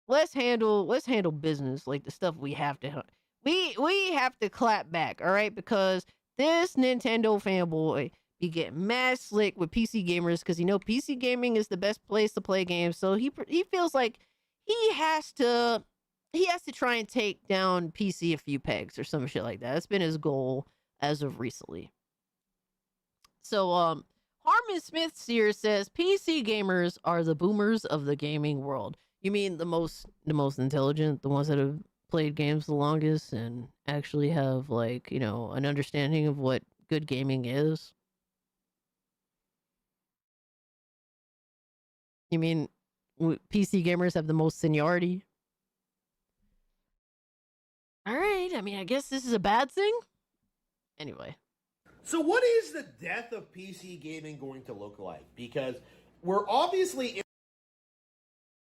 Let's handle business, like the stuff we have to. We have to clap back, all right? Because this Nintendo fanboy be getting mad slick with PC gamers because PC gaming is the best place to play games. So he feels like he has to try and take down PC a few pegs or some shit like that. That's been his goal as of recently. So Harmon Smith here says PC gamers are the boomers of the gaming world. You mean the most intelligent, the ones that have played games the longest and actually have, like, an understanding of what good gaming is? You mean PC gamers have the most seniority? All right, I mean, I guess this is a bad thing. Anyway. So what is the death of PC gaming going to look like? Because we're obviously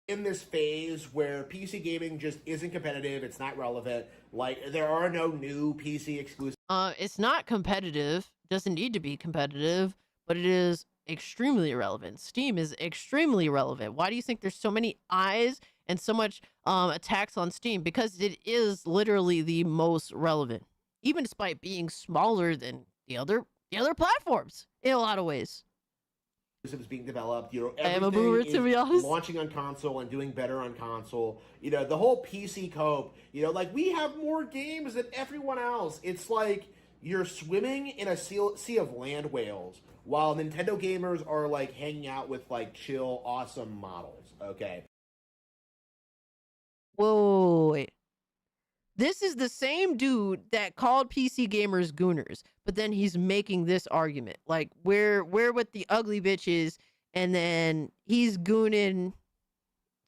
in this phase where PC gaming just isn't competitive. It's not relevant. Like, there are no new PC exclusives. It's not competitive. Doesn't need to be competitive, but it is extremely irrelevant. Steam is extremely relevant. Why do you think there's so many eyes and so much attacks on Steam? Because it is literally the most relevant, even despite being smaller than the other platforms in a lot of ways. Is being developed, I am a boomer, to be honest. Launching on console and doing better on console. The whole PC cope. Like, we have more games than everyone else. It's like you're swimming in a sea of land whales, while Nintendo gamers are like hanging out with like chill, awesome models. Okay. Whoa, wait. This is the same dude that called PC gamers gooners, but then he's making this argument. Like, we're with the ugly bitches, and then he's gooning.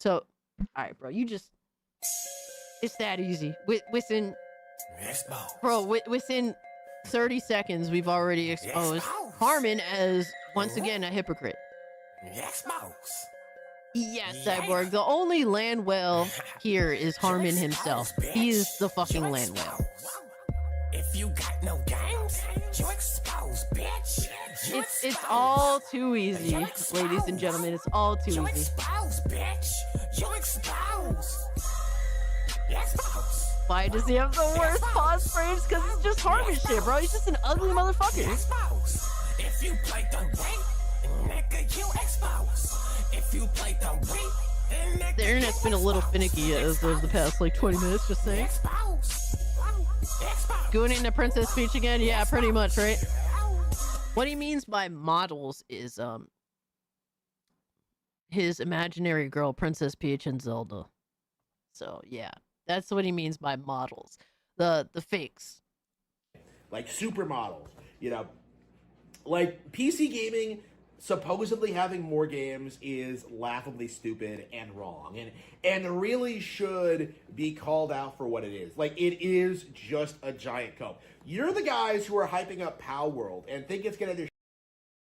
So, alright, bro, it's that easy. Within 30 seconds, we've already exposed Harmon as, once again, a hypocrite. Yes, Cyborg. The only land whale here is Harmon himself. He is the fucking land whale. If you got no games, you expose, bitch. It's all too easy, ladies and gentlemen. It's all too you easy. Expose, bitch. You expose. Expose. Why does he have the worst pause frames? Because it's just Harmon shit, bro. He's just an ugly motherfucker. Expose. If you play the way, nigga, you expose. If you play the way, the internet's been a little finicky as of the past like 20 minutes, just saying. Gooning the Princess Peach again? Yeah, pretty much, right? What he means by models is his imaginary girl, Princess Peach and Zelda. So yeah, that's what he means by models. The fakes. Like supermodels, like PC gaming supposedly having more games is laughably stupid and wrong, and really should be called out for what it is. Like, it is just a giant cope. You're the guys who are hyping up Pow World and think it's gonna do.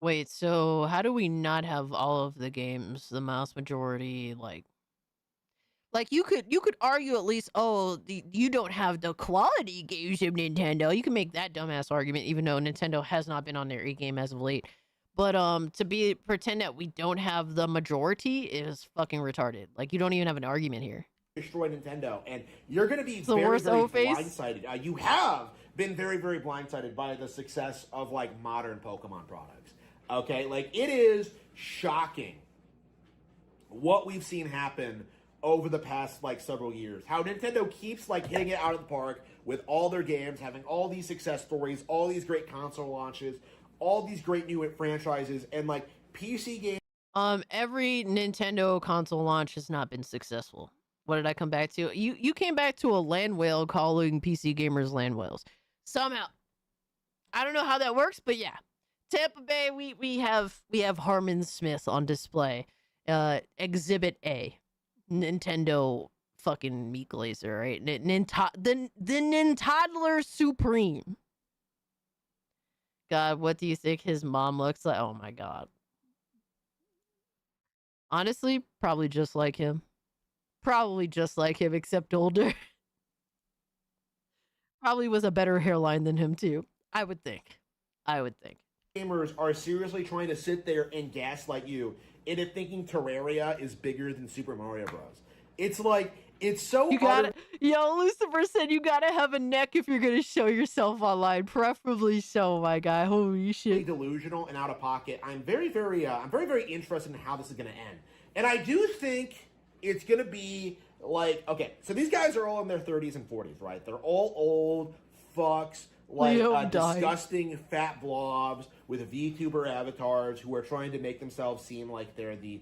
Wait, so how do we not have all of the games, the mass majority, like you could argue at least, oh, you don't have the quality games of Nintendo. You can make that dumbass argument, even though Nintendo has not been on their E-game as of late. But to pretend that we don't have the majority is fucking retarded. Like, you don't even have an argument here. Destroy Nintendo, and you're going to be the very, worst very O-face? blindsided. You have been very, very blindsided by the success of, like, modern Pokemon products. Okay? Like, it is shocking what we've seen happen over the past, like, several years. How Nintendo keeps, like, hitting it out of the park with all their games, having all these success stories, all these great console launches, all these great new franchises, and, like, PC games. Every Nintendo console launch has not been successful. What did I come back to? You came back to a land whale calling PC gamers land whales. Somehow. I don't know how that works, but yeah. Tampa Bay, we have Harmon Smith on display. Exhibit A. Nintendo fucking meat glazer, right? The Nintoddler Supreme. God, what do you think his mom looks like? Oh my god. Honestly, probably just like him. Probably just like him, except older. Probably was a better hairline than him too. I would think. Gamers are seriously trying to sit there and gaslight you into thinking Terraria is bigger than Super Mario Bros. It's like, it's so hard. Yo, Lucifer said you gotta have a neck if you're gonna show yourself online. Preferably so, my guy. Holy shit. Delusional and out of pocket. I'm very, very interested in how this is gonna end. And I do think it's gonna be like, okay, so these guys are all in their 30s and 40s, right? They're all old fucks, like disgusting fat blobs with VTuber avatars who are trying to make themselves seem like they're the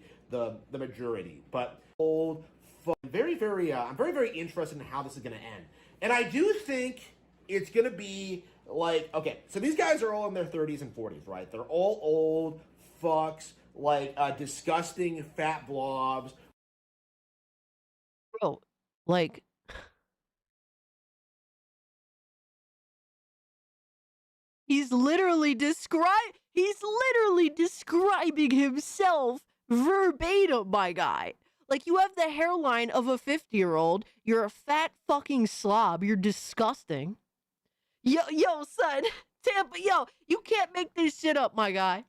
majority. But old fuck. I'm very, very interested in how this is gonna end. And I do think it's gonna be like, okay, so these guys are all in their 30s and 40s, right? They're all old fucks, like disgusting fat blobs. Bro, like, he's literally describing himself verbatim, my guy. Like, you have the hairline of a 50-year-old. You're a fat fucking slob. You're disgusting. Yo, son. Tampa, you can't make this shit up, my guy.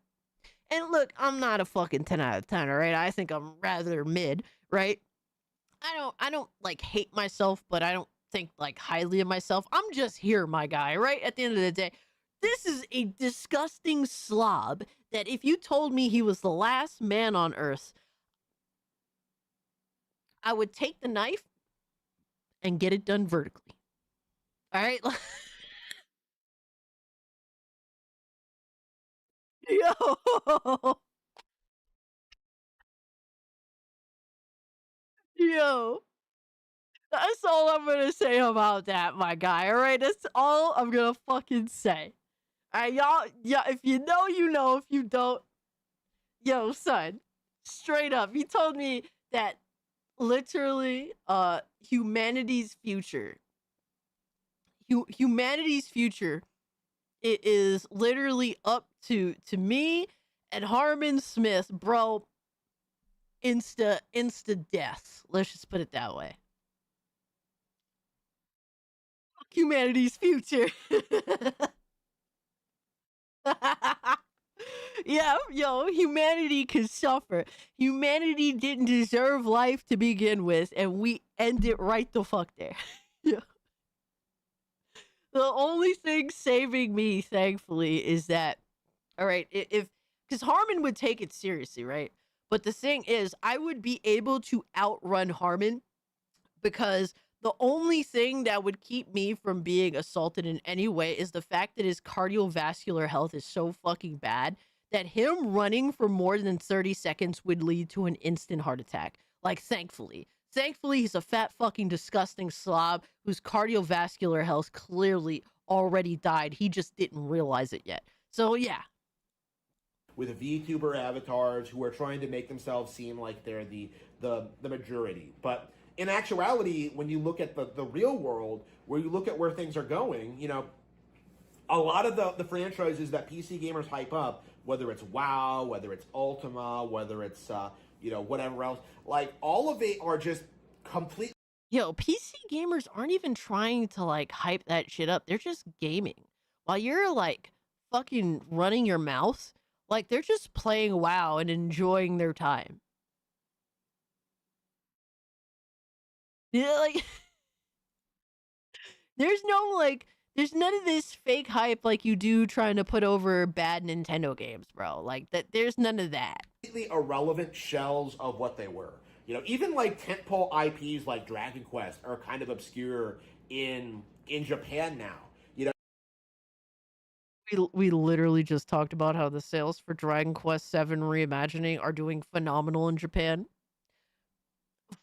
And look, I'm not a fucking 10 out of 10, all right? I think I'm rather mid, right? I don't like hate myself, but I don't think like highly of myself. I'm just here, my guy, right? At the end of the day, this is a disgusting slob that if you told me he was the last man on earth, I would take the knife and get it done vertically. All right? Yo. That's all I'm gonna say about that, my guy. All right, that's all I'm gonna fucking say. All right, y'all. Yeah, if you know, you know. If you don't, yo, son, straight up, he told me that literally, humanity's future. Humanity's future. It is literally up to me and Harmon Smith, bro. Insta death. Let's just put it that way. Humanity's future. Yeah, yo, humanity can suffer. Humanity didn't deserve life to begin with, and we end it right the fuck there. Yeah. The only thing saving me, thankfully, is that, all right, because Harmon would take it seriously, right? But the thing is, I would be able to outrun Harmon because the only thing that would keep me from being assaulted in any way is the fact that his cardiovascular health is so fucking bad that him running for more than 30 seconds would lead to an instant heart attack. Like, thankfully. Thankfully, he's a fat fucking disgusting slob whose cardiovascular health clearly already died. He just didn't realize it yet. So, yeah. with VTuber avatars who are trying to make themselves seem like they're the majority. But in actuality, when you look at the real world, where you look at where things are going, you know, a lot of the franchises that PC gamers hype up, whether it's WoW, whether it's Ultima, whether it's, you know, whatever else, like, all of it are just complete. Yo, PC gamers aren't even trying to, like, hype that shit up. They're just gaming. While you're, like, fucking running your mouth, like, they're just playing WoW and enjoying their time. Yeah, like, there's none of this fake hype like you do trying to put over bad Nintendo games, bro. Like, there's none of that. Completely irrelevant shells of what they were. You know, even like tentpole IPs like Dragon Quest are kind of obscure in Japan now. You know, We literally just talked about how the sales for Dragon Quest VII Reimagining are doing phenomenal in Japan.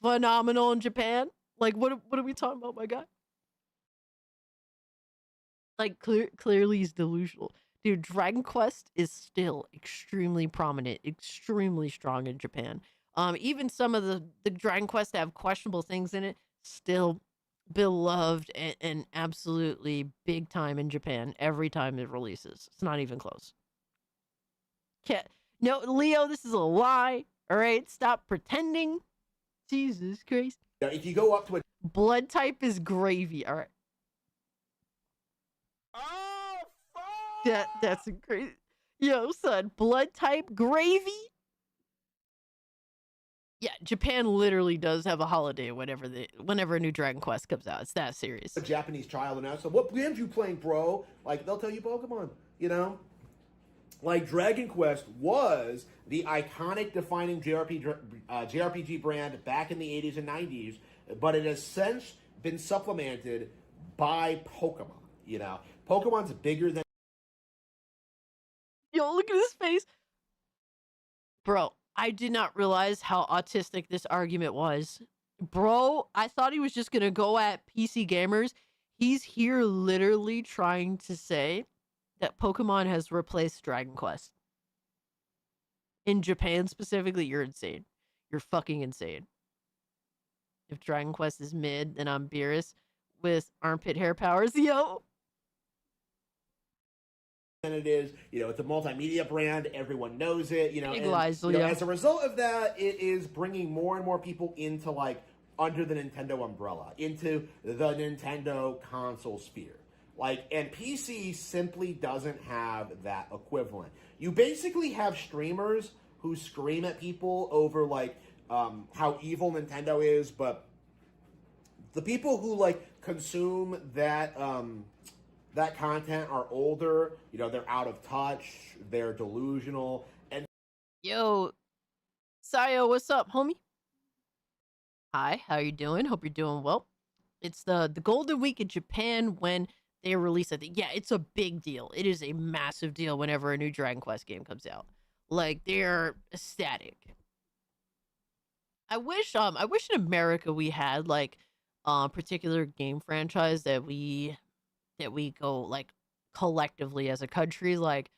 Phenomenal in Japan? Like, what are we talking about, my guy? Like, clearly he's delusional. Dude, Dragon Quest is still extremely prominent, extremely strong in Japan. Even some of the Dragon Quest that have questionable things in it, still beloved and absolutely big time in Japan every time it releases. It's not even close. No, Leo, this is a lie. All right, stop pretending. Jesus Christ. if you go up to a blood type is gravy. All right. That's a great. Yo, son, blood type gravy. Yeah, Japan literally does have a holiday whenever a new Dragon Quest comes out. It's that serious. A Japanese child and ask them, "What games you playing, bro?" Like they'll tell you Pokemon. You know, like Dragon Quest was the iconic, defining JRPG brand back in the 80s and 90s, but it has since been supplemented by Pokemon. You know, Pokemon's bigger than. Yo, look at his face, bro. I did not realize how autistic this argument was. Bro, I thought he was just going to go at PC gamers. He's here literally trying to say that Pokemon has replaced Dragon Quest. In Japan specifically, you're insane. You're fucking insane. If Dragon Quest is mid, then I'm Beerus with armpit hair powers. Yo. Than it is, you know, it's a multimedia brand. Everyone knows it, you know. And, Lies, you know, as a result of that, it is bringing more and more people into like under the Nintendo umbrella, into the Nintendo console sphere. Like, and PC simply doesn't have that equivalent. You basically have streamers who scream at people over like how evil Nintendo is, but the people who like consume that that content are older, you know, they're out of touch, they're delusional, and yo, Sayo, what's up, homie? Hi, how you doing? Hope you're doing well. It's the Golden Week in Japan when they release it. Yeah, it's a big deal. It is a massive deal whenever a new Dragon Quest game comes out. Like, they're ecstatic. I wish in America we had like a particular game franchise that we go like collectively as a country, like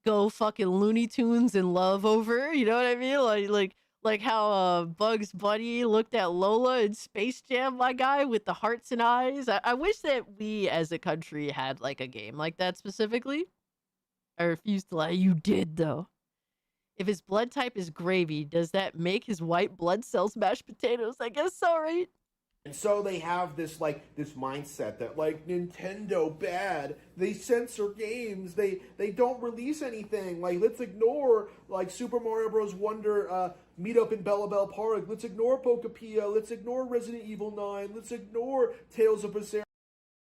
go fucking Looney Tunes and love over, you know what I mean? Like how Bugs Bunny looked at Lola in Space Jam, my guy, with the hearts and eyes. I wish that we as a country had like a game like that specifically. I refuse to lie. You did though. If his blood type is gravy, does that make his white blood cells mashed potatoes? I guess so, right? And so they have this like this mindset that like Nintendo bad, they censor games, they don't release anything. Like let's ignore like Super Mario Bros. Wonder meetup in Bella Bell Park. Let's ignore Pokepia. Let's ignore Resident Evil 9. Let's ignore Tales of Berseria.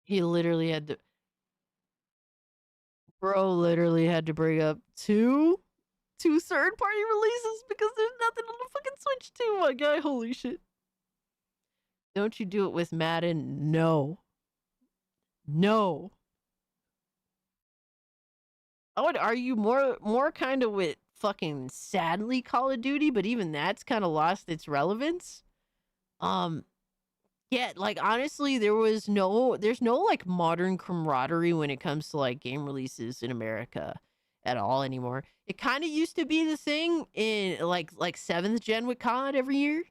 He literally had to. Bro literally had to bring up two third-party releases because there's nothing on the fucking Switch 2, my guy. Holy shit. Don't you do it with Madden? No. No. I would argue more kind of with fucking sadly Call of Duty, but even that's kind of lost its relevance. Yeah, like honestly, there's no like modern camaraderie when it comes to like game releases in America. at all anymore. It kind of used to be the thing in like 7th gen with COD every year,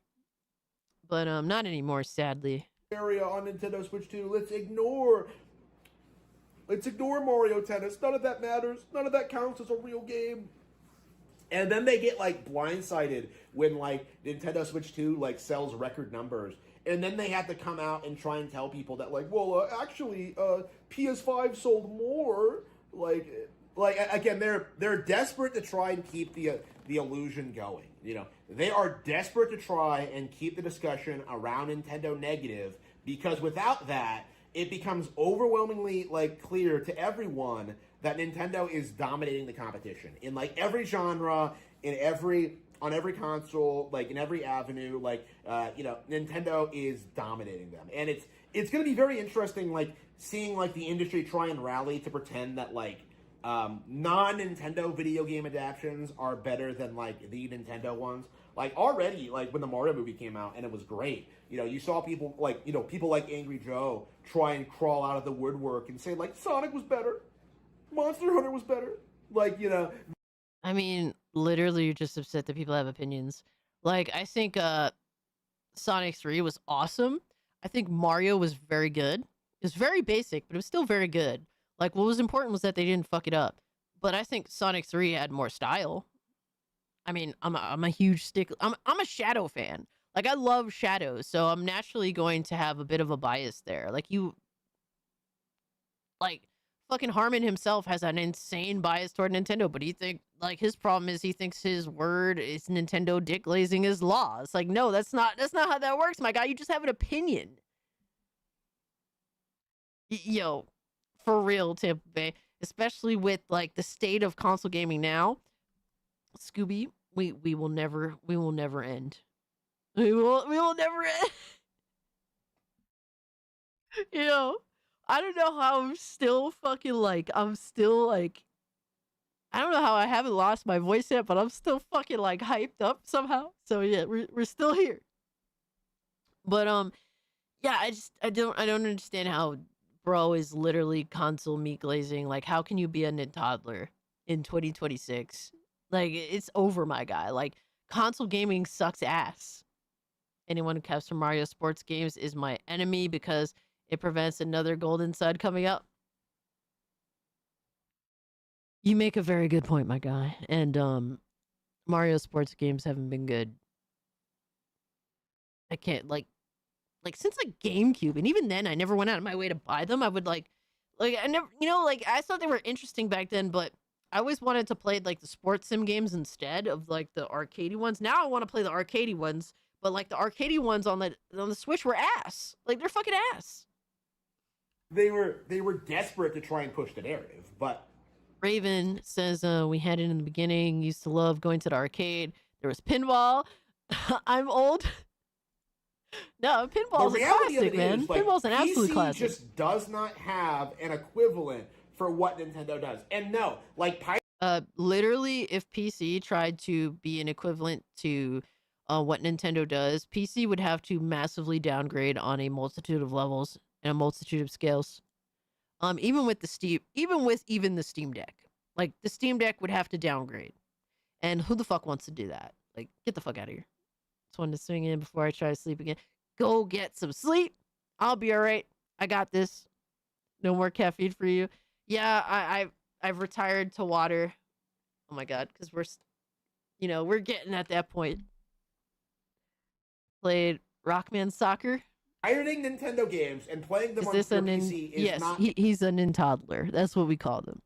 but not anymore, sadly. Area on Nintendo Switch 2. Let's ignore Mario Tennis. None of that matters. None of that counts as a real game. And then they get like blindsided when like Nintendo Switch 2 like sells record numbers. And then they have to come out and try and tell people that like, well, actually, PS5 sold more. Like again, they're desperate to try and keep the illusion going. You know, they are desperate to try and keep the discussion around Nintendo negative, because without that, it becomes overwhelmingly like clear to everyone that Nintendo is dominating the competition in like every genre, on every console, like in every avenue. Like Nintendo is dominating them, and it's going to be very interesting, like seeing like the industry try and rally to pretend that like non-Nintendo video game adaptations are better than like the Nintendo ones. Like already, like when the Mario movie came out and it was great, you saw people like Angry Joe try and crawl out of the woodwork and say like Sonic was better, Monster Hunter was better. Like, I mean, literally, you're just upset that people have opinions. Like, I think Sonic 3 was awesome. I think Mario was very good. It was very basic, but it was still very good. Like, what was important was that they didn't fuck it up. But I think Sonic 3 had more style. I mean, I'm a huge stickler. I'm a Shadow fan. Like, I love Shadow, so I'm naturally going to have a bit of a bias there. Fucking Harmon himself has an insane bias toward Nintendo, but his problem is he thinks his word is Nintendo dick glazing his law. It's like, no, that's not how that works, my guy. You just have an opinion. Yo, for real, Tampa Bay, especially with like the state of console gaming now, Scooby, we will never end. We will never end. I don't know how I'm still I don't know how I haven't lost my voice yet, but I'm still fucking like hyped up somehow. So yeah, we're still here. But yeah, I don't understand how bro is literally console meat glazing. Like, how can you be a Nintodler in 2026? Like, it's over, my guy. Like, console gaming sucks ass. Anyone who caps for Mario sports games is my enemy because it prevents another Golden Side coming up. You make a very good point, my guy. And Mario sports games haven't been good. I can't like since like GameCube, and even then I never went out of my way to buy them. I would I never, I thought they were interesting back then, but I always wanted to play like the sports sim games instead of like the arcadey ones. Now I want to play the arcadey ones, but like the arcadey ones on the Switch were ass. Like, they're fucking ass. They were desperate to try and push the narrative, but Raven says we had it in the beginning. Used to love going to the arcade. There was pinball. I'm old. No, pinball's a classic, man. Pinball's an absolute classic. Just does not have an equivalent for what Nintendo does. And no, like literally, if PC tried to be an equivalent to what Nintendo does, PC would have to massively downgrade on a multitude of levels and a multitude of scales. Even with the Steam Deck. Like, the Steam Deck would have to downgrade. And who the fuck wants to do that? Like, get the fuck out of here. Just wanted to swing in before I try to sleep again. Go get some sleep. I'll be all right. I got this. No more caffeine for you. Yeah, I've retired to water. Oh my god, because we're getting at that point. Played Rockman Soccer. Pirating Nintendo games and playing them on your PC is not... Yes, he's a Nintodler. That's what we call them.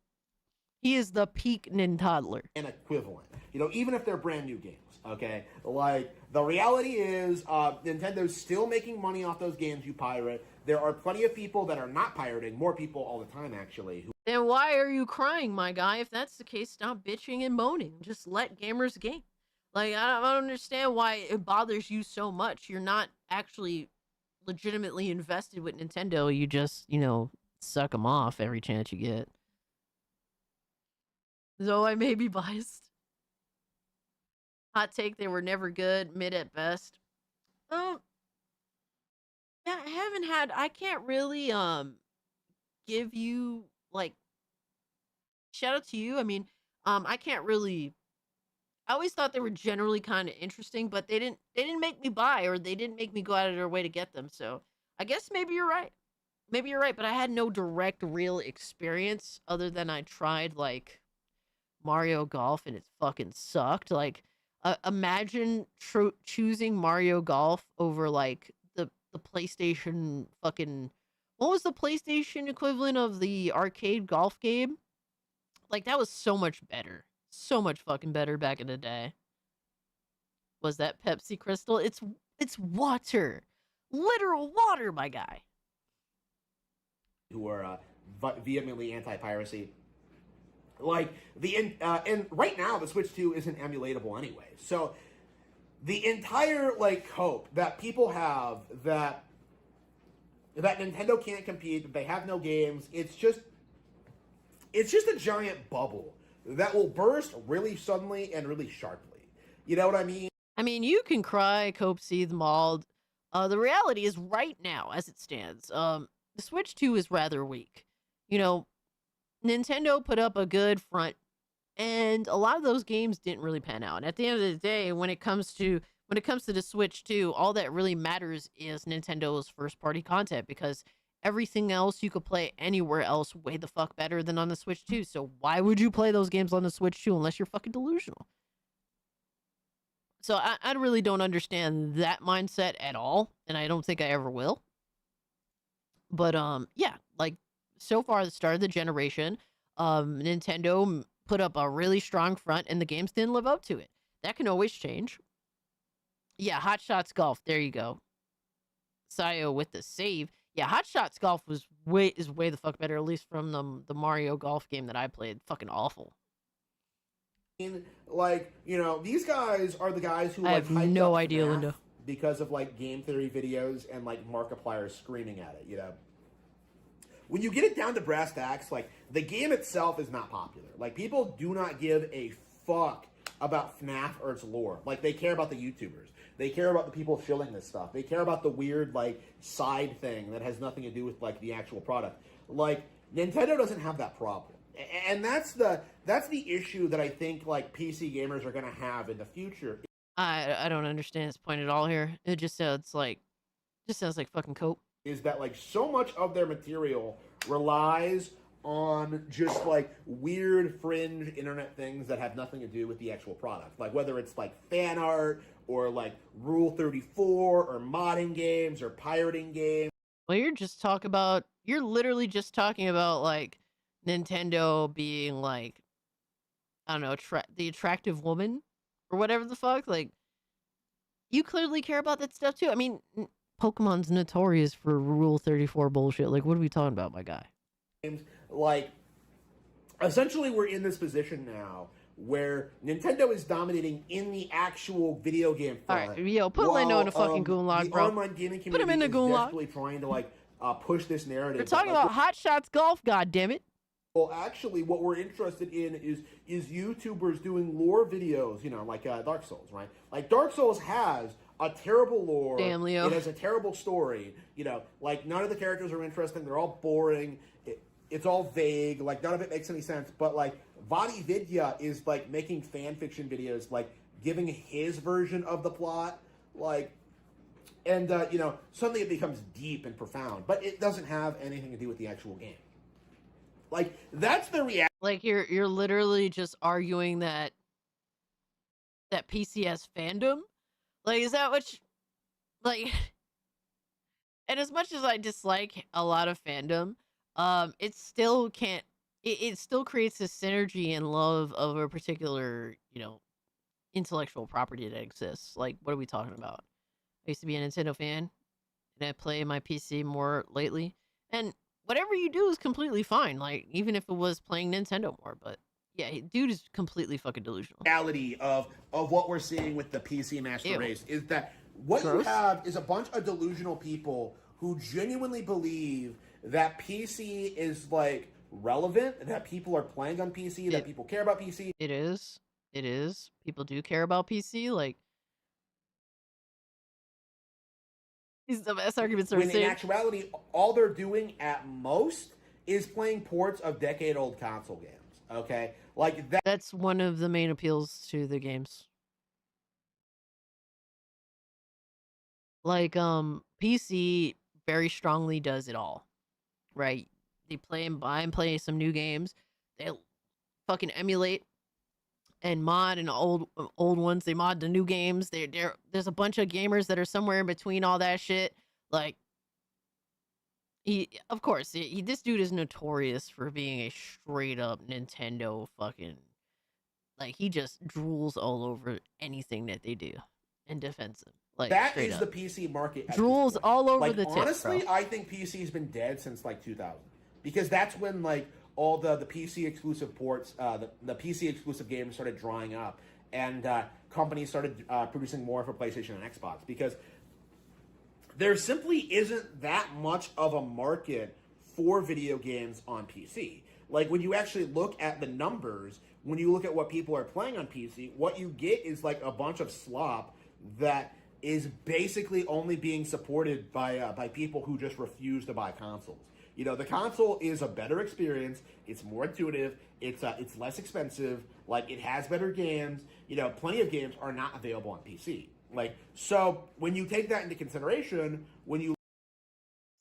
He is the peak Nintodler. An equivalent. Even if they're brand new games, okay? Like, the reality is Nintendo's still making money off those games you pirate. There are plenty of people that are not pirating, more people all the time, actually. Then why are you crying, my guy? If that's the case, stop bitching and moaning. Just let gamers game. Like, I don't understand why it bothers you so much. You're not actually legitimately invested with Nintendo. You just, suck them off every chance you get. Though I may be biased. Hot take, they were never good, mid at best. Yeah, I can't really give you like shout out to you. I mean, I can't really. I always thought they were generally kind of interesting, but they didn't make me buy, or they didn't make me go out of their way to get them. So I guess maybe you're right. Maybe you're right, but I had no direct real experience other than I tried like Mario Golf and it fucking sucked. Like imagine choosing Mario Golf over like the PlayStation fucking, what was the PlayStation equivalent of the arcade golf game? Like that was so much better. So much fucking better back in the day. Was that Pepsi Crystal? It's water. Literal water, my guy. Who are vehemently anti-piracy. Like and right now the Switch 2 isn't emulatable anyway. So the entire like hope that people have that Nintendo can't compete, that they have no games, it's just a giant bubble that will burst really suddenly and really sharply. You know what I mean? I mean, you can cry, cope, seethe, mauled. The reality is right now, as it stands, the Switch 2 is rather weak. You know, Nintendo put up a good front, and a lot of those games didn't really pan out. And at the end of the day, when it comes to the Switch 2, all that really matters is Nintendo's first-party content, because everything else you could play anywhere else way the fuck better than on the Switch 2. So why would you play those games on the Switch 2 unless you're fucking delusional? So I really don't understand that mindset at all, and I don't think I ever will. But yeah, like so far the start of the generation, Nintendo put up a really strong front, and the games didn't live up to it. That can always change. Yeah, Hot Shots Golf. There you go. Sayo with the save. Yeah, Hot Shots Golf is way the fuck better, at least from the Mario Golf game that I played. Fucking awful. Like, you know, these guys are the guys who I like have hyped no up idea, FNAF Linda. because of like game theory videos and like Markiplier screaming at it, you know. When you get it down to brass tacks, like the game itself is not popular. Like people do not give a fuck about FNAF or its lore. Like they care about the YouTubers. They care about the people shilling this stuff. They care about the weird like side thing that has nothing to do with like the actual product. Like Nintendo doesn't have that problem. And that's the issue that I think like PC gamers are going to have in the future. I don't understand his point at all here. It just sounds like fucking cope. Is that like so much of their material relies on just like weird fringe internet things that have nothing to do with the actual product. Like whether it's like fan art or like Rule 34 or modding games or pirating games. Well, you're literally just talking about like Nintendo being like, I don't know, the attractive woman or whatever the fuck. Like, you clearly care about that stuff too. I mean, Pokemon's notorious for Rule 34 bullshit. Like, what are we talking about, my guy? Like, essentially we're in this position now where Nintendo is dominating in the actual video game front. All right, yo, put Lando in a fucking gulag, bro. The online gaming community Put him in the is gulag. desperately trying to like push this narrative. We're talking about Hot Shots Golf, goddammit. Well, actually, what we're interested in is YouTubers doing lore videos, you know, like Dark Souls, right? Like, Dark Souls has a terrible lore. Damn, Leo. It has a terrible story. You know, like, none of the characters are interesting. They're all boring. It's all vague. Like, none of it makes any sense. But, like, Vadi Vidya is, like, making fan fiction videos, like, giving his version of the plot. Like, and, you know, suddenly it becomes deep and profound. But it doesn't have anything to do with the actual game. Like, that's the reality. Like, you're literally just arguing that PCS fandom? Like, is that what like, and as much as I dislike a lot of fandom, it still can't, it still creates a synergy and love of a particular, you know, intellectual property that exists. Like, what are we talking about? I used to be a Nintendo fan, and I play my PC more lately, and whatever you do is completely fine. Like, even if it was playing Nintendo more, but yeah, dude is completely fucking delusional. Reality of what we're seeing with the PC Master Ew. Race is that what Gross. you have is a bunch of delusional people who genuinely believe that PC is like relevant, that people are playing on PC, that people care about PC. It is. People do care about PC. Like, these are the best arguments I've When in seen. actuality, all they're doing at most is playing ports of decade-old console games. Okay, like that. That's one of the main appeals to the games. Like PC very strongly does it all, right? They play and buy and play some new games. They fucking emulate and mod and old ones. They mod the new games. There's a bunch of gamers that are somewhere in between all that shit. Like of course, this dude is notorious for being a straight up Nintendo fucking, like, he just drools all over anything that they do and defends them. Like, that is up. the PC market. Drools all over like, the tip, honestly, bro. I think PC's been dead since like 2000, because that's when like all the PC exclusive ports, the PC exclusive games started drying up, and companies started producing more for PlayStation and Xbox, because there simply isn't that much of a market for video games on PC. Like, when you actually look at the numbers, when you look at what people are playing on PC, what you get is like a bunch of slop that is basically only being supported by people who just refuse to buy consoles. You know, the console is a better experience. It's more intuitive. It's less expensive. Like, it has better games. You know, plenty of games are not available on PC. Like, so when you take that into consideration,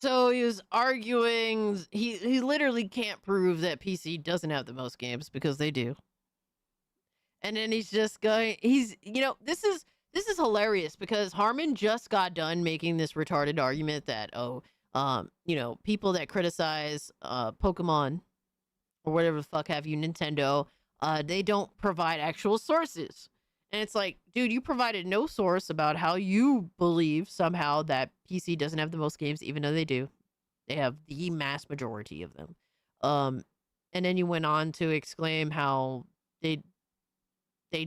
So he was arguing, he literally can't prove that PC doesn't have the most games, because they do. And then he's just going, this is hilarious, because Harmon just got done making this retarded argument that, people that criticize Pokemon or whatever the fuck have you, Nintendo, they don't provide actual sources. And it's like, dude, you provided no source about how you believe somehow that PC doesn't have the most games, even though they do. They have the mass majority of them. And then you went on to exclaim how they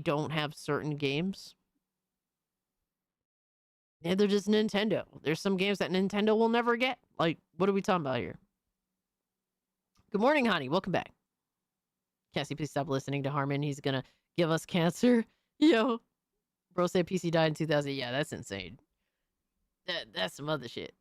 don't have certain games. Yeah, they're just Nintendo. There's some games that Nintendo will never get. Like, what are we talking about here? Good morning, honey. Welcome back. Cassie, please stop listening to Harmon. He's gonna give us cancer. Yo. Bro said PC died in 2000. Yeah, that's insane. That's some other shit.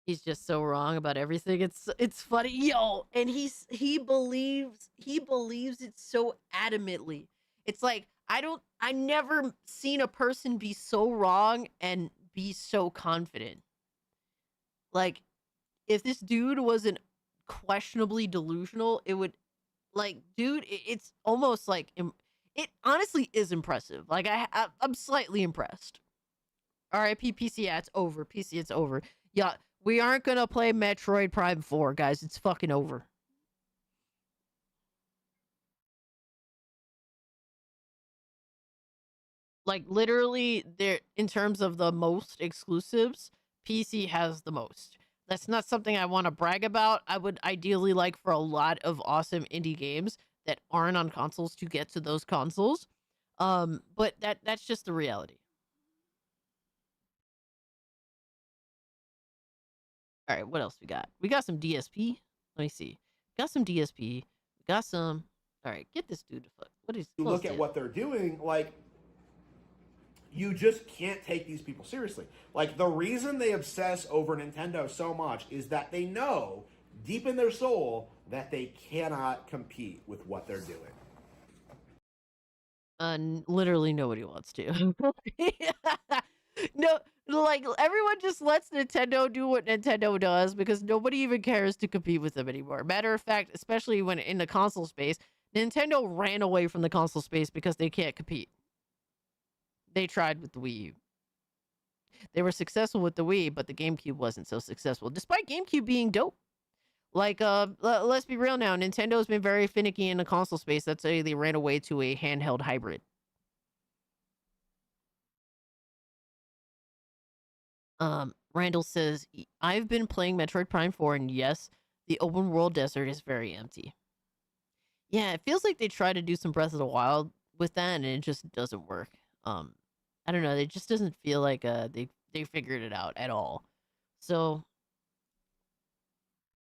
He's just so wrong about everything. It's funny. Yo, and he believes it so adamantly. It's like, I never seen a person be so wrong and be so confident. Like, if this dude wasn't questionably delusional, it would, like, dude, it's almost like, it honestly is impressive. Like, I'm slightly impressed. R.I.P. PC, yeah, it's over. PC, it's over. Yeah, we aren't gonna play Metroid Prime 4, guys. It's fucking over. Like, literally, there, in terms of the most exclusives, PC has the most. That's not something I want to brag about. I would ideally like for a lot of awesome indie games that aren't on consoles to get to those consoles. But that's just the reality. All right, what else we got? We got some DSP. Let me see. Got some DSP. We got some. All right, get this dude to foot. What is? you look at what they're doing, like, you just can't take these people seriously. Like, the reason they obsess over Nintendo so much is that they know deep in their soul that they cannot compete with what they're doing. Literally nobody wants to. No, like, everyone just lets Nintendo do what Nintendo does because nobody even cares to compete with them anymore. Matter of fact, especially when in the console space, Nintendo ran away from the console space because they can't compete. They tried with the Wii U. They were successful with the Wii, but the GameCube wasn't so successful, despite GameCube being dope. Like, let's be real now. Nintendo's been very finicky in the console space. That's why they ran away to a handheld hybrid. Randall says, I've been playing Metroid Prime 4, and yes, the open world desert is very empty. Yeah, it feels like they try to do some Breath of the Wild with that, and it just doesn't work. I don't know. It just doesn't feel like they figured it out at all. So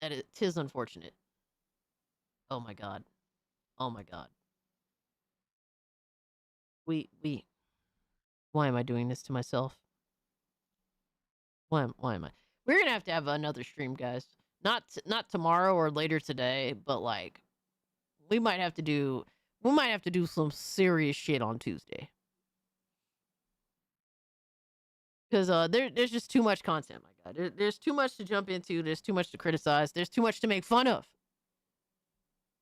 that it is unfortunate. Oh my god. Oh my god. Why am I doing this to myself? Why am I? We're gonna have to have another stream, guys. Not tomorrow or later today, but like we might have to do some serious shit on Tuesday. Because there's just too much content, my God. There's too much to jump into. There's too much to criticize. There's too much to make fun of.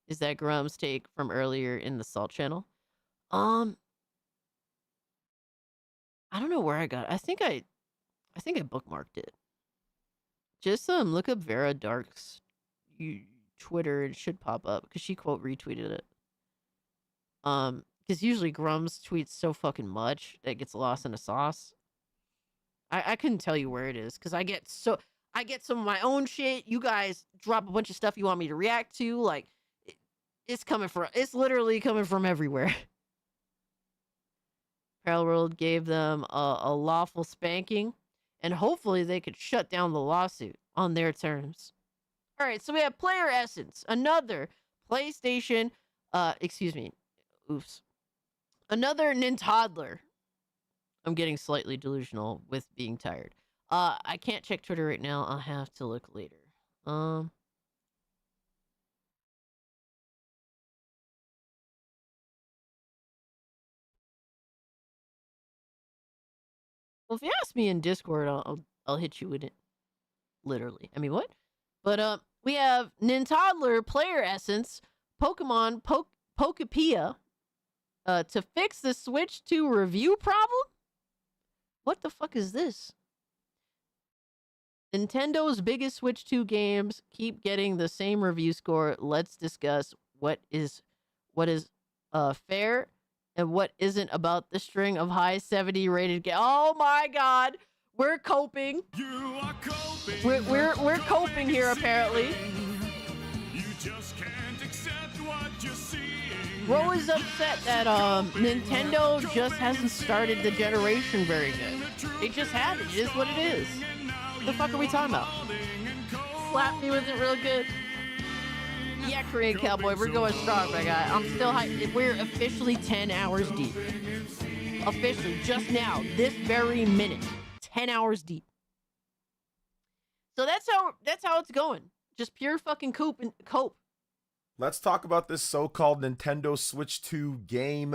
Is that Grum's take from earlier in the Salt channel? I don't know where I got it. I think I bookmarked it. Just look up Vera Dark's Twitter. It should pop up because she quote retweeted it. Because usually Grum's tweets so fucking much that it gets lost in the sauce. I couldn't tell you where it is because I get some of my own shit. You guys drop a bunch of stuff you want me to react to. Like it's literally coming from everywhere. Parallel World gave them a lawful spanking, and hopefully they could shut down the lawsuit on their terms. All right, so we have Player Essence, another PlayStation, another Nintoddler. I'm getting slightly delusional with being tired. I can't check Twitter right now. I'll have to look later. Well, if you ask me in Discord, I'll hit you with it. Literally. I mean, what? But we have Nintoddler Player Essence, Pokemon Pokepia, to fix the Switch 2 review problem? What the fuck is this? Nintendo's biggest Switch 2 games keep getting the same review score. Let's discuss what is fair and what isn't about the string of high 70 rated games. Oh my God, we're coping. You are coping. We're coping here apparently. You just can't accept what you're seeing. Ro is upset that Nintendo just hasn't started the generation very good. They just haven't. It is what it is. What the fuck are we talking about? Slap me with it real good. Yeah, Korean Cowboy, we're going strong, my guy. I'm still hyped. We're officially 10 hours deep. Officially, just now, this very minute, 10 hours deep. So that's how it's going. Just pure fucking cope. Let's talk about this so-called Nintendo Switch 2 game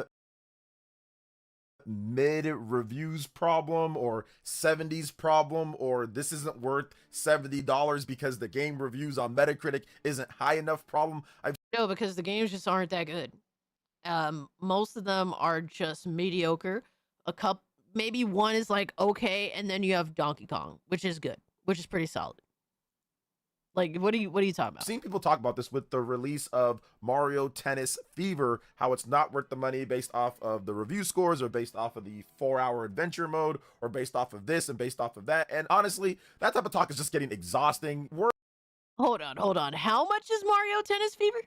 mid-reviews problem or 70s problem, or this isn't worth $70 because the game reviews on Metacritic isn't high enough problem. No, because the games just aren't that good. Most of them are just mediocre. A couple, maybe one is like okay, and then you have Donkey Kong, which is good, which is pretty solid. Like, what are you talking about? I've seen people talk about this with the release of Mario Tennis Fever, how it's not worth the money based off of the review scores or based off of the 4-hour adventure mode or based off of this and based off of that. And honestly, that type of talk is just getting exhausting. Hold on. How much is Mario Tennis Fever?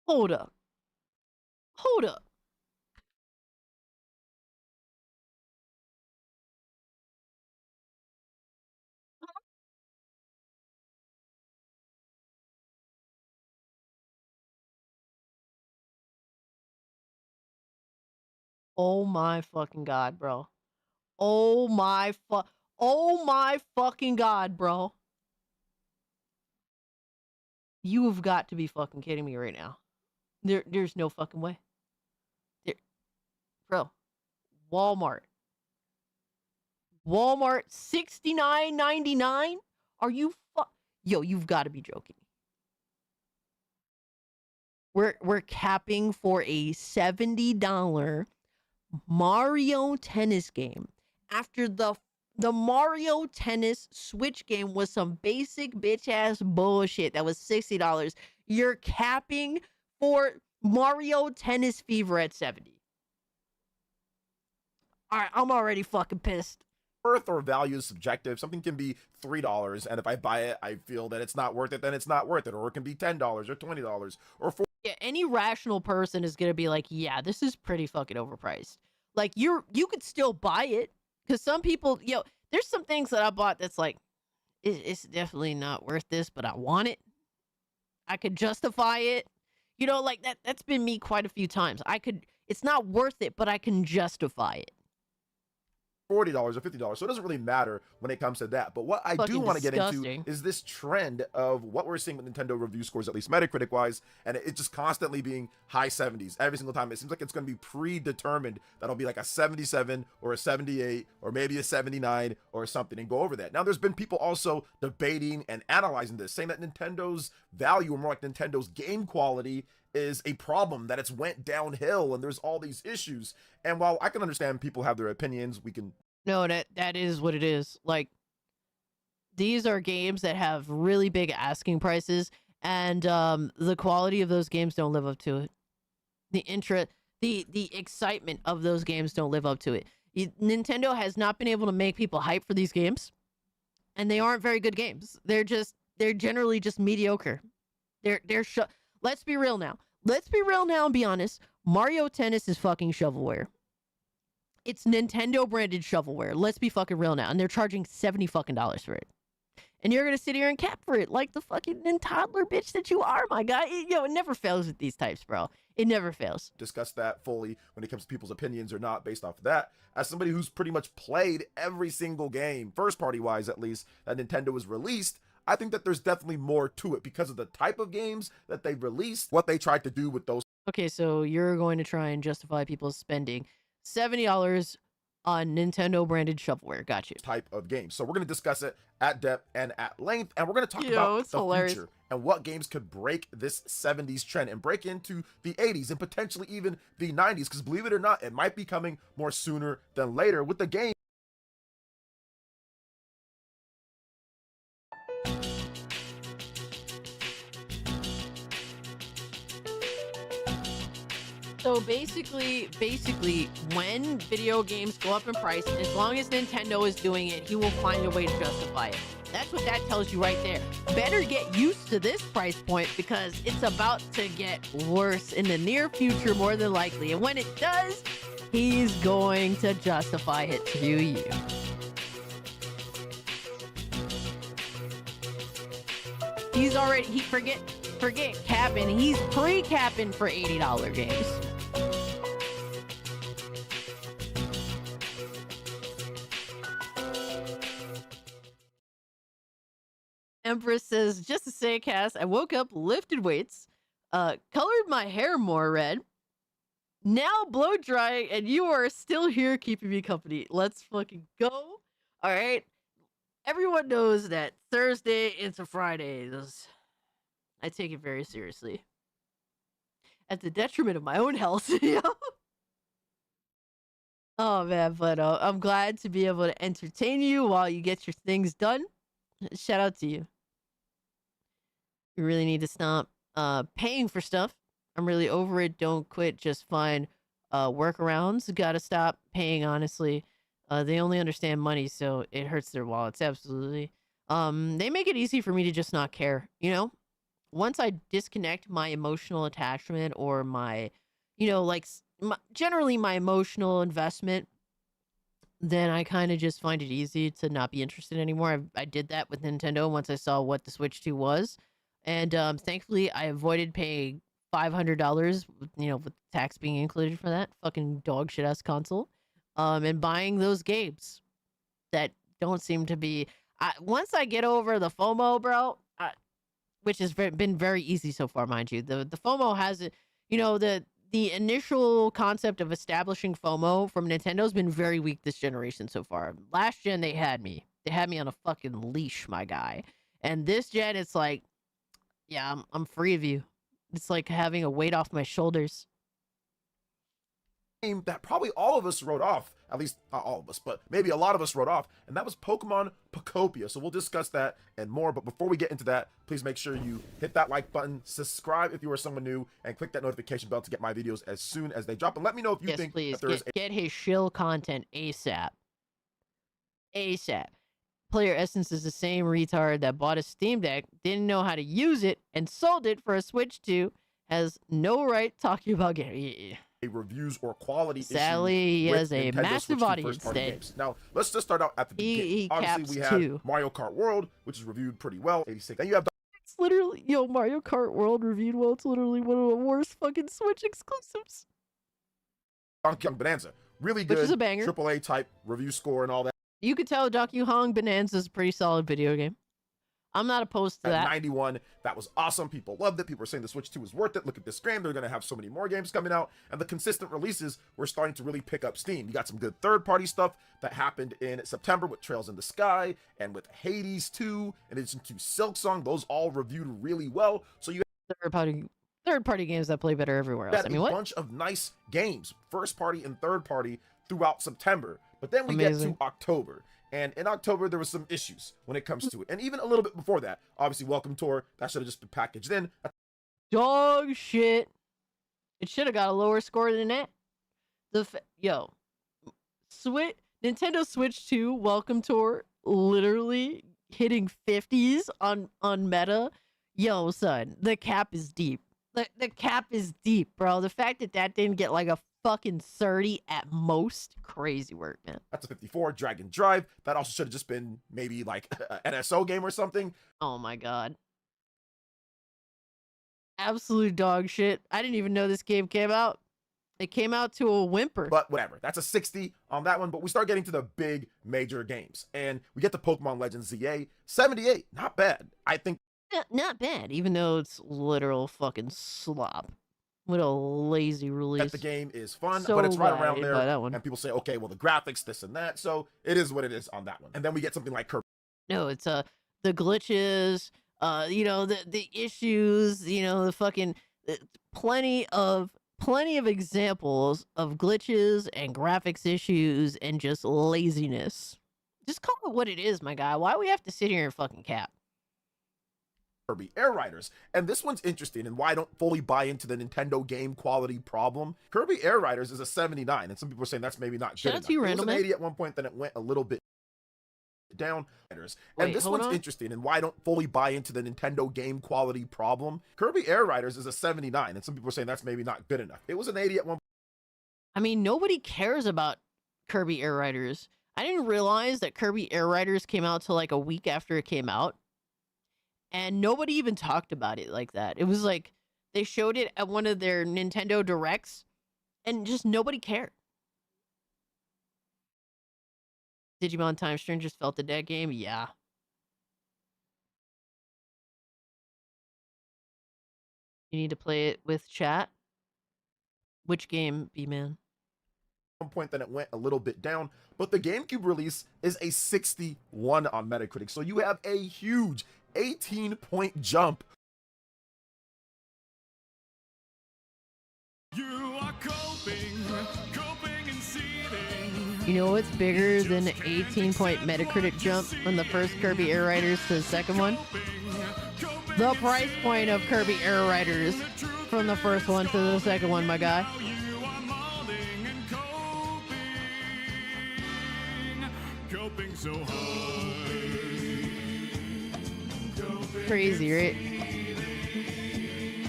Hold up. Oh my fucking God, bro. Oh my fucking God, bro. You have got to be fucking kidding me right now. There's no fucking way. Bro. Walmart $69.99? Are you Yo, you've got to be joking. We're capping for a $70 Mario Tennis game after the Mario Tennis Switch game was some basic bitch ass bullshit that was $60. You're capping for Mario Tennis Fever at 70. All right, I'm already fucking pissed. Worth or value is subjective. Something can be $3, and if I buy it, I feel that it's not worth it, then it's not worth it. Or it can be $10 or $20 or $40. Yeah, any rational person is gonna be like, yeah, this is pretty fucking overpriced. Like, you could still buy it, because some people, there's some things that I bought that's like, it's definitely not worth this, but I want it. I could justify it. Like that's been me quite a few times. It's not worth it, but I can justify it. $40 or $50. So it doesn't really matter when it comes to that. But what I do want to get into is this trend of what we're seeing with Nintendo review scores, at least Metacritic wise, and it's just constantly being high 70s every single time. It seems like it's going to be predetermined that'll be like a 77 or a 78 or maybe a 79 or something, and go over that. Now, there's been people also debating and analyzing this, saying that Nintendo's value, or more like Nintendo's game quality, is a problem, that it's went downhill and there's all these issues. And while I can understand people have their opinions, we can... No, that is what it is. Like, these are games that have really big asking prices, and the quality of those games don't live up to it. The excitement of those games don't live up to it. Nintendo has not been able to make people hype for these games, and they aren't very good games. They're generally just mediocre. Let's be real now. Let's be real now and be honest. Mario Tennis is fucking shovelware. It's Nintendo branded shovelware. Let's be fucking real now. And they're charging $70 fucking for it. And you're gonna sit here and cap for it like the fucking toddler bitch that you are, my guy. It never fails with these types, bro. It never fails. Discuss that fully when it comes to people's opinions or not based off of that. As somebody who's pretty much played every single game, first party wise at least, that Nintendo has released, I think that there's definitely more to it because of the type of games that they released, what they tried to do with those. Okay, so you're going to try and justify people spending $70 on Nintendo branded shovelware. Got you. Type of games. So we're going to discuss it at depth and at length, and we're going to talk about the future and what games could break this 70s trend and break into the 80s and potentially even the 90s, because believe it or not, it might be coming more sooner than later with the game. So basically, when video games go up in price, as long as Nintendo is doing it, he will find a way to justify it. That's what that tells you right there. Better get used to this price point, because it's about to get worse in the near future, more than likely. And when it does, he's going to justify it to you. He's already, forget capping, he's pre-capping for $80 games. Empress says, just to say, Cass, I woke up, lifted weights, colored my hair more red, now blow drying, and you are still here keeping me company. Let's fucking go. All right. Everyone knows that Thursday into Fridays, I take it very seriously. At the detriment of my own health, you know? Oh, man, but I'm glad to be able to entertain you while you get your things done. Shout out to you. You really need to stop paying for stuff. I'm really over it. Don't quit. Just find workarounds. Gotta stop paying, honestly. They only understand money, so it hurts their wallets. Absolutely. They make it easy for me to just not care, you know? Once I disconnect my emotional attachment or my, generally my emotional investment, then I kind of just find it easy to not be interested anymore. I did that with Nintendo once I saw what the Switch 2 was. And thankfully, I avoided paying $500, with tax being included for that fucking dog shit ass console. And buying those games that don't seem to be... once I get over the FOMO, bro, which has been very easy so far, mind you. The FOMO has, the initial concept of establishing FOMO from Nintendo's been very weak this generation so far. Last gen, they had me. They had me on a fucking leash, my guy. And this gen, it's like, yeah, I'm free of you. It's like having a weight off my shoulders. That probably all of us wrote off, at least not all of us, but maybe a lot of us wrote off, and that was Pokemon Pocopia. So we'll discuss that and more, but before we get into that, please make sure you hit that like button, subscribe if you are someone new, and click that notification bell to get my videos as soon as they drop. And let me know if you think please. that there is get his shill content ASAP. ASAP. Player Essence is the same retard that bought a Steam Deck, didn't know how to use it, and sold it for a Switch 2, has no right talking about games. Reviews or quality Sadly, he has a massive audience games. Now, let's just start out at the beginning. Obviously, we have Mario Kart World, which is reviewed pretty well, 86. Then you have... It's literally... Mario Kart World reviewed well. It's literally one of the worst fucking Switch exclusives. Donkey Kong Bonanza, really good Which is a banger. AAA type review score and all that. You could tell Donkey Kong Bonanza is a pretty solid video game. I'm not opposed to At that. 91, that was awesome. People loved it. People were saying the Switch 2 is worth it. Look at this game. They're going to have so many more games coming out. And the consistent releases were starting to really pick up steam. You got some good third-party stuff that happened in September with Trails in the Sky and with Hades 2, in addition to Silksong. Those all reviewed really well. So you Third-party games that play better everywhere else. had I mean, a what? bunch of nice games, first-party and third-party, throughout September. But then we Amazing. get to October. And in October, there was some issues when it comes to it. And even a little bit before that, obviously, Welcome Tour, that should have just been packaged in. Dog shit. It should have got a lower score than that. Nintendo Switch 2 Welcome Tour literally hitting 50s on Meta. Yo, son, the cap is deep. The cap is deep, bro. The fact that didn't get like a fucking 30 at most, crazy work, man. That's a 54. Dragon Drive, that also should have just been maybe like an NSO game or something. Oh my god. Absolute dog shit. I didn't even know this game came out. It came out to a whimper. But whatever. That's a 60 on that one. But we start getting to the big major games. And we get to Pokemon Legends ZA. 78. Not bad. I think. Not bad, even though it's literal fucking slop. What a lazy release. That the game is fun, So but it's right around glad there. by that one. And people say, okay, well, the graphics, this and that. So it is what it is on that one. And then we get something like Kirby. No, it's the glitches, the issues, the fucking plenty of examples of glitches and graphics issues and just laziness. Just call it what it is, my guy. Why we have to sit here and fucking cap? Kirby Air Riders. And this one's interesting and why I don't fully buy into the Nintendo game quality problem. Kirby Air Riders is a 79, and some people are saying that's maybe not Shout good out to you, enough. It Randall, was an man. 80 at one point, then it went a little bit down. And Wait, this hold one's on. interesting and why I don't fully buy into the Nintendo game quality problem. Kirby Air Riders is a 79, and some people are saying that's maybe not good enough. It was an 80 at one point. I mean, nobody cares about Kirby Air Riders. I didn't realize that Kirby Air Riders came out till like a week after it came out. And nobody even talked about it like that. It was like they showed it at one of their Nintendo Directs and just nobody cared. Digimon Time Strangers felt the dead game? Yeah. You need to play it with chat? Which game, B-Man? One point, then it went a little bit down, but the GameCube release is a 61 on Metacritic. So you have a huge 18-point jump. You are coping and seething. You know what's bigger than an 18-point Metacritic jump from the first Kirby Air Riders to the second one? The price point of Kirby Air Riders from the first one to the second one, my guy. Coping so hard. Crazy, right?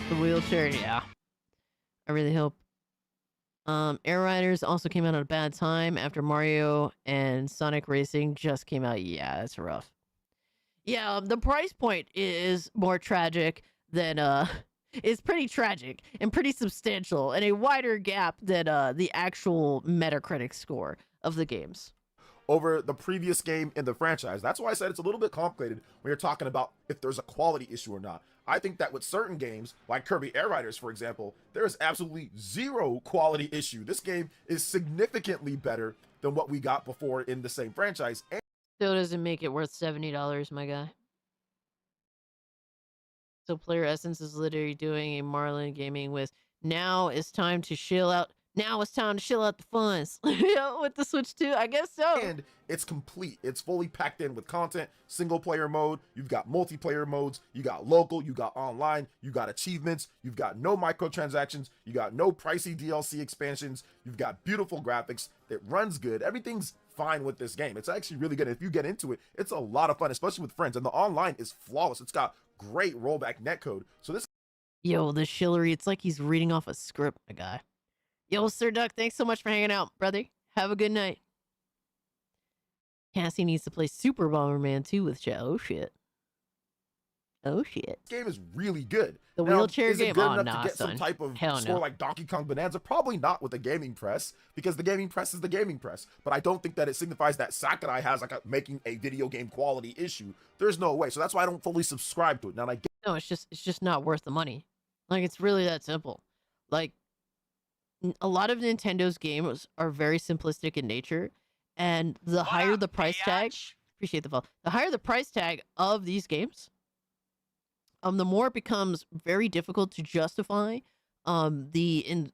The wheelchair, yeah. I really hope. Air Riders also came out at a bad time after Mario and Sonic Racing just came out. Yeah, that's rough. Yeah, the price point is more tragic than it's pretty tragic and pretty substantial and a wider gap than the actual Metacritic score of the games. Over the previous game in the franchise. That's why I said it's a little bit complicated when you're talking about if there's a quality issue or not. I think that with certain games, like Kirby Air Riders, for example, there is absolutely zero quality issue. This game is significantly better than what we got before in the same franchise. And Still doesn't make it worth $70, my guy. So Player Essence is literally doing a Marlin Gaming with now it's time to chill out. Now it's time to chill out the funds. Yeah, with the Switch 2, I guess so. And it's complete. It's fully packed in with content, single player mode. You've got multiplayer modes. You got local. You got online. You got achievements. You've got no microtransactions. You got no pricey DLC expansions. You've got beautiful graphics. It runs good. Everything's fine with this game. It's actually really good. If you get into it, it's a lot of fun, especially with friends. And the online is flawless. It's got great rollback netcode. So this. Yo, the Shillery, it's like he's reading off a script, my guy. Yo, Sir Duck, thanks so much for hanging out, brother. Have a good night. Cassie needs to play Super Bomberman 2 with chat. Oh, shit. Oh shit. This game is really good. The Now, wheelchair is it game? good Oh, enough nah, to get son. some type of Hell score no. like Donkey Kong Bonanza? Probably not with the gaming press, because the gaming press is the gaming press. But I don't think that it signifies that Sakurai has like making a video game quality issue. There's no way. So that's why I don't fully subscribe to it. Now I get No, it's just not worth the money. Like, it's really that simple. Like, a lot of Nintendo's games are very simplistic in nature, and the higher the price tag, appreciate the fall. The higher the price tag of these games, the more it becomes very difficult to justify the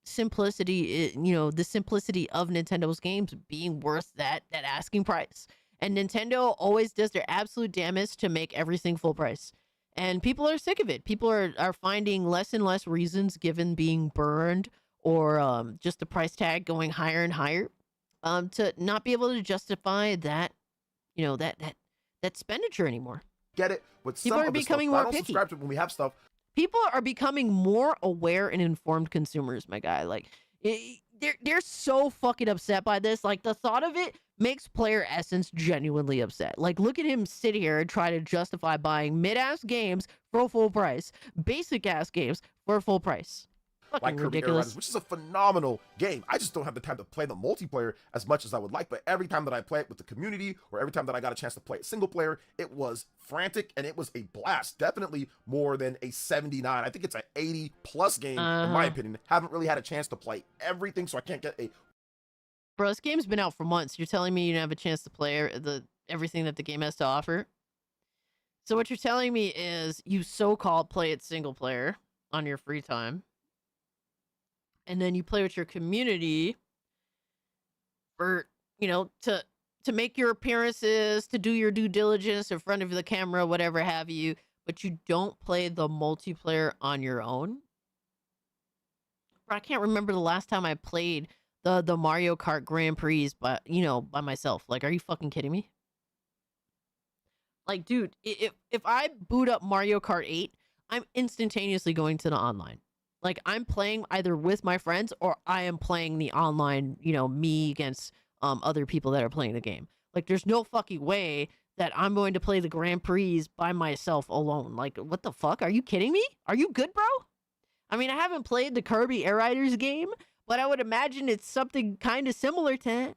simplicity, the simplicity of Nintendo's games being worth that asking price. And Nintendo always does their absolute damnedest to make everything full price. And people are sick of it. People are finding less and less reasons, given being burned or just the price tag going higher and higher, to not be able to justify that, that expenditure anymore. get it. With People some are of the becoming stuff, more I don't picky. subscribe to it when we have stuff. People are becoming more aware and informed consumers, my guy. Like, they're so fucking upset by this. Like, the thought of it makes player essence genuinely upset. Like, look at him sit here and try to justify buying mid-ass games for a full price, basic-ass games for a full price. Fucking Like Kirby Air ridiculous. Riders, which is a phenomenal game. I just don't have the time to play the multiplayer as much as I would like. But every time that I play it with the community, or every time that I got a chance to play it single player, it was frantic and it was a blast. Definitely more than a 79. I think it's an 80 plus game in my opinion. Haven't really had a chance to play everything, so I can't get a. Bro, this game's been out for months. You're telling me you don't have a chance to play everything that the game has to offer? So what you're telling me is you so-called play it single player on your free time, and then you play with your community for, to make your appearances, to do your due diligence in front of the camera, whatever have you, but you don't play the multiplayer on your own? Bro, I can't remember the last time I played the Mario Kart Grand Prix by myself. Like, are you fucking kidding me? Like, dude, if I boot up Mario Kart 8, I'm instantaneously going to the online. Like, I'm playing either with my friends or I am playing the online, me against other people that are playing the game. Like, there's no fucking way that I'm going to play the Grand Prix by myself alone. Like, what the fuck? Are you kidding me? Are you good, bro? I mean, I haven't played the Kirby Air Riders game, but I would imagine it's something kind of similar to it.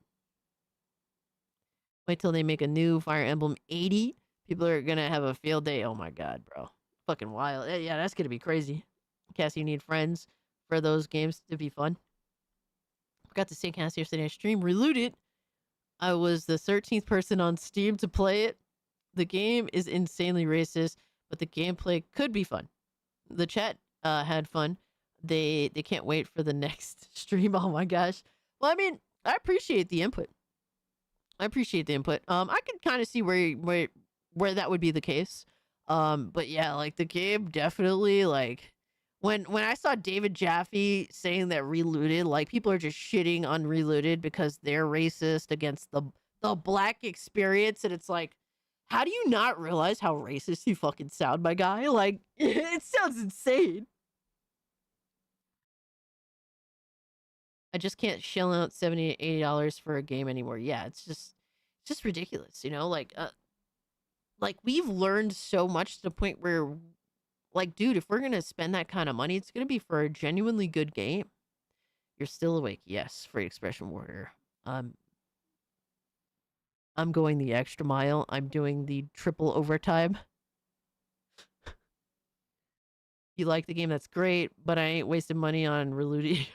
Wait till they make a new Fire Emblem 80. People are going to have a field day. Oh my god, bro. Fucking wild. Yeah, that's going to be crazy. Cassie, you need friends for those games to be fun. Forgot to say Cassie yesterday's stream. Reloaded. I was the 13th person on Steam to play it. The game is insanely racist, but the gameplay could be fun. The chat had fun. They can't wait for the next stream. Oh my gosh. Well, I mean, I appreciate the input. I could kind of see where that would be the case. But yeah, like, the game definitely, like, when I saw David Jaffe saying that Reloaded, like, people are just shitting on Reloaded because they're racist against the black experience, and it's like, how do you not realize how racist you fucking sound, my guy? Like, it sounds insane. I just can't shell out $70, $80 for a game anymore. Yeah, it's just ridiculous, like, we've learned so much to the point where, like, dude, if we're gonna spend that kind of money, it's gonna be for a genuinely good game. You're still awake? Yes, Free Expression Warrior. I'm going the extra mile. I'm doing the triple overtime. You like the game? That's great, but I ain't wasting money on Reloaded.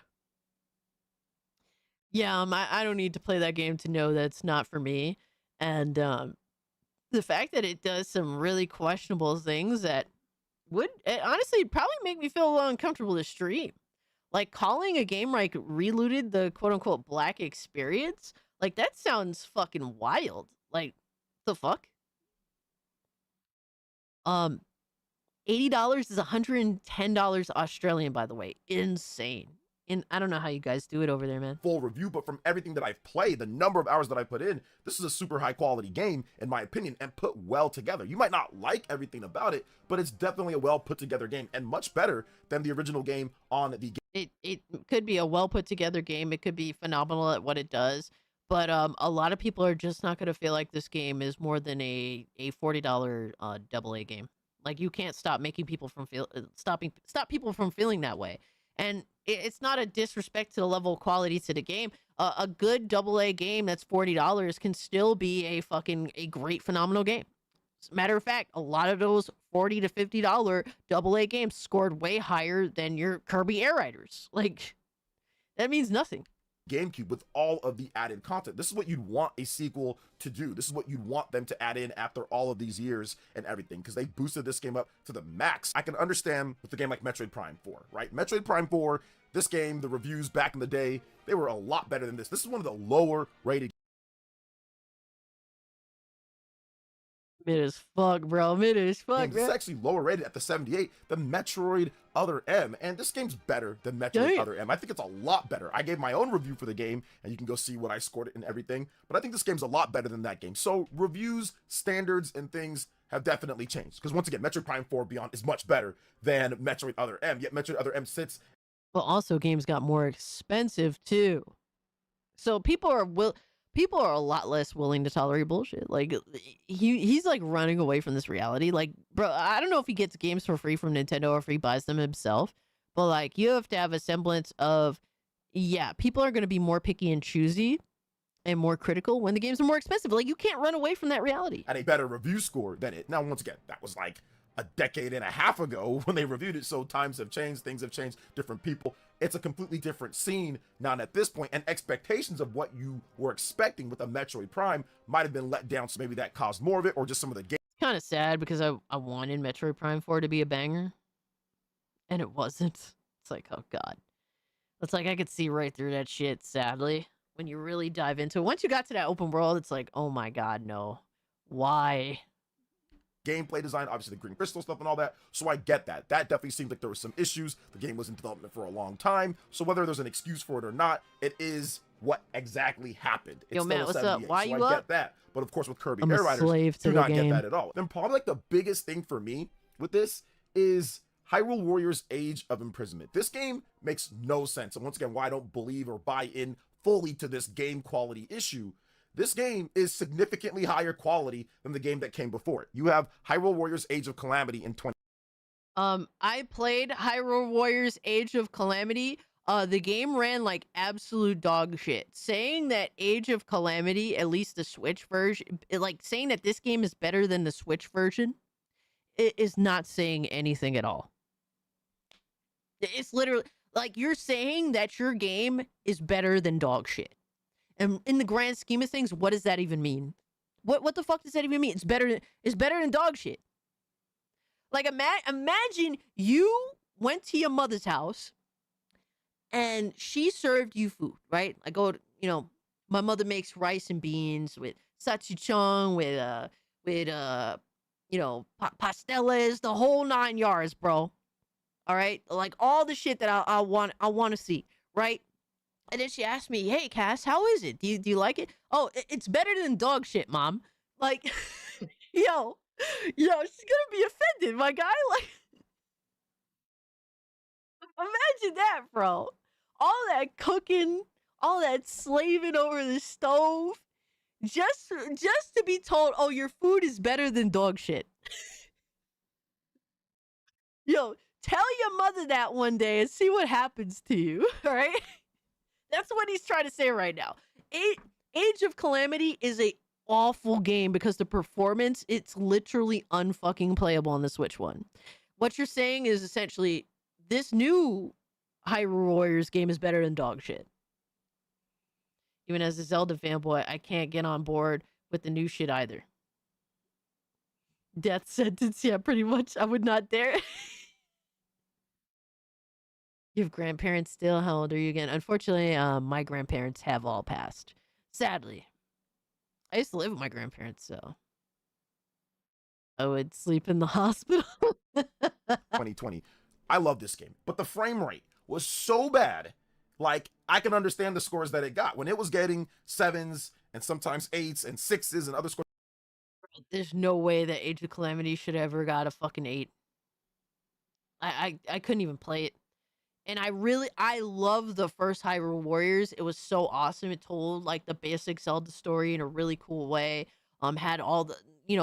Yeah, I don't need to play that game to know that it's not for me. And the fact that it does some really questionable things that would honestly probably make me feel a little uncomfortable to stream. Like, calling a game like Reloaded the quote-unquote black experience, like, that sounds fucking wild. Like, the fuck? $80 is $110 Australian, by the way. Insane. And I don't know how you guys do it over there, man. Full review, but from everything that I've played, the number of hours that I put in, this is a super high quality game, in my opinion, and put well together. You might not like everything about it, but it's definitely a well put together game, and much better than the original game on the game. It could be a well put together game. It could be phenomenal at what it does, But a lot of people are just not gonna feel like this game is more than a $40 AA game. Like you can't stop making people from stop people from feeling that way. And it's not a disrespect to the level of quality to the game. A good AA game that's $40 can still be a great phenomenal game. As a matter of fact, a lot of those $40 to $50 AA games scored way higher than your Kirby Air Riders. Like that means nothing. GameCube with all of the added content. This is what you'd want a sequel to do. This is what you'd want them to add in after all of these years and everything, because they boosted this game up to the max. I can understand with a game like Metroid Prime 4, right? Metroid Prime 4, this game, the reviews back in the day, they were a lot better than this. This is one of the lower rated. Mid as fuck, bro. Mid as fuck, It's actually lower rated at the 78 than Metroid Other M, and this game's better than Metroid Other M. I think it's a lot better. I gave my own review for the game, and you can go see what I scored it and everything, but I think this game's a lot better than that game. So reviews, standards, and things have definitely changed, because once again, Metroid Prime 4 Beyond is much better than Metroid Other M, yet Metroid Other M sits. But also games got more expensive too. So people are a lot less willing to tolerate bullshit. Like he's like running away from this reality. Like, bro, I don't know if he gets games for free from Nintendo or if he buys them himself, but like you have to have a semblance of, yeah, people are going to be more picky and choosy and more critical when the games are more expensive. Like you can't run away from that reality. At a better review score than it. Now, once again, that was like a decade and a half ago when they reviewed it, so times have changed, things have changed, different people. It's a completely different scene now at this point, and expectations of what you were expecting with a Metroid Prime might have been let down, so maybe that caused more of it, or just some of the games. Kind of sad because I wanted Metroid Prime 4 to be a banger, and it wasn't. It's like, oh god. It's like I could see right through that shit, sadly, when you really dive into it. Once you got to that open world, it's like, oh my god, no. Why? Gameplay design, obviously the green crystal stuff and all that, so I get that. That definitely seemed like there was some issues. The game was in development for a long time, so whether there's an excuse for it or not, it is what exactly happened. It's Yo, man, what's up? Why so you I up? Get that. But of course, with Kirby I'm Air a Riders, slave to do the not game. get that at all. Then probably like the biggest thing for me with this is Hyrule Warriors Age of Imprisonment. This game makes no sense, and once again, why I don't believe or buy in fully to this game quality issue. This game is significantly higher quality than the game that came before it. You have Hyrule Warriors Age of Calamity in 20. I played Hyrule Warriors Age of Calamity. The game ran like absolute dog shit. Saying that Age of Calamity, at least the Switch version, like saying that this game is better than the Switch version, it is not saying anything at all. It's literally like you're saying that your game is better than dog shit. And in the grand scheme of things, what does that even mean? What the fuck does that even mean? It's better than dog shit. Like imagine you went to your mother's house and she served you food, right? I go, my mother makes rice and beans with sachichong, with pasteles, the whole 9 yards, bro. All right, like all the shit that I want to see, right? And then she asked me, "Hey, Cass, how is it? Do you like it?" "Oh, it's better than dog shit, Mom." Like, yo, she's gonna be offended, my guy. Like, imagine that, bro. All that cooking, all that slaving over the stove, just to be told, "Oh, your food is better than dog shit." Yo, tell your mother that one day and see what happens to you. All right. That's what he's trying to say right now. Age of Calamity is a awful game because the performance, it's literally unfucking playable on the Switch one. What you're saying is essentially this new Hyrule Warriors game is better than dog shit. Even as a Zelda fanboy, I can't get on board with the new shit either. Death sentence, yeah, pretty much. I would not dare. You have grandparents still? How old are you again? Unfortunately, my grandparents have all passed. Sadly. I used to live with my grandparents, so I would sleep in the hospital. 2020. I love this game, but the frame rate was so bad. Like, I can understand the scores that it got. When it was getting 7s and sometimes 8s and 6s and other scores. There's no way that Age of Calamity should ever got a fucking 8. I couldn't even play it. And I love the first Hyrule Warriors. It was so awesome. It told like the basic Zelda story in a really cool way. Had all the,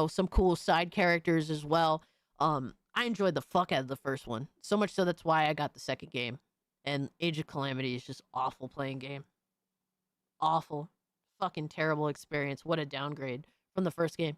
some cool side characters as well. I enjoyed the fuck out of the first one. So much so that's why I got the second game. And Age of Calamity is just awful playing game. Awful. Fucking terrible experience. What a downgrade from the first game.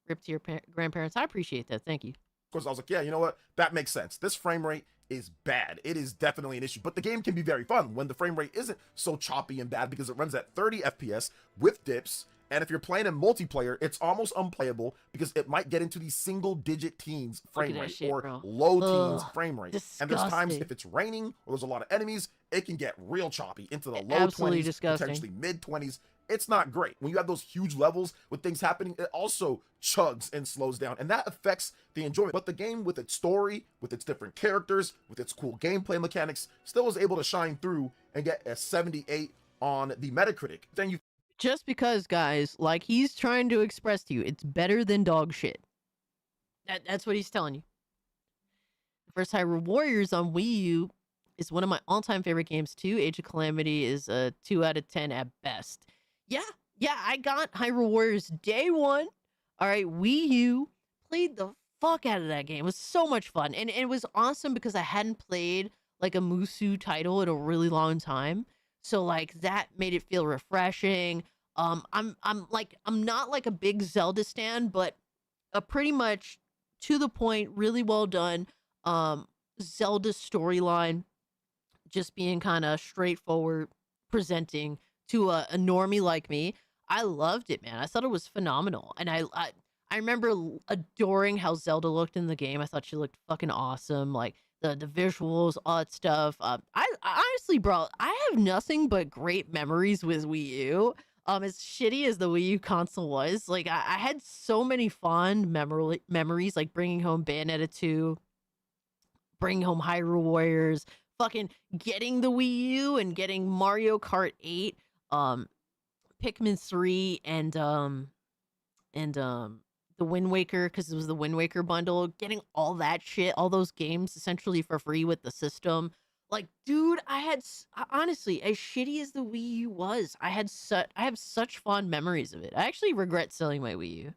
Rip to your grandparents. I appreciate that. Thank you. Of course, I was like, yeah, you know what? That makes sense. This frame rate is bad. It is definitely an issue, but the game can be very fun when the frame rate isn't so choppy and bad because it runs at 30 FPS with dips. And if you're playing in multiplayer, it's almost unplayable because it might get into the single-digit teens frame rate shit, or bro. low teens Ugh, frame rate. disgusting. And there's times if it's raining or there's a lot of enemies, it can get real choppy into the low Absolutely 20s, disgusting. potentially mid-20s. It's not great. When you have those huge levels with things happening, it also chugs and slows down, and that affects the enjoyment. But the game, with its story, with its different characters, with its cool gameplay mechanics, still was able to shine through and get a 78 on the Metacritic. Then you Just because, guys, like he's trying to express to you, it's better than dog shit. That's what he's telling you. The first Hyrule Warriors on Wii U is one of my all-time favorite games too. Age of Calamity is a 2 out of 10 at best. Yeah, I got Hyrule Warriors day one. All right, Wii U, played the fuck out of that game. It was so much fun. And it was awesome because I hadn't played like a Musou title in a really long time. So like that made it feel refreshing. I'm not like a big Zelda stan, but a pretty much to the point, really well done Zelda storyline, just being kind of straightforward, presenting to a normie like me. I loved it, man. I thought it was phenomenal. And I remember adoring how Zelda looked in the game. I thought she looked fucking awesome. Like the visuals, all that stuff. I honestly, bro, I have nothing but great memories with Wii U. As shitty as the Wii U console was, like I had so many fond memories, like bringing home Bayonetta 2, bringing home Hyrule Warriors, fucking getting the Wii U and getting Mario Kart 8, Pikmin 3, and the Wind Waker, because it was the Wind Waker bundle, getting all that shit, all those games essentially for free with the system. Like, dude, honestly, as shitty as the Wii U was, I have such fond memories of it. I actually regret selling my Wii U.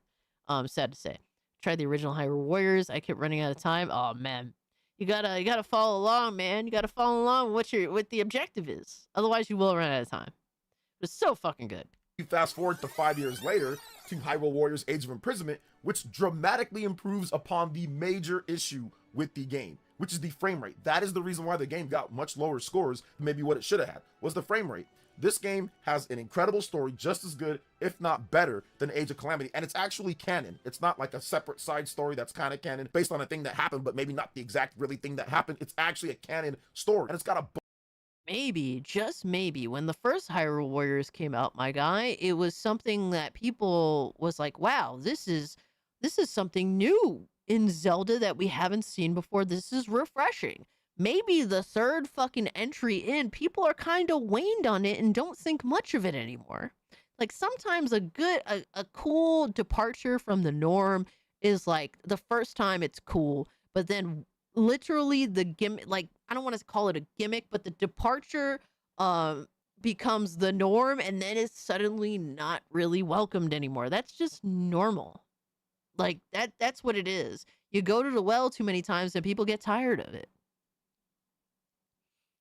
Sad to say. Tried the original Hyrule Warriors. I kept running out of time. Oh man, you gotta follow along, man. You gotta follow along what the objective is. Otherwise, you will run out of time. It was so fucking good. You fast forward to 5 years later to Hyrule Warriors Age of Imprisonment, which dramatically improves upon the major issue with the game, which is the frame rate. That is the reason why the game got much lower scores than maybe what it should have had, was the frame rate. This game has an incredible story, just as good, if not better, than Age of Calamity, and it's actually canon. It's not like a separate side story that's kind of canon, based on a thing that happened, but maybe not the exact really thing that happened. It's actually a canon story, and it's got a Maybe, just maybe, when the first Hyrule Warriors came out, my guy, it was something that people was like, wow, this is something new in Zelda that we haven't seen before. This is refreshing. Maybe the third fucking entry in, people are kind of waned on it and don't think much of it anymore. Like sometimes a cool departure from the norm is like the first time it's cool, but then literally the gimmick, like I don't want to call it a gimmick, but the departure becomes the norm, and then it's suddenly not really welcomed anymore. That's just normal. Like that's what it is. You go to the well too many times and people get tired of it.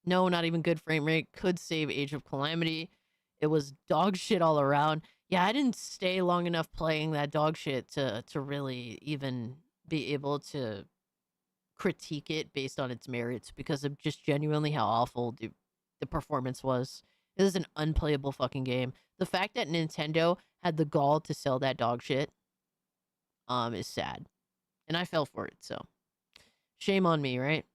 No, not even good frame rate could save Age of Calamity. It was dog shit all around. Yeah, I didn't stay long enough playing that dog shit to really even be able to critique it based on its merits, because of just genuinely how awful the performance was. It was an unplayable fucking game. The fact that Nintendo had the gall to sell that dog shit is sad. And I fell for it, so shame on me, right?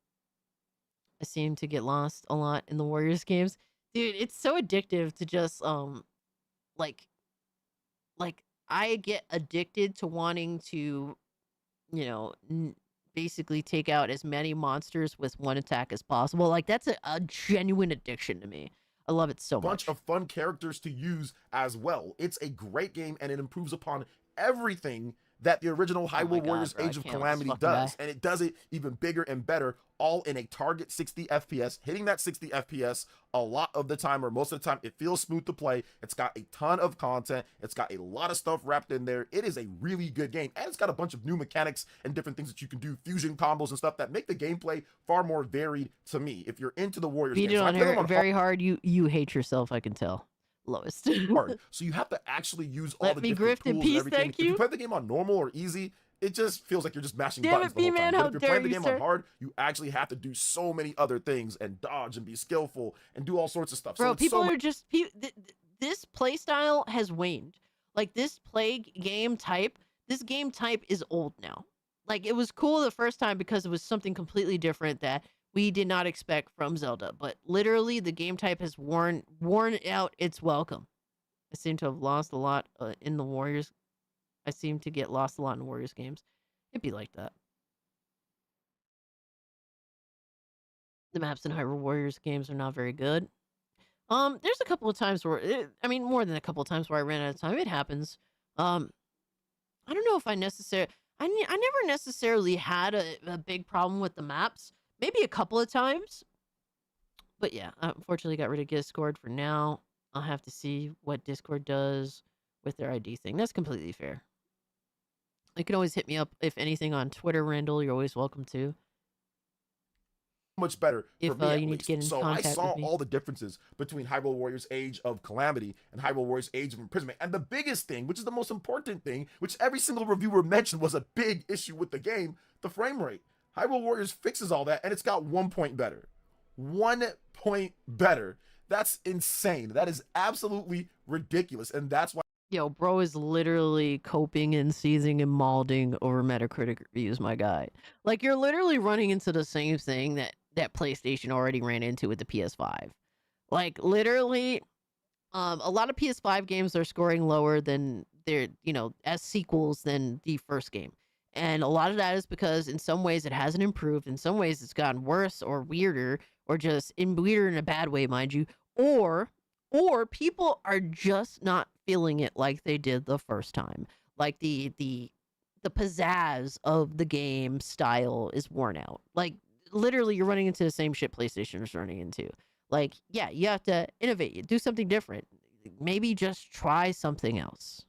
I seem to get lost a lot in the Warriors games. Dude, it's so addictive to just like I get addicted to wanting to, basically take out as many monsters with one attack as possible. Like that's a genuine addiction to me. I love it so much. Bunch of fun characters to use as well. It's a great game, and it improves upon everything that the original Oh my Hyrule God, Warriors bro, I Age of can't with this Calamity fucking does. guy. And it does it even bigger and better, all in a target 60 FPS. Hitting that 60 FPS a lot of the time, or most of the time, it feels smooth to play. It's got a ton of content. It's got a lot of stuff wrapped in there. It is a really good game. And it's got a bunch of new mechanics and different things that you can do, fusion combos and stuff that make the gameplay far more varied to me. If you're into the Warriors Beat games, it so I on play them her on very hard. You hate yourself, I can tell. Lowest. hard. So you have to actually use all Let the me different grift in tools peace, and everything. thank If you you. play the game on normal or easy, it just feels like you're just mashing Damn buttons it, the whole B-Man, time. how But if you're dare playing the you, game sir. on hard, you actually have to do so many other things and dodge and be skillful and do all sorts of stuff. Bro, so it's people so are just this play style has waned. Like this game type is old now. Like it was cool the first time because it was something completely different that we did not expect from Zelda. But literally, the game type has worn out its welcome. I seem to have lost a lot in the Warriors. I seem to get lost a lot in Warriors games. It'd be like that. The maps in Hyrule Warriors games are not very good. There's a couple of times where, more than a couple of times where I ran out of time. It happens. I don't know if I never necessarily had a big problem with the maps. Maybe a couple of times. But yeah, I unfortunately got rid of Discord for now. I'll have to see what Discord does with their ID thing. That's completely fair. You can always hit me up, if anything, on Twitter, Randall. You're always welcome to. much better If, for me at you need least. to get in So I contact saw with me. all the differences between Hyrule Warriors Age of Calamity and Hyrule Warriors Age of Imprisonment. And the biggest thing, which is the most important thing, which every single reviewer mentioned was a big issue with the game, the frame rate. Hyrule Warriors fixes all that, and it's got 1 point better. 1 point better. That's insane. That is absolutely ridiculous. And that's why Yo, bro is literally coping and seizing and mauling over Metacritic reviews, my guy. Like, you're literally running into the same thing that PlayStation already ran into with the PS5. Like, literally, a lot of PS5 games are scoring lower than their, as sequels than the first game. And a lot of that is because in some ways it hasn't improved. In some ways it's gotten worse or weirder, or just weirder in a bad way, mind you. Or people are just not feeling it like they did the first time. Like the pizzazz of the game style is worn out. Like literally you're running into the same shit PlayStation is running into. Like, yeah, you have to innovate, do something different. Maybe just try something else.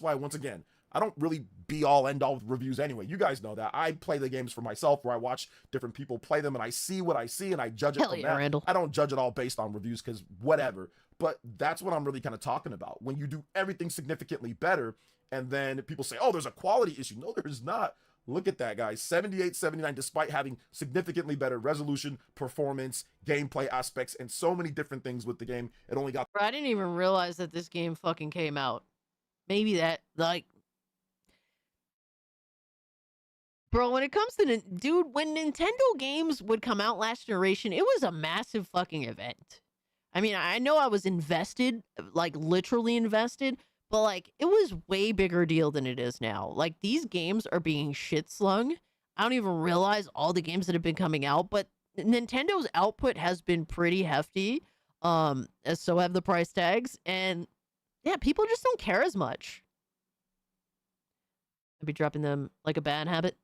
why, once again, I don't really be all end all with reviews anyway. You guys know that. I play the games for myself, where I watch different people play them and I see what I see and I judge it Hell from yeah, that. Randall. I don't judge it all based on reviews because whatever. But that's what I'm really kind of talking about. When you do everything significantly better and then people say, oh, there's a quality issue. No, there's not. Look at that, guys. 78, 79, despite having significantly better resolution, performance, gameplay aspects, and so many different things with the game, it only got... Bro, I didn't even realize that this game fucking came out. Maybe that, like... Bro, when it comes to... Dude, when Nintendo games would come out last generation, it was a massive fucking event. I mean, I know I was invested, like, literally invested, but, like, it was way bigger deal than it is now. Like, these games are being shit-slung. I don't even realize all the games that have been coming out, but Nintendo's output has been pretty hefty. As so have the price tags, and yeah, people just don't care as much. I'd be dropping them like a bad habit.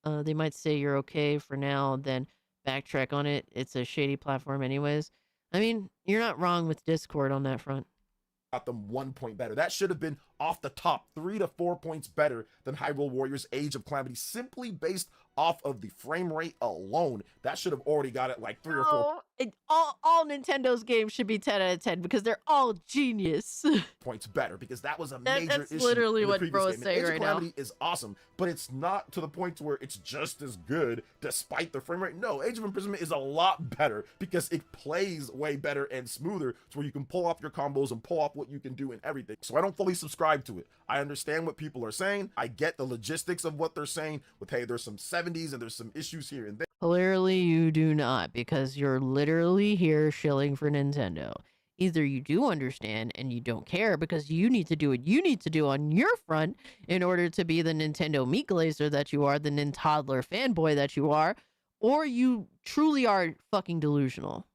They might say you're okay for now, then backtrack on it. It's a shady platform anyways. I mean, you're not wrong with Discord on that front. Got them 1 point better. That should have been off the top 3 to 4 points better than Hyrule Warriors Age of Calamity, simply based off of the frame rate alone. That should have already got it like 3 or 4 all Nintendo's games should be 10 out of 10 because they're all genius. points better, because that was a major that's issue. literally in the what previous bro is game. saying Age of right now. Calamity is awesome, but it's not to the point where it's just as good despite the frame rate. No, Age of Imprisonment is a lot better because it plays way better and smoother, to where you can pull off your combos and pull off what you can do and everything. So I don't fully subscribe to it. I understand what people are saying. I get the logistics of what they're saying with, hey, there's some 70s and there's some issues here and there. Clearly you do not, because you're literally here shilling for Nintendo. Either you do understand and you don't care because you need to do what you need to do on your front in order to be the Nintendo meat glazer that you are, the Nintoddler fanboy that you are, or you truly are fucking delusional.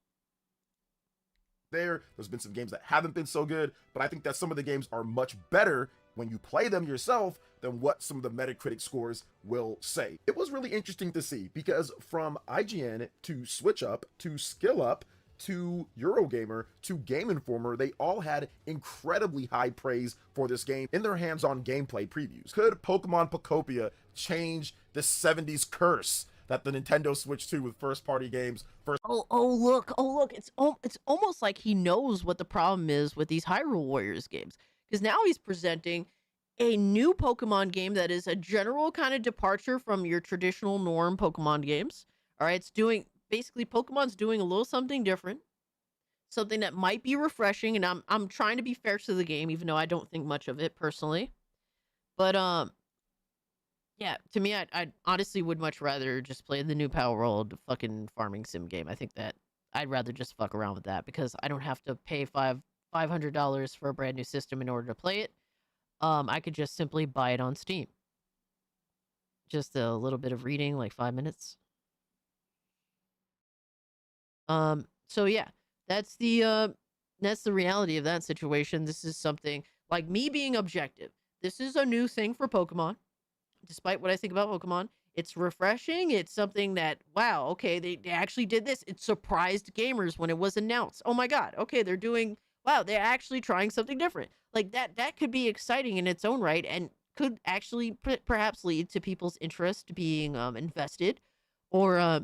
There's been some games that haven't been so good, but I think that some of the games are much better when you play them yourself than what some of the Metacritic scores will say. It was really interesting to see because from IGN to SwitchUp to SkillUp to Eurogamer to Game Informer, they all had incredibly high praise for this game in their hands-on gameplay previews. Could Pokemon Pocopia change the 70s curse that the Nintendo Switch 2 with first-party games look, it's almost like he knows what the problem is with these Hyrule Warriors games, because now he's presenting a new Pokemon game that is a general kind of departure from your traditional norm Pokemon games. All right, it's doing basically Pokemon's doing a little something different, something that might be refreshing, and I'm trying to be fair to the game, even though I don't think much of it personally. But yeah, to me, I honestly would much rather just play the new Power World fucking farming sim game. I think that I'd rather just fuck around with that because I don't have to pay $500 for a brand new system in order to play it. I could just simply buy it on Steam. Just a little bit of reading, like 5 minutes. So yeah, that's the reality of that situation. This is something like me being objective. This is a new thing for Pokemon. Despite what I think about Pokemon, it's refreshing. It's something that, wow, okay, they actually did this. It surprised gamers when it was announced. Oh my God, okay, they're actually trying something different. Like that could be exciting in its own right and could actually perhaps lead to people's interest being invested or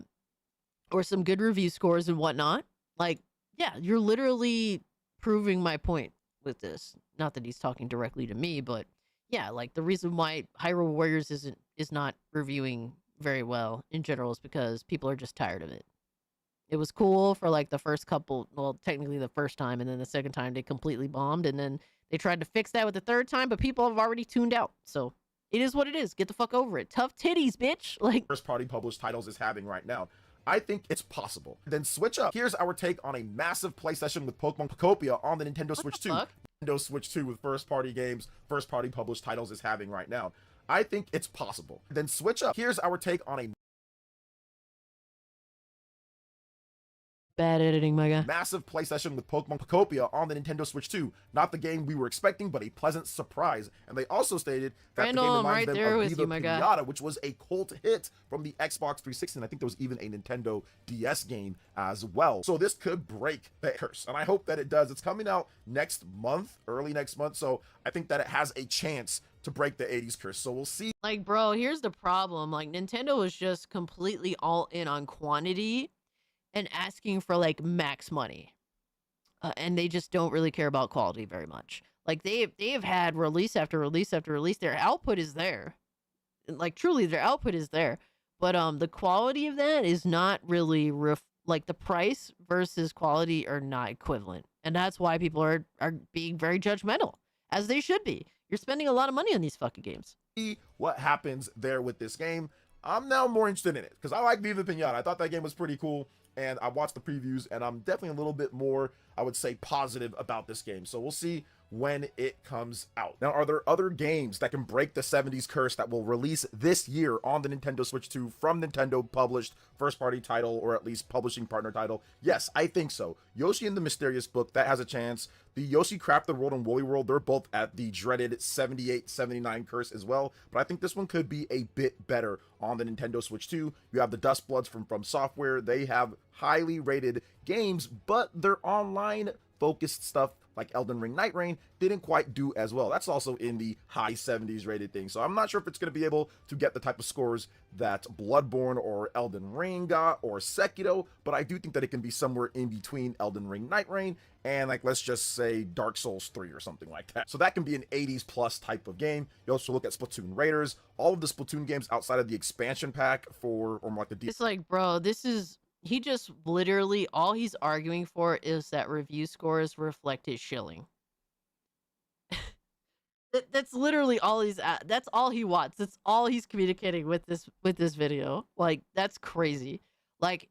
some good review scores and whatnot. Like, yeah, you're literally proving my point with this. Not that he's talking directly to me, but yeah, like the reason why Hyrule Warriors is not reviewing very well in general is because people are just tired of it. It was cool for like the first couple, well, technically the first time, and then the second time they completely bombed, and then they tried to fix that with the third time, but people have already tuned out. So it is what it is. Get the fuck over it. Tough titties, bitch. Like first-party published titles is having right now. I think it's possible. Then switch up. Here's our take on a massive play session with Pokemon Pocopia on the Nintendo Switch 2. Nintendo Switch 2 with first-party games, first-party published titles is having right now. I think it's possible. Then switch up. Here's our take on a bad editing, my guy. Massive play session with Pokemon Pocopia on the Nintendo Switch 2. Not the game we were expecting, but a pleasant surprise. And they also stated that the game reminds them of Viva Pinata, which was a cult hit from the Xbox 360. And I think there was even a Nintendo DS game as well. So this could break the curse. And I hope that it does. It's coming out next month, early next month. So I think that it has a chance to break the 80s curse. So we'll see. Like, bro, here's the problem. Like, Nintendo was just completely all in on quantity and asking for like max money, and they just don't really care about quality very much. Like they have had release after release after release. Their output is there, like truly their output is there, but the quality of that is not really like the price versus quality are not equivalent, and that's why people are being very judgmental, as they should be. You're spending a lot of money on these fucking games. See what happens there with this game. I'm now more interested in it because I like Viva Pinata. I thought that game was pretty cool. And I watched the previews, and I'm definitely a little bit more, I would say, positive about this game. So we'll see when it comes out. Now, are there other games that can break the 70s curse that will release this year on the Nintendo Switch 2 from Nintendo published first-party title, or at least publishing partner title? Yes, I think so. Yoshi and the Mysterious Book, that has a chance. The Yoshi Crafted World and Woolly World, they're both at the dreaded 78, 79 curse as well. But I think this one could be a bit better on the Nintendo Switch 2. You have the Dust Bloods from Software. They have highly rated games, but their online focused stuff like Elden Ring Night Rain didn't quite do as well. That's also in the high 70s rated thing. So I'm not sure if it's going to be able to get the type of scores that Bloodborne or Elden Ring got or Sekiro, but I do think that it can be somewhere in between Elden Ring Night Rain and, like, let's just say Dark Souls 3 or something like that. So that can be an 80s plus type of game. You also look at Splatoon Raiders, all of the Splatoon games outside of the expansion pack for, or more like the... It's like, bro, this is... He just literally, all he's arguing for is that review scores reflect his shilling. That's literally all that's all he wants. That's all he's communicating with this video. Like, that's crazy. Like,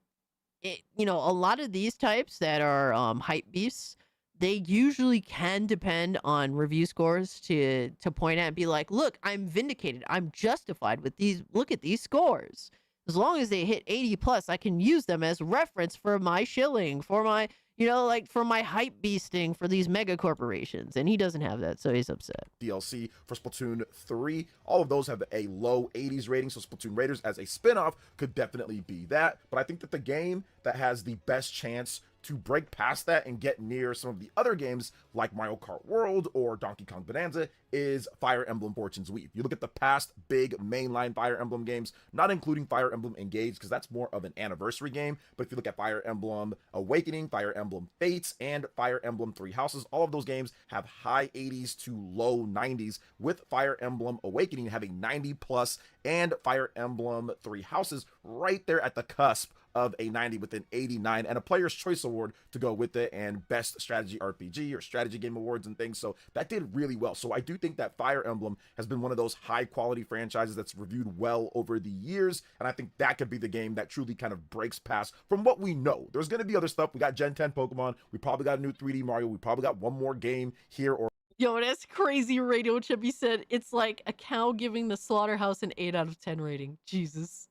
a lot of these types that are hype beasts, they usually can depend on review scores to point at and be like, look, I'm vindicated. I'm justified with these. Look at these scores. As long as they hit 80 plus, I can use them as reference for my shilling, for my, like for my hype beasting for these mega corporations. And he doesn't have that, so he's upset. DLC for Splatoon 3. All of those have a low 80s rating, so Splatoon Raiders as a spin-off could definitely be that. But I think that the game that has the best chance to break past that and get near some of the other games like Mario Kart World or Donkey Kong Bonanza is Fire Emblem Fortune's Weave. You look at the past big mainline Fire Emblem games, not including Fire Emblem Engage because that's more of an anniversary game, but if you look at Fire Emblem Awakening, Fire Emblem Fates, and Fire Emblem Three Houses, all of those games have high 80s to low 90s, with Fire Emblem Awakening having 90 plus and Fire Emblem Three Houses right there at the cusp of a 90 with an 89 and a Player's Choice Award to go with it, and Best Strategy RPG or Strategy Game Awards and things. So that did really well. So I do think that Fire Emblem has been one of those high quality franchises that's reviewed well over the years, and I think that could be the game that truly kind of breaks past from what we know. There's going to be other stuff. We got Gen 10 Pokemon. We probably got a new 3D Mario. We probably got one more game here or Yo, that's crazy. Radio Chippy said it's like a cow giving the slaughterhouse an 8 out of 10 rating. Jesus.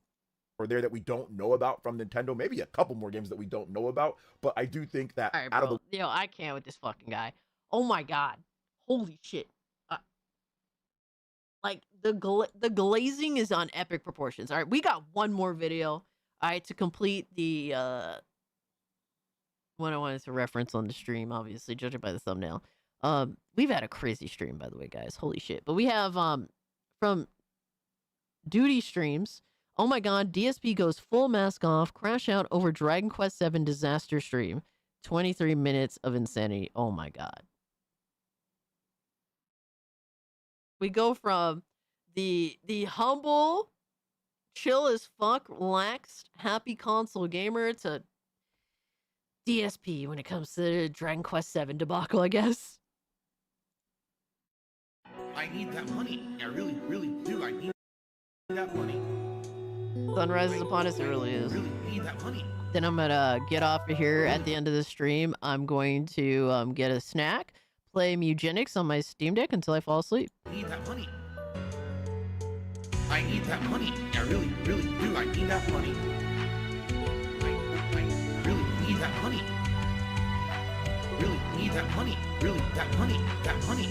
or there that we don't know about from Nintendo. Maybe a couple more games that we don't know about. But I do think that All right, out of bro. the Yo, I can't with this fucking guy. Oh my god. Holy shit. Like the glazing is on epic proportions. All right, we got one more video. All right, to complete the one I wanted to reference on the stream, obviously, judging by the thumbnail. We've had a crazy stream, by the way, guys. Holy shit. But we have from Duty Streams. Oh my god, DSP goes full mask off, crash out over Dragon Quest VII disaster stream. 23 minutes of insanity. Oh my god. We go from the humble, chill as fuck, relaxed, happy console gamer to DSP when it comes to Dragon Quest VII debacle, I guess. I need that money. I really, really do. I need that money. Sunrise is upon us. It really is. I really need that money. Then I'm gonna get off of here at the end of the stream. I'm going to get a snack, play Mugenics on my Steam Deck until I fall asleep. I need that money. I need that money. I really, really do. I need that money. I really need that money. Really need that money. Really, that money. That money.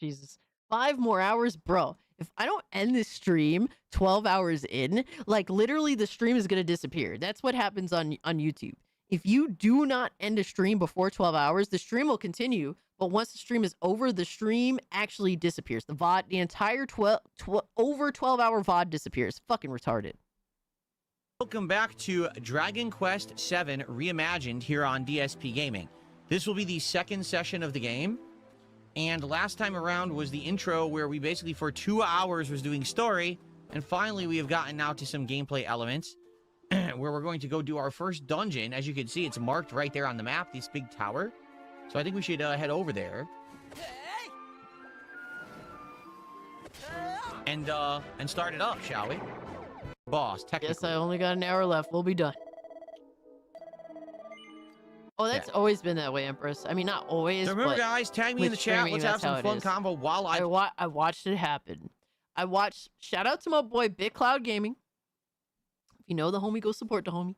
Jesus. 5 more hours? Bro, if I don't end this stream 12 hours in, like literally the stream is going to disappear. That's what happens on YouTube. If you do not end a stream before 12 hours, the stream will continue. But once the stream is over, the stream actually disappears. The VOD, the entire over 12-hour VOD disappears. Fucking retarded. Welcome back to Dragon Quest VII Reimagined here on DSP Gaming. This will be the second session of the game. And last time around was the intro where we basically for 2 hours was doing story. And finally we have gotten now to some gameplay elements where we're going to go do our first dungeon. As you can see, it's marked right there on the map, this big tower. So I think we should head over there. And start it up, shall we? Boss, technically. Yes, I only got an hour left. We'll be done. Oh, that's always been that way, Empress. I mean, not always, so remember, but guys, tag me in the chat. Let's have some fun combo while I watched it happen. Shout out to my boy BitCloud Gaming. If you know the homie, go support the homie.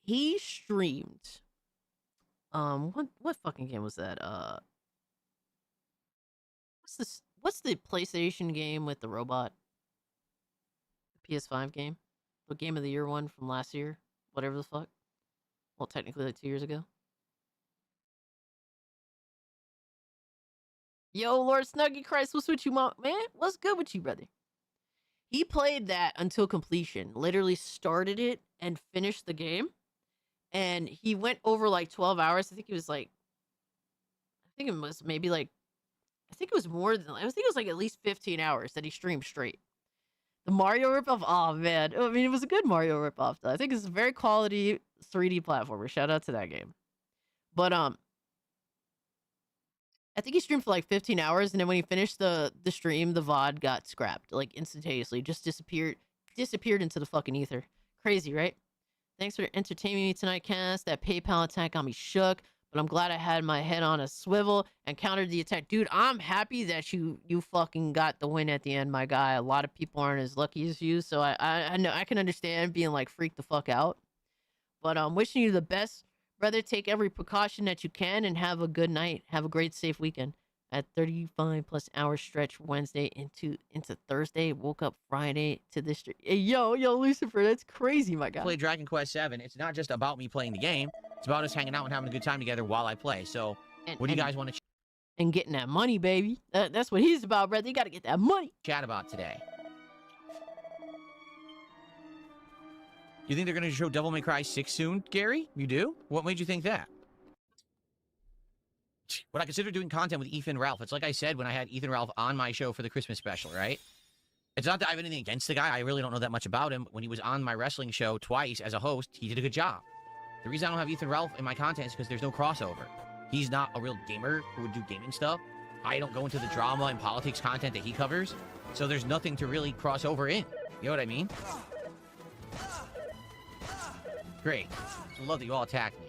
He streamed. What fucking game was that? What's the PlayStation game with the robot? The PS5 game? The Game of the Year one from last year? Whatever the fuck. Well, technically like 2 years ago. Yo, Lord Snuggy Christ, what's with you, man? What's good with you, brother? He played that until completion. Literally started it and finished the game. And he went over like 12 hours. I think it was more than, I think it was like at least 15 hours that he streamed straight. The Mario ripoff, oh man. I mean, it was a good Mario ripoff though. I think it's a very quality 3D platformer. Shout out to that game. But I think he streamed for like 15 hours, and then when he finished the stream, the VOD got scrapped like instantaneously. Just disappeared into the fucking ether. Crazy, right? Thanks for entertaining me tonight, Cass. That PayPal attack got me shook. but I'm glad I had my head on a swivel and countered the attack. Dude, I'm happy that you fucking got the win at the end, my guy. A lot of people aren't as lucky as you, so I know I can understand being like freaked the fuck out. But I'm wishing you the best. Brother, take every precaution that you can and have a good night. Have a great, safe weekend. At 35+ hour stretch Wednesday into Thursday. Woke up Friday to this. Hey, yo, Lucifer, that's crazy, my guy. Play Dragon Quest 7. It's not just about me playing the game. It's about us hanging out and having a good time together while I play. So, what do you guys want to and getting that money, baby? That's what he's about, brother. You got to get that money. Chat about today? You think they're going to show Devil May Cry 6 soon, Gary? You do? What made you think that? Would I consider doing content with Ethan Ralph? It's like I said when I had Ethan Ralph on my show for the Christmas special, right? It's not that I have anything against the guy. I really don't know that much about him. When he was on my wrestling show twice as a host, he did a good job. The reason I don't have Ethan Ralph in my content is because there's no crossover. He's not a real gamer who would do gaming stuff. I don't go into the drama and politics content that he covers, so there's nothing to really cross over in. You know what I mean? Great. I love that you all attacked me.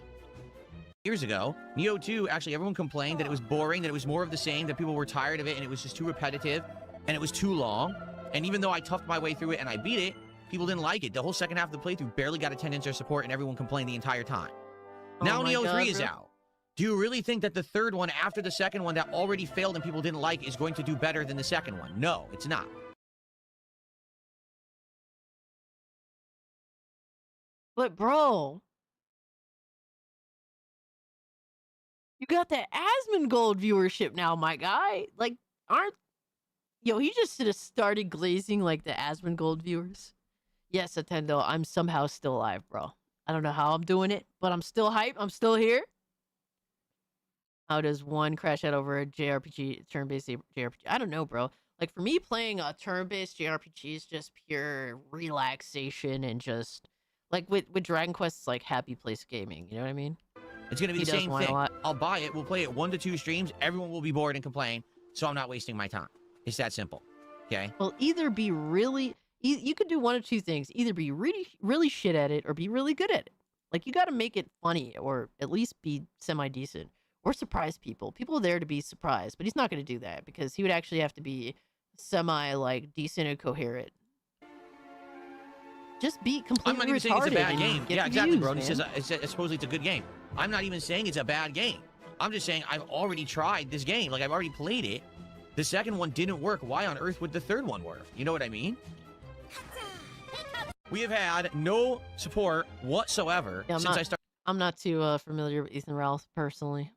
Years ago, Neo 2, actually everyone complained that it was boring, that it was more of the same, that people were tired of it, and it was just too repetitive, and it was too long. And even though I toughed my way through it and I beat it, people didn't like it. The whole second half of the playthrough barely got attendance or support, and everyone complained the entire time. Now Neo 3 is out. Do you really think that the third one, after the second one that already failed and people didn't like, is going to do better than the second one? No, it's not. But, bro, you got that Asmongold viewership now, my guy. Like, he just should have started glazing like the Asmongold viewers. Yes, Nintendo, I'm somehow still alive, bro. I don't know how I'm doing it, but I'm still hype. I'm still here. How does one crash out over a JRPG, turn-based JRPG? I don't know, bro. Like, for me, playing a turn-based JRPG is just pure relaxation and just, like, with Dragon Quest, it's like happy place gaming. You know what I mean? It's going to be the same thing. I'll buy it. We'll play it 1 to 2 streams. Everyone will be bored and complain, so I'm not wasting my time. It's that simple. Okay? Well, either be really... You could do one of two things. Either be really, really shit at it or be really good at it. Like, you got to make it funny or at least be semi-decent. Or surprise people. People are there to be surprised, but he's not going to do that because he would actually have to be semi, decent and coherent. Just be completely I'm not even saying it's a bad game. Yeah, exactly, views, bro. Man. He says supposedly it's a good game. I'm not even saying it's a bad game. I'm just saying I've already tried this game. Like, I've already played it. The second one didn't work. Why on earth would the third one work? You know what I mean? We have had no support whatsoever since I started. I'm not too familiar with Ethan Ralph personally.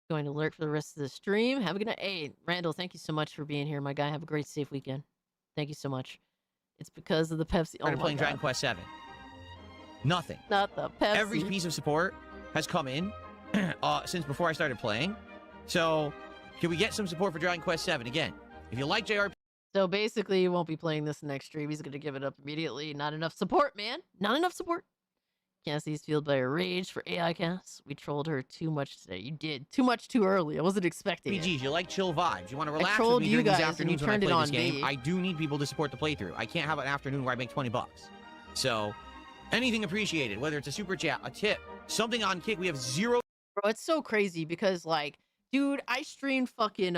Going to lurk for the rest of the stream. Have a good night. Hey, Randall, thank you so much for being here, my guy. Have a great, safe weekend. Thank you so much. It's because of the Pepsi. Started playing Dragon Quest 7. Nothing. Not the Pepsi. Every piece of support has come in since before I started playing. So, can we get some support for Dragon Quest 7 again? If you like JRPG. So basically, he won't be playing this next stream. He's going to give it up immediately. Not enough support, man. Not enough support. Cassie's fueled by a rage for AI Cass. We trolled her too much today. You did. Too much too early. I wasn't expecting it. RPGs, you like chill vibes. You want to relax I trolled with me you during guys these afternoons when I play this game. me. I do need people to support the playthrough. I can't have an afternoon where I make $20. So, anything appreciated, whether it's a super chat, a tip, something on Kick. We have 0. Bro, it's so crazy because, like, dude, I streamed fucking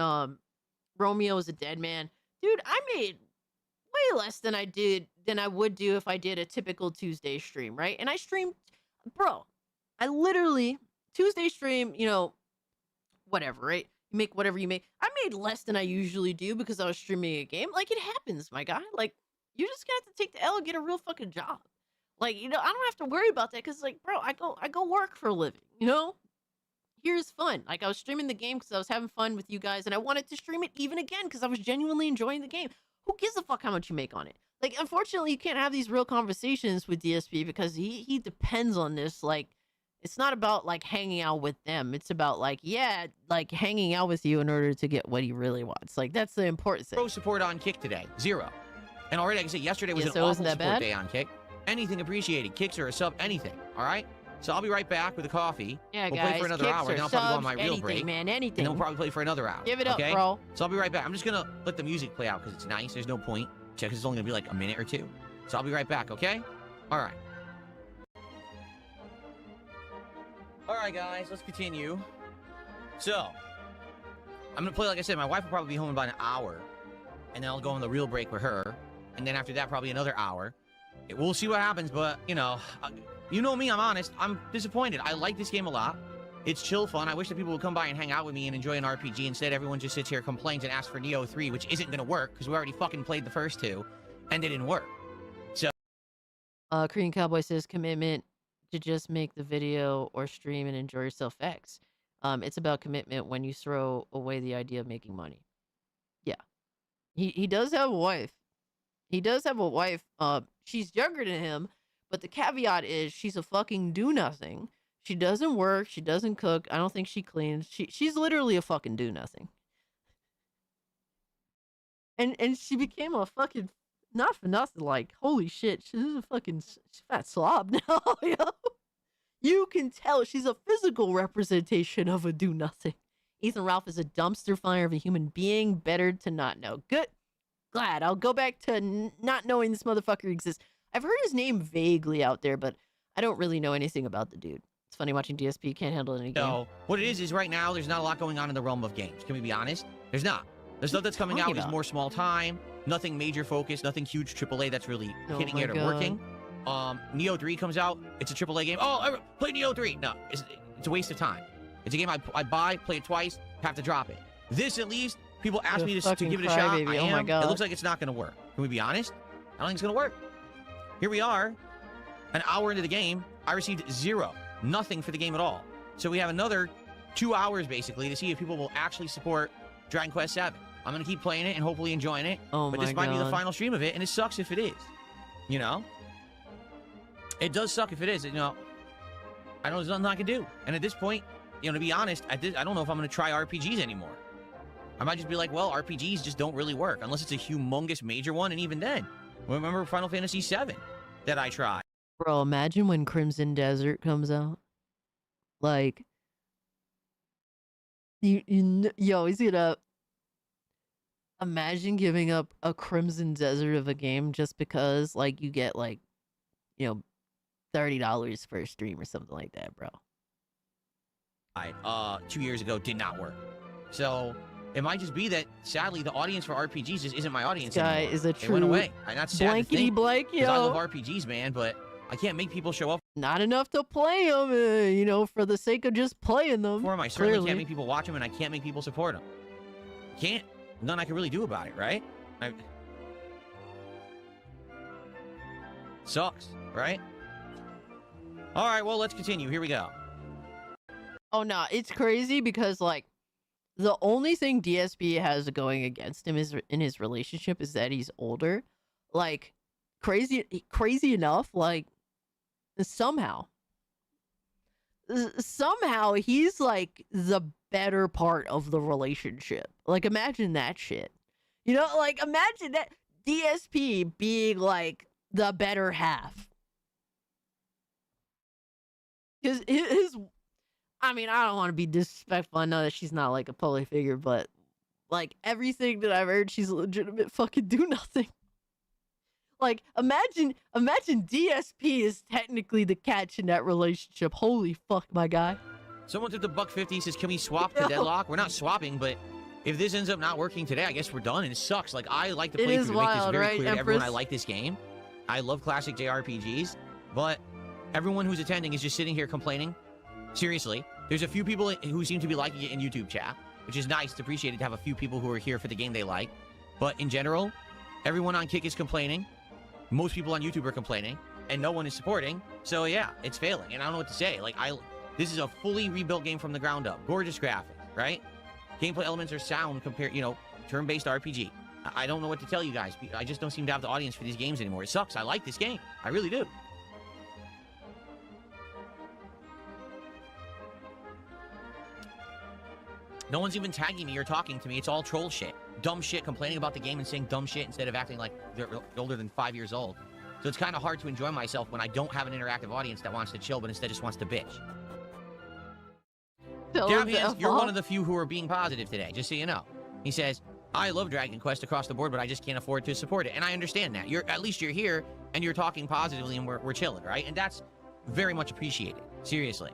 Romeo is a Dead Man. Dude, I made way less than I would do if I did a typical Tuesday stream, right? And I streamed, bro, I literally Tuesday stream, whatever, right? You make whatever you make. I made less than I usually do because I was streaming a game. Like, it happens, my guy. Like, you just got to take the L and get a real fucking job. Like, I don't have to worry about that because, like, bro, I go work for a living, Here's fun. Like, I was streaming the game because I was having fun with you guys, and I wanted to stream it even again because I was genuinely enjoying the game. Who gives a fuck how much you make on it? Like, unfortunately, you can't have these real conversations with DSP because he depends on this. Like, it's not about, like, hanging out with them. It's about, like, hanging out with you in order to get what he really wants. Like, that's the important thing. Pro support on Kick today. 0. And already, like I said, yesterday was an awful support day on Kick. Anything appreciated. Kicks or a sub, anything. All right? So I'll be right back with a coffee. Yeah, we'll guys, play for another hour, then I'll probably go on my real anything, break. Man, anything. And then we'll probably play for another hour. Give it up, okay? bro. So I'll be right back. I'm just going to let the music play out because it's nice. There's no point. Because it's only going to be like a minute or two. So I'll be right back, okay? All right. All right, guys, let's continue. So, I'm gonna play, like I said, my wife will probably be home in about an hour, and then I'll go on the real break with her, and then after that, probably another hour. We'll see what happens, but, you know me, I'm honest. I'm disappointed. I like this game a lot. It's chill fun. I wish that people would come by and hang out with me and enjoy an RPG. Instead, everyone just sits here, complains, and asks for Neo 3, which isn't gonna work, because we already fucking played the first two, and it didn't work. So... Korean Cowboy says, commitment to just make the video or stream and enjoy yourself X. It's about commitment when you throw away the idea of making money. Yeah. He does have a wife. He does have a wife. She's younger than him, but the caveat is she's a fucking do-nothing. She doesn't work. She doesn't cook. I don't think she cleans. She's literally a fucking do-nothing. And she became a fucking, not for nothing, like, holy shit, she's a fucking fat slob now, yo. You can tell she's a physical representation of a do-nothing. Ethan Ralph is a dumpster fire of a human being. Better to not know. Good. Glad. I'll go back to not knowing this motherfucker exists. I've heard his name vaguely out there, but I don't really know anything about the dude. It's funny watching DSP can't handle any game. So, what it is right now, there's not a lot going on in the realm of games. Can we be honest? There's not. The stuff that's coming out is more small time, nothing major focus, nothing huge AAA that's really hitting it or working. Neo 3 comes out, it's a AAA game. Oh, play Neo 3. No, it's a waste of time. It's a game I buy, play it twice, have to drop it. This, at least, people ask me to give it a shot. I am. It looks like it's not going to work. Can we be honest? I don't think it's going to work. Here we are, an hour into the game. I received 0. Nothing for the game at all. So we have another 2 hours, basically, to see if people will actually support Dragon Quest 7. I'm going to keep playing it and hopefully enjoying it. But this might be the final stream of it, and it sucks if it is. You know? It does suck if it is. You know, I know there's nothing I can do. And at this point, you know, to be honest, I don't know if I'm going to try RPGs anymore. I might just be like, well, RPGs just don't really work unless it's a humongous major one. And even then, remember Final Fantasy VII that I tried. Bro, imagine when Crimson Desert comes out. Like, yo, he's gonna imagine giving up a Crimson Desert of a game just because, like, you get, like, you know, $30 for a stream or something like that, bro. 2 years ago did not work. So it might just be that, sadly, the audience for RPGs just isn't my audience this guy anymore. is a It true went away. And that's sad to think, blank, yo. 'cause I love RPGs, man, but I can't make people show up. Not enough to play them, you know, for the sake of just playing them. For them. I certainly can't make people watch them, and I can't make people support them. Can't. Nothing I can really do about it, right? Sucks, right? All right, well, let's continue. Here we go. Oh, no, it's crazy because, like, the only thing DSP has going against him is in his relationship is that he's older. Like, crazy enough, like, somehow he's, like, the better part of the relationship. Like, imagine that shit. You know, like, imagine that DSP being, like, the better half. Because I mean, I don't want to be disrespectful. I know that she's not, like, a public figure, but, like, everything that I've heard, she's a legitimate fucking do-nothing. Like, imagine DSP is technically the catch in that relationship. Holy fuck, my guy. Someone took the $150, says, can we swap to Deadlock? We're not swapping, but if this ends up not working today, I guess we're done, and it sucks. Like, I like to play through to make this very clear to everyone I like this game. I love classic JRPGs, but everyone who's attending is just sitting here complaining. Seriously, there's a few people who seem to be liking it in YouTube chat, which is nice. It's appreciated to have a few people who are here for the game they like. But in general, everyone on Kick is complaining. Most people on YouTube are complaining, and no one is supporting. So yeah, it's failing, and I don't know what to say. Like, this is a fully rebuilt game from the ground up. Gorgeous graphics, right? Gameplay elements are sound compared, you know, turn-based RPG. I don't know what to tell you guys. I just don't seem to have the audience for these games anymore. It sucks. I like this game. I really do. No one's even tagging me or talking to me. It's all troll shit. Dumb shit, complaining about the game and saying dumb shit instead of acting like they're older than 5 years old. So it's kind of hard to enjoy myself when I don't have an interactive audience that wants to chill, but instead just wants to bitch. Dabhands, you're one of the few who are being positive today, just so you know. He says, I love Dragon Quest across the board, but I just can't afford to support it. And I understand that. At least you're here, and you're talking positively, and we're chilling, right? And that's very much appreciated. Seriously.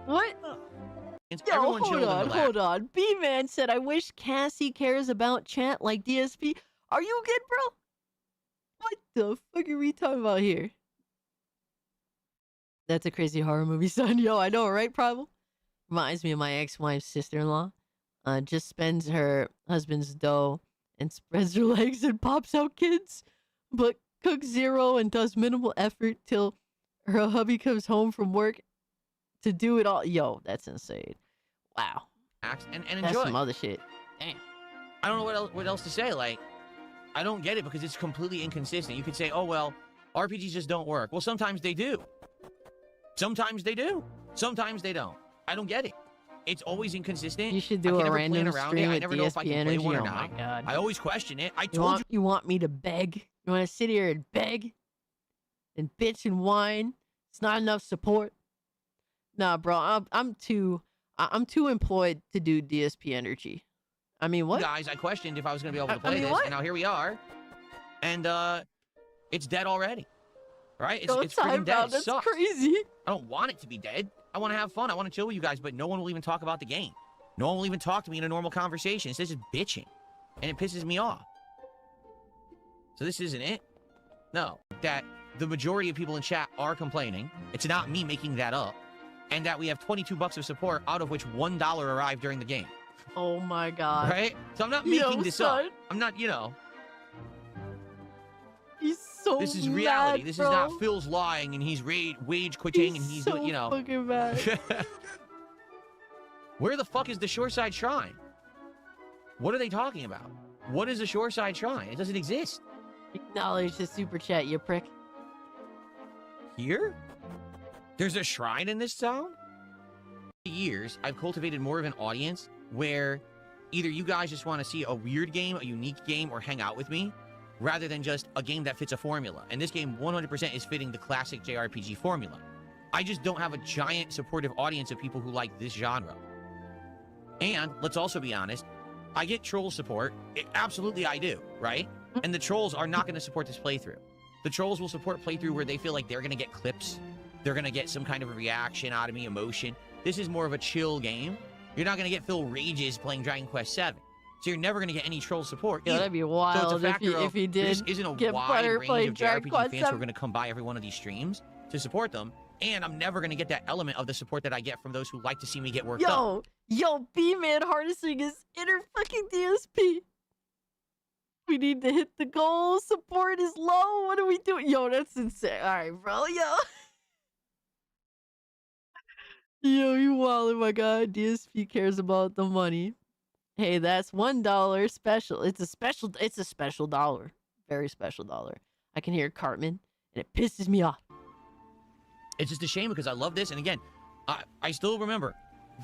What? Yo, Everyone hold chilled and on, relaxed. hold on. B-Man said, I wish Cassie cares about chat like DSP. Are you good, bro? What the fuck are we talking about here? That's a crazy horror movie, son. Yo, I know, right, Problem? Reminds me of my ex-wife's sister-in-law. Just spends her husband's dough and spreads her legs and pops out kids, but cooks zero and does minimal effort till her hubby comes home from work to do it all. Yo, that's insane. Wow. And That's enjoy. some other shit. Damn. I don't know what else to say. Like, I don't get it because it's completely inconsistent. You could say, oh, well, RPGs just don't work. Well, sometimes they do. Sometimes they do. Sometimes they don't. I don't get it. It's always inconsistent. You should do I a can never random plan around stream it. I with never know if I DSP can energy. play one or Oh not. my god. I always question it. I told you. You want me to beg? You want to sit here and beg? And bitch and whine? It's not enough support? Nah, bro. I'm too employed to do DSP energy. I mean, what? Guys, I questioned if I was going to be able to I play mean, this, what? and now here we are. And it's dead already. Right? It's freaking time dead. out. It That's sucks. crazy. I don't want it to be dead. I want to have fun. I want to chill with you guys, but no one will even talk about the game. No one will even talk to me in a normal conversation. It's just bitching, and it pisses me off. So this isn't it? No. That the majority of people in chat are complaining. It's not me making that up. And that we have 22 bucks of support, out of which $1 arrived during the game. Oh my god. Right? So I'm not Yo, making this son. up. I'm not, you know. He's so This is reality. mad, This bro. is not Phil's lying and he's wage quitting and he's so doing, you know. fucking mad. Where the fuck is the Shoreside Shrine? What are they talking about? What is a Shoreside Shrine? It doesn't exist. Acknowledge the super chat, you prick. Here? There's a shrine in this town? For years, I've cultivated more of an audience where either you guys just want to see a weird game, a unique game, or hang out with me, rather than just a game that fits a formula. And this game 100% is fitting the classic JRPG formula. I just don't have a giant supportive audience of people who like this genre. And let's also be honest, I get troll support. Absolutely I do, right? And the trolls are not going to support this playthrough. The trolls will support playthrough where they feel like they're going to get clips. They're going to get some kind of a reaction out of me, emotion. This is more of a chill game. You're not going to get Phil Rages playing Dragon Quest VII. So you're never going to get any troll support. Yeah, either. that'd be So wild it's a factor if he of, there did just isn't a get wide better range playing of Dragon JRPG Quest fans who are 7. going to come by every one of these streams to support them. And I'm never going to get that element of the support that I get from those who like to see me get worked up. Yo, B-Man harnessing his inner fucking DSP. We need to hit the goal. Support is low. What are we doing? Yo, that's insane. All right, bro. Yo, you wildin', my god. DSP cares about the money. Hey, that's $1 special. It's a special dollar. Very special dollar. I can hear Cartman, and it pisses me off. It's just a shame because I love this. And again, I still remember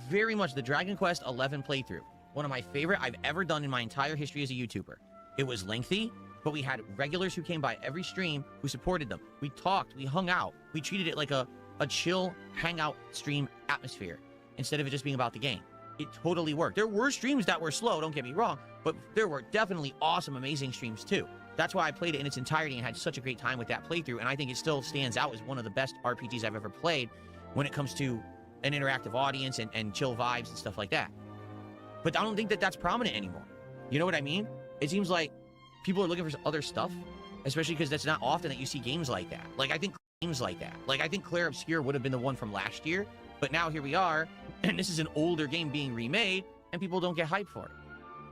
very much the Dragon Quest XI playthrough. One of my favorite I've ever done in my entire history as a YouTuber. It was lengthy, but we had regulars who came by every stream who supported them. We talked, we hung out. We treated it like a chill hangout stream atmosphere instead of it just being about the game. It totally worked. There were streams that were slow, don't get me wrong, but there were definitely awesome, amazing streams too. That's why I played it in its entirety and had such a great time with that playthrough, and I think it still stands out as one of the best RPGs I've ever played when it comes to an interactive audience and chill vibes and stuff like that. But I don't think that that's prominent anymore. You know what I mean? It seems like people are looking for other stuff, especially because that's not often that you see games like that. Like, I think games like that. Like, I think Claire Obscure would have been the one from last year, but now here we are, and this is an older game being remade, and people don't get hyped for it.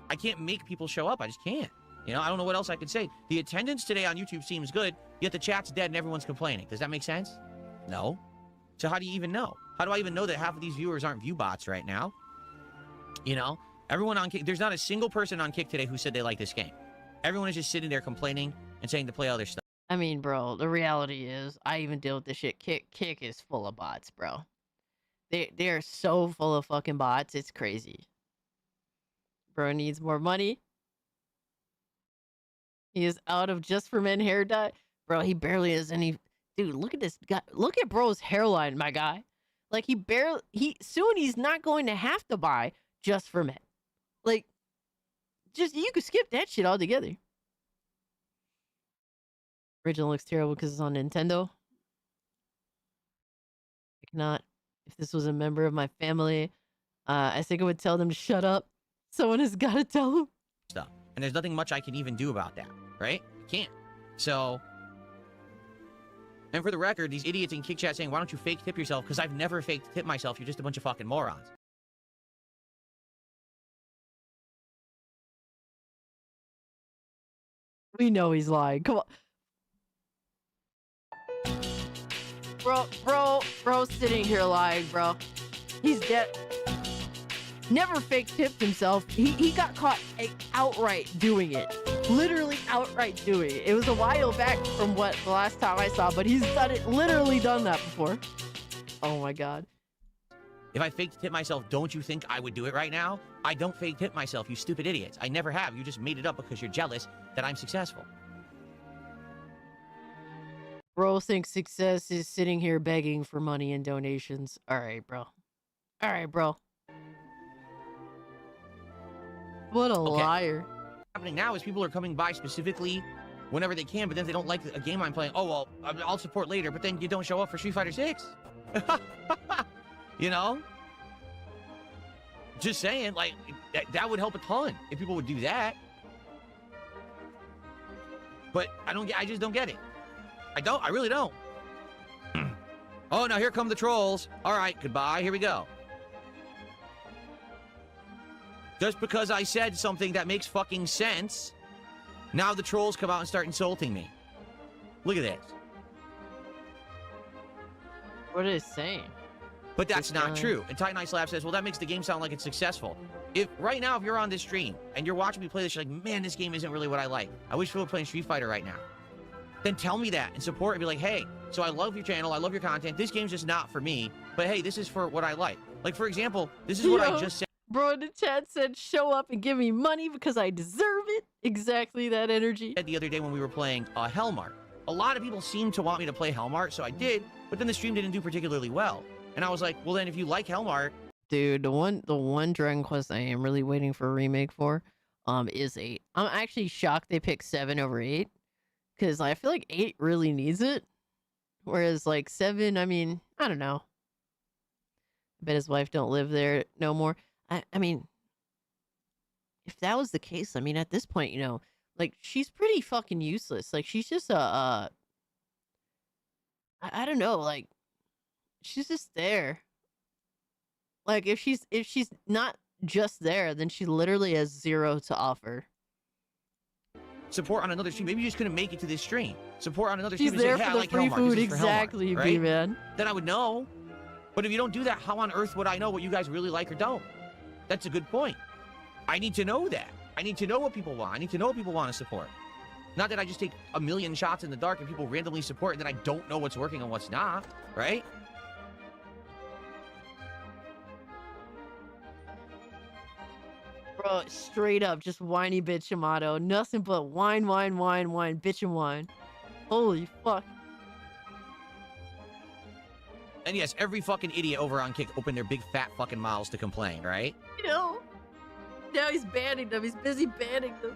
I can't make people show up. I just can't. You know, I don't know what else I could say. The attendance today on YouTube seems good, yet the chat's dead and everyone's complaining. Does that make sense? No. So how do you even know? How do I even know that half of these viewers aren't view bots right now? You know, everyone on Kick, there's not a single person on Kick today who said they like this game. Everyone is just sitting there complaining and saying to play other stuff. I mean, bro, the reality is, I even deal with this shit. Kick is full of bots, bro. They're so full of fucking bots. It's crazy. Bro needs more money. He is out of Just for Men hair dye. Bro, he barely has any. Dude, look at this guy. Look at bro's hairline, my guy. Like, soon he's not going to have to buy Just for Men. Like, you could skip that shit altogether. Original looks terrible because it's on Nintendo. I cannot If this was a member of my family, I think I would tell them to shut up. Someone has got to tell them. Stuff. And there's nothing much I can even do about that, right? I can't. So, and for the record, these idiots in Kick Chat saying, why don't you fake tip yourself? Because I've never fake tip myself. You're just a bunch of fucking morons. We know he's lying. Come on. Bro's sitting here lying, bro. He's dead. Never fake tipped himself. He got caught outright doing it. Literally outright doing it. It was a while back from what the last time I saw, but he's literally done that before. Oh my god. If I fake tip myself, don't you think I would do it right now? I don't fake tip myself, you stupid idiots. I never have. You just made it up because you're jealous that I'm successful. Bro thinks success is sitting here begging for money and donations. Alright, bro. Alright, bro. What a liar. What's happening now is people are coming by specifically whenever they can, but then they don't like a game I'm playing. Oh, well, I'll support later, but then you don't show up for Street Fighter 6. You know? Just saying, like, that would help a ton if people would do that. But I just don't get it. I really don't. Oh, now here come the trolls. All right, goodbye. Here we go. Just because I said something that makes fucking sense, now the trolls come out and start insulting me. Look at this. What are they saying? But that's not true. And Titan Ice Lab says, well, that makes the game sound like it's successful. If right now, if you're on this stream and you're watching me play this, you're like, man, this game isn't really what I like. I wish people were playing Street Fighter right now. Then tell me that and support and be like, hey, so I love your channel, I love your content. This game's just not for me, but hey, this is for what I like. Like, for example, this is what I just said. Bro in the chat said, show up and give me money because I deserve it. Exactly that energy. The other day when we were playing Hellmart. A lot of people seemed to want me to play Hellmart, so I did, but then the stream didn't do particularly well. And I was like, well, then if you like Hellmart... Dude, the one Dragon Quest I am really waiting for a remake for is 8. I'm actually shocked they picked 7 over 8. Because I feel like 8 really needs it. Whereas, like, 7, I mean, I don't know. I bet his wife don't live there no more. I mean, if that was the case, I mean, at this point, you know, like, she's pretty fucking useless. Like, she's just I don't know, like, she's just there. Like, if she's not just there, then she literally has 0 to offer. Support on another stream. Maybe you just couldn't make it to this stream. Support on another stream. She's there say, hey, for the like free Hellmart. food, exactly, Hellmart, right? B-Man. Then I would know. But if you don't do that, how on earth would I know what you guys really like or don't? That's a good point. I need to know that. I need to know what people want. I need to know what people want to support. Not that I just take a million shots in the dark and people randomly support and then I don't know what's working and what's not, right? Bro, straight up, just whiny bitch Yamato. Nothing but whine, bitch and whine. Holy fuck. And yes, every fucking idiot over on Kick opened their big fat fucking mouths to complain, right? You know, now he's banning them. He's busy banning them.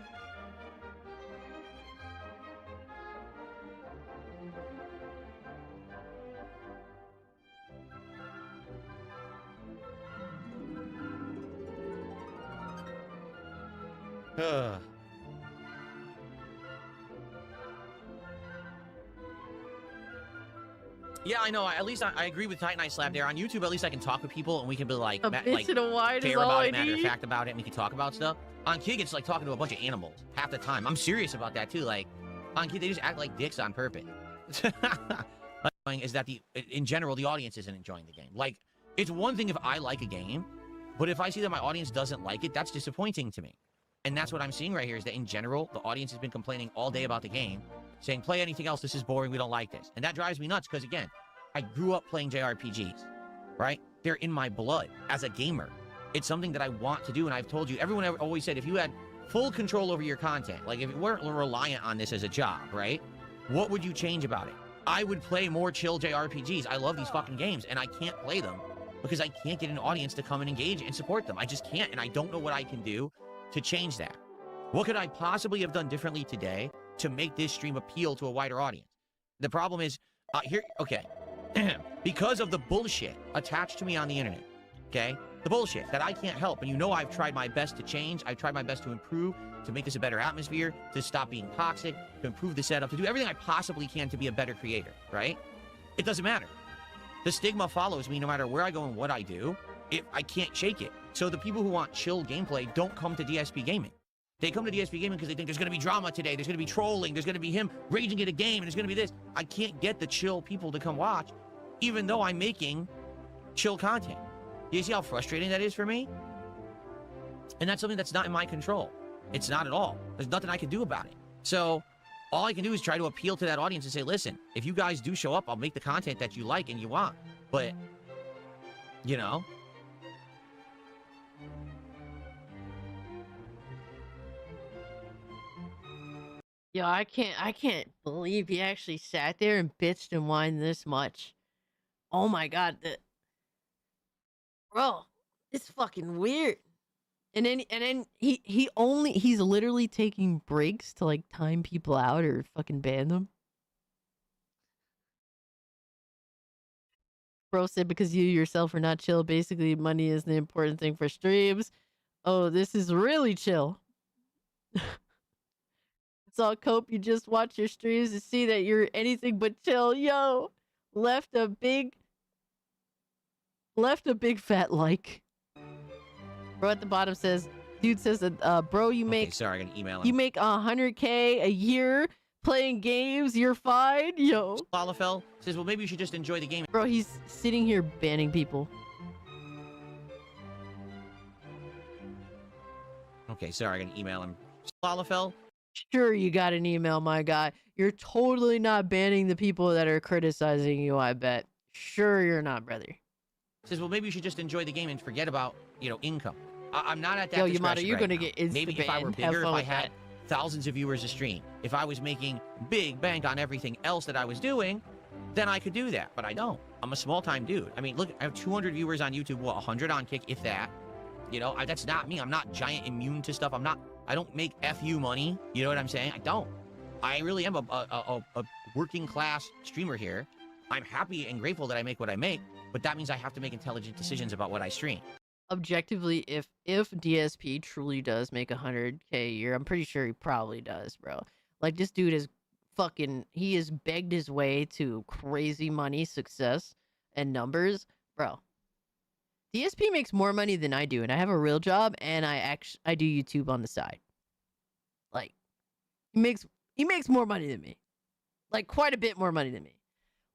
Yeah, I know. At least I agree with Titan Ice Lab there. On YouTube, at least I can talk with people and we can be like, bitch and a whine is fair all about I it, matter of need. fact about it, and we can talk about stuff. On Kick, it's like talking to a bunch of animals half the time. I'm serious about that too. Like, on Kick, they just act like dicks on purpose. Is that in general, the audience isn't enjoying the game. Like, it's one thing if I like a game, but if I see that my audience doesn't like it, that's disappointing to me. And that's what I'm seeing right here is that in general, the audience has been complaining all day about the game, saying, play anything else, this is boring, we don't like this. And that drives me nuts because, again, I grew up playing JRPGs, right? They're in my blood as a gamer. It's something that I want to do, and I've told you, everyone always said, if you had full control over your content, like if you weren't reliant on this as a job, right? What would you change about it? I would play more chill JRPGs. I love these fucking games, and I can't play them because I can't get an audience to come and engage and support them. I just can't, and I don't know what I can do to change that. What could I possibly have done differently today to make this stream appeal to a wider audience? The problem is, okay, because of the bullshit attached to me on the internet, okay? The bullshit that I can't help. And you know I've tried my best to change. I've tried my best to improve, to make this a better atmosphere, to stop being toxic, to improve the setup, to do everything I possibly can to be a better creator, right? It doesn't matter. The stigma follows me no matter where I go and what I do. I can't shake it. So the people who want chill gameplay don't come to DSP Gaming. They come to DSP Gaming because they think there's going to be drama today, there's going to be trolling, there's going to be him raging at a game, and there's going to be this. I can't get the chill people to come watch, even though I'm making chill content. You see how frustrating that is for me? And that's something that's not in my control. It's not at all. There's nothing I can do about it. So all I can do is try to appeal to that audience and say, listen, if you guys do show up, I'll make the content that you like and you want. But, you know... Yo, I can't believe he actually sat there and bitched and whined this much. Oh my god, bro, it's fucking weird. And then he's literally taking breaks to like time people out or fucking ban them. Bro said because you yourself are not chill, basically money is the important thing for streams. Oh, this is really chill. It's all cope. You just watch your streams to see that you're anything but chill. Yo, left a big fat like. Bro at the bottom says, dude says that, bro, you make. Okay, sorry, I got an email him. You make $100K a year playing games. You're fine, yo. Falafel says, well, maybe you should just enjoy the game. Bro, he's sitting here banning people. Okay, sorry, I got an email him. Falafel. Sure, you got an email, my guy. You're totally not banning the people that are criticizing you, I bet. Sure you're not, brother. Says, well, maybe you should just enjoy the game and forget about, income. I'm not at that Yo, discretion Yamato, you're right gonna now. get insta Maybe if I were banned. bigger, if Have fun I with had that. thousands of viewers a stream, if I was making big bank on everything else that I was doing, then I could do that. But I don't. I'm a small-time dude. I mean, look, I have 200 viewers on YouTube, 100 on Kick, if that. That's not me. I'm not giant immune to stuff. I don't make FU money. You know what I'm saying? I don't. I really am a working class streamer here. I'm happy and grateful that I make what I make, but that means I have to make intelligent decisions about what I stream. Objectively, if DSP truly does make $100K a year, I'm pretty sure he probably does, bro. Like, this dude is he has begged his way to crazy money, success, and numbers. Bro, DSP makes more money than I do, and I have a real job, and I do YouTube on the side. Like, he makes more money than me. Like, quite a bit more money than me.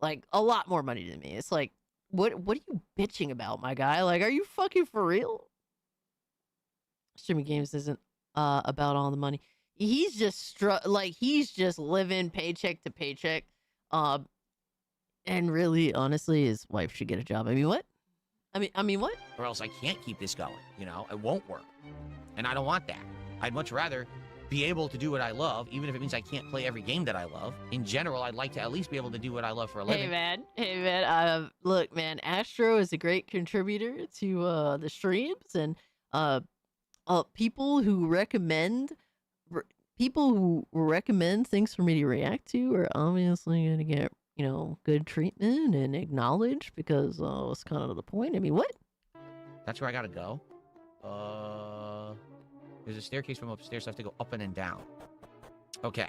Like, a lot more money than me. It's like, what are you bitching about, my guy? Like, are you fucking for real? Streaming games isn't about all the money. He's just he's just living paycheck to paycheck. And really, honestly, his wife should get a job. I mean, what? I mean, what? Or else I can't keep this going, It won't work. And I don't want that. I'd much rather be able to do what I love, even if it means I can't play every game that I love. In general, I'd like to at least be able to do what I love for a living. Hey, man. Look, man, Astro is a great contributor to the streams, and people who recommend things for me to react to are obviously going to get, good treatment and acknowledged, because it's kind of the point. I mean, what? That's where I gotta go. There's a staircase from upstairs, so I have to go up and then down. Okay.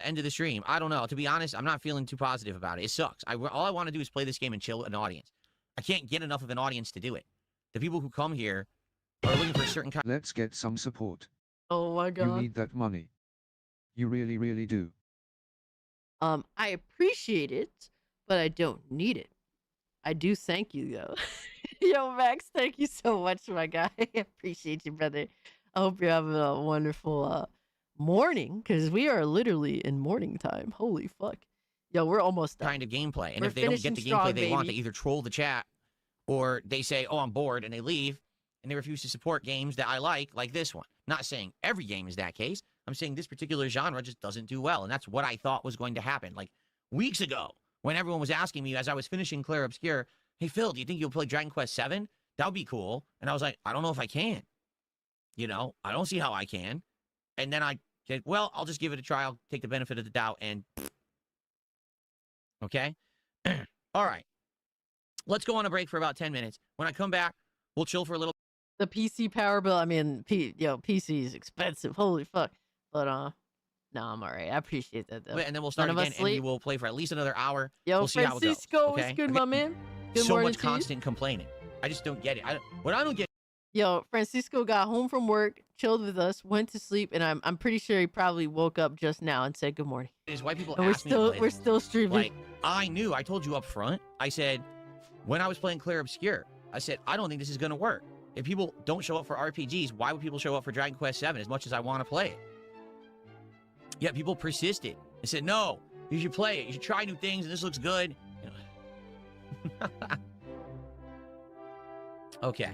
End of the stream. I don't know. To be honest, I'm not feeling too positive about it. It sucks. All I want to do is play this game and chill with an audience. I can't get enough of an audience to do it. The people who come here are looking for a certain kind. Let's get some support. Oh my god. You need that money. You really, really do. I appreciate it, but I don't need it. I do thank you, though. Yo, Max, thank you so much, my guy. I appreciate you, brother. I hope you're having a wonderful morning, because we are literally in morning time. Holy fuck. Yo, we're almost done. Kind of gameplay. And We're if they don't get the finishing strong, gameplay they want, they baby. either troll the chat, or they say, oh, I'm bored, and they leave, and they refuse to support games that I like this one. Not saying every game is that case. I'm saying this particular genre just doesn't do well, and that's what I thought was going to happen. Like, weeks ago, when everyone was asking me as I was finishing Claire Obscure, hey, Phil, do you think you'll play Dragon Quest VII? That would be cool. And I was like, I don't know if I can. I don't see how I can. And then I said, well, I'll just give it a try. I'll take the benefit of the doubt, and okay? All right. Let's go on a break for about 10 minutes. When I come back, we'll chill for a little. The PC power bill. I mean, PC is expensive. Holy fuck. But no, I'm all right. I appreciate that though. And then we'll start again, and we will play for at least another hour. Yo, we'll see Francisco, how it goes. what's good, my man? Good so morning much to you. constant complaining. I just don't get it. What I don't get. Yo, Francisco got home from work, chilled with us, went to sleep, and I'm pretty sure he probably woke up just now and said good morning. Is why people and ask me to play we're this. still streaming. Like, I knew. I told you up front. I said, when I was playing Clear Obscure, I said, I don't think this is going to work. If people don't show up for RPGs, why would people show up for Dragon Quest VII as much as I want to play it? Yet people persisted and said, no, you should play it. You should try new things, and this looks good. Okay.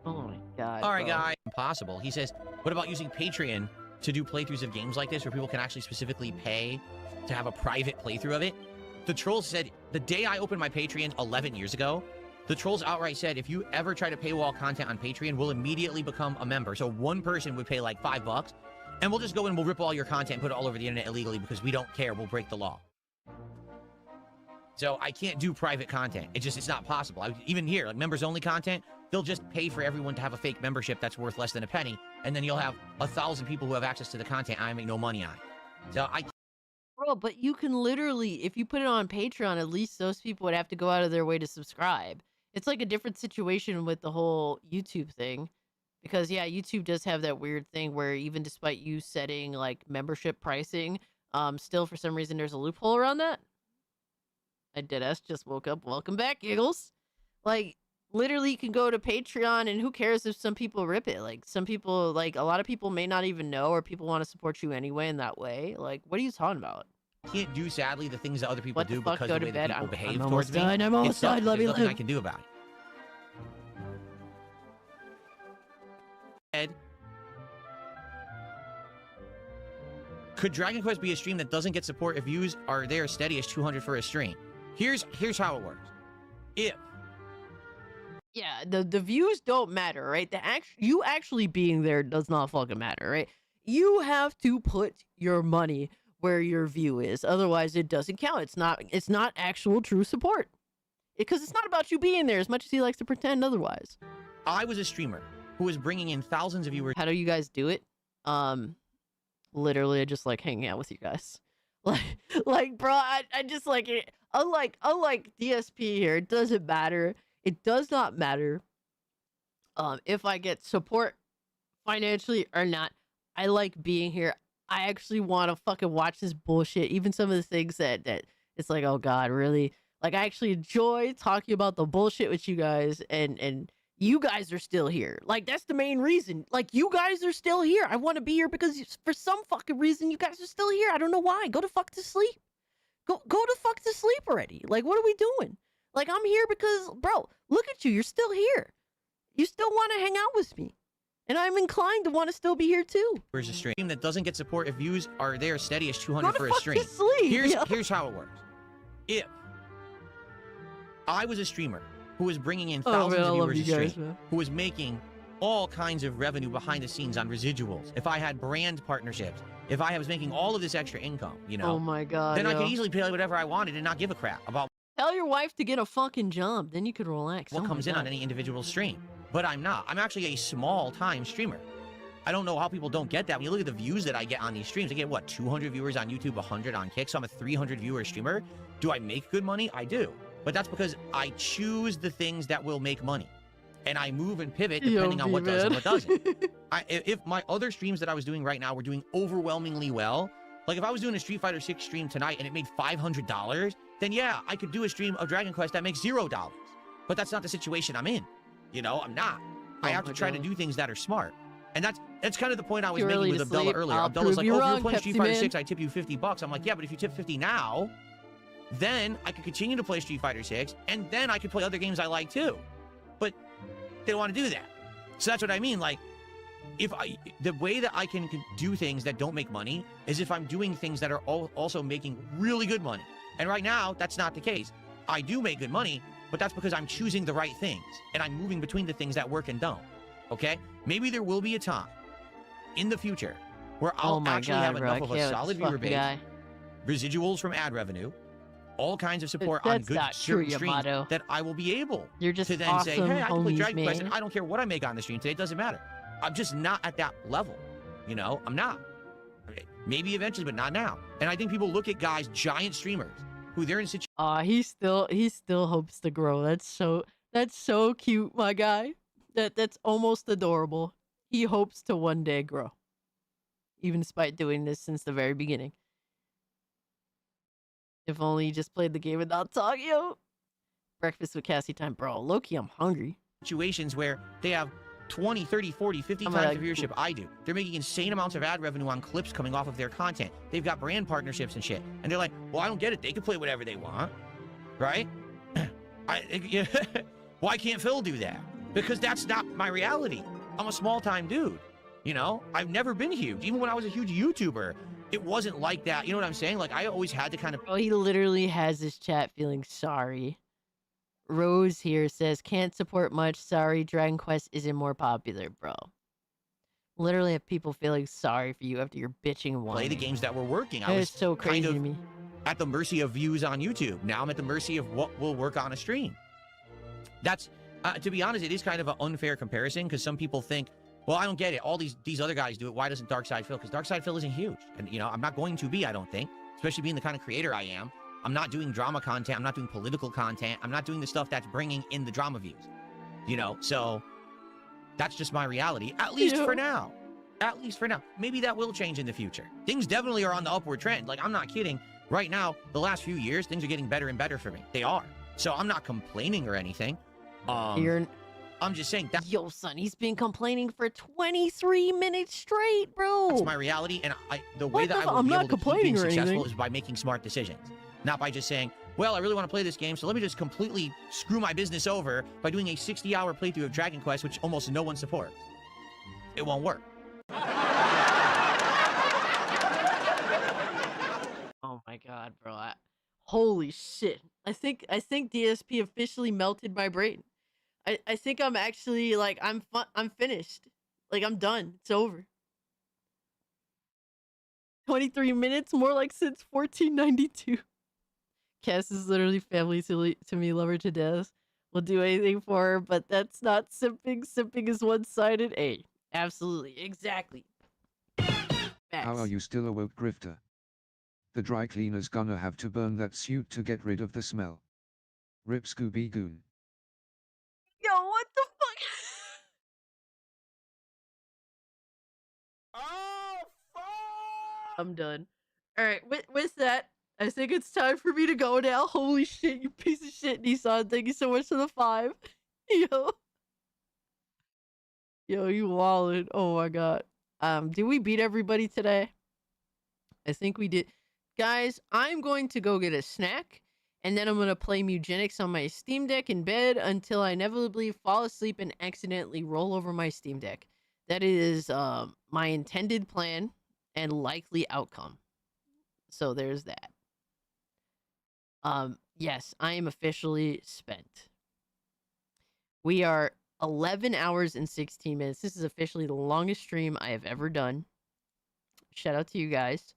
Oh my god. All right, guys. Impossible. He says, what about using Patreon to do playthroughs of games like this where people can actually specifically pay to have a private playthrough of it? The trolls said, the day I opened my Patreon 11 years ago, the trolls outright said, if you ever try to paywall content on Patreon, we'll immediately become a member. So one person would pay like $5, and we'll just go in, we'll rip all your content and put it all over the internet illegally because we don't care. We'll break the law. So I can't do private content. It's not possible. Even here, like members-only content, they'll just pay for everyone to have a fake membership that's worth less than a penny, and then you'll have 1,000 people who have access to the content, and I make no money on it. So Bro, but you can literally, if you put it on Patreon, at least those people would have to go out of their way to subscribe. It's like a different situation with the whole YouTube thing. Because, yeah, YouTube does have that weird thing where even despite you setting, like, membership pricing, still for some reason there's a loophole around that. I deadass just woke up. Welcome back, Giggles. Like, literally you can go to Patreon, and who cares if some people rip it? Like, some people, like, a lot of people may not even know, or people want to support you anyway in that way. Like, what are you talking about? can't do, sadly, the things that other people do because Go of the to way that bed. people behave I'm towards me. I'm almost done. Let me There's nothing live. I can do about it. Could Dragon Quest be a stream that doesn't get support if views are there steady as 200 for a stream? Here's how it works. Yeah, the views don't matter, right? You actually being there does not fucking matter, right? You have to put your money where your view is, otherwise it doesn't count. It's not actual true support, because it's not about you being there as much as he likes to pretend otherwise. I was a streamer who was bringing in thousands of viewers. How do you guys do it? Literally, I just like hanging out with you guys. Like, bro, I just like it. Unlike DSP here, it doesn't matter. It does not matter if I get support financially or not. I like being here. I actually want to fucking watch this bullshit. Even some of the things that it's like, oh God, really? Like, I actually enjoy talking about the bullshit with you guys, and you guys are still here. Like, that's the main reason. Like, you guys are still here. I want to be here because for some fucking reason you guys are still here. I don't know why. Go to fuck to sleep. Go to fuck to sleep already. Like, what are we doing? Like, I'm here because, bro, look at you. You're still here. You still want to hang out with me. And I'm inclined to want to still be here, too. There's a stream that doesn't get support if views are there steady as 200 for a stream. To sleep, Here's how it works. If I was a streamer who was bringing in thousands of viewers a stream, who was making all kinds of revenue behind the scenes on residuals, if I had brand partnerships, if I was making all of this extra income, you know, oh my God, then I could easily play whatever I wanted and not give a crap about. Tell your wife to get a fucking job, then you could relax. What comes in on any individual stream. But I'm not. I'm actually a small-time streamer. I don't know how people don't get that. When you look at the views that I get on these streams, I get, what, 200 viewers on YouTube, 100 on Kick, so I'm a 300-viewer streamer. Do I make good money? I do. But that's because I choose the things that will make money. And I move and pivot depending on what does and what doesn't. If my other streams that I was doing right now were doing overwhelmingly well, like if I was doing a Street Fighter 6 stream tonight and it made $500, then yeah, I could do a stream of Dragon Quest that makes $0. But that's not the situation I'm in. You know, I'm not. I have to try to do things that are smart. And that's kind of the point I was making with Abdullah earlier. Abdullah's like, oh, if you're playing Street Fighter 6, I tip you $50. I'm like, yeah, but if you tip 50 now, then I could continue to play Street Fighter 6, and then I could play other games I like too. But they don't want to do that. So that's what I mean. Like, the way that I can do things that don't make money is if I'm doing things that are also making really good money. And right now, that's not the case. I do make good money, but that's because I'm choosing the right things, and I'm moving between the things that work and don't. Okay? Maybe there will be a time in the future where I'll actually have enough of a solid viewer base, residuals from ad revenue, all kinds of support on That's good not true, certain streams Yamato. that I will be able You're just to then awesome say, hey, I can play homies, Dragon Quest, man. and I don't care what I make on the stream today. It doesn't matter. I'm just not at that level. You know, I'm not. Maybe eventually, but not now. And I think people look at guys, giant streamers, who they're in situations. He still hopes to grow. That's so cute, my guy. That's almost adorable. He hopes to one day grow. Even despite doing this since the very beginning. If only he just played the game without talking, yo. Breakfast with Cassie time, bro. Low-key, I'm hungry. Situations where they have 20, 30, 40, 50 times the viewership I do. They're making insane amounts of ad revenue on clips coming off of their content. They've got brand partnerships and shit. And they're like, well, I don't get it. They can play whatever they want. Right? Why can't Phil do that? Because that's not my reality. I'm a small-time dude. You know? I've never been huge. Even when I was a huge YouTuber, it wasn't like that. You know what I'm saying? Like, I always had to kind of... Oh, he literally has his chat feeling sorry. Rose here says, can't support much. Sorry, Dragon Quest isn't more popular, bro. Literally have people feeling sorry for you after you're bitching and whining. Play the games that were working. That I is was so crazy kind of to me. at the mercy of views on YouTube. Now I'm at the mercy of what will work on a stream. That's, to be honest, it is kind of an unfair comparison because some people think, well, I don't get it. All these other guys do it. Why doesn't Darkside Phil? Because Darkside Phil isn't huge. And, you know, I'm not going to be, I don't think. Especially being the kind of creator I am. I'm not doing drama content. I'm not doing political content. I'm not doing the stuff that's bringing in the drama views. You know, so that's just my reality. At least for now. At least for now. Maybe that will change in the future. Things definitely are on the upward trend. Like, I'm not kidding. Right now, the last few years, things are getting better and better for me. They are. So I'm not complaining or anything. I'm just saying that. Yo, son, he's been complaining for 23 minutes straight, bro. That's my reality, and the way that I will I'm be not able to keep complaining being or successful anything. is by making smart decisions. Not by just saying, well, I really want to play this game, so let me just completely screw my business over by doing a 60-hour playthrough of Dragon Quest, which almost no one supports. It won't work. Oh my god, bro. Holy shit. I think DSP officially melted my brain. I think I'm actually like I'm finished. Like I'm done. It's over. 23 minutes, more like since 1492. Cass is literally family to me, love her to death. Will do anything for her, but that's not simping. Simping is one-sided. Hey, absolutely, exactly. How are you still awoke, Grifter? The dry cleaner's gonna have to burn that suit to get rid of the smell. Rip Scooby Goon. Yo, what the fuck? Oh, fuck! I'm done. All right, with that, I think it's time for me to go now. Holy shit, you piece of shit, Nissan. Thank you so much for the 5. Yo, you wallin'. Oh my god. Did we beat everybody today? I think we did. Guys, I'm going to go get a snack, and then I'm going to play Mugenics on my Steam Deck in bed until I inevitably fall asleep and accidentally roll over my Steam Deck. That is my intended plan and likely outcome. So there's that. Yes, I am officially spent. We are 11 hours and 16 minutes. This is officially the longest stream I have ever done. Shout out to you guys.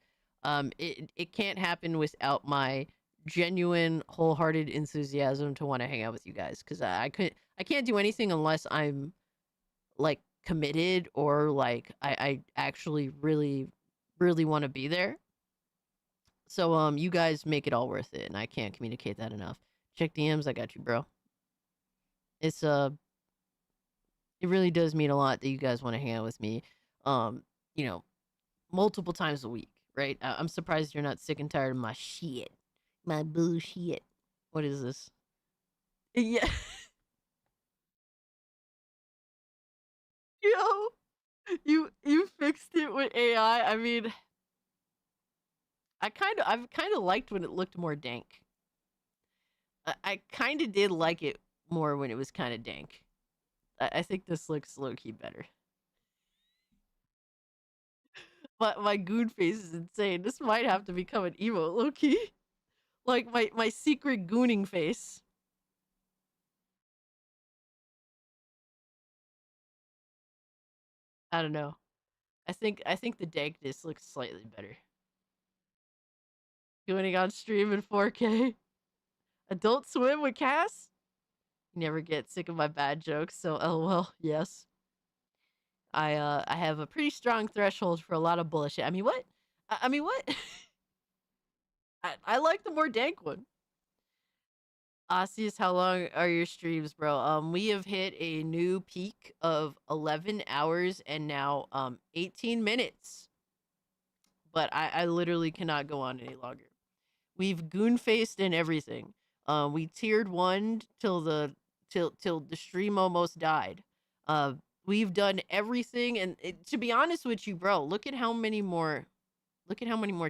It can't happen without my genuine, wholehearted enthusiasm to want to hang out with you guys, because I can't do anything unless I'm like committed or like I actually really want to be there. So you guys make it all worth it, and I can't communicate that enough. Check DMs, I got you, bro. It's it really does mean a lot that you guys want to hang out with me. You know, multiple times a week, right? I'm surprised you're not sick and tired of my shit. My bullshit. What is this? Yeah. Yo, you fixed it with AI. I mean, I've kind of liked when it looked more dank. I kind of did like it more when it was kind of dank. I think this looks low-key better. But my goon face is insane. This might have to become an emote, low-key. Like my secret gooning face. I don't know. I think the dankness looks slightly better. Gooning on stream in 4K. Adult Swim with Cass? You never get sick of my bad jokes, so LOL, yes. I have a pretty strong threshold for a lot of bullshit. I mean, what? I mean, what? I like the more dank one. Osseous, how long are your streams, bro? We have hit a new peak of 11 hours and now 18 minutes. But I literally cannot go on any longer. We've goon faced and everything. We tiered 1 till the stream almost died. We've done everything, and to be honest with you, bro, look at how many more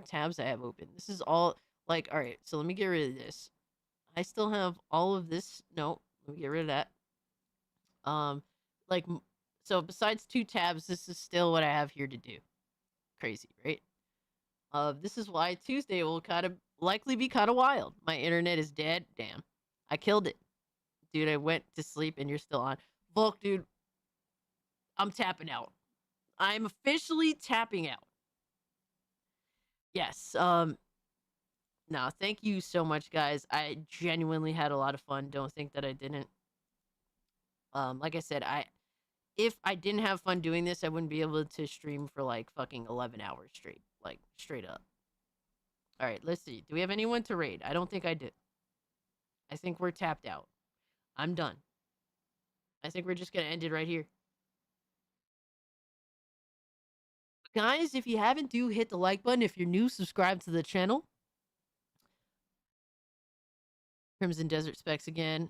tabs I have open. This is all like, all right, so let me get rid of this. I still have all of this. No, let me get rid of that. So besides 2 tabs, this is still what I have here to do. Crazy, right? This is why Tuesday will likely be kind of wild. My internet is dead. Damn. I killed it. Dude, I went to sleep and you're still on. Volk, dude, I'm tapping out. I'm officially tapping out. Yes. No, thank you so much, guys. I genuinely had a lot of fun. Don't think that I didn't. Like I said, if I didn't have fun doing this, I wouldn't be able to stream for like fucking 11 hours straight. Like, straight up. All right, let's see. Do we have anyone to raid? I don't think I did. I think we're tapped out. I'm done. I think we're just going to end it right here. Guys, if you haven't, do hit the like button. If you're new, subscribe to the channel. Crimson Desert Specs again.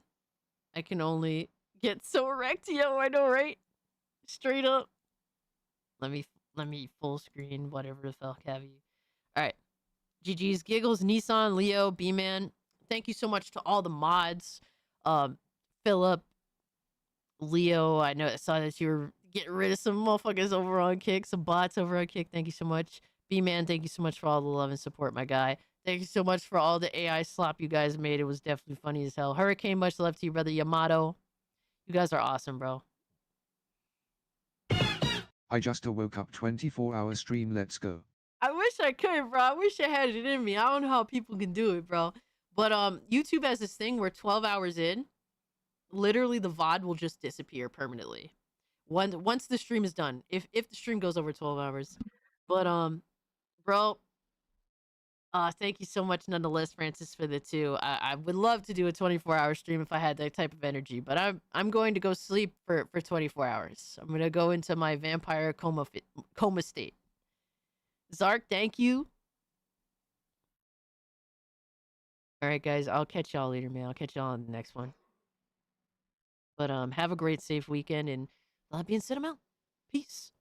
I can only get so erect. Yo, I know, right? Straight up. Let me full screen whatever the fuck have you. All right. GG's, Giggles, Nissan, Leo, B-Man. Thank you so much to all the mods. Philip, Leo, I saw that you were getting rid of some motherfuckers over on Kick, some bots over on Kick. Thank you so much. B-Man, thank you so much for all the love and support, my guy. Thank you so much for all the AI slop you guys made. It was definitely funny as hell. Hurricane, much love to you, brother. Yamato. You guys are awesome, bro. I just woke up 24-hour stream, let's go. I wish I could, bro. I wish I had it in me. I don't know how people can do it, bro. But YouTube has this thing where 12 hours in, literally the VOD will just disappear permanently. Once the stream is done. If the stream goes over 12 hours. But bro, thank you so much nonetheless, Francis, for the 2. I would love to do a 24-hour stream if I had that type of energy, but I'm going to go sleep for 24 hours. I'm going to go into my vampire coma state. Zark, thank you. All right, guys, I'll catch y'all later, man. I'll catch y'all on the next one. But have a great, safe weekend, and that being said, I'm out. Peace.